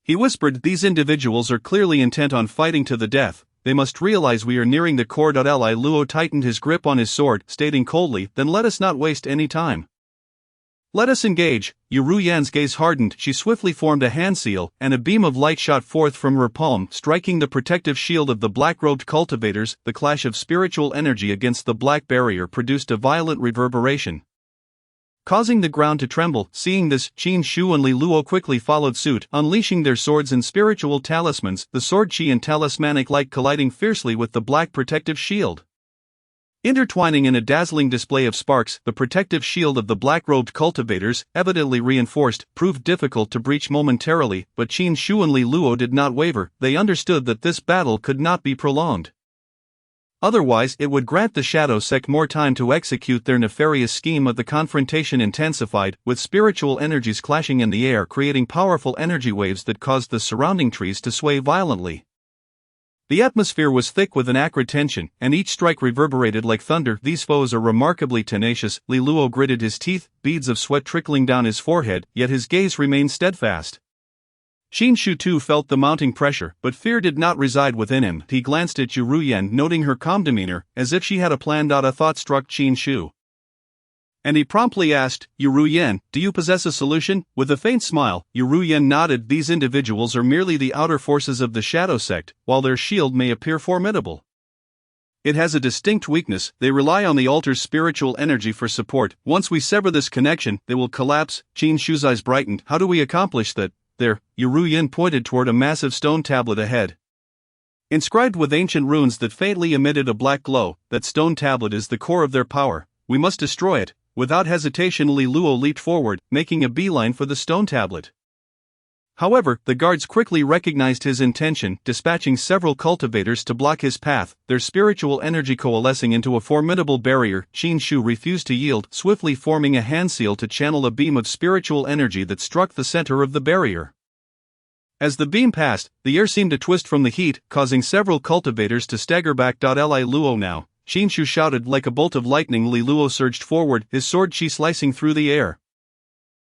He whispered, these individuals are clearly intent on fighting to the death. They must realize we are nearing the core. Li Luo tightened his grip on his sword, stating coldly, then let us not waste any time. Let us engage. Yu Ruyan's gaze hardened. She swiftly formed a hand seal, and a beam of light shot forth from her palm, striking the protective shield of the black-robed cultivators. The clash of spiritual energy against the black barrier produced a violent reverberation, causing the ground to tremble. Seeing this, Qin Shu and Li Luo quickly followed suit, unleashing their swords and spiritual talismans, the sword chi and talismanic light colliding fiercely with the black protective shield. Intertwining in a dazzling display of sparks, the protective shield of the black-robed cultivators, evidently reinforced, proved difficult to breach momentarily, but Qin Shu and Li Luo did not waver. They understood that this battle could not be prolonged. Otherwise, it would grant the Shadow Sect more time to execute their nefarious scheme. Of the confrontation intensified, with spiritual energies clashing in the air, creating powerful energy waves that caused the surrounding trees to sway violently. The atmosphere was thick with an acrid tension, and each strike reverberated like thunder. These foes are remarkably tenacious. Li Luo gritted his teeth, beads of sweat trickling down his forehead, yet his gaze remained steadfast. Qin Shu too felt the mounting pressure, but fear did not reside within him. He glanced at Yu Ruyan, noting her calm demeanor, as if she had a plan. A thought struck Qin Shu, and he promptly asked, "Yu Ruyan, do you possess a solution?" With a faint smile, Yu Ruyan nodded. These individuals are merely the outer forces of the Shadow Sect. While their shield may appear formidable, it has a distinct weakness. They rely on the altar's spiritual energy for support. Once we sever this connection, they will collapse. Qin Shu's eyes brightened. How do we accomplish that? There, Yu Ruyan pointed toward a massive stone tablet ahead, inscribed with ancient runes that faintly emitted a black glow. That stone tablet is the core of their power. We must destroy it. Without hesitation, Li Luo leaped forward, making a beeline for the stone tablet. However, the guards quickly recognized his intention, dispatching several cultivators to block his path, their spiritual energy coalescing into a formidable barrier. Qin Shu refused to yield, swiftly forming a hand seal to channel a beam of spiritual energy that struck the center of the barrier. As the beam passed, the air seemed to twist from the heat, causing several cultivators to stagger back. Li Luo now, Qin Shu shouted. Like a bolt of lightning, Li Luo surged forward, his sword chi slicing through the air.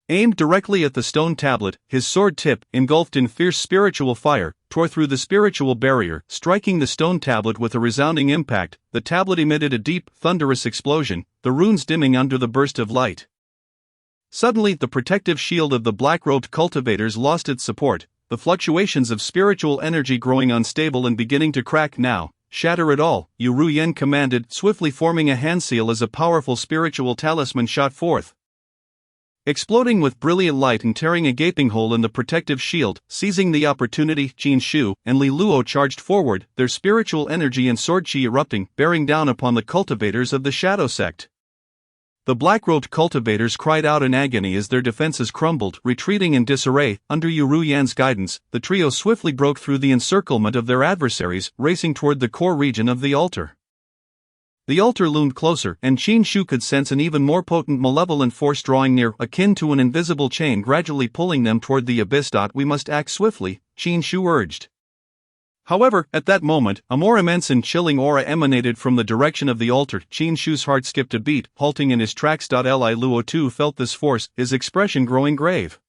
Aimed directly at the stone tablet, his sword tip, engulfed in fierce spiritual fire, tore through the spiritual barrier, striking the stone tablet with a resounding impact. The tablet emitted a deep, thunderous explosion, the runes dimming under the burst of light. Suddenly, the protective shield of the black-robed cultivators lost its support, the fluctuations of spiritual energy growing unstable and beginning to crack. Now, shatter it all, Yu Ruyan commanded, swiftly forming a hand seal as a powerful spiritual talisman shot forth, exploding with brilliant light and tearing a gaping hole in the protective shield. Seizing the opportunity, Qin Shu and Li Luo charged forward, their spiritual energy and sword chi erupting, bearing down upon the cultivators of the Shadow Sect. The black-robed cultivators cried out in agony as their defenses crumbled, retreating in disarray. Under Yu Ruyan's guidance, the trio swiftly broke through the encirclement of their adversaries, racing toward the core region of the altar. The altar loomed closer, and Qin Shu could sense an even more potent malevolent force drawing near, akin to an invisible chain gradually pulling them toward the abyss. We must act swiftly, Qin Shu urged. However, at that moment, a more immense and chilling aura emanated from the direction of the altar. Qin Shu's heart skipped a beat, halting in his tracks. Li Luo too felt this force, his expression growing grave.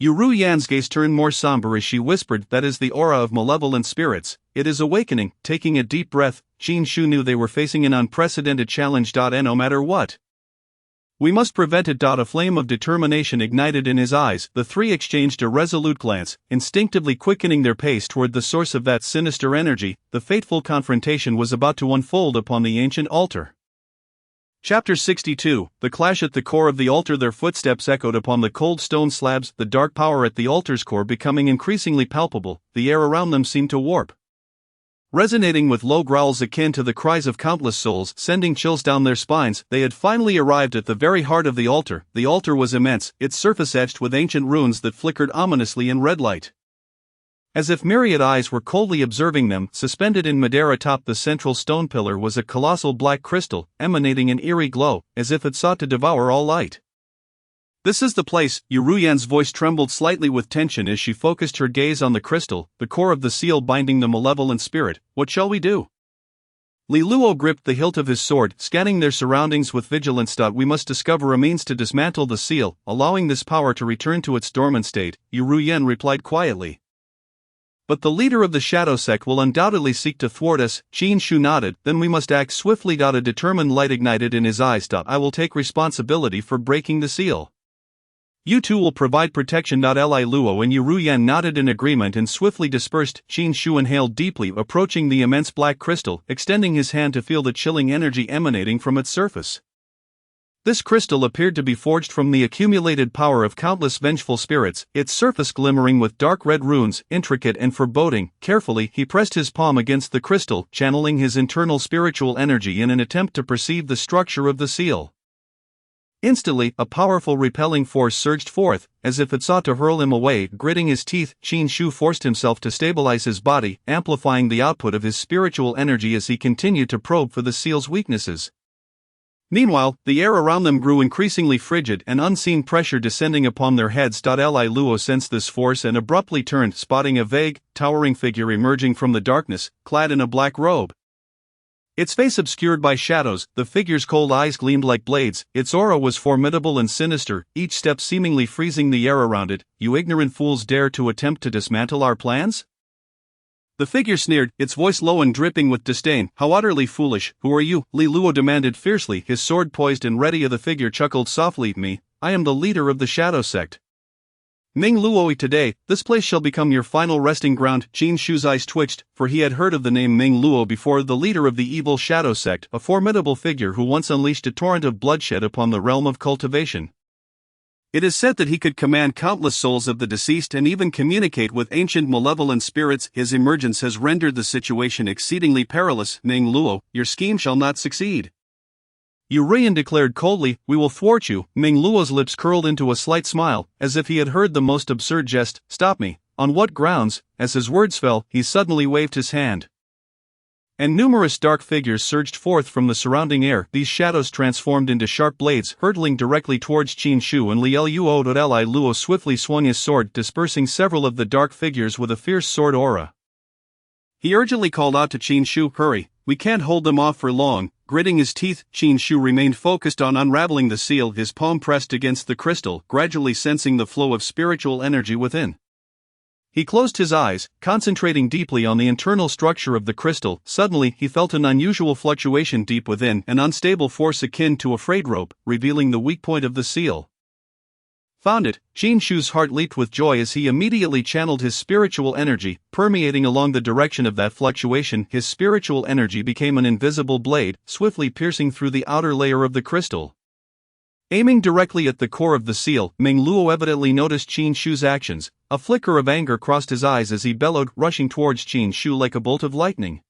Yu Ruyan's gaze turned more somber as she whispered, "That is the aura of malevolent spirits. It is awakening." Taking a deep breath, Qin Shu knew they were facing an unprecedented challenge. And no matter what, we must prevent it. A flame of determination ignited in his eyes. The three exchanged a resolute glance, instinctively quickening their pace toward the source of that sinister energy. The fateful confrontation was about to unfold upon the ancient altar. Chapter 62, The Clash at the Core of the Altar. Their footsteps echoed upon the cold stone slabs, the dark power at the altar's core becoming increasingly palpable. The air around them seemed to warp, resonating with low growls akin to the cries of countless souls, sending chills down their spines. They had finally arrived at the very heart of the altar. The altar was immense, its surface etched with ancient runes that flickered ominously in red light, as if myriad eyes were coldly observing them. Suspended in midair atop the central stone pillar was a colossal black crystal, emanating an eerie glow, as if it sought to devour all light. "This is the place." Yu Ruyan's voice trembled slightly with tension as she focused her gaze on the crystal, the core of the seal binding the malevolent spirit. "What shall we do?" Li Luo gripped the hilt of his sword, scanning their surroundings with vigilance. "We must discover a means to dismantle the seal, allowing this power to return to its dormant state," Yu Ruyan replied quietly. But the leader of the Shadow Sect will undoubtedly seek to thwart us. Qin Shu nodded. Then we must act swiftly. A determined light ignited in his eyes. I will take responsibility for breaking the seal. You two will provide protection. Li Luo and Yu Ruyan nodded in agreement and swiftly dispersed. Qin Shu inhaled deeply, approaching the immense black crystal, extending his hand to feel the chilling energy emanating from its surface. This crystal appeared to be forged from the accumulated power of countless vengeful spirits, its surface glimmering with dark red runes, intricate and foreboding. Carefully, he pressed his palm against the crystal, channeling his internal spiritual energy in an attempt to perceive the structure of the seal. Instantly, a powerful repelling force surged forth, as if it sought to hurl him away. Gritting his teeth, Qin Shu forced himself to stabilize his body, amplifying the output of his spiritual energy as he continued to probe for the seal's weaknesses. Meanwhile, the air around them grew increasingly frigid, and unseen pressure descending upon their heads. Li Luo sensed this force and abruptly turned, spotting a vague, towering figure emerging from the darkness, clad in a black robe. Its face obscured by shadows, the figure's cold eyes gleamed like blades. Its aura was formidable and sinister, each step seemingly freezing the air around it. You ignorant fools dare to attempt to dismantle our plans? The figure sneered, its voice low and dripping with disdain. How utterly foolish. Who are you? Li Luo demanded fiercely, his sword poised and ready. The figure chuckled softly. Me, I am the leader of the Shadow Sect. Ming Luo, today, this place shall become your final resting ground. Qin Shu's eyes twitched, for he had heard of the name Ming Luo before. The leader of the evil Shadow Sect, a formidable figure who once unleashed a torrent of bloodshed upon the realm of cultivation. It is said that he could command countless souls of the deceased and even communicate with ancient malevolent spirits. His emergence has rendered the situation exceedingly perilous. Ming Luo, your scheme shall not succeed. Yu Ruyan declared coldly, we will thwart you. Ming Luo's lips curled into a slight smile, as if he had heard the most absurd jest. Stop me. On what grounds? As his words fell, he suddenly waved his hand. And numerous dark figures surged forth from the surrounding air. These shadows transformed into sharp blades, hurtling directly towards Qin Shu and Li Luo. Li Luo swiftly swung his sword, dispersing several of the dark figures with a fierce sword aura. He urgently called out to Qin Shu, hurry, we can't hold them off for long. Gritting his teeth, Qin Shu remained focused on unraveling the seal, his palm pressed against the crystal, gradually sensing the flow of spiritual energy within. He closed his eyes, concentrating deeply on the internal structure of the crystal. Suddenly, he felt an unusual fluctuation deep within, an unstable force akin to a frayed rope, revealing the weak point of the seal. Found it. Qin Shu's heart leaped with joy as he immediately channeled his spiritual energy, permeating along the direction of that fluctuation. His spiritual energy became an invisible blade, swiftly piercing through the outer layer of the crystal. Aiming directly at the core of the seal, Ming Luo evidently noticed Qin Shu's actions. A flicker of anger crossed his eyes as he bellowed, rushing towards Qin Shu like a bolt of lightning.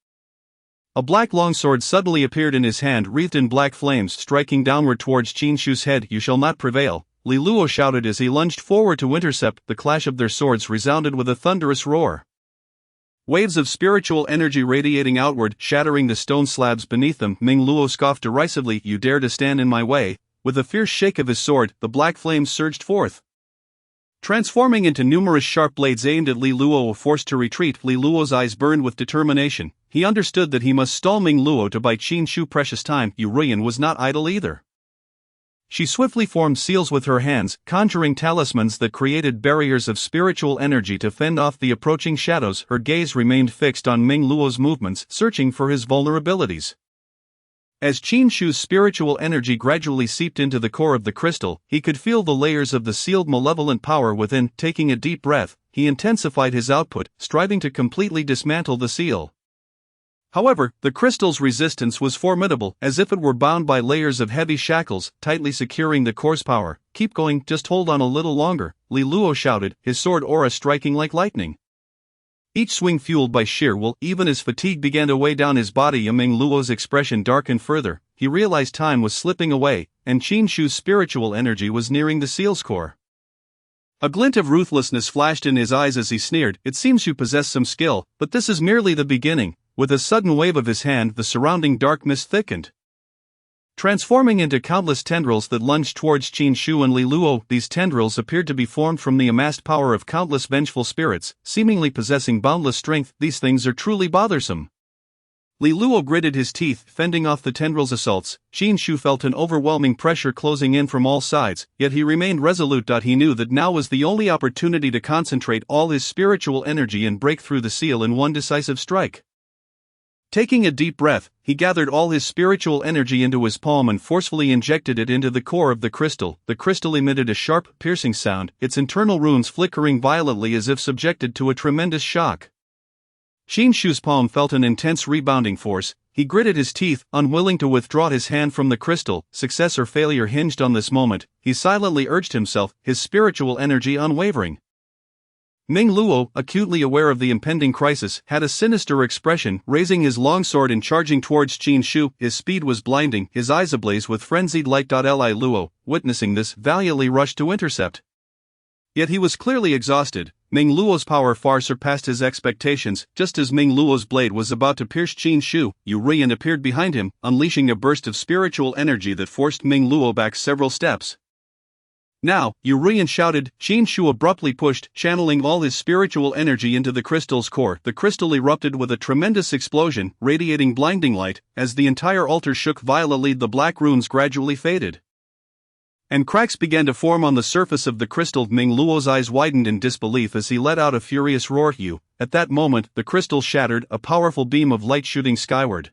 A black longsword suddenly appeared in his hand, wreathed in black flames, striking downward towards Qin Shu's head. You shall not prevail, Li Luo shouted as he lunged forward to intercept. The clash of their swords resounded with a thunderous roar. Waves of spiritual energy radiating outward, shattering the stone slabs beneath them. Ming Luo scoffed derisively, you dare to stand in my way? With a fierce shake of his sword, the black flames surged forth, transforming into numerous sharp blades aimed at Li Luo. Forced to retreat, Li Luo's eyes burned with determination. He understood that he must stall Ming Luo to buy Qin Shu precious time. Yu Ruyan was not idle either. She swiftly formed seals with her hands, conjuring talismans that created barriers of spiritual energy to fend off the approaching shadows. Her gaze remained fixed on Ming Luo's movements, searching for his vulnerabilities. As Qin Shu's spiritual energy gradually seeped into the core of the crystal, he could feel the layers of the sealed malevolent power within. Taking a deep breath, he intensified his output, striving to completely dismantle the seal. However, the crystal's resistance was formidable, as if it were bound by layers of heavy shackles, tightly securing the core's power. Keep going, just hold on a little longer, Li Luo shouted, his sword aura striking like lightning. Each swing fueled by sheer will. Even as fatigue began to weigh down his body, Ming Luo's expression darkened further. He realized time was slipping away, and Qin Shu's spiritual energy was nearing the seal's core. A glint of ruthlessness flashed in his eyes as he sneered, it seems you possess some skill, but this is merely the beginning. With a sudden wave of his hand, the surrounding dark mist thickened, transforming into countless tendrils that lunged towards Qin Shu and Li Luo. These tendrils appeared to be formed from the amassed power of countless vengeful spirits, seemingly possessing boundless strength. These things are truly bothersome. Li Luo gritted his teeth, fending off the tendrils' assaults. Qin Shu felt an overwhelming pressure closing in from all sides, yet he remained resolute. He knew that now was the only opportunity to concentrate all his spiritual energy and break through the seal in one decisive strike. Taking a deep breath, he gathered all his spiritual energy into his palm and forcefully injected it into the core of the crystal. The crystal emitted a sharp, piercing sound, its internal runes flickering violently as if subjected to a tremendous shock. Qin Shu's palm felt an intense rebounding force. He gritted his teeth, unwilling to withdraw his hand from the crystal. Success or failure hinged on this moment. He silently urged himself, his spiritual energy unwavering. Ming Luo, acutely aware of the impending crisis, had a sinister expression, raising his longsword and charging towards Qin Shu. His speed was blinding, his eyes ablaze with frenzied light. Li Luo, witnessing this, valiantly rushed to intercept. Yet he was clearly exhausted. Ming Luo's power far surpassed his expectations. Just as Ming Luo's blade was about to pierce Qin Shu, Yu Rian appeared behind him, unleashing a burst of spiritual energy that forced Ming Luo back several steps. Now, Yu Rian shouted. Qin Shu abruptly pushed, channeling all his spiritual energy into the crystal's core. The crystal erupted with a tremendous explosion, radiating blinding light. As the entire altar shook violently, the black runes gradually faded, and cracks began to form on the surface of the crystal. Ming Luo's eyes widened in disbelief as he let out a furious roar. At that moment, the crystal shattered, a powerful beam of light shooting skyward,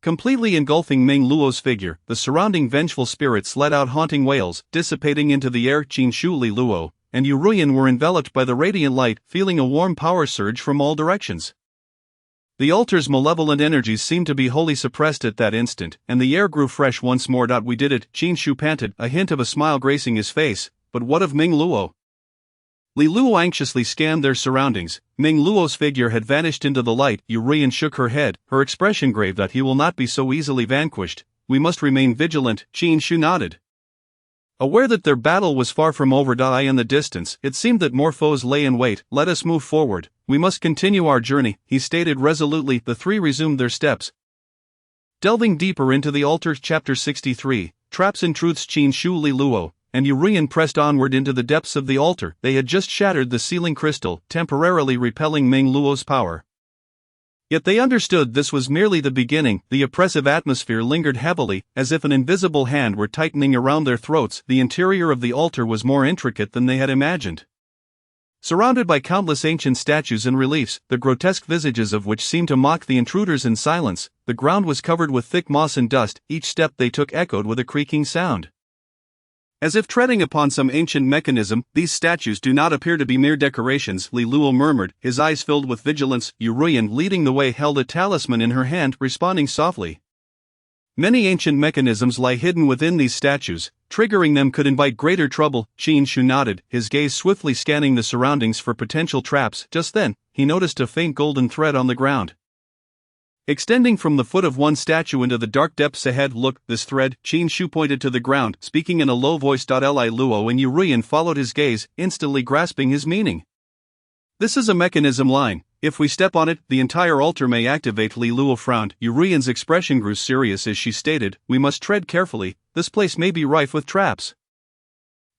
completely engulfing Ming Luo's figure. The surrounding vengeful spirits let out haunting wails, dissipating into the air. Qin Shu, Li Luo, and Yu Rian were enveloped by the radiant light, feeling a warm power surge from all directions. The altar's malevolent energies seemed to be wholly suppressed at that instant, and the air grew fresh once more. We did it, Qin Shu panted, a hint of a smile gracing his face. But what of Ming Luo? Li Luo anxiously scanned their surroundings. Ming Luo's figure had vanished into the light. Yu Rian shook her head, her expression grave. He will not be so easily vanquished. We must remain vigilant. Qin Shu nodded, aware that their battle was far from over. In the distance, it seemed that more foes lay in wait. Let us move forward. We must continue our journey, he stated resolutely. The three resumed their steps, delving deeper into the altar. Chapter 63, Traps and Truths. Qin Shu, Li Luo, and Yu Rian pressed onward into the depths of the altar. They had just shattered the sealing crystal, temporarily repelling Ming Luo's power. Yet they understood this was merely the beginning. The oppressive atmosphere lingered heavily, as if an invisible hand were tightening around their throats. The interior of the altar was more intricate than they had imagined. Surrounded by countless ancient statues and reliefs, the grotesque visages of which seemed to mock the intruders in silence, the ground was covered with thick moss and dust. Each step they took echoed with a creaking sound, as if treading upon some ancient mechanism. These statues do not appear to be mere decorations, Li Luo murmured, his eyes filled with vigilance. Yu Rian, leading the way, held a talisman in her hand, responding softly. Many ancient mechanisms lie hidden within these statues. Triggering them could invite greater trouble. Qin Shu nodded, his gaze swiftly scanning the surroundings for potential traps. Just then, he noticed a faint golden thread on the ground, extending from the foot of one statue into the dark depths ahead. Look, this thread. Qin Shu pointed to the ground, speaking in a low voice. Li Luo and Yu Rian followed his gaze, instantly grasping his meaning. This is a mechanism line. If we step on it, the entire altar may activate. Li Luo frowned. Yu Rian's expression grew serious as she stated, we must tread carefully, this place may be rife with traps.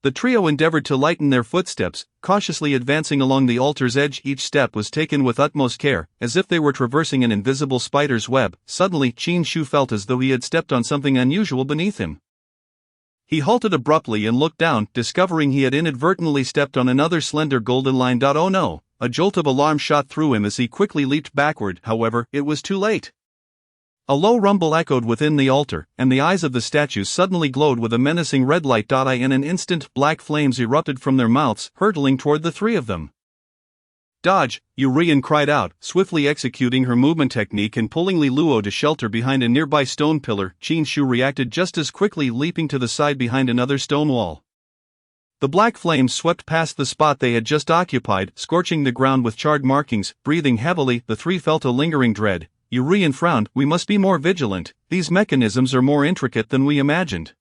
The trio endeavored to lighten their footsteps, cautiously advancing along the altar's edge. Each step was taken with utmost care, as if they were traversing an invisible spider's web. Suddenly, Qin Shu felt as though he had stepped on something unusual beneath him. He halted abruptly and looked down, discovering he had inadvertently stepped on another slender golden line. Oh no! A jolt of alarm shot through him as he quickly leaped backward. However, it was too late. A low rumble echoed within the altar, and the eyes of the statues suddenly glowed with a menacing red light. In an instant, black flames erupted from their mouths, hurtling toward the three of them. Dodge! Yu Rian cried out, swiftly executing her movement technique and pulling Li Luo to shelter behind a nearby stone pillar. Qin Shu reacted just as quickly, leaping to the side behind another stone wall. The black flames swept past the spot they had just occupied, scorching the ground with charred markings. Breathing heavily, the three felt a lingering dread. Yu Rian frowned, we must be more vigilant, these mechanisms are more intricate than we imagined.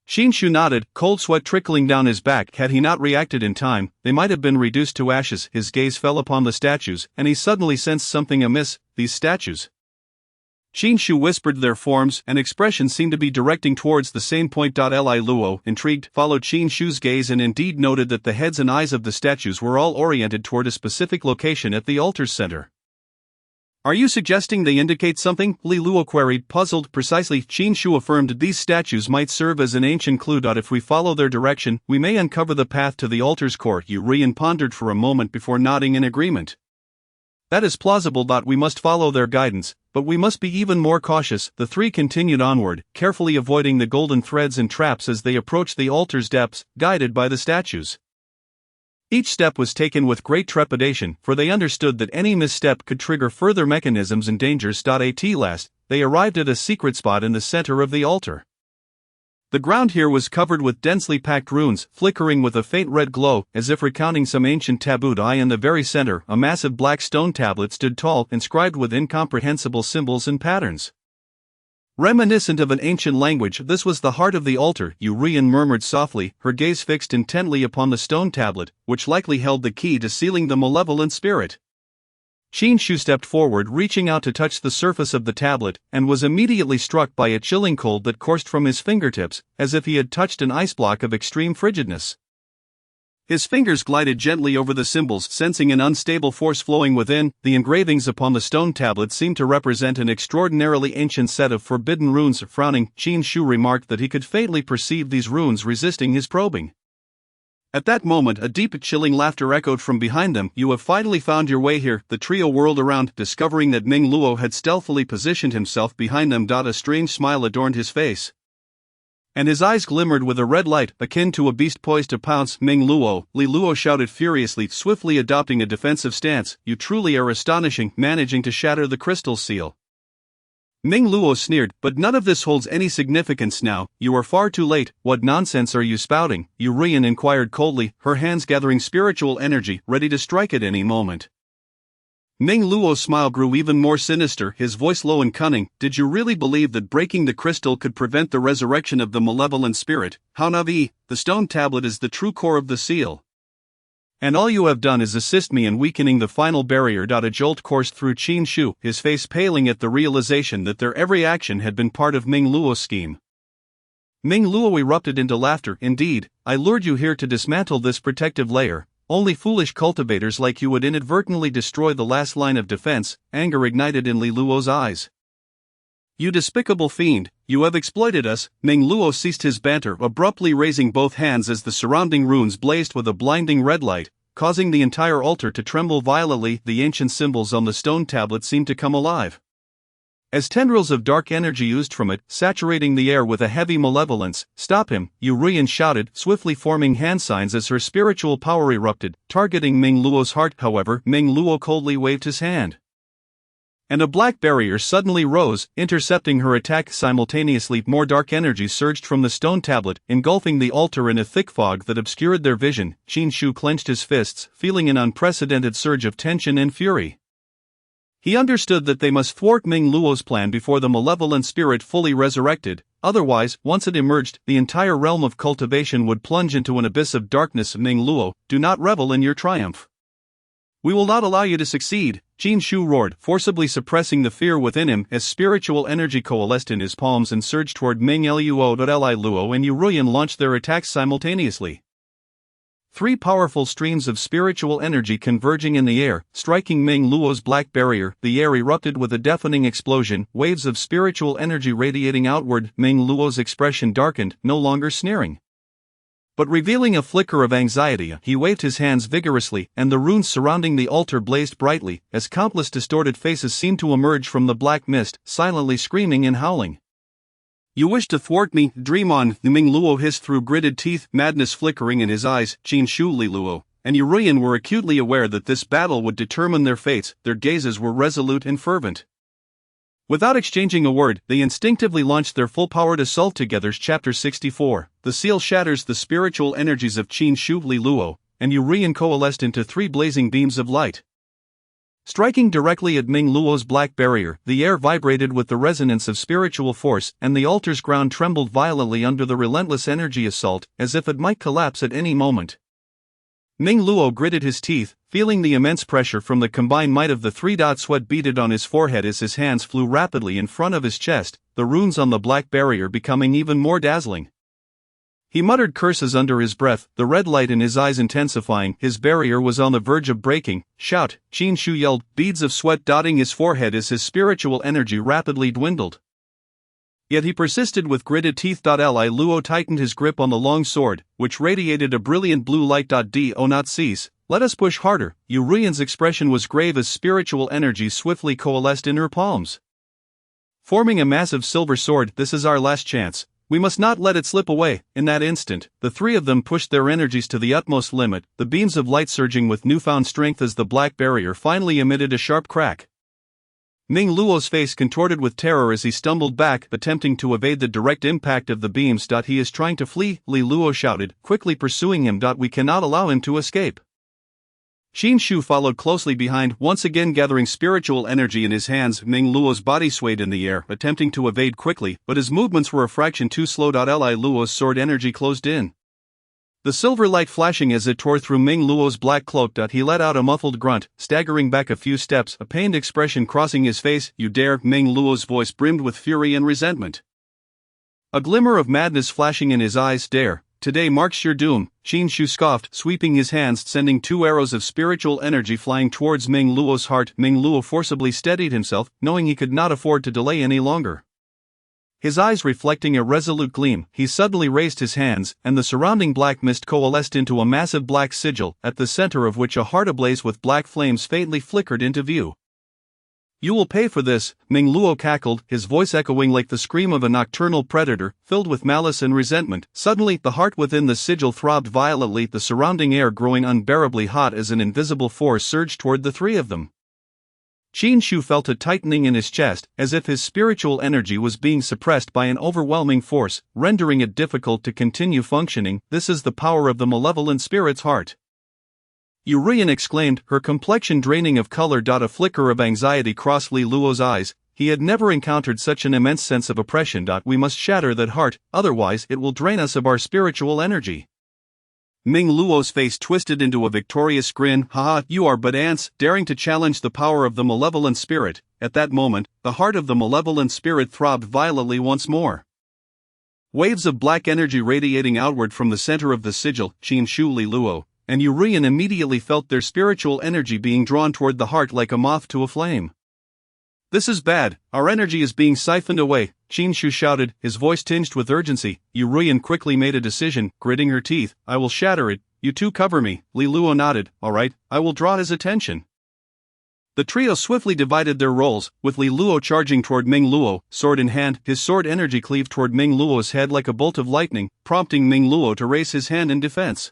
Qin Shu nodded, cold sweat trickling down his back. Had he not reacted in time, they might have been reduced to ashes. His gaze fell upon the statues, and he suddenly sensed something amiss. These statues, Qin Shu whispered, their forms and expression seemed to be directing towards the same point. Li Luo, intrigued, followed Qin Shu's gaze and indeed noted that the heads and eyes of the statues were all oriented toward a specific location at the altar's center. Are you suggesting they indicate something? Li Luo queried, puzzled. Precisely, Qin Shu affirmed these statues might serve as an ancient clue. If we follow their direction, we may uncover the path to the altar's core. Yu Rian pondered for a moment before nodding in agreement. That is plausible. We must follow their guidance, but we must be even more cautious. The three continued onward, carefully avoiding the golden threads and traps as they approached the altar's depths, guided by the statues. Each step was taken with great trepidation, for they understood that any misstep could trigger further mechanisms and dangers. At last, they arrived at a secret spot in the center of the altar. The ground here was covered with densely packed runes, flickering with a faint red glow, as if recounting some ancient taboo. In the very center, a massive black stone tablet stood tall, inscribed with incomprehensible symbols and patterns. Reminiscent of an ancient language, this was the heart of the altar, Yu Rian murmured softly, her gaze fixed intently upon the stone tablet, which likely held the key to sealing the malevolent spirit. Qin Shu stepped forward, reaching out to touch the surface of the tablet, and was immediately struck by a chilling cold that coursed from his fingertips, as if he had touched an ice block of extreme frigidness. His fingers glided gently over the symbols, sensing an unstable force flowing within. The engravings upon the stone tablet seemed to represent an extraordinarily ancient set of forbidden runes. Frowning, Qin Shu remarked that he could faintly perceive these runes resisting his probing. At that moment, a deep, chilling laughter echoed from behind them. You have finally found your way here. The trio whirled around, discovering that Ming Luo had stealthily positioned himself behind them. A strange smile adorned his face, and his eyes glimmered with a red light, akin to a beast poised to pounce. Ming Luo, Li Luo shouted furiously, swiftly adopting a defensive stance. You truly are astonishing, managing to shatter the crystal seal. Ming Luo sneered, but none of this holds any significance now. You are far too late. What nonsense are you spouting? Yu Rian inquired coldly, her hands gathering spiritual energy, ready to strike at any moment. Ming Luo's smile grew even more sinister, his voice low and cunning. Did you really believe that breaking the crystal could prevent the resurrection of the malevolent spirit? How Navi, the stone tablet is the true core of the seal. And all you have done is assist me in weakening the final barrier. A jolt coursed through Qin Shu, his face paling at the realization that their every action had been part of Ming Luo's scheme. Ming Luo erupted into laughter. Indeed, I lured you here to dismantle this protective layer. Only foolish cultivators like you would inadvertently destroy the last line of defense. Anger ignited in Li Luo's eyes. You despicable fiend, you have exploited us. Ming Luo ceased his banter, abruptly raising both hands as the surrounding runes blazed with a blinding red light, causing the entire altar to tremble violently. The ancient symbols on the stone tablet seemed to come alive, as tendrils of dark energy oozed from it, saturating the air with a heavy malevolence. Stop him, Yu Rian shouted, swiftly forming hand signs as her spiritual power erupted, targeting Ming Luo's heart. However, Ming Luo coldly waved his hand, and a black barrier suddenly rose, intercepting her attack. Simultaneously, more dark energy surged from the stone tablet, engulfing the altar in a thick fog that obscured their vision. Qin Shu clenched his fists, feeling an unprecedented surge of tension and fury. He understood that they must thwart Ming Luo's plan before the malevolent spirit fully resurrected. Otherwise, once it emerged, the entire realm of cultivation would plunge into an abyss of darkness. Ming Luo, do not revel in your triumph. We will not allow you to succeed, Qin Shu roared, forcibly suppressing the fear within him as spiritual energy coalesced in his palms and surged toward Ming Luo. Li Luo and Yu Rian launched their attacks simultaneously. Three powerful streams of spiritual energy converging in the air, striking Ming Luo's black barrier. The air erupted with a deafening explosion, waves of spiritual energy radiating outward. Ming Luo's expression darkened, no longer sneering, but revealing a flicker of anxiety. He waved his hands vigorously, and the runes surrounding the altar blazed brightly, as countless distorted faces seemed to emerge from the black mist, silently screaming and howling. You wish to thwart me? Dream on, Ming Luo hissed through gritted teeth, madness flickering in his eyes. Qin Shu, Li Luo, and Yu Rian were acutely aware that this battle would determine their fates. Their gazes were resolute and fervent. Without exchanging a word, they instinctively launched their full-powered assault together. Chapter 64. The seal shatters. The spiritual energies of Qin Shu, Li Luo, and Yu Rian coalesced into three blazing beams of light, striking directly at Ming Luo's black barrier. The air vibrated with the resonance of spiritual force, and the altar's ground trembled violently under the relentless energy assault, as if it might collapse at any moment. Ming Luo gritted his teeth, feeling the immense pressure from the combined might of the three. Sweat beaded on his forehead as his hands flew rapidly in front of his chest, the runes on the black barrier becoming even more dazzling. He muttered curses under his breath, the red light in his eyes intensifying. His barrier was on the verge of breaking. Shout! Qin Shu yelled, beads of sweat dotting his forehead as his spiritual energy rapidly dwindled. Yet he persisted with gritted teeth. Li Luo tightened his grip on the long sword, which radiated a brilliant blue light. Do not cease, let us push harder. Yu Ruiyan's expression was grave as spiritual energy swiftly coalesced in her palms, forming a massive silver sword. This is our last chance. We must not let it slip away. In that instant, the three of them pushed their energies to the utmost limit, the beams of light surging with newfound strength as the black barrier finally emitted a sharp crack. Ming Luo's face contorted with terror as he stumbled back, attempting to evade the direct impact of the beams. He is trying to flee, Li Luo shouted, quickly pursuing him. We cannot allow him to escape. Qin Shu followed closely behind, once again gathering spiritual energy in his hands. Ming Luo's body swayed in the air, attempting to evade quickly, but his movements were a fraction too slow. Li Luo's sword energy closed in, the silver light flashing as it tore through Ming Luo's black cloak. He let out a muffled grunt, staggering back a few steps, a pained expression crossing his face. You dare? Ming Luo's voice brimmed with fury and resentment, a glimmer of madness flashing in his eyes. Dare? Today marks your doom, Qin Shu scoffed, sweeping his hands, sending two arrows of spiritual energy flying towards Ming Luo's heart. Ming Luo forcibly steadied himself, knowing he could not afford to delay any longer. His eyes reflecting a resolute gleam, he suddenly raised his hands, and the surrounding black mist coalesced into a massive black sigil, at the center of which a heart ablaze with black flames faintly flickered into view. You will pay for this, Ming Luo cackled, his voice echoing like the scream of a nocturnal predator, filled with malice and resentment. Suddenly, the heart within the sigil throbbed violently, the surrounding air growing unbearably hot as an invisible force surged toward the three of them. Qin Shu felt a tightening in his chest, as if his spiritual energy was being suppressed by an overwhelming force, rendering it difficult to continue functioning. This is the power of the malevolent spirit's heart, Yu Ruiyan exclaimed, her complexion draining of color. A flicker of anxiety crossed Li Luo's eyes. He had never encountered such an immense sense of oppression. We must shatter that heart, otherwise it will drain us of our spiritual energy. Ming Luo's face twisted into a victorious grin. Haha, you are but ants, daring to challenge the power of the malevolent spirit. At that moment, the heart of the malevolent spirit throbbed violently once more, waves of black energy radiating outward from the center of the sigil. Qin Shu, Li Luo and Yu Ruiyan immediately felt their spiritual energy being drawn toward the heart like a moth to a flame. This is bad, our energy is being siphoned away, Qin Shu shouted, his voice tinged with urgency. Yu Ruiyan quickly made a decision, gritting her teeth. I will shatter it, you two cover me. Li Luo nodded. Alright, I will draw his attention. The trio swiftly divided their roles, with Li Luo charging toward Ming Luo, sword in hand. His sword energy cleaved toward Ming Luo's head like a bolt of lightning, prompting Ming Luo to raise his hand in defense,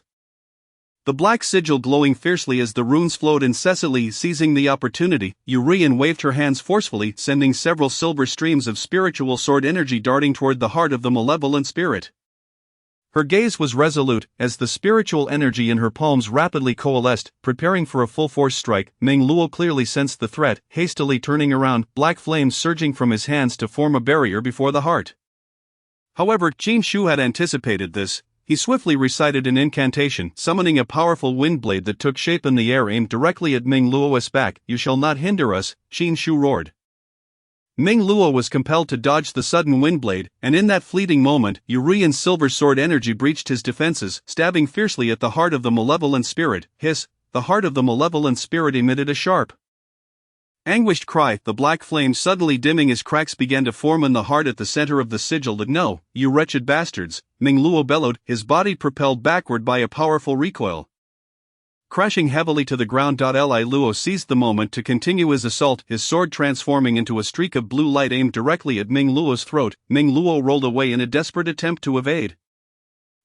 the black sigil glowing fiercely as the runes flowed incessantly. Seizing the opportunity, Yu Ruiyan waved her hands forcefully, sending several silver streams of spiritual sword energy darting toward the heart of the malevolent spirit. Her gaze was resolute, as the spiritual energy in her palms rapidly coalesced, preparing for a full-force strike. Ming Luo clearly sensed the threat, hastily turning around, black flames surging from his hands to form a barrier before the heart. However, Qin Shu had anticipated this. He swiftly recited an incantation, summoning a powerful wind blade that took shape in the air aimed directly at Ming Luo's back. You shall not hinder us, Qin Shu roared. Ming Luo was compelled to dodge the sudden wind blade, and in that fleeting moment, Yu Ruiyan's silver sword energy breached his defenses, stabbing fiercely at the heart of the malevolent spirit. Hiss! The heart of the malevolent spirit emitted a sharp, anguished cry, the black flame suddenly dimming as cracks began to form in the heart at the center of the sigil. No, you wretched bastards, Ming Luo bellowed, his body propelled backward by a powerful recoil, crashing heavily to the ground. Li Luo seized the moment to continue his assault, his sword transforming into a streak of blue light aimed directly at Ming Luo's throat. Ming Luo rolled away in a desperate attempt to evade,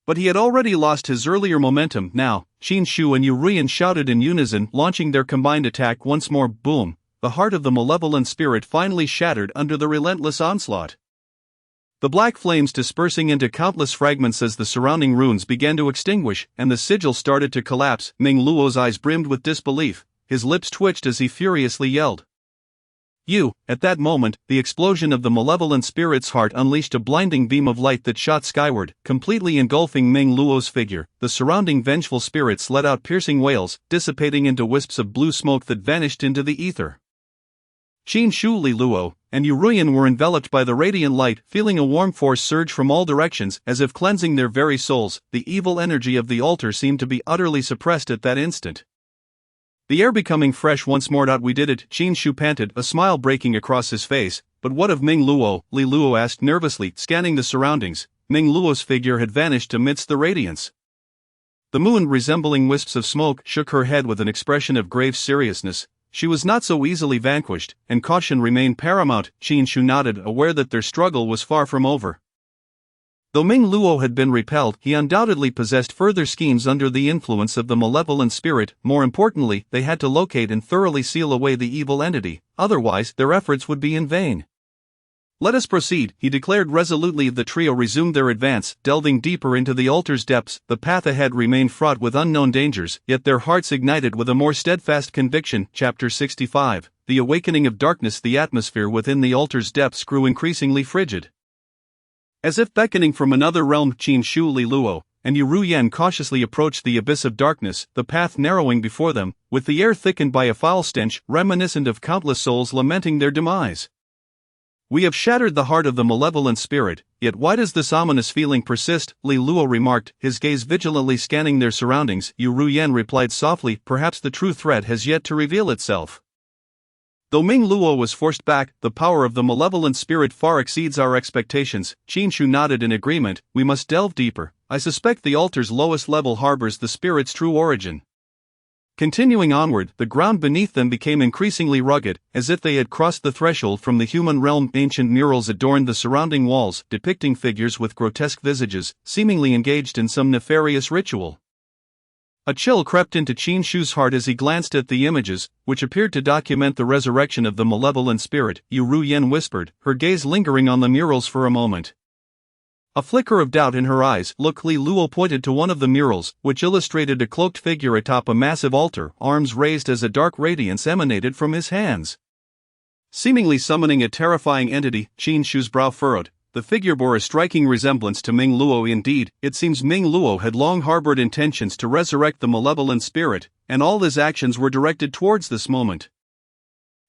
but he had already lost his earlier momentum. Now, Qin Shu and Yu Ruiyan shouted in unison, launching their combined attack once more. Boom! The heart of the malevolent spirit finally shattered under the relentless onslaught, the black flames dispersing into countless fragments as the surrounding runes began to extinguish, and the sigil started to collapse. Ming Luo's eyes brimmed with disbelief, his lips twitched as he furiously yelled. At that moment, the explosion of the malevolent spirit's heart unleashed a blinding beam of light that shot skyward, completely engulfing Ming Luo's figure. The surrounding vengeful spirits let out piercing wails, dissipating into wisps of blue smoke that vanished into the ether. Qin Shu, Li Luo, and Yuruyan were enveloped by the radiant light, feeling a warm force surge from all directions, as if cleansing their very souls. The evil energy of the altar seemed to be utterly suppressed at that instant. The air becoming fresh once more. We did it, Qin Shu panted, a smile breaking across his face. But what of Ming Luo? Li Luo asked nervously, scanning the surroundings. Ming Luo's figure had vanished amidst the radiance. The moon, resembling wisps of smoke, shook her head with an expression of grave seriousness. She was not so easily vanquished, and caution remained paramount. Qin Shu nodded, aware that their struggle was far from over. Though Ming Luo had been repelled, he undoubtedly possessed further schemes under the influence of the malevolent spirit. More importantly, they had to locate and thoroughly seal away the evil entity, otherwise their efforts would be in vain. Let us proceed, he declared resolutely. The trio resumed their advance, delving deeper into the altar's depths. The path ahead remained fraught with unknown dangers, yet their hearts ignited with a more steadfast conviction. Chapter 65, The Awakening of Darkness. The atmosphere within the altar's depths grew increasingly frigid. As if beckoning from another realm, Qin Shu, Li Luo, and Yuruyan cautiously approached the abyss of darkness, the path narrowing before them, with the air thickened by a foul stench, reminiscent of countless souls lamenting their demise. We have shattered the heart of the malevolent spirit, yet why does this ominous feeling persist? Li Luo remarked, his gaze vigilantly scanning their surroundings. Yuruyan replied softly, perhaps the true threat has yet to reveal itself. Though Ming Luo was forced back, the power of the malevolent spirit far exceeds our expectations. Qin Shu nodded in agreement. We must delve deeper. I suspect the altar's lowest level harbors the spirit's true origin. Continuing onward, the ground beneath them became increasingly rugged, as if they had crossed the threshold from the human realm. Ancient murals adorned the surrounding walls, depicting figures with grotesque visages, seemingly engaged in some nefarious ritual. A chill crept into Qin Shu's heart as he glanced at the images, which appeared to document the resurrection of the malevolent spirit. Yuruyan whispered, her gaze lingering on the murals for a moment. A flicker of doubt in her eyes. Look, Li Luo pointed to one of the murals, which illustrated a cloaked figure atop a massive altar, arms raised as a dark radiance emanated from his hands. Seemingly summoning a terrifying entity, Qin Shu's brow furrowed. The figure bore a striking resemblance to Ming Luo. Indeed, it seems Ming Luo had long harbored intentions to resurrect the malevolent spirit, and all his actions were directed towards this moment.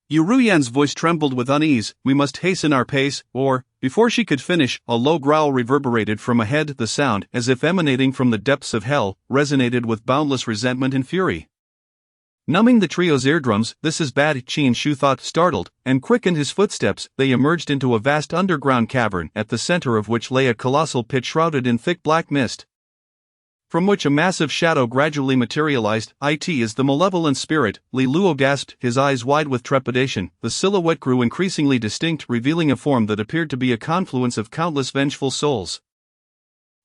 Yuruyan's voice trembled with unease. We must hasten our pace, or... Before she could finish, a low growl reverberated from ahead. The sound, as if emanating from the depths of hell, resonated with boundless resentment and fury. Numbing the trio's eardrums, this is bad, Qin Shu thought, startled, and quickened his footsteps. They emerged into a vast underground cavern, at the center of which lay a colossal pit shrouded in thick black mist, from which a massive shadow gradually materialized. It is the malevolent spirit, Li Luo gasped, his eyes wide with trepidation. The silhouette grew increasingly distinct, revealing a form that appeared to be a confluence of countless vengeful souls.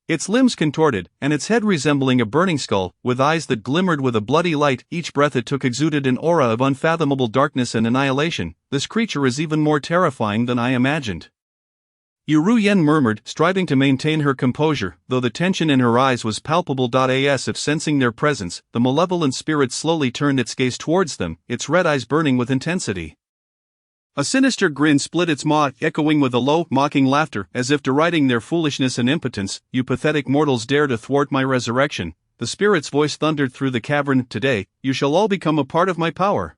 Its limbs contorted, and its head resembling a burning skull, with eyes that glimmered with a bloody light. Each breath it took exuded an aura of unfathomable darkness and annihilation. This creature is even more terrifying than I imagined. Yuruyan murmured, striving to maintain her composure, though the tension in her eyes was palpable. As if sensing their presence, the malevolent spirit slowly turned its gaze towards them, its red eyes burning with intensity. A sinister grin split its maw, echoing with a low, mocking laughter, as if deriding their foolishness and impotence. You pathetic mortals dare to thwart my resurrection, the spirit's voice thundered through the cavern. Today, you shall all become a part of my power.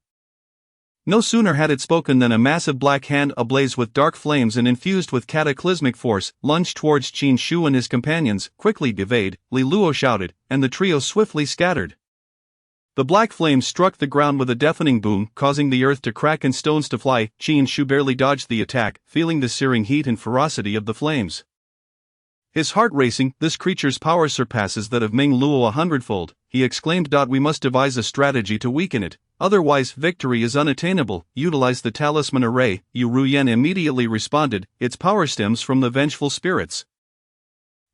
No sooner had it spoken than a massive black hand, ablaze with dark flames and infused with cataclysmic force, lunged towards Qin Shu and his companions. Quickly evade, Li Luo shouted, and the trio swiftly scattered. The black flames struck the ground with a deafening boom, causing the earth to crack and stones to fly. Qin Shu barely dodged the attack, feeling the searing heat and ferocity of the flames. His heart racing, this creature's power surpasses that of Ming Luo 100-fold, he exclaimed. We must devise a strategy to weaken it, otherwise victory is unattainable. Utilize the talisman array, Yuruyan immediately responded, its power stems from the vengeful spirits.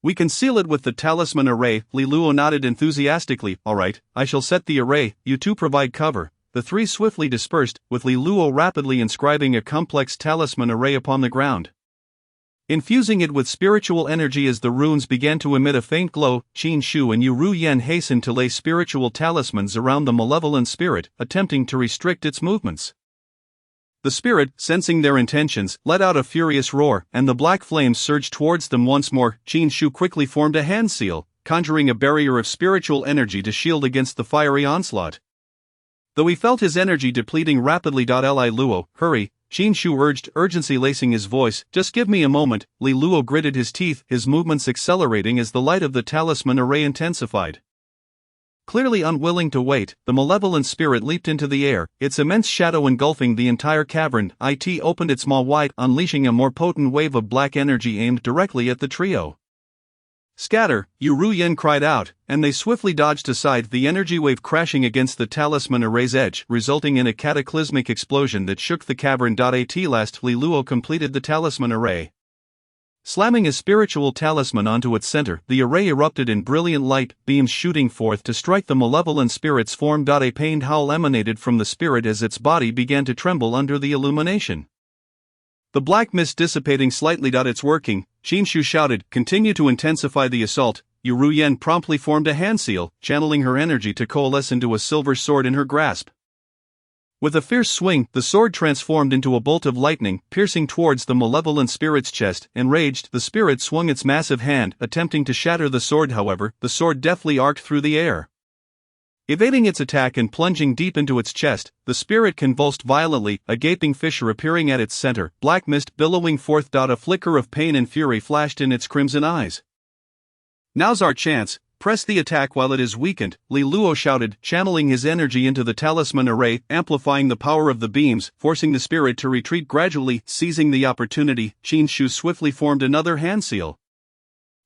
We can seal it with the talisman array. Li Luo nodded enthusiastically. Alright, I shall set the array, you two provide cover. The three swiftly dispersed, with Li Luo rapidly inscribing a complex talisman array upon the ground, infusing it with spiritual energy. As the runes began to emit a faint glow, Qin Shu and Yuruyan hastened to lay spiritual talismans around the malevolent spirit, attempting to restrict its movements. The spirit, sensing their intentions, let out a furious roar, and the black flames surged towards them once more. Qin Shu quickly formed a hand seal, conjuring a barrier of spiritual energy to shield against the fiery onslaught. Though he felt his energy depleting rapidly. Li Luo, hurry, Qin Shu urged, urgency lacing his voice. Just give me a moment. Li Luo gritted his teeth, his movements accelerating as the light of the talisman array intensified. Clearly unwilling to wait, the malevolent spirit leaped into the air, its immense shadow engulfing the entire cavern. It opened its maw wide, unleashing a more potent wave of black energy aimed directly at the trio. Scatter, Yu Ruyen cried out, and they swiftly dodged aside, the energy wave crashing against the talisman array's edge, resulting in a cataclysmic explosion that shook the cavern. At last, Li Luo completed the talisman array. Slamming his spiritual talisman onto its center, the array erupted in brilliant light beams shooting forth to strike the malevolent spirit's form. A pained howl emanated from the spirit as its body began to tremble under the illumination. The black mist dissipating slightly. It's working, Qin Shu shouted. Continue to intensify the assault. Yu Ruyen promptly formed a hand seal, channeling her energy to coalesce into a silver sword in her grasp. With a fierce swing, the sword transformed into a bolt of lightning, piercing towards the malevolent spirit's chest. Enraged, the spirit swung its massive hand, attempting to shatter the sword. However, the sword deftly arced through the air. Evading its attack and plunging deep into its chest, the spirit convulsed violently, a gaping fissure appearing at its center, black mist billowing forth. A flicker of pain and fury flashed in its crimson eyes. Now's our chance. Press the attack while it is weakened, Li Luo shouted, channeling his energy into the talisman array, amplifying the power of the beams, forcing the spirit to retreat gradually. Seizing the opportunity, Qin Shu swiftly formed another hand seal.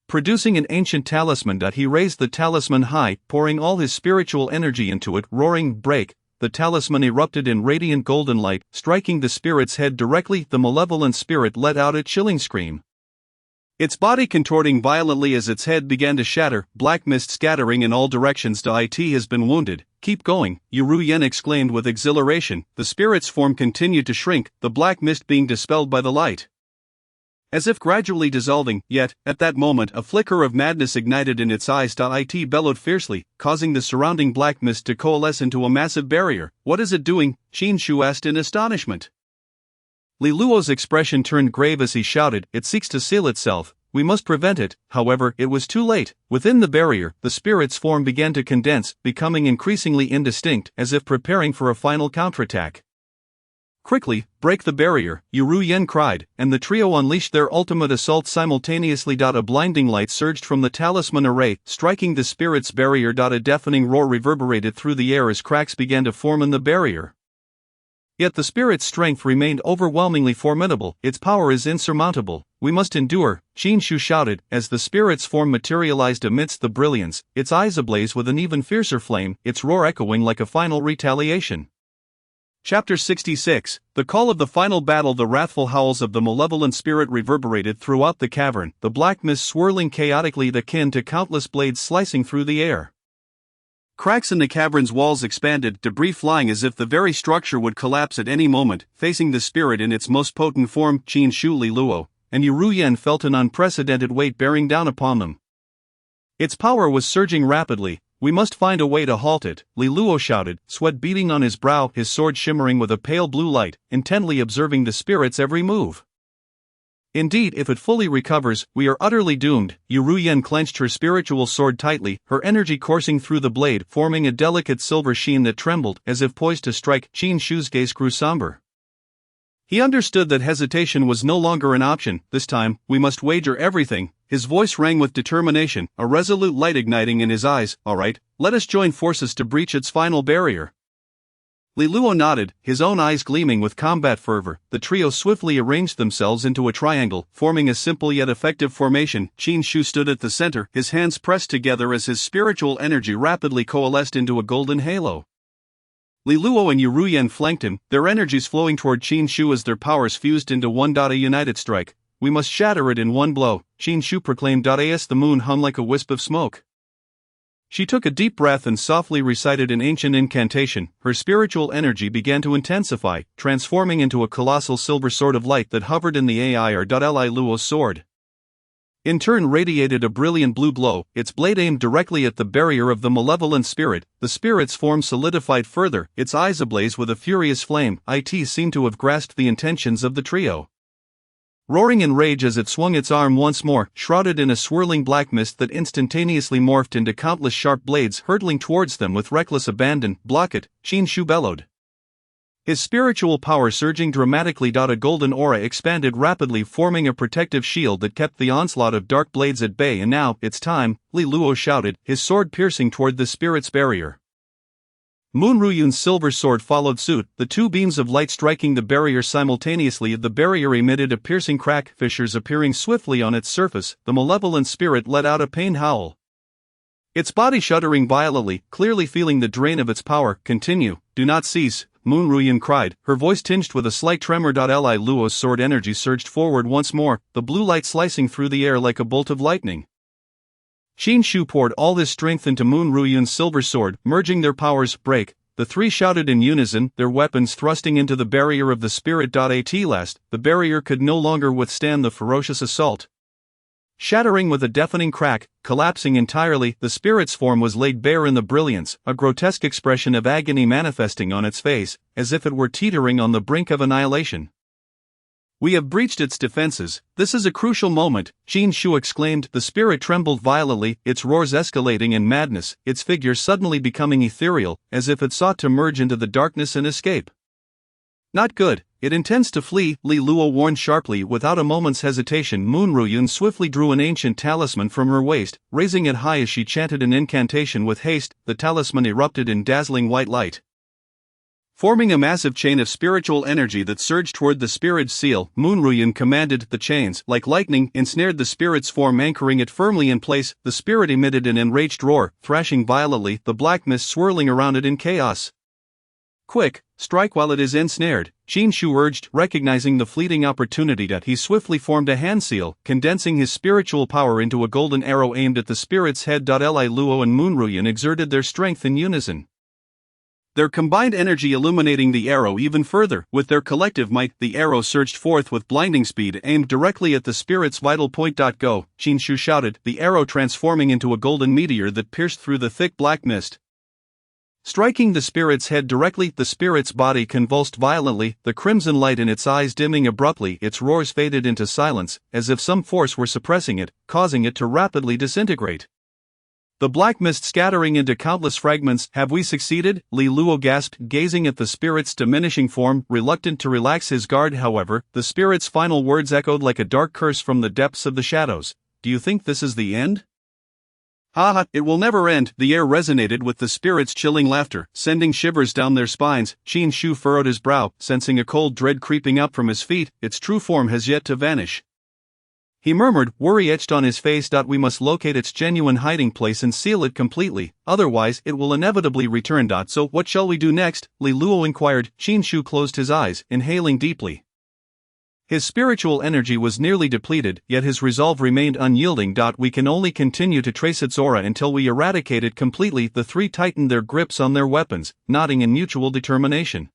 Producing an ancient talisman. He raised the talisman high, pouring all his spiritual energy into it. Roaring break, the talisman erupted in radiant golden light, striking the spirit's head directly. The malevolent spirit let out a chilling scream, its body contorting violently as its head began to shatter, black mist scattering in all directions. It has been wounded. Keep going, Yu Ruyen exclaimed with exhilaration. The spirit's form continued to shrink, the black mist being dispelled by the light, as if gradually dissolving. Yet, at that moment, a flicker of madness ignited in its eyes. It bellowed fiercely, causing the surrounding black mist to coalesce into a massive barrier. What is it doing? Qin Shu asked in astonishment. Li Luo's expression turned grave as he shouted, it seeks to seal itself. We must prevent it. However, it was too late. Within the barrier, the spirit's form began to condense, becoming increasingly indistinct, as if preparing for a final counterattack. Quickly, break the barrier, Yu Ruyen cried, and the trio unleashed their ultimate assault simultaneously. A blinding light surged from the talisman array, striking the spirit's barrier. A deafening roar reverberated through the air as cracks began to form in the barrier. Yet the spirit's strength remained overwhelmingly formidable. Its power is insurmountable. We must endure, Qin Shu shouted, as the spirit's form materialized amidst the brilliance, its eyes ablaze with an even fiercer flame, its roar echoing like a final retaliation. Chapter 66, The Call of the Final Battle. The wrathful howls of the malevolent spirit reverberated throughout the cavern, the black mist swirling chaotically, akin to countless blades slicing through the air. Cracks in the cavern's walls expanded, debris flying as if the very structure would collapse at any moment. Facing the spirit in its most potent form, Qin Shu, Li Luo, and Yu Ruyen felt an unprecedented weight bearing down upon them. Its power was surging rapidly. We must find a way to halt it, Li Luo shouted, sweat beading on his brow, his sword shimmering with a pale blue light, intently observing the spirit's every move. Indeed, if it fully recovers, we are utterly doomed. Yu Ruyen clenched her spiritual sword tightly, her energy coursing through the blade, forming a delicate silver sheen that trembled, as if poised to strike. Qin Shu's gaze grew somber. He understood that hesitation was no longer an option. This time, we must wager everything. His voice rang with determination, a resolute light igniting in his eyes. All right, let us join forces to breach its final barrier. Li Luo nodded, his own eyes gleaming with combat fervor. The trio swiftly arranged themselves into a triangle, forming a simple yet effective formation. Qin Shu stood at the center, his hands pressed together as his spiritual energy rapidly coalesced into a golden halo. Li Luo and Yu Ruyen flanked him, their energies flowing toward Qin Shu as their powers fused into one. A united strike. We must shatter it in one blow, Qin Shu proclaimed. As the moon hung like a wisp of smoke. She took a deep breath and softly recited an ancient incantation. Her spiritual energy began to intensify, transforming into a colossal silver sword of light that hovered in the air. Li Luo's sword, in turn, radiated a brilliant blue glow, its blade aimed directly at the barrier of the malevolent spirit. The spirit's form solidified further, its eyes ablaze with a furious flame. It seemed to have grasped the intentions of the trio. Roaring in rage as it swung its arm once more, shrouded in a swirling black mist that instantaneously morphed into countless sharp blades hurtling towards them with reckless abandon. Block it, Qin Shu bellowed. His spiritual power surging dramatically. A golden aura expanded rapidly, forming a protective shield that kept the onslaught of dark blades at bay. And now, it's time, Li Luo shouted, his sword piercing toward the spirit's barrier. Moon Ruyun's silver sword followed suit, the two beams of light striking the barrier simultaneously. The barrier emitted a piercing crack, fissures appearing swiftly on its surface. The malevolent spirit let out a pained howl, its body shuddering violently, clearly feeling the drain of its power. Continue, do not cease, Moon Ruyun cried, her voice tinged with a slight tremor. Li Luo's sword energy surged forward once more, the blue light slicing through the air like a bolt of lightning. Qin Shu poured all his strength into Moon Ruyun's silver sword, merging their powers. Break, the three shouted in unison, their weapons thrusting into the barrier of the spirit. At last, the barrier could no longer withstand the ferocious assault. Shattering with a deafening crack, collapsing entirely, the spirit's form was laid bare in the brilliance, a grotesque expression of agony manifesting on its face, as if it were teetering on the brink of annihilation. We have breached its defenses, this is a crucial moment, Qin Shu exclaimed. The spirit trembled violently, its roars escalating in madness, its figure suddenly becoming ethereal, as if it sought to merge into the darkness and escape. Not good, it intends to flee, Li Luo warned sharply. Without a moment's hesitation, Moon Ruyun swiftly drew an ancient talisman from her waist, raising it high as she chanted an incantation with haste. The talisman erupted in dazzling white light, forming a massive chain of spiritual energy that surged toward the spirit's seal. Moon Ruyun commanded. The chains, like lightning, ensnared the spirit's form, anchoring it firmly in place. The spirit emitted an enraged roar, thrashing violently, the black mist swirling around it in chaos. Quick, strike while it is ensnared, Qin Shu urged, recognizing the fleeting opportunity. He swiftly formed a hand seal, condensing his spiritual power into a golden arrow aimed at the spirit's head. Li Luo and Moon Ruyun exerted their strength in unison, their combined energy illuminating the arrow even further. With their collective might, the arrow surged forth with blinding speed, aimed directly at the spirit's vital point. Go, Qin Shu shouted, the arrow transforming into a golden meteor that pierced through the thick black mist, striking the spirit's head directly. The spirit's body convulsed violently, the crimson light in its eyes dimming abruptly. Its roars faded into silence, as if some force were suppressing it, causing it to rapidly disintegrate, the black mist scattering into countless fragments. Have we succeeded? Li Luo gasped, gazing at the spirit's diminishing form, reluctant to relax his guard. However, the spirit's final words echoed like a dark curse from the depths of the shadows. Do you think this is the end? Ha, it will never end. The air resonated with the spirit's chilling laughter, sending shivers down their spines. Qin Shu furrowed his brow, sensing a cold dread creeping up from his feet. Its true form has yet to vanish, he murmured, worry etched on his face. We must locate its genuine hiding place and seal it completely, otherwise it will inevitably return. So what shall we do next? Li Luo inquired. Qin Shu closed his eyes, inhaling deeply. His spiritual energy was nearly depleted, yet his resolve remained unyielding. We can only continue to trace its aura until we eradicate it completely. The three tightened their grips on their weapons, nodding in mutual determination.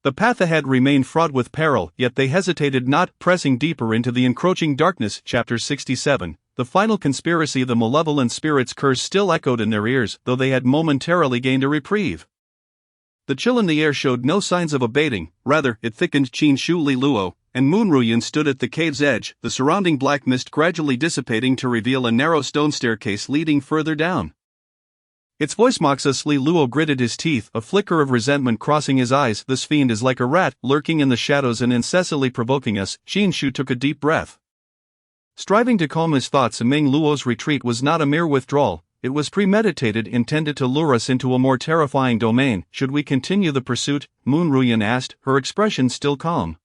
The path ahead remained fraught with peril, yet they hesitated not, pressing deeper into the encroaching darkness. Chapter 67. The final conspiracy. The malevolent spirit's curse still echoed in their ears, though they had momentarily gained a reprieve. The chill in the air showed no signs of abating, rather, it thickened. Qin Shu, Li Luo, and Moon Ruyun stood at the cave's edge, the surrounding black mist gradually dissipating to reveal a narrow stone staircase leading further down. Its voice mocks us. Li Luo gritted his teeth, a flicker of resentment crossing his eyes. This fiend is like a rat, lurking in the shadows and incessantly provoking us. Qin Shu took a deep breath, striving to calm his thoughts. Meng Luo's retreat was not a mere withdrawal, it was premeditated, intended to lure us into a more terrifying domain. Should we continue the pursuit? Moon Ruyun asked, her expression still calm.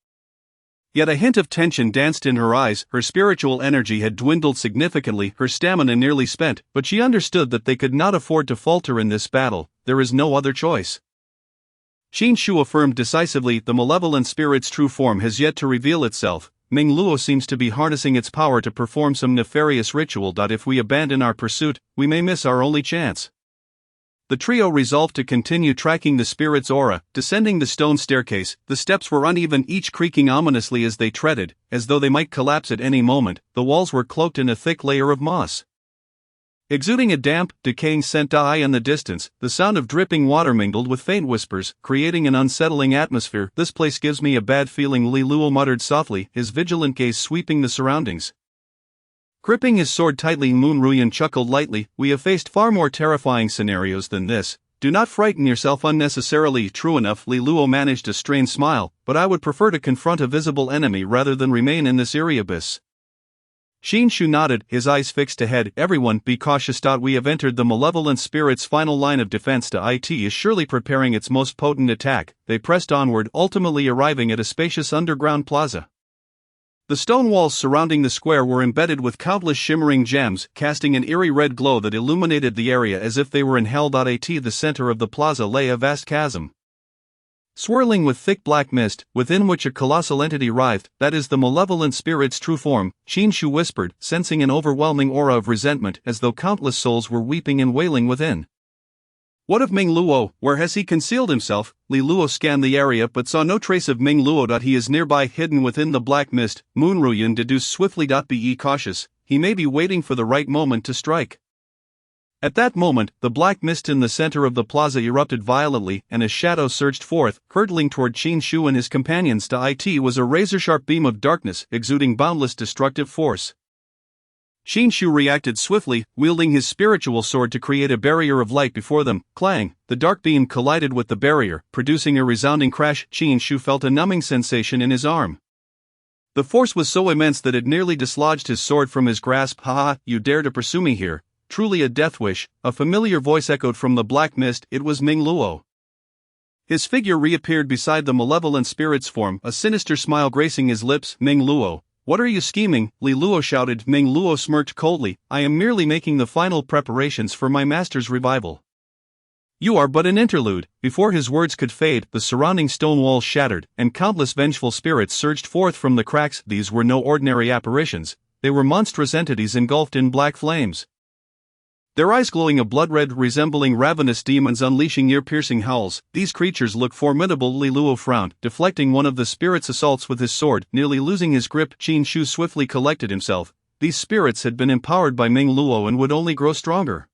Yet a hint of tension danced in her eyes. Her spiritual energy had dwindled significantly, her stamina nearly spent, but she understood that they could not afford to falter in this battle. There is no other choice, Qin Shu affirmed decisively. The malevolent spirit's true form has yet to reveal itself. Meng Luo seems to be harnessing its power to perform some nefarious ritual. If we abandon our pursuit, we may miss our only chance. The trio resolved to continue tracking the spirit's aura, descending the stone staircase. The steps were uneven, each creaking ominously as they treaded, as though they might collapse at any moment. The walls were cloaked in a thick layer of moss, exuding a damp, decaying scent. In the distance, the sound of dripping water mingled with faint whispers, creating an unsettling atmosphere. This place gives me a bad feeling, Li Luo muttered softly, his vigilant gaze sweeping the surroundings. Gripping his sword tightly, Moon Ruyun chuckled lightly. We have faced far more terrifying scenarios than this, Do not frighten yourself unnecessarily. True enough, Li Luo managed a strained smile, but I would prefer to confront a visible enemy rather than remain in this eerie abyss. Xin Shu nodded, his eyes fixed ahead. Everyone, be cautious. We have entered the malevolent spirit's final line of defense. It is surely preparing its most potent attack. They pressed onward, ultimately arriving at a spacious underground plaza. The stone walls surrounding the square were embedded with countless shimmering gems, casting an eerie red glow that illuminated the area as if they were in hell. At the center of the plaza lay a vast chasm, swirling with thick black mist, within which a colossal entity writhed. That is the malevolent spirit's true form, Qin Shu whispered, sensing an overwhelming aura of resentment as though countless souls were weeping and wailing within. What of Ming Luo? Where has he concealed himself? Li Luo scanned the area but saw no trace of Ming Luo. He is nearby, hidden within the black mist. Moon Ruyan deduced swiftly. Be cautious, he may be waiting for the right moment to strike. At that moment, the black mist in the center of the plaza erupted violently, and a shadow surged forth, hurtling toward Qin Shu and his companions. It was a razor-sharp beam of darkness, exuding boundless destructive force. Qin Shu reacted swiftly, wielding his spiritual sword to create a barrier of light before them. Clang! The dark beam collided with the barrier, producing a resounding crash. Qin Shu felt a numbing sensation in his arm. The force was so immense that it nearly dislodged his sword from his grasp. Ha! You dare to pursue me here? Truly a death wish. A familiar voice echoed from the black mist. It was Ming Luo. His figure reappeared beside the malevolent spirit's form, a sinister smile gracing his lips. Ming Luo, what are you scheming? Li Luo shouted. Ming Luo smirked coldly. I am merely making the final preparations for my master's revival. You are but an interlude. Before his words could fade, the surrounding stone walls shattered, and countless vengeful spirits surged forth from the cracks. These were no ordinary apparitions. They were monstrous entities engulfed in black flames, their eyes glowing a blood red, resembling ravenous demons unleashing ear-piercing howls. These creatures looked formidable. Li Luo frowned, deflecting one of the spirit's assaults with his sword, nearly losing his grip. Qin Shu swiftly collected himself. These spirits had been empowered by Ming Luo and would only grow stronger.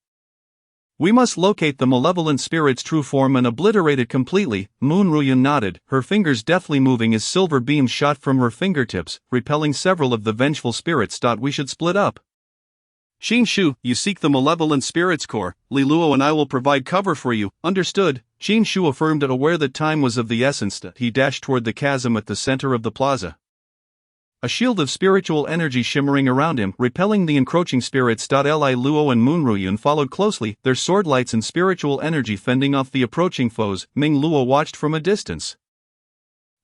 We must locate the malevolent spirit's true form and obliterate it completely. Moon Ruyan nodded, her fingers deftly moving as silver beams shot from her fingertips, repelling several of the vengeful spirits. We should split up. Qin Shu, you seek the malevolent spirit's core. Li Luo and I will provide cover for you. Understood? Qin Shu affirmed, aware that time was of the essence. He dashed toward the chasm at the center of the plaza, a shield of spiritual energy shimmering around him, repelling the encroaching spirits. Li Luo and Moon Ruyan followed closely, their sword lights and spiritual energy fending off the approaching foes. Ming Luo watched from a distance,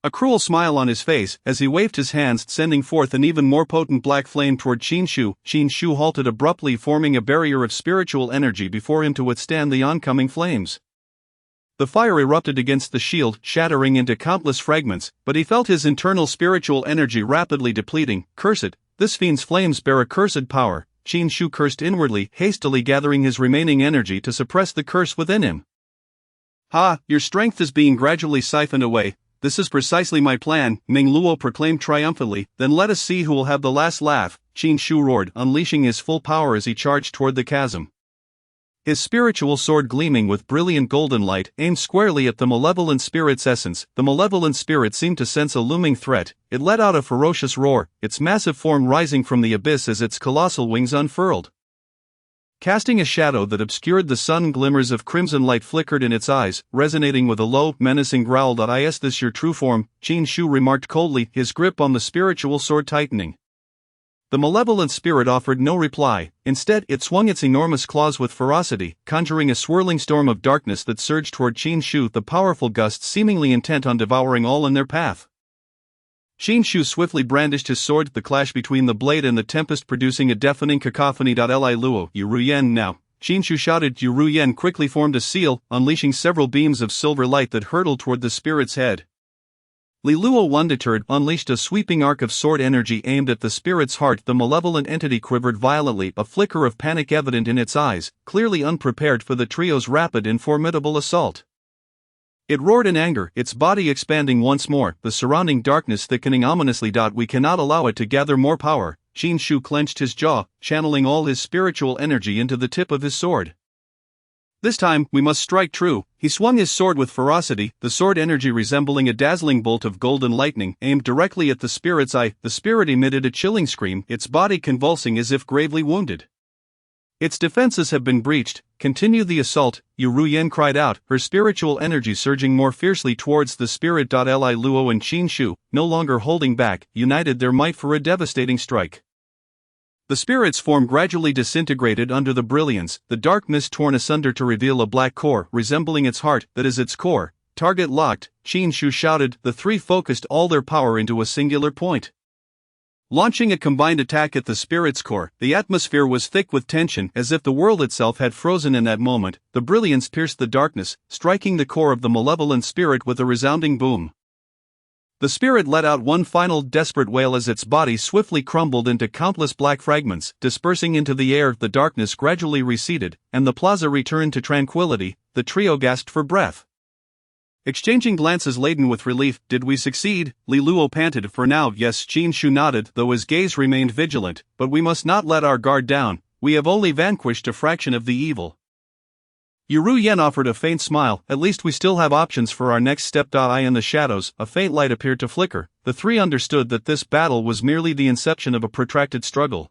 a cruel smile on his face, as he waved his hands, sending forth an even more potent black flame toward Qin Shu. Qin Shu halted abruptly, forming a barrier of spiritual energy before him to withstand the oncoming flames. The fire erupted against the shield, shattering into countless fragments, but he felt his internal spiritual energy rapidly depleting. Cursed, this fiend's flames bear a cursed power. Qin Shu cursed inwardly, hastily gathering his remaining energy to suppress the curse within him. Ha, your strength is being gradually siphoned away. This is precisely my plan, Ming Luo proclaimed triumphantly. Then let us see who will have the last laugh. Qin Shu roared, unleashing his full power as he charged toward the chasm. His spiritual sword gleaming with brilliant golden light, aimed squarely at the malevolent spirit's essence. The malevolent spirit seemed to sense a looming threat. It let out a ferocious roar, its massive form rising from the abyss as its colossal wings unfurled, casting a shadow that obscured the sun. Glimmers of crimson light flickered in its eyes, resonating with a low, menacing growl. Is this your true form? Qin Shu remarked coldly, his grip on the spiritual sword tightening. The malevolent spirit offered no reply. Instead, it swung its enormous claws with ferocity, conjuring a swirling storm of darkness that surged toward Qin Shu, the powerful gusts seemingly intent on devouring all in their path. Qin Shu swiftly brandished his sword, the clash between the blade and the tempest producing a deafening cacophony. Li Luo, Yu Ruyan now. Qin Shu shouted. Yu Ruyan quickly formed a seal, unleashing several beams of silver light that hurtled toward the spirit's head. Li Luo, undeterred, unleashed a sweeping arc of sword energy aimed at the spirit's heart. The malevolent entity quivered violently, a flicker of panic evident in its eyes, clearly unprepared for the trio's rapid and formidable assault. It roared in anger, its body expanding once more, the surrounding darkness thickening ominously. We cannot allow it to gather more power. Qin Shu clenched his jaw, channeling all his spiritual energy into the tip of his sword. This time, we must strike true. He swung his sword with ferocity, the sword energy resembling a dazzling bolt of golden lightning, aimed directly at the spirit's eye. The spirit emitted a chilling scream, its body convulsing as if gravely wounded. Its defenses have been breached. Continue the assault, Yu Ruyan cried out, her spiritual energy surging more fiercely towards the spirit. Li Luo and Qin Shu, no longer holding back, united their might for a devastating strike. The spirit's form gradually disintegrated under the brilliance, the dark mist torn asunder to reveal a black core resembling its heart, that is its core. Target locked, Qin Shu shouted. The three focused all their power into a singular point. Launching a combined attack at the spirit's core, the atmosphere was thick with tension, as if the world itself had frozen in that moment. The brilliance pierced the darkness, striking the core of the malevolent spirit with a resounding boom. The spirit let out one final desperate wail as its body swiftly crumbled into countless black fragments, dispersing into the air. The darkness gradually receded, and the plaza returned to tranquility. The trio gasped for breath. Exchanging glances laden with relief, did we succeed? Li Luo panted. For now, yes, Qin Shu nodded, though his gaze remained vigilant, but we must not let our guard down. We have only vanquished a fraction of the evil. Yu Ruyan offered a faint smile. At least we still have options for our next step. I in the shadows, a faint light appeared to flicker. The three understood that this battle was merely the inception of a protracted struggle,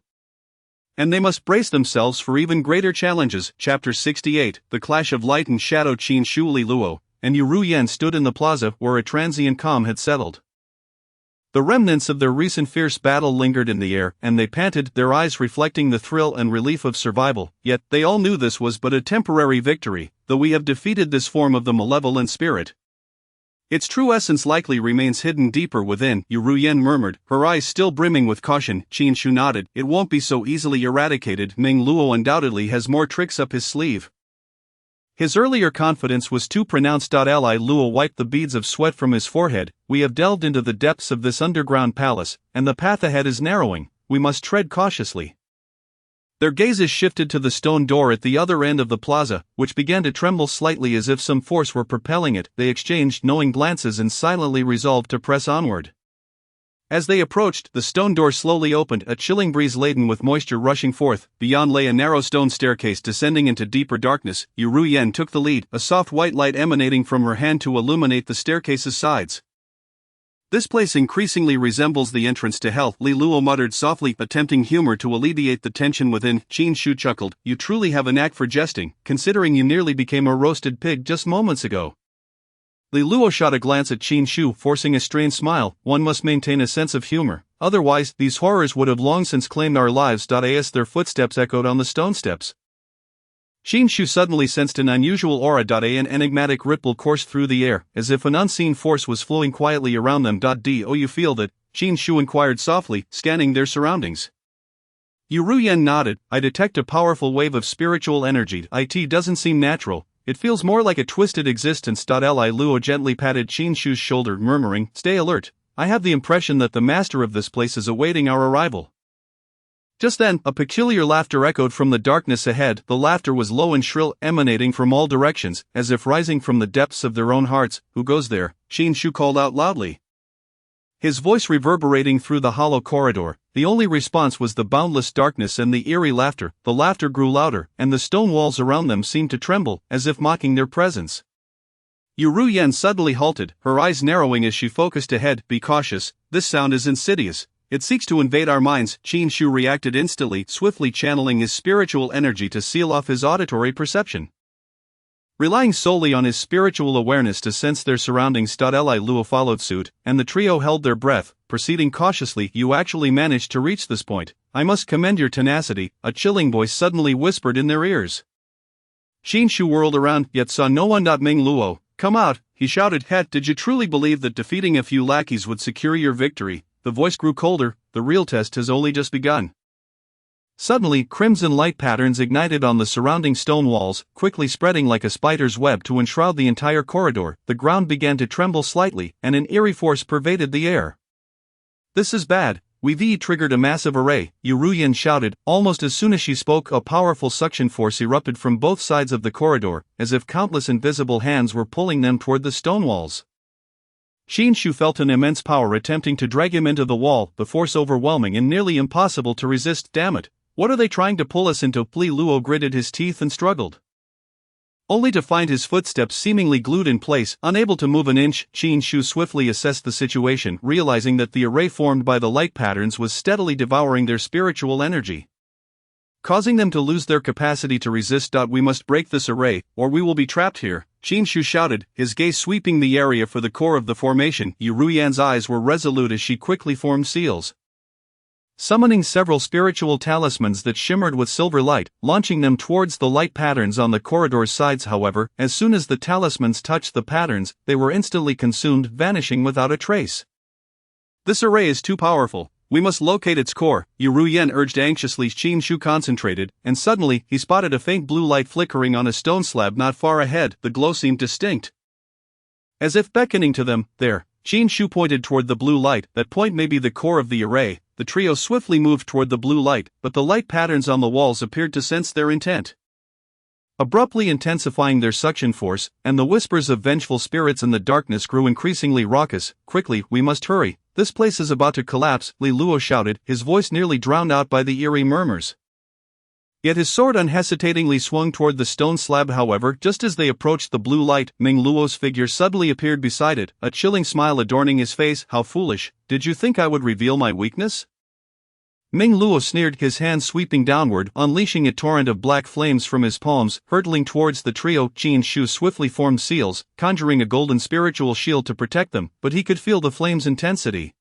and they must brace themselves for even greater challenges. Chapter 68, The Clash of Light and Shadow. Qin Shu, Li Luo, and Yu Ruyan stood in the plaza where a transient calm had settled. The remnants of their recent fierce battle lingered in the air, and they panted, their eyes reflecting the thrill and relief of survival. Yet, they all knew this was but a temporary victory, though we have defeated this form of the malevolent spirit. Its true essence likely remains hidden deeper within, Yu Ruyan murmured, her eyes still brimming with caution. Qin Shu nodded, it won't be so easily eradicated. Meng Luo undoubtedly has more tricks up his sleeve. His earlier confidence was too pronounced. Li Luo wiped the beads of sweat from his forehead. We have delved into the depths of this underground palace, and the path ahead is narrowing. We must tread cautiously. Their gazes shifted to the stone door at the other end of the plaza, which began to tremble slightly as if some force were propelling it. They exchanged knowing glances and silently resolved to press onward. As they approached, the stone door slowly opened, a chilling breeze laden with moisture rushing forth. Beyond lay a narrow stone staircase descending into deeper darkness. Yu Ruyan took the lead, a soft white light emanating from her hand to illuminate the staircase's sides. This place increasingly resembles the entrance to hell, Li Luo muttered softly, attempting humor to alleviate the tension within. Qin Shu chuckled, you truly have a knack for jesting, considering you nearly became a roasted pig just moments ago. Li Luo shot a glance at Qin Shu, forcing a strained smile. One must maintain a sense of humor, otherwise, these horrors would have long since claimed our lives. As their footsteps echoed on the stone steps, Qin Shu suddenly sensed an unusual aura. An enigmatic ripple coursed through the air, as if an unseen force was flowing quietly around them. Do you feel that? Qin Shu inquired softly, scanning their surroundings. Yu Ruyan nodded. I detect a powerful wave of spiritual energy. It doesn't seem natural. It feels more like a twisted existence. Li Luo gently patted Qin Shu's shoulder, murmuring, stay alert. I have the impression that the master of this place is awaiting our arrival. Just then, a peculiar laughter echoed from the darkness ahead. The laughter was low and shrill, emanating from all directions, as if rising from the depths of their own hearts. Who goes there? Qin Shu called out loudly, his voice reverberating through the hollow corridor. The only response was the boundless darkness and the eerie laughter. The laughter grew louder, and the stone walls around them seemed to tremble, as if mocking their presence. Yu Ruyan suddenly halted, her eyes narrowing as she focused ahead. Be cautious, this sound is insidious. It seeks to invade our minds. Qin Shu reacted instantly, swiftly channeling his spiritual energy to seal off his auditory perception. Relying solely on his spiritual awareness to sense their surroundings. Li Luo followed suit, and the trio held their breath, proceeding cautiously. You actually managed to reach this point. I must commend your tenacity, a chilling voice suddenly whispered in their ears. Qin Shu whirled around, yet saw no one. Meng Luo, come out, he shouted. Did you truly believe that defeating a few lackeys would secure your victory? The voice grew colder. The real test has only just begun. Suddenly, crimson light patterns ignited on the surrounding stone walls, quickly spreading like a spider's web to enshroud the entire corridor. The ground began to tremble slightly, and an eerie force pervaded the air. This is bad. We've triggered a massive array, Yu Ruyan shouted. Almost as soon as she spoke, a powerful suction force erupted from both sides of the corridor, as if countless invisible hands were pulling them toward the stone walls. Qin Shu felt an immense power attempting to drag him into the wall, the force overwhelming and nearly impossible to resist. Damn it! What are they trying to pull us into? Li Luo gritted his teeth and struggled, only to find his footsteps seemingly glued in place, unable to move an inch. Qin Shu swiftly assessed the situation, realizing that the array formed by the light patterns was steadily devouring their spiritual energy. causing them to lose their capacity to resist. We must break this array, or we will be trapped here, Jinshu shouted, his gaze sweeping the area for the core of the formation. Yuruyan's eyes were resolute as she quickly formed seals, summoning several spiritual talismans that shimmered with silver light, launching them towards the light patterns on the corridor's sides. However, as soon as the talismans touched the patterns, they were instantly consumed, vanishing without a trace. This array is too powerful. We must locate its core, Yuruyan urged anxiously. Jinshu concentrated, and suddenly he spotted a faint blue light flickering on a stone slab not far ahead. The glow seemed distinct, as if beckoning to them. There, Jinshu pointed toward the blue light. That point may be the core of the array. The trio swiftly moved toward the blue light, but the light patterns on the walls appeared to sense their intent, abruptly intensifying their suction force, and the whispers of vengeful spirits in the darkness grew increasingly raucous. Quickly, we must hurry. This place is about to collapse, Li Luo shouted, his voice nearly drowned out by the eerie murmurs. Yet his sword unhesitatingly swung toward the stone slab. However, just as they approached the blue light, Ming Luo's figure suddenly appeared beside it, a chilling smile adorning his face. How foolish, did you think I would reveal my weakness? Ming Luo sneered, his hand sweeping downward, unleashing a torrent of black flames from his palms, hurtling towards the trio. Jinshu swiftly formed seals, conjuring a golden spiritual shield to protect them, but he could feel the flame's intensity,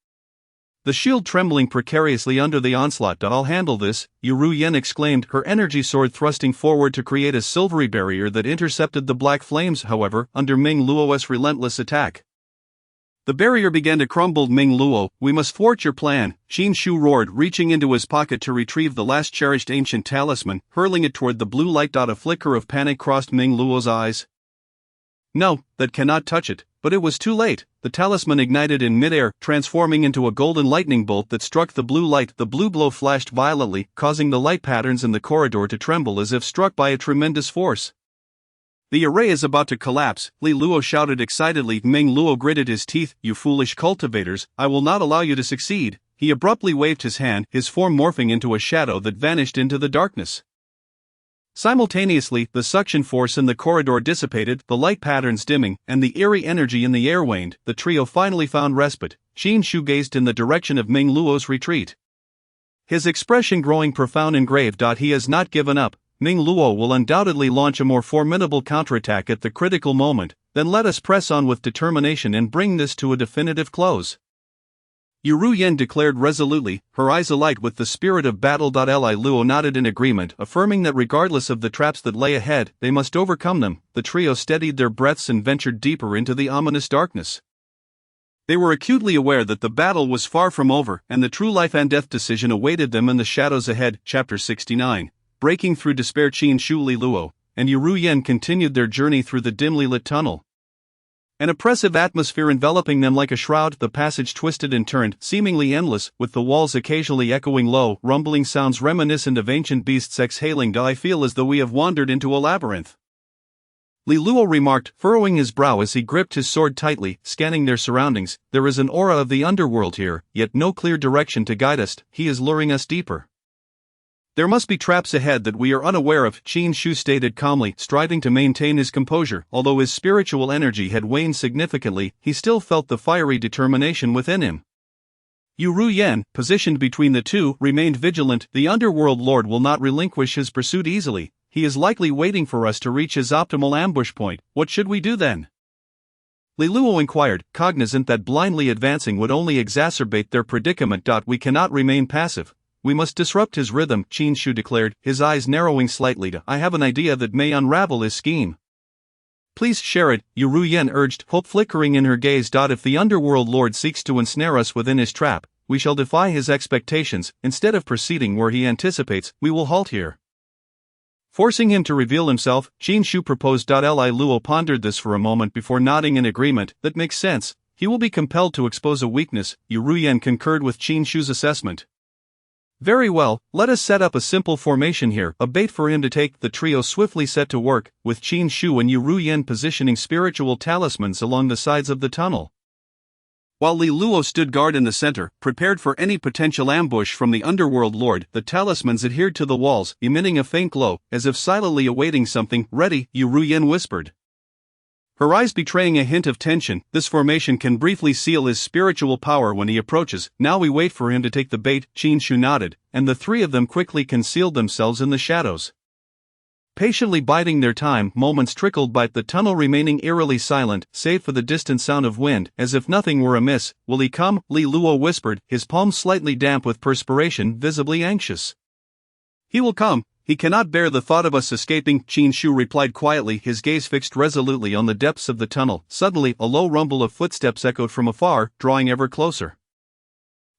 the shield trembling precariously under the onslaught. I'll handle this, Yuruyan exclaimed, her energy sword thrusting forward to create a silvery barrier that intercepted the black flames. However, under Ming Luo's relentless attack, the barrier began to crumble. Ming Luo, we must thwart your plan, Jinshu roared, reaching into his pocket to retrieve the last cherished ancient talisman, hurling it toward the blue light. A flicker of panic crossed Ming Luo's eyes. No, that cannot touch it. But it was too late. The talisman ignited in midair, transforming into a golden lightning bolt that struck the blue light. The blue glow flashed violently, causing the light patterns in the corridor to tremble as if struck by a tremendous force. The array is about to collapse, Li Luo shouted excitedly. Ming Luo gritted his teeth. You foolish cultivators, I will not allow you to succeed. He abruptly waved his hand, his form morphing into a shadow that vanished into the darkness. Simultaneously, the suction force in the corridor dissipated, the light patterns dimming, and the eerie energy in the air waned. The trio finally found respite. Jinshu gazed in the direction of Ming Luo's retreat, his expression growing profound and grave. He has not given up. Ming Luo will undoubtedly launch a more formidable counterattack at the critical moment. Then let us press on with determination and bring this to a definitive close, Yuruyan declared resolutely, her eyes alight with the spirit of battle. Li Luo nodded in agreement, affirming that regardless of the traps that lay ahead, they must overcome them. The trio steadied their breaths and ventured deeper into the ominous darkness. They were acutely aware that the battle was far from over, and the true life and death decision awaited them in the shadows ahead. Chapter 69. Breaking through despair. Jinshu, Li Luo, and Yuruyan continued their journey through the dimly lit tunnel, an oppressive atmosphere enveloping them like a shroud. The passage twisted and turned, seemingly endless, with the walls occasionally echoing low, rumbling sounds reminiscent of ancient beasts exhaling. I feel as though we have wandered into a labyrinth, Li Luo remarked, furrowing his brow as he gripped his sword tightly, scanning their surroundings. There is an aura of the underworld here, yet no clear direction to guide us. He is luring us deeper. There must be traps ahead that we are unaware of, Jinshu stated calmly, striving to maintain his composure. Although his spiritual energy had waned significantly, he still felt the fiery determination within him. Yuruyan, positioned between the two, remained vigilant. The underworld lord will not relinquish his pursuit easily. He is likely waiting for us to reach his optimal ambush point. What should we do then? Li Luo inquired, cognizant that blindly advancing would only exacerbate their predicament. We cannot remain passive. We must disrupt his rhythm, Jinshu declared, his eyes narrowing slightly. I have an idea that may unravel his scheme. Please share it, Yuruyan urged, hope flickering in her gaze. If the underworld lord seeks to ensnare us within his trap, we shall defy his expectations. Instead of proceeding where he anticipates, we will halt here, forcing him to reveal himself, Jinshu proposed. Li Luo pondered this for a moment before nodding in agreement. That makes sense. He will be compelled to expose a weakness. Yuruyan concurred with Jinshu's assessment. Very well, let us set up a simple formation here, a bait for him to take. The trio swiftly set to work, with Jinshu and Yuruyan positioning spiritual talismans along the sides of the tunnel, while Li Luo stood guard in the center, prepared for any potential ambush from the underworld lord. The talismans adhered to the walls, emitting a faint glow, as if silently awaiting something. Ready, Yuruyan whispered, her eyes betraying a hint of tension. This formation can briefly seal his spiritual power when he approaches. Now we wait for him to take the bait. Qin Shu nodded, and the three of them quickly concealed themselves in the shadows. Patiently biding their time, moments trickled by, the tunnel remaining eerily silent, save for the distant sound of wind, as if nothing were amiss. "Will he come?" Li Luo whispered, his palms slightly damp with perspiration, visibly anxious. "He will come. He cannot bear the thought of us escaping," Qin Shu replied quietly, his gaze fixed resolutely on the depths of the tunnel. Suddenly, a low rumble of footsteps echoed from afar, drawing ever closer.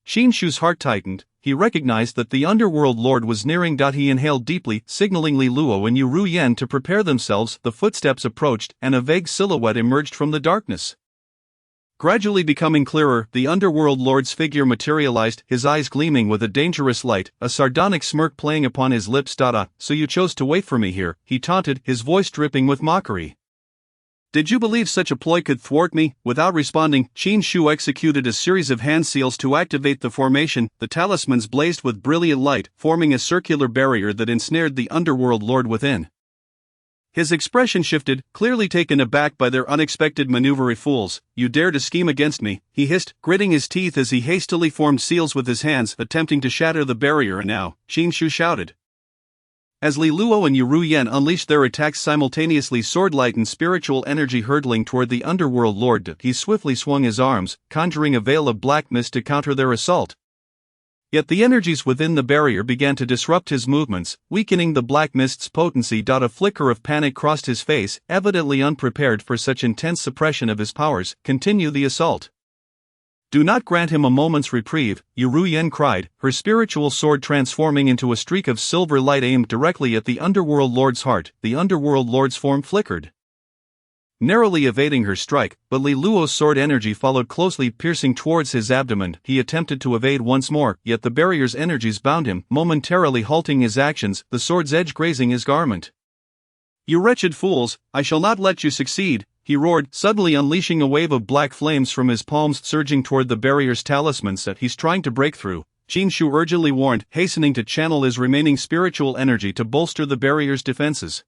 Qin Shu's heart tightened. He recognized that the underworld lord was nearing. He inhaled deeply, signaling Li Luo and Yu Ruyan to prepare themselves. The footsteps approached, and a vague silhouette emerged from the darkness. Gradually becoming clearer, the underworld lord's figure materialized, his eyes gleaming with a dangerous light, a sardonic smirk playing upon his lips. "So you chose to wait for me here," he taunted, his voice dripping with mockery. "Did you believe such a ploy could thwart me?" Without responding, Qin Shu executed a series of hand seals to activate the formation. The talismans blazed with brilliant light, forming a circular barrier that ensnared the underworld lord within. His expression shifted, clearly taken aback by their unexpected maneuver. "Fools, you dare to scheme against me," he hissed, gritting his teeth as he hastily formed seals with his hands, attempting to shatter the barrier. "And now," Qin Shu shouted. As Li Luo and Yu Ruyan unleashed their attacks simultaneously, sword-light and spiritual energy hurtling toward the underworld lord, he swiftly swung his arms, conjuring a veil of black mist to counter their assault. Yet the energies within the barrier began to disrupt his movements, weakening the black mist's potency. A flicker of panic crossed his face, evidently unprepared for such intense suppression of his powers. "Continue the assault. Do not grant him a moment's reprieve," Yu Ruyan cried, her spiritual sword transforming into a streak of silver light aimed directly at the underworld lord's heart. The underworld lord's form flickered, narrowly evading her strike, but Li Luo's sword energy followed closely, piercing towards his abdomen. He attempted to evade once more, yet the barrier's energies bound him, momentarily halting his actions, the sword's edge grazing his garment. "You wretched fools, I shall not let you succeed," he roared, suddenly unleashing a wave of black flames from his palms, surging toward the barrier's talismans that he's trying to break through. Qin Shu urgently warned, hastening to channel his remaining spiritual energy to bolster the barrier's defenses.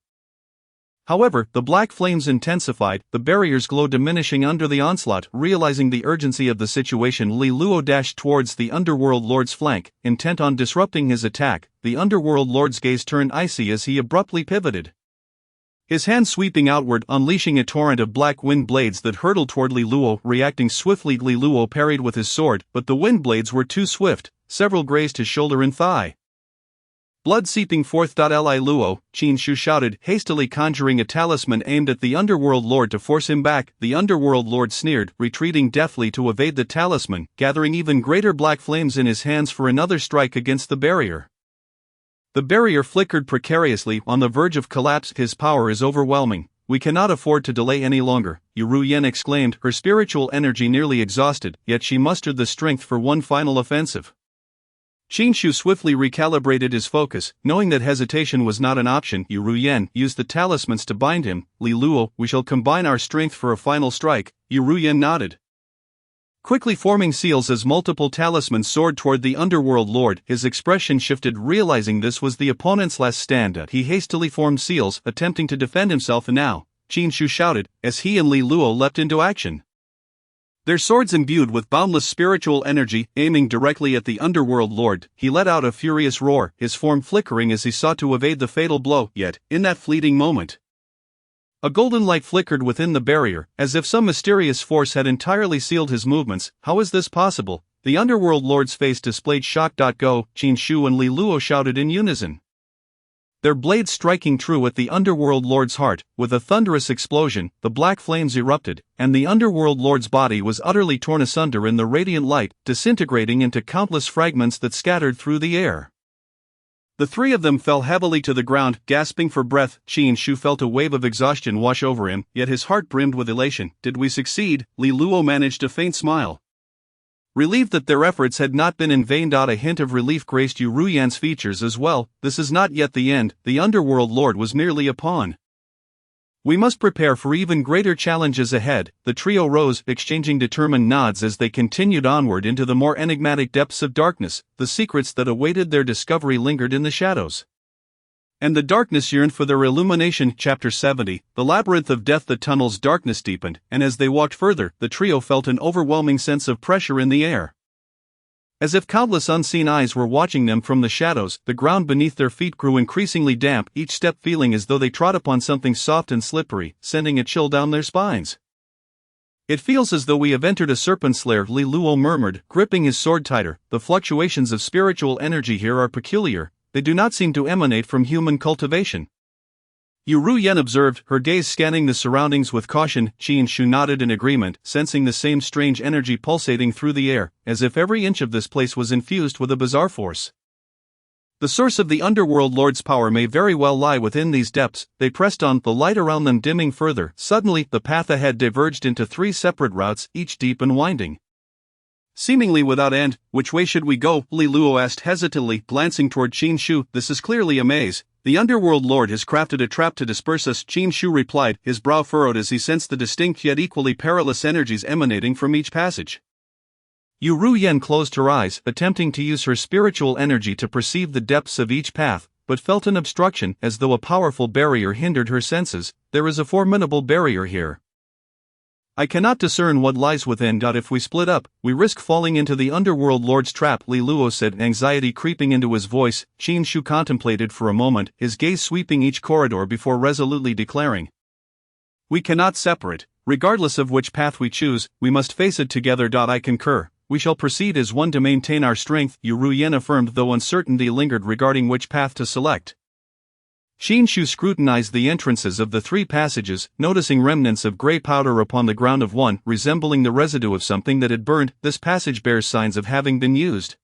However, the black flames intensified, the barrier's glow diminishing under the onslaught. Realizing the urgency of the situation, Li Luo dashed towards the underworld lord's flank, intent on disrupting his attack. The underworld lord's gaze turned icy as he abruptly pivoted, his hand sweeping outward, unleashing a torrent of black wind blades that hurtled toward Li Luo. Reacting swiftly, Li Luo parried with his sword, but the wind blades were too swift. Several grazed his shoulder and thigh, blood seeping forth. Li Luo, Qin Shu shouted, hastily conjuring a talisman aimed at the underworld lord to force him back. The underworld lord sneered, retreating deftly to evade the talisman, gathering even greater black flames in his hands for another strike against the barrier. The barrier flickered precariously, on the verge of collapse. "His power is overwhelming. We cannot afford to delay any longer," Yu Ruyan exclaimed, her spiritual energy nearly exhausted, yet she mustered the strength for one final offensive. Qin Shu swiftly recalibrated his focus, knowing that hesitation was not an option. Yu Ruyan used the talismans to bind him. "Li Luo, we shall combine our strength for a final strike." Yu Ruyan nodded, quickly forming seals as multiple talismans soared toward the underworld lord. His expression shifted, realizing this was the opponent's last stand. He hastily formed seals, attempting to defend himself. "And now," Qin Shu shouted, as he and Li Luo leapt into action, their swords imbued with boundless spiritual energy, aiming directly at the underworld lord. He let out a furious roar, his form flickering as he sought to evade the fatal blow. Yet, in that fleeting moment, a golden light flickered within the barrier, as if some mysterious force had entirely sealed his movements. "How is this possible?" The underworld lord's face displayed shock. "Go!" Qin Shu and Li Luo shouted in unison, their blades striking true at the underworld lord's heart. With a thunderous explosion, the black flames erupted, and the underworld lord's body was utterly torn asunder in the radiant light, disintegrating into countless fragments that scattered through the air. The three of them fell heavily to the ground, gasping for breath. Qin Shu felt a wave of exhaustion wash over him, yet his heart brimmed with elation. "Did we succeed?" Li Luo managed a faint smile, relieved that their efforts had not been in vain. A hint of relief graced Yu Ruyan's features as well. "This is not yet the end. The underworld lord was merely a pawn. We must prepare for even greater challenges ahead." The trio rose, exchanging determined nods as they continued onward into the more enigmatic depths of darkness. The secrets that awaited their discovery lingered in the shadows, And the darkness yearned for their illumination. Chapter 70. The labyrinth of death. The tunnel's darkness deepened, and as they walked further, the trio felt an overwhelming sense of pressure in the air. As if countless unseen eyes were watching them from the shadows, the ground beneath their feet grew increasingly damp, each step feeling as though they trod upon something soft and slippery, sending a chill down their spines. "It feels as though we have entered a serpent's lair," Li Luo murmured, gripping his sword tighter. "The fluctuations of spiritual energy here are peculiar. They do not seem to emanate from human cultivation." Yu Ruyen observed, her gaze scanning the surroundings with caution. Qin Shu nodded in agreement, sensing the same strange energy pulsating through the air, as if every inch of this place was infused with a bizarre force. "The source of the underworld lord's power may very well lie within these depths." They pressed on, the light around them dimming further. Suddenly, the path ahead diverged into 3 separate routes, each deep and winding, seemingly without end. "Which way should we go?" Li Luo asked hesitantly, glancing toward Qin Shu. "This is clearly a maze. The underworld lord has crafted a trap to disperse us," Qin Shu replied, his brow furrowed as he sensed the distinct yet equally perilous energies emanating from each passage. Yu Ruyen closed her eyes, attempting to use her spiritual energy to perceive the depths of each path, but felt an obstruction, as though a powerful barrier hindered her senses. "There is a formidable barrier here. I cannot discern what lies within. If we split up, we risk falling into the underworld lord's trap," Li Luo said, anxiety creeping into his voice. Qin Shu contemplated for a moment, his gaze sweeping each corridor before resolutely declaring, "We cannot separate. Regardless of which path we choose, we must face it together. I concur. We shall proceed as one to maintain our strength," Yu Ruyen affirmed, though uncertainty lingered regarding which path to select. Qin Shu scrutinized the entrances of the 3 passages, noticing remnants of gray powder upon the ground of one, resembling the residue of something that had burned. "This passage bears signs of having been used.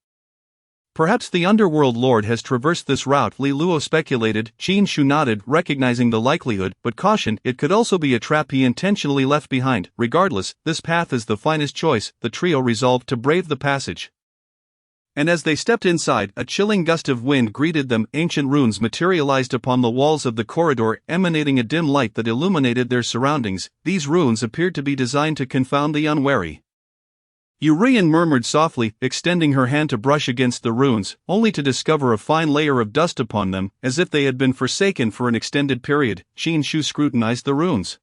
Perhaps the underworld lord has traversed this route," Li Luo speculated. Qin Shu nodded, recognizing the likelihood, but cautioned it could also be a trap he intentionally left behind. "Regardless, this path is the finest choice." The trio resolved to brave the passage. And as they stepped inside, a chilling gust of wind greeted them. Ancient runes materialized upon the walls of the corridor, emanating a dim light that illuminated their surroundings. These runes appeared to be designed to confound the unwary. Yu Ruyen murmured softly, extending her hand to brush against the runes, only to discover a fine layer of dust upon them, as if they had been forsaken for an extended period. Qin Shu scrutinized the runes,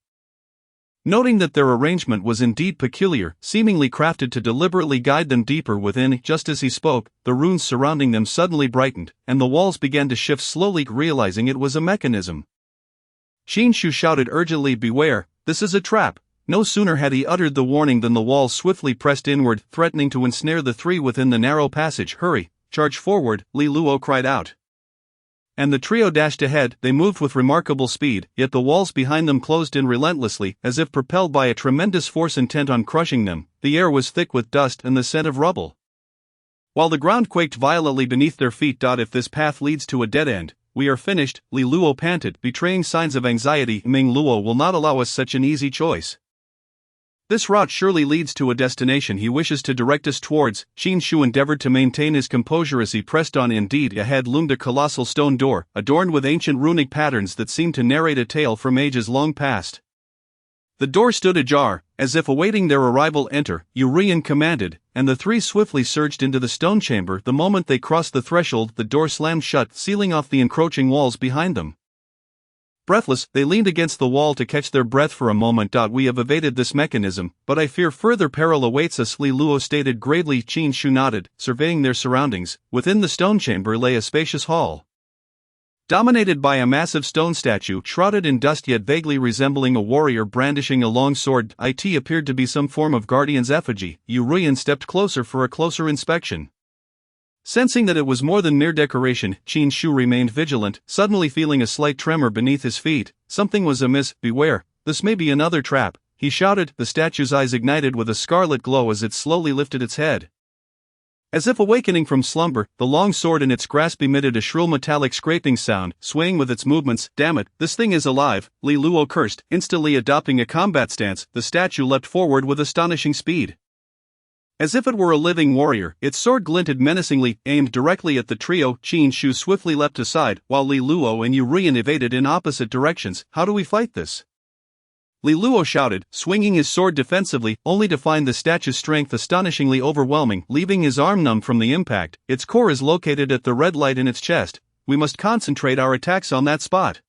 noting that their arrangement was indeed peculiar, seemingly crafted to deliberately guide them deeper within. Just as he spoke, the runes surrounding them suddenly brightened, and the walls began to shift slowly, realizing it was a mechanism. Qin Shu shouted urgently, "Beware, this is a trap!" No sooner had he uttered the warning than the walls swiftly pressed inward, threatening to ensnare the 3 within the narrow passage. "Hurry, charge forward," Li Luo cried out. And the trio dashed ahead. They moved with remarkable speed, yet the walls behind them closed in relentlessly, as if propelled by a tremendous force intent on crushing them. The air was thick with dust and the scent of rubble, while the ground quaked violently beneath their feet. "If this path leads to a dead end, we are finished," Li Luo panted, betraying signs of anxiety. "Ming Luo will not allow us such an easy choice. This route surely leads to a destination he wishes to direct us towards." Qin Shu endeavored to maintain his composure as he pressed on. Indeed, ahead loomed a colossal stone door, adorned with ancient runic patterns that seemed to narrate a tale from ages long past. The door stood ajar, as if awaiting their arrival. "Enter," Yu Ruyen commanded, and the 3 swiftly surged into the stone chamber. The moment they crossed the threshold, the door slammed shut, sealing off the encroaching walls behind them. Breathless, they leaned against the wall to catch their breath for a moment. "We have evaded this mechanism, but I fear further peril awaits us," Li Luo stated gravely. Qin Shu nodded, surveying their surroundings. Within the stone chamber lay a spacious hall, dominated by a massive stone statue, shrouded in dust yet vaguely resembling a warrior brandishing a long sword. It appeared to be some form of guardian's effigy. Yu Ruyen stepped closer for a closer inspection. Sensing that it was more than mere decoration, Qin Shu remained vigilant, suddenly feeling a slight tremor beneath his feet. Something was amiss. "Beware, this may be another trap," he shouted. The statue's eyes ignited with a scarlet glow as it slowly lifted its head. As if awakening from slumber, the long sword in its grasp emitted a shrill metallic scraping sound, swaying with its movements. "Damn it, this thing is alive," Li Luo cursed, instantly adopting a combat stance. The statue leapt forward with astonishing speed. As if it were a living warrior, its sword glinted menacingly, aimed directly at the trio. Qin Shu swiftly leapt aside, while Li Luo and Yu Ruyen evaded in opposite directions. "How do we fight this?" Li Luo shouted, swinging his sword defensively, only to find the statue's strength astonishingly overwhelming, leaving his arm numb from the impact. "Its core is located at the red light in its chest. we must concentrate our attacks on that spot.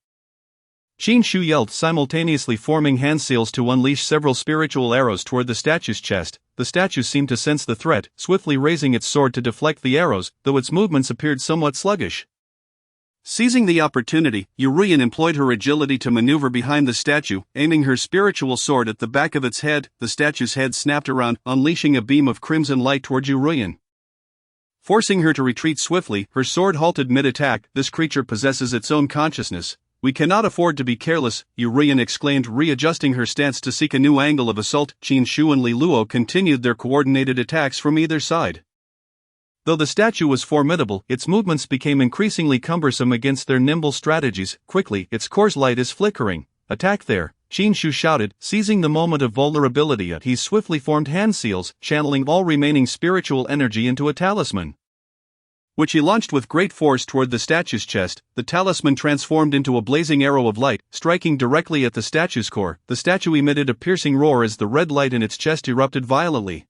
Qin Shu yelled, simultaneously forming hand seals to unleash several spiritual arrows toward the statue's chest. The statue seemed to sense the threat, swiftly raising its sword to deflect the arrows, though its movements appeared somewhat sluggish. Seizing the opportunity, Yurian employed her agility to maneuver behind the statue, aiming her spiritual sword at the back of its head. The statue's head snapped around, unleashing a beam of crimson light toward Yurian. Forcing her to retreat swiftly, her sword halted mid-attack. This creature possesses its own consciousness. We cannot afford to be careless, Yurian exclaimed, readjusting her stance to seek a new angle of assault. Qin Shu and Li Luo continued their coordinated attacks from either side. Though the statue was formidable, its movements became increasingly cumbersome against their nimble strategies. Quickly, its core's light is flickering. Attack there, Qin Shu shouted, seizing the moment of vulnerability. He swiftly formed hand seals, channeling all remaining spiritual energy into a talisman, which he launched with great force toward the statue's chest. The talisman transformed into a blazing arrow of light, striking directly at the statue's core. The statue emitted a piercing roar as the red light in its chest erupted violently,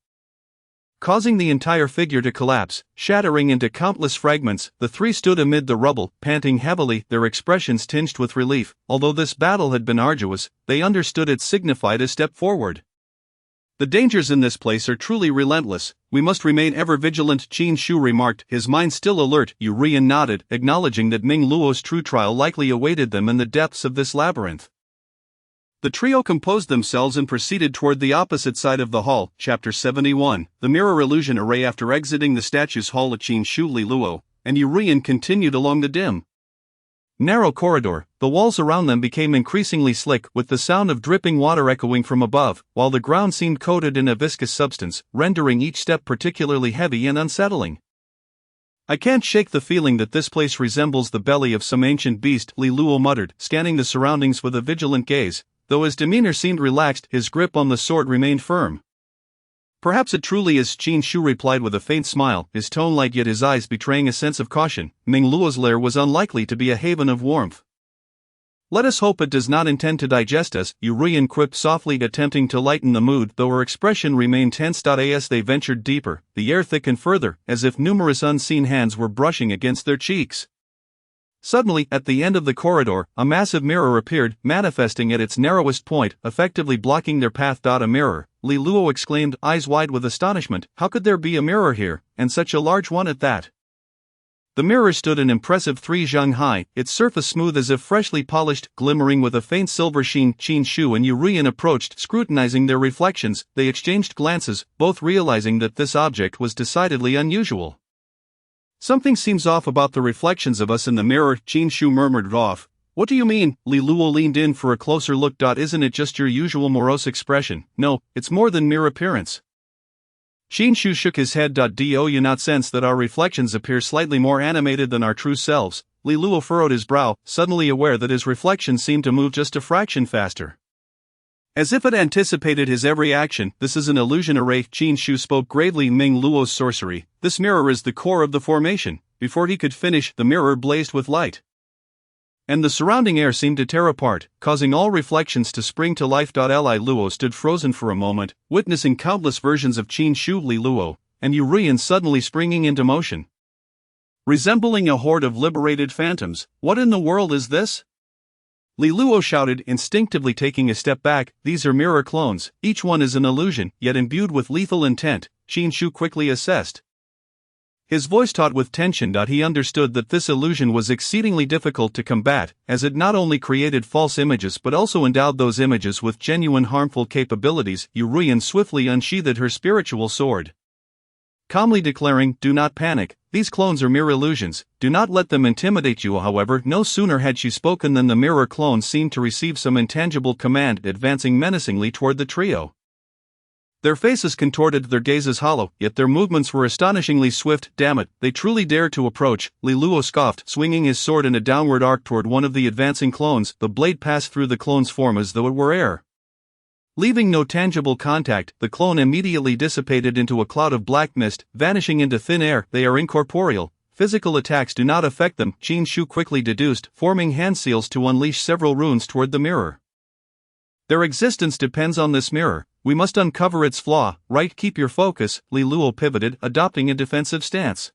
causing the entire figure to collapse, shattering into countless fragments. The three stood amid the rubble, panting heavily, their expressions tinged with relief. Although this battle had been arduous, they understood it signified a step forward. The dangers in this place are truly relentless. We must remain ever vigilant, Qin Shu remarked, his mind still alert. Yurian nodded, acknowledging that Ming Luo's true trial likely awaited them in the depths of this labyrinth. The trio composed themselves and proceeded toward the opposite side of the hall. Chapter 71. The mirror illusion array. After exiting the statue's hall, Qin Shu, Li Luo, and Yurian continued along the dim, narrow corridor. The walls around them became increasingly slick, with the sound of dripping water echoing from above, while the ground seemed coated in a viscous substance, rendering each step particularly heavy and unsettling. I can't shake the feeling that this place resembles the belly of some ancient beast, Li Luo muttered, scanning the surroundings with a vigilant gaze. Though his demeanor seemed relaxed, his grip on the sword remained firm. Perhaps it truly is, Qin Shu replied with a faint smile, his tone light yet his eyes betraying a sense of caution. Ming Luo's lair was unlikely to be a haven of warmth. Let us hope it does not intend to digest us, Yurian quipped softly, attempting to lighten the mood, though her expression remained tense. As they ventured deeper, the air thickened further, as if numerous unseen hands were brushing against their cheeks. Suddenly, at the end of the corridor, a massive mirror appeared, manifesting at its narrowest point, effectively blocking their path. A mirror, Li Luo exclaimed, eyes wide with astonishment. How could there be a mirror here, and such a large one at that? The mirror stood an impressive 3 zhang high, its surface smooth as if freshly polished, glimmering with a faint silver sheen. Qin Shu and Yurian approached, scrutinizing their reflections. They exchanged glances, both realizing that this object was decidedly unusual. Something seems off about the reflections of us in the mirror, Qin Shu murmured. Off? What do you mean? Li Luo leaned in for a closer look. Isn't it just your usual morose expression? No, it's more than mere appearance. Qin Shu shook his head. Do you not sense that our reflections appear slightly more animated than our true selves? Li Luo furrowed his brow, suddenly aware that his reflection seemed to move just a fraction faster, as if it anticipated his every action. This is an illusion array, Qin Shu spoke gravely. Ming Luo's sorcery. This mirror is the core of the formation. Before he could finish, the mirror blazed with light, and the surrounding air seemed to tear apart, causing all reflections to spring to life. Li Luo stood frozen for a moment, witnessing countless versions of Qin Shu, Li Luo, and Yurian suddenly springing into motion, resembling a horde of liberated phantoms. What in the world is this? Li Luo shouted, instinctively taking a step back. These are mirror clones, each one is an illusion, yet imbued with lethal intent, Qin Shu quickly assessed, his voice taut with tension. He understood that this illusion was exceedingly difficult to combat, as it not only created false images but also endowed those images with genuine harmful capabilities. Yurian swiftly unsheathed her spiritual sword, calmly declaring, do not panic, these clones are mere illusions, do not let them intimidate you. However, no sooner had she spoken than the mirror clones seemed to receive some intangible command, advancing menacingly toward the trio. Their faces contorted, their gazes hollow, yet their movements were astonishingly swift. Damn it, they truly dare to approach, Li Luo scoffed, swinging his sword in a downward arc toward one of the advancing clones. The blade passed through the clone's form as though it were air. Leaving no tangible contact, the clone immediately dissipated into a cloud of black mist, vanishing into thin air. They are incorporeal. Physical attacks do not affect them, Qin Shu quickly deduced, forming hand seals to unleash several runes toward the mirror. Their existence depends on this mirror. We must uncover its flaw, right? Keep your focus, Li Luo pivoted, adopting a defensive stance.